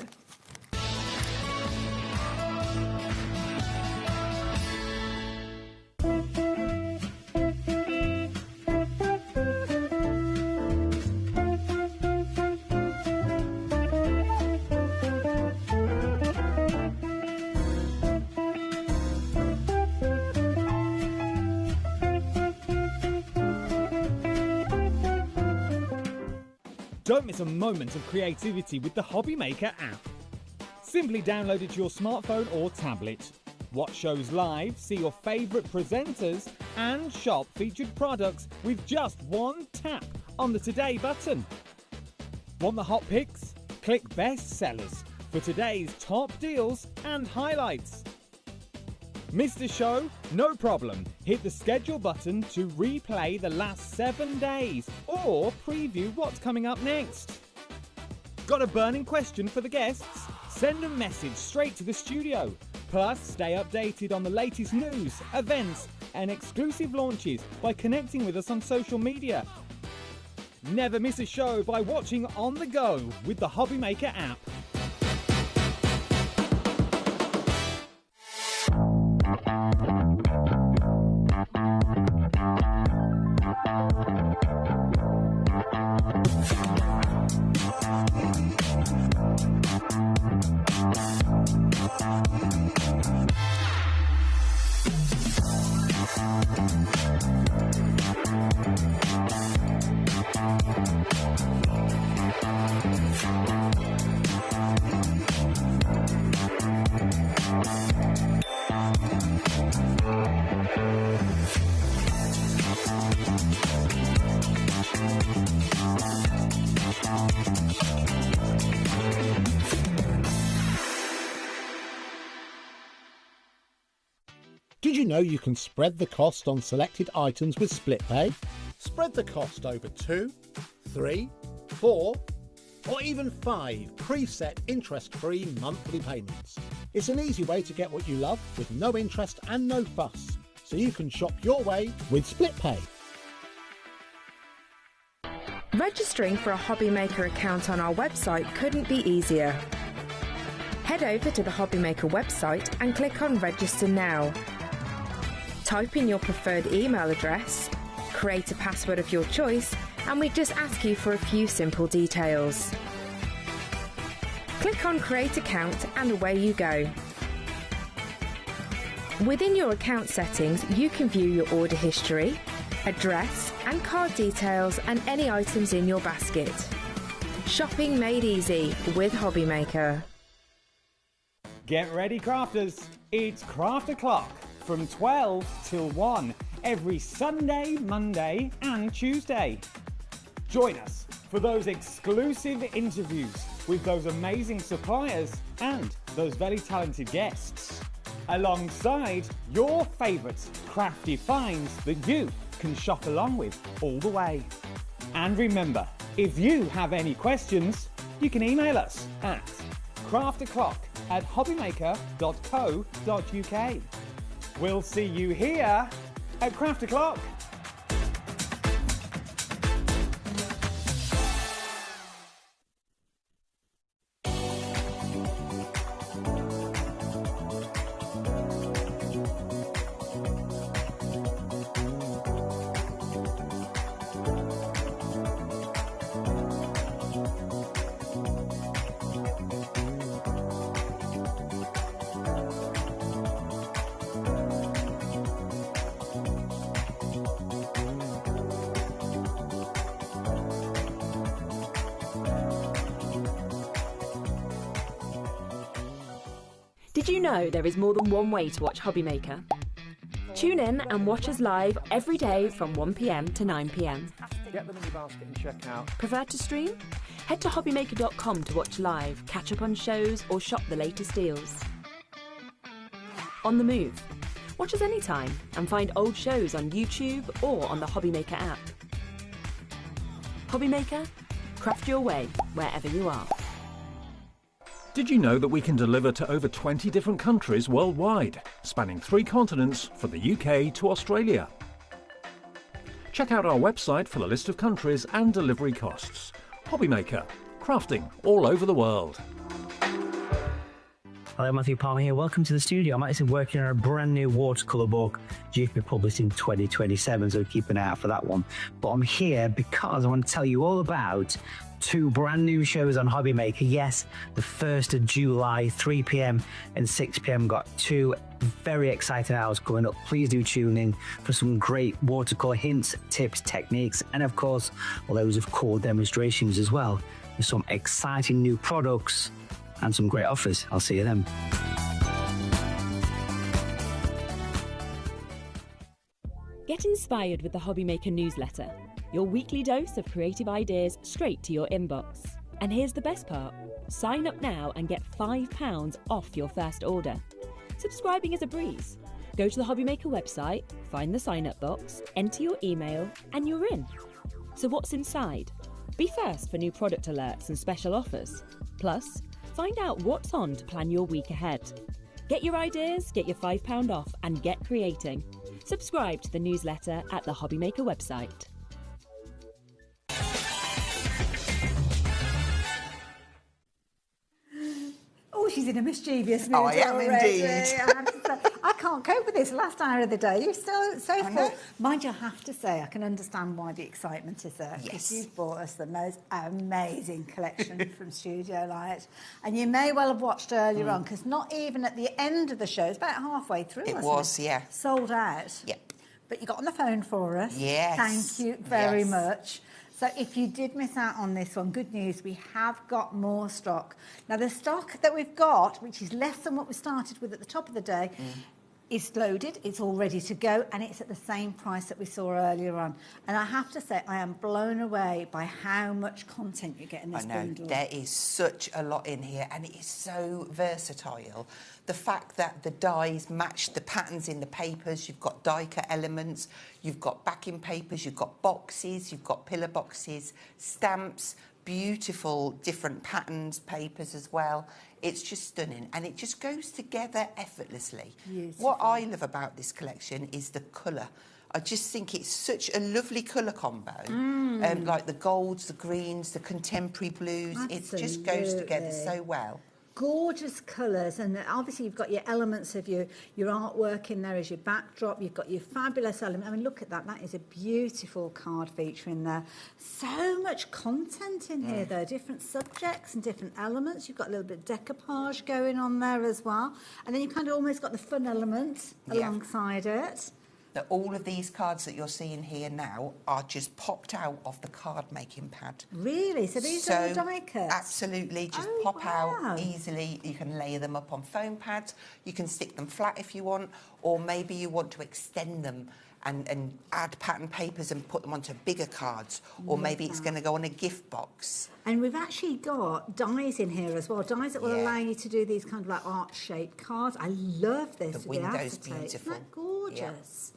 Don't miss a moment of creativity with the HobbyMaker app. Simply download it to your smartphone or tablet. Watch shows live, see your favourite presenters, and shop featured products with just one tap on the Today button. Want the hot picks? Click Best Sellers for today's top deals and highlights. Missed a show? No problem. Hit the schedule button to replay the last 7 days or preview what's coming up next. Got a burning question for the guests? Send a message straight to the studio. Plus, stay updated on the latest news, events, and exclusive launches by connecting with us on social media. Never miss a show by watching on the go with the HobbyMaker app. Did you know you can spread the cost on selected items with split pay? Spread the cost over 2, 3, 4, or even 5 preset interest-free monthly payments. It's an easy way to get what you love with no interest and no fuss, so you can shop your way with split pay. Registering for a HobbyMaker account on our website couldn't be easier. Head over to the HobbyMaker website and click on Register Now. Type in your preferred email address, create a password of your choice, and we just ask you for a few simple details. Click on Create Account and away you go. Within your account settings, you can view your order history, address and card details and any items in your basket. Shopping made easy with HobbyMaker. Get ready, crafters. It's Craft O'Clock from 12 till 1 every Sunday, Monday and Tuesday. Join us for those exclusive interviews with those amazing suppliers and those very talented guests, alongside your favourite crafty finds that you can shop along with all the way. And remember, if you have any questions, you can email us at craftoclock@hobbymaker.co.uk. We'll see you here at Craft O'Clock. Did you know there is more than one way to watch HobbyMaker? Tune in and watch us live every day from 1 p.m. to 9 p.m. Get them in your basket and check out. Prefer to stream? Head to hobbymaker.com to watch live, catch up on shows, or shop the latest deals. On the move? Watch us anytime and find old shows on YouTube or on the HobbyMaker app. HobbyMaker? Craft your way wherever you are. Did you know that we can deliver to over 20 different countries worldwide, spanning 3 continents from the UK to Australia? Check out our website for the list of countries and delivery costs. HobbyMaker, crafting all over the world. Hello, Matthew Palmer here. Welcome to the studio. I'm actually working on a brand new watercolour book due to be published in 2027, so keep an eye out for that one. But I'm here because I want to tell you all about 2 brand new shows on HobbyMaker. Yes, the 1st of July, 3 p.m. and 6 p.m. got 2 very exciting hours coming up. Please do tune in for some great watercolour hints, tips, techniques, and of course, loads of cool demonstrations as well. There's some exciting new products and some great offers. I'll see you then. Get inspired with the HobbyMaker newsletter, your weekly dose of creative ideas straight to your inbox. And here's the best part. Sign up now and get £5 off your first order. Subscribing is a breeze. Go to the HobbyMaker website, find the sign-up box, enter your email, and you're in. So what's inside? Be first for new product alerts and special offers. Plus, find out what's on to plan your week ahead. Get your ideas, get your £5 off, and get creating. Subscribe to the newsletter at the HobbyMaker website. Oh, she's in a mischievous mood I am already. indeed. I can't cope with this last hour of the day. You're so full. Mind you, I have to say, I can understand why the excitement is there. Because you've brought us the most amazing collection from Studio Light. And you may well have watched earlier on, because not even at the end of the show, it's about halfway through, It wasn't was, it? yeah. Sold out. Yep. But you got on the phone for us. Yes. Thank you very Yes. much. So if you did miss out on this one, good news, we have got more stock. Now, the stock that we've got, which is less than what we started with at the top of the day, is loaded, it's all ready to go, and it's at the same price that we saw earlier on. And I have to say, I am blown away by how much content you get in this bundle. There is such a lot in here, and it is so versatile. The fact that the dies match the patterns in the papers, you've got die cut elements, you've got backing papers, you've got boxes, you've got pillar boxes, stamps, beautiful different patterns, papers as well. It's just stunning, and it just goes together effortlessly. Beautiful. What I love about this collection is the colour. I just think it's such a lovely colour combo. Like the golds, the greens, the contemporary blues. It just goes together so well. Gorgeous colours, and obviously you've got your elements of your artwork in there as your backdrop. You've got your fabulous element. I mean, look at that. That is a beautiful card feature in there. So much content in here, though. Different subjects and different elements. You've got a little bit of decoupage going on there as well. And then you've kind of almost got the fun element alongside it. That all of these cards that you're seeing here now are just popped out of the card making pad. Really? So these are the die cuts? Absolutely, just pop out easily. You can lay them up on foam pads. You can stick them flat if you want, or maybe you want to extend them and add pattern papers and put them onto bigger cards, or maybe it's going to go on a gift box. And we've actually got dies in here as well, dies that will allow you to do these kind of like art-shaped cards. I love this. The window's beautiful. Isn't that gorgeous?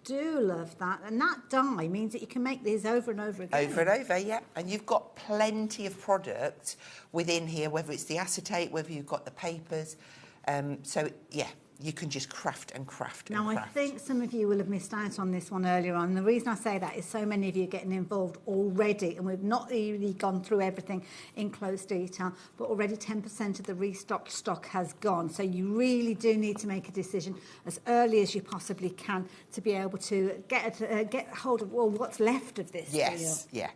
Do love that. And that die means that you can make these over and over again. Over and over, yeah. And you've got plenty of product within here, whether it's the acetate, whether you've got the papers. So, yeah, you can just craft and craft and craft. Now, I think some of you will have missed out on this one earlier on. And the reason I say that is so many of you are getting involved already, and we've not really gone through everything in close detail, but already 10% of the restocked stock has gone. So you really do need to make a decision as early as you possibly can to be able to get hold of, well, what's left of this. Yes, yeah.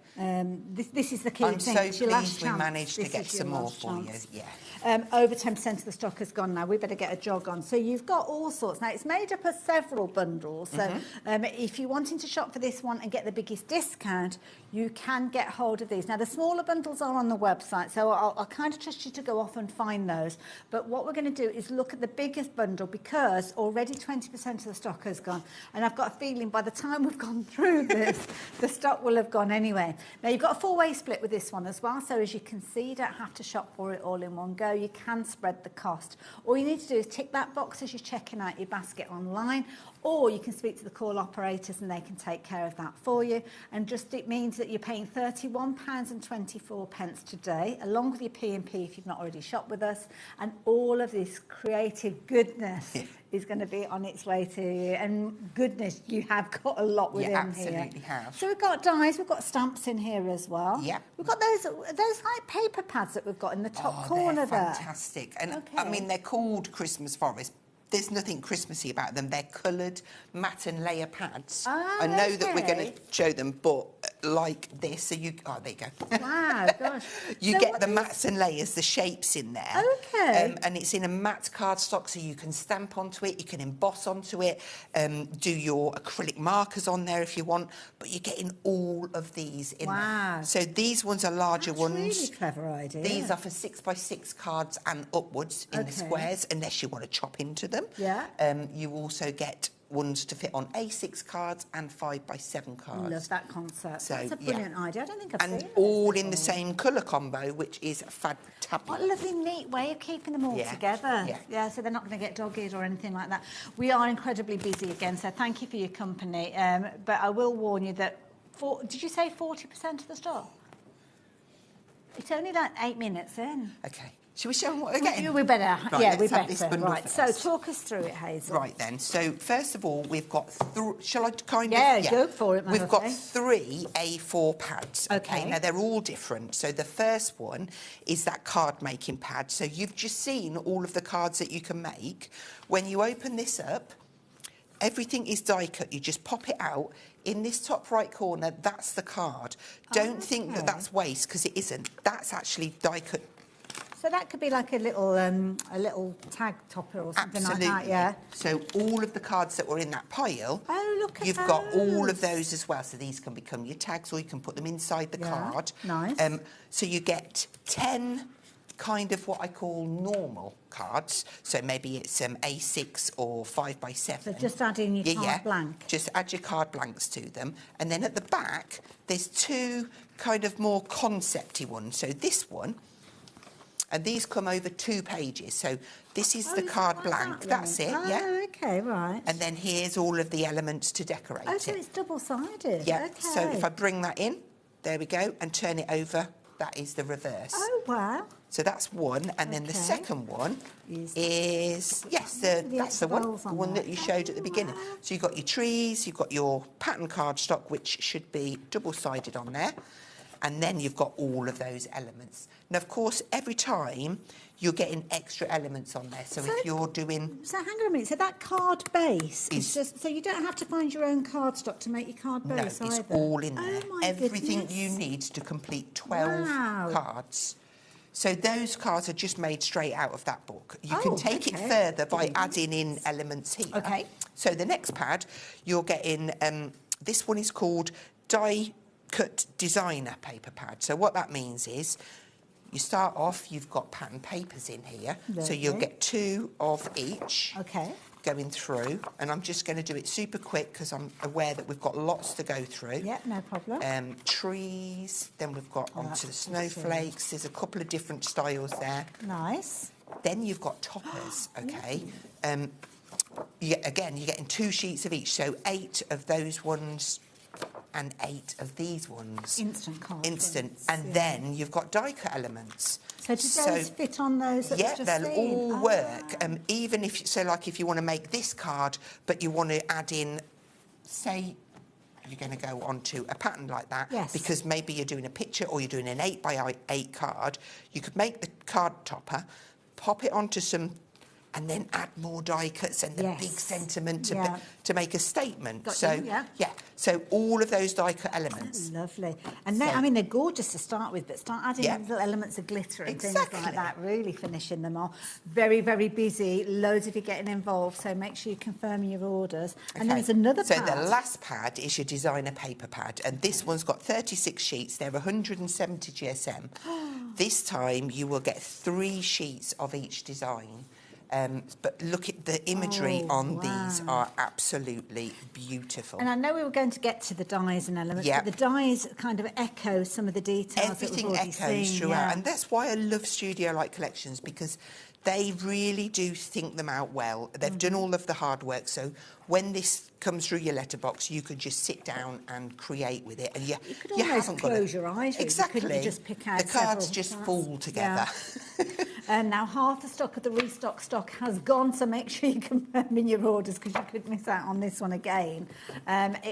This is the key I'm thing. so It's your last pleased we chance. managed to This get is your some more last for you. chance. Yeah. Over 10% of the stock has gone now. We better get a jog on. So you've got all sorts. Now, it's made up of several bundles. So if you're wanting to shop for this one and get the biggest discount, you can get hold of these. Now, the smaller bundles are on the website, so I'll kind of trust you to go off and find those. But what we're going to do is look at the biggest bundle, because already 20% of the stock has gone. And I've got a feeling by the time we've gone through this, the stock will have gone anyway. Now, you've got a 4-way split with this one as well. So as you can see, you don't have to shop for it all in one go. You can spread the cost. All you need to do is tick that box as you're checking out your basket online, or you can speak to the call operators and they can take care of that for you. And just it means that you're paying £31.24 today, along with your P&P if you've not already shopped with us. And all of this creative goodness is going to be on its way to you. And goodness, you have got a lot within here. You absolutely have. So we've got dies, we've got stamps in here as well. Yeah. We've got those like paper pads that we've got in the top corner there. Fantastic. And I mean, they're called Christmas Forest. There's nothing Christmassy about them. They're coloured matte and layer pads. I know that we're going to show them, but like this, so you... Oh, there you go. Wow, gosh. You get the mattes and layers, the shapes in there. Okay. And it's in a matte cardstock, so you can stamp onto it, you can emboss onto it, do your acrylic markers on there if you want, but you're getting all of these in there. So these ones are larger ones. Really clever idea. These are for 6x6 cards and upwards in the squares, unless you want to chop into them. Yeah. You also get ones to fit on A6 cards and 5x7 cards. Love that concept. So, that's a brilliant idea. I don't think I've seen and it all in the same colour combo, which is fantastic. What a lovely, neat way of keeping them all together. Yeah, so they're not going to get dog-eared or anything like that. We are incredibly busy again, so thank you for your company. But I will warn you that, did you say 40% of the stock? It's only like 8 minutes in. OK. Shall we show them what we're getting? We better. Right, yeah, we let's have better. this Right. first. So talk us through it, Hazel. Right then. So first of all, we've got shall I kind of? Yeah, go for it, my We've got lovely. 3 A4 pads. Okay. Now they're all different. So the first one is that card making pad. So you've just seen all of the cards that you can make. When you open this up, everything is die cut. You just pop it out. In this top right corner, that's the card. Don't think that that's waste, because it isn't. That's actually die cut. So that could be like a little tag topper or something like that, yeah? So all of the cards that were in that pile, look at you've got all of those as well. So these can become your tags, or you can put them inside the card. Nice. So you get 10 kind of what I call normal cards. So maybe it's A6 or 5x7. So just add in your card blank. Just add your card blanks to them. And then at the back, there's 2 kind of more concept-y ones. So this one, and these come over 2 pages. So this is the card blank. That's it, yeah. OK, right. And then here's all of the elements to decorate it. So it's double-sided. Yeah. Okay. So if I bring that in, there we go, and turn it over, that is the reverse. Oh, wow. So that's one, and then the second one is that's the one that you showed at the beginning. So you've got your trees, you've got your pattern cardstock, which should be double-sided on there, and then you've got all of those elements. Now, of course, every time you're getting extra elements on there. So if you're doing... So hang on a minute. So that card base is just... So you don't have to find your own cardstock to make your card base No, it's either? all in there. Oh, my Everything goodness. you need to complete 12 cards. So those cards are just made straight out of that book. You can take it further by adding in elements here. OK. So the next pad, you're getting... this one is called Die Cut Designer paper pad. So what that means is you start off, you've got pattern papers in here. So you'll get 2 of each. OK. Going through, and I'm just going to do it super quick because I'm aware that we've got lots to go through. Yeah, no problem. Trees, then we've got onto the snowflakes. There's a couple of different styles there. Nice. Then you've got toppers, OK? Again, you're getting 2 sheets of each, so 8 of those ones and 8 of these ones. Instant cards. Instant. And then you've got die cut elements. So do those fit on those that we've just they'll seen? all work. Even if, so like if you want to make this card, but you want to add in, say, you're going to go onto a pattern like that, because maybe you're doing a picture or you're doing an 8x8 card, you could make the card topper, pop it onto some and then add more die cuts and the big sentiment to make a statement. Got So, you, so all of those die cut elements. That's lovely. And then, I mean, they're gorgeous to start with, but start adding little elements of glitter and things like that, really finishing them off. Very, very busy, loads of you getting involved, so make sure you confirm your orders. And then there's another pad. So the last pad is your designer paper pad, and this one's got 36 sheets. They're 170 GSM. This time you will get 3 sheets of each design. But look at the imagery on these are absolutely beautiful. And I know we were going to get to the dies and elements, but the dies kind of echo some of the details. Everything echoes throughout, and that's why I love studio-like collections, because they really do think them out well. They've done all of the hard work, so when this comes through your letterbox, you could just sit down and create with it, and you could almost close your eyes. Really. Exactly. Couldn't you just pick out the cards several just parts? fall together. And now half the stock of the restock stock has gone, so make sure you confirm in your orders because you could miss out on this one again.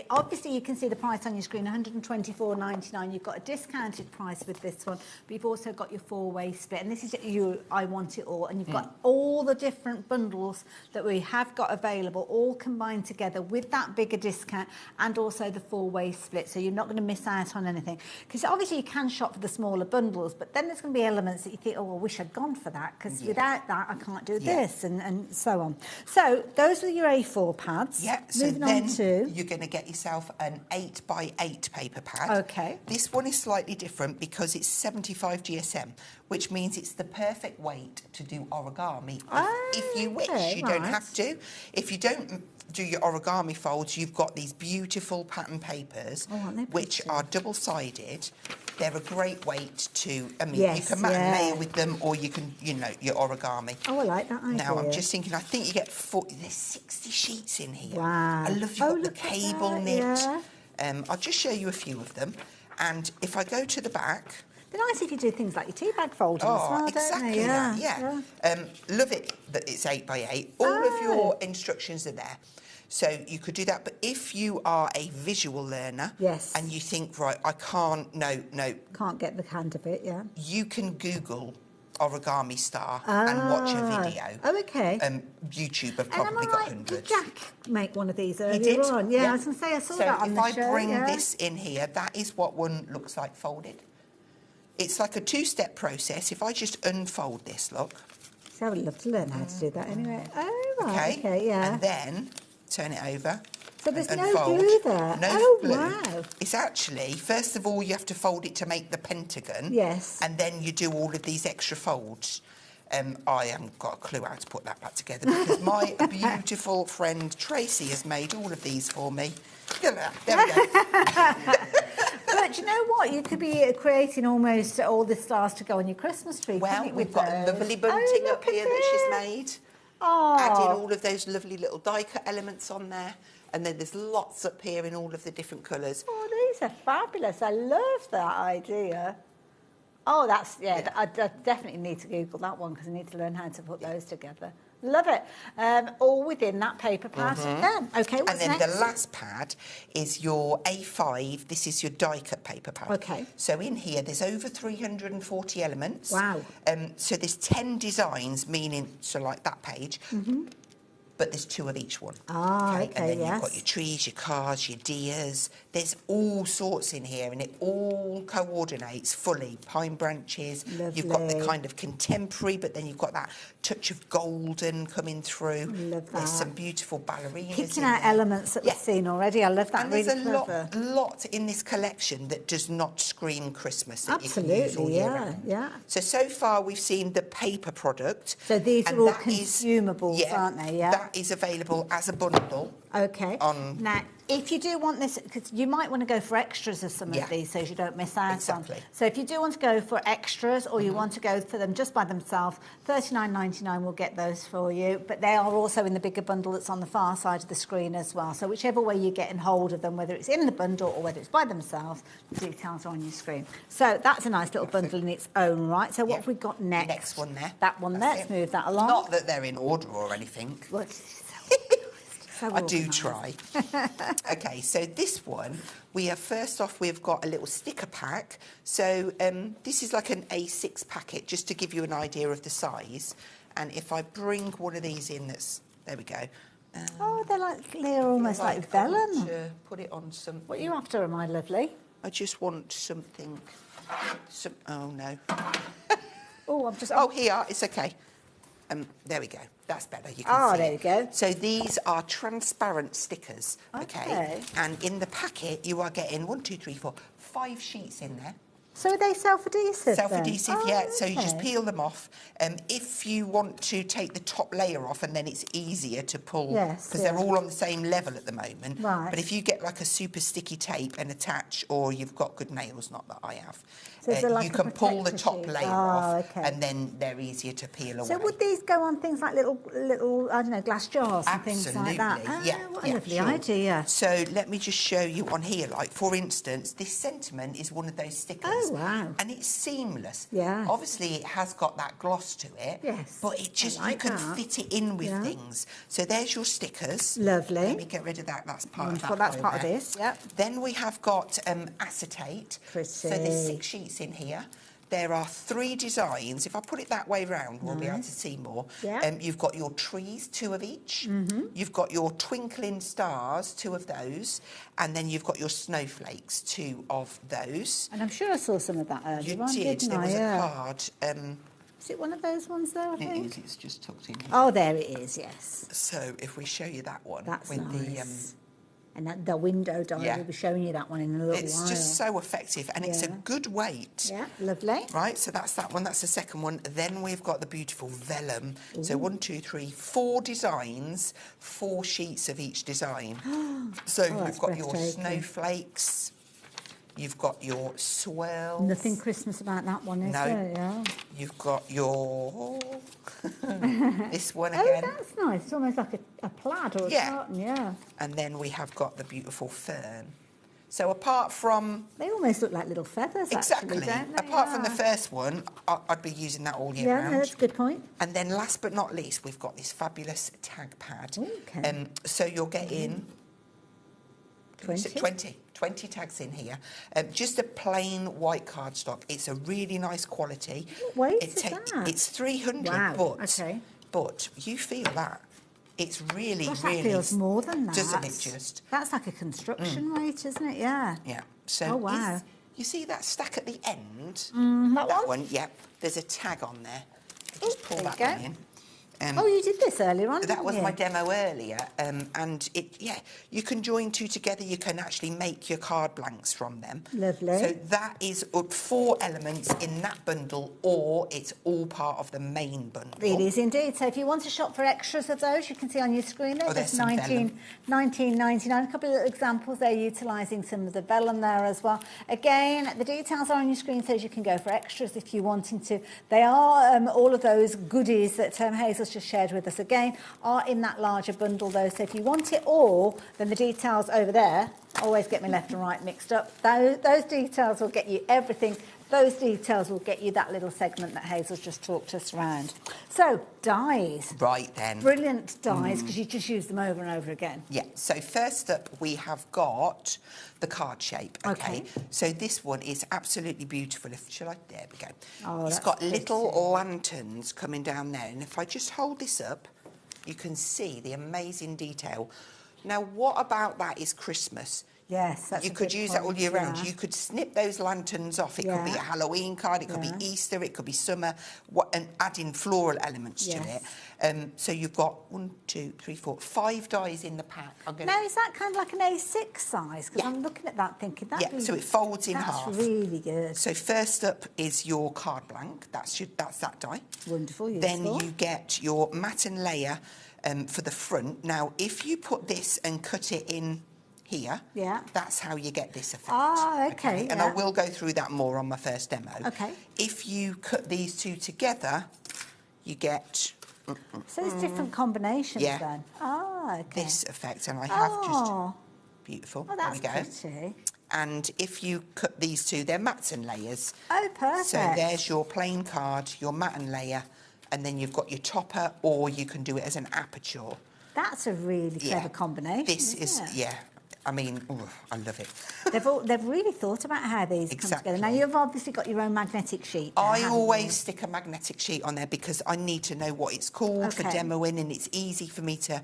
Obviously, you can see the price on your screen, $124.99. You've got a discounted price with this one, but you've also got your 4-way split, and this is your I Want It All, and you've got all the different bundles that we have got available, all combined together with that bigger discount and also the 4-way split, so you're not going to miss out on anything. Because obviously you can shop for the smaller bundles, but then there's going to be elements that you think, oh, I wish I'd gone for that, because without that I can't do this, and so on. So those are your A4 pads. Yeah, so moving then on to... you're going to get yourself an 8x8 paper pad. Okay. This one is slightly different because it's 75 GSM, which means it's the perfect weight to do origami. If you wish, you don't have to. If you don't do your origami folds, you've got these beautiful pattern papers, which are double-sided. They're a great weight to, I mean, you can mat and layer with them, or you can, you know, your origami. Oh, I like that idea. Now, I'm just thinking, I think you get 40, there's 60 sheets in here. Wow. I love you've got the cable knit. I'll just show you a few of them. And if I go to the back... They're nice if you do things like your tea bag folding as well, exactly don't they? that, love it that it's 8x8. All of your instructions are there. So you could do that, but if you are a visual learner and you think, right, I can't, can't get the hand of it, you can Google origami star and watch a video. Oh, okay. YouTube have probably got hundreds. Did Jack make one of these earlier He did. on? Yeah, I was going to say, I saw that on the show. So if I bring this in here, that is what one looks like folded. It's like a 2-step process. If I just unfold this, look. So I would love to learn how to do that anyway. Oh, right, okay, And then turn it over. So there's no glue there? No glue. Wow. It's actually, first of all, you have to fold it to make the pentagon. Yes. And then you do all of these extra folds. I haven't got a clue how to put that back together because my beautiful friend Tracy has made all of these for me. There we go. But you know what? You could be creating almost all the stars to go on your Christmas tree. Well, we've got lovely bunting up here that she's made. Added all of those lovely little die-cut elements on there. And then there's lots up here in all of the different colours. Oh, these are fabulous. I love that idea. Oh, that's, I definitely need to Google that one because I need to learn how to put those together. Love it. All within that paper pad. Okay, what's And then next? the last pad is your A5. This is your die-cut paper pad. Okay. So in here, there's over 340 elements. Wow. So there's 10 designs, meaning, so like that page, but there's 2 of each one. Okay, and then you've got your trees, your cars, your deers. There's all sorts in here, and it all coordinates fully. Pine branches. Lovely. You've got the kind of contemporary, but then you've got that touch of golden coming through. Love that. There's some beautiful ballerinas. Picking out elements that we've seen already. I love that. And really there's a clever. lot in this collection that does not scream Christmas. That Absolutely, you can use all year round. So far we've seen the paper product. So these and are all that is- consumables, aren't they? Yeah. That is available as a bundle. Okay. On if you do want this, because you might want to go for extras of some of these so you don't miss out on. So if you do want to go for extras or you want to go for them just by themselves, $39.99 will get those for you. But they are also in the bigger bundle that's on the far side of the screen as well. So whichever way you're getting hold of them, whether it's in the bundle or whether it's by themselves, the details are on your screen. So that's a nice little bundle in its own right. So what have we got next? Next one there. That one there. Let's move that along. Not that they're in order or anything. So I do try. Okay, so this one, first off, we've got a little sticker pack. So this is like an A6 packet, just to give you an idea of the size. And if I bring one of these in, there we go. Oh, they're almost like vellum. Put it on something. What are you after, my lovely? I just want something. Oh no. Oh, I'm just. Oh, here it's okay. There we go. That's better. You can see there we go. So these are transparent stickers. Okay. And in the packet, you are getting 5 sheets in there. So are they self-adhesive? Self-adhesive, yeah. So you just okay. peel them off. If you want to take the top layer off, and then it's easier to pull, because they're all on the same level at the moment. Right. But if you get like a super sticky tape and attach, or you've got good nails, not that I have, So like you can pull the top layer off, okay. and then they're easier to peel away. So would these go on things like little I don't know, glass jars and things like that? Yeah, what a lovely idea. So let me just show you on here, like for instance, this sentiment is one of those stickers. Oh wow. And it's seamless. Yeah. Obviously it has got that gloss to it. Yes. But it just, like you can that. fit it in with things. So there's your stickers. Lovely. Let me get rid of that, that's part of that. Well, that's foil part of there. this, yep. Then we have got acetate. Pretty. So there's 6 sheets in here. There are 3 designs. If I put it that way round, we'll be able to see more. Yeah. You've got your trees, 2 of each. Mm-hmm. You've got your twinkling stars, 2 of those. And then you've got your snowflakes, 2 of those. And I'm sure I saw some of that earlier You on, did. didn't There I? was Yeah. a card. Is it one of those ones there, I think? It is. It's just tucked in here. Oh, there it is, yes. So if we show you that one. That's with nice. And the window die, Yeah. we'll be showing you that one in a little It's while. just so effective, and it's a good weight. Yeah, lovely. Right, so that's that one. That's the second one. Then we've got the beautiful vellum. So 1, 2, 3, 4 designs, 4 sheets of each design. So you've got your snowflakes. You've got your swirls. Nothing Christmas about that one, is No. there? Yeah. You've got your this one again. Oh, that's nice. It's almost like a plaid or a tartan, yeah. And then we have got the beautiful fern. So apart from... They almost look like little feathers, Exactly. actually, don't they? Apart from the first one, I'd be using that all year Yeah, round. no, that's a good point. And then last but not least, we've got this fabulous tag pad. Okay. So you're getting... 20 tags in here. Just a plain white cardstock. It's a really nice quality. What weight is that? It's 300, Wow, but you feel that. It's really, Gosh, really... that feels more than that. Doesn't it just? That's like a construction weight, isn't it? Yeah. Yeah. So oh, wow. You see that stack at the end? That one? Yeah. There's a tag on there. Just pull that one in. Oh, you did this earlier on, That was didn't my you? demo earlier, and you can join 2 together. You can actually make your card blanks from them. Lovely. So that is 4 elements in that bundle, or it's all part of the main bundle. It is indeed. So if you want to shop for extras of those, you can see on your screen there, there's just some vellum. $19.99. A couple of little examples there utilising some of the vellum there as well. Again, the details are on your screen, so you can go for extras if you're wanting to. They are all of those goodies that Hazel's just shared with us again are in that larger bundle though. So if you want it all, then the details over there, always get me left and right mixed up. Those details will get you everything. Those details will get you that little segment that Hazel's just talked us around. So, dies. Right then. Brilliant dies, because you just use them over and over again. Yeah, so first up we have got the card shape, okay? So this one is absolutely beautiful. There we go. Oh, it's that's got little lanterns coming down there, and if I just hold this up, you can see the amazing detail. Now, what about that is Christmas? Yes, that's You a could good use that all point, year round. yeah. You could snip those lanterns off. It could be a Halloween card, it could be Easter, it could be summer, and adding floral elements to it. So you've got 1, 2, 3, 4, 5 dies in the pack. Now, is that kind of like an A6 size? Because I'm looking at that thinking that. So it folds in half. That's really good. So first up is your card blank. That's that die. Wonderful, Then useful. you get your matte and layer for the front. Now, if you put this and cut it in here, that's how you get this effect. Ah, okay. And I will go through that more on my first demo. Okay. If you cut these 2 together, you get... So there's different combinations then? Ah, okay. This effect, and I have just... Beautiful. Oh, that's there we go. pretty. And if you cut these 2, they're matte and layers. Oh, perfect. So there's your plain card, your matte and layer, and then you've got your topper, or you can do it as an aperture. That's a really clever combination. This is, I mean, I love it. They've really thought about how these come together. Now, you've obviously got your own magnetic sheet there, I always stick a magnetic sheet on there because I need to know what it's called for demoing, and it's easy for me to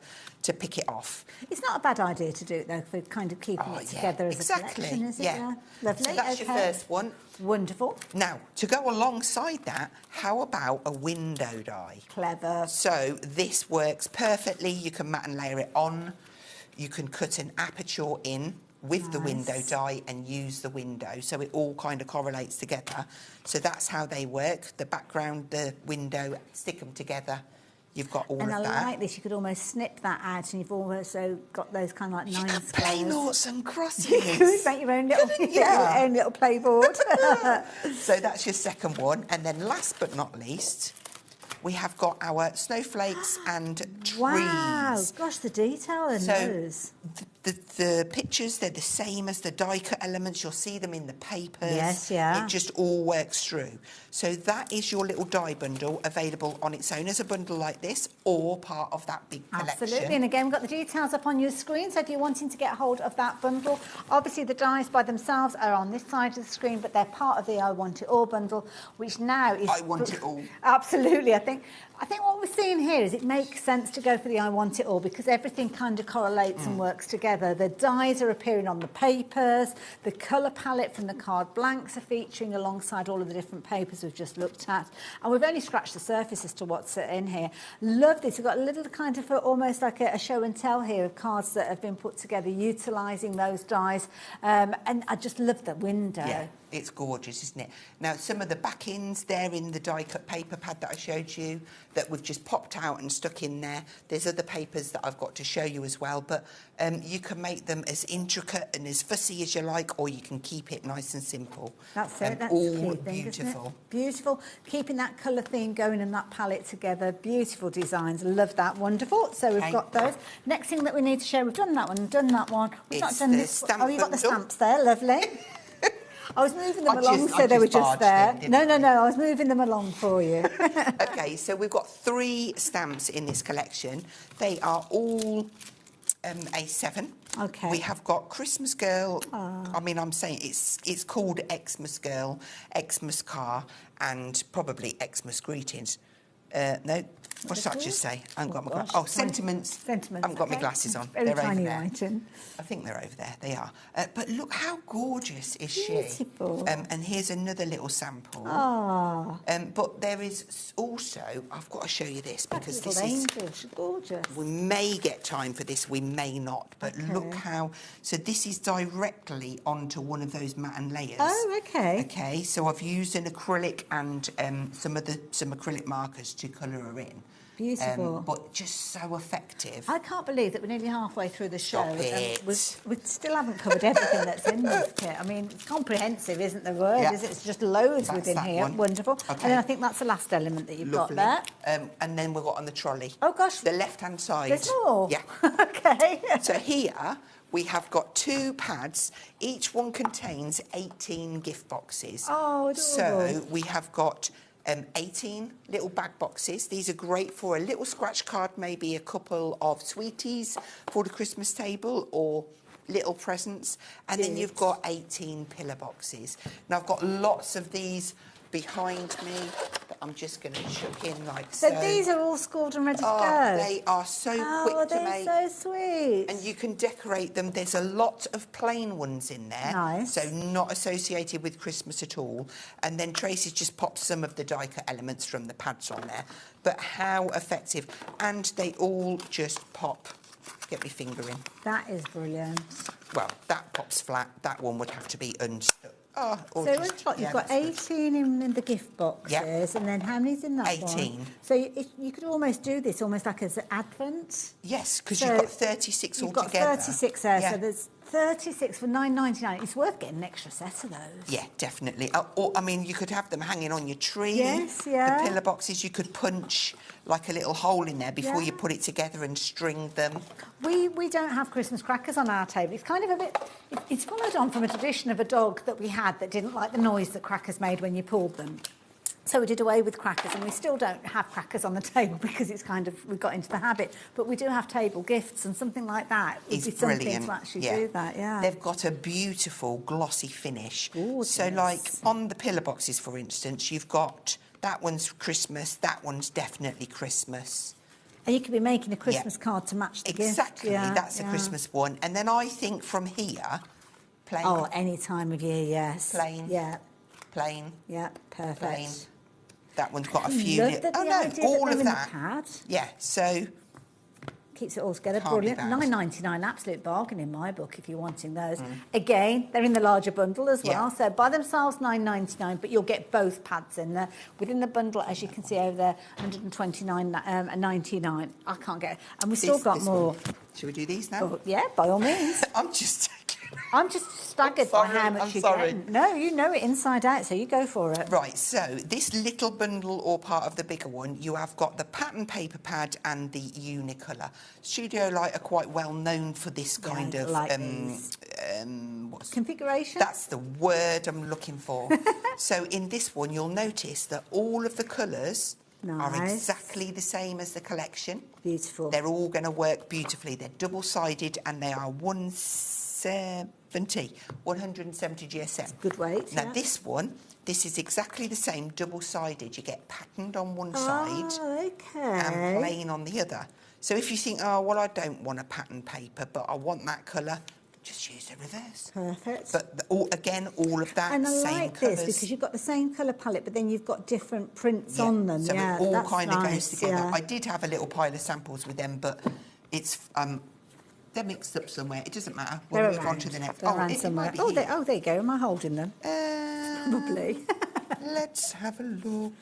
pick it off. It's not a bad idea to do it, though, for kind of keeping it together as a collection, is it? Yeah. Lovely. So that's your first one. Wonderful. Now, to go alongside that, how about a window die? Clever. So this works perfectly. You can mat and layer it on. You can cut an aperture in with the window die and use the window, so it all kind of correlates together. So that's how they work. The background, the window, stick them together. You've got all of that. And I like this. You could almost snip that out, and you've also got those kind of like nine squares. You could play noughts and crosses. You could make your own little, your own little playboard. So that's your second one. And then last but not least, we have got our snowflakes and trees. Wow, gosh, the detail in those. The pictures, they're the same as the die cut elements. You'll see them in the papers. Yes, yeah. It just all works through. So that is your little die bundle, available on its own as a bundle like this, or part of that big collection. Absolutely, and again, we've got the details up on your screen, so if you're wanting to get hold of that bundle, obviously the dies by themselves are on this side of the screen, but they're part of the I Want It All bundle, which now is... I Want It All. Absolutely, I think what we're seeing here is it makes sense to go for the I Want It All, because everything kind of correlates and works together. The dies are appearing on the papers, the colour palette from the card blanks are featuring alongside all of the different papers we've just looked at, and we've only scratched the surface as to what's in here. Love this. We've got a little kind of almost like a show and tell here of cards that have been put together utilising those dies, and I just love the window. Yeah. It's gorgeous, isn't it? Now, some of the back-ins there in the die-cut paper pad that I showed you that we've just popped out and stuck in there. There's other papers that I've got to show you as well, but you can make them as intricate and as fussy as you like, or you can keep it nice and simple. That's it. That's all the key thing, beautiful. Isn't it? Beautiful. Keeping that colour theme going and that palette together. Beautiful designs. Love that. Wonderful. So we've got those. Next thing that we need to show, we've done that one, done that one. We've not done this. Oh, you've got the stamps there. Lovely. I was moving them along, so they were just there. No, I was moving them along for you. OK, so we've got 3 stamps in this collection. They are all A7. OK. We have got Christmas Girl. I mean, I'm saying it's called Xmas Girl, Xmas Car, and probably Xmas Greetings. No, what did I just say? I haven't got my glasses. Oh, Sentiments. Sentiments. I haven't got my glasses on. Very They're tiny over there. writing. I think they're over there. They are. But look, how gorgeous is Beautiful. she? And here's another little sample. Ah. But there is also, I've got to show you this because this angel. She's gorgeous. We may get time for this, we may not. But look how. So this is directly onto one of those matte and layers. Oh, OK. OK, so I've used an acrylic and some acrylic markers to colour her in. Beautiful. But just so effective. I can't believe that we're nearly halfway through the show. Stop it. We still haven't covered everything that's in this kit. I mean, it's comprehensive, isn't the word? Yeah. Is it? It's just loads That's within that here. one. Wonderful. Okay. And then I think that's the last element that you've Lovely. got there. And then we've got on the trolley. Oh, gosh. The left-hand side. There's more? Yeah. OK. So here we have got 2 pads. Each one contains 18 gift boxes. Oh, adorable. So we have got 18 little bag boxes. These are great for a little scratch card, maybe a couple of sweeties for the Christmas table or little presents. And then you've got 18 pillar boxes. Now, I've got lots of these behind me that I'm just going to chuck in like so. So these are all scored and ready to go? They are so quick to make. Oh, they're so sweet. And you can decorate them. There's a lot of plain ones in there. Nice. So not associated with Christmas at all. And then Tracy's just popped some of the die-cut elements from the pads on there. But how effective. And they all just pop. Get my finger in. That is brilliant. Well, that pops flat. That one would have to be unstuck. Oh, so you've got 18 in the gift boxes, and then how many's in that 18. one? So you could almost do this almost like as an Advent. Yes, because you've got 36 altogether. You've got 36 there, so there's 36 for $9.99. It's worth getting an extra set of those. Yeah, definitely. Or, I mean, you could have them hanging on your tree. Yes, yeah. The pillar boxes, you could punch like a little hole in there before you put it together and string them. We don't have Christmas crackers on our table. It's kind of a bit... It's followed on from a tradition of a dog that we had that didn't like the noise that crackers made when you pulled them. So we did away with crackers, and we still don't have crackers on the table because it's kind of, we've got into the habit. But we do have table gifts, and something like that would be something brilliant. to actually do that, yeah. They've got a beautiful glossy finish. Gorgeous. So, like, on the pillar boxes, for instance, you've got that one's Christmas, that one's definitely Christmas. And you could be making a Christmas card to match the gift. Exactly, that's a Christmas one. And then I think from here, plain. Oh, any time of year, yes. Plain. Yeah. Plain. Yeah, perfect. Plain. That one's got a few... all of that. Pad. Yeah, so... Keeps it all together. Can't be Brilliant. bad. $9.99, absolute bargain in my book if you're wanting those. Again, they're in the larger bundle as well. So by themselves, $9.99, but you'll get both pads in there. Within the bundle, as you can see over there, $129.99. I can't get it. And we've still got more. One. Should we do these now? Oh, yeah, by all means. I'm just staggered by how much you're getting. No, you know it inside out, so you go for it. Right, so this little bundle or part of the bigger one, you have got the pattern paper pad and the Unicolor. Studio Light are quite well known for this kind of... configuration? That's the word I'm looking for. So in this one, you'll notice that all of the colours are exactly the same as the collection. Beautiful. They're all going to work beautifully. They're double-sided and they are 170 GSM. Good weight. Now this one, this is exactly the same, double-sided. You get patterned on one side and plain on the other. So if you think, oh, well, I don't want a pattern paper, but I want that colour, just use the reverse. Perfect. But again, all of that and I same like colours. this because you've got the same colour palette, but then you've got different prints on them. So it all that's kind of nice, goes together. yeah. I did have a little pile of samples with them, but it's they're mixed up somewhere. It doesn't matter. We'll move on to the next. They're around somewhere. Oh, there you go. Am I holding them? Probably. Let's have a look.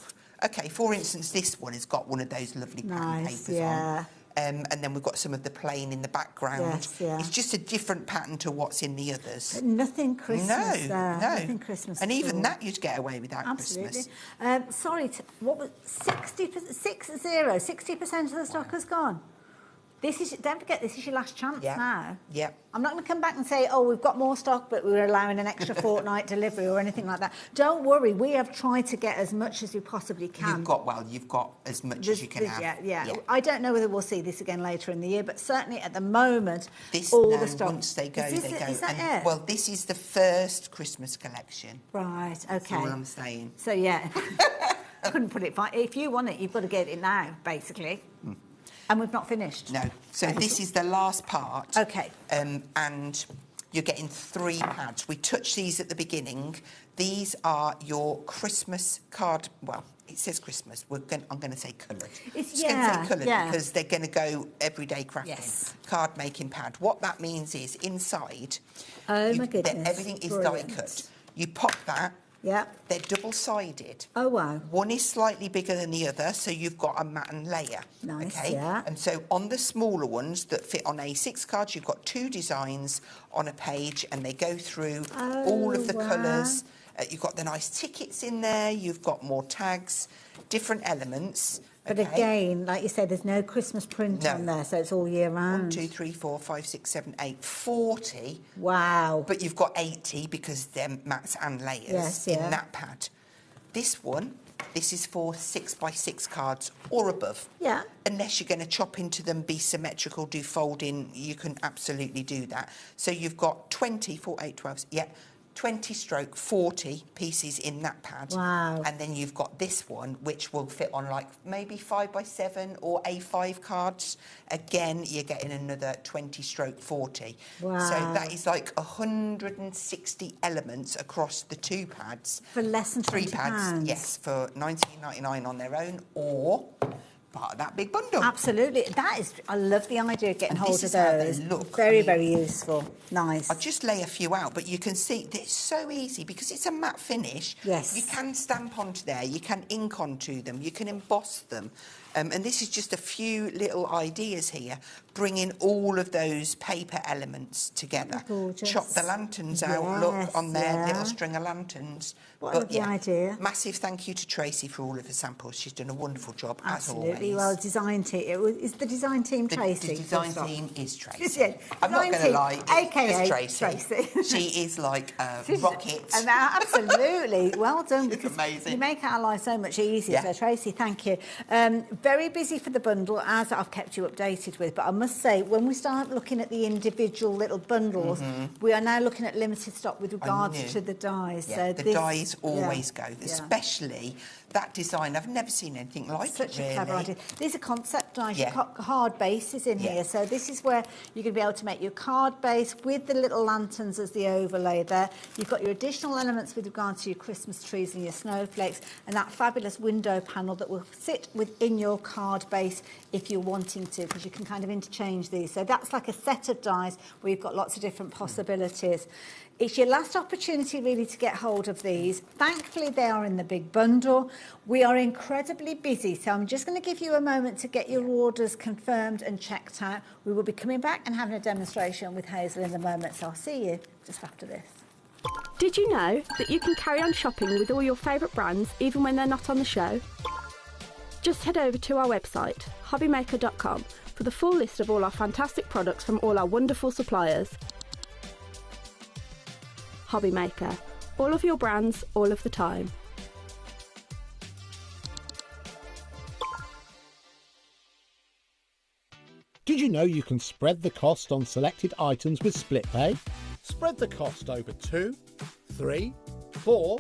Okay, for instance, this one has got one of those lovely pattern papers on. And then we've got some of the plain in the background. It's just a different pattern to what's in the others. But nothing Christmas No. Nothing Christmas And at even all. that you'd get away without Absolutely. Christmas. Sorry, what was 60% of the stock has gone? Don't forget, this is your last chance now. Yeah. I'm not going to come back and say, oh, we've got more stock, but we're allowing an extra fortnight delivery or anything like that. Don't worry, we have tried to get as much as we possibly can. You've got as much as you can have. Yeah. I don't know whether we'll see this again later in the year, but certainly at the moment, the stock. Once they go, they go. Is that it? Well, this is the first Christmas collection. Right, okay. That's all I'm saying. So, yeah, I couldn't put it fine. If you want it, you've got to get it now, basically. And we've not finished. No. So this is the last part. Okay. And you're getting 3 pads. We touched these at the beginning. These are your Christmas card. Well, it says Christmas. I'm going to say coloured. It's going to say coloured because they're going to go everyday crafting. Yes. Card making pad. What that means is inside. Oh my goodness. Everything is die cut. You pop that. Yeah. They're double-sided. Oh, wow. One is slightly bigger than the other, so you've got a matten layer. Nice, okay? yeah. And so on the smaller ones that fit on A6 cards, you've got 2 designs on a page, and they go through all of the colours. You've got the nice tickets in there. You've got more tags, different elements. But again, like you said, there's no Christmas print on there, so it's all year round. 1, 2, 3, 4, 5, 6, 7, 8, 40. Wow. But you've got 80 because they're mats and layers in that pad. This one, this is for 6x6 cards or above. Yeah. Unless you're going to chop into them, be symmetrical, do folding, you can absolutely do that. So you've got 20, 4, 8, 12, 20/40 pieces in that pad. Wow. And then you've got this one, which will fit on like maybe 5x7 or A5 cards. Again, you're getting another 20/40. Wow. So that is like 160 elements across the 2 pads. For less than 3 £20. pads, yes, for £19.99 on their own, or part of that big bundle. Absolutely. I love the idea of getting hold of This is how they those. look. Very useful. Nice. I'll just lay a few out, but you can see that it's so easy because it's a matte finish. Yes. You can stamp onto there, you can ink onto them, you can emboss them. And this is just a few little ideas here, bringing all of those paper elements together. Gorgeous. Chop the lanterns out, look, on there, little string of lanterns. What a lovely idea. Massive thank you to Tracy for all of the samples. She's done a wonderful job, Absolutely. as always. Well, design team. Is the design team Tracy? The design team is Tracy. Is it? I'm not going to lie, AKA it's Tracy. She is like a rocket. Absolutely. Well done. It's amazing. You make our life so much easier. So, Tracy, thank you. Very busy for the bundle, as I've kept you updated with. But I must say, when we start looking at the individual little bundles, we are now looking at limited stock with regards to the dies. Yeah, so the dies always go, especially that design. I've never seen anything like it, Such really. a clever idea. These are concept dies. You've got hard bases in here. So this is where you're going to be able to make your card base with the little lanterns as the overlay there. You've got your additional elements with regard to your Christmas trees and your snowflakes, and that fabulous window panel that will sit within your card base if you're wanting to, because you can kind of interchange these. So that's like a set of dies where you've got lots of different possibilities. It's your last opportunity really to get hold of these. Thankfully, they are in the big bundle. We are incredibly busy, so I'm just going to give you a moment to get your orders confirmed and checked out. We will be coming back and having a demonstration with Hazel in a moment, so I'll see you just after this. Did you know that you can carry on shopping with all your favourite brands even when they're not on the show? Just head over to our website, HobbyMaker.com, for the full list of all our fantastic products from all our wonderful suppliers. HobbyMaker. All of your brands, all of the time. Did you know you can spread the cost on selected items with split pay? Spread the cost over 2, 3, 4,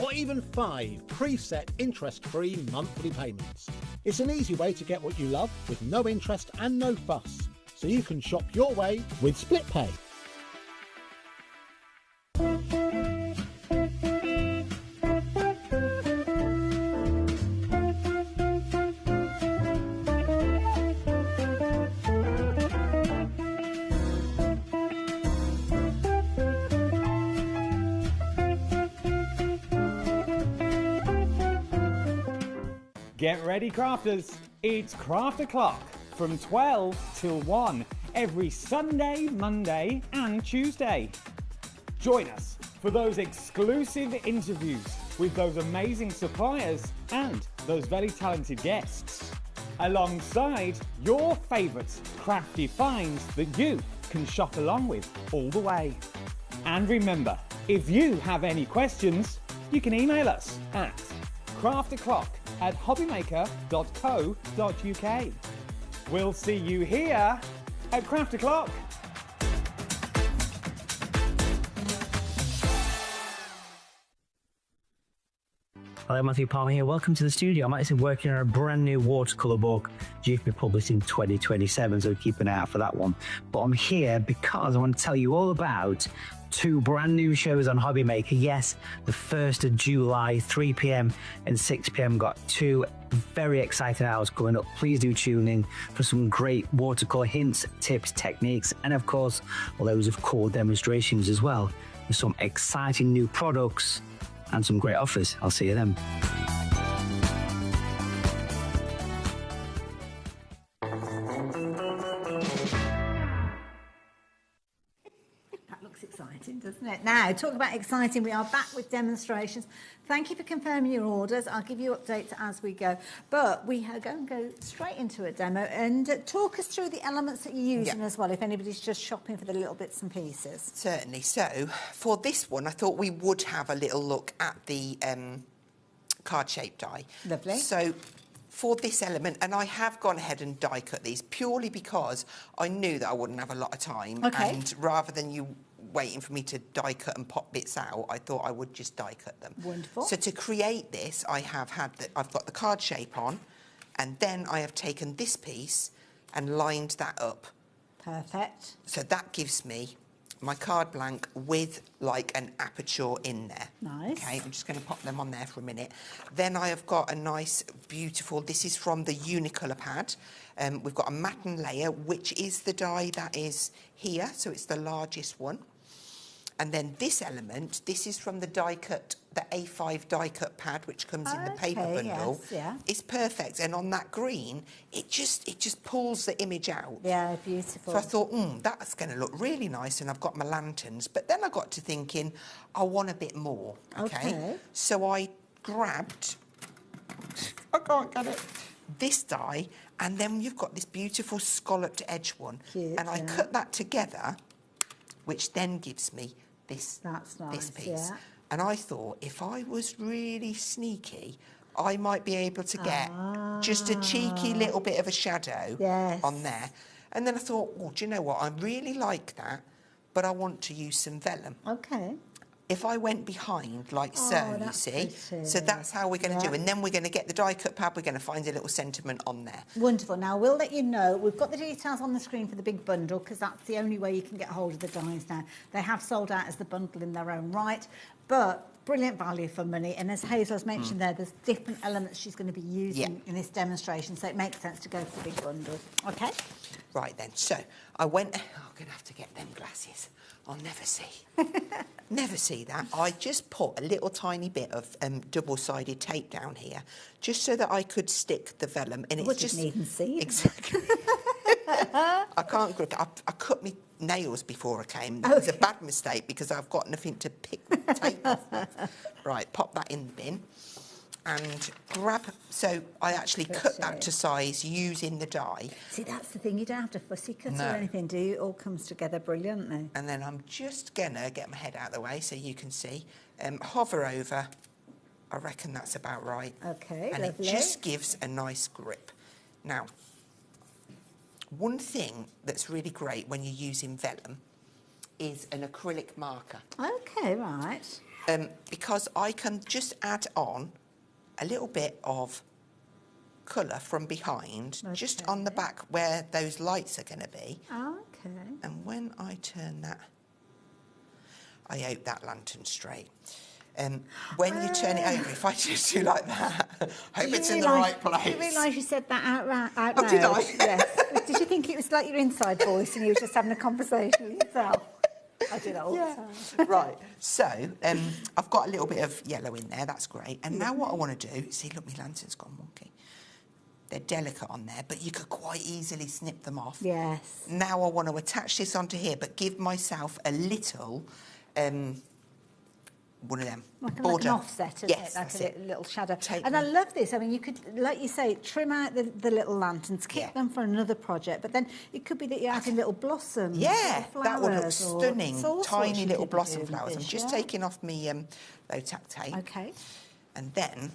or even 5 preset interest-free monthly payments. It's an easy way to get what you love with no interest and no fuss, so you can shop your way with split pay. Get ready, crafters. It's Craft O'Clock from 12 till 1 every Sunday, Monday and Tuesday. Join us for those exclusive interviews with those amazing suppliers and those very talented guests, alongside your favourite crafty finds that you can shop along with all the way. And remember, if you have any questions, you can email us at crafto'clock@hobbymaker.co.uk. We'll see you here at Craft O'Clock. Hello, Matthew Palmer here. Welcome to the studio. I'm actually working on a brand new watercolour book due to be published in 2027, so keep an eye out for that one. But I'm here because I want to tell you all about 2 brand new shows on HobbyMaker. Yes, the 1st of July, 3 p.m. and 6 p.m. got 2 very exciting hours coming up. Please do tune in for some great watercolour hints, tips, techniques, and of course, loads of cool demonstrations as well, with some exciting new products and some great offers. I'll see you then. That looks exciting, doesn't it? Now, talk about exciting. We are back with demonstrations. Thank you for confirming your orders. I'll give you updates as we go. But we are going to go straight into a demo and talk us through the elements that you're using as well, if anybody's just shopping for the little bits and pieces. Certainly. So, for this one, I thought we would have a little look at the card-shaped die. Lovely. So, for this element, and I have gone ahead and die cut these purely because I knew that I wouldn't have a lot of time. Okay. And rather than you waiting for me to die cut and pop bits out, I thought I would just die cut them. Wonderful. So to create this, I've got the card shape on, and then I have taken this piece and lined that up. Perfect. So that gives me my card blank with like an aperture in there. Nice. Okay, I'm just going to pop them on there for a minute. Then I have got a nice, beautiful, this is from the Unicolor pad. We've got a matten layer, which is the die that is here, so it's the largest one. And then this element, this is from the die cut the A5 die cut pad, which comes in the paper bundle, is perfect. And on that green, it just pulls the image out. Yeah, beautiful. So I thought, that's going to look really nice, and I've got my lanterns. But then I got to thinking, I want a bit more. Okay. So I grabbed, I can't get it, this die, and then you've got this beautiful scalloped edge one. Cute, and I cut that together, which then gives me this piece. Yeah. And I thought, if I was really sneaky, I might be able to get just a cheeky little bit of a shadow on there. And then I thought, well, do you know what? I really like that, but I want to use some vellum. Okay. If I went behind like so, you see, so that's how we're going to do. And then we're going to get the die cut pad, we're going to find a little sentiment on there. Wonderful. Now, we'll let you know, we've got the details on the screen for the big bundle, because that's the only way you can get hold of the dies now. They have sold out as the bundle in their own right, but brilliant value for money. And as Hazel has mentioned there's different elements she's going to be using in this demonstration, so it makes sense to go for the big bundle. Okay? Right then, so I went, I'm going to have to get them glasses. I'll never see. Never see that. I just put a little tiny bit of double-sided tape down here, just so that I could stick the vellum. And it's just... Wouldn't even see it. Exactly. I can't grip it. I cut my nails before I came. That was a bad mistake, because I've got nothing to pick the tape off with. Right, pop that in the bin. And grab, so I actually cut that to size using the die. See, that's the thing, you don't have to fussy cut or anything, do you? It all comes together brilliantly. And then I'm just gonna get my head out of the way so you can see. Hover over, I reckon that's about right. Okay, and lovely. it just gives a nice grip. Now, one thing that's really great when you're using vellum is an acrylic marker. Okay, right. Because I can just add on a little bit of colour from behind, just on the back where those lights are going to be. Okay. And when I turn that, I hope that lantern's straight. When you turn it over, if I just do like that, I hope it's in the right place. Did you realise you said that out loud? Oh, did I? Yes. Did you think it was like your inside voice and you were just having a conversation with yourself? I do that all the time. Right, so I've got a little bit of yellow in there, that's great. And now what I want to do, see, look, my lantern's gone wonky. They're delicate on there, but you could quite easily snip them off. Yes. Now I want to attach this onto here, but give myself a little, one of them. Like border. an offset, isn't yes, it? Like that's a little shadow. Take and them. I love this. I mean, you could, like you say, trim out the little lanterns, keep them for another project, but then it could be that you're adding little blossoms. Yeah, or that would look flowers or- stunning. it's all Tiny sorts you little could blossom do with flowers. I'm this, just yeah. taking off my low tack tape. Okay. And then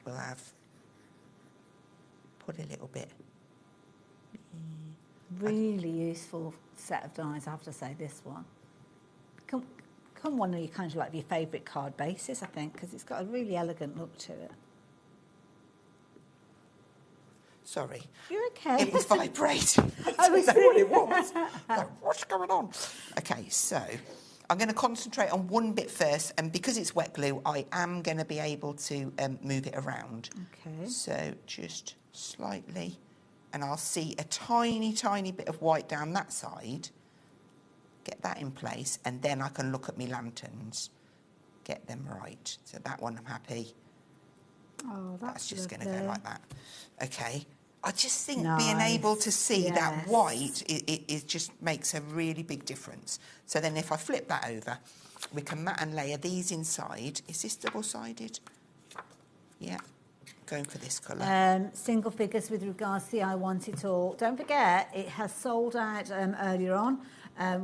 we'll put a little bit. Really useful set of dies, I have to say, this one. Come one of your kind of like your favourite card bases, I think, because it's got a really elegant look to it. Sorry. You're okay. It was vibrating. I was That's what it was. Like, what's going on? Okay, so I'm going to concentrate on one bit first, and because it's wet glue, I am going to be able to move it around. Okay. So just slightly, and I'll see a tiny, tiny bit of white down that side. Get that in place, and then I can look at my lanterns, get them right. So that one I'm happy. Oh, that's just going to lovely. go like that. Okay. I just think Nice. being able to see that Yes. white, it just makes a really big difference. So then if I flip that over, we can mat and layer these inside. Is this double-sided? Yeah. Going for this colour. Single figures with regards to the I Want It All. Don't forget, it has sold out earlier on.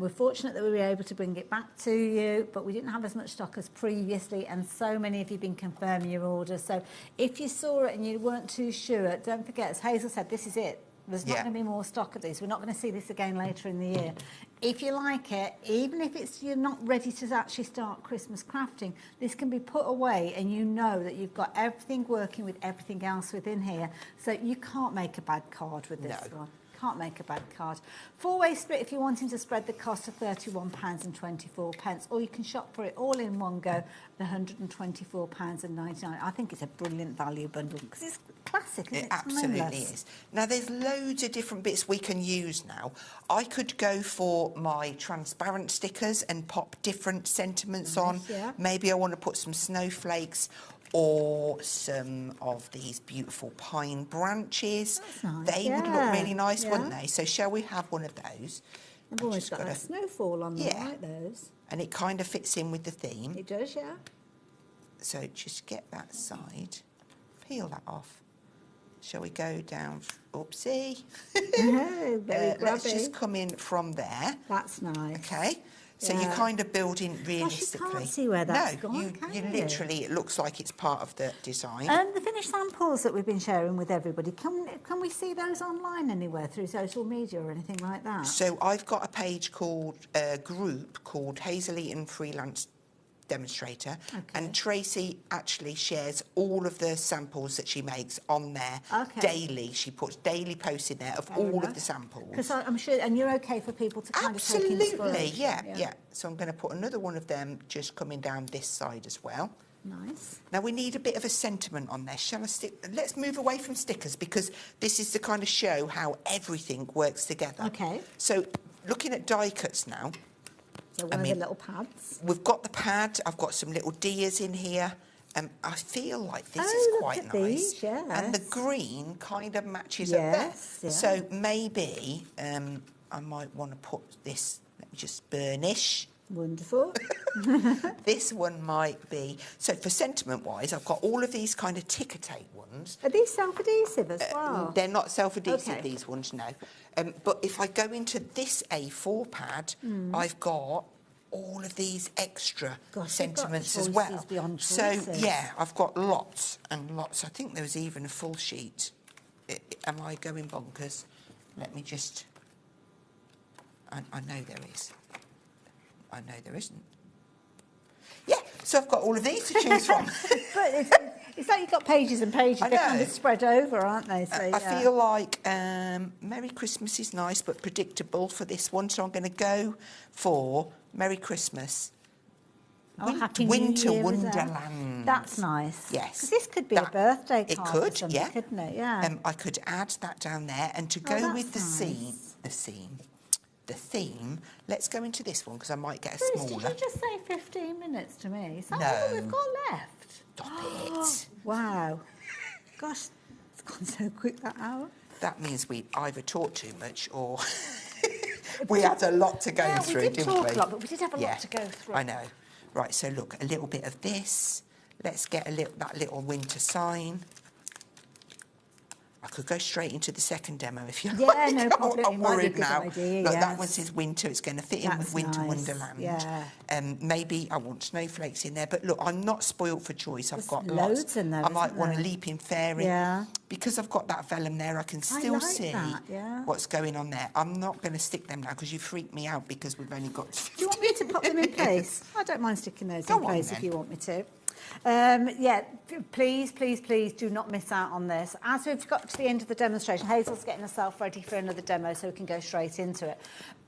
We're fortunate that we were able to bring it back to you, but we didn't have as much stock as previously, and so many of you have been confirming your orders. So if you saw it and you weren't too sure, don't forget, as Hazel said, this is it. There's not going to be more stock of these. We're not going to see this again later in the year. If you like it, even if you're not ready to actually start Christmas crafting, this can be put away and you know that you've got everything working with everything else within here. So you can't make a bad card with this one. Can't make a bad card. Four-way split if you're wanting to spread the cost of £31.24, or you can shop for it all in one go, the £124.99. I think it's a brilliant value bundle because it's classic, isn't it? It absolutely Timeless. is. Now, there's loads of different bits we can use now. I could go for my transparent stickers and pop different sentiments on. Yeah. Maybe I want to put some snowflakes or some of these beautiful pine branches. That's nice. They would look really nice, Yeah. wouldn't they? So shall we have one of those? I've always got that snowfall on them, Yeah. like those. And it kind of fits in with the theme. It does, yeah. So just get that side, peel that off. Shall we go down? Oopsie. Very let's grabby. just come in from there. That's nice. Okay. So Yeah. you're kind of building Gosh, you realistically. can't see where that's no, gone, you can literally, it looks like it's part of the design. The finished samples that we've been sharing with everybody, can we see those online anywhere through social media or anything like that? So I've got a page called, a group called Hazel Eaton Freelance Demonstrator, and Tracy actually shares all of the samples that she makes on there daily. She puts daily posts in there of all of the samples. Because I'm sure, and you're okay for people to kind of take inspiration. Absolutely, yeah. So I'm going to put another one of them just coming down this side as well. Nice. Now we need a bit of a sentiment on there. Shall I stick? Let's move away from stickers because this is to kind of show how everything works together. Okay. So looking at die cuts now. So one of the little pads. We've got the pad. I've got some little deers in here. I feel like this is look quite at nice. these, yes. And the green kind of matches up there. Yeah. So maybe I might want to put this, let me just burnish. Wonderful. This one might be... So for sentiment-wise, I've got all of these kind of ticker tape ones. Are these self-adhesive as well? They're not self-adhesive, Okay. these ones, no. But if I go into this A4 pad, I've got all of these extra sentiments as well. So, yeah, I've got lots and lots. I think there was even a full sheet. Am I going bonkers? Let me just... I know there is. I know there isn't. Yeah, so I've got all of these to choose from. But it's like you've got pages and pages. I They're know. kind of spread over, aren't they? So, I feel like Merry Christmas is nice but predictable for this one, so I'm going to go for Merry Christmas. Happy New Winter Year as well. Wonderland. That's nice. Yes. 'Cause this could be a birthday card. It or could, something, yeah. couldn't it? Yeah. I could add that down there, and to go with the theme, let's go into this one because I might get a Bruce, smaller. did you just say 15 minutes to me? Is that No. all we've got left? Stop it. Wow. Gosh, it's gone so quick, that hour. That means we either talked too much or we had a lot to go through, we did didn't talk we? a lot, but we did have a lot to go through. I know. Right, so look, a little bit of this. Let's get that little winter sign. I could go straight into the second demo if you like. Yeah, no problem. I'm It might be a worried good now. idea, Look, that yes. one says winter. It's going to fit in with That's Winter nice, Wonderland. yeah. Maybe I want snowflakes in there. But look, I'm not spoilt for choice. I've There's got loads lots. in there, I might isn't want a there? leaping fairy. Yeah. Because I've got that vellum there, I can still like see that, yeah. what's going on there. I'm not going to stick them now because you freaked me out because we've only got... Do you want me to pop them in place? I don't mind sticking those Go in on, place then. if you want me to. Yeah, please, please, please do not miss out on this. As we've got to the end of the demonstration, Hazel's getting herself ready for another demo so we can go straight into it.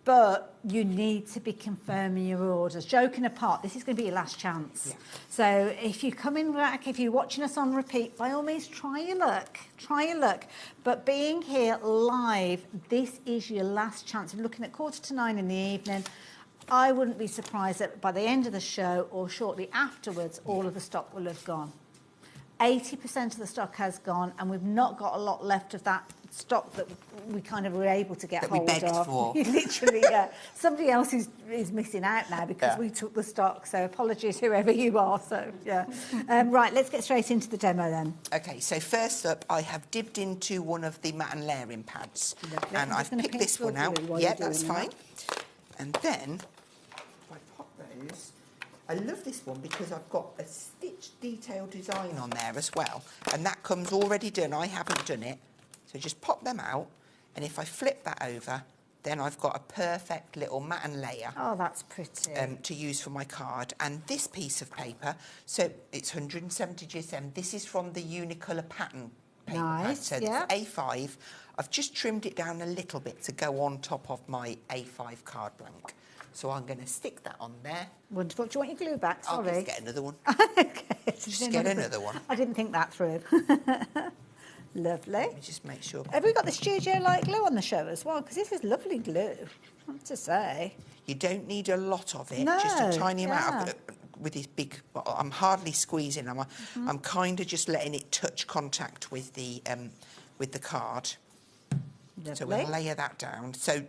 But you need to be confirming your orders. Joking apart, this is going to be your last chance. Yeah. So if you're coming back, if you're watching us on repeat, by all means, try your luck. Try your luck. But being here live, this is your last chance. You're looking at 8:45 in the evening. I wouldn't be surprised that by the end of the show or shortly afterwards, all of the stock will have gone. 80% of the stock has gone, and we've not got a lot left of that stock that we kind of were able to get hold of. That we begged for. Literally, yeah. Somebody else is missing out now because we took the stock, so apologies whoever you are. So, yeah. Right, let's get straight into the demo then. OK, so first up, I have dipped into one of the matte and layering pads. Lovely. And I'm I've just gonna picked this pencil one out. through while Yeah, you're doing that's that. fine. And then, if I pop those, I love this one because I've got a stitched detailed design on there as well. And that comes already done. I haven't done it. So just pop them out. And if I flip that over, then I've got a perfect little matte and layer. Oh, that's pretty. To use for my card. And this piece of paper, so it's 170 GSM. This is from the Unicolor pattern paper pad. Nice, So yeah. it's A5. I've just trimmed it down a little bit to go on top of my A5 card blank. So I'm going to stick that on there. Wonderful. Do you want your glue back? Sorry. I'll just get another one. Okay. Just get another one. I didn't think that through. Lovely. Let me just make sure. Have we got the Studio Light glue on the show as well? Because this is lovely glue, I have to say. You don't need a lot of it, No, just a tiny amount. yeah. I've got, with this big bottle, I'm hardly squeezing. I'm kind of just letting it touch contact with the card. So we'll Lovely. layer that down. So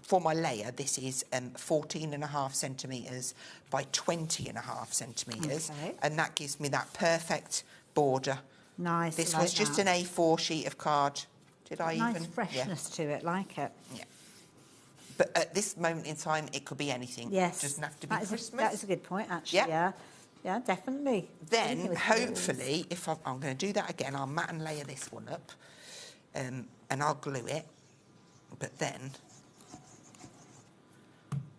for my layer, this is 14.5 centimetres by 20.5 centimetres. Okay. And that gives me that perfect border. Nice. This like was just that. an A4 sheet of card. Did I Nice even? freshness to it, like it. Yeah. But at this moment in time, it could be anything. Yes. It doesn't have to be that is Christmas. That is a good point, actually. Yeah. Yeah, definitely. Then, Anything with hopefully, if I'm going to do that again, I'll mat and layer this one up, and I'll glue it. But then,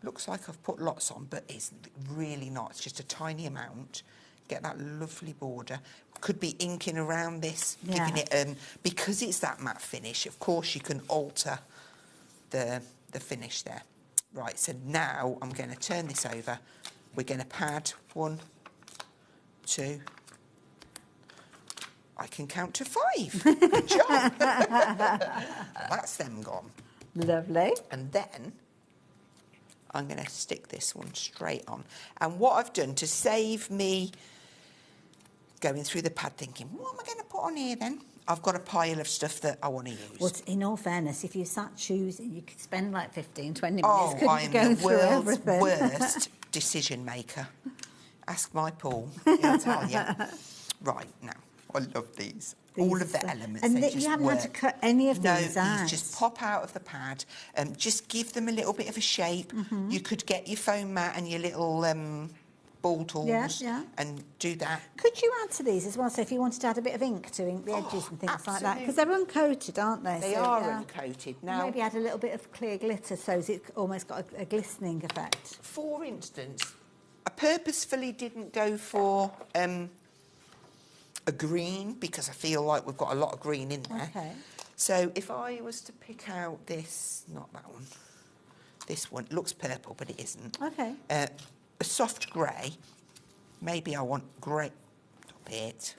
looks like I've put lots on, but it's really not. It's just a tiny amount. Get that lovely border. Could be inking around this, Yeah. giving it because it's that matte finish. Of course, you can alter the finish there. Right. So now I'm going to turn this over. We're going to pad 1, 2. I can count to 5. Good job. That's them gone. Lovely. And then I'm going to stick this one straight on. And what I've done to save me going through the pad thinking, what am I going to put on here then? I've got a pile of stuff that I want to use. Well, in all fairness, if you sat choosing, you could spend like 15, 20 minutes I'm going the through world's everything. worst decision maker. Ask my Paul, he'll tell you. Right, now, I love these. All of the elements, And they you just haven't work. had to cut any of these No, out. these just pop out of the pad and just give them a little bit of a shape. Mm-hmm. You could get your foam mat and your little ball tools Yeah. and do that. Could you add to these as well? So if you wanted to add a bit of ink to ink the edges and things like that, because they're uncoated, aren't they? They So, are yeah. uncoated. Now, Maybe add a little bit of clear glitter so it's almost got a glistening effect. for instance, I purposefully didn't go for a green because I feel like we've got a lot of green in there. Okay. So if I was to pick out this, not that one, this one, it looks purple, but it isn't. Okay. A soft grey. Maybe I want grey. Stop it.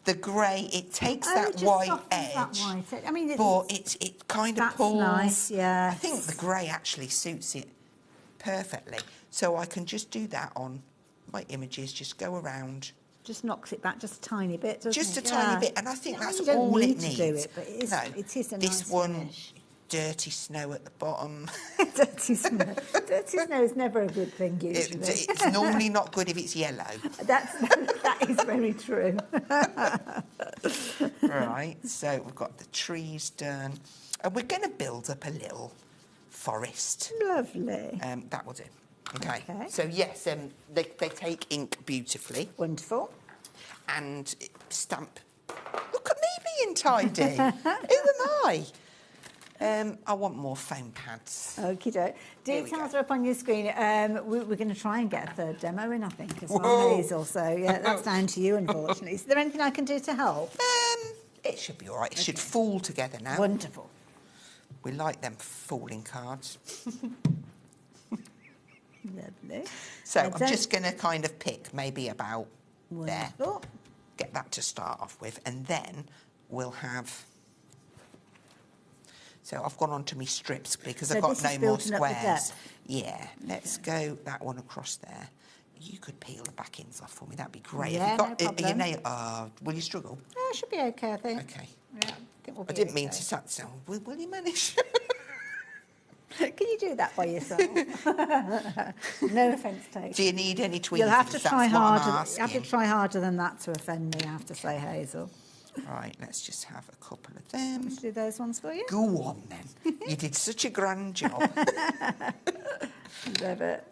The grey, it takes that just white softens edge. that white edge. I mean, but it kind of that's pulls. nice, yes. I think the grey actually suits it perfectly. So I can just do that on my images, just go around. Just knocks it back just a tiny bit, doesn't Just it? a tiny bit, and I think that's you don't all need it to needs. do it, but it is, No, it is a this nice one, finish. dirty snow at the bottom. Dirty snow. Dirty snow is never a good thing, usually. It's normally not good if it's yellow. That is very true. Right, so we've got the trees done. And we're going to build up a little forest. Lovely. That will do. Okay. Okay. So, yes, they take ink beautifully. Wonderful. And stamp. Look at me being tidy. Who am I? I want more foam pads. Okie doke. Here we Details are up on your screen. We're going to try and get a third demo in, I think, as well, Whoa. Hazel. So, yeah, that's down to you, unfortunately. Is there anything I can do to help? It should be all right. It should fall together now. Wonderful. We like them falling cards. Lovely. So I'm just going to kind of pick maybe about there. Wonderful. Get that to start off with. And then we'll have... So I've gone on to my strips because So I've got this no is more building up the squares. depth. Yeah, let's go that one across there. You could peel the back ends off for me. That'd be great. Yeah, Have you got no your problem. nail? Will you struggle? It should be okay, I think. Okay. Yeah, I think we'll be I didn't mean okay. to say, will you manage? Can you do that by yourself? No offence taken. Do you need any tweezers? You'll have to try That's what I'm harder. You have to asking. try harder than that to offend me, I have to say, Hazel. Right, let's just have a couple of them. Let's do those ones for you. Go on then. You did such a grand job. Love it.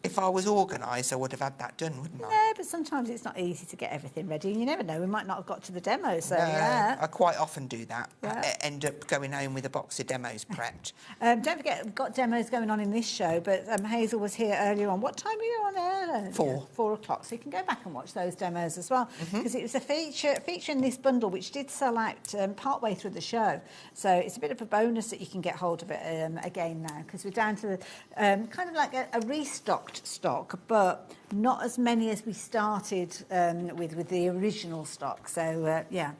If I was organised, I would have had that done, wouldn't I? No, but sometimes it's not easy to get everything ready, and you never know. We might not have got to the demo, so No, yeah. I quite often do that. Yeah. I end up going home with a box of demos prepped. Don't forget, we've got demos going on in this show, but Hazel was here earlier on. What time were you on air? Earlier? 4. 4 o'clock. So you can go back and watch those demos as well, Mm-hmm. because it was a feature in this bundle, which did sell out part-way through the show. So it's a bit of a bonus that you can get hold of it again now, because we're down to kind of like a restocked left stock, but not as many as we started with the original stock. So, yeah,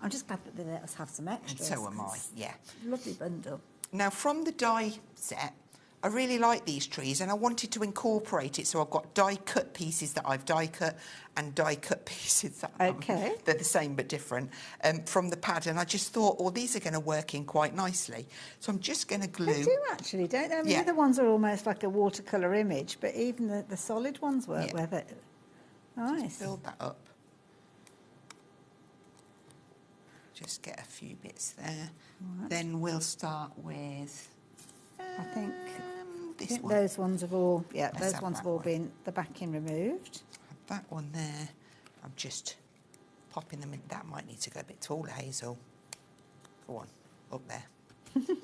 I'm just glad that they let us have some extras. And so am I, yeah. Lovely bundle. Now, from the die set, I really like these trees and I wanted to incorporate it, so I've got die-cut pieces that I've die-cut and die-cut pieces that they're the same but different from the pad, and I just thought, oh, these are going to work in quite nicely. So I'm just going to glue... They do actually, don't they? I mean, the other ones are almost like a watercolour image, but even the solid ones work with it. Nice. Just build that up. Just get a few bits there. Right. Then we'll start with... I think those ones have all, those ones have all been the backing removed. That one there, I'm just popping them in. That might need to go a bit taller, Hazel. Go on, up there. Do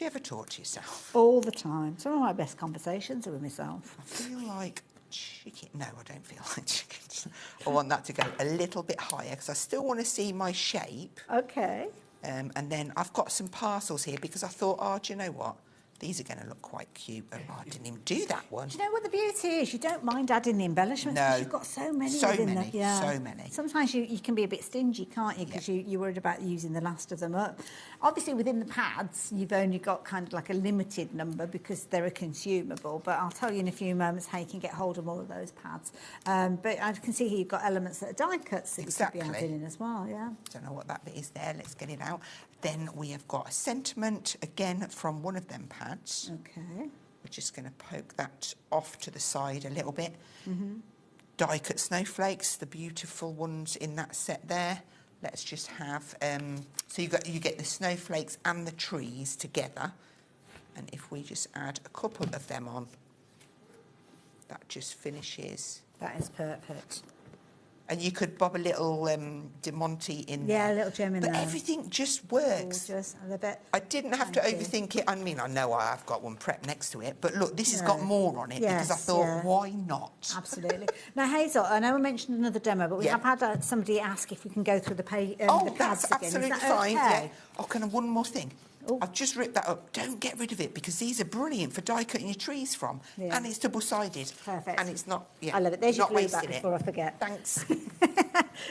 you ever talk to yourself? All the time. Some of my best conversations are with myself. I feel like chicken. No, I don't feel like chickens. I want that to go a little bit higher because I still want to see my shape. Okay. And then I've got some parcels here because I thought, oh, do you know what? These are going to look quite cute. Oh, I didn't even do that one. Do you know what the beauty is? You don't mind adding the embellishments because you've got so many within them. So many. Sometimes you can be a bit stingy, can't you? Because you're worried about using the last of them up. Obviously, within the pads, you've only got kind of like a limited number because they're a consumable. But I'll tell you in a few moments how you can get hold of all of those pads. But I can see here you've got elements that are die cuts that you could be adding in as well, yeah. Don't know what that bit is there. Let's get it out. Then we have got a sentiment, again, from one of them pads. Okay. We're just going to poke that off to the side a little bit. Die-cut snowflakes, the beautiful ones in that set there. Let's just have... so you get the snowflakes and the trees together. And if we just add a couple of them on, that just finishes. That is perfect. And you could bob a little Demonte in there. Yeah, a little gem in there. But everything just works. Gorgeous. I didn't have to overthink it. I mean, I know I've got one prepped next to it, but look, this has got more on it because I thought, why not? Absolutely. Now, Hazel, I know we mentioned another demo, but we have had somebody ask if we can go through the pads that's again. absolutely Is that fine. okay? Yeah. Oh, can I one more thing? I've just ripped that up. Don't get rid of it because these are brilliant for die cutting your trees from, and it's double-sided. Perfect. And it's not. Yeah, I love it. There's your not glue back wasting before I forget. Thanks.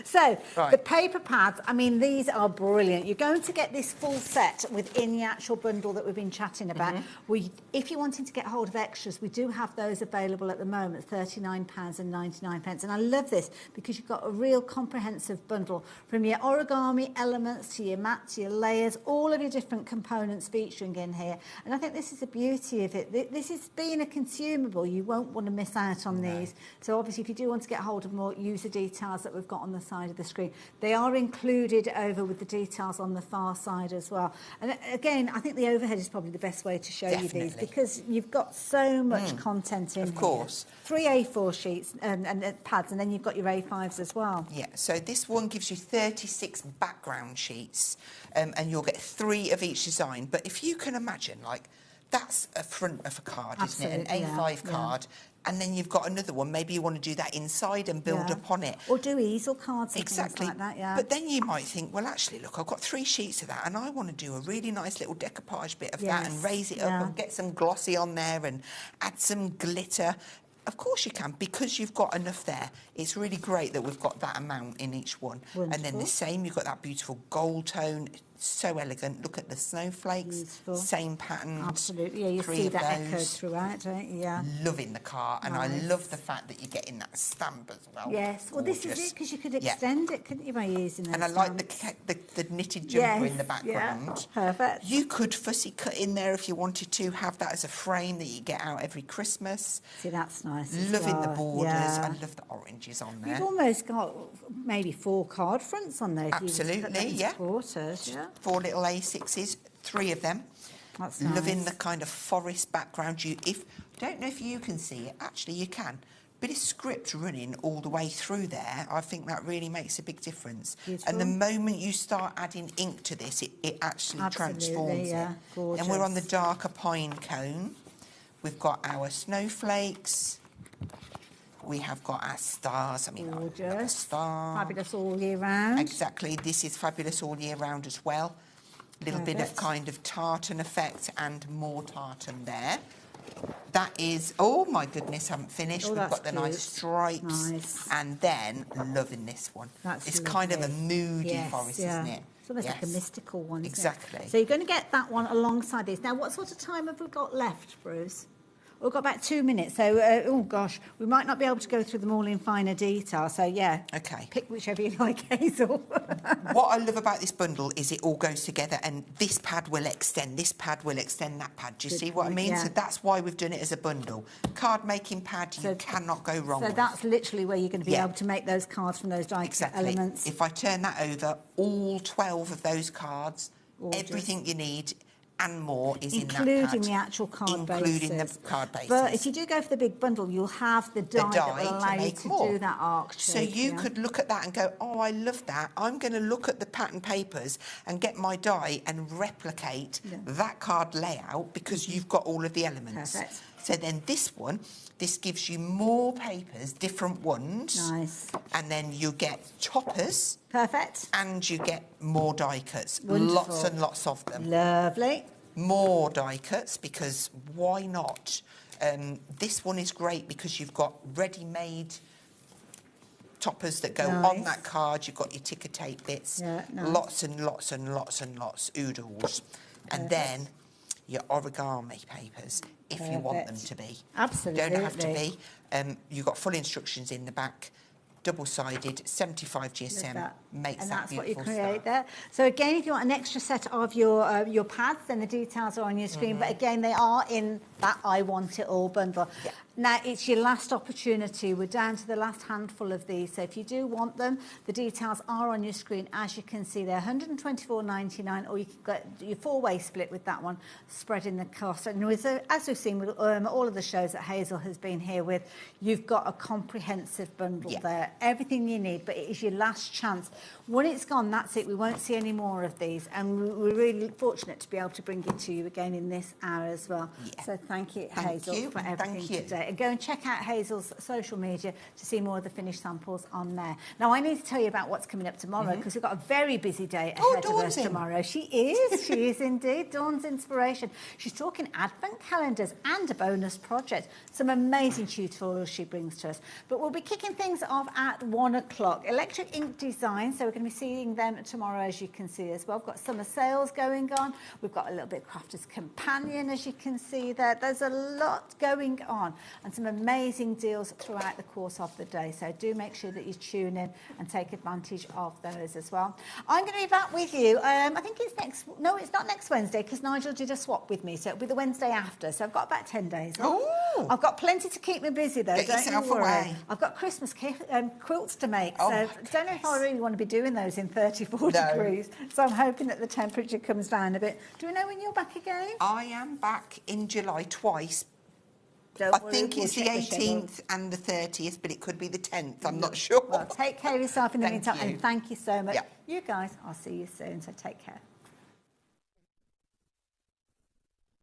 So, the paper pads, I mean, these are brilliant. You're going to get this full set within the actual bundle that we've been chatting about. If you're wanting to get hold of extras, we do have those available at the moment, £39.99. And I love this because you've got a real comprehensive bundle from your origami elements to your mats, your layers, all of your different components featuring in here. And I think this is the beauty of it. This is being a consumable. You won't want to miss out on these. So obviously, if you do want to get hold of more, use the details that we've got on the side of the screen. They are included over with the details on the far side as well. And again, I think the overhead is probably the best way to show you these because you've got so much content in here. Of course. 3 A4 sheets and pads, and then you've got your A5s as well. Yeah, so this one gives you 36 background sheets, and you'll get 3 of each design. But if you can imagine, like, that's a front of a card, isn't it? An A5 card. And then you've got another one. Maybe you want to do that inside and build upon it. Or do easel cards and things like that, But then you might think, well, actually, look, I've got 3 sheets of that and I want to do a really nice little decoupage bit of that and raise it up and get some glossy on there and add some glitter. Of course you can, because you've got enough there. It's really great that we've got that amount in each one. Wonderful. And then the same, you've got that beautiful gold tone. So elegant. Look at the snowflakes. Beautiful. Same pattern. Absolutely. Yeah, you see that echoed throughout, don't you? Yeah. Loving the cart, and I love the fact that you're getting that stamp as well. Yes. Well, this is it, because you could extend it, couldn't you, by using those And I like the knitted jumper in the background. Yeah. Perfect. You could fussy cut in there if you wanted to, have that as a frame that you get out every Christmas. See, that's nice. Loving the borders. I love the oranges on there. You've almost got maybe 4 card fronts on there. Absolutely, yeah. Quarters, yeah. 4 little A6s, 3 of them. That's Loving nice. the kind of forest background. Don't know if you can see it. Actually, you can. Bit of script running all the way through there. I think that really makes a big difference. Beautiful. And the moment you start adding ink to this, it actually transforms it. Gorgeous. And we're on the darker pine cone. We've got our snowflakes. We have got our stars. I mean, gorgeous. Star. Fabulous all year round. Exactly. This is fabulous all year round as well. A little bit of kind of tartan effect and more tartan there. That is, oh my goodness, haven't finished. Oh, We've that's got the nice cute. stripes. Nice. And then, loving this one. It's kind of a moody forest, isn't it? It's almost like a mystical one, isn't Exactly. it? So you're going to get that one alongside this. Now, what sort of time have we got left, Bruce? We've got about 2 minutes, so, oh gosh, we might not be able to go through them all in finer detail, so yeah. Okay. Pick whichever you like, Hazel. What I love about this bundle is it all goes together, and this pad will extend, that pad. Do you see what I mean? Yeah. So that's why we've done it as a bundle. Card making pad, you cannot go wrong So with. that's literally where you're going to be able to make those cards from those die cut elements. If I turn that over, all 12 of those cards, everything you need and more is in that pad. Including the actual card bases. Including the card bases. But if you do go for the big bundle, you'll have the die that will allow you to do that arc shape. So you could look at that and go, oh, I love that. I'm going to look at the pattern papers and get my die and replicate that card layout because you've got all of the elements. Perfect. So then this gives you more papers, different ones. Nice. And then you get toppers. Perfect. And you get more die cuts. Wonderful. Lots and lots of them. Lovely. More die cuts, because why not? This one is great because you've got ready-made toppers that go on that card. You've got your ticker tape bits. Yeah, nice. Lots and lots and lots and lots, oodles. And then your origami papers, if you want them to be. Absolutely. Don't have to be. You've got full instructions in the back. Double-sided, 75 GSM makes and that that's what beautiful you create stuff. there. So again, if you want an extra set of your pads, then the details are on your screen. But again, they are in that I Want It All bundle. Now, it's your last opportunity. We're down to the last handful of these. So if you do want them, the details are on your screen. As you can see, they're $124.99, or you can get your four-way split with that one, spreading the cost. And as we've seen with all of the shows that Hazel has been here with, you've got a comprehensive bundle there. Everything you need, but it is your last chance. When it's gone, that's it. We won't see any more of these. And we're really fortunate to be able to bring it to you again in this hour as well. So thank you, Hazel, for everything today. And go and check out Hazel's social media to see more of the finished samples on there. Now, I need to tell you about what's coming up tomorrow, because we've got a very busy day ahead of us tomorrow. She is indeed. Dawn's Inspiration. She's talking advent calendars and a bonus project. Some amazing tutorials she brings to us. But we'll be kicking things off at 1 o'clock. Electric Ink Design, so we're going to be seeing them tomorrow, as you can see as well. We've got summer sales going on. We've got a little bit of Crafter's Companion, as you can see there. There's a lot going on and some amazing deals throughout the course of the day. So do make sure that you tune in and take advantage of those as well. I'm going to be back with you. I think it's it's not next Wednesday, because Nigel did a swap with me. So it'll be the Wednesday after. So I've got about 10 days. I've got plenty to keep me busy, though. Get yourself don't you worry. away. I've got Christmas quilts to make. So don't know if I really want to be doing those in 34 degrees. So I'm hoping that the temperature comes down a bit. Do we know when you're back again? I am back in July twice. Don't I worry, think we'll it's the check the schedule. 18th and the 30th, but it could be the 10th. I'm not sure. Well, take care of yourself in the Thank meantime, you. and thank you so much. Yeah. You guys, I'll see you soon, so take care.